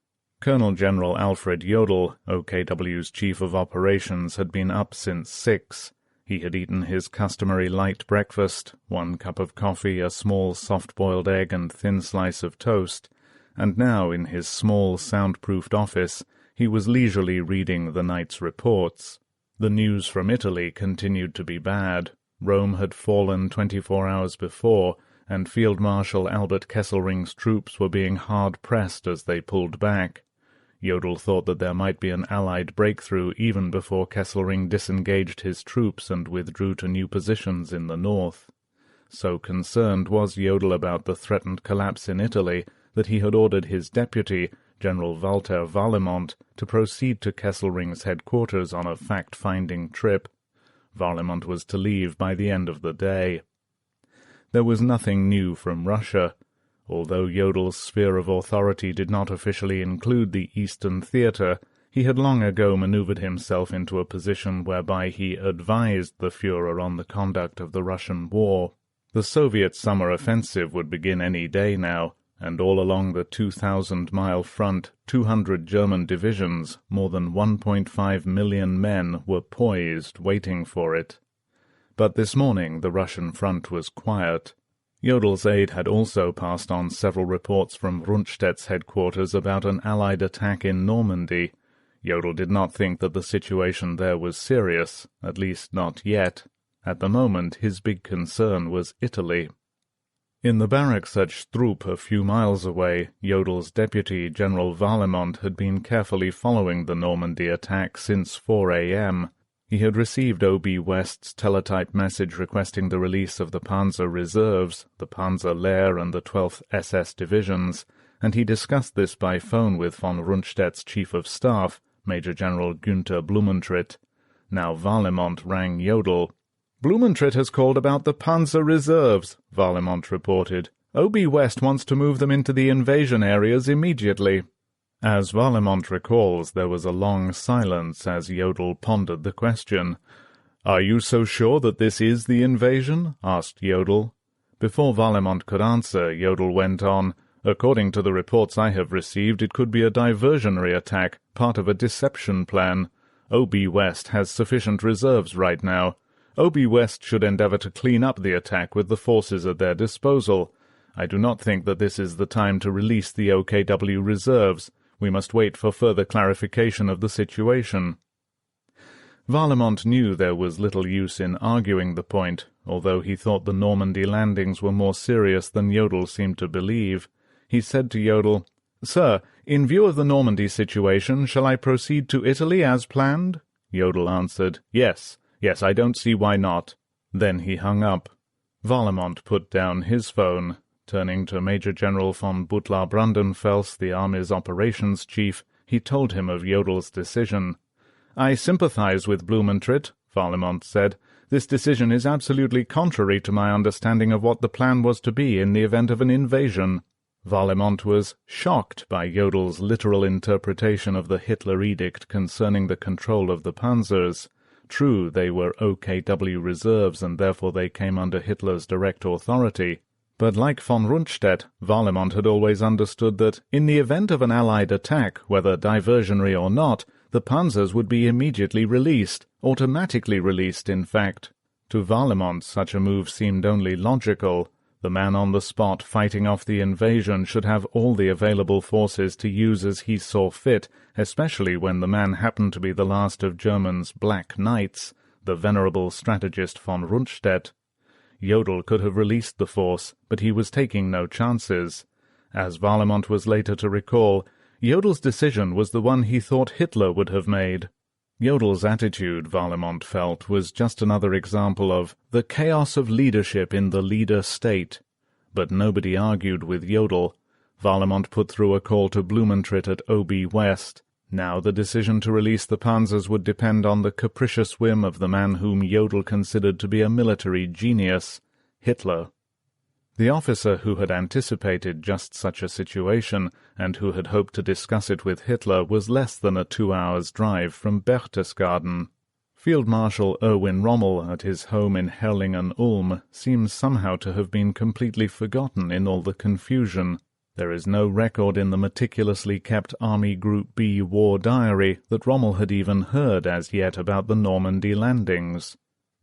Speaker 1: Colonel General Alfred Jodl, OKW's chief of operations, had been up since 6. He had eaten his customary light breakfast, 1 cup of coffee, a small soft-boiled egg and thin slice of toast, and now in his small soundproofed office he was leisurely reading the night's reports. The news from Italy continued to be bad. Rome had fallen 24 hours before, and Field Marshal Albert Kesselring's troops were being hard-pressed as they pulled back. Jodl thought that there might be an Allied breakthrough even before Kesselring disengaged his troops and withdrew to new positions in the north. So concerned was Jodl about the threatened collapse in Italy that he had ordered his deputy, General Walter Warlimont, to proceed to Kesselring's headquarters on a fact-finding trip. Warlimont was to leave by the end of the day. There was nothing new from Russia. Although Jodl's sphere of authority did not officially include the Eastern Theatre, he had long ago maneuvered himself into a position whereby he advised the Führer on the conduct of the Russian war. The Soviet summer offensive would begin any day now, and all along the 2,000-mile front, 200 German divisions, more than 1.5 million men, were poised, waiting for it. But this morning the Russian front was quiet. Jodl's aide had also passed on several reports from Rundstedt's headquarters about an Allied attack in Normandy. Jodl did not think that the situation there was serious, at least not yet. At the moment his big concern was Italy. In the barracks at Stroop, a few miles away, Jodl's deputy, General Warlimont, had been carefully following the Normandy attack since 4 a.m. He had received O.B. West's teletype message requesting the release of the Panzer Reserves, the Panzer Lehr and the 12th SS Divisions, and he discussed this by phone with von Rundstedt's Chief of Staff, Major General Günther Blumentritt. Now Warlimont rang Jodl. "Blumentritt has called about the Panzer Reserves," Warlimont reported. "O.B. West wants to move them into the invasion areas immediately." As Warlimont recalls, there was a long silence as Jodl pondered the question. "Are you so sure that this is the invasion?" asked Jodl. Before Warlimont could answer, Jodl went on, "According to the reports I have received, it could be a diversionary attack, part of a deception plan. O.B. West has sufficient reserves right now. O.B. West should endeavor to clean up the attack with the forces at their disposal. I do not think that this is the time to release the OKW reserves. We must wait for further clarification of the situation." Warlimont knew there was little use in arguing the point, although he thought the Normandy landings were more serious than Jodl seemed to believe. He said to Jodl, "Sir, in view of the Normandy situation, shall I proceed to Italy as planned?" Jodl answered, Yes, I don't see why not." Then he hung up. Warlimont put down his phone. Turning to Major General von Butler-Brandenfels, the army's operations chief, he told him of Jodel's decision. "I sympathize with Blumentritt," Varlemont said. "This decision is absolutely contrary to my understanding of what the plan was to be in the event of an invasion." Varlemont was shocked by Jodel's literal interpretation of the Hitler edict concerning the control of the panzers. True, they were OKW reserves, and therefore they came under Hitler's direct authority. But like von Rundstedt, Varlemont had always understood that, in the event of an Allied attack, whether diversionary or not, the panzers would be immediately released, automatically released, in fact. To Varlemont such a move seemed only logical. The man on the spot fighting off the invasion should have all the available forces to use as he saw fit, especially when the man happened to be the last of Germany's Black Knights, the venerable strategist von Rundstedt. Jodl could have released the force, but he was taking no chances. As Varlemont was later to recall, Jodel's decision was the one he thought Hitler would have made. Jodel's attitude, Varlemont felt, was just another example of the chaos of leadership in the leader state. But nobody argued with Jodl. Varlemont put through a call to Blumentritt at OB West. Now the decision to release the panzers would depend on the capricious whim of the man whom Jodl considered to be a military genius, Hitler. The officer who had anticipated just such a situation, and who had hoped to discuss it with Hitler, was less than a 2 hours' drive from Berchtesgaden. Field Marshal Erwin Rommel, at his home in Herrlingen-Ulm, seems somehow to have been completely forgotten in all the confusion. There is no record in the meticulously kept Army Group B war diary that Rommel had even heard as yet about the Normandy landings.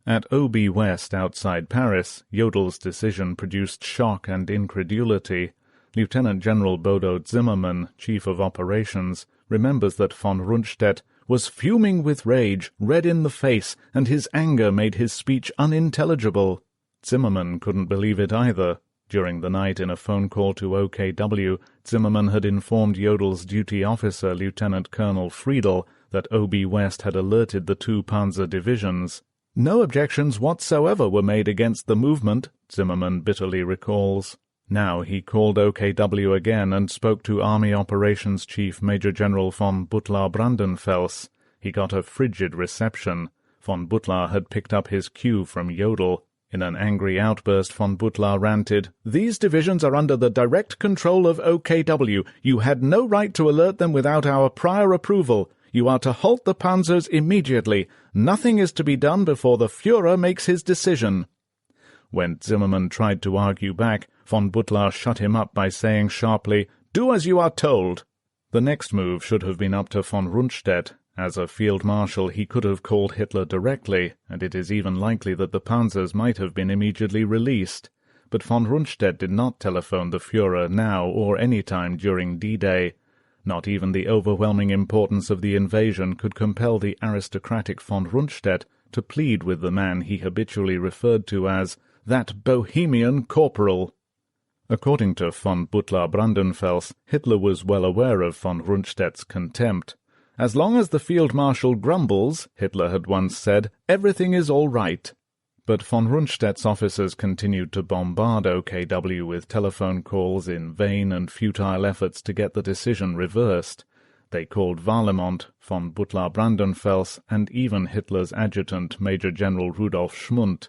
Speaker 1: At OB West outside Paris, Jodel's decision produced shock and incredulity. Lieutenant General Bodo Zimmermann, Chief of Operations, remembers that von Rundstedt was fuming with rage, red in the face, and his anger made his speech unintelligible. Zimmermann couldn't believe it either. During the night, in a phone call to OKW, Zimmermann had informed Jodel's duty officer, Lieutenant Colonel Friedel, that OB West had alerted the 2 panzer divisions. "No objections whatsoever were made against the movement," Zimmermann bitterly recalls. Now he called OKW again and spoke to Army Operations Chief Major General von Butler-Brandenfels. He got a frigid reception. Von Butler had picked up his cue from Jodl. In an angry outburst, von Butler ranted, "These divisions are under the direct control of OKW. You had no right to alert them without our prior approval. You are to halt the panzers immediately. Nothing is to be done before the Führer makes his decision." When Zimmermann tried to argue back, von Butler shut him up by saying sharply, "Do as you are told." The next move should have been up to von Rundstedt. As a field marshal he could have called Hitler directly, and it is even likely that the panzers might have been immediately released. But von Rundstedt did not telephone the Führer now or any time during D-Day. Not even the overwhelming importance of the invasion could compel the aristocratic von Rundstedt to plead with the man he habitually referred to as that Bohemian corporal. According to von Butler-Brandenfels, Hitler was well aware of von Rundstedt's contempt. "As long as the field marshal grumbles," Hitler had once said, "everything is all right." But von Rundstedt's officers continued to bombard OKW with telephone calls in vain and futile efforts to get the decision reversed. They called Varlemont, von Butler-Brandenfels, and even Hitler's adjutant, Major General Rudolf Schmundt.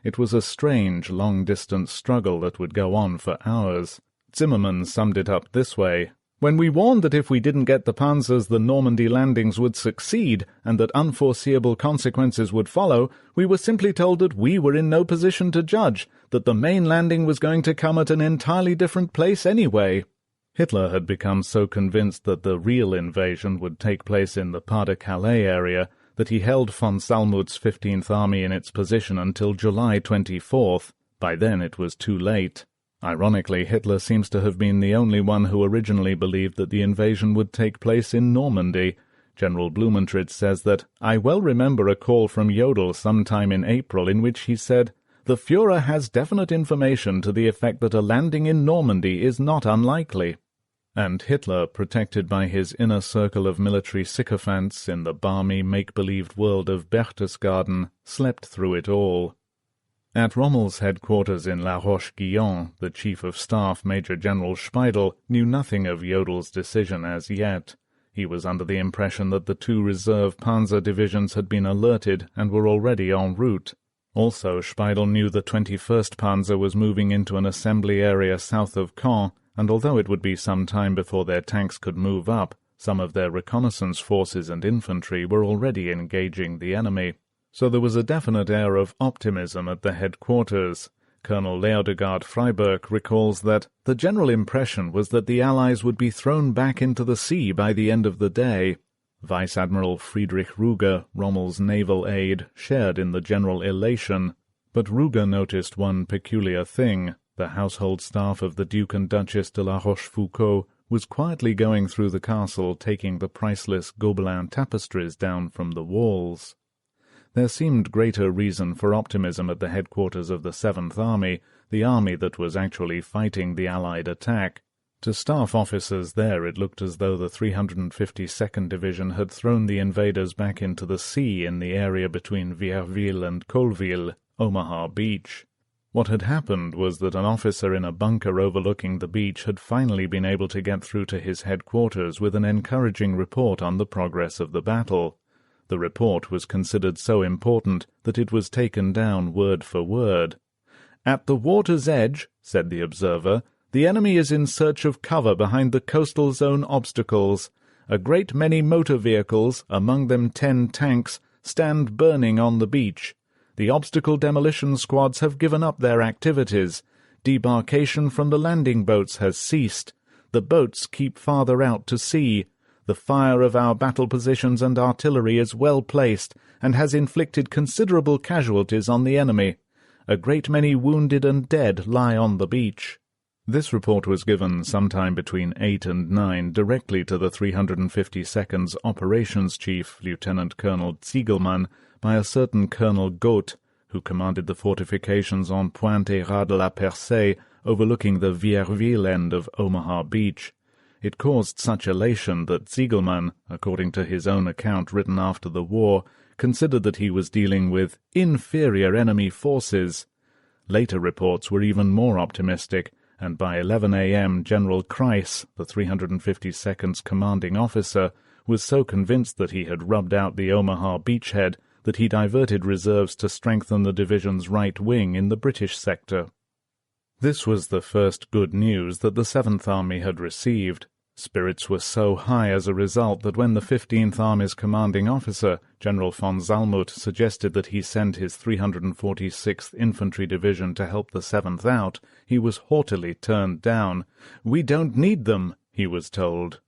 Speaker 1: It was a strange, long-distance struggle that would go on for hours. Zimmermann summed it up this way: "When we warned that if we didn't get the panzers the Normandy landings would succeed and that unforeseeable consequences would follow, we were simply told that we were in no position to judge, that the main landing was going to come at an entirely different place anyway." Hitler had become so convinced that the real invasion would take place in the Pas-de-Calais area that he held von Salmuth's 15th Army in its position until July 24th. By then it was too late. Ironically, Hitler seems to have been the only one who originally believed that the invasion would take place in Normandy. General Blumentritt says that, "I well remember a call from Jodl sometime in April in which he said, 'The Führer has definite information to the effect that a landing in Normandy is not unlikely.'" And Hitler, protected by his inner circle of military sycophants in the balmy make-believe world of Berchtesgaden, slept through it all. At Rommel's headquarters in La Roche-Guyon, the Chief of Staff, Major General Speidel, knew nothing of Jodel's decision as yet. He was under the impression that the 2 reserve panzer divisions had been alerted and were already en route. Also, Speidel knew the 21st Panzer was moving into an assembly area south of Caen, and although it would be some time before their tanks could move up, some of their reconnaissance forces and infantry were already engaging the enemy. So there was a definite air of optimism at the headquarters. Colonel Leodegard Freiberg recalls that the general impression was that the Allies would be thrown back into the sea by the end of the day. Vice Admiral Friedrich Ruger, Rommel's naval aide, shared in the general elation, but Ruger noticed one peculiar thing. The household staff of the Duke and Duchess de la Rochefoucauld was quietly going through the castle, taking the priceless Gobelin tapestries down from the walls. There seemed greater reason for optimism at the headquarters of the 7th Army, the army that was actually fighting the Allied attack. To staff officers there it looked as though the 352nd Division had thrown the invaders back into the sea in the area between Vierville and Colville, Omaha Beach. What had happened was that an officer in a bunker overlooking the beach had finally been able to get through to his headquarters with an encouraging report on the progress of the battle. The report was considered so important that it was taken down word for word. "At the water's edge," said the observer, "the enemy is in search of cover behind the coastal zone obstacles. A great many motor vehicles, among them 10 tanks, stand burning on the beach. The obstacle demolition squads have given up their activities. Debarkation from the landing boats has ceased. The boats keep farther out to sea. The fire of our battle positions and artillery is well placed, and has inflicted considerable casualties on the enemy. A great many wounded and dead lie on the beach." This report was given sometime between 8 and 9 directly to the 352nd's operations chief, Lieutenant Colonel Ziegelmann, by a certain Colonel Gaut, who commanded the fortifications on Pointe-et-Ras de la Percée, overlooking the Vierville end of Omaha Beach. It caused such elation that Ziegelmann, according to his own account written after the war, considered that he was dealing with inferior enemy forces. Later reports were even more optimistic, and by 11 a.m. General Kreis, the 352nd's commanding officer, was so convinced that he had rubbed out the Omaha beachhead that he diverted reserves to strengthen the division's right wing in the British sector. This was the first good news that the 7th Army had received. Spirits were so high as a result that when the 15th Army's commanding officer, General von Zalmuth, suggested that he send his 346th Infantry Division to help the 7th out, he was haughtily turned down. "We don't need them," he was told.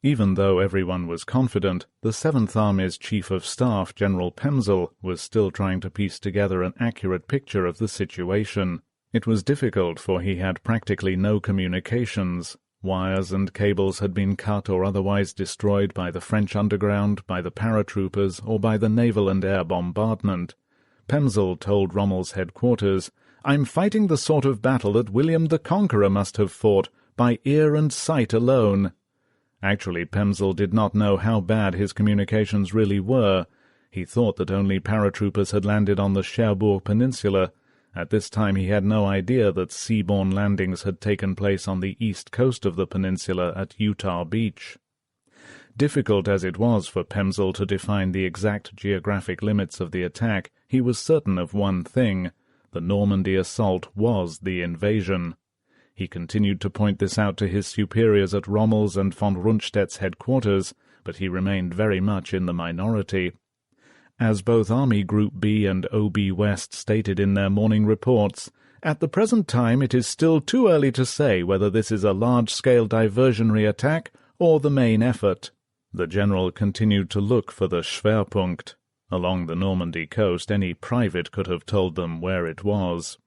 Speaker 1: Even though everyone was confident, the 7th Army's Chief of Staff, General Pemsel, was still trying to piece together an accurate picture of the situation. It was difficult, for he had practically no communications. Wires and cables had been cut or otherwise destroyed by the French underground, by the paratroopers, or by the naval and air bombardment. Pemsel told Rommel's headquarters, "I'm fighting the sort of battle that William the Conqueror must have fought, by ear and sight alone." Actually, Pemsel did not know how bad his communications really were. He thought that only paratroopers had landed on the Cherbourg Peninsula. At this time he had no idea that seaborne landings had taken place on the east coast of the peninsula at Utah Beach. Difficult as it was for Pemsel to define the exact geographic limits of the attack, he was certain of one thing: the Normandy assault was the invasion. He continued to point this out to his superiors at Rommel's and von Rundstedt's headquarters, but he remained very much in the minority. As both Army Group B and OB West stated in their morning reports, "At the present time it is still too early to say whether this is a large-scale diversionary attack or the main effort." The general continued to look for the Schwerpunkt. Along the Normandy coast any private could have told them where it was.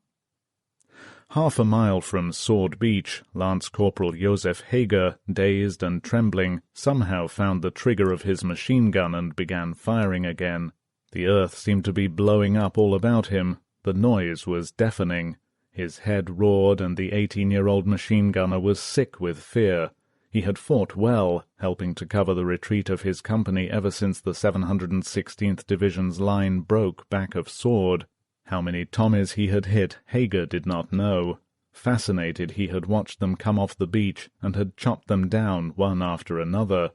Speaker 1: Half a mile from Sword Beach, Lance Corporal Joseph Hager, dazed and trembling, somehow found the trigger of his machine gun and began firing again. The earth seemed to be blowing up all about him. The noise was deafening. His head roared, and the 18-year-old machine gunner was sick with fear. He had fought well, helping to cover the retreat of his company ever since the 716th Division's line broke back of Sword. How many Tommies he had hit, Hager did not know. Fascinated, he had watched them come off the beach and had chopped them down one after another.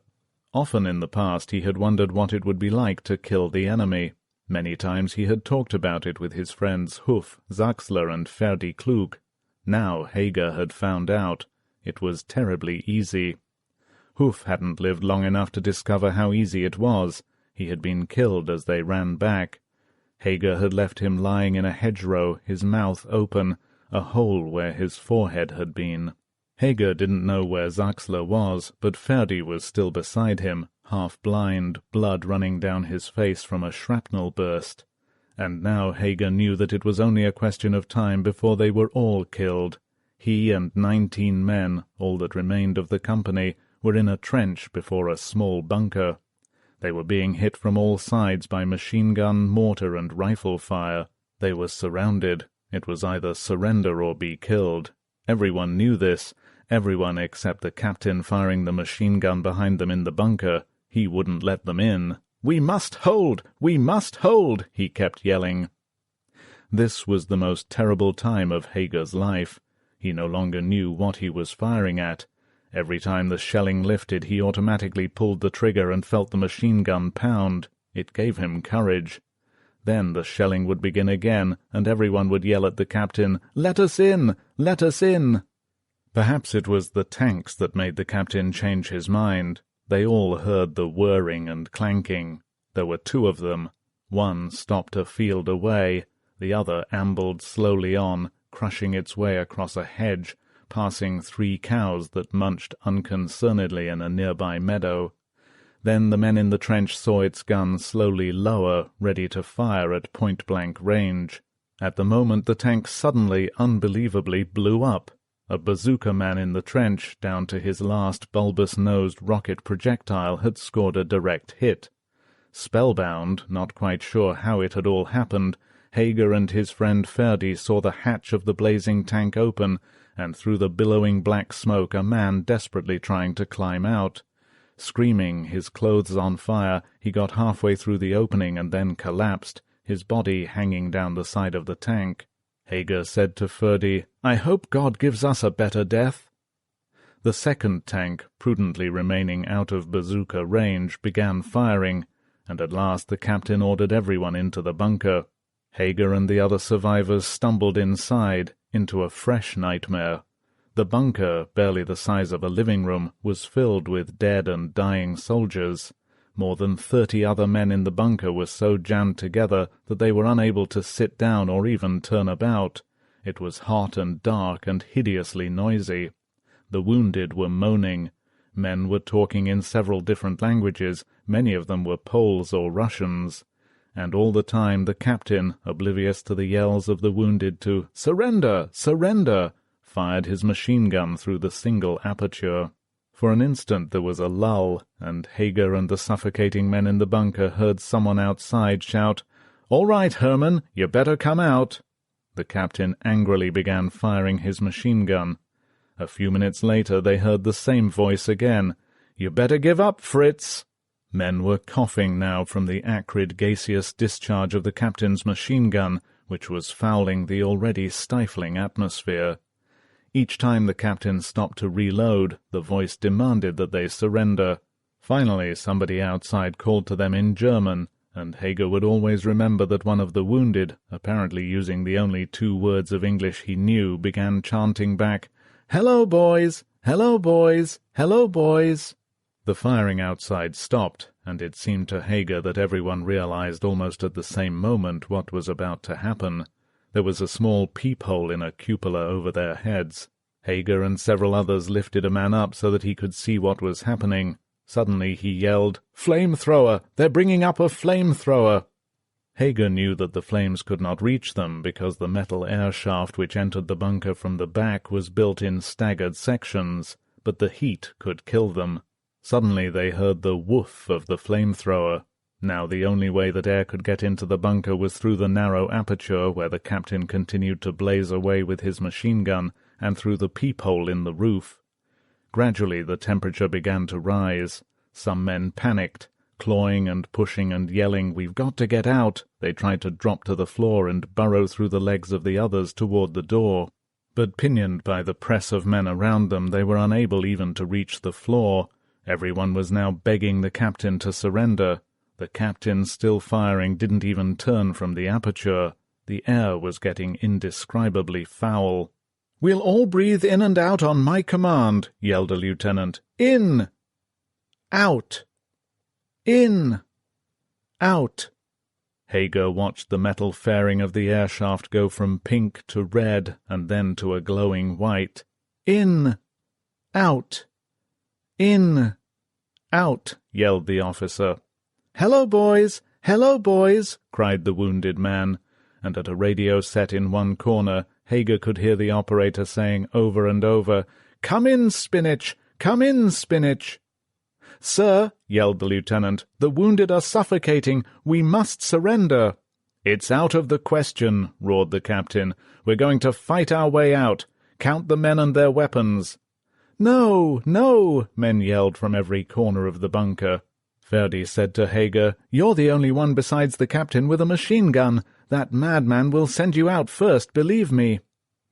Speaker 1: Often in the past he had wondered what it would be like to kill the enemy. Many times he had talked about it with his friends Huff, Zaxler, and Ferdi Klug. Now Hager had found out. It was terribly easy. Huff hadn't lived long enough to discover how easy it was. He had been killed as they ran back. Hager had left him lying in a hedgerow, his mouth open, a hole where his forehead had been. Hager didn't know where Zaxler was, but Ferdi was still beside him, half-blind, blood running down his face from a shrapnel burst. And now Hager knew that it was only a question of time before they were all killed. He and 19 men, all that remained of the company, were in a trench before a small bunker. They were being hit from all sides by machine gun, mortar, and rifle fire. They were surrounded. It was either surrender or be killed. Everyone knew this, everyone except the captain firing the machine gun behind them in the bunker. He wouldn't let them in. "We must hold! We must hold!" he kept yelling. This was the most terrible time of Hager's life. He no longer knew what he was firing at. Every time the shelling lifted, he automatically pulled the trigger and felt the machine gun pound. It gave him courage. Then the shelling would begin again, and everyone would yell at the captain, "Let us in! Let us in!" Perhaps it was the tanks that made the captain change his mind. They all heard the whirring and clanking. There were 2 of them. One stopped a field away. The other ambled slowly on, crushing its way across a hedge, passing 3 cows that munched unconcernedly in a nearby meadow. Then the men in the trench saw its gun slowly lower, ready to fire at point-blank range. At the moment the tank suddenly, unbelievably, blew up. A bazooka man in the trench, down to his last bulbous-nosed rocket projectile, had scored a direct hit. Spellbound, not quite sure how it had all happened, Hager and his friend Ferdi saw the hatch of the blazing tank open, and through the billowing black smoke a man desperately trying to climb out. Screaming, his clothes on fire, he got halfway through the opening and then collapsed, his body hanging down the side of the tank. Hager said to Ferdi, "I hope God gives us a better death." The second tank, prudently remaining out of bazooka range, began firing, and at last the captain ordered everyone into the bunker. Hager and the other survivors stumbled inside, into a fresh nightmare. The bunker, barely the size of a living room, was filled with dead and dying soldiers. More than 30 other men in the bunker were so jammed together that they were unable to sit down or even turn about. It was hot and dark and hideously noisy. The wounded were moaning. Men were talking in several different languages, many of them were Poles or Russians. And all the time the captain, oblivious to the yells of the wounded to "Surrender! Surrender!" fired his machine gun through the single aperture. For an instant there was a lull, and Hager and the suffocating men in the bunker heard someone outside shout, "All right, Herman, you better come out." The captain angrily began firing his machine gun. A few minutes later they heard the same voice again, "You better give up, Fritz." Men were coughing now from the acrid gaseous discharge of the captain's machine gun, which was fouling the already stifling atmosphere. Each time the captain stopped to reload, the voice demanded that they surrender. Finally somebody outside called to them in German, and Hager would always remember that one of the wounded, apparently using the only 2 words of English he knew, began chanting back, "Hello, boys! Hello, boys! Hello, boys!" The firing outside stopped, and it seemed to Hager that everyone realized almost at the same moment what was about to happen. There was a small peephole in a cupola over their heads. Hager and several others lifted a man up so that he could see what was happening. Suddenly he yelled, "Flamethrower! They're bringing up a flamethrower!" Hager knew that the flames could not reach them because the metal air shaft which entered the bunker from the back was built in staggered sections, but the heat could kill them. Suddenly they heard the woof of the flamethrower. Now the only way that air could get into the bunker was through the narrow aperture where the captain continued to blaze away with his machine gun, and through the peephole in the roof. Gradually the temperature began to rise. Some men panicked. Clawing and pushing and yelling, "We've got to get out!" they tried to drop to the floor and burrow through the legs of the others toward the door. But pinioned by the press of men around them, they were unable even to reach the floor. Everyone was now begging the captain to surrender. The captain, still firing, didn't even turn from the aperture. The air was getting indescribably foul. "We'll all breathe in and out on my command," yelled a lieutenant. "In! Out! In! Out!" Hager watched the metal fairing of the air shaft go from pink to red and then to a glowing white. "In! Out! In! Out!" yelled the officer. "Hello, boys! Hello, boys!" cried the wounded man, and at a radio set in one corner, Hager could hear the operator saying over and over, "Come in, Spinach! Come in, Spinach!" "Sir," yelled the lieutenant, "the wounded are suffocating. We must surrender." "It's out of the question," roared the captain. "We're going to fight our way out. Count the men and their weapons." "No, no," men yelled from every corner of the bunker. Verdi said to Hager, "You're the only one besides the captain with a machine gun. That madman will send you out first, believe me."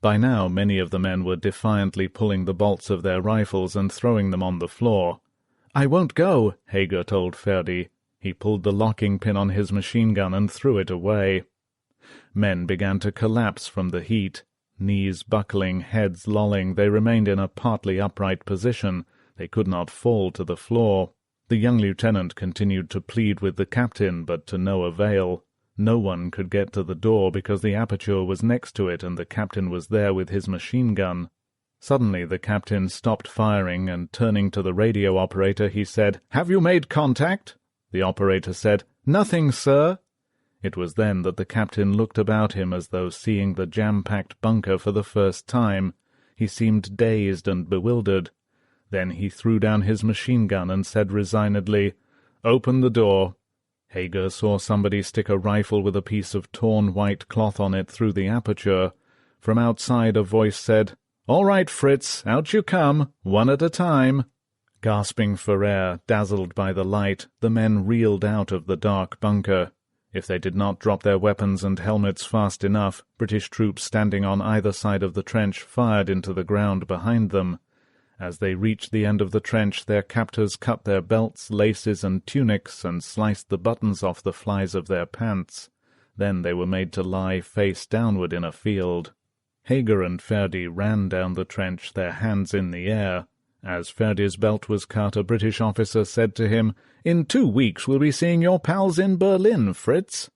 Speaker 1: By now many of the men were defiantly pulling the bolts of their rifles and throwing them on the floor. "I won't go," Hager told Verdi. He pulled the locking pin on his machine gun and threw it away. Men began to collapse from the heat. Knees buckling, heads lolling, they remained in a partly upright position. They could not fall to the floor. The young lieutenant continued to plead with the captain, but to no avail. No one could get to the door because the aperture was next to it and the captain was there with his machine gun. Suddenly the captain stopped firing, and turning to the radio operator he said, "Have you made contact?" The operator said, "Nothing, sir." It was then that the captain looked about him as though seeing the jam-packed bunker for the first time. He seemed dazed and bewildered. Then he threw down his machine gun and said resignedly, "Open the door." Hager saw somebody stick a rifle with a piece of torn white cloth on it through the aperture. From outside a voice said, "All right, Fritz, out you come, one at a time." Gasping for air, dazzled by the light, the men reeled out of the dark bunker. If they did not drop their weapons and helmets fast enough, British troops standing on either side of the trench fired into the ground behind them. As they reached the end of the trench, their captors cut their belts, laces, and tunics, and sliced the buttons off the flies of their pants. Then they were made to lie face downward in a field. Hager and Verdi ran down the trench, their hands in the air. As Verdi's belt was cut, a British officer said to him, "In 2 weeks we'll be seeing your pals in Berlin, Fritz."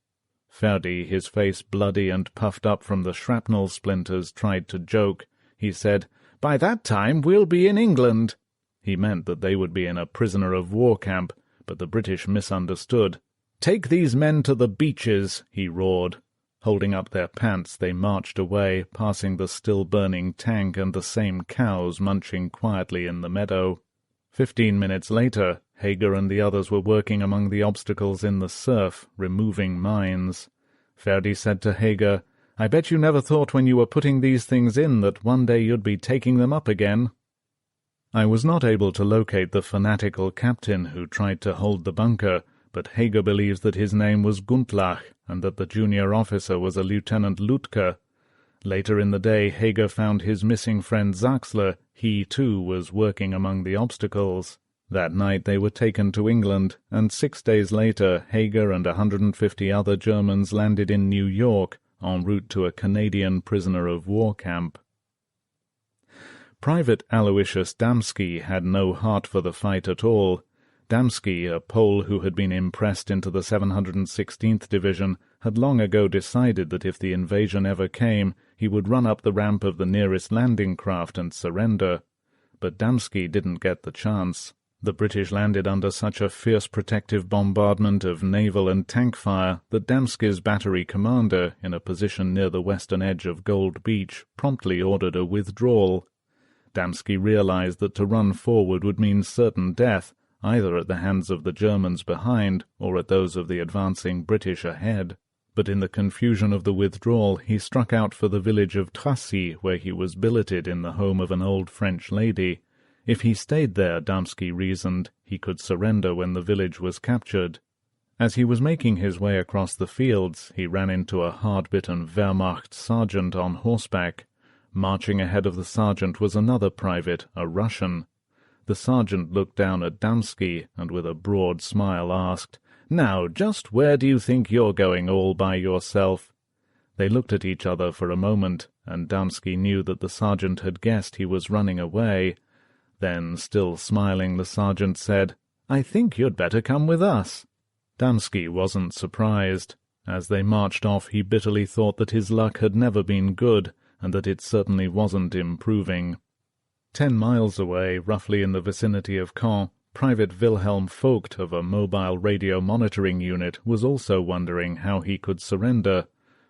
Speaker 1: Verdi, his face bloody and puffed up from the shrapnel splinters, tried to joke. He said, "By that time we'll be in England." He meant that they would be in a prisoner-of-war camp, but the British misunderstood. "Take these men to the beaches," he roared. Holding up their pants, they marched away, passing the still-burning tank and the same cows munching quietly in the meadow. 15 minutes later, Hager and the others were working among the obstacles in the surf, removing mines. Verdi said to Hager, "I bet you never thought when you were putting these things in that one day you'd be taking them up again." I was not able to locate the fanatical captain who tried to hold the bunker, but Hager believes that his name was Gundlach, and that the junior officer was a Lieutenant Lütke. Later in the day, Hager found his missing friend Zaxler. He, too, was working among the obstacles. That night they were taken to England, and 6 days later Hager and 150 other Germans landed in New York, en route to a Canadian prisoner-of-war camp. Private Aloysius Damski had no heart for the fight at all. Damski, a Pole who had been impressed into the 716th Division, had long ago decided that if the invasion ever came, he would run up the ramp of the nearest landing craft and surrender. But Damski didn't get the chance. The British landed under such a fierce protective bombardment of naval and tank fire that Damski's battery commander, in a position near the western edge of Gold Beach, promptly ordered a withdrawal. Damski realized that to run forward would mean certain death, either at the hands of the Germans behind or at those of the advancing British ahead. But in the confusion of the withdrawal he struck out for the village of Tracy, where he was billeted in the home of an old French lady. If he stayed there, Damski reasoned, he could surrender when the village was captured. As he was making his way across the fields, he ran into a hard-bitten Wehrmacht sergeant on horseback. Marching ahead of the sergeant was another private, a Russian. The sergeant looked down at Damski and with a broad smile asked, "Now, just where do you think you're going all by yourself?" They looked at each other for a moment, and Damski knew that the sergeant had guessed he was running away. Then, still smiling, the sergeant said, "I think you'd better come with us." Damski wasn't surprised. As they marched off, he bitterly thought that his luck had never been good, and that it certainly wasn't improving. 10 miles away, roughly in the vicinity of Caen, Private Wilhelm Vogt of a mobile radio monitoring unit was also wondering how he could surrender.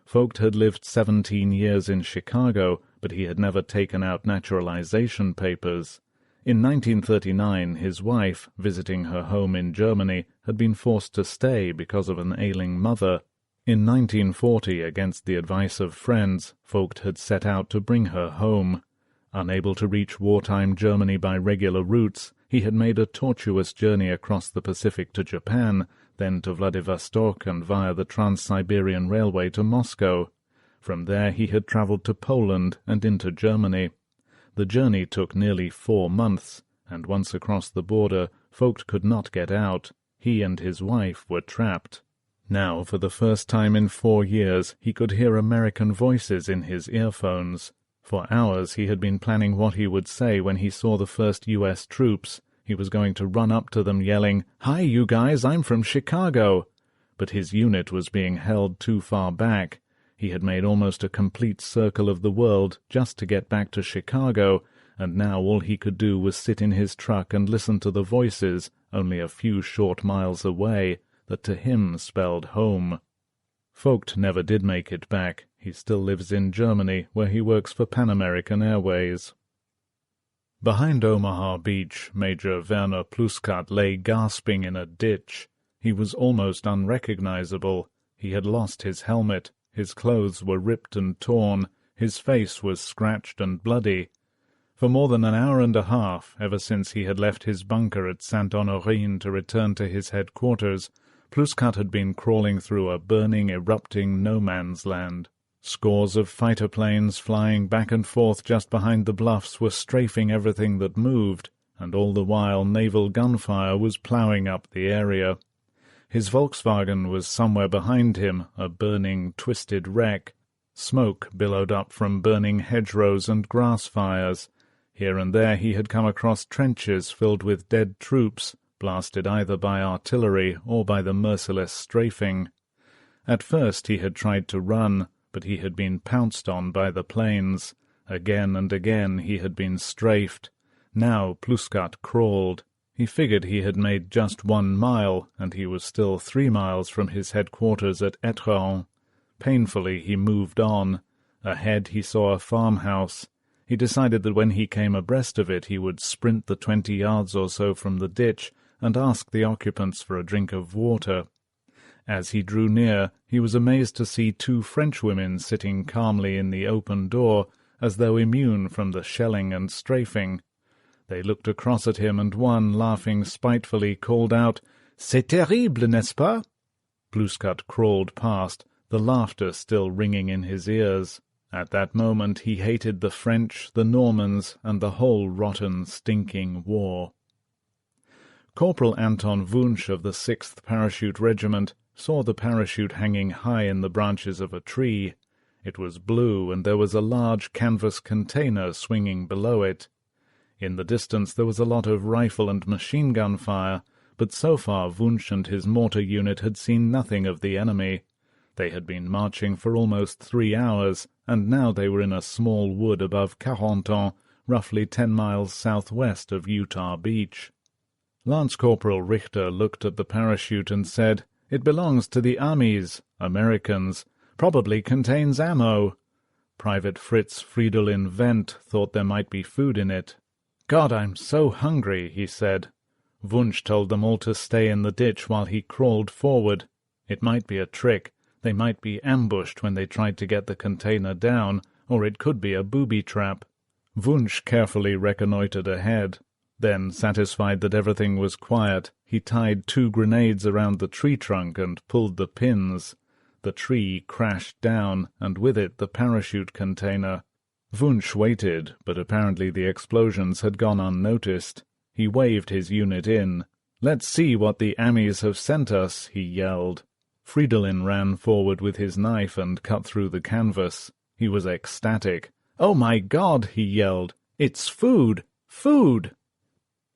Speaker 1: Vogt had lived 17 years in Chicago, but he had never taken out naturalization papers. In 1939, his wife, visiting her home in Germany, had been forced to stay because of an ailing mother. In 1940, against the advice of friends, Vogt had set out to bring her home. Unable to reach wartime Germany by regular routes, he had made a tortuous journey across the Pacific to Japan, then to Vladivostok and via the Trans-Siberian Railway to Moscow. From there he had travelled to Poland and into Germany. The journey took nearly 4 months, and once across the border, Vogt could not get out. He and his wife were trapped. Now, for the first time in 4 years, he could hear American voices in his earphones. For hours he had been planning what he would say when he saw the first U.S. troops. He was going to run up to them yelling, "Hi, you guys, I'm from Chicago!" But his unit was being held too far back. He had made almost a complete circle of the world just to get back to Chicago, and now all he could do was sit in his truck and listen to the voices, only a few short miles away, that to him spelled home. Vogt never did make it back. He still lives in Germany, where he works for Pan American Airways. Behind Omaha Beach, Major Werner Pluskat lay gasping in a ditch. He was almost unrecognizable. He had lost his helmet. His clothes were ripped and torn. His face was scratched and bloody. For more than an hour and a half, ever since he had left his bunker at Saint-Honorine to return to his headquarters, Pluskat had been crawling through a burning, erupting no-man's land. Scores of fighter planes flying back and forth just behind the bluffs were strafing everything that moved, and all the while naval gunfire was ploughing up the area. His Volkswagen was somewhere behind him, a burning, twisted wreck. Smoke billowed up from burning hedgerows and grass fires. Here and there he had come across trenches filled with dead troops, blasted either by artillery or by the merciless strafing. At first he had tried to run, but he had been pounced on by the planes. Again and again he had been strafed. Now Pluskat crawled. He figured he had made just 1 mile, and he was still 3 miles from his headquarters at Étretat. Painfully he moved on. Ahead he saw a farmhouse. He decided that when he came abreast of it he would sprint the 20 yards or so from the ditch and ask the occupants for a drink of water. As he drew near, he was amazed to see 2 Frenchwomen sitting calmly in the open door, as though immune from the shelling and strafing. They looked across at him, and one, laughing spitefully, called out, "C'est terrible, n'est-ce pas?" Pluskat crawled past, the laughter still ringing in his ears. At that moment he hated the French, the Normans, and the whole rotten, stinking war. Corporal Anton Wunsch of the 6th Parachute Regiment saw the parachute hanging high in the branches of a tree. It was blue, and there was a large canvas container swinging below it. In the distance there was a lot of rifle and machine-gun fire, but so far Wunsch and his mortar unit had seen nothing of the enemy. They had been marching for almost 3 hours, and now they were in a small wood above Carentan, roughly 10 miles southwest of Utah Beach. Lance Corporal Richter looked at the parachute and said, "It belongs to the Amis, Americans, probably contains ammo." Private Fritz Fridolin Wendt thought there might be food in it. "God, I'm so hungry," he said. Wunsch told them all to stay in the ditch while he crawled forward. It might be a trick. They might be ambushed when they tried to get the container down, or it could be a booby trap. Wunsch carefully reconnoitred ahead. Then, satisfied that everything was quiet, he tied 2 grenades around the tree trunk and pulled the pins. The tree crashed down, and with it the parachute container. Wunsch waited, but apparently the explosions had gone unnoticed. He waved his unit in. "Let's see what the Amis have sent us," he yelled. Fridolin ran forward with his knife and cut through the canvas. He was ecstatic. "Oh my God!" he yelled. "It's food! Food!"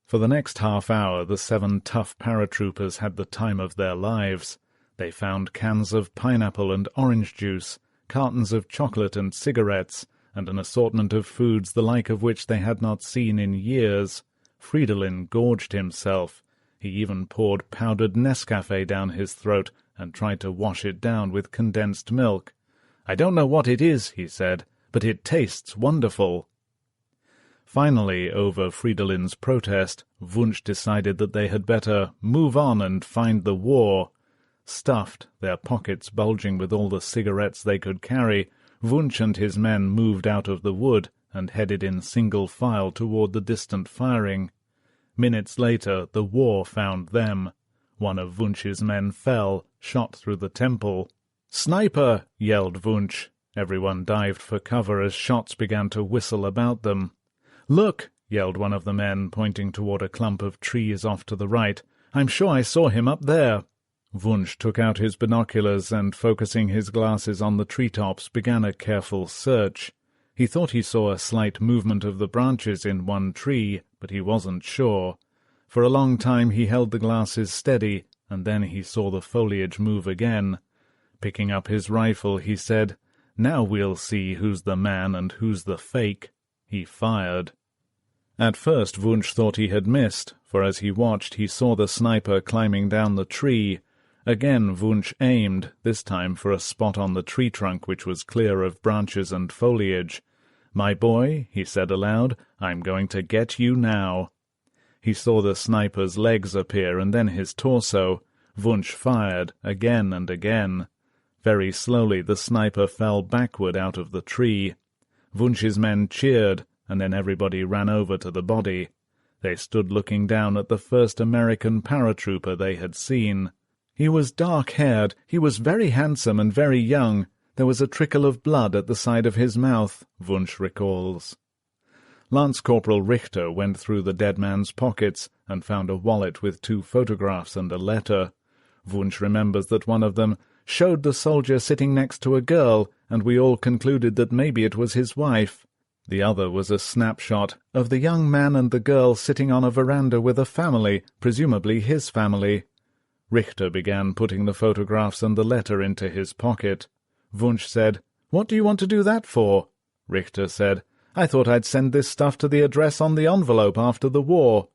Speaker 1: For the next half-hour the 7 tough paratroopers had the time of their lives. They found cans of pineapple and orange juice, cartons of chocolate and cigarettes, and an assortment of foods the like of which they had not seen in years. Fridolin gorged himself. He even poured powdered Nescafé down his throat and tried to wash it down with condensed milk. "I don't know what it is," he said, "but it tastes wonderful." Finally, over Fridolin's protest, Wunsch decided that they had better move on and find the war. Stuffed, their pockets bulging with all the cigarettes they could carry, Wunsch and his men moved out of the wood and headed in single file toward the distant firing. Minutes later, the war found them. One of Wunsch's men fell, shot through the temple. "Sniper!" yelled Wunsch. Everyone dived for cover as shots began to whistle about them. "Look!" yelled one of the men, pointing toward a clump of trees off to the right. "I'm sure I saw him up there." Wunsch took out his binoculars and, focusing his glasses on the treetops, began a careful search. He thought he saw a slight movement of the branches in one tree, but he wasn't sure. For a long time he held the glasses steady, and then he saw the foliage move again. Picking up his rifle, he said, "Now we'll see who's the man and who's the fake." He fired. At first Wunsch thought he had missed, for as he watched he saw the sniper climbing down the tree. Again Wunsch aimed, this time for a spot on the tree trunk which was clear of branches and foliage. "My boy," he said aloud, "I'm going to get you now." He saw the sniper's legs appear and then his torso. Wunsch fired, again and again. Very slowly the sniper fell backward out of the tree. Wunsch's men cheered, and then everybody ran over to the body. They stood looking down at the first American paratrooper they had seen. He was dark-haired, he was very handsome and very young. There was a trickle of blood at the side of his mouth, Wunsch recalls. Lance Corporal Richter went through the dead man's pockets and found a wallet with 2 photographs and a letter. Wunsch remembers that one of them showed the soldier sitting next to a girl, and we all concluded that maybe it was his wife. The other was a snapshot of the young man and the girl sitting on a veranda with a family, presumably his family. Richter began putting the photographs and the letter into his pocket. Wunsch said, "What do you want to do that for?" Richter said, "I thought I'd send this stuff to the address on the envelope after the war."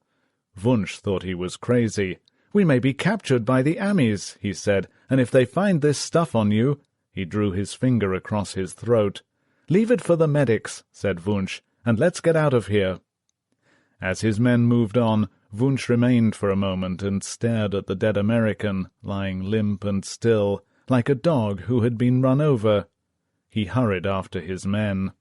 Speaker 1: Wunsch thought he was crazy. "We may be captured by the Amis," he said, "and if they find this stuff on you—" He drew his finger across his throat. "Leave it for the medics," said Wunsch, "and let's get out of here." As his men moved on, Wunsch remained for a moment and stared at the dead American, lying limp and still, like a dog who had been run over. He hurried after his men.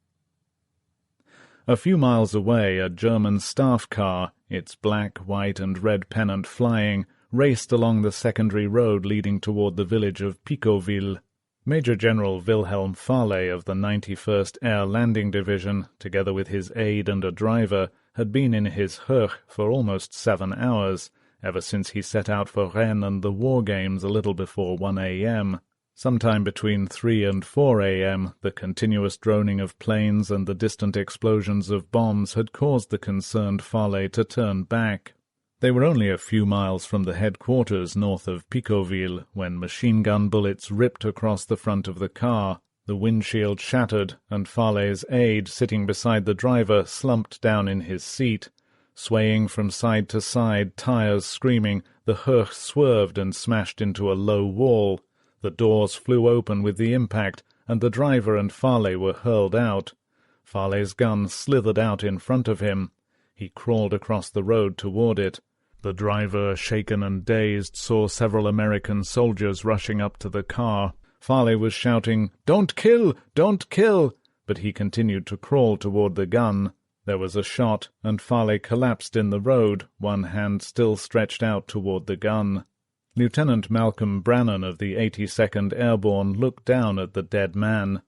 Speaker 1: A few miles away, a German staff car, its black, white, and red pennant flying, raced along the secondary road leading toward the village of Picoville. Major General Wilhelm Farley of the 91st Air Landing Division, together with his aide and a driver, had been in his Höch for almost 7 hours, ever since he set out for Rennes and the war games a little before 1 a.m. Sometime between 3 and 4 a.m., the continuous droning of planes and the distant explosions of bombs had caused the concerned Farley to turn back. They were only a few miles from the headquarters north of Picoville when machine-gun bullets ripped across the front of the car. The windshield shattered, and Farley's aide, sitting beside the driver, slumped down in his seat. Swaying from side to side, tires screaming, the Höch swerved and smashed into a low wall. The doors flew open with the impact, and the driver and Farley were hurled out. Farley's gun slithered out in front of him. He crawled across the road toward it. The driver, shaken and dazed, saw several American soldiers rushing up to the car. Farley was shouting, "Don't kill! Don't kill!" but he continued to crawl toward the gun. There was a shot, and Farley collapsed in the road, one hand still stretched out toward the gun. Lieutenant Malcolm Brannan of the 82nd Airborne looked down at the dead man.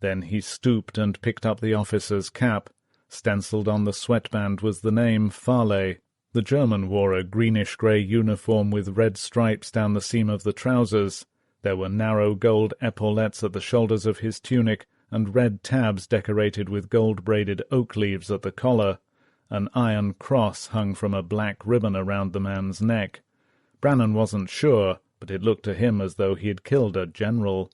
Speaker 1: Then he stooped and picked up the officer's cap. Stenciled on the sweatband was the name Farley. The German wore a greenish-grey uniform with red stripes down the seam of the trousers. There were narrow gold epaulettes at the shoulders of his tunic, and red tabs decorated with gold-braided oak leaves at the collar. An iron cross hung from a black ribbon around the man's neck. Brannan wasn't sure, but it looked to him as though he had killed a general.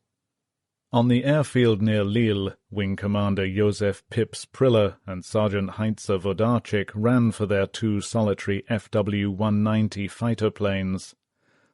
Speaker 1: On the airfield near Lille, Wing Commander Josef Pips Priller and Sergeant Heinze Wodarczyk ran for their two solitary FW-190 fighter planes.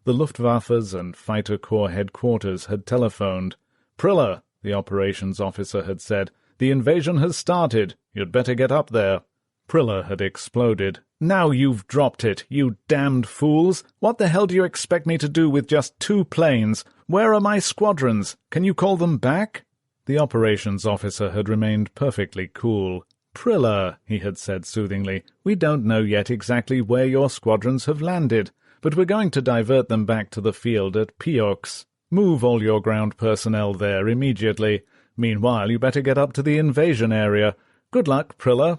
Speaker 1: The Luftwaffe's and Fighter Corps headquarters had telephoned. "Priller," the operations officer had said, "the invasion has started. You'd better get up there." Priller had exploded. "Now you've dropped it, you damned fools! What the hell do you expect me to do with just 2 planes? Where are my squadrons? Can you call them back?" The operations officer had remained perfectly cool. "Priller," he had said soothingly, "we don't know yet exactly where your squadrons have landed, but we're going to divert them back to the field at Piox. Move all your ground personnel there immediately. Meanwhile, you better get up to the invasion area. Good luck, Priller."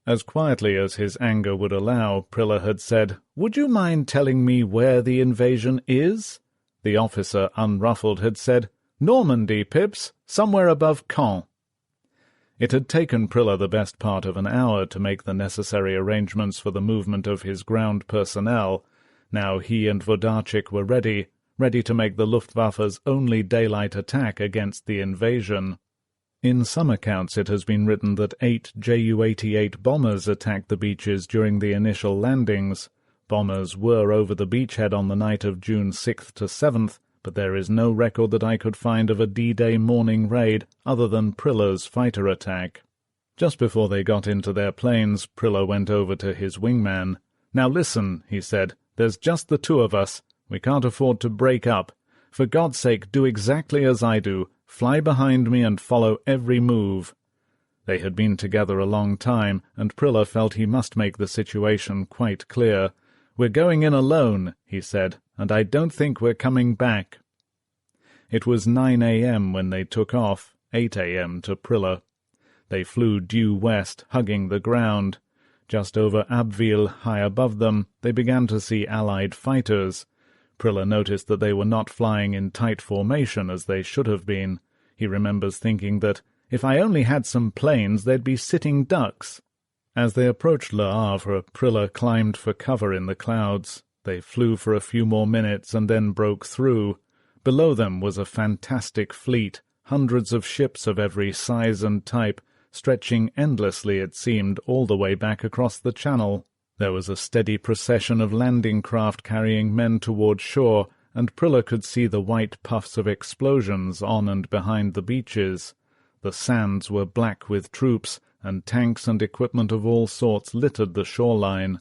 Speaker 1: As quietly as his anger would allow, Priller had said, "Would you mind telling me where the invasion is?" The officer, unruffled, had said, "Normandy, Pips, somewhere above Caen." It had taken Priller the best part of an hour to make the necessary arrangements for the movement of his ground personnel. Now he and Wodarczyk were ready to make the Luftwaffe's only daylight attack against the invasion. In some accounts it has been written that 8 Ju-88 bombers attacked the beaches during the initial landings. Bombers were over the beachhead on the night of June 6th to 7th, but there is no record that I could find of a D-Day morning raid other than Priller's fighter attack. Just before they got into their planes, Priller went over to his wingman. "Now listen," he said, "there's just the 2 of us. We can't afford to break up. For God's sake, do exactly as I do. Fly behind me and follow every move." They had been together a long time, and Priller felt he must make the situation quite clear. "We're going in alone," he said, "and I don't think we're coming back." It was 9 a.m. when they took off, 8 a.m. to Priller. They flew due west, hugging the ground. Just over Abbeville, high above them, they began to see Allied fighters. Priller noticed that they were not flying in tight formation as they should have been. He remembers thinking that, if I only had some planes, they'd be sitting ducks. As they approached Le Havre, Priller climbed for cover in the clouds. They flew for a few more minutes and then broke through. Below them was a fantastic fleet, hundreds of ships of every size and type, stretching endlessly, it seemed, all the way back across the Channel. There was a steady procession of landing craft carrying men toward shore, and Priller could see the white puffs of explosions on and behind the beaches. The sands were black with troops, and tanks and equipment of all sorts littered the shoreline.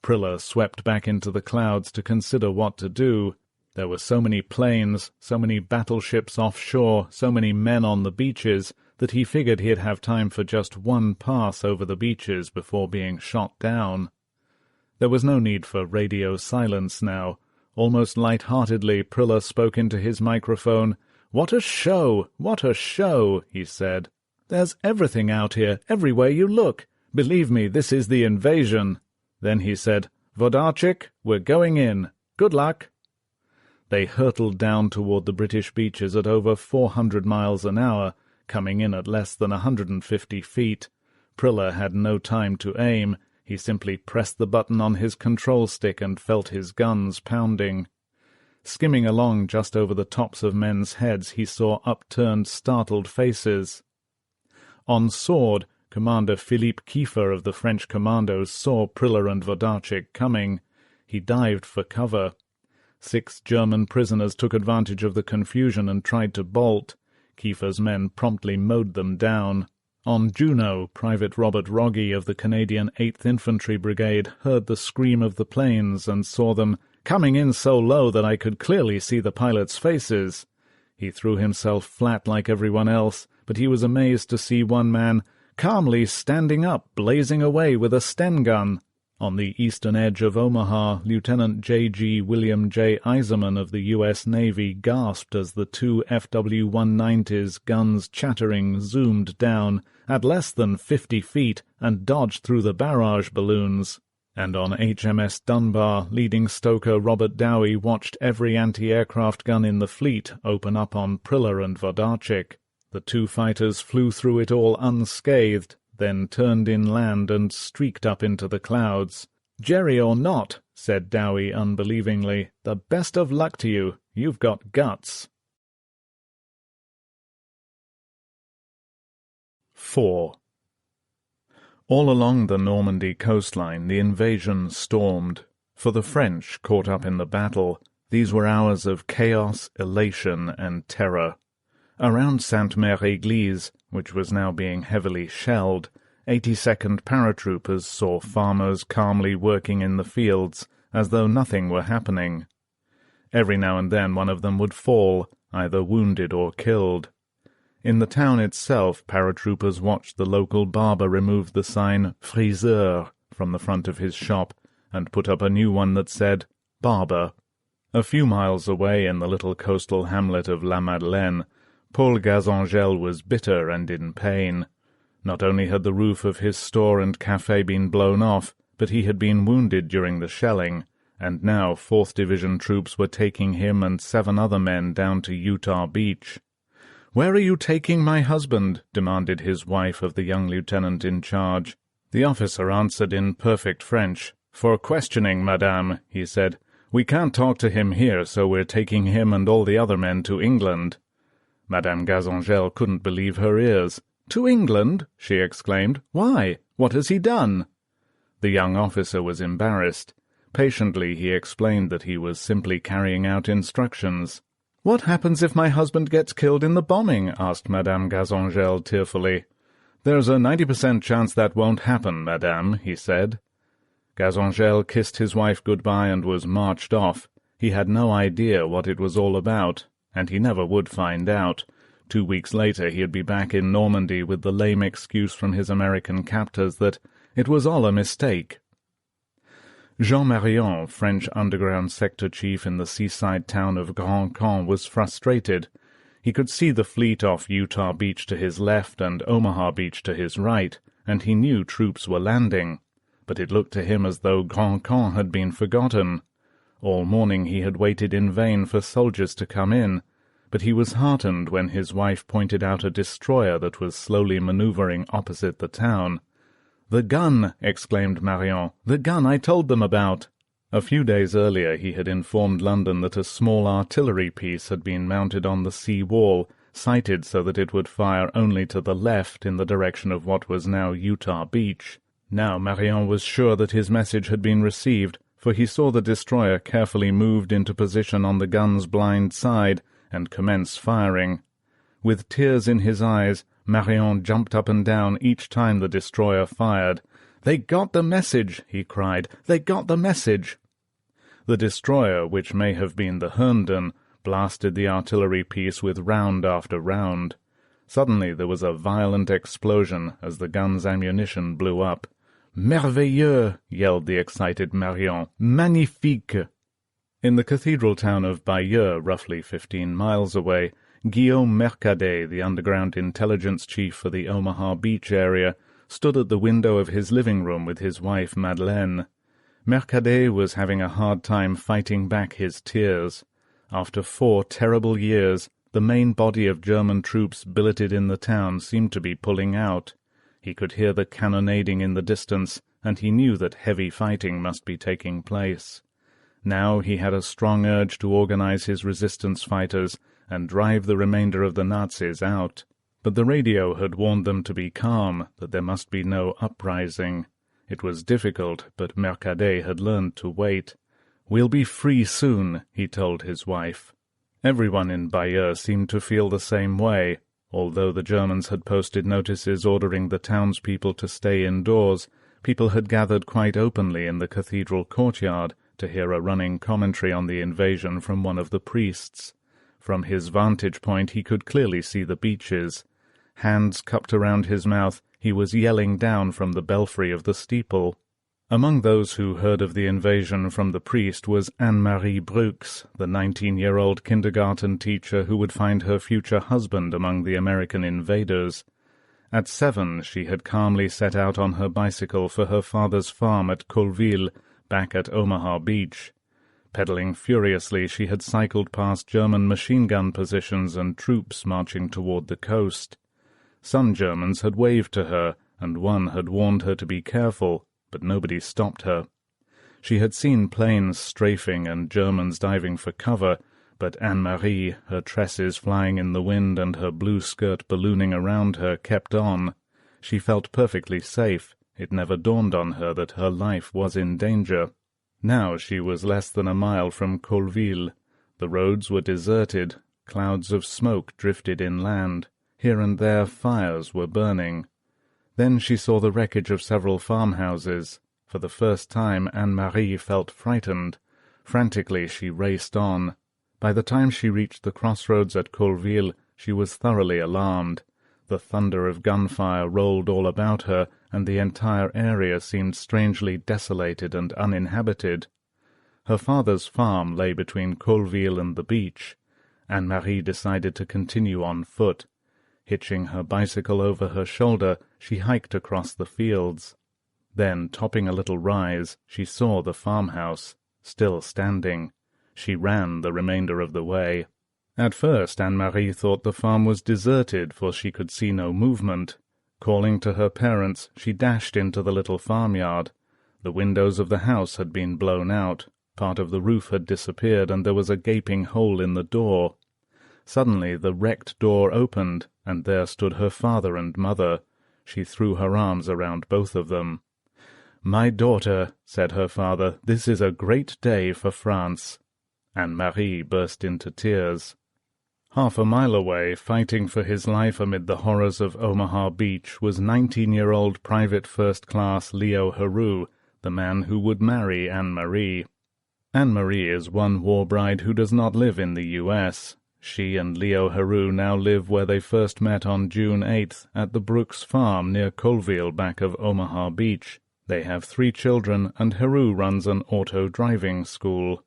Speaker 1: Priller swept back into the clouds to consider what to do. There were so many planes, so many battleships offshore, so many men on the beaches, that he figured he'd have time for just one pass over the beaches before being shot down. There was no need for radio silence now. Almost light-heartedly, Priller spoke into his microphone. "What a show! What a show!" he said. "There's everything out here, everywhere you look. Believe me, this is the invasion." Then he said, "Wodarczyk, we're going in. Good luck." They hurtled down toward the British beaches at over 400 miles an hour, coming in at less than 150 feet. Priller had no time to aim. He simply pressed the button on his control stick and felt his guns pounding. Skimming along just over the tops of men's heads, he saw upturned, startled faces. On Sword, Commander Philippe Kiefer of the French commandos saw Priller and Wodarczyk coming. He dived for cover. 6 German prisoners took advantage of the confusion and tried to bolt. Kiefer's men promptly mowed them down. On Juno, Private Robert Rogge of the Canadian 8th Infantry Brigade heard the scream of the planes and saw them coming in so low that I could clearly see the pilots' faces. He threw himself flat like everyone else, but he was amazed to see one man calmly standing up, blazing away with a Sten gun. On the eastern edge of Omaha, Lieutenant J.G. William J. Eiserman of the U.S. Navy gasped as the two FW-190s, guns chattering, zoomed down at less than 50 feet and dodged through the barrage balloons. And on HMS Dunbar, leading stoker Robert Dowie watched every anti-aircraft gun in the fleet open up on Prilla and Vodarchik. The two fighters flew through it all unscathed, then turned inland and streaked up into the clouds. "Jerry or not," said Dowie unbelievingly, "the best of luck to you. You've got guts." 4. All along the Normandy coastline the invasion stormed. For the French, caught up in the battle, these were hours of chaos, elation, and terror. Around Sainte-Mère-Église, which was now being heavily shelled, 82nd paratroopers saw farmers calmly working in the fields, as though nothing were happening. Every now and then one of them would fall, either wounded or killed. In the town itself, paratroopers watched the local barber remove the sign "Friseur" from the front of his shop, and put up a new one that said "Barber." A few miles away in the little coastal hamlet of La Madeleine, Paul Gazangel was bitter and in pain. Not only had the roof of his store and café been blown off, but he had been wounded during the shelling, and now 4th Division troops were taking him and 7 other men down to Utah Beach. "Where are you taking my husband?" demanded his wife of the young lieutenant in charge. The officer answered in perfect French. "For questioning, madame," he said. "We can't talk to him here, so we're taking him and all the other men to England." Madame Gazangel couldn't believe her ears. "To England?" she exclaimed. "Why? What has he done?" The young officer was embarrassed. Patiently he explained that he was simply carrying out instructions. "What happens if my husband gets killed in the bombing?" asked Madame Gazangel tearfully. "There's a 90% chance that won't happen, madame," he said. Gazangel kissed his wife goodbye and was marched off. He had no idea what it was all about, and he never would find out. 2 weeks later he'd be back in Normandy with the lame excuse from his American captors that it was all a mistake. Jean Marion, French underground sector chief in the seaside town of Grand Camp, was frustrated. He could see the fleet off Utah Beach to his left and Omaha Beach to his right, and he knew troops were landing. But it looked to him as though Grand Camp had been forgotten. All morning he had waited in vain for soldiers to come in, but he was heartened when his wife pointed out a destroyer that was slowly maneuvering opposite the town. "The gun!" exclaimed Marion. "The gun I told them about!" A few days earlier he had informed London that a small artillery piece had been mounted on the sea wall, sighted so that it would fire only to the left in the direction of what was now Utah Beach. Now Marion was sure that his message had been received, for he saw the destroyer carefully moved into position on the gun's blind side and commence firing. With tears in his eyes, Marion jumped up and down each time the destroyer fired. "They got the message!" he cried. "They got the message!" The destroyer, which may have been the Herndon, blasted the artillery piece with round after round. Suddenly there was a violent explosion as the gun's ammunition blew up. "Merveilleux!" yelled the excited Marion. "Magnifique!" In the cathedral town of Bayeux, roughly 15 miles away, Guillaume Mercadet, the underground intelligence chief for the Omaha Beach area, stood at the window of his living room with his wife Madeleine. Mercadet was having a hard time fighting back his tears. After 4 terrible years, the main body of German troops billeted in the town seemed to be pulling out. He could hear the cannonading in the distance, and he knew that heavy fighting must be taking place. Now he had a strong urge to organize his resistance fighters and drive the remainder of the Nazis out. But the radio had warned them to be calm, that there must be no uprising. It was difficult, but Mercadet had learned to wait. "We'll be free soon," he told his wife. Everyone in Bayeux seemed to feel the same way. Although the Germans had posted notices ordering the townspeople to stay indoors, people had gathered quite openly in the cathedral courtyard to hear a running commentary on the invasion from one of the priests. From his vantage point he could clearly see the beaches. Hands cupped around his mouth, he was yelling down from the belfry of the steeple. Among those who heard of the invasion from the priest was Anne-Marie Brooks, the 19-year-old kindergarten teacher who would find her future husband among the American invaders. At 7, she had calmly set out on her bicycle for her father's farm at Colville, back at Omaha Beach. Pedaling furiously, she had cycled past German machine-gun positions and troops marching toward the coast. Some Germans had waved to her, and one had warned her to be careful, but nobody stopped her. She had seen planes strafing and Germans diving for cover, but Anne-Marie, her tresses flying in the wind and her blue skirt ballooning around her, kept on. She felt perfectly safe. It never dawned on her that her life was in danger. Now she was less than a mile from Colville. The roads were deserted. Clouds of smoke drifted inland. Here and there fires were burning. Then she saw the wreckage of several farmhouses. For the first time Anne-Marie felt frightened. Frantically she raced on. By the time she reached the crossroads at Colville, she was thoroughly alarmed. The thunder of gunfire rolled all about her, and the entire area seemed strangely desolated and uninhabited. Her father's farm lay between Colville and the beach. Anne-Marie decided to continue on foot. Hitching her bicycle over her shoulder, she hiked across the fields. Then, topping a little rise, she saw the farmhouse, still standing. She ran the remainder of the way. At first Anne-Marie thought the farm was deserted, for she could see no movement. Calling to her parents, she dashed into the little farmyard. The windows of the house had been blown out. Part of the roof had disappeared, and there was a gaping hole in the door. Suddenly the wrecked door opened, and there stood her father and mother. She threw her arms around both of them. "My daughter," said her father, "this is a great day for France." Anne-Marie burst into tears. Half a mile away, fighting for his life amid the horrors of Omaha Beach, was 19-year-old Private First Class Leo Heroux, the man who would marry Anne-Marie. Anne-Marie is one war bride who does not live in the U.S. She and Leo Heroux now live where they first met on June 8th, at the Brooks farm near Colville, back of Omaha Beach. They have 3 children, and Heroux runs an auto driving school.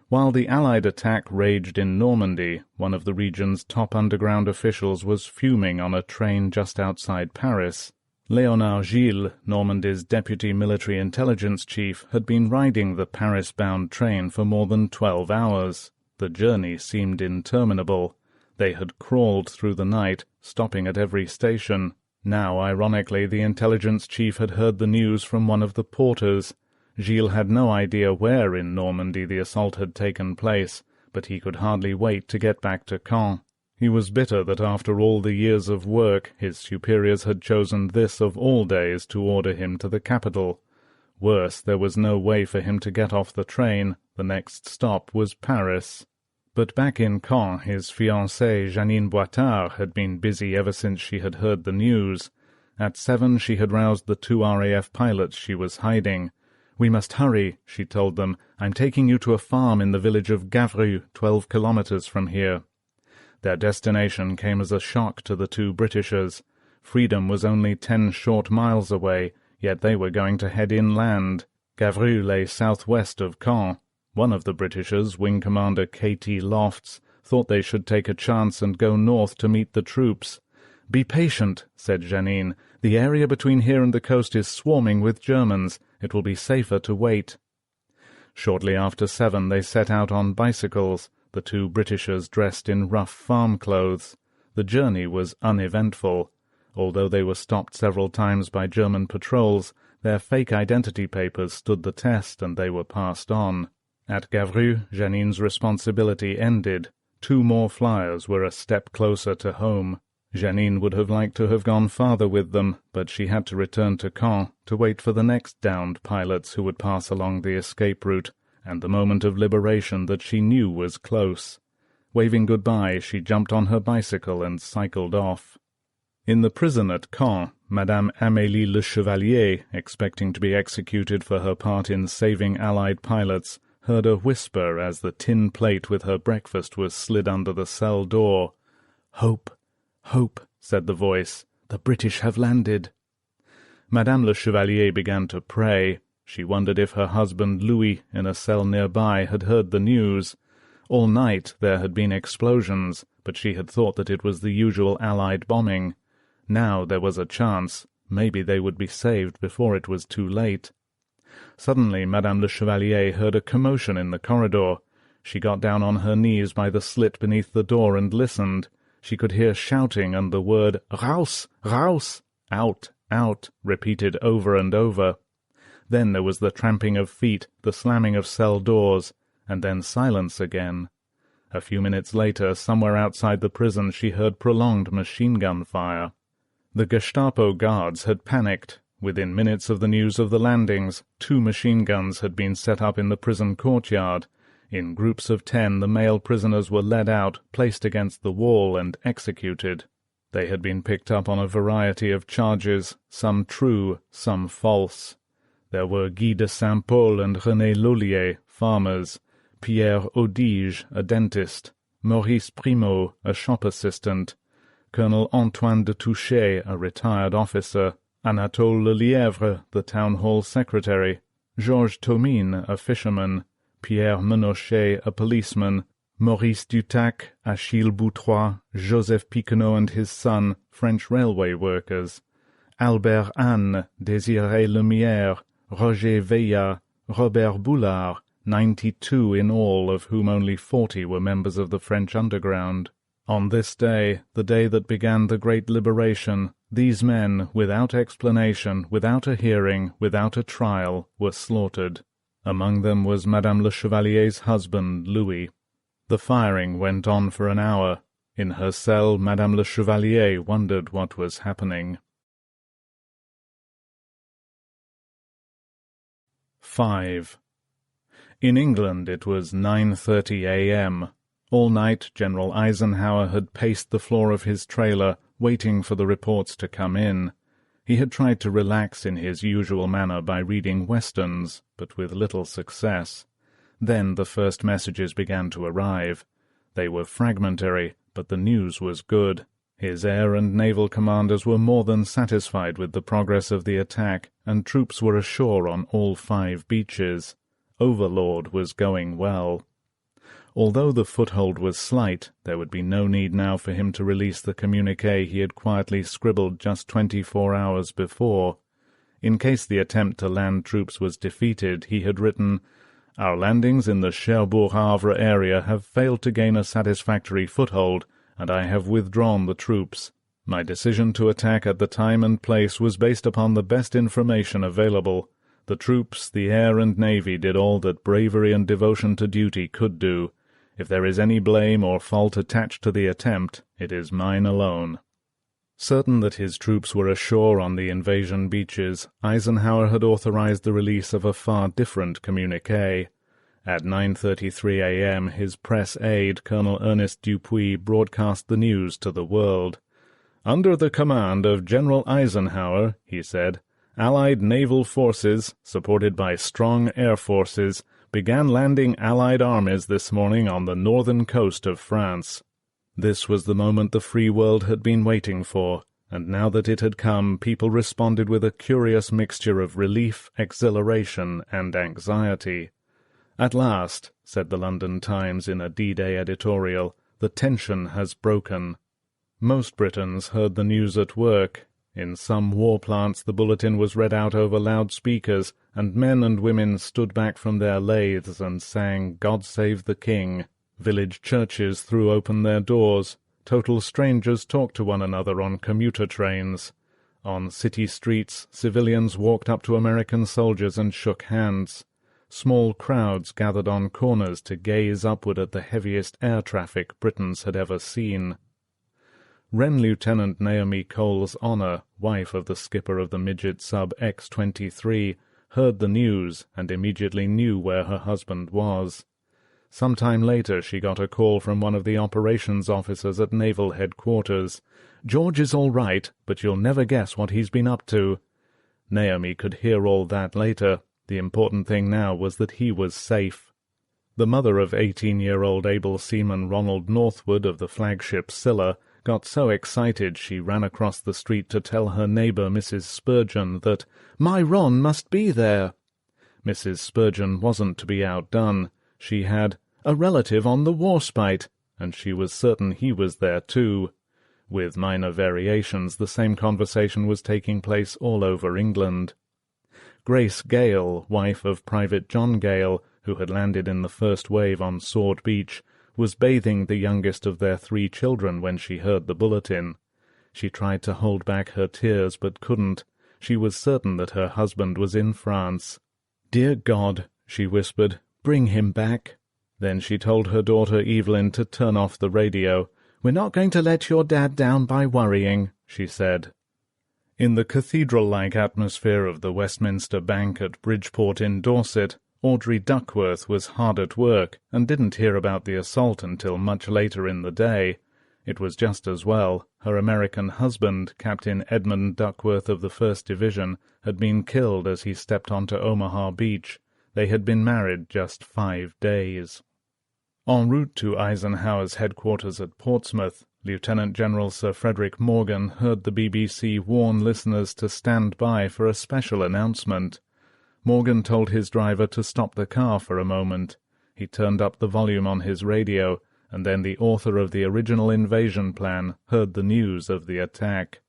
Speaker 1: While the Allied attack raged in Normandy, one of the region's top underground officials was fuming on a train just outside Paris. Léonard Gilles, Normandy's deputy military intelligence chief, had been riding the Paris-bound train for more than 12 hours. The journey seemed interminable. They had crawled through the night, stopping at every station. Now, ironically, the intelligence chief had heard the news from one of the porters. Gilles had no idea where in Normandy the assault had taken place, but he could hardly wait to get back to Caen. He was bitter that after all the years of work, his superiors had chosen this of all days to order him to the capital. Worse, there was no way for him to get off the train. The next stop was Paris. But back in Caen, his fiancée, Jeanine Boitard, had been busy ever since she had heard the news. At 7 she had roused the 2 RAF pilots she was hiding. "We must hurry," she told them. "I'm taking you to a farm in the village of Gavru, 12 kilometers from here." Their destination came as a shock to the 2 Britishers. Freedom was only 10 short miles away, yet they were going to head inland. Gavru lay southwest of Caen. One of the Britishers, Wing Commander K.T. Lofts, thought they should take a chance and go north to meet the troops. "Be patient," said Jeanine. "The area between here and the coast is swarming with Germans. It will be safer to wait." Shortly after 7 they set out on bicycles, the 2 Britishers dressed in rough farm clothes. The journey was uneventful. Although they were stopped several times by German patrols, their fake identity papers stood the test and they were passed on. At Gavru, Jeanine's responsibility ended. 2 more flyers were a step closer to home. Jeanine would have liked to have gone farther with them, but she had to return to Caen to wait for the next downed pilots who would pass along the escape route, and the moment of liberation that she knew was close. Waving goodbye, she jumped on her bicycle and cycled off. In the prison at Caen, Madame Amélie Le Chevalier, expecting to be executed for her part in saving Allied pilots, heard a whisper as the tin plate with her breakfast was slid under the cell door. "Hope, hope," said the voice. "The British have landed." Madame le Chevalier began to pray. She wondered if her husband Louis, in a cell nearby, had heard the news. All night there had been explosions, but she had thought that it was the usual Allied bombing. Now there was a chance. Maybe they would be saved before it was too late. Suddenly Madame le Chevalier heard a commotion in the corridor. She got down on her knees by the slit beneath the door and listened. She could hear shouting and the word "Raus! Raus!" "Out! Out!" repeated over and over. Then there was the tramping of feet, the slamming of cell doors, and then silence again. A few minutes later, somewhere outside the prison, she heard prolonged machine-gun fire. The Gestapo guards had panicked. Within minutes of the news of the landings, 2 machine guns had been set up in the prison courtyard. In groups of 10, the male prisoners were led out, placed against the wall, and executed. They had been picked up on a variety of charges, some true, some false. There were Guy de Saint-Paul and René Lollier, farmers, Pierre Audige, a dentist, Maurice Primo, a shop assistant, Colonel Antoine de Touchet, a retired officer, Anatole Lelièvre, the town hall secretary, Georges Thomine, a fisherman, Pierre Menochet, a policeman, Maurice Dutac, Achille Boutrois, Joseph Piquenot and his son, French railway workers, Albert Anne, Désiré Lemierre, Roger Veillat, Robert Boulard, 92 in all, of whom only 40 were members of the French underground. On this day, the day that began the Great Liberation, these men, without explanation, without a hearing, without a trial, were slaughtered. Among them was Madame le Chevalier's husband, Louis. The firing went on for an hour. In her cell, Madame le Chevalier wondered what was happening. 5. In England it was 9:30 a.m. All night General Eisenhower had paced the floor of his trailer, waiting for the reports to come in. He had tried to relax in his usual manner by reading westerns, but with little success. Then the first messages began to arrive. They were fragmentary, but the news was good. His air and naval commanders were more than satisfied with the progress of the attack, and troops were ashore on all 5 beaches. Overlord was going well. Although the foothold was slight, there would be no need now for him to release the communiqué he had quietly scribbled just 24 hours before. In case the attempt to land troops was defeated, he had written, "Our landings in the Cherbourg-Havre area have failed to gain a satisfactory foothold, and I have withdrawn the troops. My decision to attack at the time and place was based upon the best information available. The troops, the air and navy did all that bravery and devotion to duty could do. If there is any blame or fault attached to the attempt, it is mine alone." Certain that his troops were ashore on the invasion beaches, Eisenhower had authorized the release of a far different communiqué. At 9:33 a.m. his press aide, Colonel Ernest Dupuy, broadcast the news to the world. "Under the command of General Eisenhower," he said, "Allied naval forces, supported by strong air forces, began landing Allied armies this morning on the northern coast of France." This was the moment the free world had been waiting for, and now that it had come, people responded with a curious mixture of relief, exhilaration, and anxiety. "At last," said the London Times in a D-Day editorial, "the tension has broken." Most Britons heard the news at work. In some war plants the bulletin was read out over loudspeakers, and men and women stood back from their lathes and sang "God Save the King." Village churches threw open their doors. Total strangers talked to one another on commuter trains. On city streets, civilians walked up to American soldiers and shook hands. Small crowds gathered on corners to gaze upward at the heaviest air traffic Britons had ever seen. Wren Lieutenant Naomi Cole's Honor, wife of the skipper of the midget sub X-23, heard the news and immediately knew where her husband was. Some time later she got a call from one of the operations officers at Naval Headquarters. "George is all right, but you'll never guess what he's been up to." Naomi could hear all that later. The important thing now was that he was safe. The mother of 18-year-old able seaman Ronald Northwood of the flagship Scylla got so excited she ran across the street to tell her neighbour Mrs. Spurgeon that "my Ron must be there." Mrs. Spurgeon wasn't to be outdone. She had a relative on the Warspite, and she was certain he was there too. With minor variations, the same conversation was taking place all over England. Grace Gale, wife of Private John Gale, who had landed in the first wave on Sword Beach, was bathing the youngest of their 3 children when she heard the bulletin. She tried to hold back her tears, but couldn't. She was certain that her husband was in France. "Dear God," she whispered, "bring him back." Then she told her daughter Evelyn to turn off the radio. "We're not going to let your dad down by worrying," she said. In the cathedral-like atmosphere of the Westminster Bank at Bridgeport in Dorset, Audrey Duckworth was hard at work and didn't hear about the assault until much later in the day. It was just as well. Her American husband, Captain Edmund Duckworth of the 1st Division, had been killed as he stepped onto Omaha Beach. They had been married just 5 days. En route to Eisenhower's headquarters at Portsmouth, Lieutenant General Sir Frederick Morgan heard the BBC warn listeners to stand by for a special announcement. Morgan told his driver to stop the car for a moment. He turned up the volume on his radio, and then the author of the original invasion plan heard the news of the attack.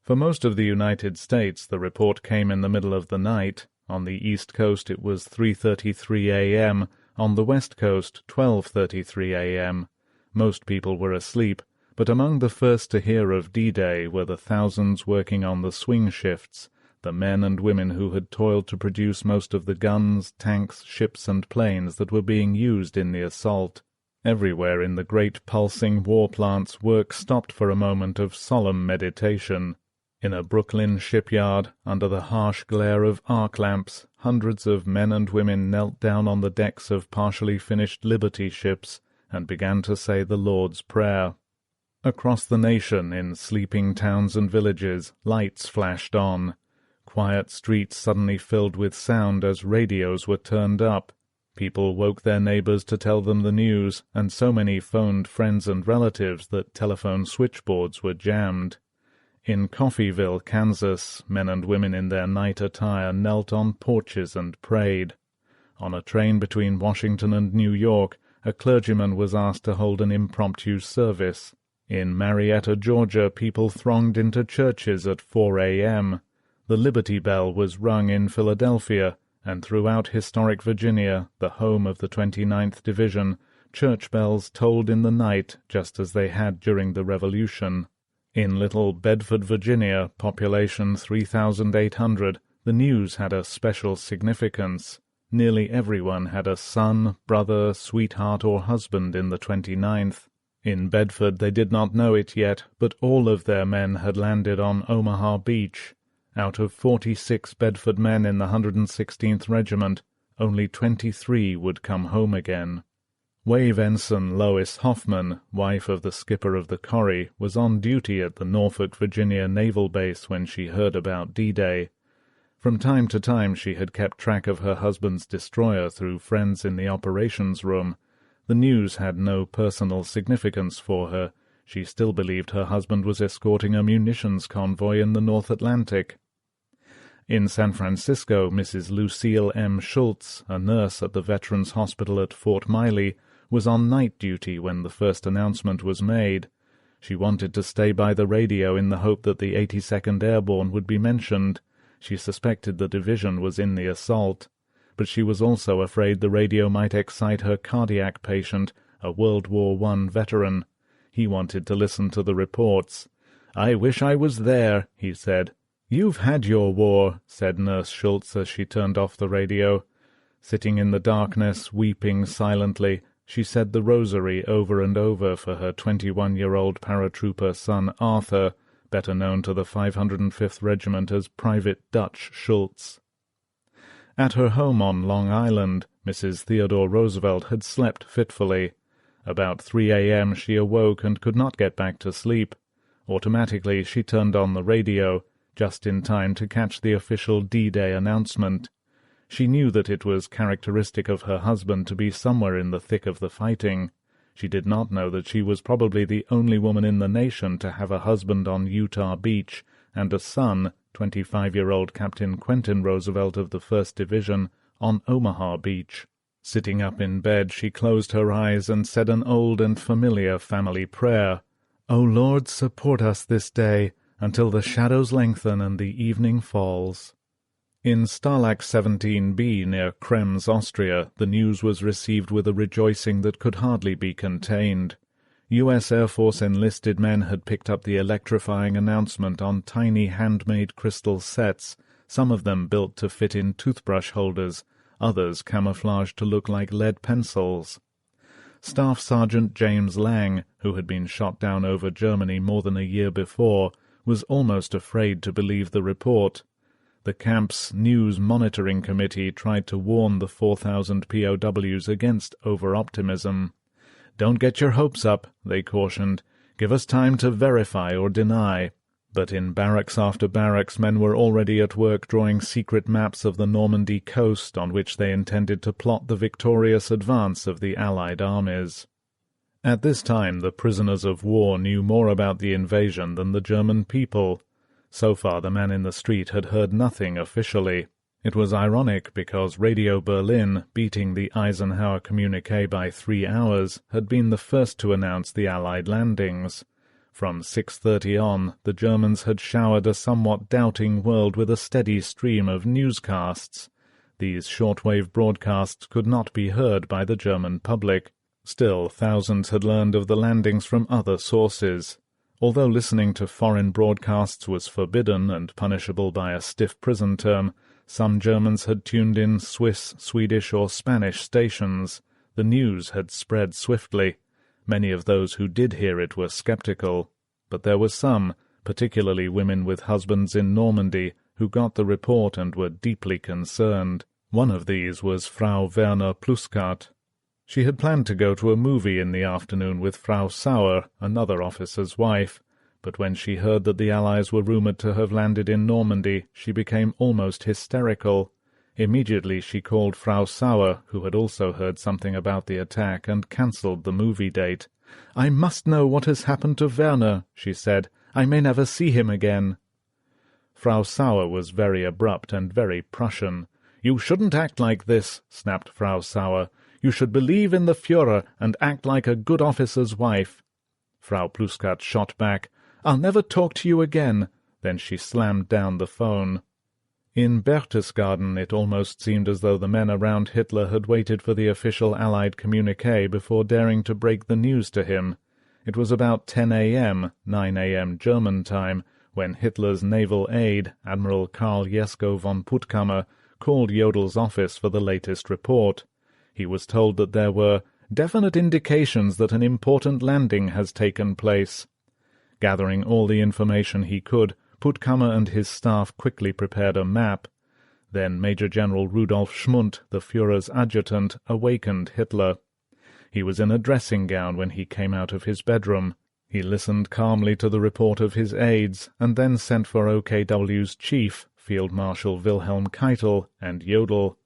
Speaker 1: For most of the United States, the report came in the middle of the night. On the East Coast it was 3:33 a.m., on the West Coast 12:33 a.m. Most people were asleep, but among the first to hear of D-Day were the thousands working on the swing shifts, the men and women who had toiled to produce most of the guns, tanks, ships and planes that were being used in the assault. Everywhere in the great pulsing war plants work stopped for a moment of solemn meditation. In a Brooklyn shipyard, under the harsh glare of arc lamps, hundreds of men and women knelt down on the decks of partially finished Liberty ships and began to say the Lord's Prayer. Across the nation, in sleeping towns and villages, lights flashed on. Quiet streets suddenly filled with sound as radios were turned up. People woke their neighbors to tell them the news, and so many phoned friends and relatives that telephone switchboards were jammed. In Coffeyville, Kansas, men and women in their night attire knelt on porches and prayed. On a train between Washington and New York, a clergyman was asked to hold an impromptu service. In Marietta, Georgia, people thronged into churches at 4 a.m. The Liberty Bell was rung in Philadelphia, and throughout historic Virginia, the home of the 29th Division, church bells tolled in the night just as they had during the Revolution. In Little Bedford, Virginia, population 3,800, the news had a special significance. Nearly everyone had a son, brother, sweetheart, or husband in the 29th. In Bedford they did not know it yet, but all of their men had landed on Omaha Beach. Out of 46 Bedford men in the 116th Regiment, only 23 would come home again. Wave Ensign Lois Hoffman, wife of the skipper of the Corrie, was on duty at the Norfolk, Virginia Naval Base when she heard about D-Day. From time to time she had kept track of her husband's destroyer through friends in the operations room. The news had no personal significance for her. She still believed her husband was escorting a munitions convoy in the North Atlantic. In San Francisco, Mrs. Lucille M. Schultz, a nurse at the Veterans Hospital at Fort Miley, was on night duty when the first announcement was made. She wanted to stay by the radio in the hope that the 82nd Airborne would be mentioned. She suspected the division was in the assault, but she was also afraid the radio might excite her cardiac patient, a World War I veteran. He wanted to listen to the reports. "I wish I was there," he said. "You've had your war," said Nurse Schultz as she turned off the radio. Sitting in the darkness, weeping silently, she said the rosary over and over for her 21-year-old paratrooper son Arthur, better known to the 505th Regiment as Private Dutch Schultz. At her home on Long Island, Mrs. Theodore Roosevelt had slept fitfully. About 3 a.m. she awoke and could not get back to sleep. Automatically she turned on the radio, just in time to catch the official D-Day announcement. She knew that it was characteristic of her husband to be somewhere in the thick of the fighting. She did not know that she was probably the only woman in the nation to have a husband on Utah Beach and a son, 25-year-old Captain Quentin Roosevelt of the 1st Division, on Omaha Beach. Sitting up in bed, she closed her eyes and said an old and familiar family prayer. "O Lord, support us this day, until the shadows lengthen and the evening falls." In Stalag 17B near Krems, Austria, the news was received with a rejoicing that could hardly be contained. U.S. Air Force enlisted men had picked up the electrifying announcement on tiny handmade crystal sets, some of them built to fit in toothbrush holders, others camouflaged to look like lead pencils. Staff Sergeant James Lang, who had been shot down over Germany more than a year before, was almost afraid to believe the report. The camp's news monitoring committee tried to warn the 4,000 POWs against over-optimism. "Don't get your hopes up," they cautioned. "Give us time to verify or deny." But in barracks after barracks, men were already at work drawing secret maps of the Normandy coast on which they intended to plot the victorious advance of the Allied armies. At this time, the prisoners of war knew more about the invasion than the German people. So far, the man in the street had heard nothing officially. It was ironic because Radio Berlin, beating the Eisenhower communiqué by 3 hours, had been the first to announce the Allied landings. From 6:30 on, the Germans had showered a somewhat doubting world with a steady stream of newscasts. These shortwave broadcasts could not be heard by the German public. Still, thousands had learned of the landings from other sources. Although listening to foreign broadcasts was forbidden and punishable by a stiff prison term, some Germans had tuned in Swiss, Swedish, or Spanish stations. The news had spread swiftly. Many of those who did hear it were skeptical, but there were some, particularly women with husbands in Normandy, who got the report and were deeply concerned. One of these was Frau Werner Pluskat. She had planned to go to a movie in the afternoon with Frau Sauer, another officer's wife, but when she heard that the Allies were rumoured to have landed in Normandy, she became almost hysterical. Immediately she called Frau Sauer, who had also heard something about the attack, and cancelled the movie date. "I must know what has happened to Werner," she said. "I may never see him again." Frau Sauer was very abrupt and very Prussian. "You shouldn't act like this," snapped Frau Sauer. "You should believe in the Führer and act like a good officer's wife." Frau Pluskat shot back. "I'll never talk to you again." Then she slammed down the phone. In Berchtesgaden it almost seemed as though the men around Hitler had waited for the official Allied communiqué before daring to break the news to him. It was about 10 a.m., 9 a.m. German time, when Hitler's naval aide, Admiral Karl Jesko von Puttkamer, called Jodel's office for the latest report. He was told that there were definite indications that an important landing has taken place. Gathering all the information he could, Puttkamer and his staff quickly prepared a map. Then Major General Rudolf Schmundt, the Führer's adjutant, awakened Hitler. He was in a dressing gown when he came out of his bedroom. He listened calmly to the report of his aides, and then sent for OKW's chief, Field Marshal Wilhelm Keitel, and Jodl.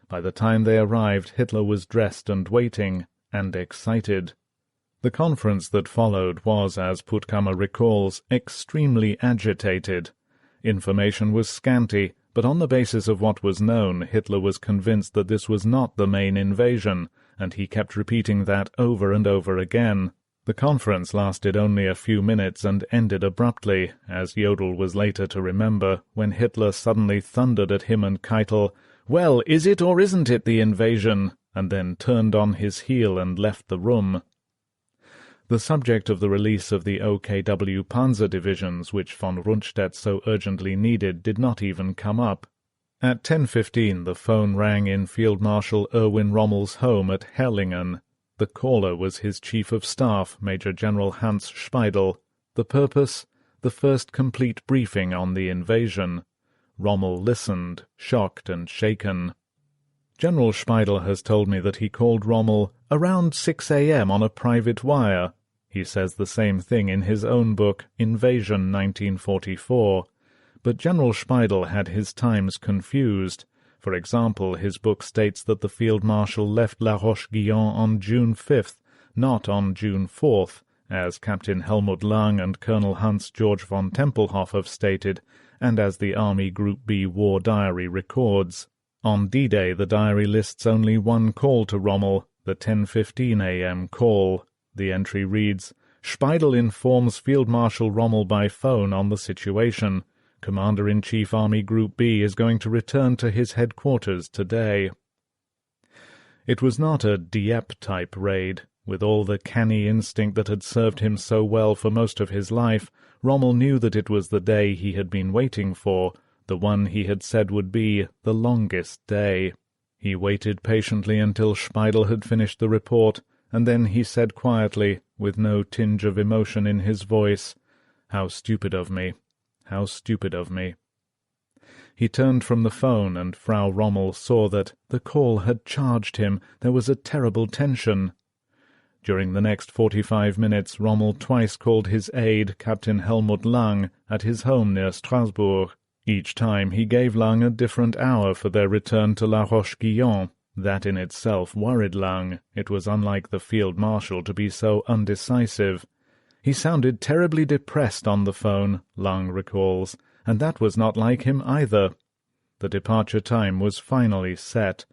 Speaker 1: By the time they arrived, Hitler was dressed and waiting, and excited. The conference that followed was, as Puttkamer recalls, extremely agitated. Information was scanty, but on the basis of what was known, Hitler was convinced that this was not the main invasion, and he kept repeating that over and over again. The conference lasted only a few minutes and ended abruptly, as Jodl was later to remember, when Hitler suddenly thundered at him and Keitel, "Well, is it or isn't it the invasion?" and then turned on his heel and left the room. The subject of the release of the OKW panzer divisions, which von Rundstedt so urgently needed, did not even come up. At 10:15 the phone rang in Field Marshal Erwin Rommel's home at Herrlingen. The caller was his Chief of Staff, Major General Hans Speidel. The purpose? The first complete briefing on the invasion. Rommel listened, shocked and shaken. "General Speidel has told me that he called Rommel around 6 a.m. on a private wire. He says the same thing in his own book, Invasion 1944. But General Speidel had his times confused. For example, his book states that the Field Marshal left La Roche-Guyon on June 5th, not on June 4th, as Captain Helmut Lang and Colonel Hans-Georg von Tempelhof have stated, and as the Army Group B War Diary records. On D-Day the diary lists only one call to Rommel, the 10:15 a.m. call. The entry reads, "Speidel informs Field Marshal Rommel by phone on the situation. Commander-in-Chief Army Group B is going to return to his headquarters today." It was not a Dieppe-type raid. With all the canny instinct that had served him so well for most of his life, Rommel knew that it was the day he had been waiting for, the one he had said would be the longest day. He waited patiently until Speidel had finished the report, and then he said quietly, with no tinge of emotion in his voice, "How stupid of me! How stupid of me!" He turned from the phone, and Frau Rommel saw that the call had charged him. There was a terrible tension. During the next 45 minutes Rommel twice called his aide, Captain Helmut Lang, at his home near Strasbourg. Each time he gave Lang a different hour for their return to La Roche-Guyon. That in itself worried Lang. It was unlike the Field Marshal to be so undecisive. He sounded terribly depressed on the phone, Lang recalls, and that was not like him either. The departure time was finally set.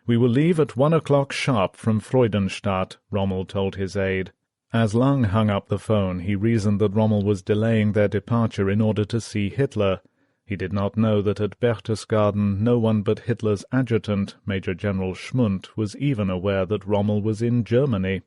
Speaker 1: "We will leave at 1 o'clock sharp from Freudenstadt," Rommel told his aide. As Lang hung up the phone, he reasoned that Rommel was delaying their departure in order to see Hitler. He did not know that at Berchtesgaden no one but Hitler's adjutant, Major General Schmundt, was even aware that Rommel was in Germany.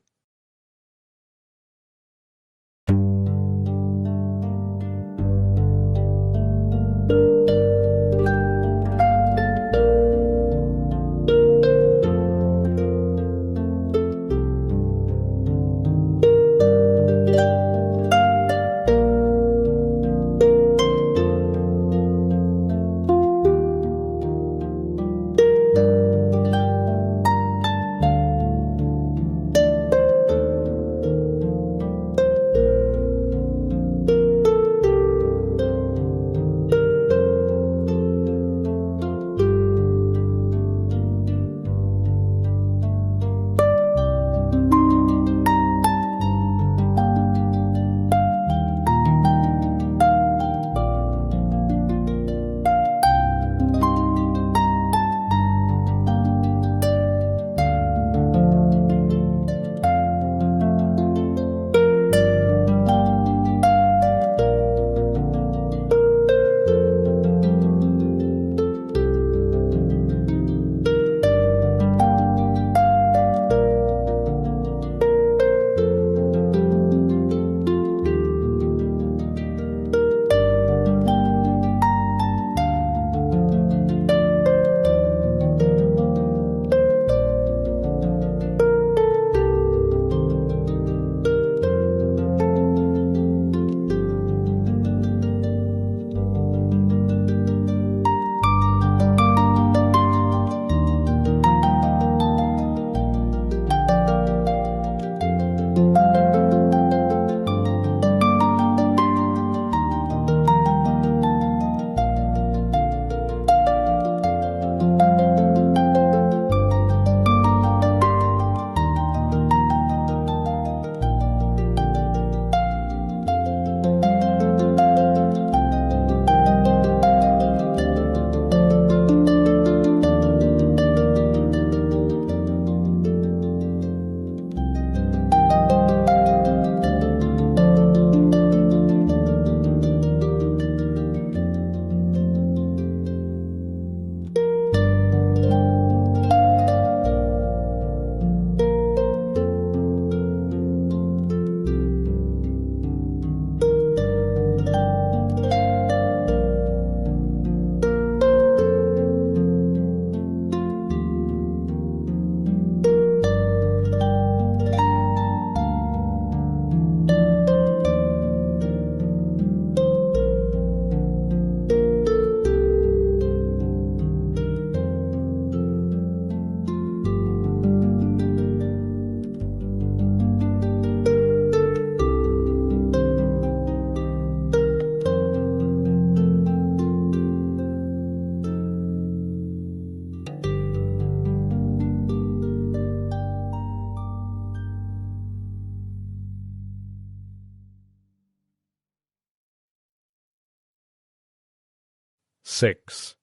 Speaker 1: 6.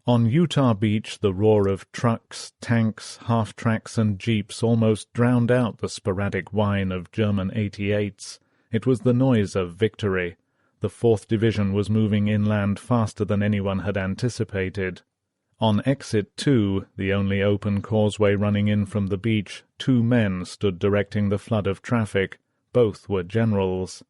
Speaker 1: On Utah Beach, the roar of trucks, tanks, half-tracks, and jeeps almost drowned out the sporadic whine of German 88s. It was the noise of victory. The 4th Division was moving inland faster than anyone had anticipated. On Exit 2, the only open causeway running in from the beach, 2 men stood directing the flood of traffic. Both were generals.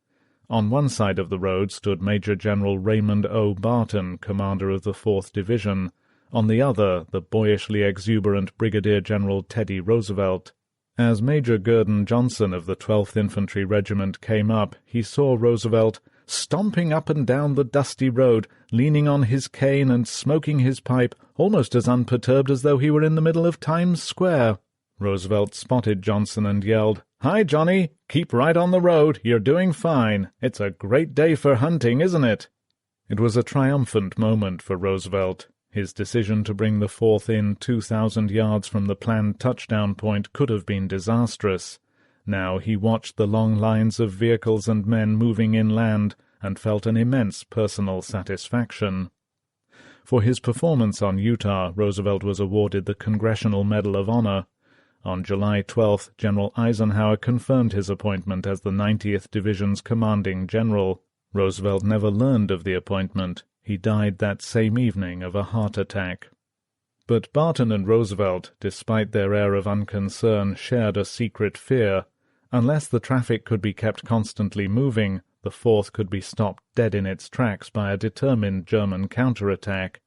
Speaker 1: On one side of the road stood Major General Raymond O. Barton, commander of the 4th Division. On the other, the boyishly exuberant Brigadier General Teddy Roosevelt. As Major Gurdon Johnson of the 12th Infantry Regiment came up, he saw Roosevelt stomping up and down the dusty road, leaning on his cane and smoking his pipe, almost as unperturbed as though he were in the middle of Times Square. Roosevelt spotted Johnson and yelled, "Hi, Johnny! Keep right on the road. You're doing fine. It's a great day for hunting, isn't it?" It was a triumphant moment for Roosevelt. His decision to bring the 4th in 2,000 yards from the planned touchdown point could have been disastrous. Now he watched the long lines of vehicles and men moving inland and felt an immense personal satisfaction. For his performance on Utah, Roosevelt was awarded the Congressional Medal of Honor. On July 12th, General Eisenhower confirmed his appointment as the 90th Division's commanding general. Roosevelt never learned of the appointment. He died that same evening of a heart attack. But Barton and Roosevelt, despite their air of unconcern, shared a secret fear. Unless the traffic could be kept constantly moving, the 4th could be stopped dead in its tracks by a determined German counterattack.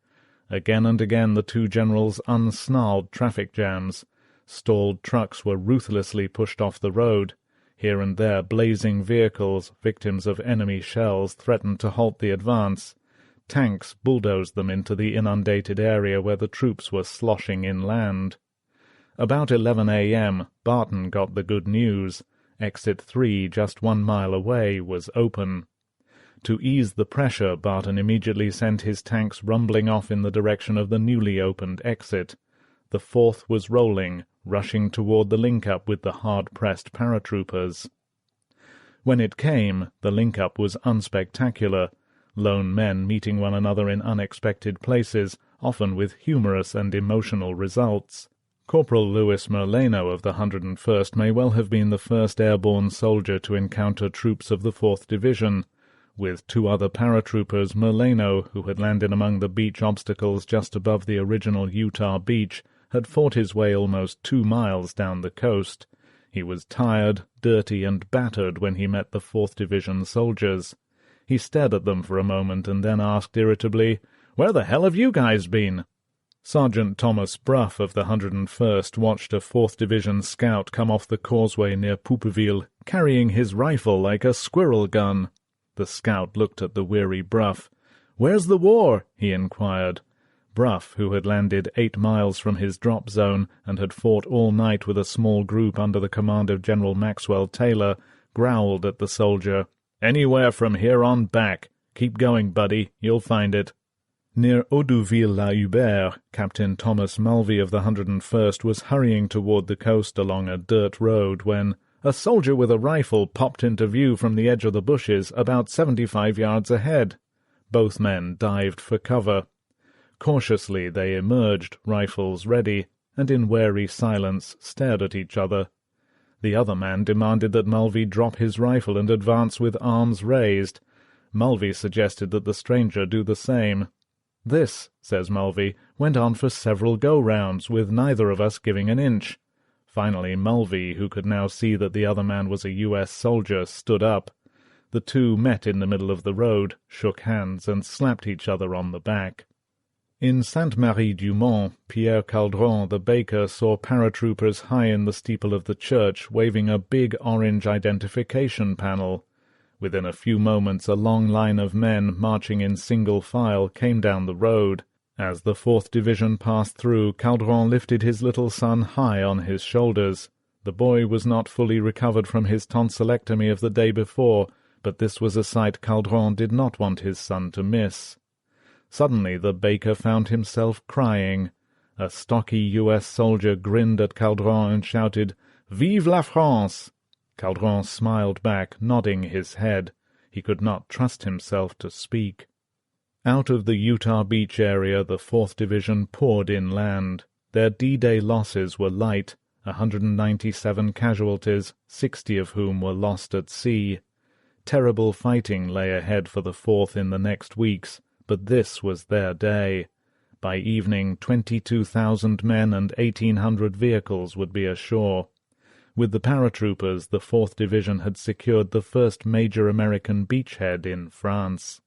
Speaker 1: Again and again the two generals unsnarled traffic jams. Stalled trucks were ruthlessly pushed off the road. Here and there blazing vehicles, victims of enemy shells, threatened to halt the advance. Tanks bulldozed them into the inundated area where the troops were sloshing inland. About 11 a.m., Barton got the good news. Exit 3, just 1 mile away, was open. To ease the pressure, Barton immediately sent his tanks rumbling off in the direction of the newly opened exit. The 4th was rolling, rushing toward the link-up with the hard-pressed paratroopers. When it came, the link-up was unspectacular. Lone men meeting one another in unexpected places, often with humorous and emotional results. Corporal Louis Merlano of the 101st may well have been the first airborne soldier to encounter troops of the 4th Division. With 2 other paratroopers, Merlano, who had landed among the beach obstacles just above the original Utah beach, had fought his way almost 2 miles down the coast. He was tired, dirty, and battered when he met the 4th Division soldiers. He stared at them for a moment and then asked irritably, "Where the hell have you guys been?" Sergeant Thomas Bruff of the 101st watched a 4th Division scout come off the causeway near Poupeville, carrying his rifle like a squirrel gun. The scout looked at the weary Bruff. "Where's the war?" he inquired. Bruff, who had landed 8 miles from his drop zone and had fought all night with a small group under the command of General Maxwell Taylor, growled at the soldier, "Anywhere from here on back. Keep going, buddy. You'll find it." Near Audouville-la-Hubert, Captain Thomas Mulvey of the 101st was hurrying toward the coast along a dirt road when a soldier with a rifle popped into view from the edge of the bushes about 75 yards ahead. Both men dived for cover. Cautiously they emerged, rifles ready, and in wary silence stared at each other. The other man demanded that Mulvey drop his rifle and advance with arms raised. Mulvey suggested that the stranger do the same. "This," says Mulvey, "went on for several go-rounds, with neither of us giving an inch." Finally Mulvey, who could now see that the other man was a U.S. soldier, stood up. The two met in the middle of the road, shook hands, and slapped each other on the back. In Sainte-Marie-du-Mont, Pierre Caldron, the baker, saw paratroopers high in the steeple of the church, waving a big orange identification panel. Within a few moments a long line of men, marching in single file, came down the road. As the 4th Division passed through, Caldron lifted his little son high on his shoulders. The boy was not fully recovered from his tonsillectomy of the day before, but this was a sight Caldron did not want his son to miss. Suddenly the baker found himself crying. A stocky U.S. soldier grinned at Caldron and shouted, "Vive la France!" Caldron smiled back, nodding his head. He could not trust himself to speak. Out of the Utah Beach area the 4th Division poured inland. Their D-Day losses were light, 197 casualties, 60 of whom were lost at sea. Terrible fighting lay ahead for the 4th in the next weeks, but this was their day. By evening 22,000 men and 1,800 vehicles would be ashore. With the paratroopers, the 4th Division had secured the first major American beachhead in France.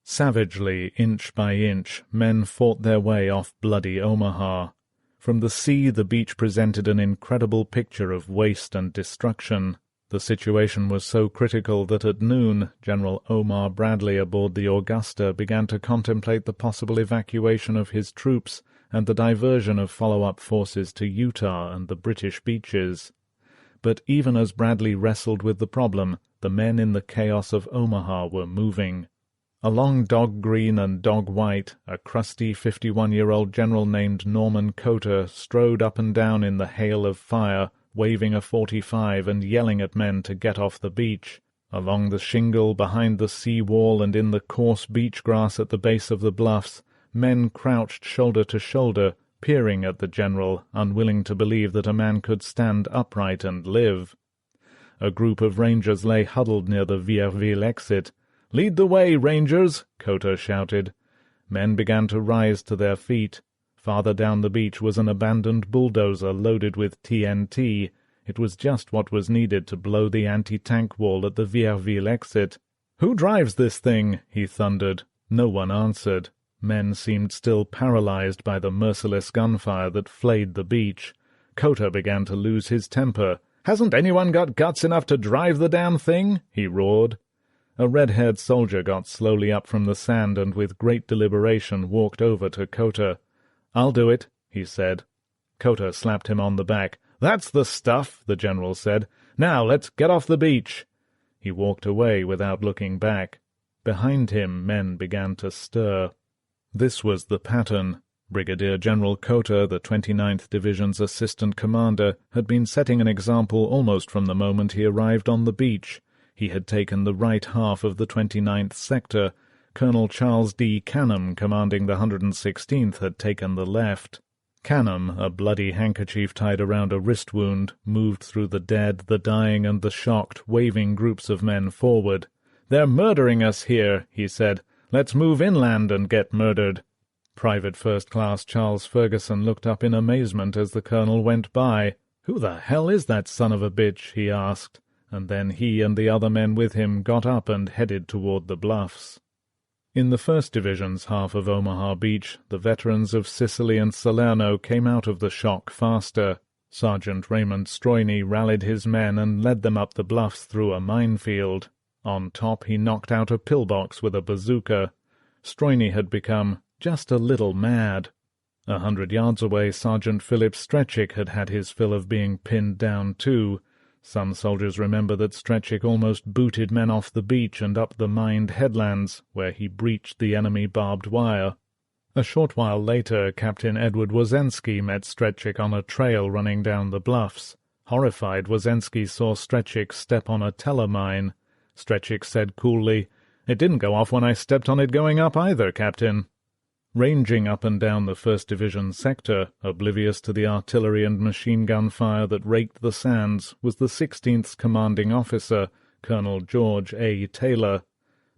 Speaker 1: Savagely, inch by inch, men fought their way off bloody Omaha. From the sea the beach presented an incredible picture of waste and destruction. The situation was so critical that at noon General Omar Bradley aboard the Augusta began to contemplate the possible evacuation of his troops and the diversion of follow-up forces to Utah and the British beaches. But even as Bradley wrestled with the problem, the men in the chaos of Omaha were moving. Along Dog Green and Dog White, a crusty 51-year-old general named Norman Coter strode up and down in the hail of fire, waving a .45 and yelling at men to get off the beach. Along the shingle, behind the sea wall, and in the coarse beach grass at the base of the bluffs, men crouched shoulder to shoulder, peering at the general, unwilling to believe that a man could stand upright and live. A group of rangers lay huddled near the Vierville exit. "Lead the way, Rangers!" Coter shouted. Men began to rise to their feet. Farther down the beach was an abandoned bulldozer loaded with TNT. It was just what was needed to blow the anti-tank wall at the Vierville exit. "Who drives this thing?" he thundered. No one answered. Men seemed still paralyzed by the merciless gunfire that flayed the beach. Coter began to lose his temper. "Hasn't anyone got guts enough to drive the damn thing?" he roared. A red-haired soldier got slowly up from the sand and with great deliberation walked over to Coter. "I'll do it," he said. Coter slapped him on the back. "That's the stuff," the general said. "Now let's get off the beach." He walked away without looking back. Behind him men began to stir. This was the pattern. Brigadier General Coter, the 29th Division's assistant commander, had been setting an example almost from the moment he arrived on the beach. He had taken the right half of the 29th sector. Colonel Charles D. Canham, commanding the 116th, had taken the left. Canham, a bloody handkerchief tied around a wrist wound, moved through the dead, the dying, and the shocked, waving groups of men forward. "They're murdering us here," he said. "Let's move inland and get murdered." Private First Class Charles Ferguson looked up in amazement as the colonel went by. "Who the hell is that son of a bitch?" he asked. And then he and the other men with him got up and headed toward the bluffs. In the 1st Division's half of Omaha Beach, the veterans of Sicily and Salerno came out of the shock faster. Sergeant Raymond Stroyne rallied his men and led them up the bluffs through a minefield. On top he knocked out a pillbox with a bazooka. Stroyne had become just a little mad. 100 yards away, Sergeant Philip Stretchick had had his fill of being pinned down too. Some soldiers remember that Stretchick almost booted men off the beach and up the mined headlands, where he breached the enemy barbed wire. A short while later, Captain Edward Wozensky met Stretchick on a trail running down the bluffs. Horrified, Wozensky saw Stretchick step on a teller mine. Stretchick said coolly, "It didn't go off when I stepped on it going up either, Captain." Ranging up and down the 1st Division sector, oblivious to the artillery and machine-gun fire that raked the sands, was the 16th's commanding officer, Colonel George A. Taylor.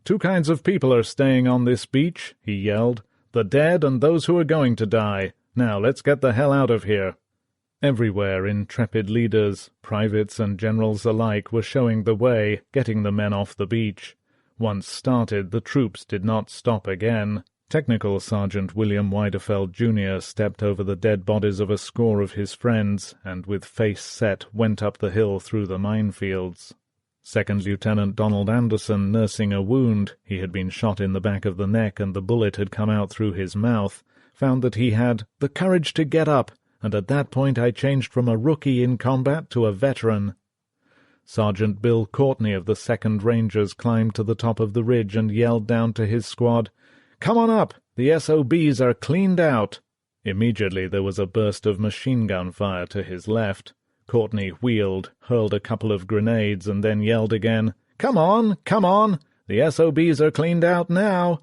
Speaker 1: "Two kinds of people are staying on this beach," he yelled. "The dead and those who are going to die. Now let's get the hell out of here." Everywhere intrepid leaders, privates and generals alike, were showing the way, getting the men off the beach. Once started, the troops did not stop again. Technical Sergeant William Widefeld, Jr. stepped over the dead bodies of a score of his friends, and with face set went up the hill through the minefields. Second Lieutenant Donald Anderson, nursing a wound, he had been shot in the back of the neck and the bullet had come out through his mouth, found that he had the courage to get up, and at that point I changed from a rookie in combat to a veteran. Sergeant Bill Courtney of the 2nd Rangers climbed to the top of the ridge and yelled down to his squad, "Come on up! The SOBs are cleaned out!" Immediately there was a burst of machine-gun fire to his left. Courtney wheeled, hurled a couple of grenades, and then yelled again, "Come on! Come on! The SOBs are cleaned out now!"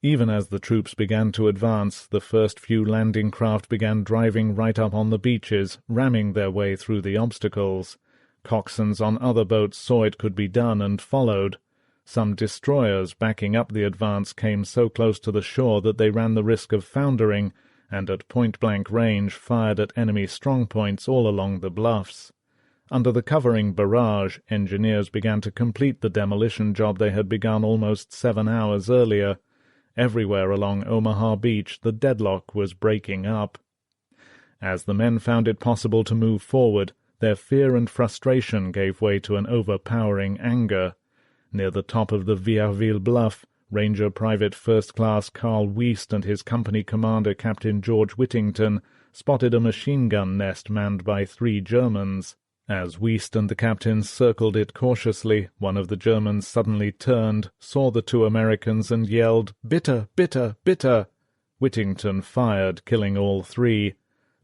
Speaker 1: Even as the troops began to advance, the first few landing craft began driving right up on the beaches, ramming their way through the obstacles. Coxswains on other boats saw it could be done and followed. Some destroyers backing up the advance came so close to the shore that they ran the risk of foundering, and at point-blank range fired at enemy strongpoints all along the bluffs. Under the covering barrage, engineers began to complete the demolition job they had begun almost 7 hours earlier. Everywhere along Omaha Beach the deadlock was breaking up. As the men found it possible to move forward, their fear and frustration gave way to an overpowering anger. Near the top of the Vierville bluff, Ranger Private First Class Carl Wiest and his company commander Captain George Whittington spotted a machine-gun nest manned by 3 Germans. As Wiest and the captain circled it cautiously, one of the Germans suddenly turned, saw the 2 Americans, and yelled, "Bitter, bitter, bitter!" Whittington fired, killing all 3.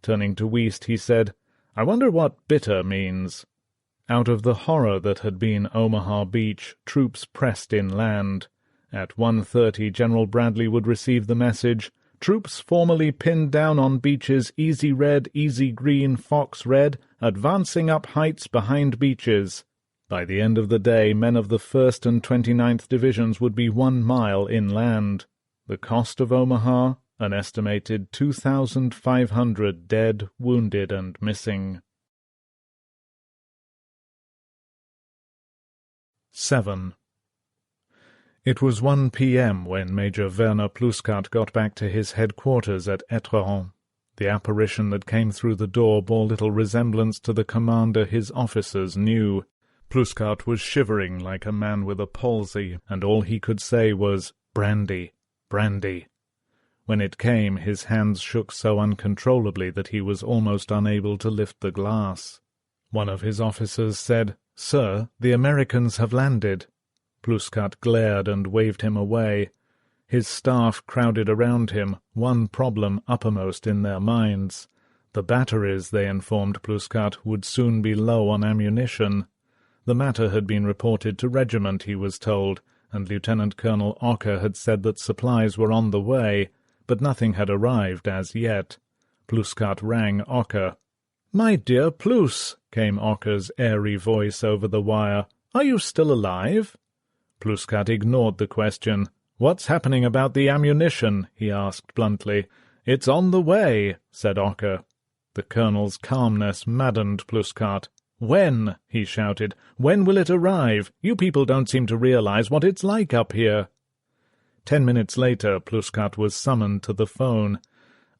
Speaker 1: Turning to Wiest, he said, "I wonder what bitter means." Out of the horror that had been Omaha Beach, troops pressed inland. At 1:30 General Bradley would receive the message, "Troops formerly pinned down on beaches Easy Red, Easy Green, Fox Red, advancing up heights behind beaches." By the end of the day, men of the 1st and 29th Divisions would be 1 mile inland. The cost of Omaha? An estimated 2,500 dead, wounded, and missing. 7. It was 1 p.m. when Major Werner Pluskat got back to his headquarters at Étretat. The apparition that came through the door bore little resemblance to the commander his officers knew. Pluskat was shivering like a man with a palsy, and all he could say was, "Brandy, brandy." When it came, his hands shook so uncontrollably that he was almost unable to lift the glass. One of his officers said, "Sir, the Americans have landed." Pluskat glared and waved him away. His staff crowded around him, one problem uppermost in their minds. The batteries, they informed Pluskat, would soon be low on ammunition. The matter had been reported to regiment, he was told, and Lieutenant Colonel Ocker had said that supplies were on the way, but nothing had arrived as yet. Pluskat rang Ocker. "My dear Plus," came Ocker's airy voice over the wire, "are you still alive?" Pluskat ignored the question. "What's happening about the ammunition?" he asked bluntly. "It's on the way," said Ocker. The colonel's calmness maddened Pluskat. "When?" he shouted. "When will it arrive? You people don't seem to realize what it's like up here." 10 minutes later, Pluskat was summoned to the phone.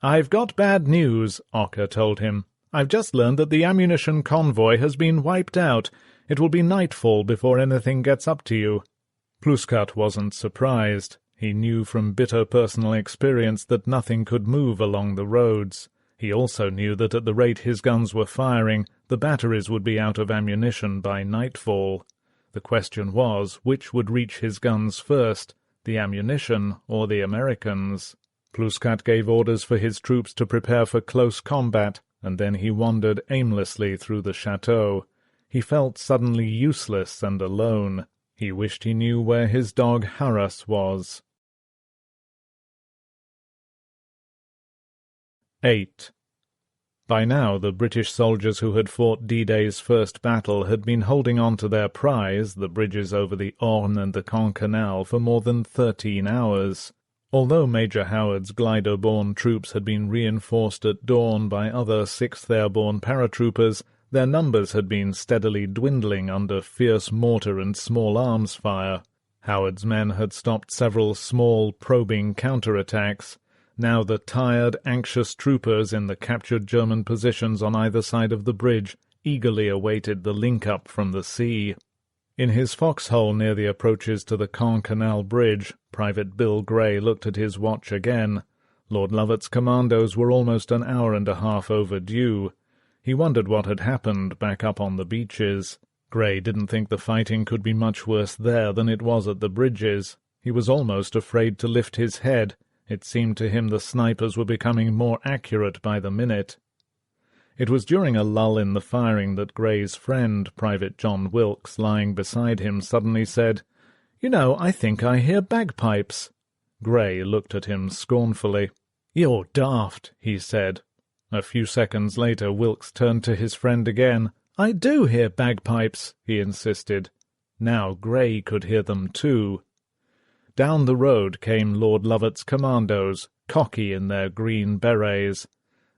Speaker 1: "I've got bad news," Ocker told him. "I've just learned that the ammunition convoy has been wiped out. It will be nightfall before anything gets up to you." Pluskat wasn't surprised. He knew from bitter personal experience that nothing could move along the roads. He also knew that at the rate his guns were firing, the batteries would be out of ammunition by nightfall. The question was, which would reach his guns first, the ammunition or the Americans? Pluskat gave orders for his troops to prepare for close combat, and then he wandered aimlessly through the chateau. He felt suddenly useless and alone. He wished he knew where his dog Harras was. 8. By now the British soldiers who had fought D-Day's first battle had been holding on to their prize, the bridges over the Orne and the Caen Canal, for more than 13 hours. Although Major Howard's glider-borne troops had been reinforced at dawn by other 6th Airborne paratroopers, their numbers had been steadily dwindling under fierce mortar and small-arms fire. Howard's men had stopped several small, probing counterattacks. Now the tired, anxious troopers in the captured German positions on either side of the bridge eagerly awaited the link-up from the sea. In his foxhole near the approaches to the Caen Canal Bridge, Private Bill Gray looked at his watch again. Lord Lovat's commandos were almost an hour and a half overdue. He wondered what had happened back up on the beaches. Gray didn't think the fighting could be much worse there than it was at the bridges. He was almost afraid to lift his head. It seemed to him the snipers were becoming more accurate by the minute. It was during a lull in the firing that Gray's friend, Private John Wilkes, lying beside him, suddenly said, "You know, I think I hear bagpipes." Gray looked at him scornfully. "You're daft," he said. A few seconds later Wilkes turned to his friend again. "I do hear bagpipes," he insisted. Now Gray could hear them too. Down the road came Lord Lovat's commandos, cocky in their green berets.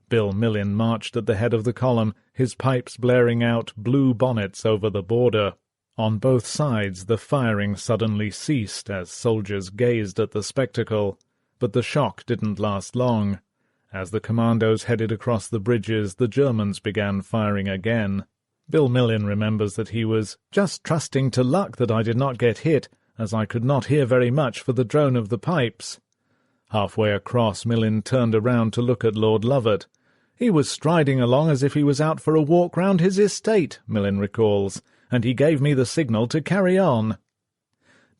Speaker 1: Bill Millin marched at the head of the column, his pipes blaring out blue bonnets over the border. On both sides the firing suddenly ceased as soldiers gazed at the spectacle, but the shock didn't last long. As the commandos headed across the bridges, the Germans began firing again. Bill Millin remembers that he was just trusting to luck that I did not get hit, as I could not hear very much for the drone of the pipes. Halfway across, Millin turned around to look at Lord Lovat. He was striding along as if he was out for a walk round his estate, Millin recalls, and he gave me the signal to carry on.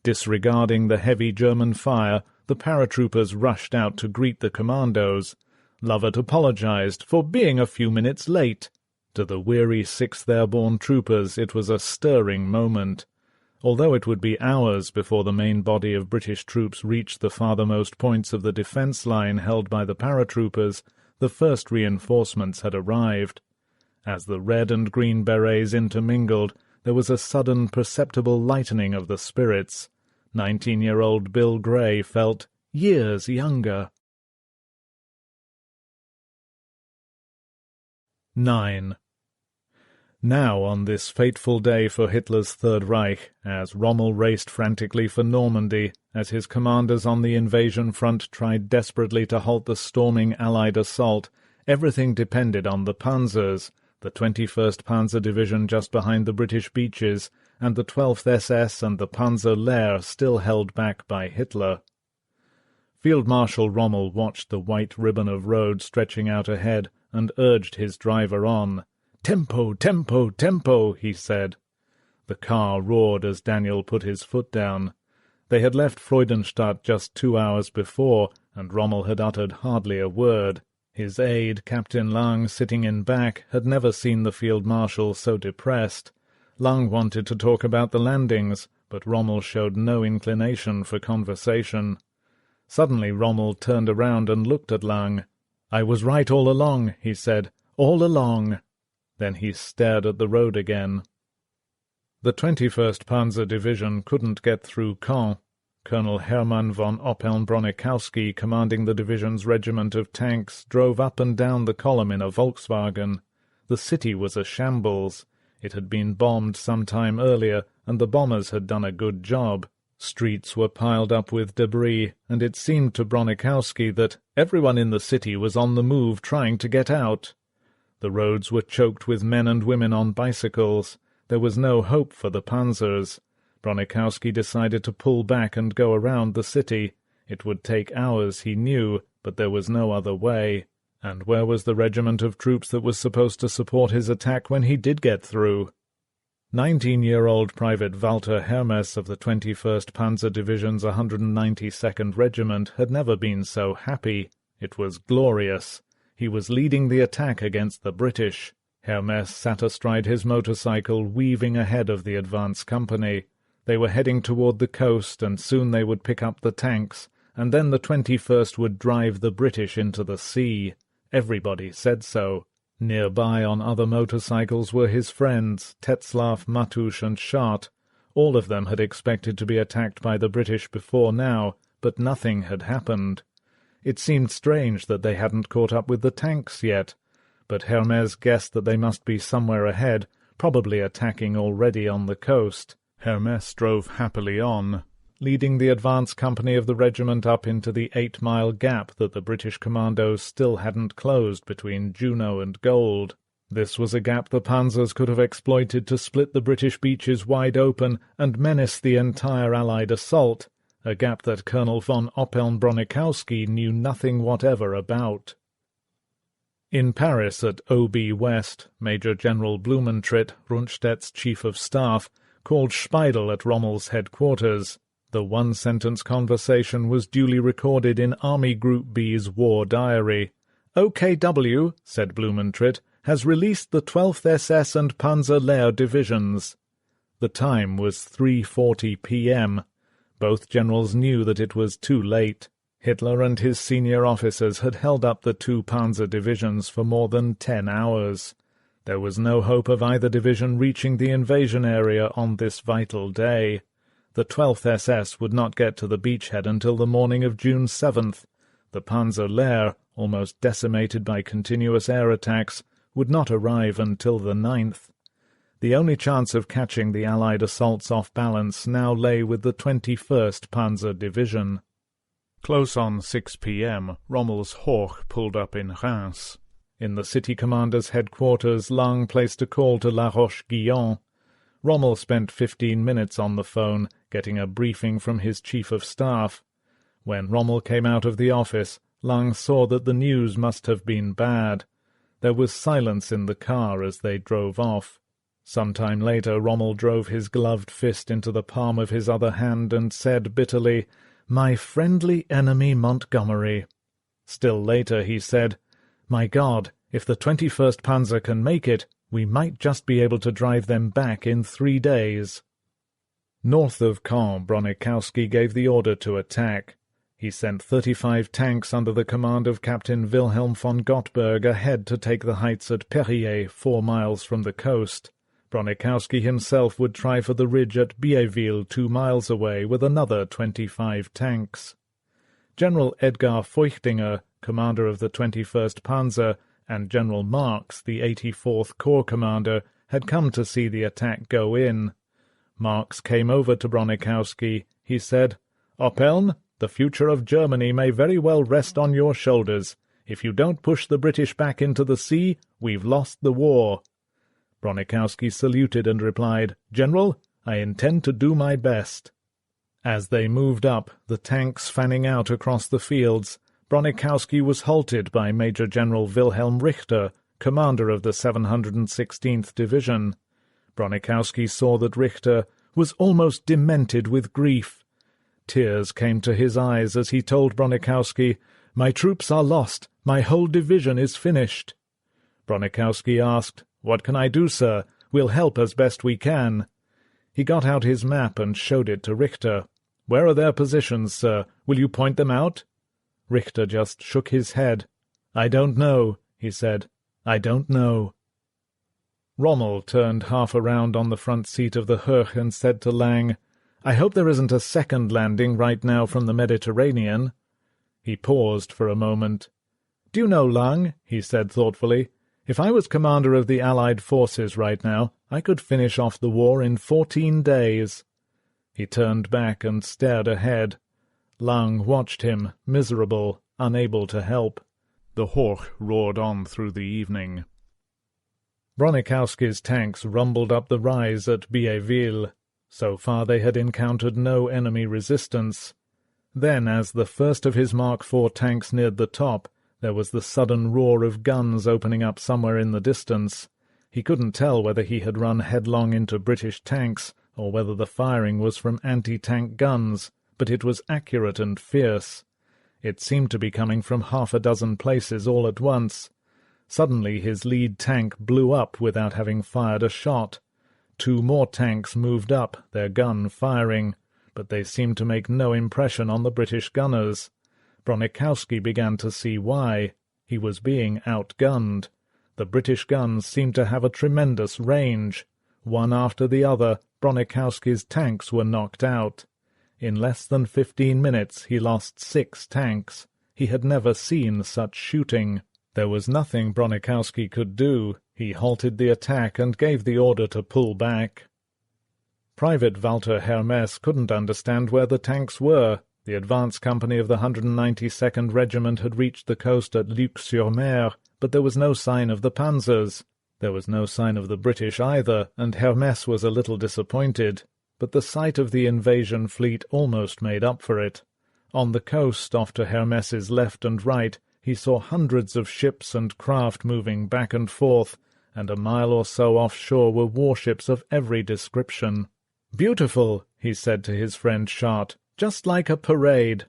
Speaker 1: Disregarding the heavy German fire, the paratroopers rushed out to greet the commandos. Lovat apologized for being a few minutes late. To the weary 6th Airborne troopers it was a stirring moment. Although it would be hours before the main body of British troops reached the farthermost points of the defence line held by the paratroopers, the first reinforcements had arrived. As the red and green berets intermingled, there was a sudden perceptible lightening of the spirits. 19-year-old Bill Gray felt years younger. 9. Now, on this fateful day for Hitler's Third Reich, as Rommel raced frantically for Normandy, as his commanders on the invasion front tried desperately to halt the storming Allied assault, everything depended on the panzers, the 21st Panzer Division just behind the British beaches, and the 12th SS and the Panzer Lehr still held back by Hitler. Field Marshal Rommel watched the white ribbon of road stretching out ahead and urged his driver on. "Tempo, tempo, tempo," he said. The car roared as Daniel put his foot down. They had left Freudenstadt just 2 hours before, and Rommel had uttered hardly a word. His aide, Captain Lang, sitting in back, had never seen the Field Marshal so depressed. Lang wanted to talk about the landings, but Rommel showed no inclination for conversation. Suddenly Rommel turned around and looked at Lang. "I was right all along," he said, "all along." Then he stared at the road again. The 21st Panzer Division couldn't get through Caen. Colonel Hermann von Oppeln-Bronikowski, commanding the division's regiment of tanks, drove up and down the column in a Volkswagen. The city was a shambles. It had been bombed some time earlier, and the bombers had done a good job. Streets were piled up with debris, and it seemed to Bronikowski that everyone in the city was on the move trying to get out. The roads were choked with men and women on bicycles. There was no hope for the panzers. Bronikowski decided to pull back and go around the city. It would take hours, he knew, but there was no other way. And where was the regiment of troops that was supposed to support his attack when he did get through? 19-year-old Private Walter Hermes of the 21st Panzer Division's 192nd Regiment had never been so happy. It was glorious. He was leading the attack against the British. Hermes sat astride his motorcycle, weaving ahead of the advance company. They were heading toward the coast, and soon they would pick up the tanks, and then the 21st would drive the British into the sea. Everybody said so. Nearby on other motorcycles were his friends, Tetzlaff, Matusch, and Schart. All of them had expected to be attacked by the British before now, but nothing had happened. It seemed strange that they hadn't caught up with the tanks yet, but Hermes guessed that they must be somewhere ahead, probably attacking already on the coast. Hermes drove happily on, leading the advance company of the regiment up into the 8-mile gap that the British commandos still hadn't closed between Juno and Gold. This was a gap the panzers could have exploited to split the British beaches wide open and menace the entire Allied assault, a gap that Colonel von Oppeln-Bronikowski knew nothing whatever about. In Paris at OB West, Major General Blumentritt, Rundstedt's chief of staff, called Speidel at Rommel's headquarters. The one-sentence conversation was duly recorded in Army Group B's war diary. "OKW," said Blumentritt, "has released the 12th SS and Panzer Lehr divisions." The time was 3:40 p.m. Both generals knew that it was too late. Hitler and his senior officers had held up the two panzer divisions for more than 10 hours. There was no hope of either division reaching the invasion area on this vital day. The 12th SS would not get to the beachhead until the morning of June 7th. The Panzer Lehr, almost decimated by continuous air attacks, would not arrive until the 9th. The only chance of catching the Allied assaults off balance now lay with the 21st Panzer Division. Close on 6 p.m., Rommel's Hoch pulled up in Reims. In the city commander's headquarters, Lang placed a call to La Roche-Guyon. Rommel spent 15 minutes on the phone, getting a briefing from his chief of staff. When Rommel came out of the office, Lang saw that the news must have been bad. There was silence in the car as they drove off. Some time later, Rommel drove his gloved fist into the palm of his other hand and said bitterly, "My friendly enemy Montgomery." Still later he said, "My God, if the 21st Panzer can make it, we might just be able to drive them back in 3 days." North of Caen, Bronichowski gave the order to attack. He sent 35 tanks under the command of Captain Wilhelm von Gottberg ahead to take the heights at Perrier, 4 miles from the coast. Bronichowski himself would try for the ridge at Biéville, 2 miles away, with another 25 tanks. General Edgar Feuchtinger, commander of the 21st Panzer, and General Marx, the 84th Corps commander, had come to see the attack go in. Marx came over to Bronichowski. He said, "Oppeln, the future of Germany may very well rest on your shoulders. If you don't push the British back into the sea, we've lost the war." Bronichowski saluted and replied, "General, I intend to do my best." As they moved up, the tanks fanning out across the fields, Bronichowski was halted by Major General Wilhelm Richter, commander of the 716th Division. Bronichowski saw that Richter was almost demented with grief. Tears came to his eyes as he told Bronichowski, "My troops are lost. My whole division is finished." Bronichowski asked, "What can I do, sir? We'll help as best we can." He got out his map and showed it to Richter. "Where are their positions, sir? Will you point them out?" Richter just shook his head. "I don't know," he said. "I don't know." Rommel turned half around on the front seat of the Hoch and said to Lang, "I hope there isn't a second landing right now from the Mediterranean." He paused for a moment. "Do you know, Lang," he said thoughtfully, "if I was commander of the Allied forces right now, I could finish off the war in 14 days. He turned back and stared ahead. Lang watched him, miserable, unable to help. The Hoch roared on through the evening. Bronichowski's tanks rumbled up the rise at Biéville. So far they had encountered no enemy resistance. Then, as the first of his Mark IV tanks neared the top, there was the sudden roar of guns opening up somewhere in the distance. He couldn't tell whether he had run headlong into British tanks, or whether the firing was from anti-tank guns, but it was accurate and fierce. It seemed to be coming from half a dozen places all at once. Suddenly his lead tank blew up without having fired a shot. 2 more tanks moved up, their gun firing, but they seemed to make no impression on the British gunners. Bronichowski began to see why. He was being outgunned. The British guns seemed to have a tremendous range. One after the other, Bronichowski's tanks were knocked out. In less than 15 minutes he lost 6 tanks. He had never seen such shooting. There was nothing Bronichowski could do. He halted the attack and gave the order to pull back. Private Walter Hermes couldn't understand where the tanks were. The advance company of the 192nd Regiment had reached the coast at Luc-sur-Mer, but there was no sign of the panzers. There was no sign of the British either, and Hermes was a little disappointed. But the sight of the invasion fleet almost made up for it. On the coast, off to Hermes's left and right, he saw hundreds of ships and craft moving back and forth, and a mile or so offshore were warships of every description. "Beautiful," he said to his friend Schott, "just like a parade."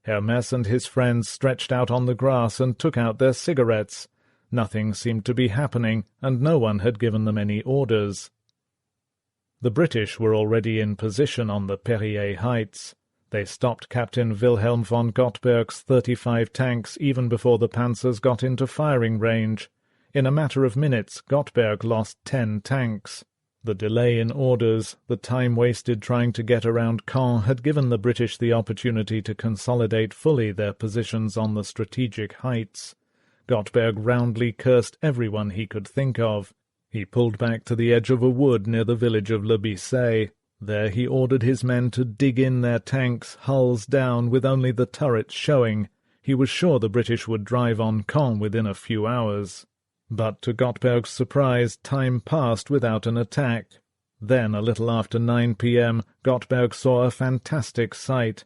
Speaker 1: Hermes and his friends stretched out on the grass and took out their cigarettes. Nothing seemed to be happening, and no one had given them any orders. The British were already in position on the Perrier heights. They stopped Captain Wilhelm von Gottberg's 35 tanks even before the panzers got into firing range. In a matter of minutes, Gottberg lost 10 tanks. The delay in orders, the time wasted trying to get around Caen, had given the British the opportunity to consolidate fully their positions on the strategic heights. Gottberg roundly cursed everyone he could think of. He pulled back to the edge of a wood near the village of Le Bisset. There he ordered his men to dig in their tanks, hulls down, with only the turrets showing. He was sure the British would drive on Caen within a few hours. But to Gottberg's surprise, time passed without an attack. Then, a little after 9 p.m., Gottberg saw a fantastic sight.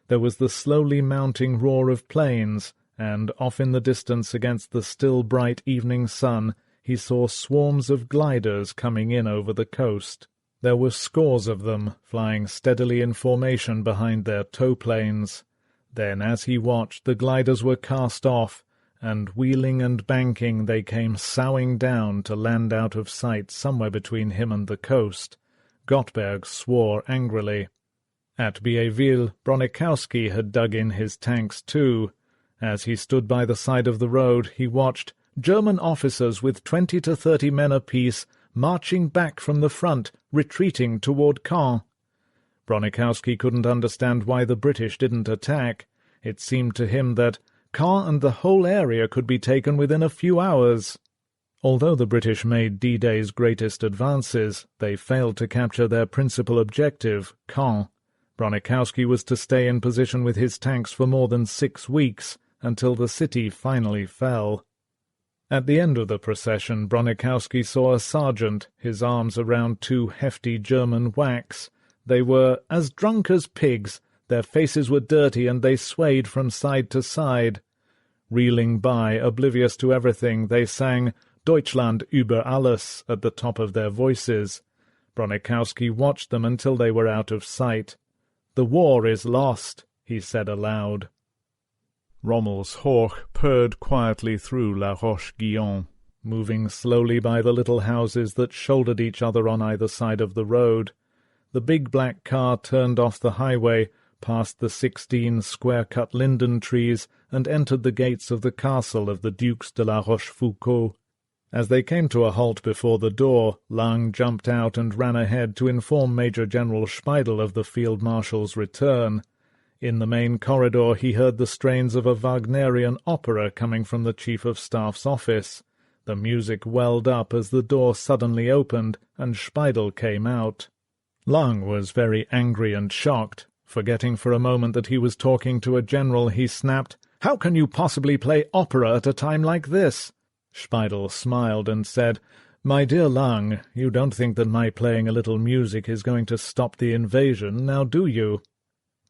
Speaker 1: There was the slowly mounting roar of planes, and off in the distance against the still bright evening sun, he saw swarms of gliders coming in over the coast. There were scores of them, flying steadily in formation behind their tow-planes. Then, as he watched, the gliders were cast off, and wheeling and banking they came soughing down to land out of sight somewhere between him and the coast. Gottberg swore angrily. At Biéville, Bronikowski had dug in his tanks too. As he stood by the side of the road, he watched German officers with 20 to 30 men apiece marching back from the front, retreating toward Caen. Bronikowski couldn't understand why the British didn't attack. It seemed to him that Caen and the whole area could be taken within a few hours. Although the British made D-Day's greatest advances, they failed to capture their principal objective, Caen. Bronikowski was to stay in position with his tanks for more than 6 weeks, until the city finally fell. At the end of the procession, Bronikowski saw a sergeant, his arms around 2 hefty German whacks. They were as drunk as pigs. Their faces were dirty, and they swayed from side to side. Reeling by, oblivious to everything, they sang Deutschland über alles at the top of their voices. Bronikowski watched them until they were out of sight. "The war is lost," he said aloud. Rommel's hawk purred quietly through La Roche-Guyon, moving slowly by the little houses that shouldered each other on either side of the road. The big black car turned off the highway, past the 16 square-cut linden trees, and entered the gates of the castle of the Dukes de la Rochefoucauld. As they came to a halt before the door, Lang jumped out and ran ahead to inform Major General Speidel of the Field Marshal's return. In the main corridor he heard the strains of a Wagnerian opera coming from the Chief of Staff's office. The music welled up as the door suddenly opened, and Speidel came out. Lang was very angry and shocked. Forgetting for a moment that he was talking to a general, he snapped, "How can you possibly play opera at a time like this?" Speidel smiled and said, "My dear Lang, you don't think that my playing a little music is going to stop the invasion, now do you?"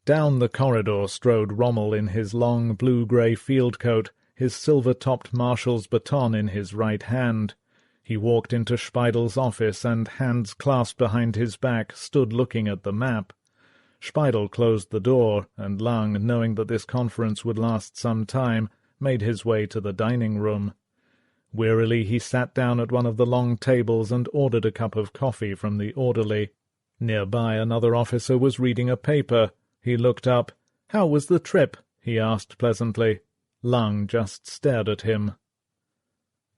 Speaker 1: Down the corridor strode Rommel in his long blue-grey field coat, his silver-topped marshal's baton in his right hand. He walked into Speidel's office and, hands clasped behind his back, stood looking at the map. Speidel closed the door, and Lang, knowing that this conference would last some time, made his way to the dining-room. Wearily he sat down at one of the long tables and ordered a cup of coffee from the orderly. Nearby another officer was reading a paper. He looked up. "How was the trip?" he asked pleasantly. Lang just stared at him.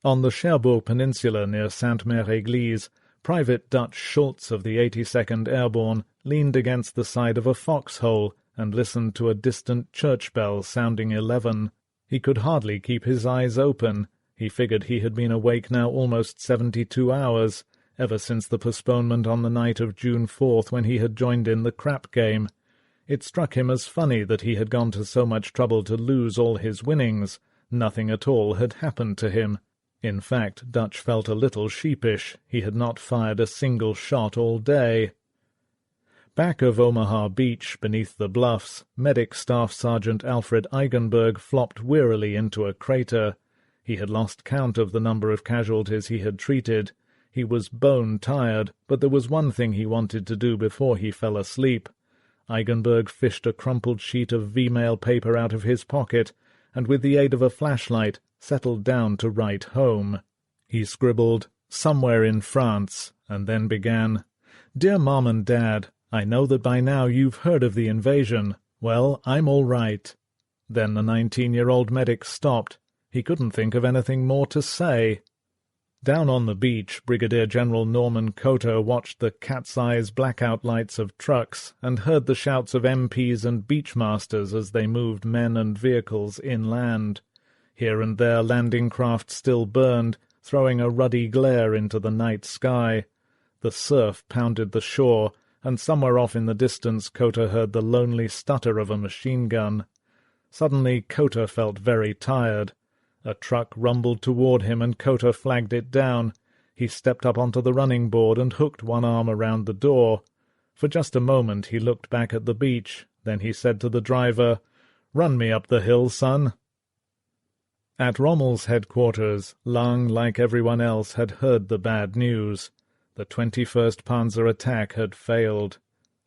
Speaker 1: On the Cherbourg Peninsula near Sainte-Mère-Église, Private Dutch Schultz of the 82nd Airborne leaned against the side of a foxhole and listened to a distant church bell sounding 11. He could hardly keep his eyes open. He figured he had been awake now almost 72 hours, ever since the postponement on the night of June 4th when he had joined in the crap game. It struck him as funny that he had gone to so much trouble to lose all his winnings. Nothing at all had happened to him. In fact, Dutch felt a little sheepish. He had not fired a single shot all day. Back of Omaha Beach, beneath the bluffs, Medic Staff Sergeant Alfred Eigenberg flopped wearily into a crater. He had lost count of the number of casualties he had treated. He was bone-tired, but there was one thing he wanted to do before he fell asleep. Eigenberg fished a crumpled sheet of V-mail paper out of his pocket, and with the aid of a flashlight, settled down to write home. He scribbled, "Somewhere in France," and then began, "Dear Mom and Dad, I know that by now you've heard of the invasion. "Well, I'm all right." Then the 19-year-old medic stopped. He couldn't think of anything more to say. Down on the beach, Brigadier General Norman Cotter watched the cat's-eyes blackout lights of trucks and heard the shouts of MPs and beachmasters as they moved men and vehicles inland. Here and there landing craft still burned, throwing a ruddy glare into the night sky. The surf pounded the shore, and somewhere off in the distance Cotter heard the lonely stutter of a machine gun. Suddenly Cotter felt very tired. A truck rumbled toward him, and Cotter flagged it down. He stepped up onto the running board and hooked one arm around the door. For just a moment he looked back at the beach. Then he said to the driver, "Run me up the hill, son." At Rommel's headquarters, Lang, like everyone else, had heard the bad news. The 21st Panzer attack had failed.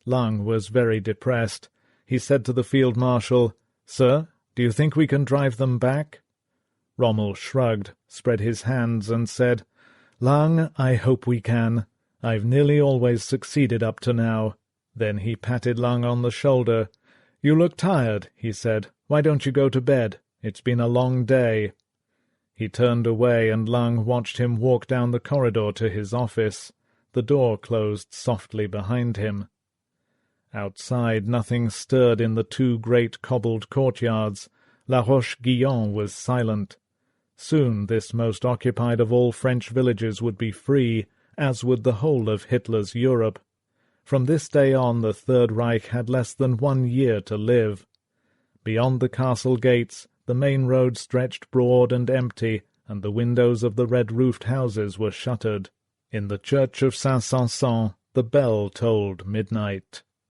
Speaker 1: Lang was very depressed. He said to the field marshal, "Sir, do you think we can drive them back?" Rommel shrugged, spread his hands, and said, "Lang, I hope we can. I've nearly always succeeded up to now." Then he patted Lang on the shoulder. "You look tired," he said. "Why don't you go to bed? It's been a long day." He turned away, and Lang watched him walk down the corridor to his office. The door closed softly behind him. Outside nothing stirred in the two great cobbled courtyards. La Roche-Guyon was silent. Soon this most occupied of all French villages would be free, as would the whole of Hitler's Europe. From this day on the Third Reich had less than 1 year to live. Beyond the castle gates, the main road stretched broad and empty, and the windows of the red-roofed houses were shuttered. In the church of Saint-Saëns the bell tolled midnight.